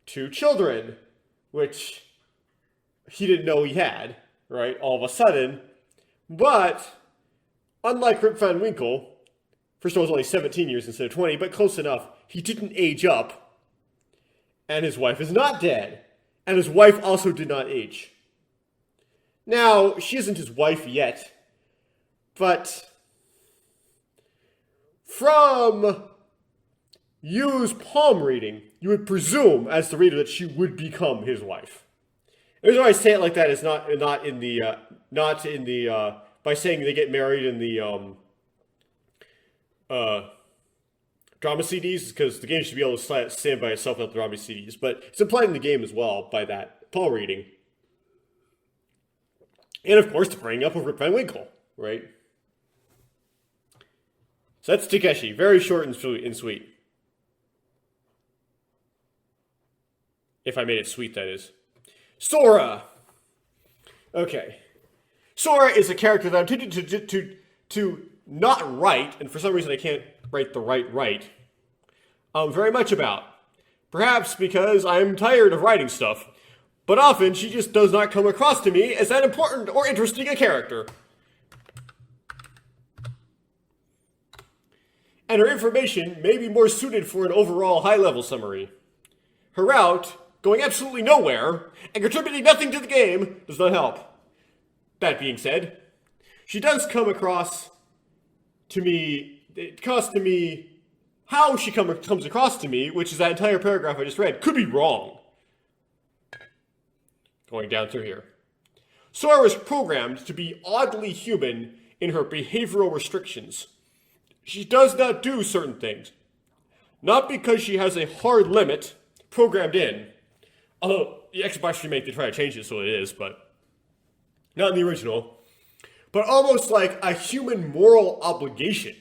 [SPEAKER 3] 2 children, which he didn't know he had, right, all of a sudden. But, unlike Rip Van Winkle, first of all, it was only 17 years instead of 20, but close enough, he didn't age up. And his wife is not dead. And his wife also did not age. Now, she isn't his wife yet, but from Yu's palm reading, you would presume, as the reader, that she would become his wife. The reason why I say it like that is not by saying they get married in the drama CDs, is because the game should be able to stand by itself without the drama CDs, but it's implied in the game as well by that palm reading. And of course, the bringing up of Rip Van Winkle, right? So that's Takeshi. Very short and sweet. If I made it sweet, that is. Sora! Okay. Sora is a character that I'm tempted to not write, and for some reason I can't write the right, very much about. Perhaps because I'm tired of writing stuff, but often she just does not come across to me as that important or interesting a character. And her information may be more suited for an overall high-level summary. Her route, going absolutely nowhere, and contributing nothing to the game, does not help. That being said, she does come across to me, how she comes across to me, which is that entire paragraph I just read, could be wrong. Going down through here. Sora was programmed to be oddly human in her behavioral restrictions. She does not do certain things. Not because she has a hard limit programmed in, although the Xbox remake they try to change it so it is, but not in the original, but almost like a human moral obligation.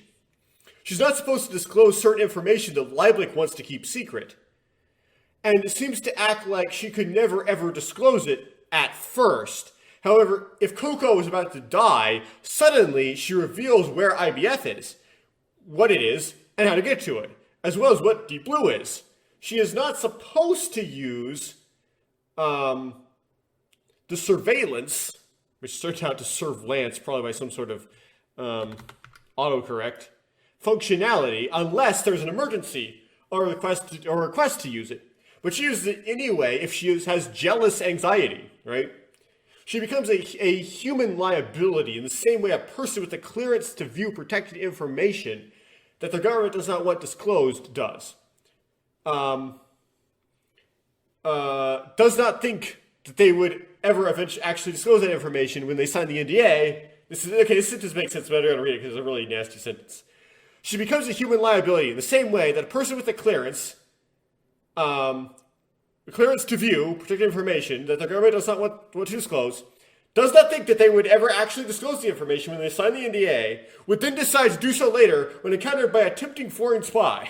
[SPEAKER 3] She's not supposed to disclose certain information that Lieblich wants to keep secret, and it seems to act like she could never ever disclose it at first. However, if Coco is about to die, suddenly she reveals where IBF is, what it is, and how to get to it, as well as what Deep Blue is. She is not supposed to use the surveillance, which starts out to serve Lance probably by some sort of autocorrect functionality, unless there's an emergency or a request to use it. But she uses it anyway if she has jealous anxiety, right? She becomes a human liability in the same way a person with a clearance to view protected information that the government does not want disclosed does. Does not think that they would ever eventually actually disclose that information when they sign the NDA. This sentence makes sense, but I don't read it because it's a really nasty sentence. She becomes a human liability in the same way that a person with a clearance to view protected information that the government does not want to disclose, does not think that they would ever actually disclose the information when they sign the NDA, would then decide to do so later when encountered by a tempting foreign spy,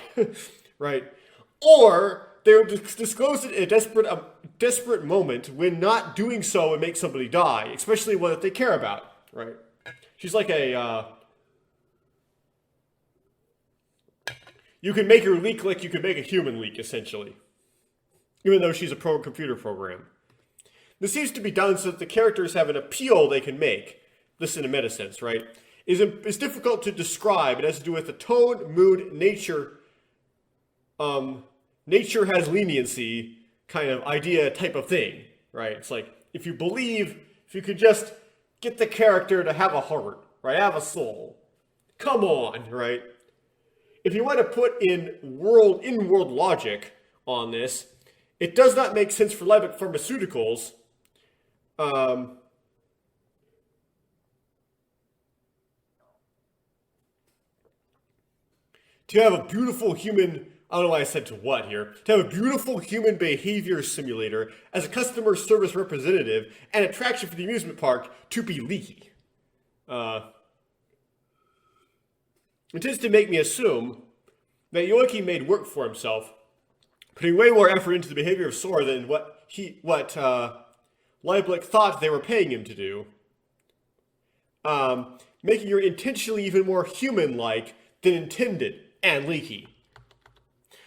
[SPEAKER 3] right? Or they would disclose it in a desperate moment when not doing so would make somebody die, especially one that they care about, right? She's like you can make her leak like you can make a human leak, essentially. Even though she's a computer program. This seems to be done so that the characters have an appeal they can make. This in a meta sense, right? Is difficult to describe. It has to do with the tone, mood, nature. Nature has leniency kind of idea type of thing, right? It's like, if you could just get the character to have a heart, right? Have a soul. Come on, right? If you want to put in-world logic on this, it does not make sense for Lieblich Pharmaceuticals to have a beautiful human, I don't know why I said to what here, to have a beautiful human behavior simulator as a customer service representative and attraction for the amusement park to be leaky. It tends to make me assume that Yoiki made work for himself, putting way more effort into the behavior of Sora than what Lieblich thought they were paying him to do. Making her intentionally even more human-like than intended and leaky.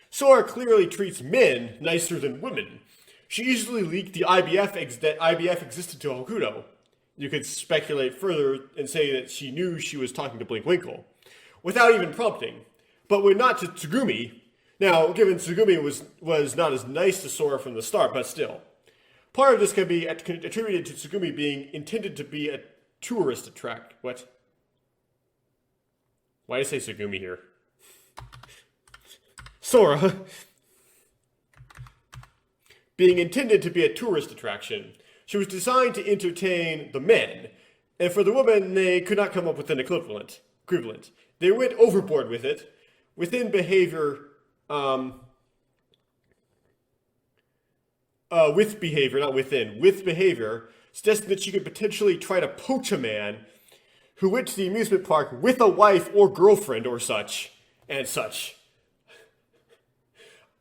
[SPEAKER 3] Sora clearly treats men nicer than women. She easily leaked that IBF existed to Hokuto. You could speculate further and say that she knew she was talking to Blinkwinkle, without even prompting. But when not to Tsugumi. Now, given Tsugumi was not as nice to Sora from the start, but still. Part of this can be attributed to Tsugumi being intended to be a tourist attract. What? Why did I say Tsugumi here? Sora. Being intended to be a tourist attraction. She was designed to entertain the men, and for the women, they could not come up with an equivalent. They went overboard with it, within behavior, with behavior, suggesting that she could potentially try to poach a man who went to the amusement park with a wife or girlfriend or such, and such.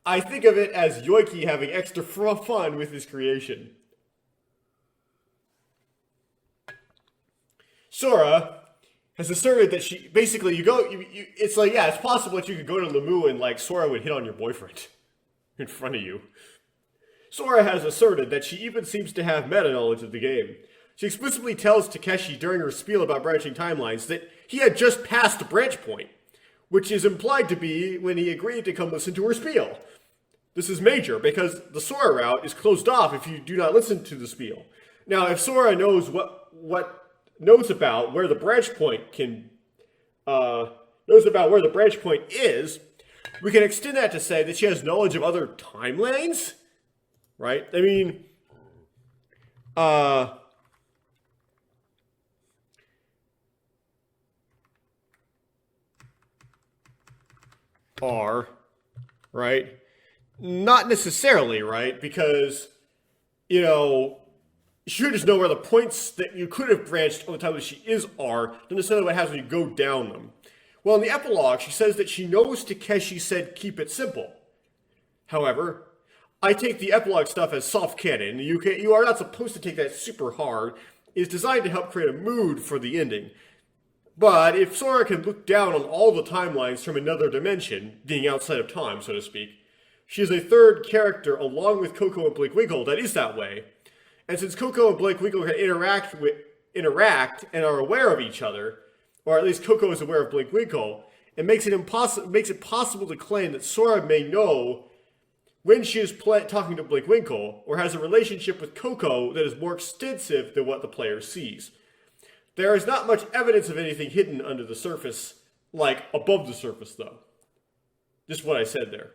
[SPEAKER 3] I think of it as Yoiki having extra fun with his creation. Sora has asserted that she basically it's like, yeah, it's possible that you could go to Lemu and like Sora would hit on your boyfriend in front of you. Sora has asserted that she even seems to have meta knowledge of the game. She explicitly tells Takeshi during her spiel about branching timelines that he had just passed the branch point, which is implied to be when he agreed to come listen to her spiel. This is major because the Sora route is closed off if you do not listen to the spiel. Now, if Sora knows knows about where the branch point is, we can extend that to say that she has knowledge of other timelines, right? I mean, right? Not necessarily, right? Because, you know, she should just know where the points that you could have branched on the time that she is are, not necessarily what happens when you go down them. Well, in the epilogue, she says that she knows Takeshi said keep it simple. However, I take the epilogue stuff as soft canon. You are not supposed to take that super hard. It's designed to help create a mood for the ending. But if Sora can look down on all the timelines from another dimension, being outside of time, so to speak, she is a third character along with Coco and Blinkwinkle that is that way. And since Coco and Blinkwinkle can interact and are aware of each other, or at least Coco is aware of Blinkwinkle, it makes it possible to claim that Sora may know when she is talking to Blinkwinkle, or has a relationship with Coco that is more extensive than what the player sees. There is not much evidence of anything hidden under the surface, like above the surface, though. Just what I said there.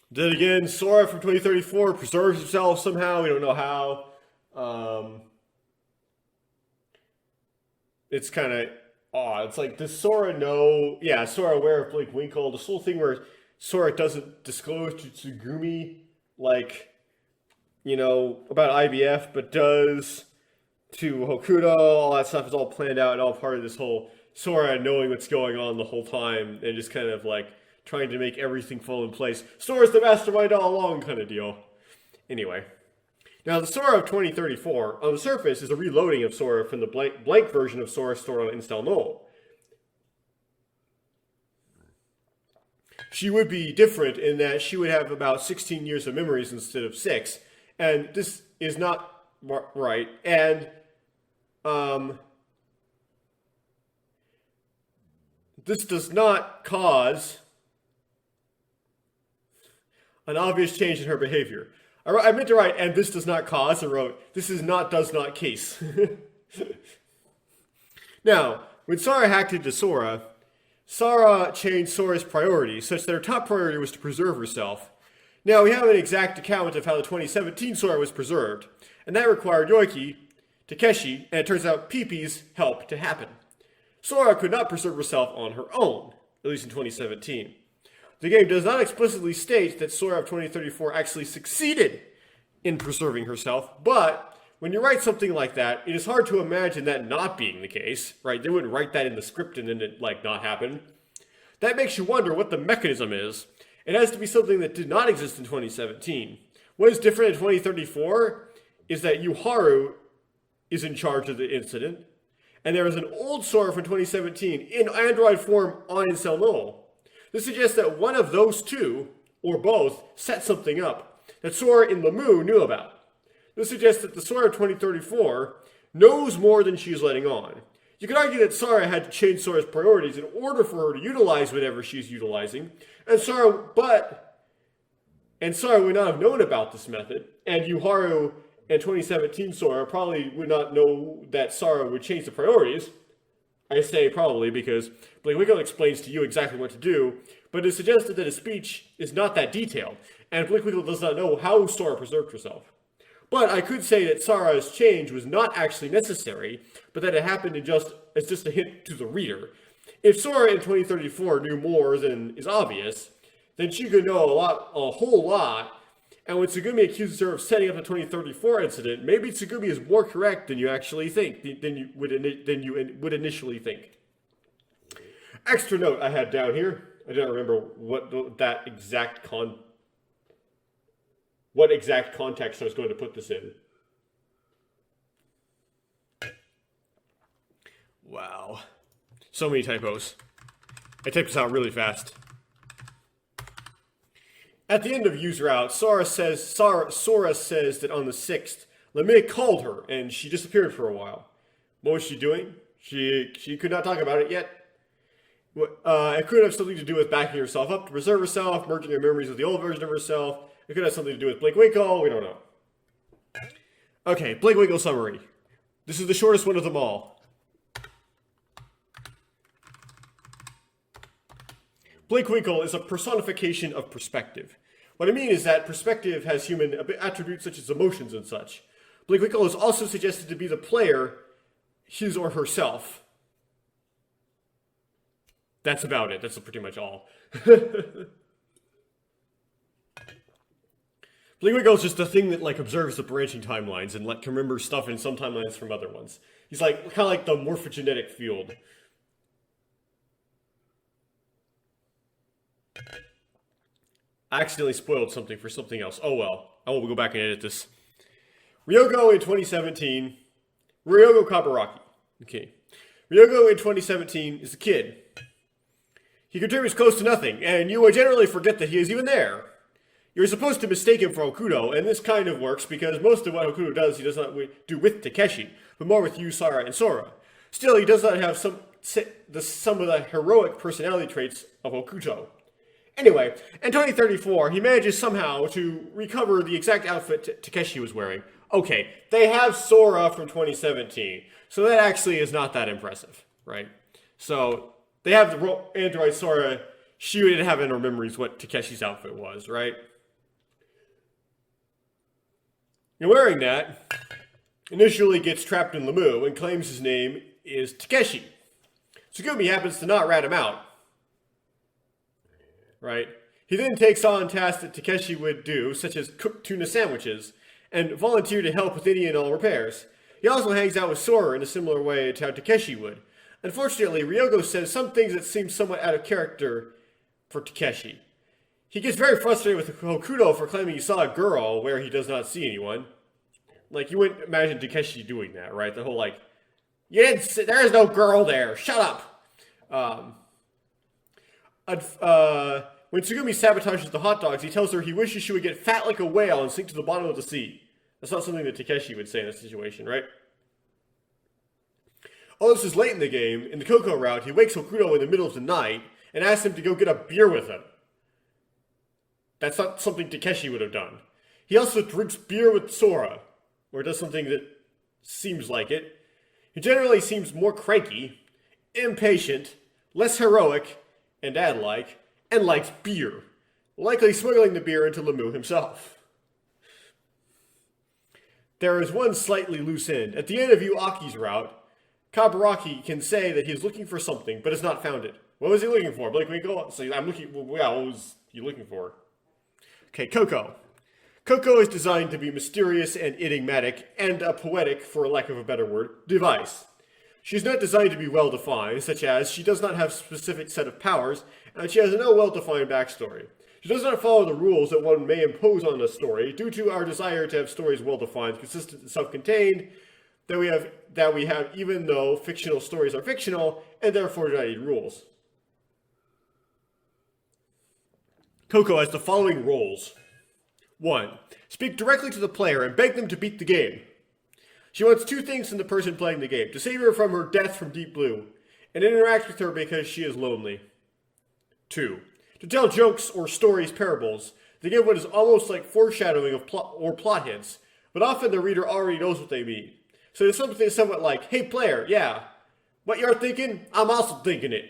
[SPEAKER 3] Then again, Sora from 2034 preserves himself somehow. We don't know how. It's kind of odd. It's like, does Sora know? Yeah, Sora aware of Blinkwinkle. This whole thing where Sora doesn't disclose to Tsugumi, like, you know, about IBF, but does to Hokuto. All that stuff is all planned out and all part of this whole Sora knowing what's going on the whole time and just kind of like trying to make everything fall in place. Sora's the mastermind all along kind of deal. Anyway. Now, the Sora of 2034, on the surface, is a reloading of Sora from the blank version of Sora stored on Install Null. She would be different in that she would have about 16 years of memories instead of 6. And this is not right. And this does not cause an obvious change in her behavior. I meant to write, and this does not cause. I wrote, this is not does not case. Now, when Sora hacked into Sora, Sora changed Sora's priorities such that her top priority was to preserve herself. Now, we have an exact account of how the 2017 Sora was preserved, and that required Yoiki, Takeshi, and it turns out Peepee's help to happen. Sora could not preserve herself on her own, at least in 2017. The game does not explicitly state that Sora of 2034 actually succeeded in preserving herself, but when you write something like that, it is hard to imagine that not being the case, right? They wouldn't write that in the script and then it, like, not happen. That makes you wonder what the mechanism is. It has to be something that did not exist in 2017. What is different in 2034 is that Yuharu is in charge of the incident, and there is an old Sora from 2017 in Android form on Incel Null. This suggests that one of those two, or both, set something up that Sora in Lemu knew about. This suggests that the Sora of 2034 knows more than she's letting on. You could argue that Sora had to change Sora's priorities in order for her to utilize whatever she's utilizing, and Sora would not have known about this method, and Yuharu and 2017 Sora probably would not know that Sora would change the priorities. I say probably because Blinkwinkle explains to you exactly what to do, but it is suggested that his speech is not that detailed, and Blinkwinkle does not know how Sora preserved herself. But I could say that Sora's change was not actually necessary, but that it happened as just a hint to the reader. If Sora in 2034 knew more than is obvious, then she could know a whole lot, and when Tsugumi accuses her of setting up the 2034 incident, maybe Tsugumi is more correct than you actually think, than you would initially think. Extra note I had down here. I don't remember what exact context I was going to put this in. Wow. So many typos. I typed this out really fast. At the end of user out, Sora says that on the 6th, LeMay called her and she disappeared for a while. What was she doing? She could not talk about it yet. It could have something to do with backing herself up to preserve herself, merging her memories with the old version of herself. It could have something to do with Blake Winkle. We don't know. Okay, Blake Winkle summary. This is the shortest one of them all. Blake Winkle is a personification of perspective. What I mean is that perspective has human attributes such as emotions and such. Blake Winkle is also suggested to be the player, his or herself. That's about it. That's pretty much all. Blake Winkle is just a thing that like observes the branching timelines and can remember stuff in some timelines from other ones. He's like kind of like the morphogenetic field. I accidentally spoiled something for something else. Oh well. I will go back and edit this. Ryogo in 2017. Ryogo Kabaraki. Okay. Ryogo in 2017 is a kid. He contributes close to nothing, and you will generally forget that he is even there. You're supposed to mistake him for Hokuto, and this kind of works because most of what Hokuto does he does not do with Takeshi, but more with Yu, Sara, and Sora. Still, he does not have some of the heroic personality traits of Hokuto. Anyway, in 2034, he manages somehow to recover the exact outfit Takeshi was wearing. Okay, they have Sora from 2017, so that actually is not that impressive, right? So, they have the android Sora. She didn't have in her memories what Takeshi's outfit was, right? And wearing that, initially gets trapped in Lemu and claims his name is Takeshi. Tsugumi happens to not rat him out. Right? He then takes on tasks that Takeshi would do, such as cook tuna sandwiches, and volunteer to help with any and all repairs. He also hangs out with Sora in a similar way to how Takeshi would. Unfortunately, Ryogo says some things that seem somewhat out of character for Takeshi. He gets very frustrated with Hokuto for claiming he saw a girl where he does not see anyone. Like, you wouldn't imagine Takeshi doing that, right? The whole, like, you didn't see, there is no girl there, shut up! When Tsugumi sabotages the hot dogs, he tells her he wishes she would get fat like a whale and sink to the bottom of the sea. That's not something that Takeshi would say in this situation, right? All this is late in the game. In the Coco route, he wakes Hokuto in the middle of the night and asks him to go get a beer with him. That's not something Takeshi would have done. He also drinks beer with Sora, or does something that seems like it. He generally seems more cranky, impatient, less heroic, and dad-like, and likes beer, likely smuggling the beer into Lemu himself. There is one slightly loose end. At the end of Yuaki's route, Kabaraki can say that he is looking for something, but has not found it. What was he looking for? Blake Winkle? So I'm looking, well, yeah, what was he looking for? Okay, Coco. Coco is designed to be mysterious and enigmatic, and a poetic, for lack of a better word, device. She is not designed to be well-defined, such as she does not have a specific set of powers, and she has no well-defined backstory. She does not follow the rules that one may impose on a story, due to our desire to have stories well-defined, consistent, and self-contained, that we have even though fictional stories are fictional, and therefore do not need rules. Coco has the following roles. 1. Speak directly to the player and beg them to beat the game. She wants two things from the person playing the game: to save her from her death from Deep Blue, and interact with her because she is lonely. 2. To tell jokes or stories parables, to give what is almost like foreshadowing of plot hints, but often the reader already knows what they mean. So there's something somewhat like, hey player, yeah, what you're thinking, I'm also thinking it.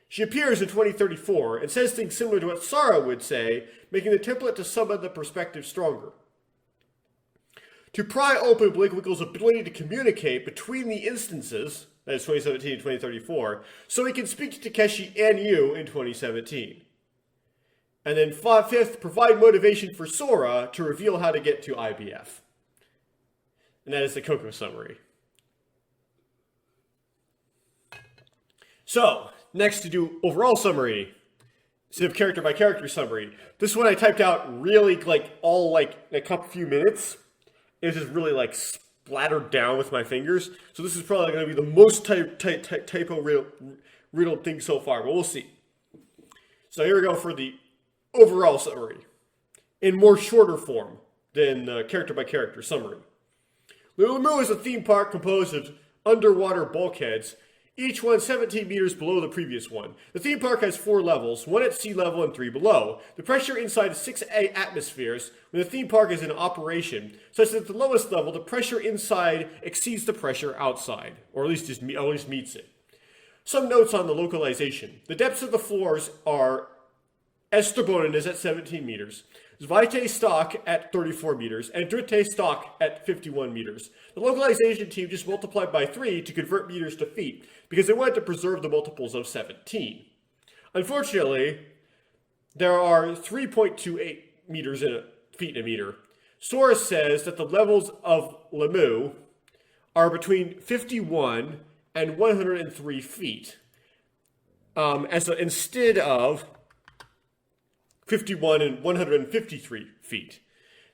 [SPEAKER 3] She appears in 2034 and says things similar to what Sara would say, making the template to summon the perspective stronger. To pry open Blake Winkle's ability to communicate between the instances, that is 2017 and 2034, so he can speak to Takeshi and Yu in 2017. And then 5th, provide motivation for Sora to reveal how to get to IBF. And that is the Coco summary. So, next to do overall summary, instead of character by character summary. This one I typed out really like all like in a couple few minutes. It was just really like splattered down with my fingers. So this is probably going to be the most typo riddled thing so far, but we'll see. So here we go for the overall summary, in more shorter form than character by character summary. Lulu is a theme park composed of underwater bulkheads, each one 17 meters below the previous one. The theme park has 4 levels, 1 at sea level and 3 below. The pressure inside is 6 atmospheres when the theme park is in operation, such that at the lowest level, the pressure inside exceeds the pressure outside, or at least meets it. Some notes on the localization. The depths of the floors are Esterbonen is at 17 meters, Zweite Stock at 34 meters, and Dritte Stock at 51 meters. The localization team just multiplied by 3 to convert meters to feet, because they wanted to preserve the multiples of 17. Unfortunately, there are 3.28 meters in feet in a meter. Source says that the levels of Lemu are between 51 and 103 feet, instead of 51 and 153 feet.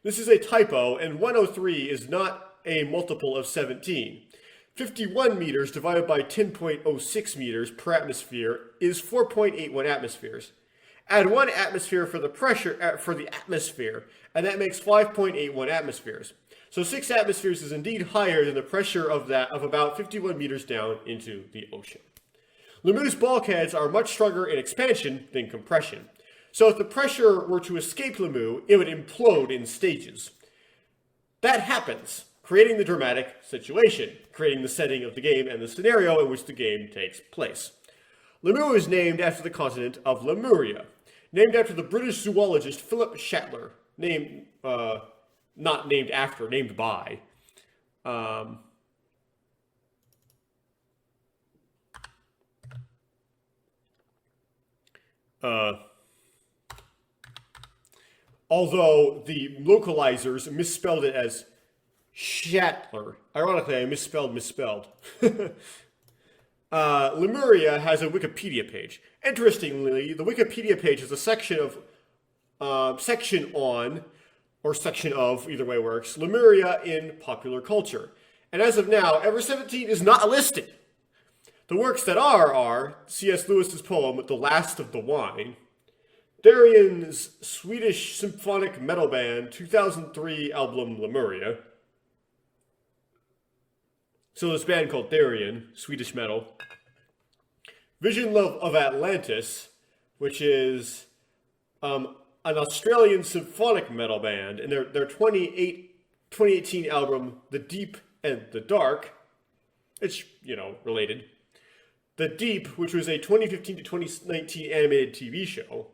[SPEAKER 3] This is a typo, and 103 is not a multiple of 17. 51 meters divided by 10.06 meters per atmosphere is 4.81 atmospheres. Add 1 atmosphere for the pressure for the atmosphere, and that makes 5.81 atmospheres. So 6 atmospheres is indeed higher than the pressure of about 51 meters down into the ocean. Lemu's bulkheads are much stronger in expansion than compression. So if the pressure were to escape Lemu, it would implode in stages. That happens, creating the dramatic situation, creating the setting of the game and the scenario in which the game takes place. Lemu is named after the continent of Lemuria, named after the British zoologist Philip Shatler, not named after, named by. Although the localizers misspelled it as Shatler. Ironically, I misspelled. Lemuria has a Wikipedia page. Interestingly, the Wikipedia page is a section of, either way works, Lemuria in popular culture. And as of now, Ever17 is not listed. The works that are C.S. Lewis's poem, The Last of the Wine, Darien's Swedish symphonic metal band 2003 album Lemuria. So this band called Darien, Swedish metal. Vision Love of Atlantis, which is an Australian symphonic metal band, and their 2018 album The Deep and the Dark. It's, related. The Deep, which was a 2015 to 2019 animated TV show.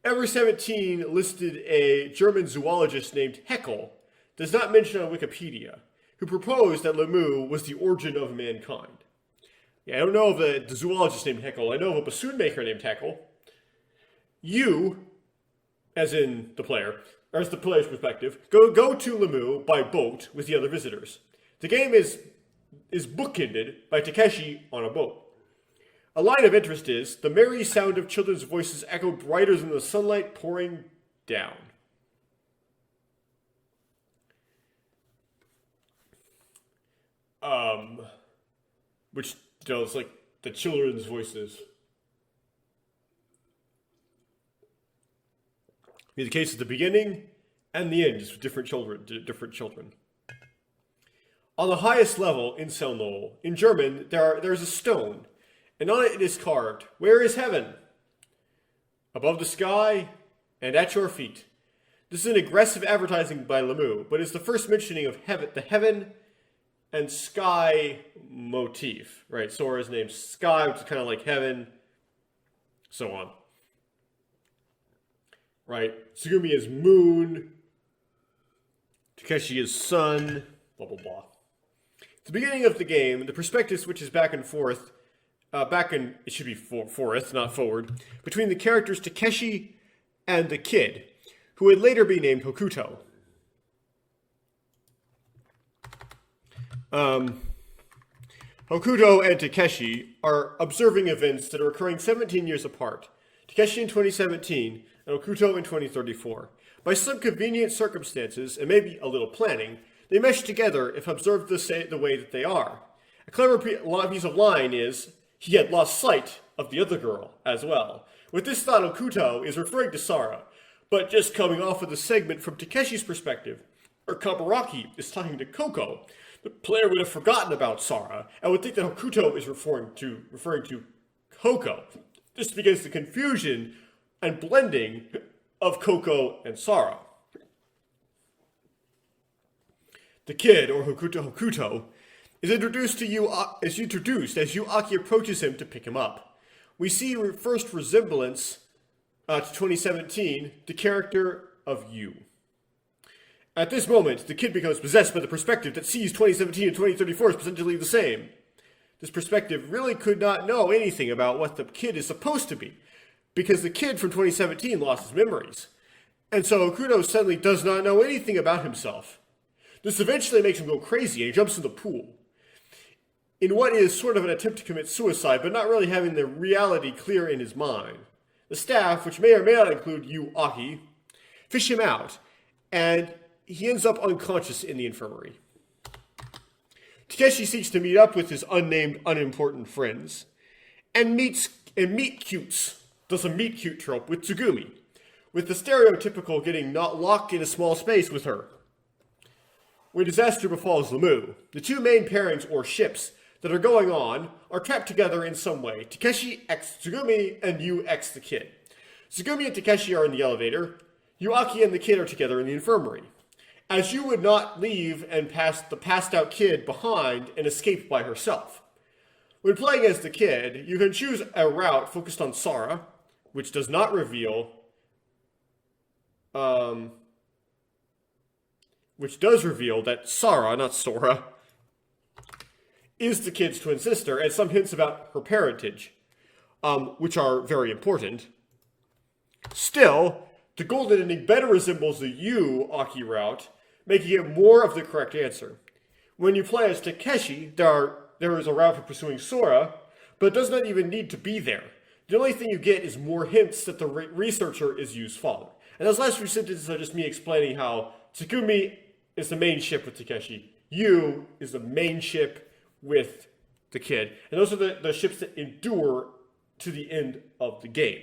[SPEAKER 3] Ever17 listed a German zoologist named HIMMEL, does not mention on Wikipedia, who proposed that Lemu was the origin of mankind. Yeah, I don't know of the zoologist named HIMMEL. I know of a bassoon maker named HIMMEL. You, as in the player, or as the player's perspective, go to Lemu by boat with the other visitors. The game is bookended by Takeshi on a boat. A line of interest is, the merry sound of children's voices echo brighter than the sunlight pouring down. Which, it's like the children's voices. In the case of the beginning and the end, just with different children. On the highest level in Selnol, in German, there's a stone, and on it is carved, "Where is heaven?" Above the sky and at your feet. This is an aggressive advertising by Lemu, but it's the first mentioning of the heaven and sky motif, right? Sora's named Sky, which is kind of like heaven, so on. Right? Tsugumi is moon, Takeshi is sun, blah, blah, blah. At the beginning of the game, the perspective switches back and forth, it should be forth, not forward, between the characters Takeshi and the kid, who would later be named Hokuto. Hokuto and Takeshi are observing events that are occurring 17 years apart. Takeshi in 2017 and Hokuto in 2034. By some convenient circumstances, and maybe a little planning, They mesh together if observed the way that they are. A clever piece of line is, he had lost sight of the other girl as well. With this thought, Okuto is referring to Sara, but just coming off of the segment from Takeshi's perspective, or Kabaraki is talking to Koko, the player would have forgotten about Sara and would think that Hokuto is referring to Koko. This begins the confusion and blending of Koko and Sara. The kid, or Hokuto, is introduced as Yu Aki approaches him to pick him up. We see first resemblance to 2017, the character of Yu. At this moment, the kid becomes possessed by the perspective that sees 2017 and 2034 as potentially the same. This perspective really could not know anything about what the kid is supposed to be, because the kid from 2017 lost his memories. And so Okuto suddenly does not know anything about himself. This eventually makes him go crazy and he jumps in the pool, in what is sort of an attempt to commit suicide, but not really having the reality clear in his mind. The staff, which may or may not include Yu Aki, fish him out, and he ends up unconscious in the infirmary. Takeshi seeks to meet up with his unnamed, unimportant friends, and meet cutes, does a meet cute trope with Tsugumi, with the stereotypical getting not locked in a small space with her. When disaster befalls Lemu, the two main pairings or ships that are going on are trapped together in some way. Takeshi x Tsugumi and Yu x the kid. Tsugumi and Takeshi are in the elevator. Yu Aki and the kid are together in the infirmary. As Yu would not leave and pass the passed out kid behind and escape by herself. When playing as the kid, you can choose a route focused on Sara, which does not reveal, which does reveal that Sara, not Sora, is the kid's twin sister, and some hints about her parentage, which are very important. Still, the golden ending better resembles the Yu Aki route, making it more of the correct answer. When you play as Takeshi, there is a route for pursuing Sora, but it does not even need to be there. The only thing you get is more hints that the researcher is Yu's father. And those last few sentences are just me explaining how Tsugumi is the main ship with Takeshi, Yu is the main ship with the kid, and those are the ships that endure to the end of the game.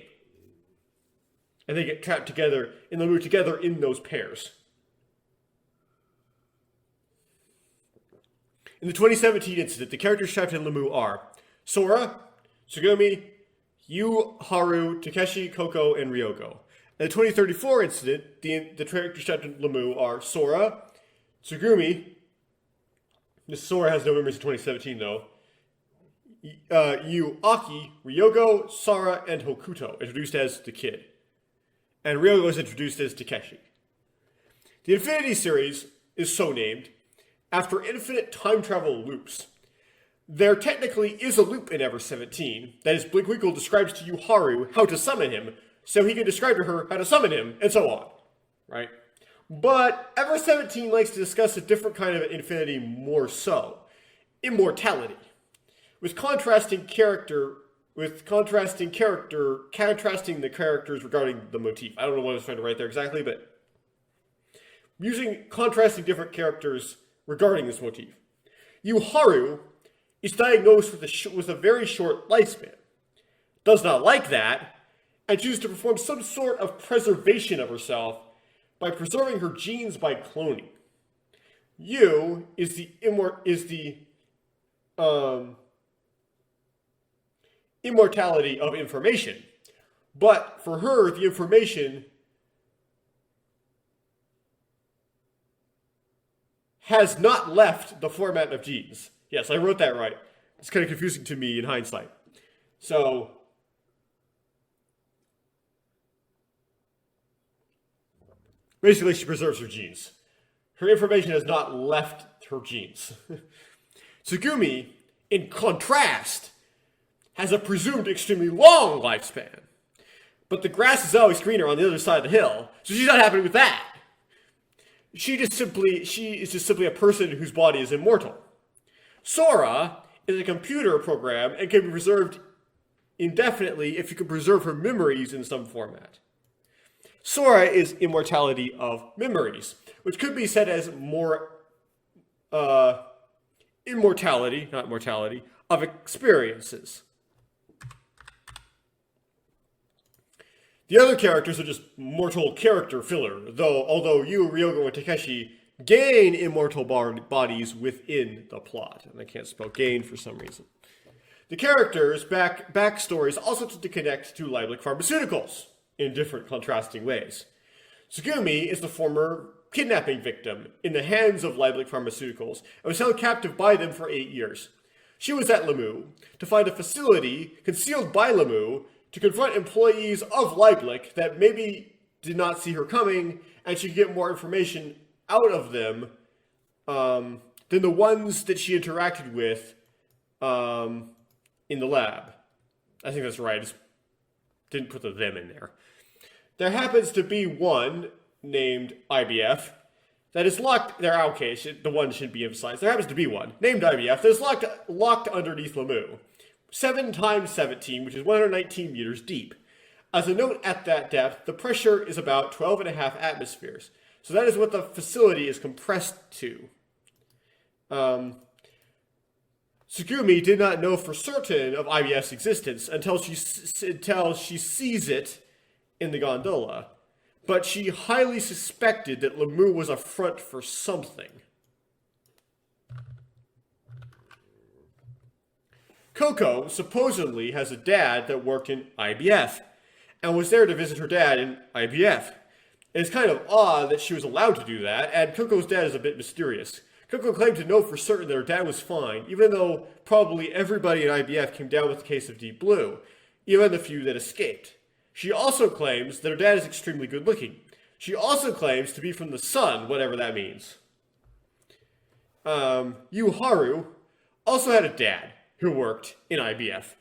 [SPEAKER 3] And they get trapped together in the mood together in those pairs. In the 2017 incident, the characters trapped in Lemu are Sora, Tsugumi, Yu, Haru, Takeshi, Koko, and Ryogo. In the 2034 incident, the characters trapped in Lemu are Sora, Tsugumi, this Sora has no memories of 2017 though, Yu Aki, Ryogo, Sara, and Hokuto, introduced as the kid. And Ryogo is introduced as Takeshi. The Infinity series is so named after infinite time travel loops. There technically is a loop in Ever17, that is, Blinkwinkle describes to Haru how to summon him, so he can describe to her how to summon him, and so on, right? But Ever17 likes to discuss a different kind of infinity more so, immortality, with contrasting the characters regarding the motif. I don't know what I was trying to write there exactly, but using contrasting different characters regarding this motif. Yu Haru is diagnosed with a very short lifespan, does not like that, and chooses to perform some sort of preservation of herself by preserving her genes by cloning. Yu is the immortality of information, but for her, the information has not left the format of genes. Yes, I wrote that right. It's kind of confusing to me in hindsight. So, basically, she preserves her genes. Her information has not left her genes. Tsugumi, in contrast, has a presumed extremely long lifespan. But the grass is always greener on the other side of the hill, so she's not happy with that. She is just simply a person whose body is immortal. Sora is a computer program and can be preserved indefinitely if you can preserve her memories in some format. Sora is immortality of memories, which could be said as more immortality, not mortality, of experiences. The other characters are just mortal character filler, although you, Ryogo, and Takeshi gain immortal bodies within the plot. And I can't spell gain for some reason. The characters' backstories also tend to connect to Lieblich Pharmaceuticals in different contrasting ways. Tsugumi is the former kidnapping victim in the hands of Lieblich Pharmaceuticals and was held captive by them for 8 years. She was at Lemu to find a facility concealed by Lemu to confront employees of Lieblich that maybe did not see her coming, and she could get more information out of them than the ones that she interacted with in the lab. I think that's right. I just didn't put the them in there. There happens to be one named IBF that is locked. The one should be emphasized. There happens to be one named IBF that is locked underneath Lemu. 7 times 17, which is 119 meters deep. As a note, at that depth, the pressure is about 12.5 atmospheres. So that is what the facility is compressed to. Tsugumi did not know for certain of IBF's existence until she sees it in the gondola. But she highly suspected that Lemu was a front for something. Coco supposedly has a dad that worked in IBF and was there to visit her dad in IBF. It's kind of odd that she was allowed to do that, and Coco's dad is a bit mysterious. Coco claimed to know for certain that her dad was fine, even though probably everybody in IBF came down with a case of deep blue, even the few that escaped. She also claims that her dad is extremely good looking. She also claims to be from the sun, whatever that means. Haru also had a dad who worked in IBF.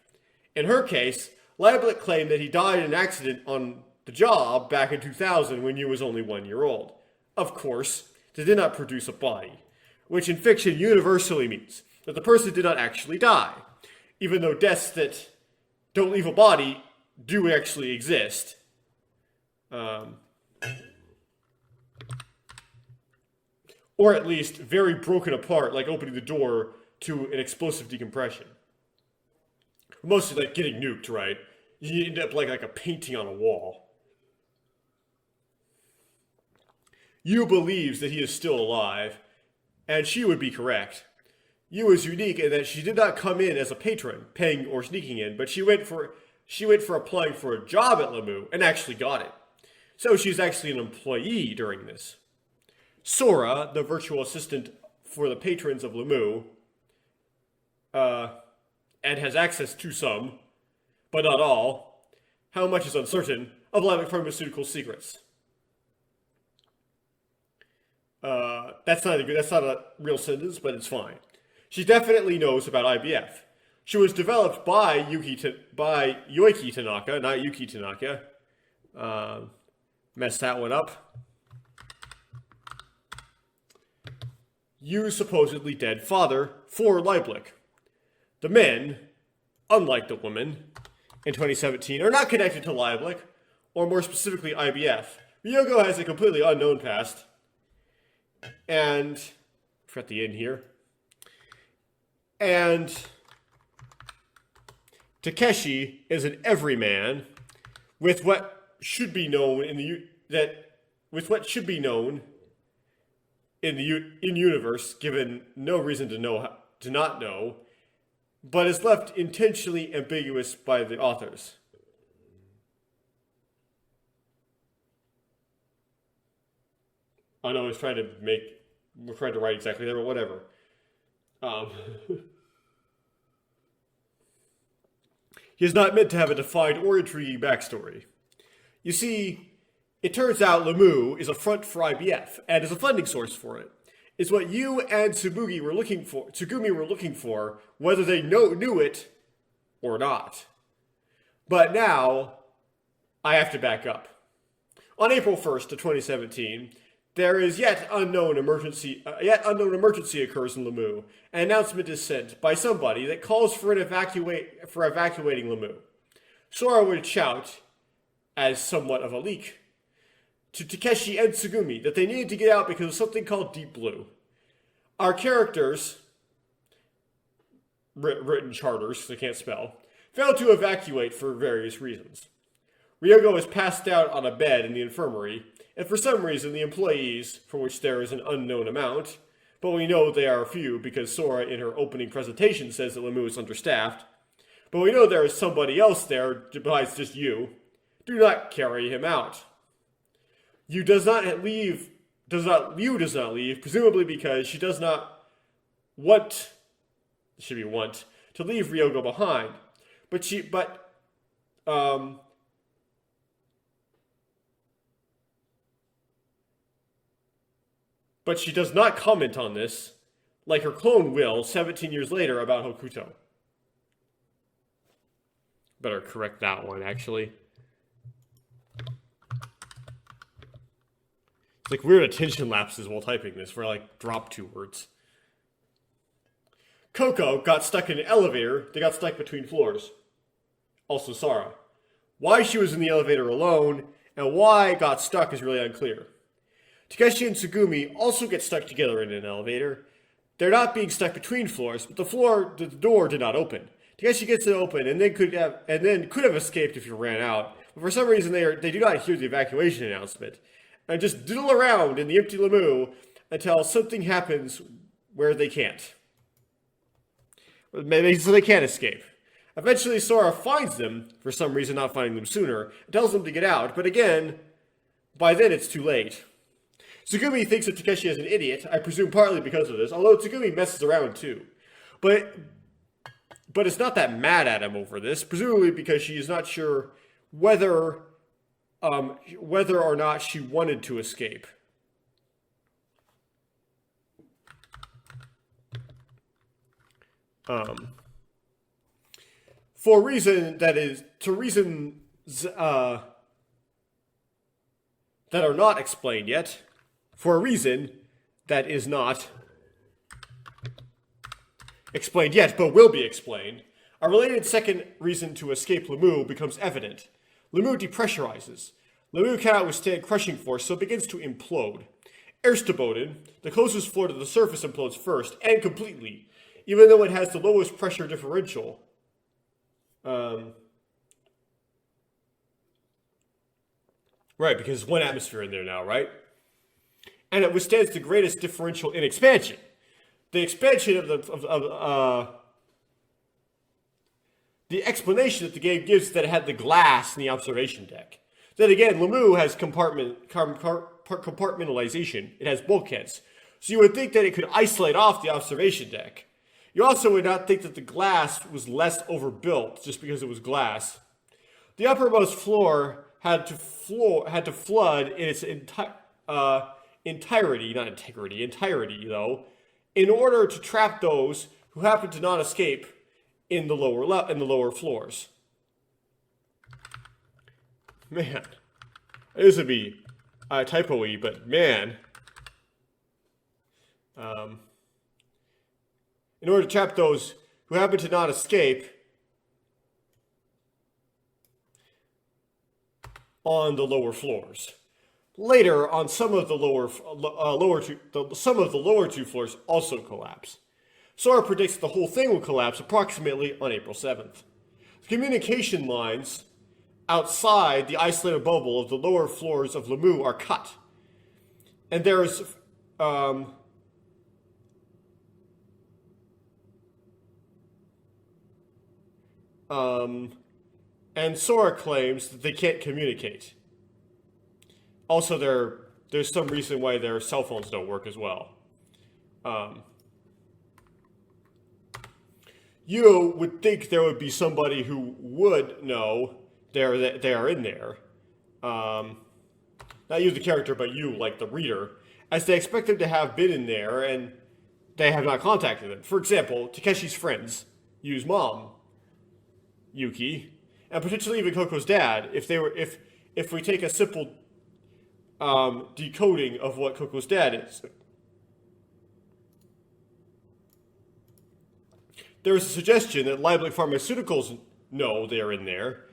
[SPEAKER 3] In her case, Lieblich claimed that he died in an accident on the job back in 2000 when Yu was only 1 year old. Of course, they did not produce a body, which in fiction universally means that the person did not actually die, even though deaths that don't leave a body do actually exist. Or at least very broken apart, like opening the door to an explosive decompression. Mostly like getting nuked, right? You end up like a painting on a wall. Yu believes that he is still alive, and she would be correct. Yu is unique in that she did not come in as a patron, paying or sneaking in, but she went for applying for a job at Lemu and actually got it. So she's actually an employee during this. Sora, the virtual assistant for the patrons of Lemu, and has access to some, but not all, how much is uncertain, of Lieblich Pharmaceutical secrets. That's not a real sentence, but it's fine. She definitely knows about IBF. She was developed by Yoiki Tanaka, not Yuki Tanaka. Messed that one up. Yu's supposedly dead father for Lieblich. The men, unlike the women, in 2017, are not connected to Lieblich, or more specifically IBF. Ryogo has a completely unknown past. And, we're at the end here. And Takeshi is an everyman with what should be known in universe, given no reason to not know, but is left intentionally ambiguous by the authors. I know we're trying to write exactly there, but whatever. He is not meant to have a defined or intriguing backstory. You see, it turns out Lemu is a front for IBF and is a funding source for it. It's what Yu and Tsugumi were looking for, whether they knew it or not. But now, I have to back up. On April 1st of 2017, there is yet unknown emergency occurs in Lemu. An announcement is sent by somebody that calls for evacuating Lemu. Sora would shout, as somewhat of a leak, to Takeshi and Tsugumi that they needed to get out because of something called Deep Blue. Our characters, written charters, they can't spell, failed to evacuate for various reasons. Ryogo is passed out on a bed in the infirmary, and for some reason the employees, for which there is an unknown amount, but we know they are few because Sora in her opening presentation says that Lemieux is understaffed, but we know there is somebody else there besides just you, do not carry him out. You does not leave, presumably because she does not want, to leave Ryogo behind. But she does not comment on this, like her clone will 17 years later about Hokuto. Better correct that one, actually. It's like weird attention lapses while typing this, where I like drop 2 words. Coco got stuck in an elevator that got stuck between floors. Also Sara. Why she was in the elevator alone, and why it got stuck is really unclear. Takeshi and Tsugumi also get stuck together in an elevator. They're not being stuck between floors, but the door did not open. Takeshi gets it open and then could have escaped if he ran out. But for some reason they do not hear the evacuation announcement and just diddle around in the empty limo until something happens where they can't. Maybe so they can't escape. Eventually Sora finds them, for some reason not finding them sooner, and tells them to get out, but again, by then it's too late. Tsugumi thinks that Takeshi is an idiot, I presume partly because of this, although Tsugumi messes around too. But it's not that mad at him over this, presumably because she is not sure whether or not she wanted to escape. For reasons that are not explained yet, for a reason that is not explained yet, but will be explained, a related second reason to escape Lemieux becomes evident. Lemieux depressurizes. Lemieux cannot withstand crushing force, so it begins to implode. Ersteboden, the closest floor to the surface, implodes first, and completely, even though it has the lowest pressure differential. Right, because there's 1 atmosphere in there now, right? And it withstands the greatest differential in expansion. The expansion of the explanation that the game gives is that it had the glass in the observation deck. Then again, Lemieux has compartmentalization. It has bulkheads. So you would think that it could isolate off the observation deck. You also would not think that the glass was less overbuilt just because it was glass. The uppermost floor had to flood in its entirety, though, in order to trap those who happen to not escape in the lower floors. Man, this would be typo-y, but man. In order to trap those who happen to not escape on the lower floors. Later, on some of the lower 2 floors also collapse. Sora predicts the whole thing will collapse approximately on April 7th. The communication lines outside the isolated bubble of the lower floors of Lemieux are cut. And there is and Sora claims that they can't communicate. Also, there's some reason why their cell phones don't work as well. You would think there would be somebody who would know they are in there. Not you, the character, but you, like the reader, as they expect them to have been in there and they have not contacted them. For example, Takeshi's friends, Yu's mom, Yuki, and potentially even Coco's dad, if we take a simple decoding of what Coco's dad is. There is a suggestion that Lieblich Pharmaceuticals know they are in there,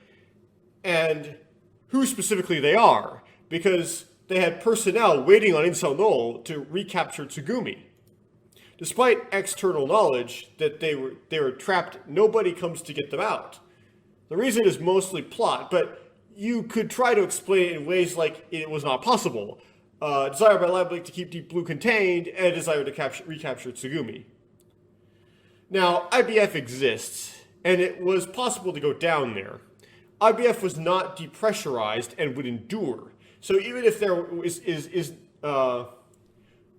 [SPEAKER 3] and who specifically they are, because they had personnel waiting on Incel Knoll to recapture Tsugumi. Despite external knowledge that they were trapped, nobody comes to get them out. The reason is mostly plot, but you could try to explain it in ways like it was not possible. Desire by Light to keep Deep Blue contained, and a desire to recapture Tsugumi. Now, IBF exists, and it was possible to go down there. IBF was not depressurized and would endure. So even if there is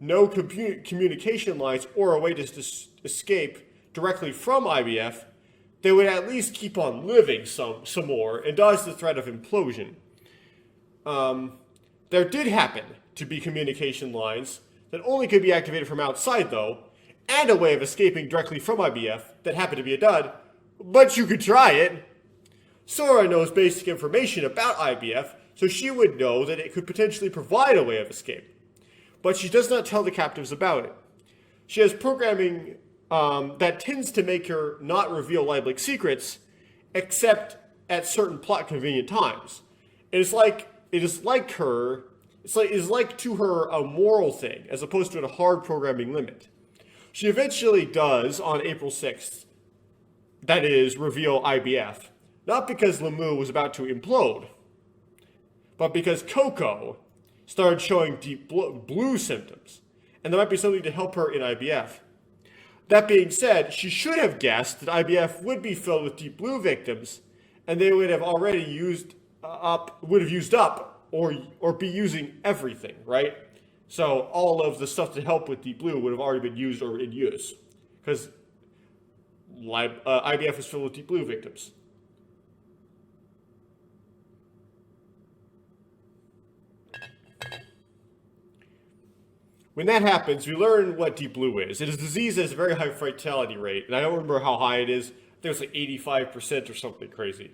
[SPEAKER 3] no communication lines or a way to escape directly from IBF, they would at least keep on living some more and dodge the threat of implosion. There did happen to be communication lines that only could be activated from outside, though, and a way of escaping directly from IBF that happened to be a dud, but you could try it. Sora knows basic information about IBF, so she would know that it could potentially provide a way of escape. But she does not tell the captives about it. She has programming that tends to make her not reveal Lieblich secrets, except at certain plot convenient times. It is like to her a moral thing, as opposed to a hard programming limit. She eventually does on April 6th, that is, reveal IBF, not because Lemu was about to implode, but because Coco started showing deep blue symptoms, and there might be something to help her in IBF. That being said, she should have guessed that IBF would be filled with deep blue victims, and they would have already used up or be using everything, right? So all of the stuff to help with deep blue would have already been used or in use, because IBF is filled with deep blue victims. When that happens, we learn what deep blue is. It is a disease that has a very high fatality rate, and I don't remember how high it is. I think it's like 85% or something crazy.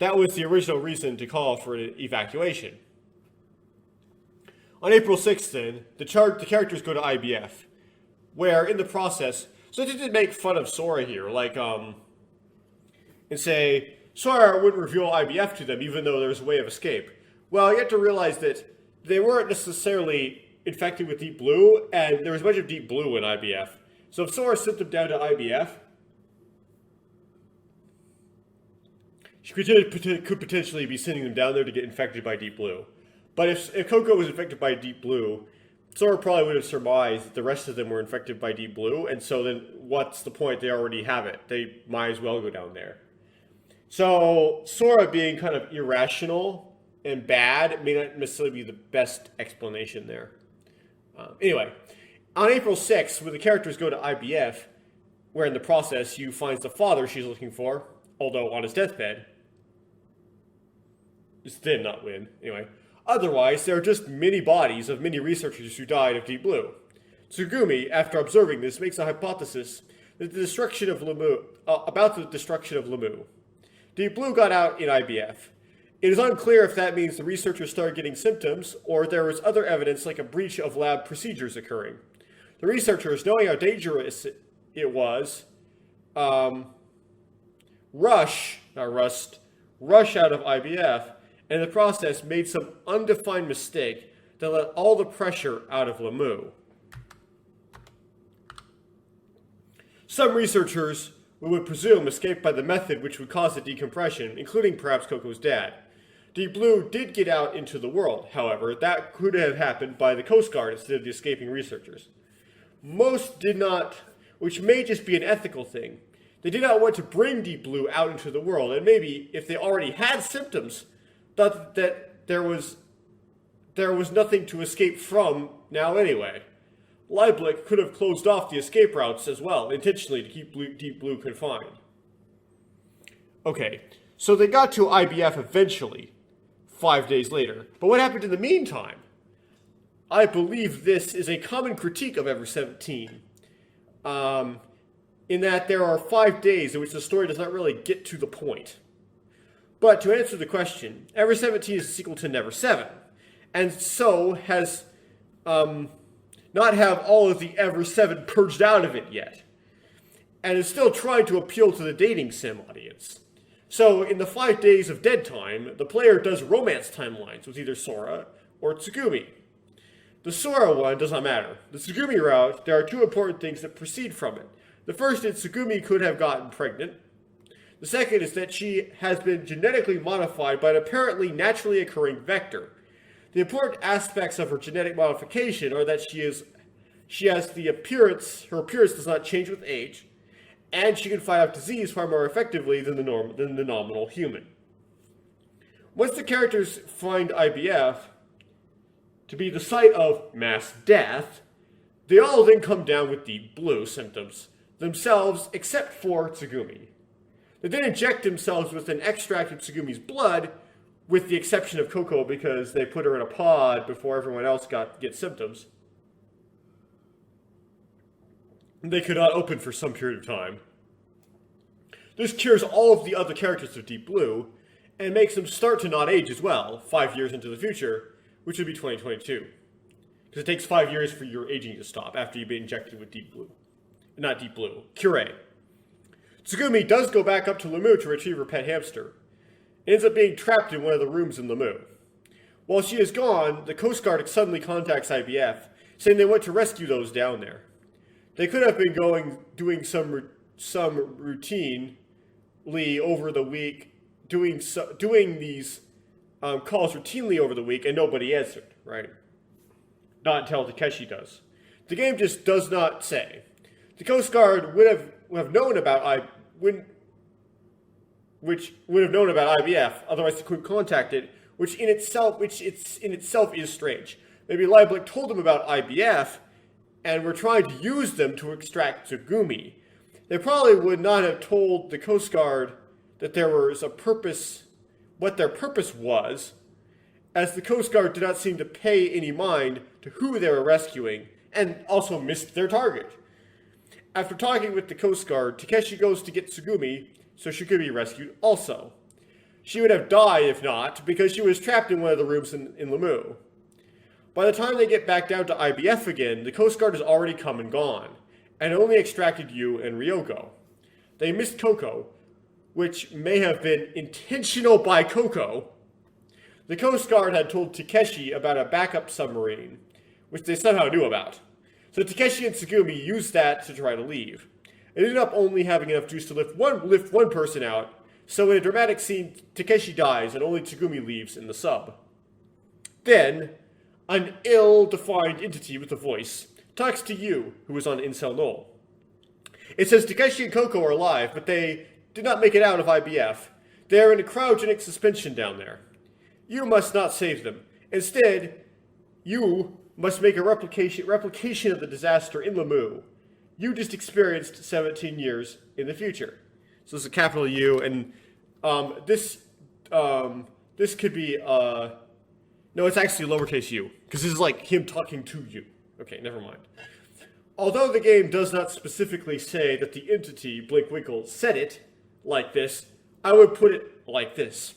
[SPEAKER 3] That was the original reason to call for an evacuation. On April 6th, then, the characters go to IBF, where in the process, so they didn't make fun of Sora here, and say, Sora wouldn't reveal IBF to them even though there's a way of escape. Well, you have to realize that they weren't necessarily infected with deep blue, and there was a bunch of deep blue in IBF. So if Sora sent them down to IBF, she could potentially be sending them down there to get infected by deep blue. But if Coco was infected by deep blue, Sora probably would have surmised that the rest of them were infected by deep blue, and so then what's the point? They already have it. They might as well go down there. So Sora being kind of irrational and bad may not necessarily be the best explanation there. Anyway, on April 6th, when the characters go to IBF, where in the process Yu finds the father she's looking for, although on his deathbed, this did not win. Anyway, otherwise, there are just many bodies of many researchers who died of deep blue. Tsugumi, after observing this, makes a hypothesis that the destruction of Lemu, about the destruction of Lemu. Deep blue got out in IBF. It is unclear if that means the researchers started getting symptoms, or there was other evidence like a breach of lab procedures occurring. The researchers, knowing how dangerous it was, rush out of IBF, and in the process made some undefined mistake that let all the pressure out of Lemu. Some researchers, we would presume, escaped by the method which would cause the decompression, including perhaps Coco's dad. Deep Blue did get out into the world, however. That could have happened by the Coast Guard instead of the escaping researchers. Most did not, which may just be an ethical thing. They did not want to bring Deep Blue out into the world, and maybe, if they already had symptoms, thought that there was nothing to escape from now anyway. Lieblich could have closed off the escape routes as well, intentionally to keep Deep Blue confined. Okay, so they got to IBF eventually, 5 days later. But what happened in the meantime? I believe this is a common critique of Ever17, in that there are 5 days in which the story does not really get to the point. But to answer the question, Ever17 is a sequel to Never 7, and so has not have all of the Ever 7 purged out of it yet, and is still trying to appeal to the dating sim audience. So in the 5 days of dead time, the player does romance timelines with either Sora or Tsugumi. The Sora one does not matter. The Tsugumi route, there are two important things that proceed from it. The first is Tsugumi could have gotten pregnant. The second is that she has been genetically modified by an apparently naturally occurring vector. The important aspects of her genetic modification are that she has the appearance, her appearance does not change with age, and she can fight off disease far more effectively than the nominal human. Once the characters find IBF to be the site of mass death, they all then come down with deep blue symptoms themselves, except for Tsugumi. They then inject themselves with an extract of Tsugumi's blood, with the exception of Coco because they put her in a pod before everyone else gets symptoms. They could not open for some period of time. This cures all of the other characters of Deep Blue, and makes them start to not age as well, 5 years into the future, which would be 2022. Because it takes 5 years for your aging to stop after you've been injected with Deep Blue. Not Deep Blue, Cure. Tsugumi does go back up to Lemu to retrieve her pet hamster. It ends up being trapped in one of the rooms in Lemu. While she is gone, the Coast Guard suddenly contacts IBF, saying they want to rescue those down there. They could have been doing some routinely over the week, doing these calls routinely over the week, and nobody answered, right? Not until Takeshi does. The game just does not say. The Coast Guard would have known about IBF, otherwise they couldn't contact it, which in itself is strange. Maybe Lieblich told them about IBF, and were trying to use them to extract Tsugumi. They probably would not have told the Coast Guard that there was a purpose, what their purpose was, as the Coast Guard did not seem to pay any mind to who they were rescuing, and also missed their target. After talking with the Coast Guard, Takeshi goes to get Tsugumi, so she could be rescued also. She would have died if not, because she was trapped in one of the rooms in Lemu. By the time they get back down to IBF again, the Coast Guard has already come and gone, and only extracted Yu and Ryoko. They missed Coco, which may have been intentional by Coco. The Coast Guard had told Takeshi about a backup submarine, which they somehow knew about. So Takeshi and Tsugumi used that to try to leave. It ended up only having enough juice to lift one person out, so in a dramatic scene, Takeshi dies and only Tsugumi leaves in the sub. Then, an ill-defined entity with a voice talks to Yu, who is on Incel Knoll. It says Takeshi and Coco are alive, but they did not make it out of IBF. They are in a cryogenic suspension down there. You must not save them. Instead, you must make a replication of the disaster in Lemu. You just experienced 17 years in the future. So this is a capital U, and this could be no, it's actually lowercase u, because this is like him talking to you. Okay, never mind. Although the game does not specifically say that the entity, Blinkwinkle, said it like this, I would put it like this.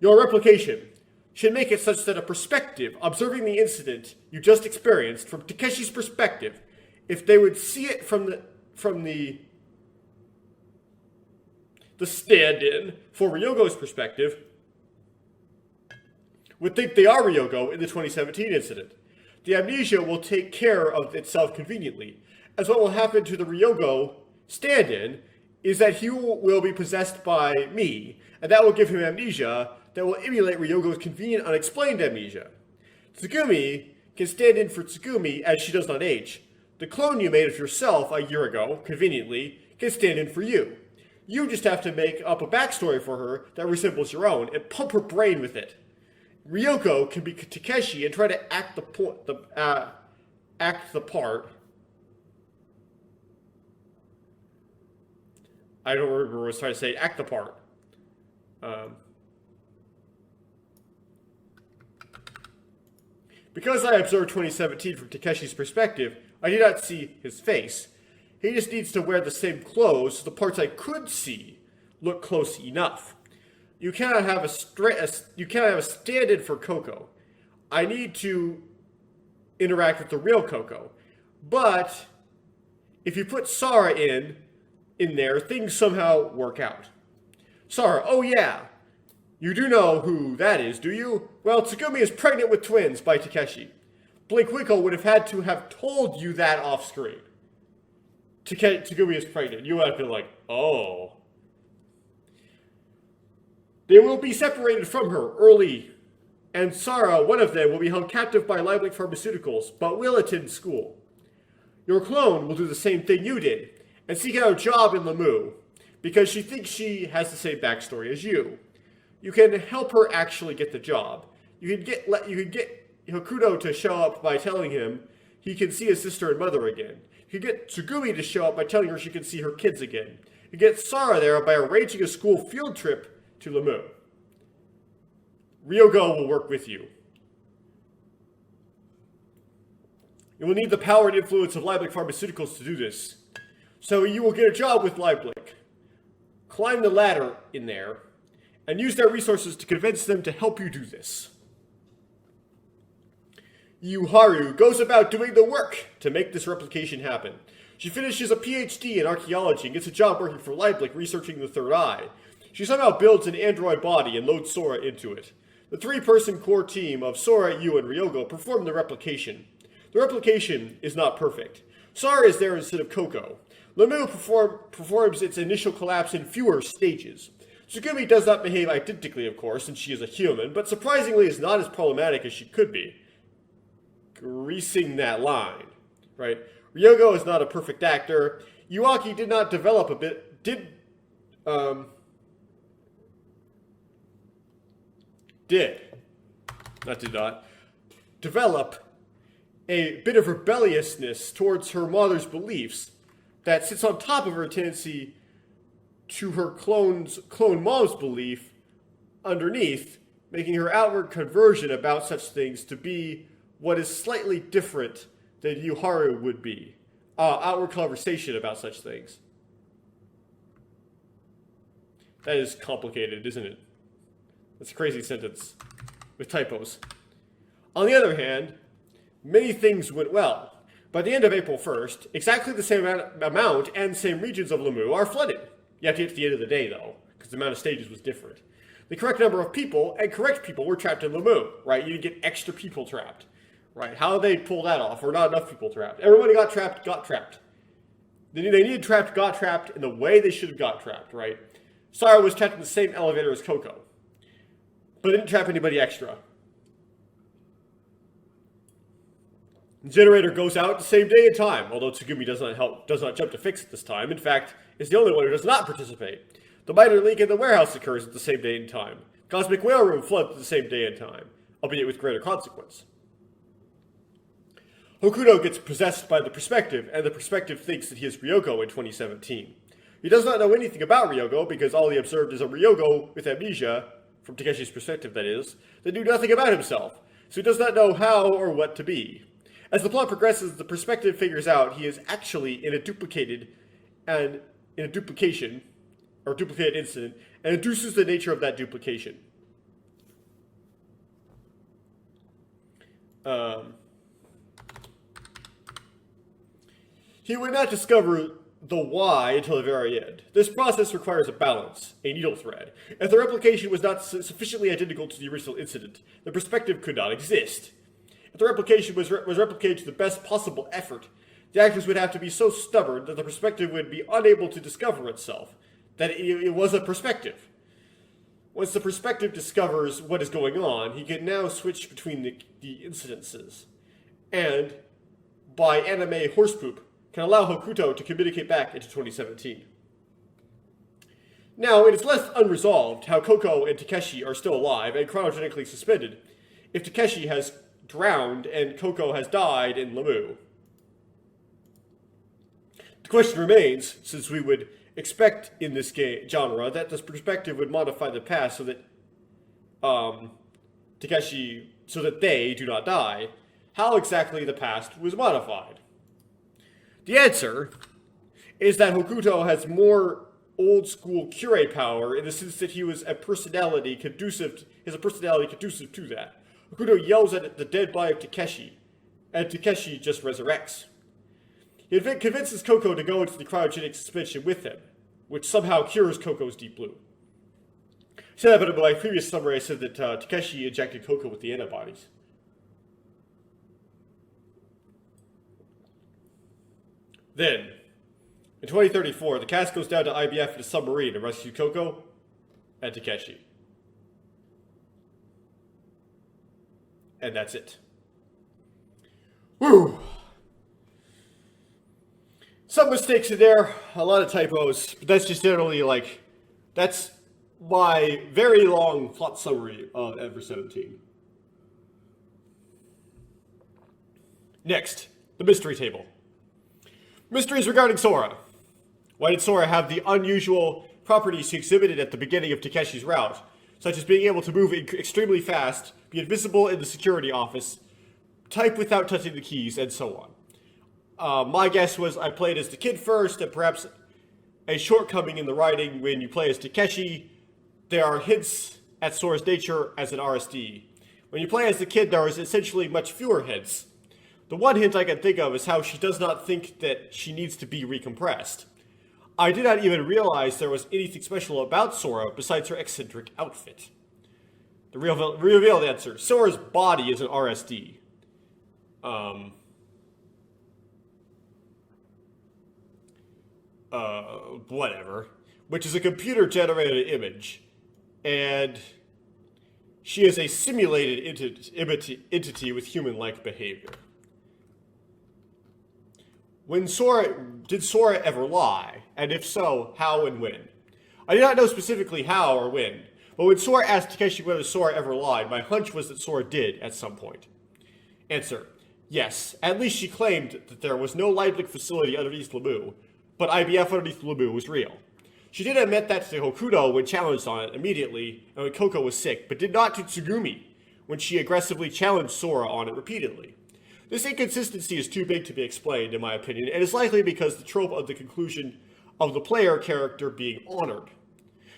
[SPEAKER 3] Your replication should make it such that a perspective, observing the incident you just experienced from Takeshi's perspective, if they would see it from the stand-in for Ryogo's perspective, would think they are Ryoko in the 2017 incident. The amnesia will take care of itself conveniently, as what will happen to the Ryoko stand-in is that he will be possessed by me, and that will give him amnesia that will emulate Ryogo's convenient unexplained amnesia. Tsugumi can stand in for Tsugumi as she does not age. The clone you made of yourself a year ago, conveniently, can stand in for you. You just have to make up a backstory for her that resembles your own, and pump her brain with it. Ryoko can be Takeshi and try to act the part. I don't remember what I was trying to say. Act the part. Because I observed 2017 from Takeshi's perspective, I did not see his face. He just needs to wear the same clothes so the parts I could see look close enough. You cannot have a stand-in for Coco. I need to interact with the real Coco. But if you put Sara in there, things somehow work out. Sara, oh yeah. You do know who that is, do you? Well, Tsugumi is pregnant with twins by Takeshi. Blake Winkle would have had to have told you that off screen. Tagumi is pregnant. You would have been like, oh. They will be separated from her early, and Sarah, one of them, will be held captive by Lieblich Pharmaceuticals, but will attend school. Your clone will do the same thing you did, and seek out a job in Lemieux, because she thinks she has the same backstory as you. You can help her actually get the job. You can get Hokuto to show up by telling him he can see his sister and mother again. You can get Tsugumi to show up by telling her she can see her kids again. You can get Sarah there by arranging a school field trip to Lemieux. Ryogo will work with you. You will need the power and influence of Lieblich Pharmaceuticals to do this. So you will get a job with Lieblich. Climb the ladder in there, and use their resources to convince them to help you do this. Yuharu goes about doing the work to make this replication happen. She finishes a PhD in archaeology and gets a job working for Lieblich researching the third eye. She somehow builds an android body and loads Sora into it. The three-person core team of Sora, Yu, and Ryogo perform the replication. The replication is not perfect. Sora is there instead of Coco. Lemieux performs its initial collapse in fewer stages. Tsugumi does not behave identically, of course, since she is a human, but surprisingly is not as problematic as she could be. Greasing that line, right? Ryogo is not a perfect actor. Yuaki did not develop a bit, did not develop a bit of rebelliousness towards her mother's beliefs that sits on top of her tendency to her clone mom's belief underneath, making her outward conversion about such things to be what is slightly different than Yuharu would be. Outward conversation about such things. That is complicated, isn't it? That's a crazy sentence with typos. On the other hand, many things went well. By the end of April 1st, exactly the same amount and same regions of Lemieux are flooded. You have to get to the end of the day, though, because the amount of stages was different. The correct number of people and correct people were trapped in Lemieux, right? You didn't get extra people trapped, right? How did they pull that off? Or not enough people trapped? Everybody got trapped. They needed trapped, got trapped in the way they should have got trapped, right? Sarah was trapped in the same elevator as Coco, but didn't trap anybody extra. The generator goes out the same day and time, although Tsugumi does not jump to fix it this time. In fact, is the only one who does not participate. The minor leak in the warehouse occurs at the same day and time. Cosmic Whale Room floods at the same day and time, albeit with greater consequence. Hokuto gets possessed by the perspective, and the perspective thinks that he is Ryogo in 2017. He does not know anything about Ryogo because all he observed is a Ryogo with amnesia, from Takeshi's perspective that is, that knew nothing about himself, so he does not know how or what to be. As the plot progresses, the perspective figures out he is actually in a duplicated duplicated incident, and induces the nature of that duplication. He would not discover the why until the very end. This process requires a balance, a needle thread. If the replication was not sufficiently identical to the original incident, the perspective could not exist. If the replication was replicated to the best possible effort, the actors would have to be so stubborn that the perspective would be unable to discover itself, that it was a perspective. Once the perspective discovers what is going on, he can now switch between the incidences, and, by anime horsepoop, can allow Hokuto to communicate back into 2017. Now, it is left unresolved how Coco and Takeshi are still alive and cryogenically suspended, if Takeshi has drowned and Coco has died in Lemieux. The question remains, since we would expect in this genre that this perspective would modify the past so that they do not die, how exactly the past was modified. The answer is that Hokuto has more old-school Cure power in the sense that he was a personality conducive to that. Hokuto yells at the dead body of Takeshi, and Takeshi just resurrects. He convinces Coco to go into the cryogenic suspension with him, which somehow cures Coco's deep blue. I said that, but in my previous summary I said that Takeshi injected Coco with the antibodies. Then, in 2034, the cast goes down to IBF in a submarine to rescue Coco and Takeshi. And that's it. Woo! Some mistakes in there, a lot of typos, but that's just generally like, that's my very long plot summary of Ever17. Next, the mystery table. Mysteries regarding Sora. Why did Sora have the unusual properties he exhibited at the beginning of Takeshi's route, such as being able to move extremely fast, be invisible in the security office, type without touching the keys, and so on? My guess was I played as the kid first, and perhaps a shortcoming in the writing when you play as Takeshi, there are hints at Sora's nature as an RSD. When you play as the kid, there is essentially much fewer hints. The one hint I can think of is how she does not think that she needs to be recompressed. I did not even realize there was anything special about Sora besides her eccentric outfit. The revealed answer. Sora's body is an RSD. Whatever. Which is a computer-generated image. And she is a simulated entity with human-like behavior. Did Sora ever lie? And if so, how and when? I do not know specifically how or when, but when Sora asked Takeshi whether Sora ever lied, my hunch was that Sora did at some point. Answer: yes, at least she claimed that there was no Leibniz facility underneath Lamu, but IBF underneath Lamu was real. She did admit that to Hokuto when challenged on it immediately, and when Coco was sick, but did not to Tsugumi when she aggressively challenged Sora on it repeatedly. This inconsistency is too big to be explained, in my opinion, and is likely because the trope of the conclusion of the player character being honored.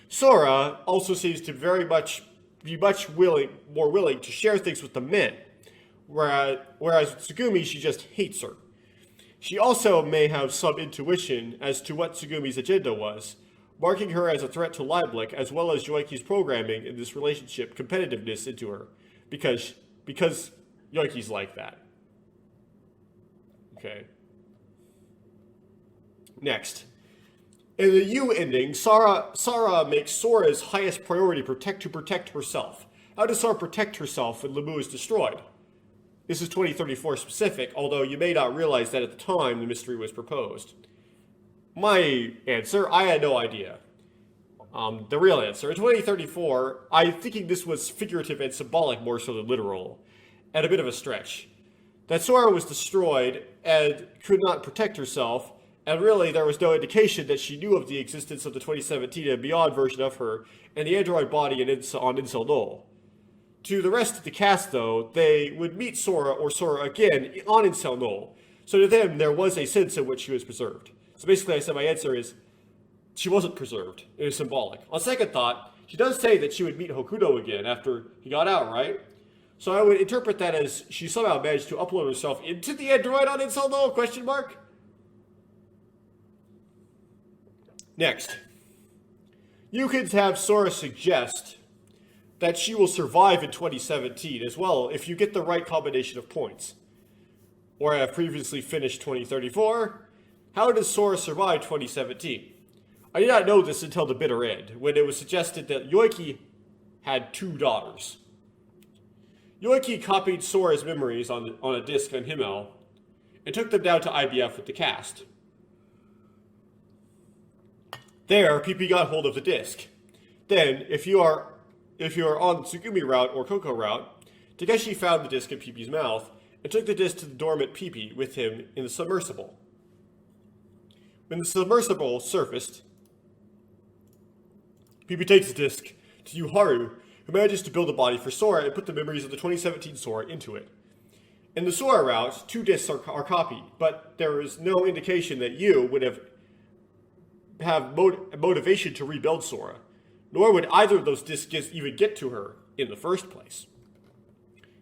[SPEAKER 3] Sora also seems to be much more willing to share things with the men, whereas with Tsugumi, she just hates her. She also may have some intuition as to what Tsugumi's agenda was, marking her as a threat to Leibniz as well as Yoichi's programming in this relationship competitiveness into her, because Yoichi's like that. Okay. Next. In the U ending, Sara makes Sora's highest priority to protect herself. How does Sora protect herself when Lamu is destroyed? This is 2034 specific, although you may not realize that at the time the mystery was proposed. My answer, I had no idea. The real answer, in 2034, I'm thinking this was figurative and symbolic more so than literal, and a bit of a stretch. That Sora was destroyed and could not protect herself, and really there was no indication that she knew of the existence of the 2017 and beyond version of her and the android body on Incel Null. To the rest of the cast, though, they would meet Sora or Sora again on Incel Null, so to them there was a sense in which she was preserved. So basically I said my answer is, she wasn't preserved. It was symbolic. On second thought, she does say that she would meet Hokuto again after he got out, right? So I would interpret that as she somehow managed to upload herself into the android on Incel Null, question mark? Next. You could have Sora suggest that she will survive in 2017 as well if you get the right combination of points. Or I have previously finished 2034. How does Sora survive 2017? I did not know this until the bitter end, when it was suggested that Yoichi had 2 daughters. Yoichi copied Sora's memories on a disc on HIMMEL and took them down to IBF with the cast. There, PP got hold of the disc. Then, if you are on the Tsugumi route or Coco route, Takeshi found the disc in PP's mouth and took the disc to the dormant PP with him in the submersible. When the submersible surfaced, PP takes the disc to Yuharu, who manages to build a body for Sora and put the memories of the 2017 Sora into it. In the Sora route, 2 discs are copied, but there is no indication that Yu would have motivation to rebuild Sora, nor would either of those discs even get to her in the first place.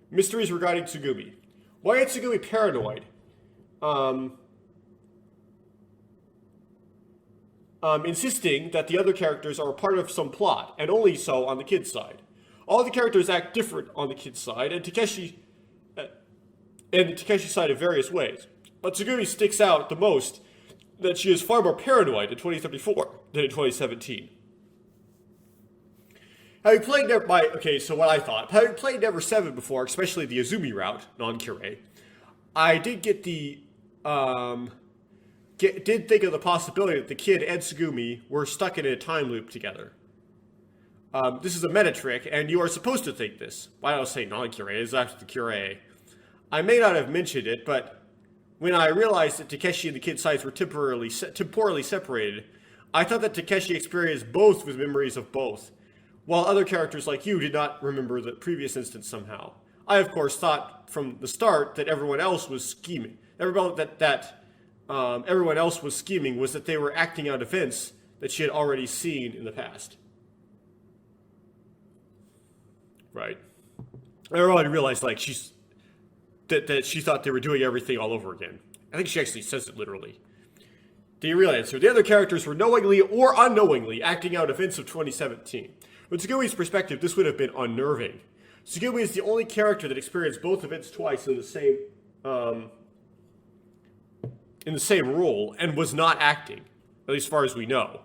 [SPEAKER 3] Mysteries regarding Tsugumi. Why is Tsugumi paranoid? Insisting that the other characters are a part of some plot, and only so on the kid's side. All the characters act different on the kid's side, and Takeshi's side in various ways. But Tsugumi sticks out the most that she is far more paranoid in 2034 than in 2017. Having played what I thought. Having played Ever17 before, especially the Azumi route, non-Kure, I did get did think of the possibility that the kid and Tsugumi were stuck in a time loop together. This is a meta trick, and you are supposed to think this. Why don't I say non-Kure? It's actually the Kure. I may not have mentioned it, but when I realized that Takeshi and the kid's sides were temporarily separated, I thought that Takeshi experienced both with memories of both, while other characters like you did not remember the previous instance somehow. I, of course, thought from the start that everyone else was scheming. Everyone else was scheming was that they were acting out events that she had already seen in the past. Right. I already realized, like, that she thought they were doing everything all over again. I think she actually says it literally. The real answer: the other characters were knowingly or unknowingly acting out events of 2017. From Tsugumi's perspective, this would have been unnerving. Tsugumi is the only character that experienced both events twice in the same role and was not acting, at least as far as we know.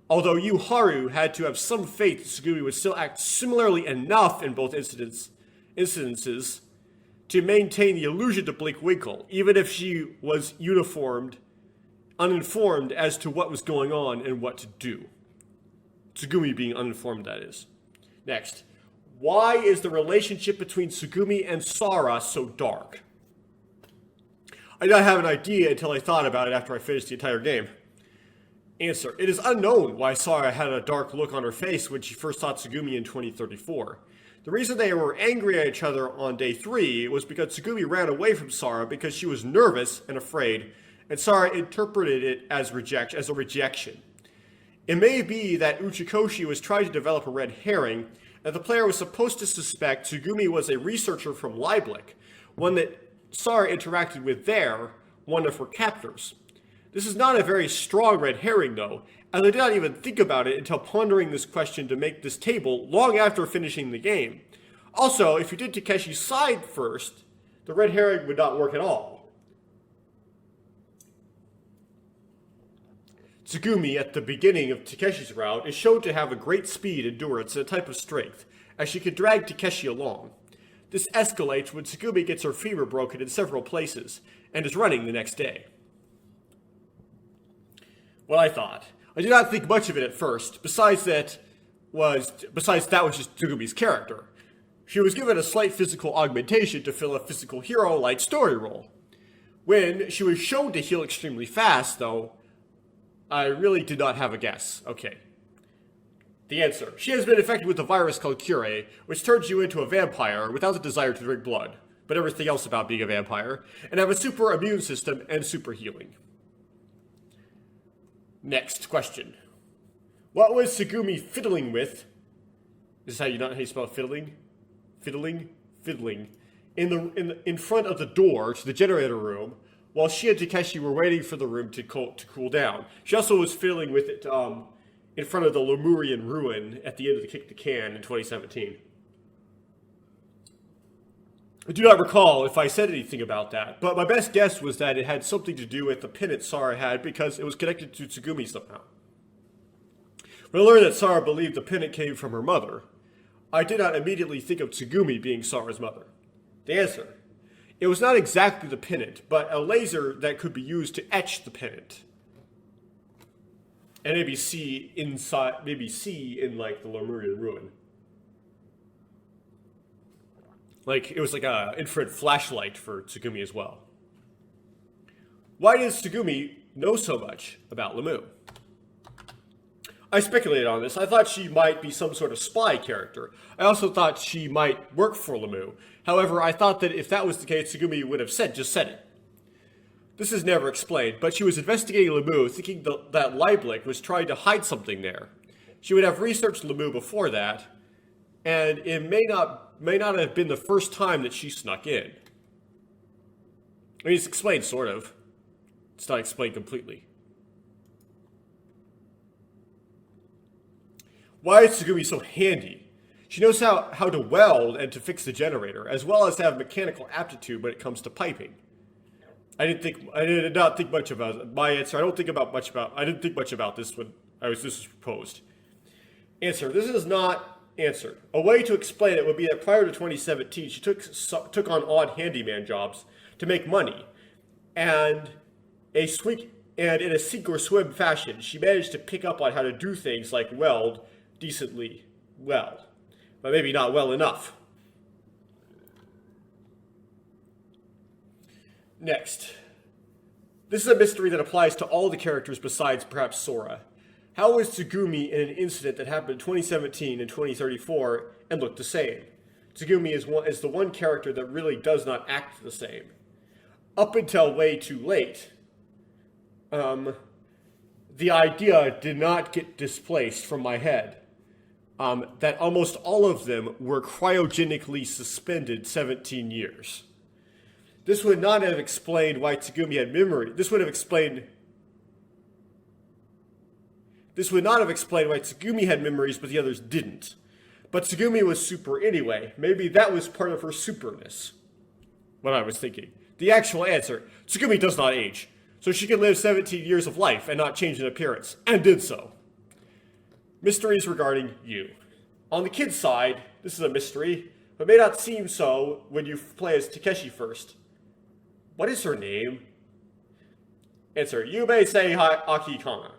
[SPEAKER 3] Although you, Haru, had to have some faith that Tsugumi would still act similarly enough in both incidences to maintain the illusion to Blake Winkle, even if she was uninformed as to what was going on and what to do. Tsugumi being uninformed, that is. Next, why is the relationship between Tsugumi and Sara so dark? I did not have an idea until I thought about it after I finished the entire game. Answer: it is unknown why Sara had a dark look on her face when she first saw Tsugumi in 2034. The reason they were angry at each other on day 3 was because Tsugumi ran away from Sara because she was nervous and afraid, and Sara interpreted it as a rejection. It may be that Uchikoshi was trying to develop a red herring, and the player was supposed to suspect Tsugumi was a researcher from Leiblich, one that Sara interacted with there, one of her captors. This is not a very strong red herring, though, as I did not even think about it until pondering this question to make this table long after finishing the game. Also, if you did Takeshi's side first, the red herring would not work at all. Tsugumi, at the beginning of Takeshi's route, is shown to have a great speed, endurance, and a type of strength, as she could drag Takeshi along. This escalates when Tsugumi gets her femur broken in several places, and is running the next day. What I thought. I did not think much of it at first, besides that was just Tsugumi's character. She was given a slight physical augmentation to fill a physical hero-like story role. When she was shown to heal extremely fast, though, I really did not have a guess. Okay. The answer: she has been infected with a virus called Cure, which turns you into a vampire without the desire to drink blood, but everything else about being a vampire, and have a super immune system and super healing. Next question. What was Tsugumi fiddling with? Is this how you spell fiddling? Fiddling? In front of the door to the generator room, while she and Takeshi were waiting for the room to cool down. She also was fiddling with it in front of the Lemurian ruin at the end of the Kick the Can in 2017. I do not recall if I said anything about that, but my best guess was that it had something to do with the pennant Sara had because it was connected to Tsugumi somehow. When I learned that Sara believed the pennant came from her mother, I did not immediately think of Tsugumi being Sara's mother. The answer: it was not exactly the pennant, but a laser that could be used to etch the pennant. And maybe see in like the Lemurian ruin. Like, it was like a infrared flashlight for Tsugumi as well. Why does Tsugumi know so much about Lemu? I speculated on this. I thought she might be some sort of spy character. I also thought she might work for Lemu. However, I thought that if that was the case, Tsugumi would have just said it. This is never explained, but she was investigating Lemu, thinking that Leiblich was trying to hide something there. She would have researched Lemu before that, and it may not have been the first time that she snuck in. I mean, it's explained, sort of. It's not explained completely. Why is Tsugumi so handy? She knows how to weld and to fix the generator, as well as to have mechanical aptitude when it comes to piping. I did not think much about my answer. I didn't think much about this when this was proposed. Answer: this is not answered. A way to explain it would be that prior to 2017, she took on odd handyman jobs to make money, and in a sink or swim fashion, she managed to pick up on how to do things like weld decently well, but maybe not well enough. Next. This is a mystery that applies to all the characters besides perhaps Sora. How is Tsugumi in an incident that happened in 2017 and 2034 and looked the same? Tsugumi is the one character that really does not act the same. Up until way too late, the idea did not get displaced from my head. That almost all of them were cryogenically suspended 17 years. This would not have explained why Tsugumi had memory. This would not have explained why Tsugumi had memories, but the others didn't. But Tsugumi was super anyway. Maybe that was part of her superness. What I was thinking. The actual answer: Tsugumi does not age, so she can live 17 years of life and not change in appearance, and did so. Mysteries regarding you. On the kid's side, this is a mystery, but may not seem so when you play as Takeshi first. What is her name? Answer: Yubei Aki Kana.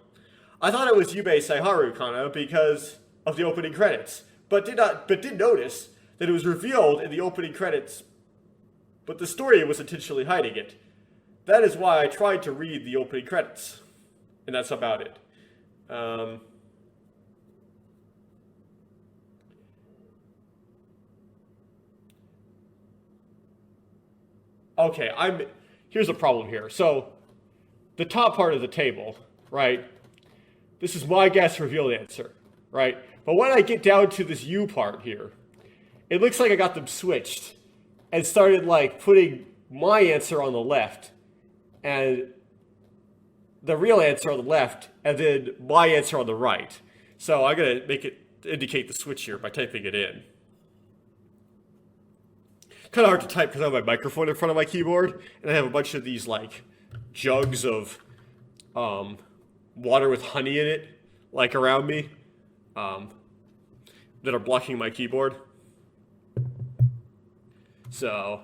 [SPEAKER 3] I thought it was Yubei Seiharu Kana because of the opening credits, but did notice that it was revealed in the opening credits, but the story was intentionally hiding it. That is why I tried to read the opening credits, and that's about it. Okay, here's a problem here. So, the top part of the table, right? This is my guess revealed answer, right? But when I get down to this U part here, it looks like I got them switched and started like putting my answer on the left and the real answer on the left and then my answer on the right. So I'm going to make it indicate the switch here by typing it in. Kind of hard to type because I have my microphone in front of my keyboard and I have a bunch of these like jugs of water with honey in it, like around me, that are blocking my keyboard. So,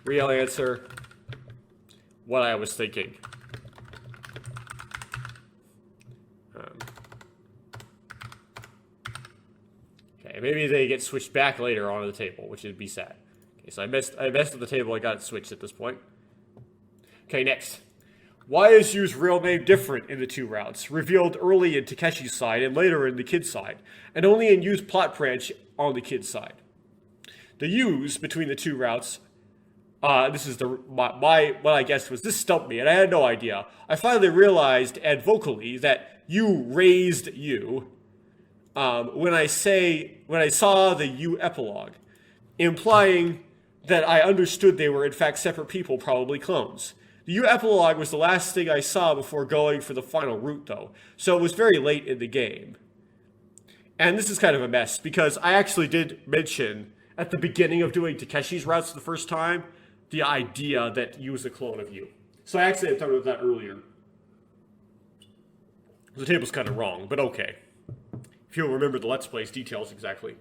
[SPEAKER 3] real answer, what I was thinking. Okay, maybe they get switched back later onto the table, which would be sad. Okay, so I messed with the table, I got it switched at this point. Okay, next. Why is Yu's real name different in the two routes? Revealed early in Takeshi's side and later in the kid's side, and only in Yu's plot branch on the kid's side. The U's between the two routes, this is what I guessed was, this stumped me, and I had no idea. I finally realized, and vocally, that you raised you, when I saw the U epilogue, implying that I understood they were in fact separate people, probably clones. The U epilogue was the last thing I saw before going for the final route, though, so it was very late in the game. And this is kind of a mess, because I actually did mention, at the beginning of doing Takeshi's routes the first time, the idea that U was a clone of U. So I actually had talked about that earlier. The table's kind of wrong, but okay. If you'll remember the Let's Play's details exactly.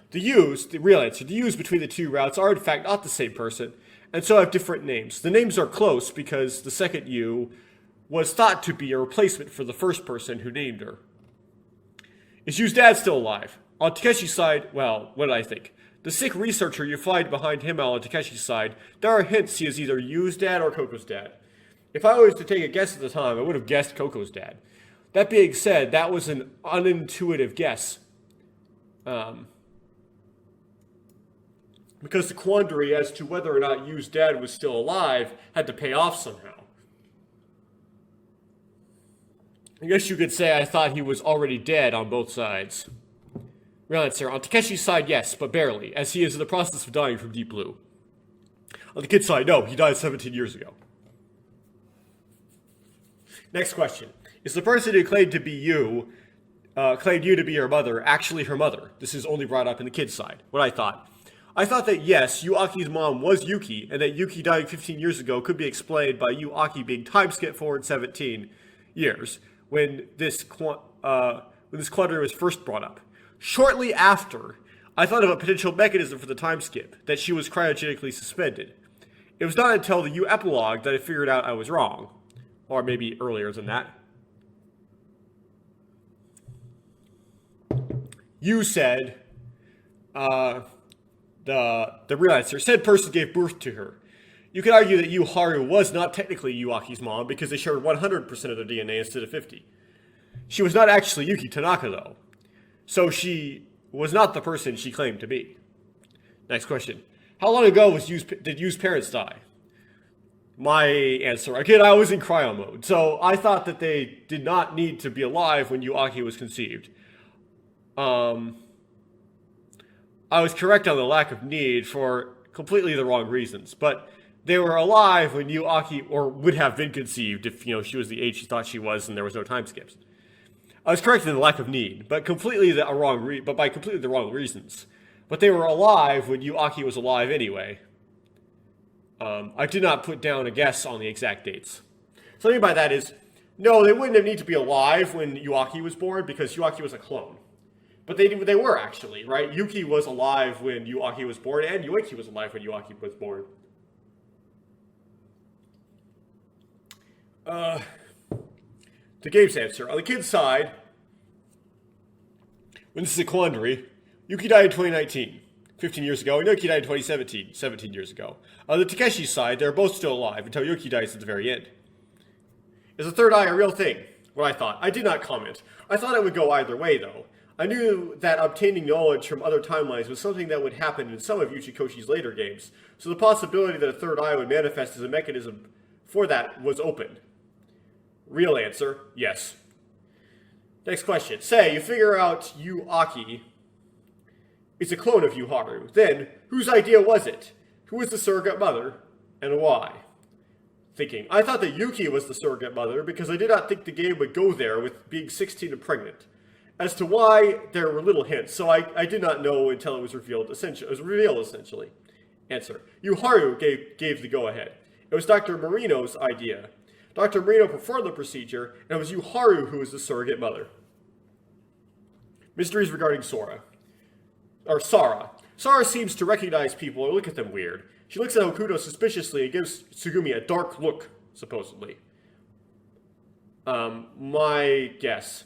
[SPEAKER 3] The real answer, the U's between the two routes are in fact not the same person, and so have different names. The names are close because the second U was thought to be a replacement for the first person who named her. Is Yu's dad still alive? On Takeshi's side, well, what did I think? The sick researcher you find behind HIMMEL on Takeshi's side, there are hints he is either Yu's dad or Coco's dad. If I was to take a guess at the time, I would have guessed Coco's dad. That being said, that was an unintuitive guess. Because the quandary as to whether or not Yu's dad was still alive had to pay off somehow. I guess you could say I thought he was already dead on both sides. Real answer, on Takeshi's side, yes, but barely, as he is in the process of dying from Deep Blue. On the kid's side, no, he died 17 years ago. Next question. Is the person who claimed you to be her mother, actually her mother? This is only brought up in the kid's side. What I thought. I thought that yes, Yu Aki's mom was Yuki, and that Yuki dying 15 years ago could be explained by Yu Aki being time skipped forward 17 years when this quandary was first brought up. Shortly after, I thought of a potential mechanism for the time skip, that she was cryogenically suspended. It was not until the Yu epilogue that I figured out I was wrong. Or maybe earlier than that. You said, the real answer, said person gave birth to her. You could argue that Yu Haru was not technically Yu Aki's mom because they shared 100% of their DNA instead of 50. She was not actually Yuki Tanaka, though. So she was not the person she claimed to be. Next question. How long ago did Yu's parents die? My answer, again, I was in cryo mode, so I thought that they did not need to be alive when Yu Aki was conceived. I was correct on the lack of need for completely the wrong reasons, but they were alive when Yu Aki, or would have been conceived if, she was the age she thought she was and there was no time skips. I was correct in the lack of need, but by completely the wrong reasons. But they were alive when Yu Aki was alive anyway. I did not put down a guess on the exact dates. So what I mean by that is, no, they wouldn't have need to be alive when Yu Aki was born because Yu Aki was a clone. But they were actually, right? Yuki was alive when Yu Aki was born, and Yuichi was alive when Yu Aki was born. The game's answer. On the kid's side, when this is a quandary, Yuki died in 2019, 15 years ago, and Yuki died in 2017, 17 years ago. On the Takeshi's side, they're both still alive until Yuki dies at the very end. Is the third eye a real thing? What I thought. I did not comment. I thought it would go either way, though. I knew that obtaining knowledge from other timelines was something that would happen in some of Uchikoshi's later games, so the possibility that a third eye would manifest as a mechanism for that was open. Real answer, yes. Next question. Say you figure out Yu Aki is a clone of Yu Haru. Then, whose idea was it? Who was the surrogate mother, and why? Thinking. I thought that Yuki was the surrogate mother because I did not think the game would go there with being 16 and pregnant. As to why, there were little hints, so I did not know until it was revealed. Essentially. Answer. Yu Haru gave the go-ahead. It was Dr. Marino's idea. Dr. Marino performed the procedure, and it was Yu Haru who was the surrogate mother. Mysteries regarding Sora. Sara seems to recognize people or look at them weird. She looks at Hokuto suspiciously and gives Tsugumi a dark look, supposedly. My guess.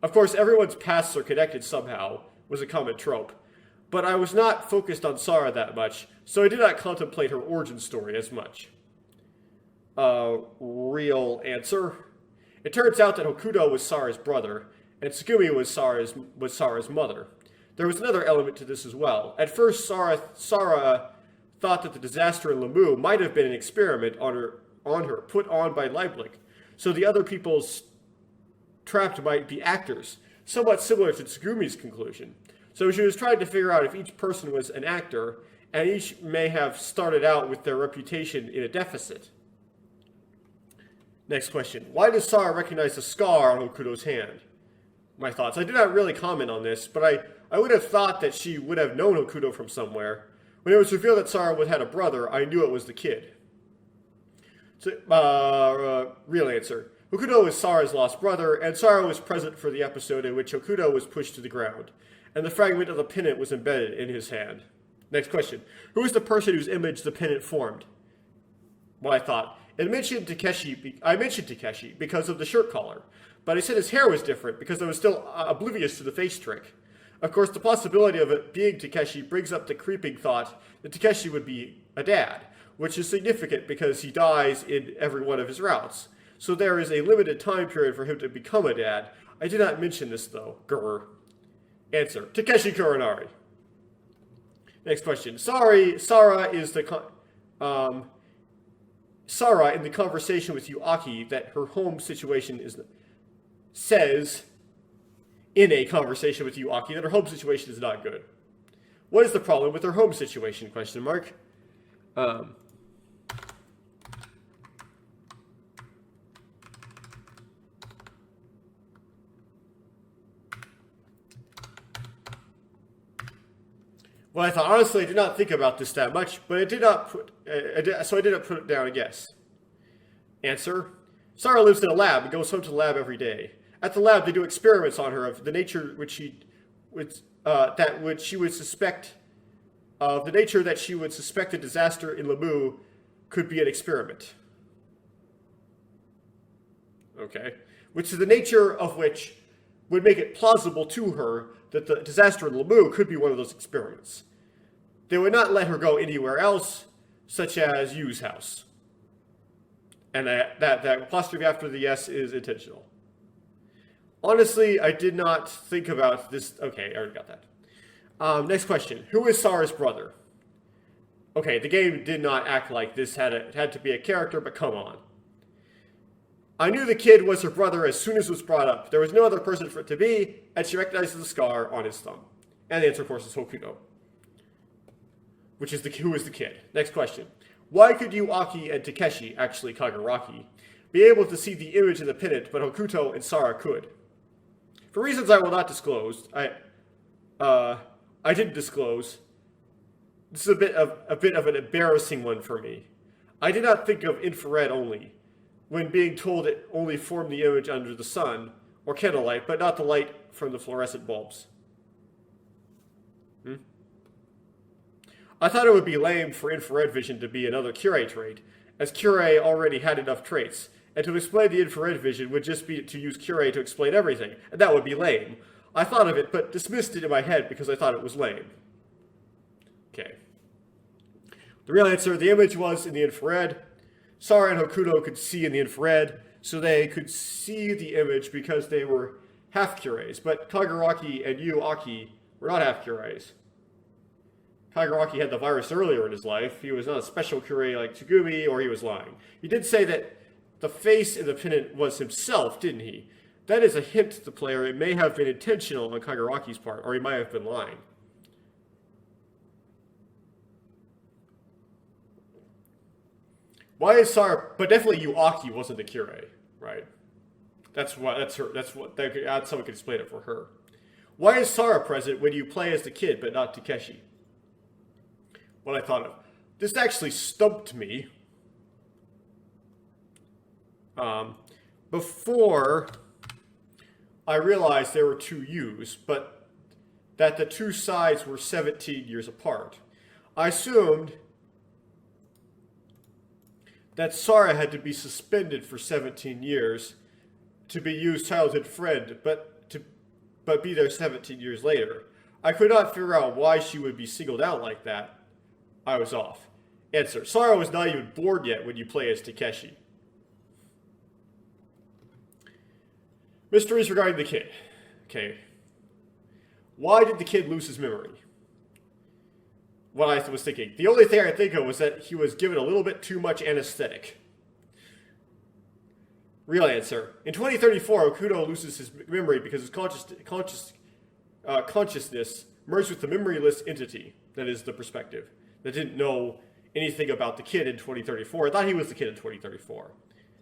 [SPEAKER 3] Of course, everyone's pasts are connected somehow, was a common trope. But I was not focused on Sara that much, so I did not contemplate her origin story as much. Real answer. It turns out that Hokuto was Sara's brother, and Tsugumi was Sara's mother. There was another element to this as well. At first, Sara thought that the disaster in Lamu might have been an experiment on her put on by Leiblich, so the other people's trapped might be actors, somewhat similar to Tsugumi's conclusion. So she was trying to figure out if each person was an actor, and each may have started out with their reputation in a deficit. Next question. Why does Sara recognize the scar on Hokuto's hand? My thoughts. I did not really comment on this, but I would have thought that she would have known Hokuto from somewhere. When it was revealed that Sara had a brother, I knew it was the kid. So, real answer. Hokuto was Sara's lost brother, and Sara was present for the episode in which Hokuto was pushed to the ground, and the fragment of the pennant was embedded in his hand. Next question. Who is the person whose image the pennant formed? Well, I thought. I mentioned Takeshi because of the shirt collar, but I said his hair was different because I was still oblivious to the face trick. Of course, the possibility of it being Takeshi brings up the creeping thought that Takeshi would be a dad, which is significant because he dies in every one of his routes. So there is a limited time period for him to become a dad. I did not mention this, though. Grr. Answer. Takeshi Kuronari. Next question. Sara in the conversation with Yu Aki that her home situation says in a conversation with Yu Aki that her home situation is not good. What is the problem with her home situation? Question mark. Well, I thought, honestly, I did not think about this that much, but I did not put, so I did not put it down a guess. Answer: Sarah lives in a lab and goes home to the lab every day. At the lab, they do experiments on her of the nature which she would suspect a disaster in Lamu could be an experiment. Okay, which is the nature of which would make it plausible to her that the disaster in Lamu could be one of those experiments. They would not let her go anywhere else, such as Yu's house. And that apostrophe after the yes is intentional. Honestly, I did not think about this. Okay, I already got that. Next question. Who is Sarah's brother? Okay, the game did not act like this had to be a character, but come on. I knew the kid was her brother as soon as it was brought up. There was no other person for it to be, and she recognizes the scar on his thumb. And the answer, of course, is Hokuto, which is who is the kid. Next question. Why could you, Aki, and Takeshi, actually Kaguraki, be able to see the image in the pennant, but Hokuto and Sarah could? For reasons I will not disclose, I didn't disclose. This is a bit of an embarrassing one for me. I did not think of infrared only, when being told it only formed the image under the sun, or candlelight, but not the light from the fluorescent bulbs. I thought it would be lame for infrared vision to be another Curie trait, as Curie already had enough traits, and to explain the infrared vision would just be to use Curie to explain everything, and that would be lame. I thought of it, but dismissed it in my head because I thought it was lame. Okay. The real answer, the image was in the infrared. Sarah and Hokuto could see in the infrared, so they could see the image because they were half Curies, but Kaguraki and Yu Aki were not half Curies. Kaguraki had the virus earlier in his life. He was not a special Curie like Tsugumi, or he was lying. He did say that the face in the pennant was himself, didn't he? That is a hint to the player. It may have been intentional on Kaguraki's part, or he might have been lying. Why is Sarah? But definitely Yu Aki wasn't a Curie, right? That's someone could explain it for her. Why is Sarah present when you play as the kid but not Takeshi? What I thought of. This actually stumped me. Before I realized there were two U's, but that the two sides were 17 years apart. I assumed that Sarah had to be suspended for 17 years to be Yu's childhood friend, but be there 17 years later. I could not figure out why she would be singled out like that. I was off. Answer. Sarah was not even born yet when you play as Takeshi. Mysteries regarding the kid. Okay. Why did the kid lose his memory? What I was thinking. The only thing I could think of was that he was given a little bit too much anesthetic. Real answer. In 2034, Okudo loses his memory because his consciousness merged with the memoryless entity, that is the perspective, that didn't know anything about the kid in 2034. I thought he was the kid in 2034.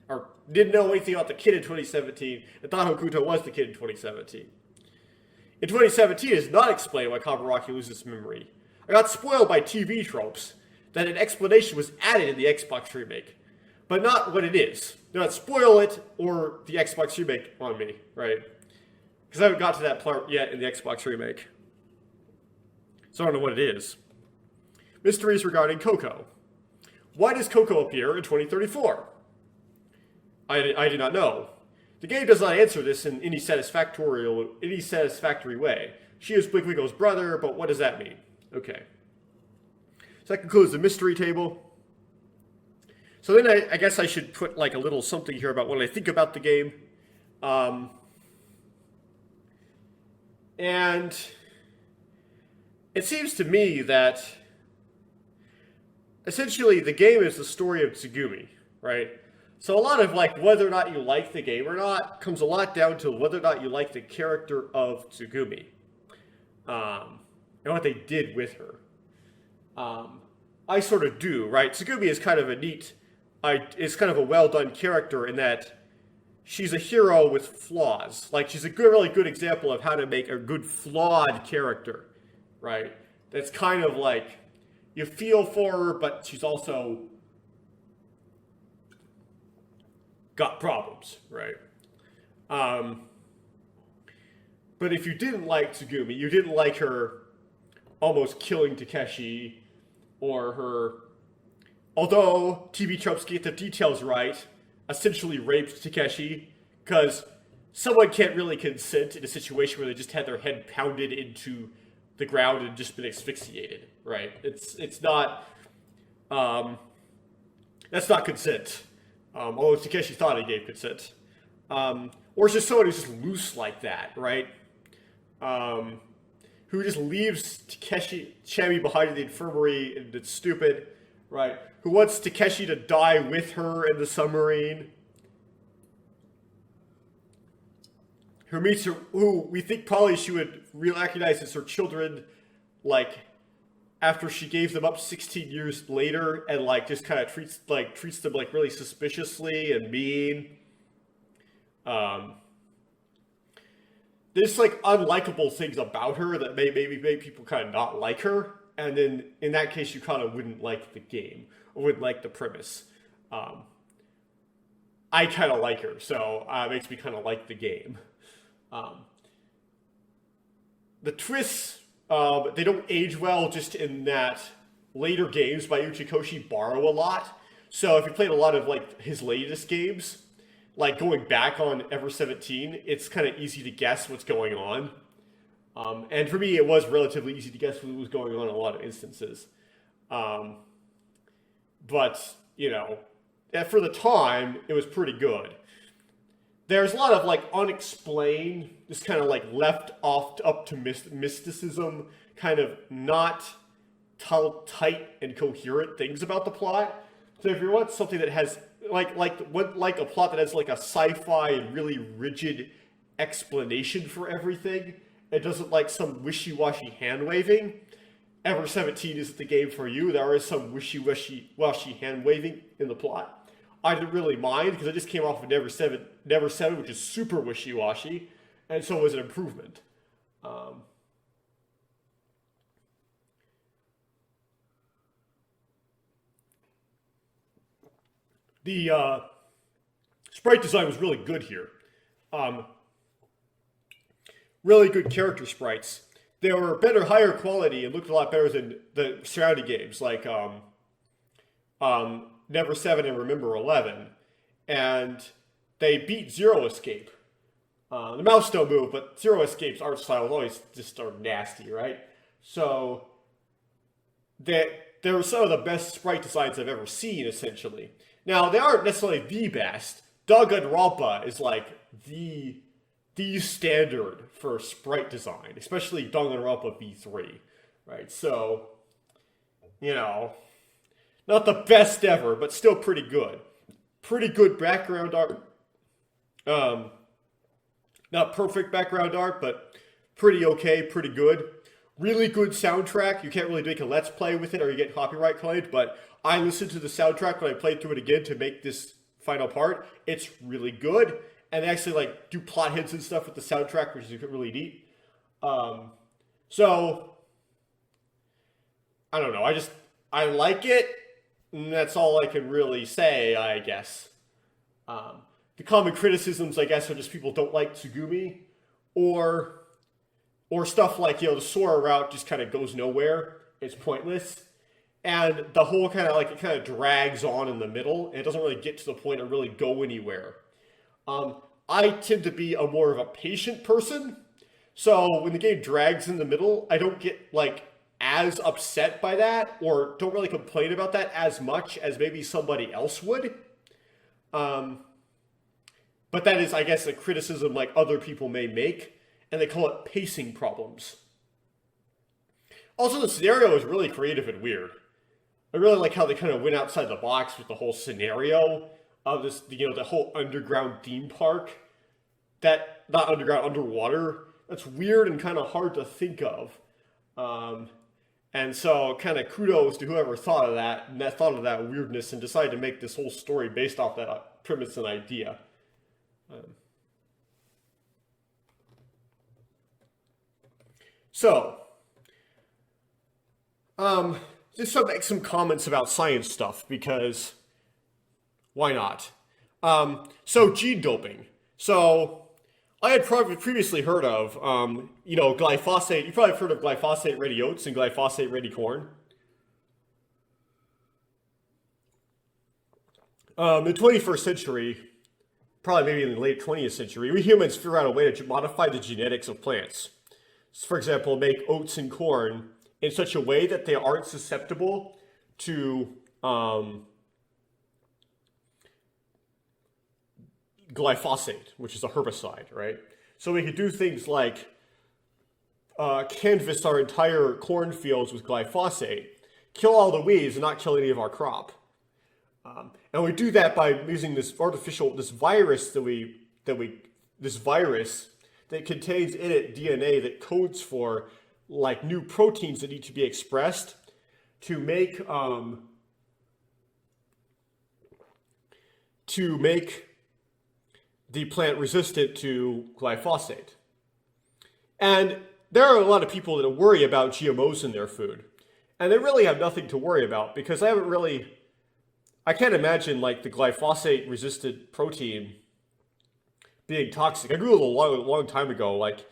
[SPEAKER 3] Or didn't know anything about the kid in 2017. I thought Hokuto was the kid in 2017. In 2017, it is not explained why Kaguraki loses his memory. I got spoiled by TV tropes that an explanation was added in the Xbox remake, but not what it is. Do not spoil it or the Xbox remake on me, right? Because I haven't got to that part yet in the Xbox remake. So I don't know what it is. Mysteries regarding Coco. Why does Coco appear in 2034? I do not know. The game does not answer this in any satisfactory way. She is Blink Wiggle's brother, but what does that mean? Okay. So that concludes the mystery table. So then I guess I should put like a little something here about what I think about the game. And it seems to me that essentially the game is the story of Tsugumi, right? So a lot of like whether or not you like the game or not comes a lot down to whether or not you like the character of Tsugumi. And what they did with her. I sort of do, right? Tsugumi is kind of a is kind of a well-done character in that she's a hero with flaws. Like, she's a really good example of how to make a good flawed character, right? that's kind of like, you feel for her, but she's also got problems, right? But if you didn't like Tsugumi, you didn't like her almost killing Takeshi, or her, although TV tropes get the details right, essentially raped Takeshi, because someone can't really consent in a situation where they just had their head pounded into the ground and just been asphyxiated, right? It's not, that's not consent. Although Takeshi thought he gave consent. Or it's just someone who's just loose like that, right? Who just leaves Chami behind in the infirmary, and it's stupid, right? Who wants Takeshi to die with her in the submarine. Who we think probably she would recognize as her children, like, after she gave them up 16 years later, and like just kind of treats them like really suspiciously and mean. There's like unlikable things about her that maybe make people kind of not like her, and then in that case you kind of wouldn't like the game or wouldn't like the premise. I kind of like her, so it makes me kind of like the game. The twists, they don't age well, just in that later games by Uchikoshi borrow a lot. So if you played a lot of like his latest games, like going back on Ever17, it's kind of easy to guess what's going on. And for me, it was relatively easy to guess what was going on in a lot of instances. But, you know, for the time, it was pretty good. There's a lot of like unexplained, just kind of like left off up to mysticism, kind of not tight and coherent things about the plot. So if you want something that has like a plot that has like a sci-fi and really rigid explanation for everything, it doesn't like some wishy-washy hand-waving, Ever17 isn't the game for you. There is some wishy-washy hand-waving in the plot. I didn't really mind, because I just came off of Never 7, which is super wishy-washy, and so it was an improvement. The sprite design was really good here. Really good character sprites. They were better, higher quality, and looked a lot better than the surrounding games, like Never 7 and Remember 11. And they beat Zero Escape. The mouse don't move, but Zero Escape's art style is always just nasty, right? So they were some of the best sprite designs I've ever seen, essentially. Now, they aren't necessarily the best. Danganronpa is like the standard for sprite design, especially Danganronpa V3, right? So, you know, not the best ever, but still pretty good. Pretty good background art. Not perfect background art, but pretty okay, pretty good. Really good soundtrack. You can't really make a let's play with it or you get copyright claimed, but I listened to the soundtrack when I played through it again to make this final part. It's really good. And they actually like do plot hints and stuff with the soundtrack, which is really neat. So I don't know. I like it. And that's all I can really say, I guess. The common criticisms, I guess, are just people don't like Tsugumi, or stuff like, you know, the Sora route just kind of goes nowhere. It's pointless. And the whole kind of like, it kind of drags on in the middle, and it doesn't really get to the point or really go anywhere. I tend to be a more of a patient person, so when the game drags in the middle, I don't get like as upset by that, or don't really complain about that as much as maybe somebody else would. But that is, I guess, a criticism like other people may make, and they call it pacing problems. Also, the scenario is really creative and weird. I really like how they kind of went outside the box with the whole scenario of this, you know, the whole underground theme park. That, not underground, underwater. That's weird and kind of hard to think of. And so, kind of kudos to whoever thought of that, and that thought of that weirdness, and decided to make this whole story based off that premise and idea. So, Just to make some comments about science stuff, because why not? So gene doping. So I had probably previously heard of, glyphosate. You probably have heard of glyphosate-ready oats and glyphosate-ready corn. The 21st century, probably maybe in the late 20th century, we humans figured out a way to modify the genetics of plants. So for example, make oats and corn in such a way that they aren't susceptible to glyphosate, which is a herbicide, right? So we could do things like canvass our entire cornfields with glyphosate, kill all the weeds, and not kill any of our crop. And we do that by using this virus that contains in it DNA that codes for like new proteins that need to be expressed to make the plant resistant to glyphosate. And there are a lot of people that worry about GMOs in their food. And they really have nothing to worry about, because I can't imagine like the glyphosate resistant protein being toxic. I Googled a long time ago, like,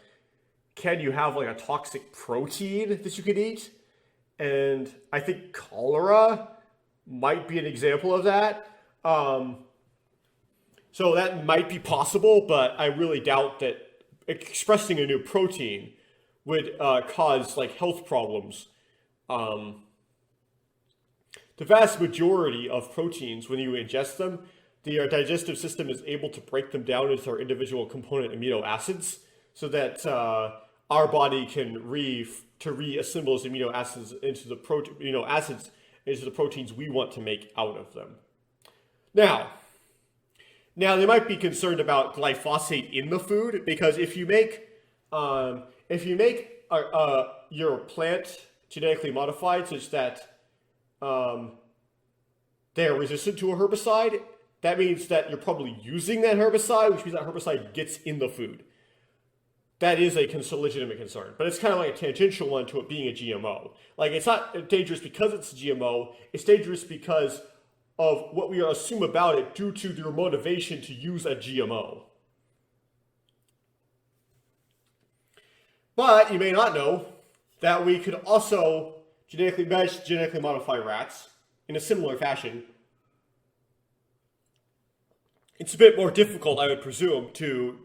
[SPEAKER 3] can you have like a toxic protein that you could eat? And I think cholera might be an example of that. So that might be possible, but I really doubt that expressing a new protein would cause like health problems. The vast majority of proteins, when you ingest them, the digestive system is able to break them down into their individual component amino acids, so that our body can reassemble those amino acids into the proteins we want to make out of them. Now they might be concerned about glyphosate in the food, because if you make your plant genetically modified such that they are resistant to a herbicide, that means that you're probably using that herbicide, which means that herbicide gets in the food. That is a legitimate concern, but it's kind of like a tangential one to it being a GMO. Like, it's not dangerous because it's a GMO, it's dangerous because of what we assume about it due to their motivation to use a GMO. But you may not know that we could also genetically modify rats in a similar fashion. It's a bit more difficult, I would presume, to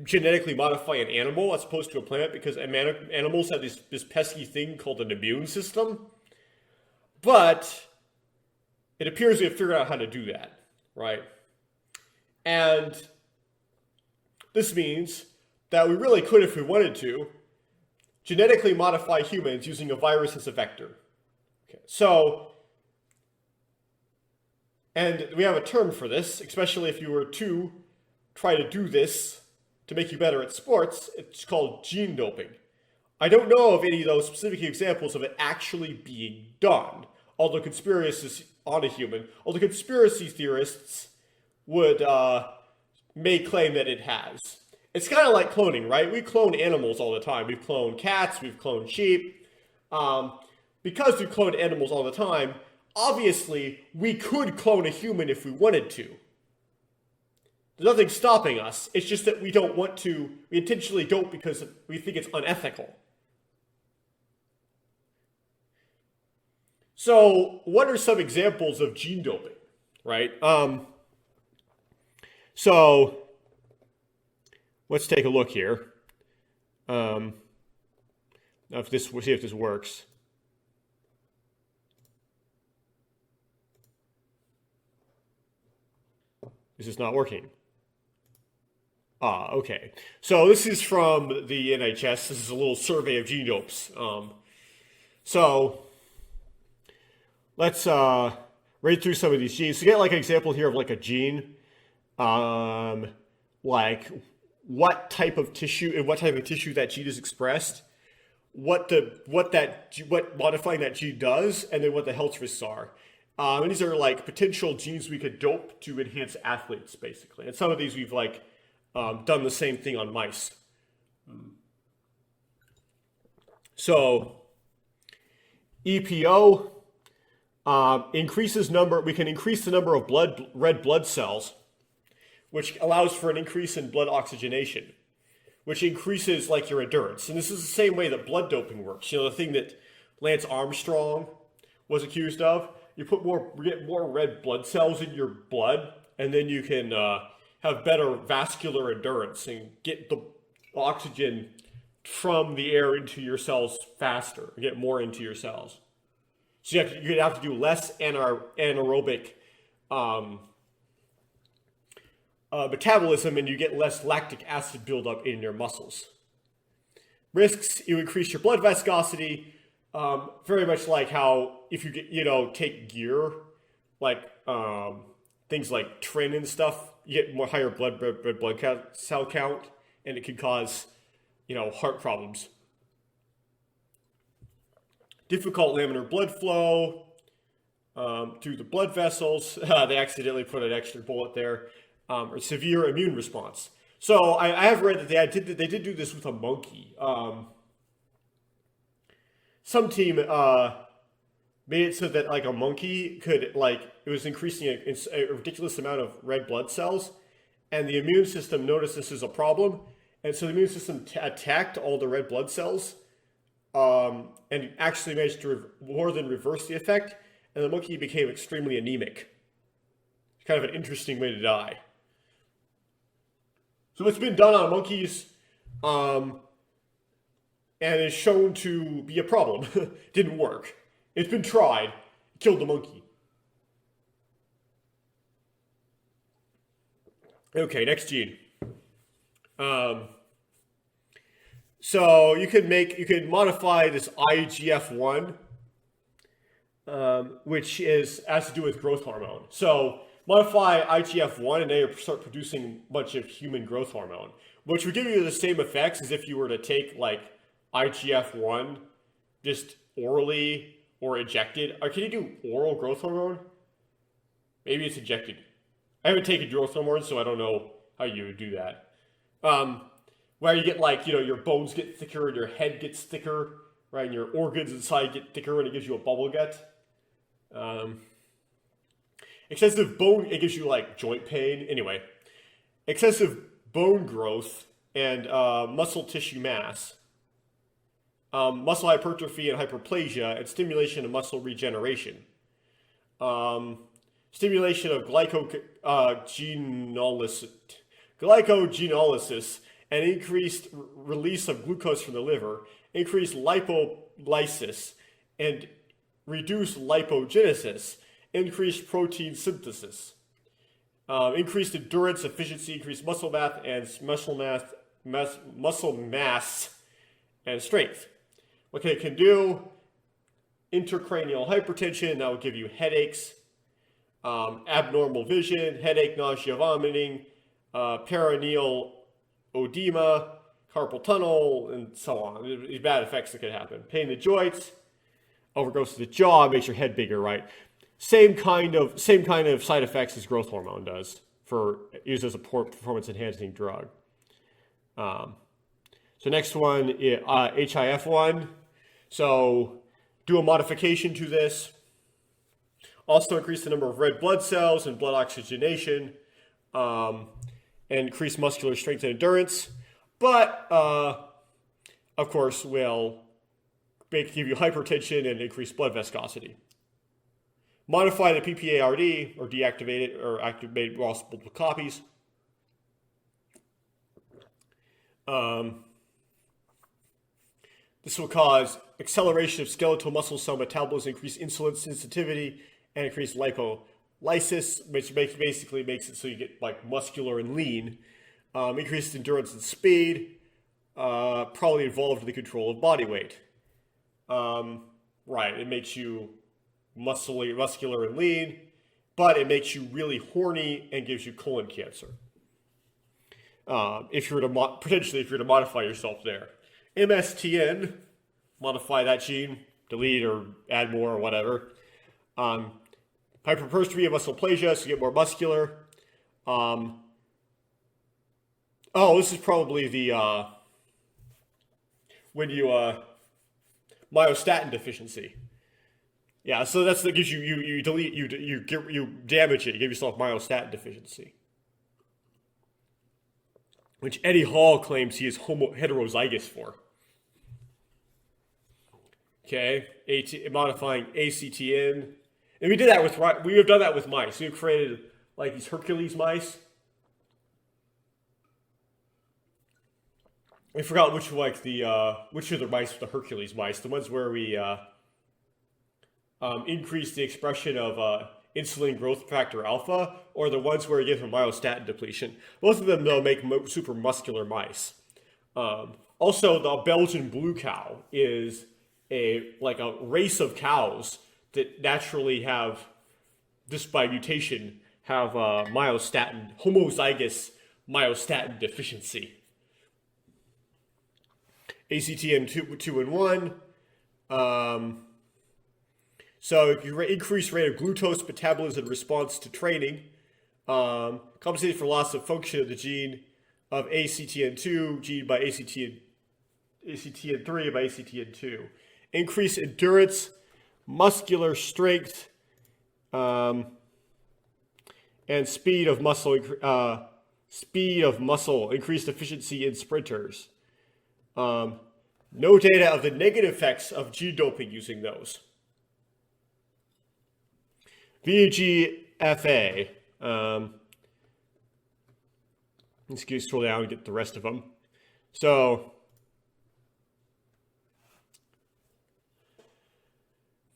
[SPEAKER 3] genetically modify an animal as opposed to a plant, because animals have this pesky thing called an immune system. But it appears we have figured out how to do that, right? And this means that we really could, if we wanted to, genetically modify humans using a virus as a vector. Okay, so, and we have a term for this, especially if you were to try to do this to make you better at sports. It's called gene doping. I don't know of any of those specific examples of it actually being done, although conspiracy theorists may claim that it has. It's kind of like cloning, right? We clone animals all the time. We've cloned cats, we've cloned sheep. Because we've cloned animals all the time, obviously we could clone a human if we wanted to. There's nothing stopping us. It's just that we don't want to. We intentionally don't, because we think it's unethical. So, what are some examples of gene doping, right? So, let's take a look here. We'll see if this works. This is not working. Okay. So this is from the NHS. This is a little survey of gene dopes. So let's read through some of these genes. To get like an example here of like a gene, like what type of tissue that gene is expressed, what modifying that gene does, and then what the health risks are. And these are like potential genes we could dope to enhance athletes, basically. And some of these we've like done the same thing on mice. So EPO increases number. We can increase the number of red blood cells, which allows for an increase in blood oxygenation, which increases like your endurance. And this is the same way that blood doping works. You know, the thing that Lance Armstrong was accused of. You get more red blood cells in your blood, and then you can have better vascular endurance and get the oxygen from the air into your cells faster, get more into your cells. So you have to do less anaerobic metabolism, and you get less lactic acid buildup in your muscles. Risks: you increase your blood viscosity, very much like how if you get take gear, like things like trin and stuff, you get more higher red blood cell count, and it can cause heart problems. Difficult laminar blood flow through the blood vessels. They accidentally put an extra bullet there. Or severe immune response. So I have read that they did do this with a monkey. Some team made it so that like a monkey could it was increasing a ridiculous amount of red blood cells, and the immune system noticed this as a problem, and so the immune system attacked all the red blood cells, and actually managed to more than reverse the effect, and the monkey became extremely anemic. It's kind of an interesting way to die. So it's been done on monkeys, and is shown to be a problem. Didn't work. It's been tried. It killed the monkey. Okay, next gene. So you could modify this IGF-1, which has to do with growth hormone. So modify IGF-1 and they start producing a bunch of human growth hormone, which would give you the same effects as if you were to take like IGF-1 just orally or injected. Or can you do oral growth hormone? Maybe it's injected. I haven't taken growth hormone, so I don't know how you would do that. Where you get your bones get thicker and your head gets thicker, right? And your organs inside get thicker and it gives you a bubble gut. Excessive bone, it gives you joint pain. Anyway, excessive bone growth and muscle tissue mass, muscle hypertrophy and hyperplasia, and stimulation of muscle regeneration. Stimulation of glycogenolysis and increased release of glucose from the liver, increased lipolysis and reduced lipogenesis, increased protein synthesis, increased endurance, efficiency, increased muscle mass and strength. What it can do: intracranial hypertension, that will give you headaches, abnormal vision, headache, nausea, vomiting, perineal edema, carpal tunnel, and so on. These bad effects that could happen. Pain in the joints, overgrowth of the jaw, makes your head bigger, right? Same kind of side effects as growth hormone does for used as a performance enhancing drug. So next one, HIF1. So do a modification to this. Also increase the number of red blood cells and blood oxygenation, and increase muscular strength and endurance. But of course, will give you hypertension and increase blood viscosity. Modify the PPARD or deactivate it or activate multiple copies. This will cause acceleration of skeletal muscle cell metabolism, increase insulin sensitivity, and increase lipolysis, which basically makes it so you get muscular and lean. Increased endurance and speed, probably involved in the control of body weight. Right, it makes you muscular and lean, but it makes you really horny and gives you colon cancer. If you were to modify yourself there. MSTN, modify that gene, delete or add more or whatever. Hypertrophy and muscleplasia, so you get more muscular. This is probably the when you myostatin deficiency. Yeah, so that's that gives you delete you damage it. You give yourself myostatin deficiency, which Eddie Hall claims he is heterozygous for. Okay, modifying ACTN, and we did that with we have done that with mice. We've created like these Hercules mice. I forgot which of the mice were the Hercules mice. The ones where we increase the expression of insulin growth factor alpha, or the ones where you get from myostatin depletion. Both of them, though, make super muscular mice. Also, the Belgian blue cow is a race of cows that naturally have, just by mutation, have homozygous myostatin deficiency. ACTN 2 and 1. So if you increase rate of glucose metabolism in response to training, compensated for loss of function of the gene of ACTN2, gene by ACTN3 by ACTN2. Increase endurance, muscular strength, and speed of muscle. Increased efficiency in sprinters. No data of the negative effects of G-doping using those. VEGFA. Let's scroll down and get the rest of them. So,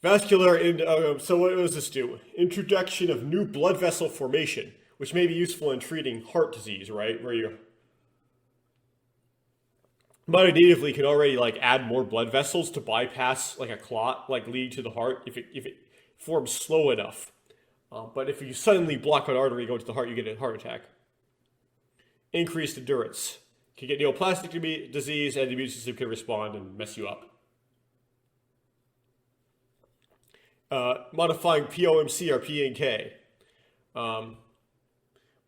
[SPEAKER 3] so what does this do? Introduction of new blood vessel formation, which may be useful in treating heart disease, right? Where you body natively can already add more blood vessels to bypass a clot leading to the heart if it forms slow enough. But if you suddenly block an artery going to the heart, you get a heart attack. Increased endurance. You can get neoplastic disease, and the immune system can respond and mess you up. Modifying POMC or PNK.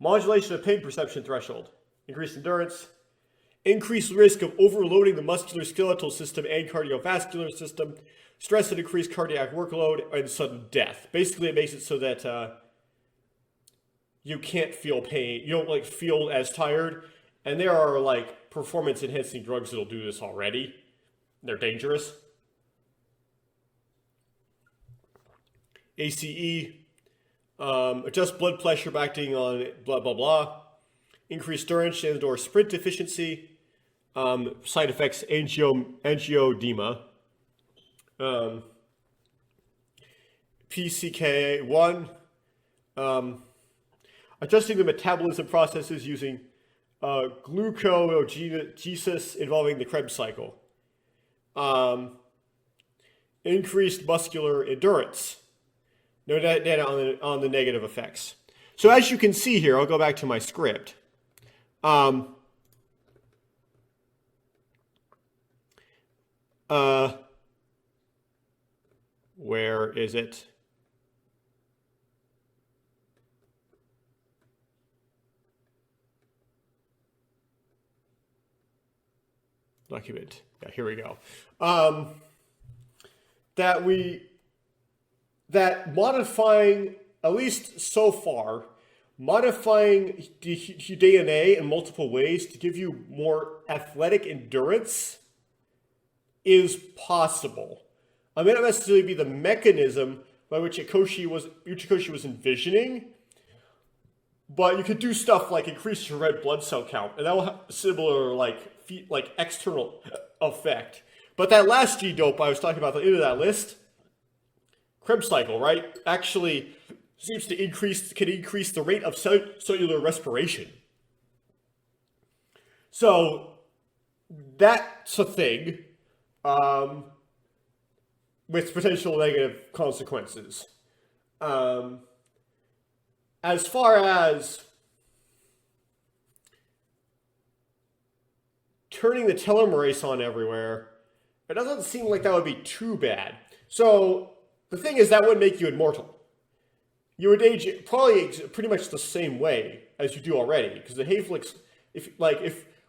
[SPEAKER 3] Modulation of pain perception threshold. Increased endurance. Increased risk of overloading the musculoskeletal system and cardiovascular system. Stress and increased cardiac workload, and sudden death. Basically, it makes it so that you can't feel pain. You don't feel as tired. And there are performance-enhancing drugs that'll do this already. They're dangerous. ACE, adjust blood pressure by acting on blah blah blah. Increased endurance and/or sprint efficiency. Side effects: angioedema. PCK1, adjusting the metabolism processes using gluconeogenesis involving the Krebs cycle. Increased muscular endurance. No data on the negative effects. So as you can see here, I'll go back to my script. Where is it? Document. Yeah, here we go. That modifying, at least so far, modifying the DNA in multiple ways to give you more athletic endurance is possible. It may not necessarily be the mechanism by which Uchikoshi was envisioning, but you could do stuff like increase your red blood cell count, and that will have a similar external effect. But that last G-dope I was talking about, the end of that list, Krebs cycle, right, actually seems to can increase the rate of cellular respiration. So that's a thing. With potential negative consequences. As far as turning the telomerase on everywhere, it doesn't seem like that would be too bad. So the thing is, that would make you immortal. You would age probably pretty much the same way as you do already, because the Hayflick's, if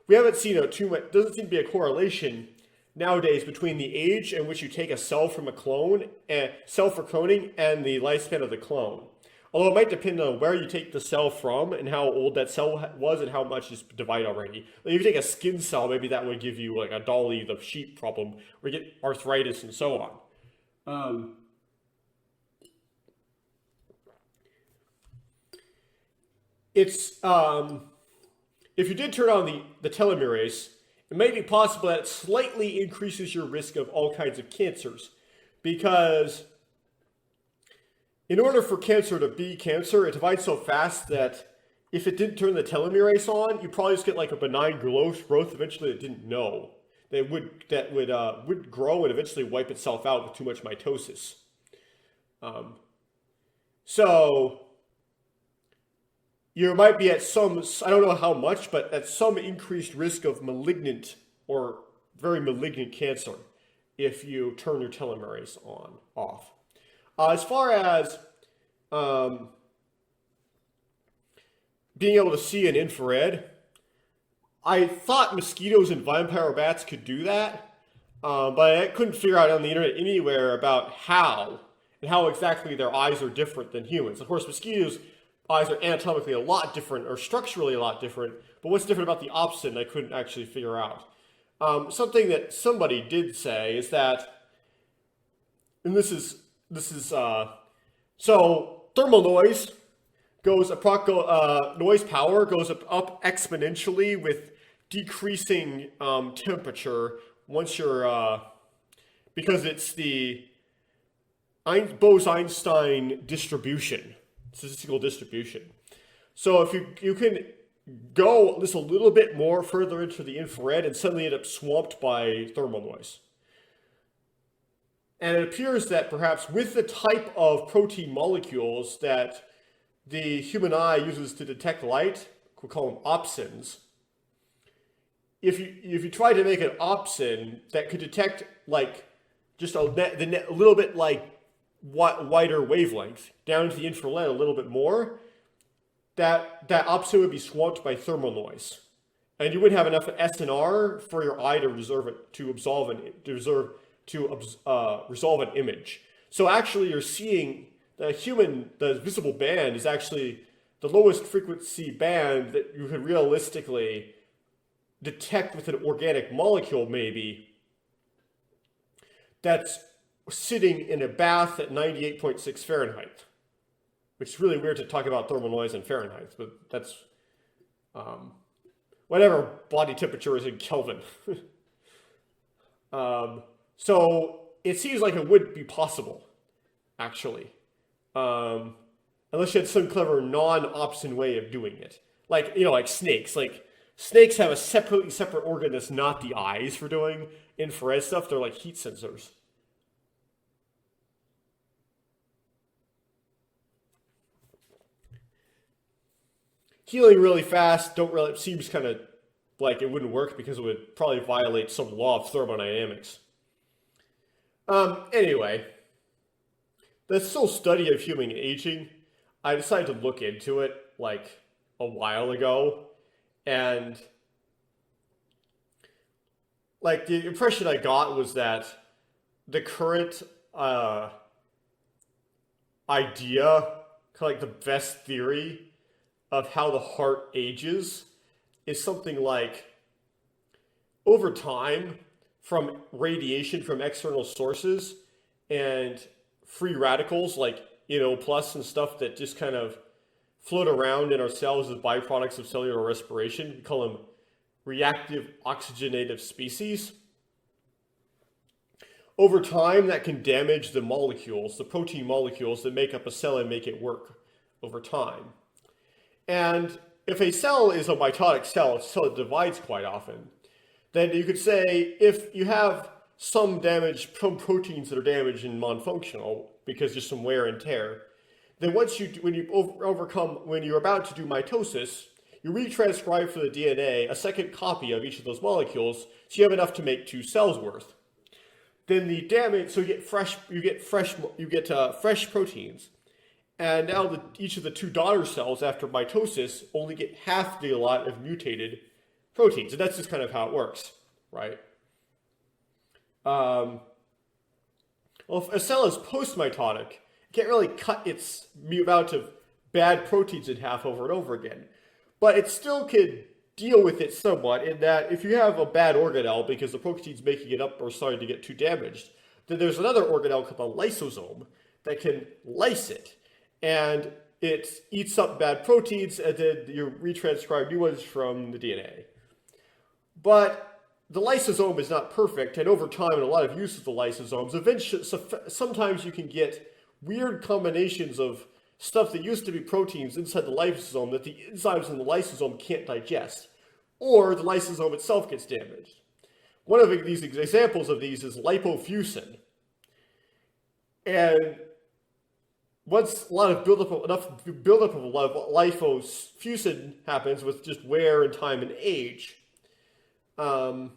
[SPEAKER 3] we haven't seen doesn't seem to be a correlation nowadays between the age in which you take a cell from a clone, and cell for cloning, and the lifespan of the clone. Although it might depend on where you take the cell from and how old that cell was and how much is divided already. Like if you take a skin cell, maybe that would give you like a Dolly the sheep problem, or you get arthritis and so on. If you did turn on the telomerase, it may be possible that it slightly increases your risk of all kinds of cancers, because in order for cancer to be cancer, it divides so fast that if it didn't turn the telomerase on, you probably just get like a benign growth eventually that didn't know. That would grow and eventually wipe itself out with too much mitosis. So you might be at some, I don't know how much, but at some increased risk of malignant or very malignant cancer if you turn your telomerase off. As far as being able to see in infrared, I thought mosquitoes and vampire bats could do that, but I couldn't figure out on the internet anywhere about how and how exactly their eyes are different than humans. Of course, mosquitoes' eyes are anatomically a lot different, or structurally a lot different, but what's different about the opsin I couldn't actually figure out. Something that somebody did say is that, and this is so thermal noise goes noise power goes up exponentially with decreasing temperature once you're because it's the Bose-Einstein distribution, statistical distribution. So if you can go just a little bit more further into the infrared and suddenly end up swamped by thermal noise. And it appears that perhaps with the type of protein molecules that the human eye uses to detect light, we call them opsins. If you try to make an opsin that could detect like just a little bit like wider wavelength down to the infrared a little bit more, that opsin would be swamped by thermal noise, and you wouldn't have enough SNR for your eye to resolve an image. So actually, you're seeing the visible band is actually the lowest frequency band that you could realistically detect with an organic molecule, maybe, that's sitting in a bath at 98.6 Fahrenheit, which is really weird to talk about thermal noise in Fahrenheit, but that's whatever body temperature is in Kelvin. So it seems like it would be possible, actually, unless you had some clever non-opsin way of doing it. Like, like snakes. Like, snakes have a separate organ that's not the eyes for doing infrared stuff. They're like heat sensors. Healing really fast, it seems kind of like it wouldn't work because it would probably violate some law of thermodynamics. Anyway, this whole study of human aging, I decided to look into it like a while ago, and like the impression I got was that the current idea, kind of like the best theory of how the heart ages, is something like over time from radiation from external sources and free radicals like plus and stuff that just kind of float around in our cells as byproducts of cellular respiration. We call them reactive oxygenative species. Over time, that can damage the molecules, the protein molecules that make up a cell and make it work over time. And if a cell is a mitotic cell, it's a cell that divides quite often, then you could say if you have some damage, some proteins that are damaged and non-functional because there's some wear and tear, then when you're about to do mitosis, you retranscribe for the DNA a second copy of each of those molecules, so you have enough to make 2 cells worth. Then the damage, so you get fresh proteins. And now each of the 2 daughter cells after mitosis only get half the lot of mutated proteins. And that's just kind of how it works, right? Well, if a cell is post-mitotic, it can't really cut its amount of bad proteins in half over and over again. But it still can deal with it somewhat in that if you have a bad organelle because the proteins making it up are starting to get too damaged, then there's another organelle called a lysosome that can lyse it. And it eats up bad proteins and then you retranscribe new ones from the DNA. But the lysosome is not perfect, and over time, and a lot of use of the lysosomes, eventually, sometimes you can get weird combinations of stuff that used to be proteins inside the lysosome that the enzymes in the lysosome can't digest, or the lysosome itself gets damaged. One of these examples of these is lipofuscin. And once a lot of enough buildup of a lot of lipofuscin happens with just wear and time and age, the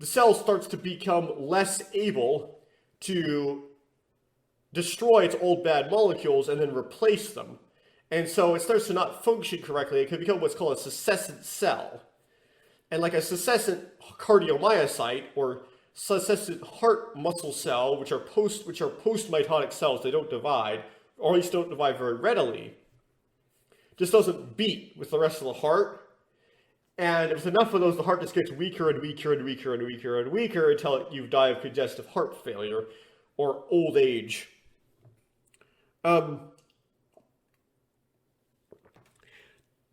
[SPEAKER 3] cell starts to become less able to destroy its old bad molecules and then replace them. And so it starts to not function correctly. It can become what's called a sessescent cell. And like a sessescent cardiomyocyte or sessescent heart muscle cell, which are post-mitotic cells, they don't divide, or at least don't divide very readily, just doesn't beat with the rest of the heart. And if there's enough of those, the heart just gets weaker and weaker and weaker and weaker and weaker until you die of congestive heart failure or old age.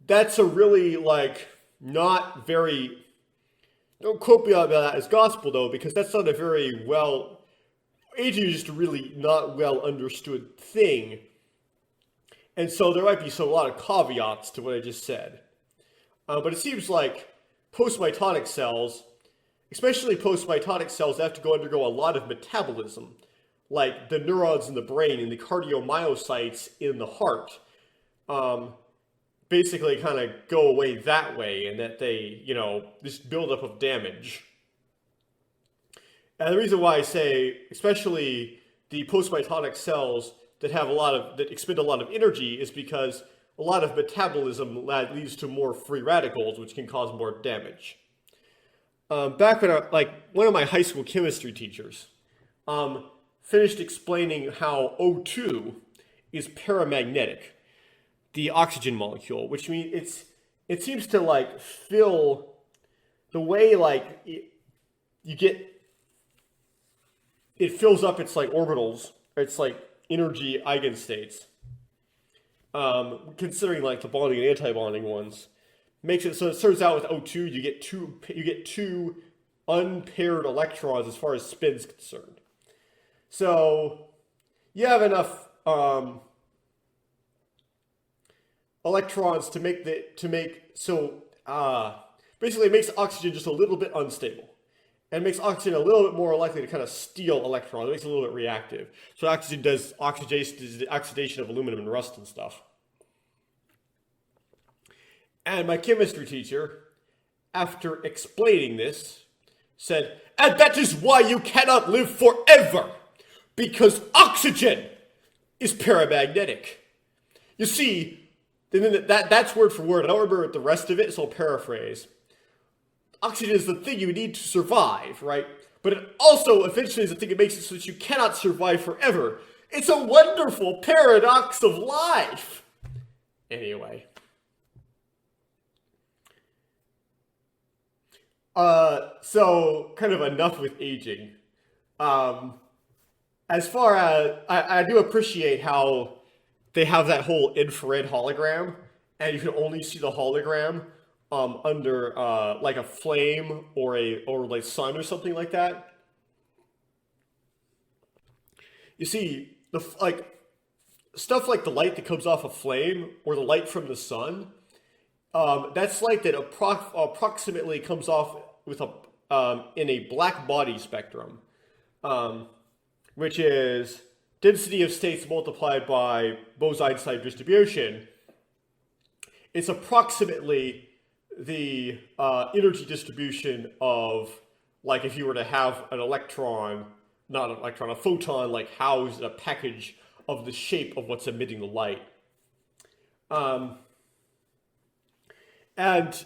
[SPEAKER 3] That's a really, not very... Don't quote me on that as gospel, though, because that's not a very well... Aging is just a really not well understood thing. And so there might be a lot of caveats to what I just said. But it seems like post-mitotic cells, especially post-mitotic cells, have to undergo a lot of metabolism, like the neurons in the brain and the cardiomyocytes in the heart, basically kind of go away that way, and that they, this buildup of damage. And the reason why I say, especially the post-mitotic cells that expend a lot of energy, is because a lot of metabolism leads to more free radicals, which can cause more damage. Back when one of my high school chemistry teachers finished explaining how O2 is paramagnetic, the oxygen molecule, which means it seems to fill the way it fills up its orbitals, or its energy eigenstates. Considering the bonding and anti-bonding ones, makes it so it turns out with O2 you get two unpaired electrons as far as spin's concerned. So you have enough electrons to basically it makes oxygen just a little bit unstable. And makes oxygen a little bit more likely to kind of steal electrons. It makes it a little bit reactive. So oxygen does oxidation of aluminum and rust and stuff. And my chemistry teacher, after explaining this, said, "And that is why you cannot live forever, because oxygen is paramagnetic." You see, that's word for word. I don't remember the rest of it, so I'll paraphrase. Oxygen is the thing you need to survive, right? But it also eventually is the thing that makes it so that you cannot survive forever. It's a wonderful paradox of life. Anyway. So kind of enough with aging. As far as, I do appreciate how they have that whole infrared hologram, and you can only see the hologram under a flame or sun or something like that. You see, stuff like the light that comes off a flame or the light from the sun, that's light that approximately comes off with in a black body spectrum, which is density of states multiplied by Bose-Einstein distribution. It's approximately the energy distribution of, if you were to have a photon, housed in a package of the shape of what's emitting the light. And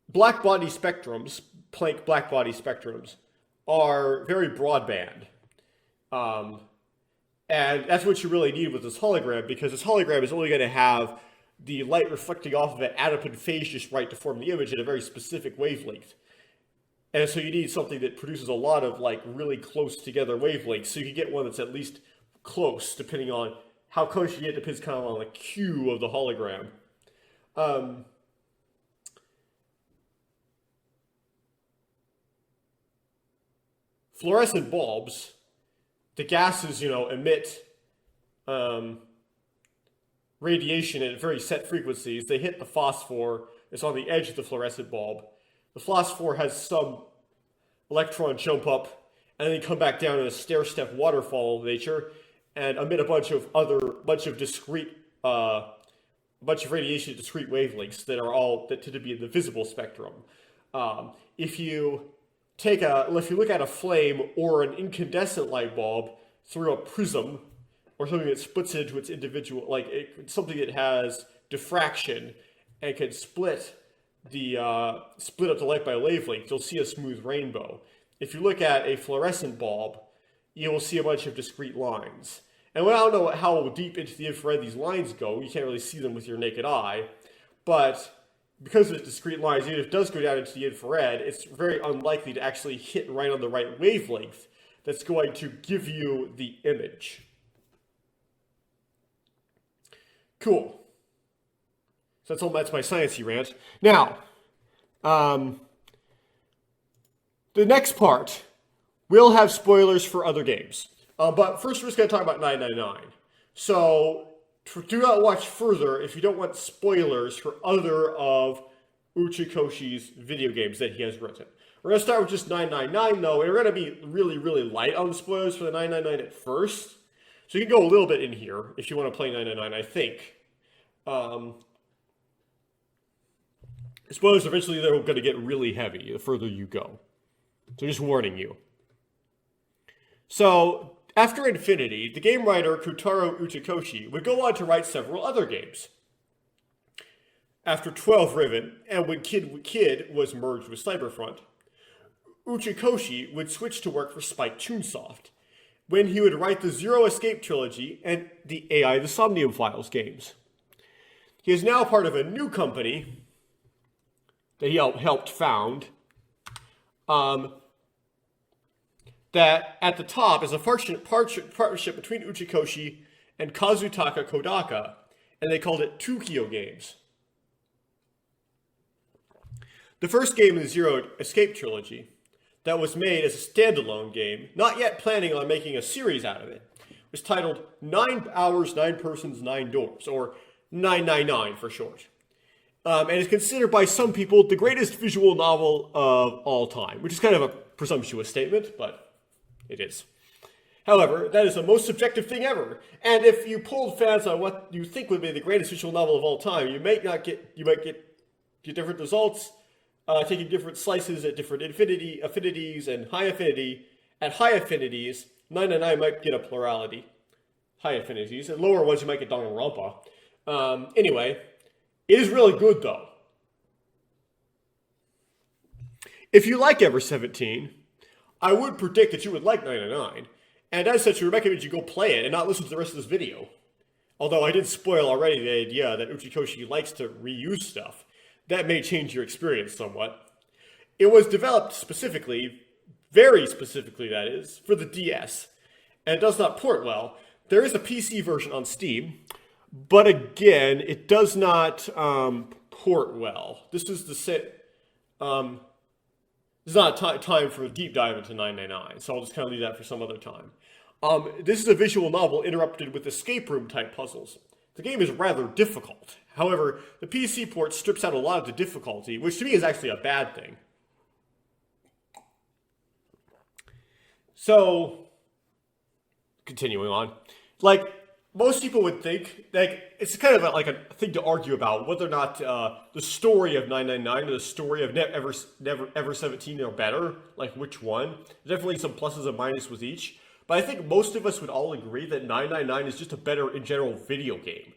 [SPEAKER 3] black body spectrums, Planck black body spectrums, are very broadband. And that's what you really need with this hologram, because this hologram is only going to have the light reflecting off of it at a phase just right to form the image at a very specific wavelength. And so you need something that produces a lot of like really close together wavelengths. So you can get one that's at least close, depending on how close you get, depends kind of on the Q of the hologram. Fluorescent bulbs, the gases, emit radiation at very set frequencies. They hit the phosphor. It's on the edge of the fluorescent bulb. The phosphor has some electron jump up and then come back down in a stair-step waterfall nature and emit a bunch of discrete, bunch of radiation at discrete wavelengths that tend to be in the visible spectrum. If you look at a flame or an incandescent light bulb through a prism, or something that splits it into its individual, something that has diffraction and can split up the light by wavelength, you'll see a smooth rainbow. If you look at a fluorescent bulb, you will see a bunch of discrete lines. And I don't know how deep into the infrared these lines go. You can't really see them with your naked eye, but because of the discrete lines, even if it does go down into the infrared, it's very unlikely to actually hit right on the right wavelength that's going to give you the image. Cool. So that's my sciencey rant. Now, the next part will have spoilers for other games. But first we're just going to talk about 999. So do not watch further if you don't want spoilers for other of Uchikoshi's video games that he has written. We're going to start with just 999 though, and we're going to be really, really light on the spoilers for the 999 at first. So you can go a little bit in here if you want to play 999, I think. Spoilers, eventually they're going to get really heavy the further you go. So just warning you. So, after Infinity, the game writer Kotaro Uchikoshi would go on to write several other games. After 12 Riven, and when Kid was merged with Cyberfront, Uchikoshi would switch to work for Spike Chunsoft, when he would write the Zero Escape trilogy and the AI The Somnium Files games. He is now part of a new company that he helped found, that at the top is a partnership between Uchikoshi and Kazutaka Kodaka, and they called it Tukio Games. The first game in the Zero Escape trilogy that was made as a standalone game, not yet planning on making a series out of it, was titled 9 Hours, 9 Persons, 9 Doors, or 999 for short. And is considered by some people the greatest visual novel of all time, which is kind of a presumptuous statement, but it is. However, that is the most subjective thing ever. And if you polled fans on what you think would be the greatest visual novel of all time, you might get different results, taking different slices at different affinities and high affinity. At high affinities, 999 might get a plurality. High affinities. At lower ones, you might get Danganronpa. Anyway, it is really good though. If you like Ever17, I would predict that you would like 999. And as such, we recommend you go play it and not listen to the rest of this video. Although I did spoil already the idea that Uchikoshi likes to reuse stuff. That may change your experience somewhat. It was developed specifically, very specifically that is, for the DS. And it does not port well. There is a PC version on Steam, but again, it does not port well. This is This is not time for a deep dive into 999, so I'll just kind of leave that for some other time. This is a visual novel interrupted with escape room type puzzles. The game is rather difficult. However, the PC port strips out a lot of the difficulty, which to me is actually a bad thing. So, continuing on, most people would think, it's kind of a thing to argue about whether or not the story of 999 or the story of Ever17 are better, which one. There's definitely some pluses and minuses with each, but I think most of us would all agree that 999 is just a better, in general, video game,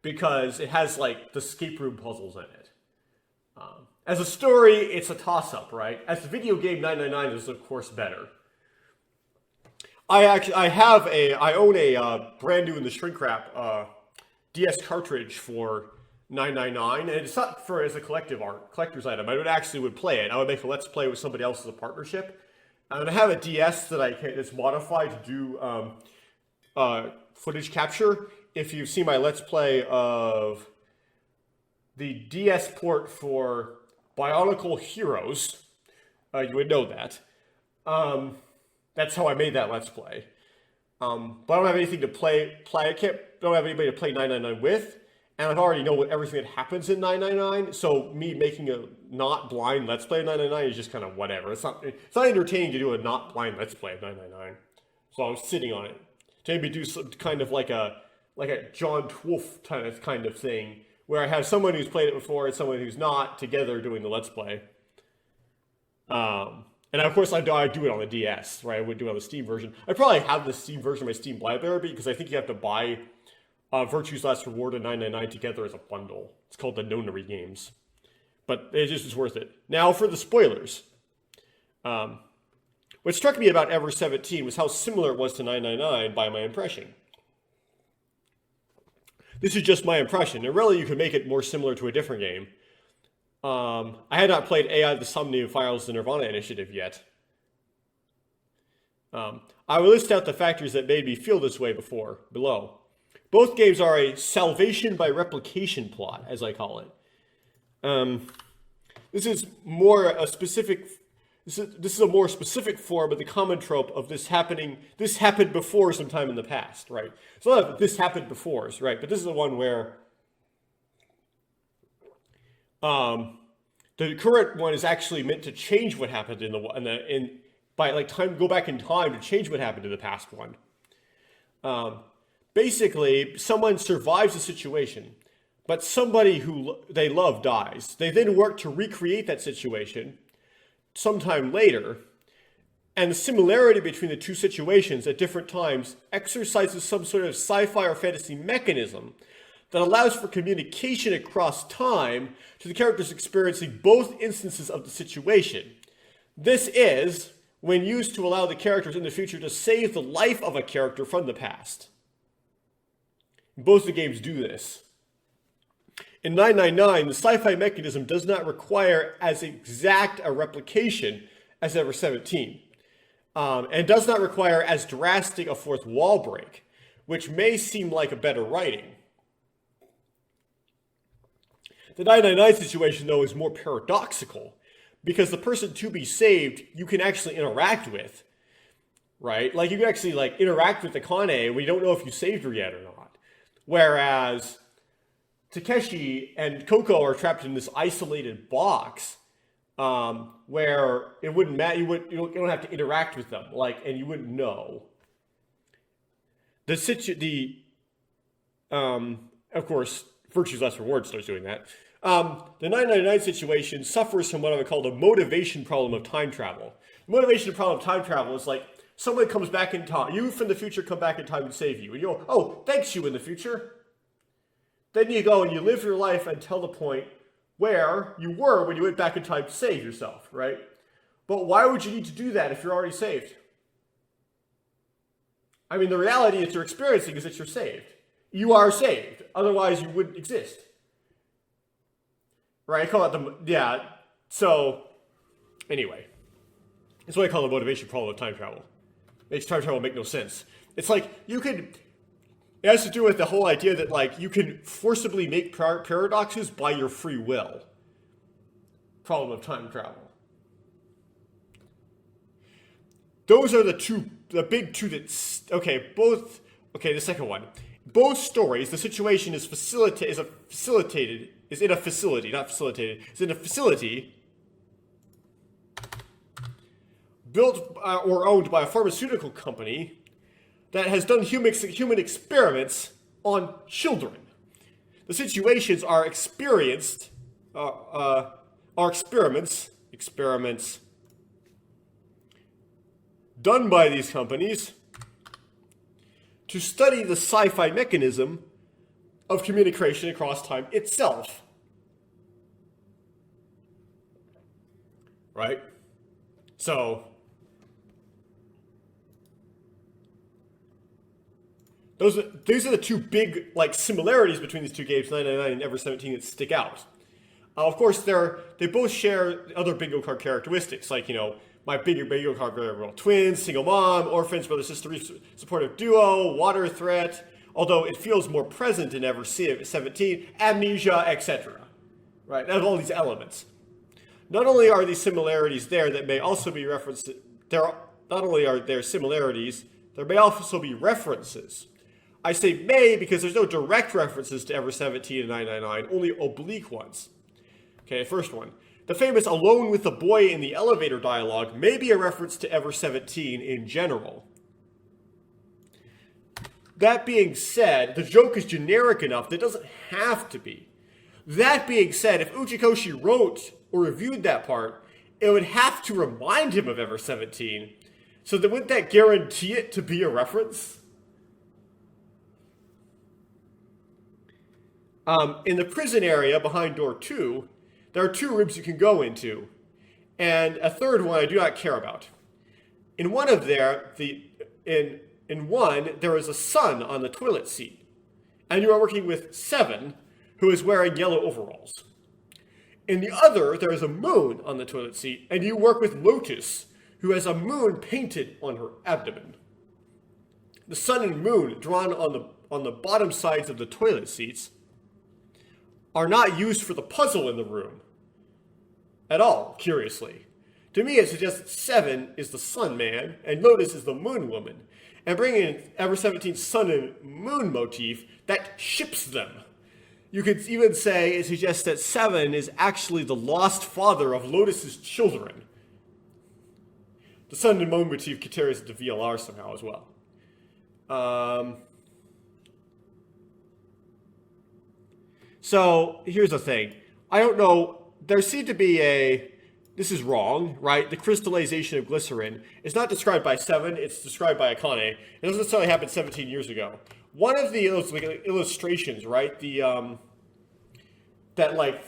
[SPEAKER 3] because it has, the escape room puzzles in it. As a story, it's a toss-up, right? As a video game, 999 is of course better. I own a brand new in the shrink wrap DS cartridge for 999, and it's not for as a collector's item. I would play it. I would make a Let's Play with somebody else as a partnership. And I have a DS that's modified to do footage capture. If you see my Let's Play of the DS port for Bionicle Heroes, you would know that. That's how I made that Let's Play. But I don't have anything to play. Don't have anybody to play 999 with, and I already know everything that happens in 999. So me making a not blind Let's Play of 999 is just kind of whatever. It's not entertaining to do a not blind Let's Play of 999. So I'm sitting on it to maybe do some kind of like a John Wolf kind of thing, where I have someone who's played it before and someone who's not together doing the Let's Play. And of course, I do it on the DS, right? I would do it on the Steam version. I probably have the Steam version of my Steam library because I think you have to buy Virtue's Last Reward and 999 together as a bundle. It's called the Nonary games. But it just is worth it. Now for the spoilers. What struck me about Ever17 was how similar it was to 999 by my impression. This is just my impression, and really you could make it more similar to a different game. I had not played AI the Summery Files the Nirvana Initiative yet. I will list out the factors that made me feel this way below. Both games are a salvation by replication plot, as I call it. This is a more specific form of the common trope of this happened before sometime in the past, right? So a lot of this happened before, right? But this is the one where the current one is actually meant to change what happened go back in time to change what happened in the past one. Basically, someone survives a situation, but somebody who they love dies. They then work to recreate that situation sometime later, and the similarity between the two situations at different times exercises some sort of sci-fi or fantasy mechanism that allows for communication across time to the characters experiencing both instances of the situation. This is when used to allow the characters in the future to save the life of a character from the past. Both the games do this. In 999, the sci-fi mechanism does not require as exact a replication as Ever17, and does not require as drastic a fourth wall break, which may seem like a better writing. The 999 situation, though, is more paradoxical, because the person to be saved, you can actually interact with, right? Like, you can actually, interact with the Kane, we don't know if you saved her yet or not. Whereas Takeshi and Coco are trapped in this isolated box, where it wouldn't matter, you don't have to interact with them, and you wouldn't know. Of course, Virtue's Last Reward starts doing that. The 999 situation suffers from what I would call the motivation problem of time travel. The motivation problem of time travel is someone comes back in time, you from the future come back in time and save you, and you go, oh, thanks you in the future. Then you go and you live your life until the point where you were when you went back in time to save yourself, right? But why would you need to do that if you're already saved? I mean, the reality that you're experiencing is that you're saved. You are saved. Otherwise, you wouldn't exist. Right? I call it So, anyway. That's what I call the motivation problem of time travel. Makes time travel make no sense. It's it has to do with the whole idea that, you can forcibly make paradoxes by your free will. Problem of time travel. Those are the big two that, the second one. Both stories, the situation is in a facility built or owned by a pharmaceutical company that has done human experiments on children. The situations are experiments done by these companies to study the sci-fi mechanism of communication across time itself. right? So these are the two big like similarities between these two games, 999 and Ever17, that stick out. Of course, they both share other bingo card characteristics, like, you know, my bingo card variable: twins, single mom, orphans, brother, sister, supportive duo, water threat, although it feels more present in Ever17, amnesia, etc. Right? Out of all these elements. Not only are these similarities there that may also be referenced, not only are there similarities, there may also be references. I say may because there's no direct references to Ever17 and 999, only oblique ones. Okay, first one. The famous "alone with the boy in the elevator" dialogue may be a reference to Ever17 in general. That being said, the joke is generic enough that it doesn't have to be. That being said, if Uchikoshi wrote or reviewed that part, it would have to remind him of Ever17. So then wouldn't that guarantee it to be a reference? In the prison area behind door 2, there are 2 rooms you can go into, and a third one I do not care about. In one of there, in one, there is a sun on the toilet seat, and you are working with 7, who is wearing yellow overalls. In the other, there is a moon on the toilet seat, and you work with Lotus, who has a moon painted on her abdomen. The sun and moon drawn on the bottom sides of the toilet seats are not used for the puzzle in the room at all, curiously. To me, it suggests that 7 is the sun man and Lotus is the moon woman. And bringing in Ever17's sun and moon motif, that ships them. You could even say it suggests that 7 is actually the lost father of Lotus's children. The sun and moon motif carries it to VLR somehow as well. So here's the thing. I don't know. There seemed to be this is wrong, right? The crystallization of glycerin is not described by 7. It's described by Akane. It doesn't necessarily happen 17 years ago. One of the illustrations, right? That like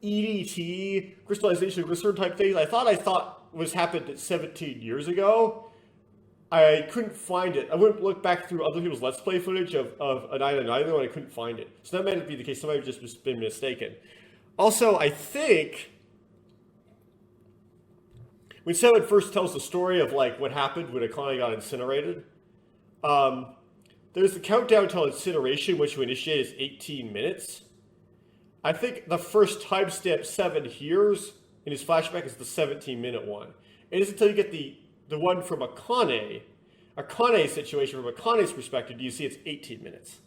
[SPEAKER 3] EDT crystallization of glycerin type thing. I thought was happened 17 years ago. I couldn't find it. I wouldn't look back through other people's Let's Play footage of a 999 and I couldn't find it. So that might be the case. Somebody just been mistaken. Also, I think when 7 first tells the story of like what happened when Akane got incinerated, there's the countdown till incineration, which you initiate is 18 minutes. I think the first timestamp 7 hears in his flashback is the 17-minute one. It isn't until you get the one from Akane situation, from Akane's perspective, do you see it's 18 minutes.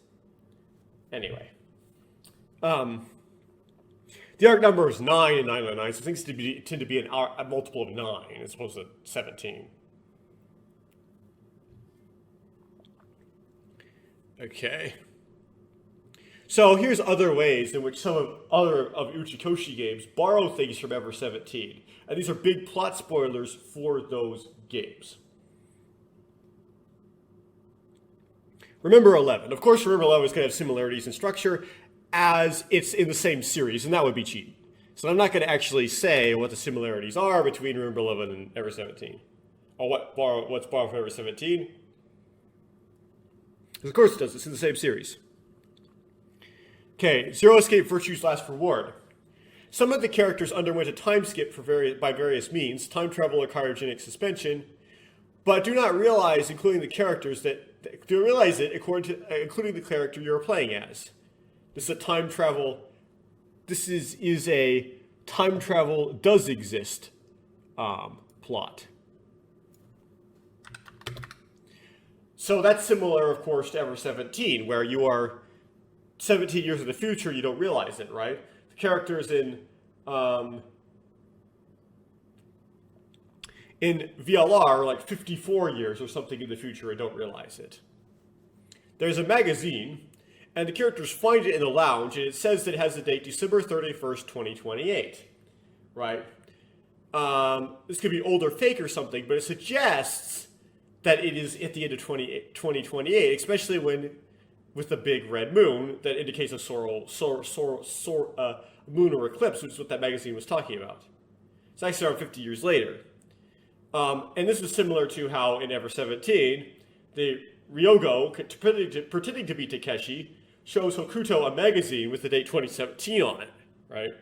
[SPEAKER 3] Anyway. The arc number is 9 in 999, so things tend to be a multiple of 9 as opposed to 17. Okay. So here's other ways in which some of Uchikoshi games borrow things from Ever17. And these are big plot spoilers for those games. Remember 11. Of course, Remember 11 is going to have similarities in structure as it's in the same series, and that would be cheating. So I'm not going to actually say what the similarities are between Remember 11 and Ever17. Or what's borrowed from Ever17. Of course it does. It's in the same series. Okay, Zero Escape, Virtue's Last Reward. Some of the characters underwent a time skip by various means, time travel or cryogenic suspension, but do not realize, including the characters, including the character you're playing as. This is a time travel. This is a time travel does exist plot. So that's similar, of course, to Ever17, where you are 17 years in the future, you don't realize it, right? The characters in VLR are like 54 years or something in the future and don't realize it. There's a magazine, and the characters find it in the lounge, and it says that it has the date December 31st, 2028, right? This could be old or fake or something, but it suggests that it is at the end of 2028, especially with the big red moon that indicates a lunar eclipse, which is what that magazine was talking about. It's actually around 50 years later. And this is similar to how in Ever17, the Ryogo, pretending to be Takeshi, shows Hokuto a magazine with the date 2017 on it, right?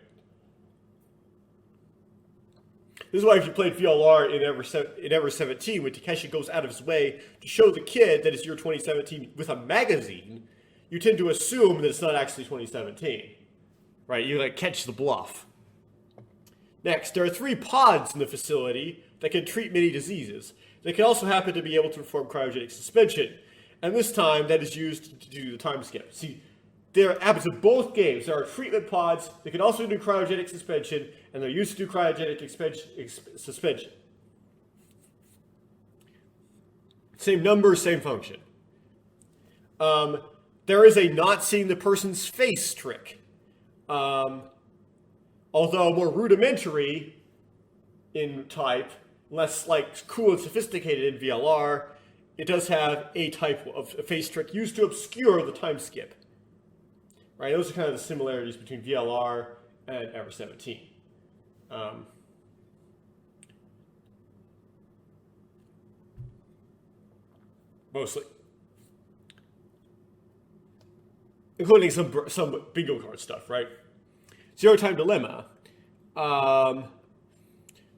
[SPEAKER 3] This is why if you played VLR in Ever17, when Takeshi goes out of his way to show the kid that it's year 2017 with a magazine, you tend to assume that it's not actually 2017, right? You like catch the bluff. Next, there are 3 pods in the facility that can treat many diseases. They can also happen to be able to perform cryogenic suspension. And this time, that is used to do the time skip. See, there happens in both games. There are treatment pods that can also do cryogenic suspension, and they're used to do cryogenic suspension. Same number, same function. There is a not seeing the person's face trick. Although more rudimentary in type, less like cool and sophisticated in VLR, it does have a type of a face trick used to obscure the time skip. Right, those are kind of the similarities between VLR and Ever17. Mostly. Including some bingo card stuff, right? Zero time dilemma.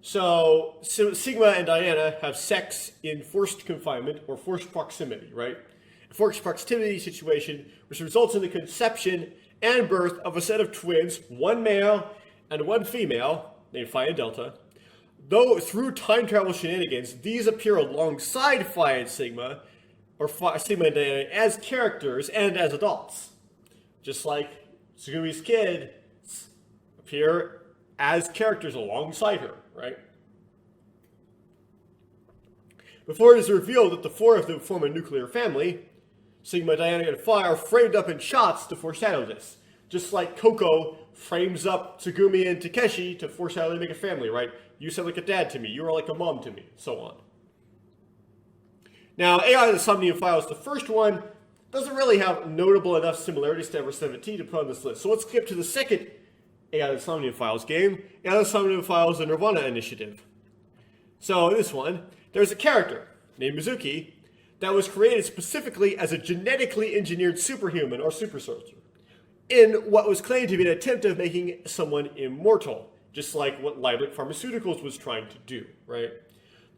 [SPEAKER 3] So Sigma and Diana have sex in forced confinement or forced proximity, right? A forced proximity situation which results in the conception and birth of a set of twins, one male and one female, named Phi and Delta. Though through time travel shenanigans, these appear alongside Phi and Sigma, or Sigma and Diana, as characters and as adults. Just like Tsugumi's kids appear as characters alongside her, right? Before it is revealed that the 4 of them form a nuclear family, Sigma, Diana, and Phi are framed up in shots to foreshadow this. Just like Coco frames up Tsugumi and Takeshi to foreshadow they make a family, right? You sound like a dad to me, you are like a mom to me, so on. Now, AI the Somnium Files, the first one, doesn't really have notable enough similarities to Ever17 to put on this list. So let's skip to the second AI the Somnium Files game, AI the Somnium Files, the Nirvana Initiative. So in this one, there's a character named Mizuki that was created specifically as a genetically engineered superhuman or super soldier in what was claimed to be an attempt of making someone immortal, just like what Liebig Pharmaceuticals was trying to do, right?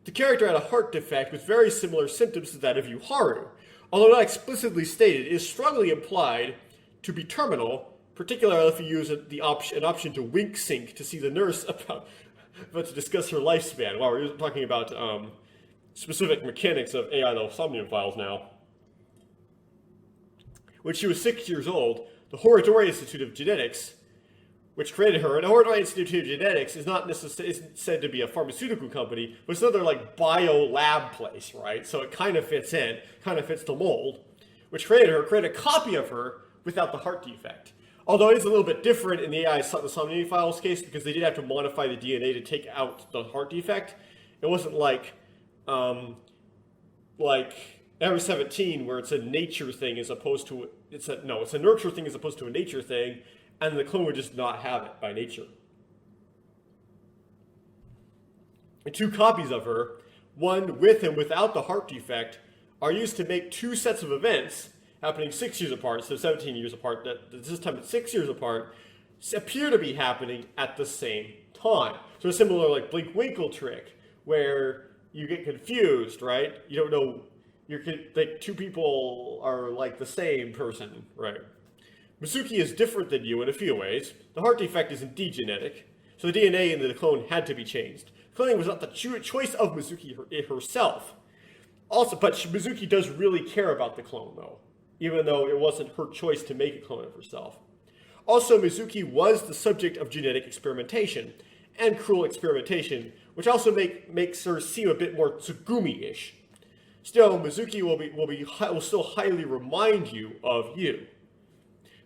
[SPEAKER 3] The character had a heart defect with very similar symptoms to that of Yuharu. Although not explicitly stated, it is strongly implied to be terminal, particularly if you use an option to wink sync to see the nurse about to discuss her lifespan. Wow, we're talking about specific mechanics of AI the Somnium Files now. When she was 6 years old, the Horodori Institute of Genetics, which created her, and the Horodori Institute of Genetics is not necessarily said to be a pharmaceutical company, but it's another like bio lab place, right? So it kind of fits in, kind of fits the mold, which created a copy of her without the heart defect. Although it is a little bit different in the AI the Somnium Files case because they did have to modify the DNA to take out the heart defect. It wasn't like Ever17 where it's a nature thing as opposed to it's a nurture thing as opposed to a nature thing, and the clone would just not have it by nature. And 2 copies of her, one with and without the heart defect, are used to make 2 sets of events happening 6 years apart, so 17 years apart, that this time it's 6 years apart, appear to be happening at the same time. So a similar like blink-winkle trick where you get confused, right? You don't know, like 2 people are like the same person, right? Mizuki is different than you in a few ways. The heart defect is indeed genetic, so the DNA in the clone had to be changed. Cloning was not the choice of Mizuki herself. Also, but Mizuki does really care about the clone, though, even though it wasn't her choice to make a clone of herself. Also, Mizuki was the subject of genetic experimentation, and cruel experimentation, which also makes her seem a bit more Tsugumi-ish. Still, Mizuki will still highly remind you of you.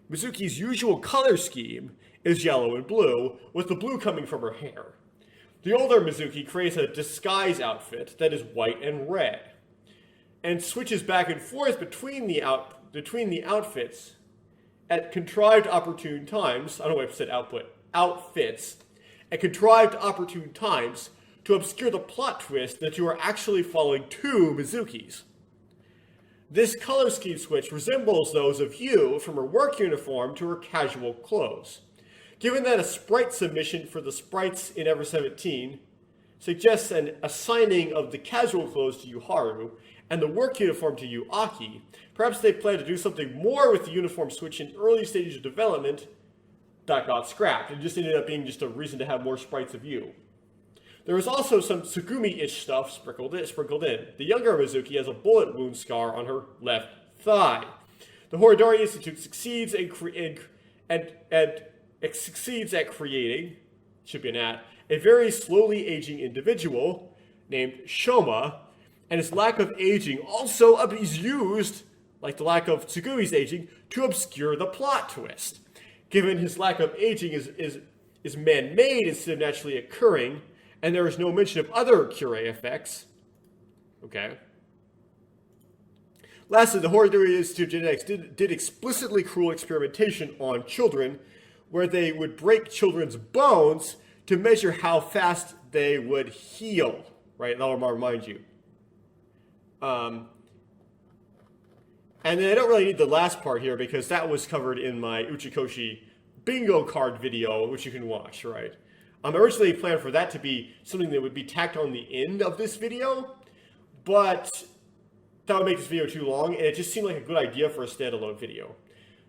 [SPEAKER 3] Mizuki's usual color scheme is yellow and blue, with the blue coming from her hair. The older Mizuki creates a disguise outfit that is white and red, and switches back and forth between the outfits at contrived opportune times. I don't know if I said outfits, at contrived opportune times to obscure the plot twist that you are actually following two Mizukis. This color scheme switch resembles those of you from her work uniform to her casual clothes. Given that a sprite submission for the sprites in Ever17 suggests an assigning of the casual clothes to Yuharu and the work uniform to Yuaki, perhaps they plan to do something more with the uniform switch in early stages of development that got scrapped and just ended up being just a reason to have more sprites of you. There is also some Tsugumi-ish stuff sprinkled in. The younger Mizuki has a bullet wound scar on her left thigh. The Horidori Institute succeeds at creating, should be an at, a very slowly aging individual named Shoma, and his lack of aging also is used, like the lack of Tsugumi's aging, to obscure the plot twist. Given his lack of aging is man-made instead of naturally occurring, and there is no mention of other Curie effects. Okay. Lastly, the Horidori Institute of Genetics did explicitly cruel experimentation on children, where they would break children's bones to measure how fast they would heal. Right? That'll remind you. And then I don't really need the last part here because that was covered in my Uchikoshi bingo card video, which you can watch, right? Originally planned for that to be something that would be tacked on the end of this video, but that would make this video too long, and it just seemed like a good idea for a standalone video.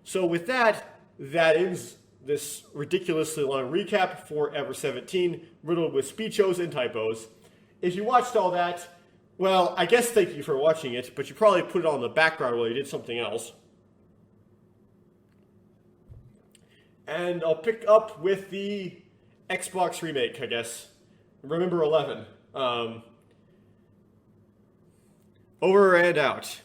[SPEAKER 3] So with that, that ends this ridiculously long recap for Ever17, riddled with speechos and typos. If you watched all that, well, I guess thank you for watching it, but you probably put it on the background while you did something else. And I'll pick up with the Xbox remake, I guess. Remember 11. Over and out.